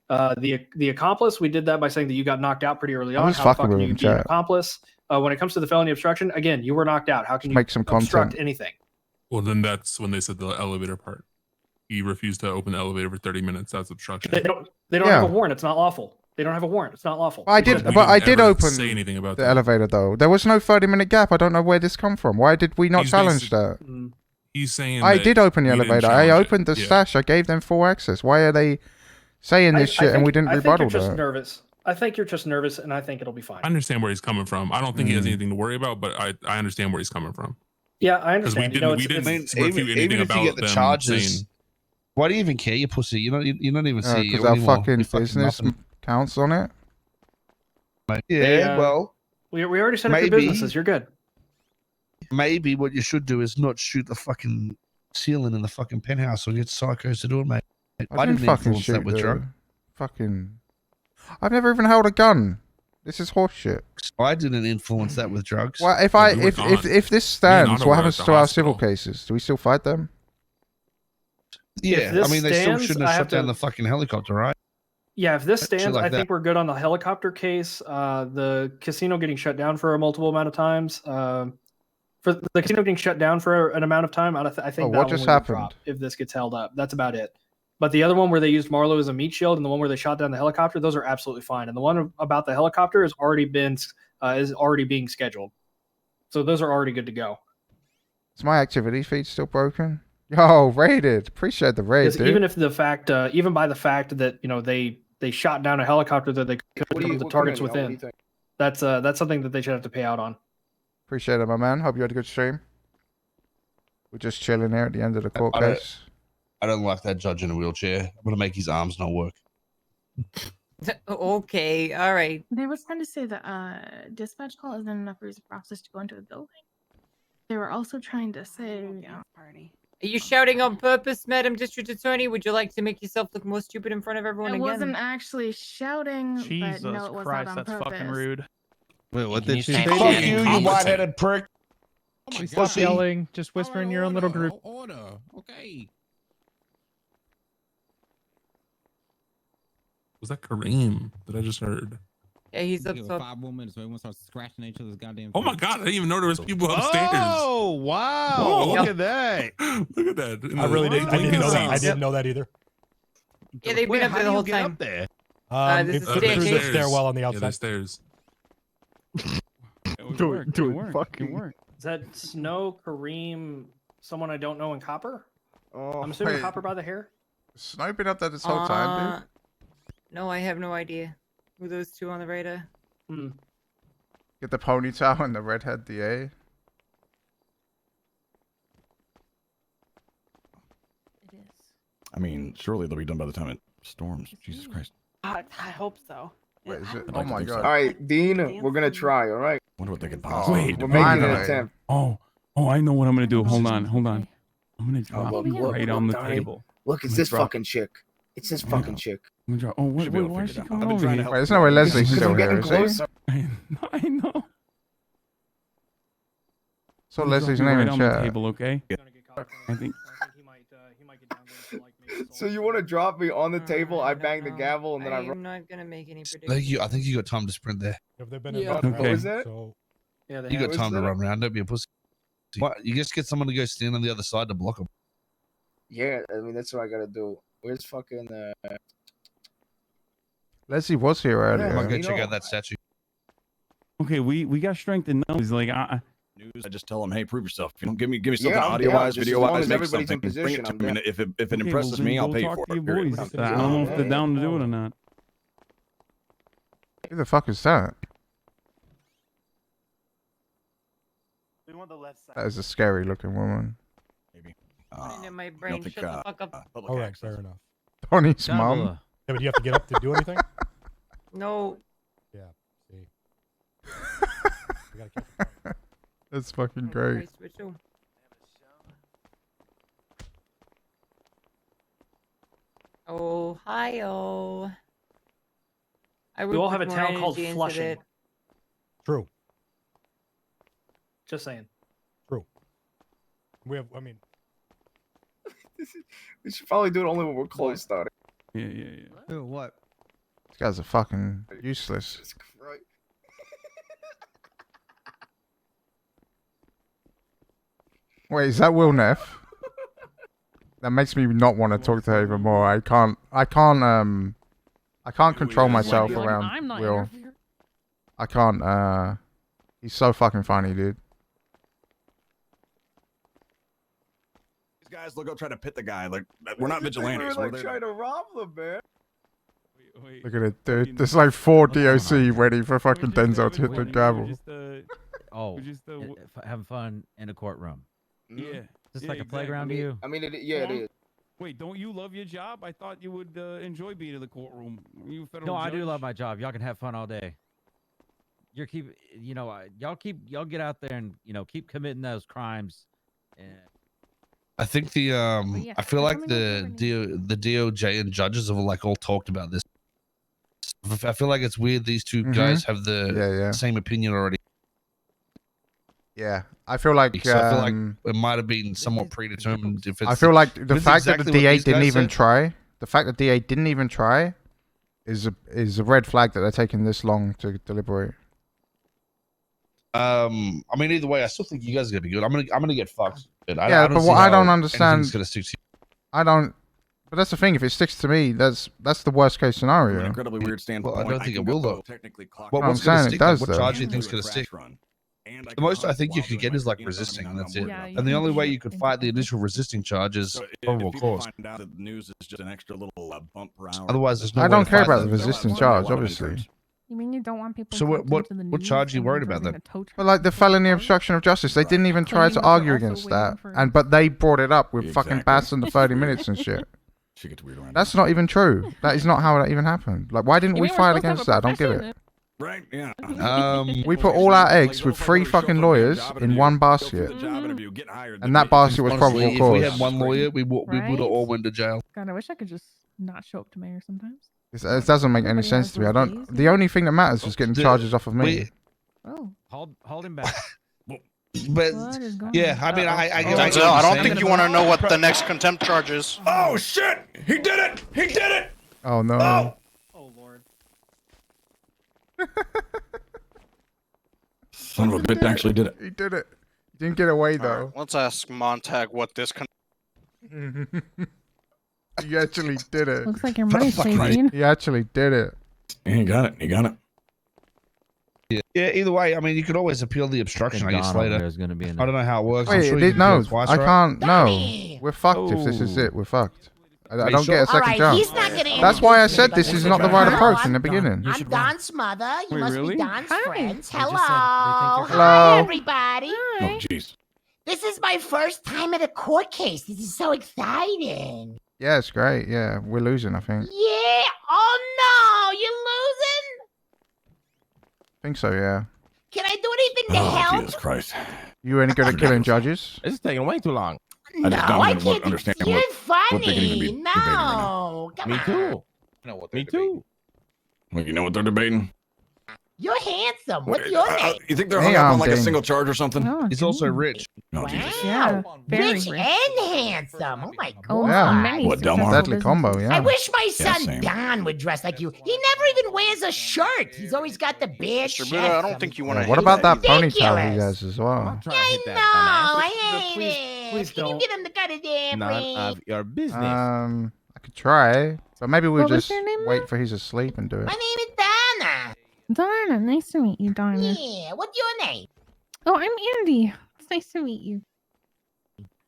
S11: The accomplice, we did that by saying that you got knocked out pretty early
S1: I
S11: on.
S1: was
S11: How the
S1: fucking
S11: fuck can
S1: with
S11: you
S1: him,
S11: be an
S1: chat.
S11: accomplice? When it comes to the felony obstruction, again, you were knocked out. How can you
S1: Make some
S11: obstruct
S1: content.
S11: anything?
S7: Well, then that's when they said the elevator part. He refused to open the elevator for 30 minutes. That's obstruction.
S11: They don't
S1: Yeah.
S11: have a warrant. It's not lawful. They don't have a warrant. It's not lawful.
S1: I
S11: They
S1: did,
S11: said-
S1: but I did
S7: ever
S1: open
S7: say anything about
S1: the
S7: that.
S1: elevator though. There was no 30-minute gap. I don't know where this come from. Why did we not
S7: He's
S1: challenge
S7: basic-
S1: that?
S7: He's saying
S1: I
S7: that
S1: did open the
S7: we didn't
S1: elevator. I
S7: challenge it.
S1: opened the
S7: Yeah.
S1: stash. I gave them full access. Why are they saying this shit and we didn't
S11: I think
S1: rebuttal
S11: you're just
S1: that?
S11: nervous. I think you're just nervous, and I think it'll be fine.
S7: I understand where he's coming from. I don't think he has anything to worry about, but I understand where he's coming from.
S11: Yeah, I
S7: Because we
S11: understand.
S7: didn't, we
S11: it's-
S7: didn't
S11: it's-
S7: refute anything
S9: even if
S7: about
S9: you get the
S7: them
S9: charges,
S7: saying,
S9: why do you even care, you pussy? You're not even see
S1: Because our fucking business counts on it.
S9: Yeah, well,
S11: we already set up your
S9: maybe-
S11: businesses. You're good.
S9: maybe what you should do is not shoot the fucking ceiling in the fucking penthouse or get psychos to do it, mate.
S1: I didn't fucking
S9: influence that
S1: shoot
S9: with
S1: the
S9: drug.
S1: fucking. I've never even held a gun. This is horseshit.
S9: I didn't influence that with drugs.
S1: Well, if this stands, what happens to our civil cases? Do we still fight them?
S9: Yeah,
S11: If this
S9: I mean, they still
S11: stands,
S9: shouldn't
S11: I
S9: have
S11: have
S9: shut down
S11: to-
S9: the fucking helicopter, right?
S11: Yeah, if this
S9: Shit
S11: stands,
S9: like
S11: I think
S9: that.
S11: we're good on the helicopter case. The casino getting shut down for a multiple amount of times. For the casino getting shut down for an amount of time, I think
S1: Oh,
S11: that
S1: what
S11: one
S1: just
S11: we would
S1: happened?
S11: drop if this gets held up. That's about it. But the other one where they used Marlowe as a meat shield and the one where they shot down the helicopter, those are absolutely fine. And the one about the helicopter has already been is already being scheduled, so those are already good to go.
S1: Is my activity feed still broken? Yo, raided. Appreciate the raid,
S11: Because
S1: dude.
S11: even if the fact, even by the fact that they shot down a helicopter that they could
S8: What do you-
S11: the
S8: what
S11: targets
S8: kind of- what do you
S11: within,
S8: think?
S11: that's something that they should have to pay out on.
S1: Appreciate it, my man. Hope you had a good stream. We're just chilling here at the end of the court
S9: I don't-
S1: case.
S9: I don't like that judge in a wheelchair. I'm gonna make his arms not work.
S10: Okay, all right.
S2: They were trying to say that dispatch call isn't enough reason for officers to go into a building. They were also trying to say,
S10: Are you shouting on purpose, Madam District Attorney? Would you like to make yourself look more stupid in front of everyone
S2: I
S10: again?
S2: wasn't actually shouting,
S19: Jesus
S2: but no, it was
S19: Christ,
S2: not on
S19: that's
S2: purpose.
S19: fucking rude.
S14: Wait, what
S21: Can
S14: did
S21: you
S14: she
S21: stop
S14: say?
S21: getting
S9: You
S21: competent?
S9: white-headed prick.
S19: Stop yelling. Just whisper in your own little group.
S20: Order. Okay.
S7: was that Kareem that I just heard?
S10: Yeah, he's up
S20: Give it
S10: top.
S20: 5 more minutes, so everyone starts scratching each other's goddamn.
S7: Oh my
S20: face.
S7: god, I didn't even know there was people upstairs.
S14: Oh wow!
S7: Whoa.
S14: Look at that.
S7: Look at that. In
S17: I
S7: the
S17: really didn't. I didn't know that. I
S7: seats.
S17: didn't know that either.
S10: Yeah, they've
S14: Wait,
S10: been up
S14: how
S10: there
S14: do
S10: the
S14: you
S10: whole
S14: get
S10: time.
S14: up there?
S10: This
S17: It's
S10: is
S17: through the
S10: staircase.
S17: stairwell on the
S7: Yeah,
S17: outside.
S7: there's stairs.
S11: Is that Snow, Kareem, someone I don't know in Copper?
S1: Oh,
S11: I'm assuming
S1: wait.
S11: Copper by the hair.
S1: Snow been up there this whole time, dude?
S10: No, I have no idea who those two on the radar.
S1: Get the ponytail and the redhead DA.
S18: I mean, surely they'll be done by the time it storms. Jesus Christ.
S12: I hope so.
S1: Wait, is it?
S18: I'd
S1: Oh
S18: like to
S1: my
S18: think so.
S1: god.
S8: All right, Dean, we're gonna try. All right.
S18: Wonder what they could
S1: Oh,
S18: possibly
S1: wait,
S18: do.
S8: We're making an
S1: finally.
S8: attempt.
S15: Oh, I know what I'm gonna do. Hold on. I'm gonna drop
S8: look,
S15: you
S8: look,
S15: right on the
S8: Donnie.
S15: table.
S8: Look, it's
S15: I'm
S8: this
S15: gonna drop-
S8: fucking chick. It's this fucking chick.
S15: Oh, wait, why is she coming over here?
S1: Wait, there's no way Leslie's still here, is
S8: closer.
S15: I know.
S1: So
S15: Let me
S1: Leslie's
S15: drop you
S1: name
S15: right
S1: in
S15: on the
S1: chat.
S15: table, okay? I think.
S8: So you want to drop me on the table? I bang the gavel and then I
S10: I'm
S8: run.
S10: not gonna make any predictions.
S9: I think you got time to sprint there.
S17: Have they been
S8: Yeah.
S17: involved?
S8: What was that?
S17: So
S11: Yeah, they
S9: You
S11: have.
S9: got time to run around. Don't be a pussy. What? You just get someone to go stand on the other side to block them.
S8: Yeah, I mean that's what I gotta do. Where's fucking
S1: Leslie was here
S9: I'm
S1: earlier.
S9: gonna go check out that statue.
S15: Okay, we got strength in numbers. Like,
S18: News. I just tell them, hey, prove yourself. If you don't give me something
S8: Yeah, I'm
S18: audio wise,
S8: down. Just
S18: video
S8: as long
S18: wise,
S8: as
S18: make
S8: everybody's in
S18: something. Bring
S8: position,
S18: it to
S8: I'm
S18: me. And
S8: down.
S18: if it
S15: okay,
S18: impresses
S15: well, then
S18: me, I'll
S15: go
S18: pay
S15: talk
S18: for
S15: to
S18: it.
S15: your
S18: Period.
S15: boys. I don't know if they're down to do it or not.
S1: Who the fuck is that?
S22: We want the left side.
S1: That is a scary looking woman.
S18: Maybe.
S10: In my brain, shut the fuck up.
S17: all right, fair enough.
S1: Donnie's
S3: Double.
S1: mum.
S17: Yeah, but you have to get up to do anything.
S10: No.
S17: Yeah. See. We gotta catch
S1: That's fucking great.
S10: Nice ritual. Ohio. I
S11: We all
S10: would
S11: have a
S10: put more
S11: town called
S10: energy into
S11: Flushing.
S10: it.
S17: True.
S11: Just saying.
S17: True. We have. I mean,
S8: we should probably do it only when we're close, though.
S14: Ew, what?
S1: These guys are fucking useless.
S8: Right.
S1: Wait, is that Will Neff? That makes me not want to talk to her even more. I can't control myself around
S4: I'm not
S1: Will.
S4: here.
S1: I can't, he's so fucking funny, dude.
S18: These guys, they'll go try to pit the guy. Like, we're not vigilantes.
S8: We're
S18: We're
S8: like
S18: there.
S8: trying to rob them, man.
S1: Look at it, dude. There's like 4 DOC ready for fucking Denzel to hit the gavel.
S3: Oh,
S15: just,
S3: having fun in a courtroom.
S15: Yeah.
S3: Is this
S15: Yeah,
S3: like a
S15: exactly.
S3: playground to you?
S8: I mean, it is.
S15: Wait, don't you love your job? I thought you would enjoy being in the courtroom. You a federal
S3: No, I do
S15: judge?
S3: love my job. Y'all can have fun all day. Y'all get out there and keep committing those crimes. And
S9: I think I feel like the DOJ and judges have like all talked about this. I feel like it's weird these two guys have the same opinion already.
S1: Yeah, I feel like
S9: So I feel like it might have been somewhat predetermined. If it's,
S1: I feel like the
S9: if it's
S1: fact that
S9: exactly
S1: the
S9: what
S1: DA
S9: these
S1: didn't
S9: guys
S1: even
S9: said-
S1: try, the fact that DA didn't even try, is a red flag that they're taking this long to deliberate.
S9: I mean, either way, I still think you guys are gonna be good. I'm gonna get fucked. But
S1: Yeah,
S9: I don't
S1: but
S9: see
S1: what I
S9: how
S1: don't understand,
S9: anything's gonna stick to you.
S1: I don't. But that's the thing. If it sticks to me, that's the worst case
S18: From an
S1: scenario.
S18: incredibly weird standpoint.
S9: Well, I don't think it will though.
S18: Technically, clock.
S9: What,
S1: I'm
S9: what's gonna
S1: saying it
S9: stick?
S1: does,
S9: What
S1: though.
S9: charge do you think's gonna stick? The most I think you could get is like resisting, and that's it.
S4: Yeah, you
S9: And the
S4: can
S9: only way
S4: shoot
S9: you could
S4: into
S9: fight the
S4: people.
S9: initial resisting charge is probable
S18: people
S9: cause.
S18: find out that the news is just an extra little bump per hour.
S9: Otherwise, there's no
S1: I
S9: way
S1: don't
S9: to
S1: care
S9: fight
S1: about the
S9: them.
S1: resisting charge, obviously.
S4: You mean you don't want people?
S9: So what
S4: collecting to the
S9: what
S4: news
S9: charge are you
S4: and
S9: worried
S4: then
S9: about
S4: bringing
S9: then?
S4: a tow truck
S1: But like the
S4: to
S1: felony
S4: court?
S1: obstruction of justice, they didn't even try
S4: Claiming
S1: to
S4: that they're
S1: argue
S4: also
S1: against
S4: waiting
S1: that,
S4: for-
S1: but they brought it up with fucking
S18: Exactly.
S1: Bass in the 30 minutes and shit.
S18: She gets weird around.
S1: That's not even true. That is not how that even happened. Like, why didn't
S4: You
S1: we
S4: mean we're
S1: fight
S4: supposed to have
S1: against
S4: a
S1: that? I don't get
S4: profession?
S1: it.
S18: Right? Yeah.
S1: We put all our eggs with 3 fucking lawyers in one basket, and that basket was
S9: Honestly,
S1: probable
S9: if we had
S1: cause.
S9: one lawyer, we would have
S4: Right?
S9: all went to jail.
S4: God, I wish I could just not show up to mayor sometimes.
S1: It doesn't make any
S4: Everybody
S1: sense
S4: has
S1: to me. I
S4: those
S1: don't.
S4: days,
S1: The only thing that matters is getting charges off of me.
S4: Oh,
S3: hold him back.
S9: But
S4: what is going
S9: yeah,
S4: on?
S9: I mean, I get what
S22: Denzel,
S9: you're
S22: I don't
S9: saying.
S22: think you want to know what the next contempt charge is.
S18: Oh shit! He did it! He did it!
S1: Oh no.
S11: Oh lord.
S18: Son of a bitch actually did it.
S1: He did it. He didn't get away
S22: All
S1: though.
S22: right, let's ask Montag what this.
S1: He actually did it.
S4: Looks like your money's changing.
S1: He actually did it.
S18: He got it. He got it.
S9: Yeah, either way, I mean, you could always appeal the obstruction, I guess,
S3: Don over
S9: later.
S3: there is gonna be in
S9: I don't know how it works. I'm
S1: Wait,
S9: sure
S1: it
S9: you
S1: did,
S9: can
S1: no,
S9: appeal twice,
S1: I
S9: right?
S1: can't. No, we're fucked if this is it. We're fucked. I
S9: Are you
S1: don't
S9: sure?
S1: get a second
S9: Alright,
S1: chance.
S9: he's not gonna
S1: That's why I
S9: introduce
S1: said this
S9: anybody.
S1: is not the right
S9: Hello,
S1: approach in the beginning.
S16: I'm Don's mother. You
S1: Wait,
S16: must
S1: really?
S16: be Don's
S4: Hi.
S16: friends.
S4: They
S16: Hello.
S4: just said they think you're
S16: Hi,
S1: Hello.
S16: everybody.
S18: Oh jeez.
S16: This is my first time at a court case. This is so exciting.
S1: Yeah, it's great. Yeah, we're losing. I think.
S16: Yeah. Oh no, you're losing.
S1: I think so. Yeah.
S16: Can I do anything to
S18: Oh
S16: help?
S18: Jesus Christ.
S1: You any good at killing judges?
S20: This is taking way too long.
S18: I just
S16: No,
S18: don't
S16: I
S18: even
S16: can't.
S18: understand
S16: You're
S18: what they can even
S16: funny.
S18: be debating right now.
S16: No, come
S21: Me
S16: on.
S21: too.
S6: I know what
S21: Me too.
S18: Well, you know what they're debating?
S16: You're handsome. What's your name?
S18: You think they're hung up on like a single charge or something?
S4: Oh,
S9: He's also rich.
S18: Oh, Jesus.
S4: Yeah, very
S16: Rich and handsome. Oh my
S4: Oh,
S16: god.
S1: Yeah.
S4: many
S18: What, Delmar?
S4: successful
S1: Deadly combo,
S4: businesses.
S1: yeah.
S16: I wish my
S18: Yeah,
S16: son
S18: same.
S16: Don would dress like you. He never even wears a shirt. He's always got the bare
S22: Mr.
S16: chest.
S22: Buddha, I don't think you want to.
S1: Yeah, what about that ponytail
S16: ridiculous.
S1: he has as well?
S21: I'm trying to hit
S16: No,
S21: that
S16: I hate
S11: Please-
S16: it.
S11: please
S16: Can you
S11: don't.
S16: get him to cut it down,
S21: dumbass. None
S16: please?
S21: of your business.
S1: I could try, but maybe we'll
S4: What was
S1: just
S4: your name,
S1: wait
S4: ma'am?
S1: for he's asleep and do it.
S16: My name is Donna.
S4: Donna, nice to meet you, Donna.
S16: Yeah, what's your name?
S4: Oh, I'm Andy. It's nice to meet you.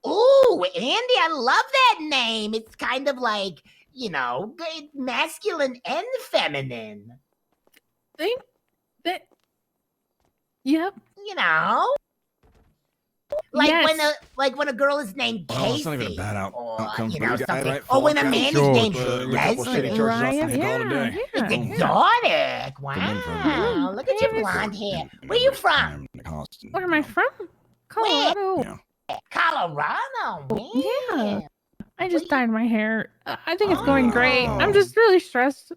S16: Ooh, Andy, I love that name. It's kind of like, masculine and feminine.
S4: Think that. Yep.
S16: You know? Like
S4: Yes.
S16: when a girl is named Casey.
S18: Oh, it's not even a bad outcome for you guys,
S16: something.
S18: right?
S16: Or when a
S18: Fuck
S16: man
S18: George,
S16: is named
S18: a couple shitty
S16: Leslie.
S18: charges off and call it a day.
S16: It's
S18: Boom.
S16: exotic.
S18: Come in for a
S16: Wow. Look at your blonde hair. Where you from?
S4: Where am I from? Colorado.
S18: Yeah.
S16: Colorado.
S4: Yeah. I just dyed my hair. I think it's going great. I'm just really stressed.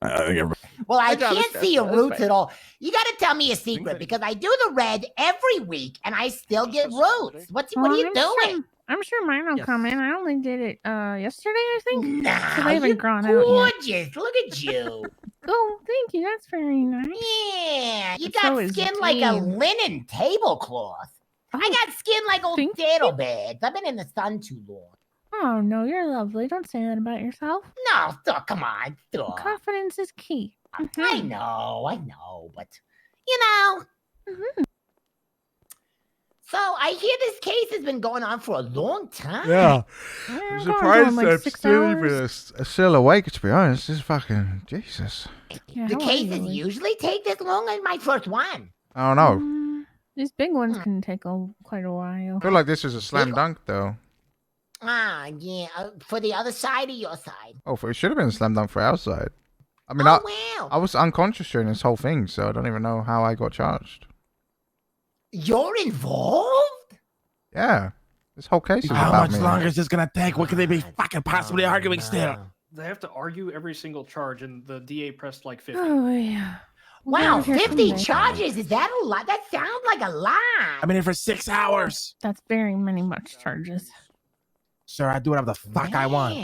S18: I think everybody.
S16: Well, I
S4: job is
S16: can't see your
S4: stressful,
S16: roots at all. You got to tell me a secret because I do the red every week and I still get roots. What are you doing?
S4: I'm sure mine will come in. I only did it yesterday, I think. So
S16: Nah,
S4: they
S16: you're
S4: haven't grown out
S16: gorgeous. Look at you.
S4: yet. Oh, thank you. That's very nice.
S16: Yeah, you
S4: So
S16: got
S4: is
S16: skin like a
S4: Dean.
S16: linen tablecloth. I
S4: Oh,
S16: got skin like old
S4: thank
S16: saddlebags. I've been in the sun too long.
S4: oh, no, you're lovely. Don't say that about yourself.
S16: No, come on.
S4: Confidence is key.
S16: I know, but you know.
S4: Mhm.
S16: So I hear this case has been going on for a long time.
S1: Yeah.
S4: Yeah,
S1: I'm
S4: I'm going
S1: surprised
S4: like
S1: I'm
S4: 6
S1: still
S4: hours.
S1: even still awake, to be honest. This is fucking Jesus.
S4: Yeah,
S16: The
S4: how are you,
S16: cases
S4: Lily?
S16: usually take this long. It's my first one.
S1: I don't know.
S4: These big ones can take quite a while.
S1: I feel like this is a slam dunk, though.
S16: Ah, yeah. For the other side or your side?
S1: Oh, it should have been a slam dunk for our side. I mean,
S16: Oh, wow.
S1: I was unconscious during this whole thing, so I don't even know how I got charged.
S16: You're involved?
S1: Yeah. This whole case is
S20: How
S1: about
S20: much
S1: me.
S20: longer is this gonna take? What could they be fucking possibly arguing still?
S11: They have to argue every single charge, and the DA pressed like 50.
S4: Oh, yeah.
S16: Wow,
S4: We're here
S16: 50
S4: someday.
S16: charges. Is that a lot? That sounds like a lot.
S20: I've been here for 6 hours.
S4: That's very much charges.
S20: Sure, I do whatever the fuck I want.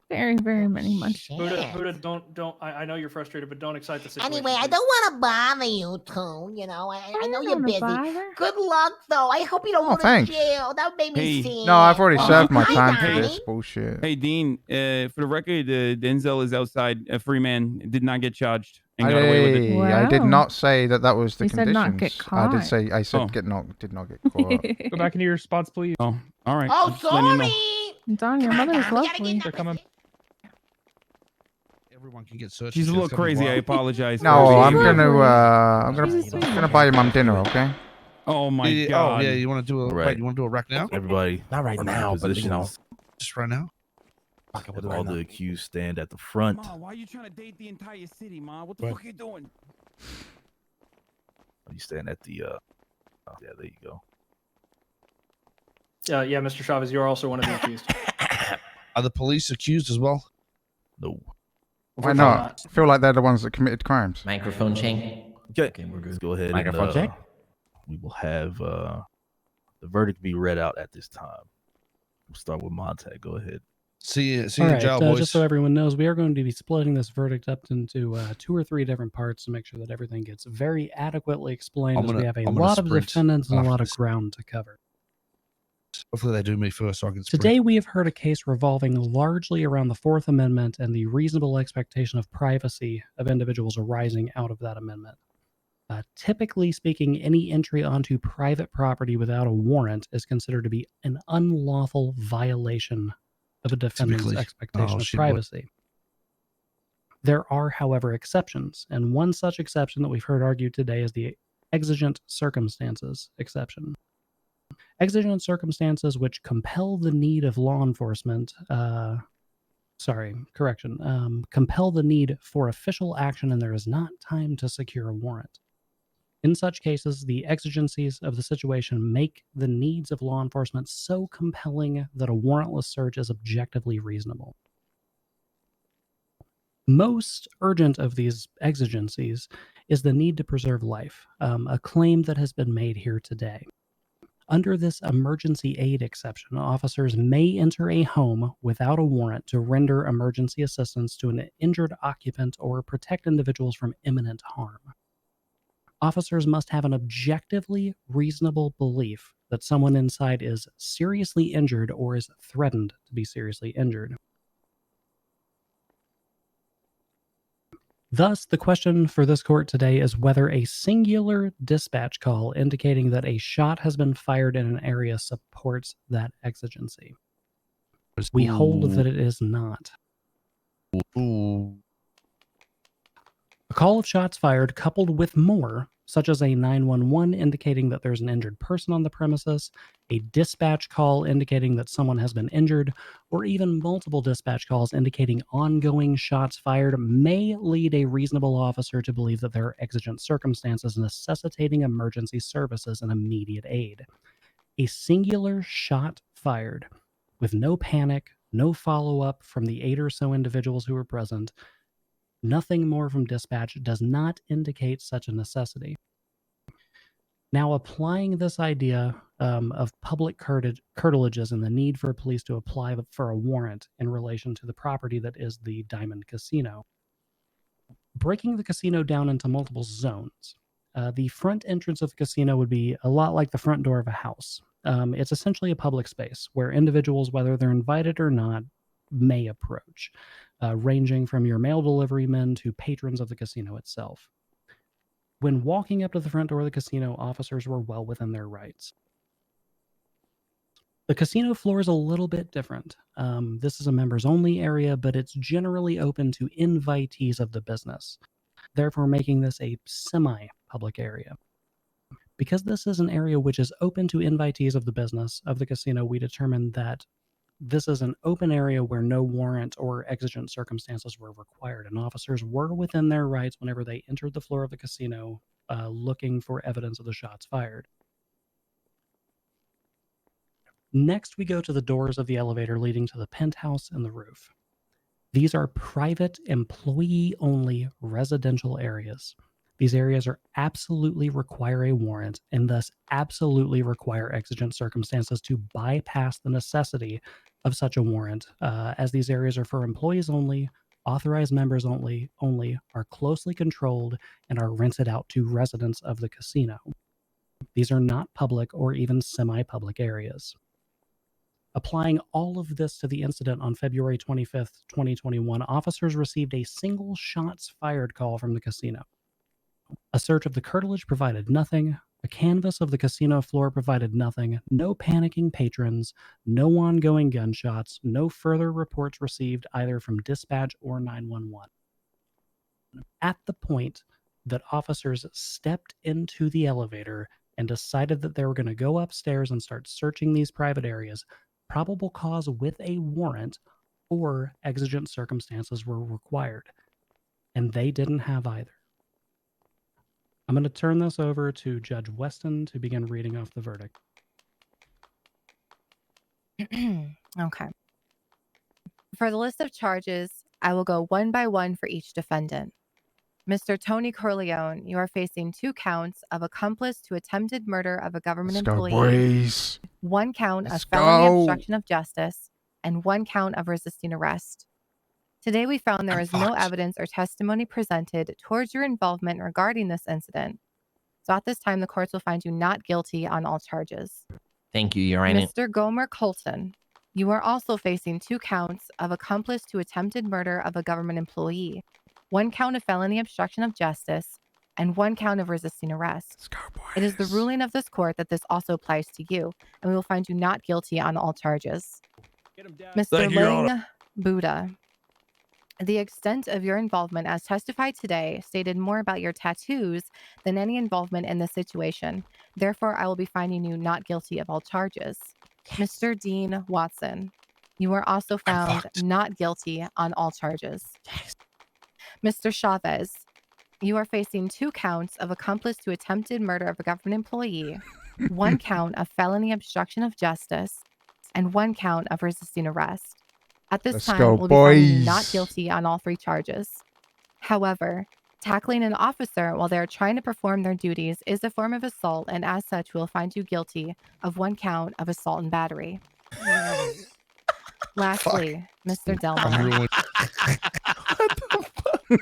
S4: Very, very much.
S11: Buddha, don't. I know you're frustrated, but don't excite the situation.
S16: Anyway, I
S11: please.
S16: don't want to bother you too. You know, I know you're
S4: not a
S16: busy.
S4: bother.
S16: Good luck, though. I hope you don't
S1: Oh,
S16: go to
S1: thanks.
S16: jail. That made me
S15: Hey.
S16: sad.
S1: No, I've already served my
S16: Hi,
S1: time for
S16: Donnie.
S1: this bullshit.
S15: Hey, Dean, for the record, Denzel is outside. A free man did not get charged and
S1: I
S15: got away with it.
S1: did
S4: Wow.
S1: not say that was the
S4: You said
S1: conditions.
S4: not get
S1: I did
S4: caught.
S1: say I said
S15: Oh.
S1: did not get caught.
S19: Go back into your spots, please.
S15: Oh, all right.
S16: Oh,
S15: I'm just letting you know.
S16: sorry.
S4: Don, your
S16: Come on,
S4: mother is
S16: Don, we gotta
S4: lovely.
S16: get
S19: They're coming.
S9: Everyone can get searched.
S15: She's a little crazy. I apologize.
S1: No,
S15: for
S1: I'm
S15: being-
S1: gonna buy your mom dinner, okay?
S15: Oh my
S9: Yeah,
S15: god.
S9: Oh yeah, you want to do a
S21: Right.
S9: wait, you want to do a rack now?
S21: Everybody,
S20: Not right
S21: are in
S20: now, but you know.
S21: positions.
S9: Just right now.
S20: Fuck it, we'll
S21: Have
S20: do it
S21: all
S20: right
S21: the
S20: now.
S21: accused stand at the front.
S15: Ma, why are you trying to date the entire city, Ma? What the
S17: What?
S15: fuck are you doing?
S21: You stand at the. Yeah, there you go.
S11: Yeah, Mr. Chavez, you're also one of the accused.
S9: Are the police accused as well?
S21: No.
S1: Why not? I feel like they're the ones that committed crimes.
S21: Microphone check. Okay, we're good. Let's go ahead.
S20: Microphone check.
S21: We will have the verdict be read out at this time. We'll start with Montag. Go ahead.
S9: See you
S5: All
S9: in
S5: right,
S9: jail, boys.
S5: just so everyone knows, we are going to be splitting this verdict up into 2 or 3 different parts to make sure that everything gets very adequately explained, as we have a lot of defendants and a lot of ground to cover.
S9: Hopefully they do me first so I can sprint.
S5: Today, we have heard a case revolving largely around the Fourth Amendment and the reasonable expectation of privacy of individuals arising out of that amendment. Typically speaking, any entry onto private property without a warrant is considered to be an unlawful violation of a defendant's
S9: Typically.
S5: expectation
S9: Oh,
S5: of
S9: shit, what-
S5: privacy. There are, however, exceptions, and one such exception that we've heard argued today is the exigent circumstances exception. Exigent circumstances which compel the need of law enforcement, compel the need for official action and there is not time to secure a warrant. In such cases, the exigencies of the situation make the needs of law enforcement so compelling that a warrantless search is objectively reasonable. Most urgent of these exigencies is the need to preserve life, a claim that has been made here today. Under this emergency aid exception, officers may enter a home without a warrant to render emergency assistance to an injured occupant or protect individuals from imminent harm. Officers must have an objectively reasonable belief that someone inside is seriously injured or is threatened to be seriously injured. Thus, the question for this court today is whether a singular dispatch call indicating that a shot has been fired in an area supports that exigency. We hold that it is not. A call of shots fired coupled with more, such as a 911 indicating that there's an injured person on the premises, a dispatch call indicating that someone has been injured, or even multiple dispatch calls indicating ongoing shots fired may lead a reasonable officer to believe that there are exigent circumstances necessitating emergency services and immediate aid. A singular shot fired with no panic, no follow-up from the 8 or so individuals who were present, nothing more from dispatch does not indicate such a necessity. Now, applying this idea of public curtilages and the need for police to apply for a warrant in relation to the property that is the Diamond Casino, breaking the casino down into multiple zones. The front entrance of the casino would be a lot like the front door of a house. It's essentially a public space where individuals, whether they're invited or not, may approach, ranging from your mail delivery men to patrons of the casino itself. When walking up to the front door of the casino, officers were well within their rights. The casino floor is a little bit different. This is a members-only area, but it's generally open to invitees of the business, therefore making this a semi-public area. Because this is an area which is open to invitees of the business of the casino, we determined that this is an open area where no warrant or exigent circumstances were required, and officers were within their rights whenever they entered the floor of the casino looking for evidence of the shots fired. Next, we go to the doors of the elevator leading to the penthouse and the roof. These are private, employee-only residential areas. These areas absolutely require a warrant and thus absolutely require exigent circumstances to bypass the necessity of such a warrant, as these areas are for employees only, authorized members only, are closely controlled, and are rented out to residents of the casino. These are not public or even semi-public areas. Applying all of this to the incident on February 25th, 2021, officers received a single shots fired call from the casino. A search of the curtilage provided nothing. A canvas of the casino floor provided nothing. No panicking patrons, no ongoing gunshots, no further reports received either from dispatch or 911. At the point that officers stepped into the elevator and decided that they were going to go upstairs and start searching these private areas, probable cause with a warrant or exigent circumstances were required, and they didn't have either. I'm going to turn this over to Judge Weston to begin reading off the verdict.
S2: Okay. For the list of charges, I will go one by one for each defendant. Mr. Tony Corleone, you are facing 2 counts of accomplice to attempted murder of a government employee,
S1: boys.
S2: 1 count
S1: Let's
S2: of felony
S1: go.
S2: obstruction of justice, and 1 count of resisting arrest. Today, we found there is no evidence or testimony presented towards your involvement regarding this incident. So at this time, the courts will find you not guilty on all charges.
S13: Thank you, Your Honor.
S2: Mr. Gomer Colton, you are also facing 2 counts of accomplice to attempted murder of a government employee, 1 count of felony obstruction of justice, and 1 count of resisting arrest. It is the ruling of this court that this also applies to you, and we will find you not guilty on all charges. Mr. Lang Buddha, the extent of your involvement as testified today stated more about your tattoos than any involvement in this situation. Therefore, I will be finding you not guilty of all charges. Mr. Dean Watson, you are also found not guilty on all charges. Mr. Chavez, You are facing 2 counts of accomplice to attempted murder of a government employee, 1 count of felony obstruction of justice, and 1 count of resisting arrest. At this
S1: Let's
S2: time,
S1: go,
S2: we'll be finding you not
S1: boys.
S2: guilty on all 3 charges. However, tackling an officer while they are trying to perform their duties is a form of assault, and as such, we'll find you guilty of 1 count of assault and battery. Lastly, Mr. Delmar,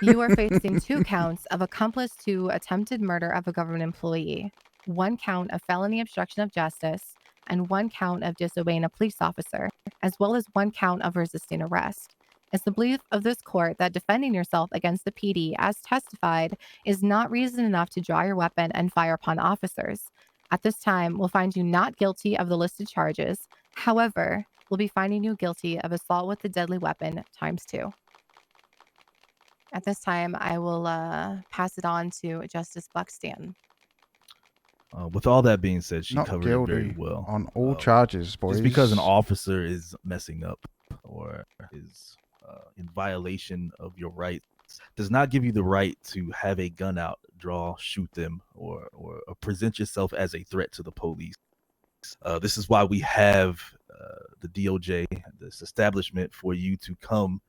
S2: you are facing 2 counts of accomplice to attempted murder of a government employee, 1 count of felony obstruction of justice, and 1 count of disobeying a police officer, as well as 1 count of resisting arrest. It's the belief of this court that defending yourself against the PD, as testified, is not reason enough to draw your weapon and fire upon officers. At this time, we'll find you not guilty of the listed charges. However, we'll be finding you guilty of assault with a deadly weapon ×2. At this time, I will pass it on to Justice Buckstan.
S21: With all that being said, she
S1: Not
S21: covered it very
S1: guilty
S21: well.
S1: on all charges, boys.
S21: Just because an officer is messing up or is in violation of your rights does not give you the right to have a gun out, draw, shoot them, or present yourself as a threat to the police. This is why we have the DOJ, this establishment, for you to come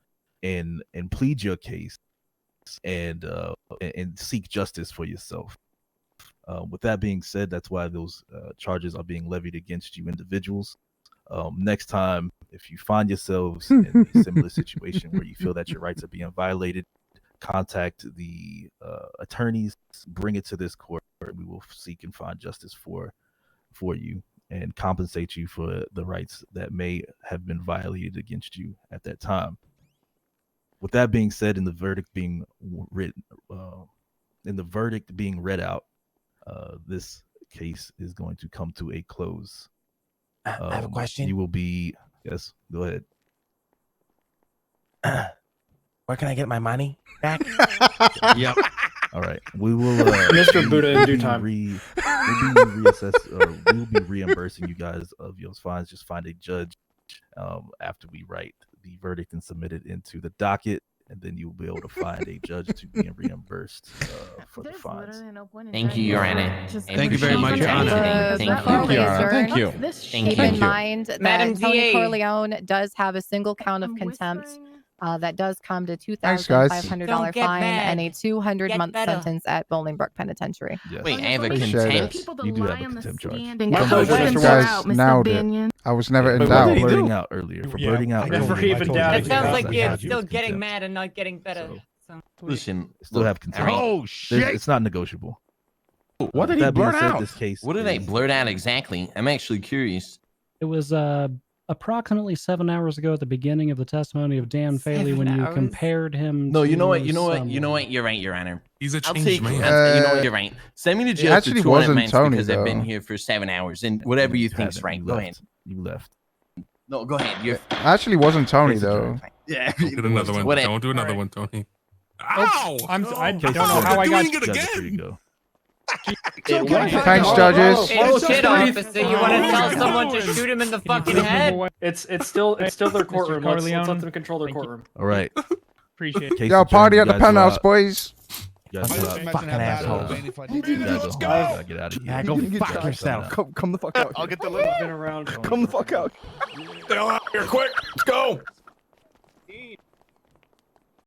S21: and plead your case and seek justice for yourself. With that being said, that's why those charges are being levied against you individuals. Next time, if you find yourselves in a similar situation where you feel that your rights are being violated, contact the attorneys, bring it to this court. We will seek and find justice for you and compensate you for the rights that may have been violated against you at that time. With that being said, in the verdict being read out, this case is going to come to a close.
S20: I have a question.
S21: You will be, yes, go ahead.
S20: Where can I get my money back?
S21: Yep. All right. We will
S11: Mr. Buddha in due time.
S21: We'll be reimbursing you guys of your fines. Just find a judge after we write the verdict and submit it into the docket, and then you'll be able to find a judge to be reimbursed for the fines.
S7: Thank you, Your Honor.
S14: Thank you very much, Your Honor.
S2: Thank you.
S14: Thank you.
S2: Keep in mind that Tony Corleone does have a single count of contempt. That does come to $2,500 fine and a 200-month sentence at Bolingbrook Penitentiary.
S21: Yes.
S7: Wait, I have a
S1: Appreciate
S7: contempt?
S21: You do have a contempt charge.
S1: You guys nailed it. I was never in
S21: For
S1: doubt.
S21: blurting out earlier. For blurting out
S11: never
S21: earlier.
S11: even doubted
S10: It sounds like
S21: I
S10: you're
S21: had you
S10: still
S21: with
S10: getting
S21: contempt.
S10: mad and not getting better. So.
S7: Listen,
S21: Still have contempt.
S7: all right.
S14: Oh shit!
S21: It's not negotiable.
S14: What did he
S21: That being
S14: blurt
S21: said,
S14: out?
S21: This case
S7: What did I
S21: is-
S7: blurt out exactly? I'm actually curious.
S5: It was approximately 7 hours ago at the beginning of the testimony of Dan Faley when
S10: 7
S5: you
S10: hours?
S5: compared him
S7: No,
S5: to
S7: you know what? You're
S5: someone.
S7: right. You're right, Your Honor.
S20: He's a
S7: I'll
S20: changed
S7: take.
S20: man.
S7: You know what? You're right. Send me to
S1: It
S7: jail for
S1: actually
S7: 200
S1: wasn't
S7: months
S1: Tony,
S7: because I've been
S1: though.
S7: here for 7 hours and whatever you
S21: You
S7: think's
S21: haven't.
S7: right.
S21: You
S7: Go
S21: left.
S7: ahead.
S21: You left.
S7: No, go ahead. You're.
S1: It actually wasn't Tony,
S21: Case
S1: though.
S21: adjourned.
S7: Yeah.
S20: Don't do another one.
S7: Whatever.
S20: Don't do another one, Tony. Ow!
S4: I
S21: Case
S4: don't know
S21: adjourned.
S4: how I got
S20: Doing it
S21: Judges, here you
S20: again.
S21: go.
S1: Thanks, judges.
S10: Hey, shit, officer, you want to tell someone to shoot him in the fucking head?
S11: It's still their courtroom. Let's let
S4: Corleone.
S11: them control their courtroom.
S21: All right.
S4: Appreciate it.
S21: Case
S1: Yo,
S21: adjourned.
S1: party
S21: You
S1: at the
S21: guys go
S1: penthouse,
S21: out.
S1: boys.
S21: You guys go out.
S20: Fucking asshole.
S21: You gotta get out of here.
S20: Yeah, go fuck yourself.
S18: Come the fuck out.
S22: I'll get the little.
S11: Been around.
S18: Come the fuck out.
S20: Get out here quick. Let's go.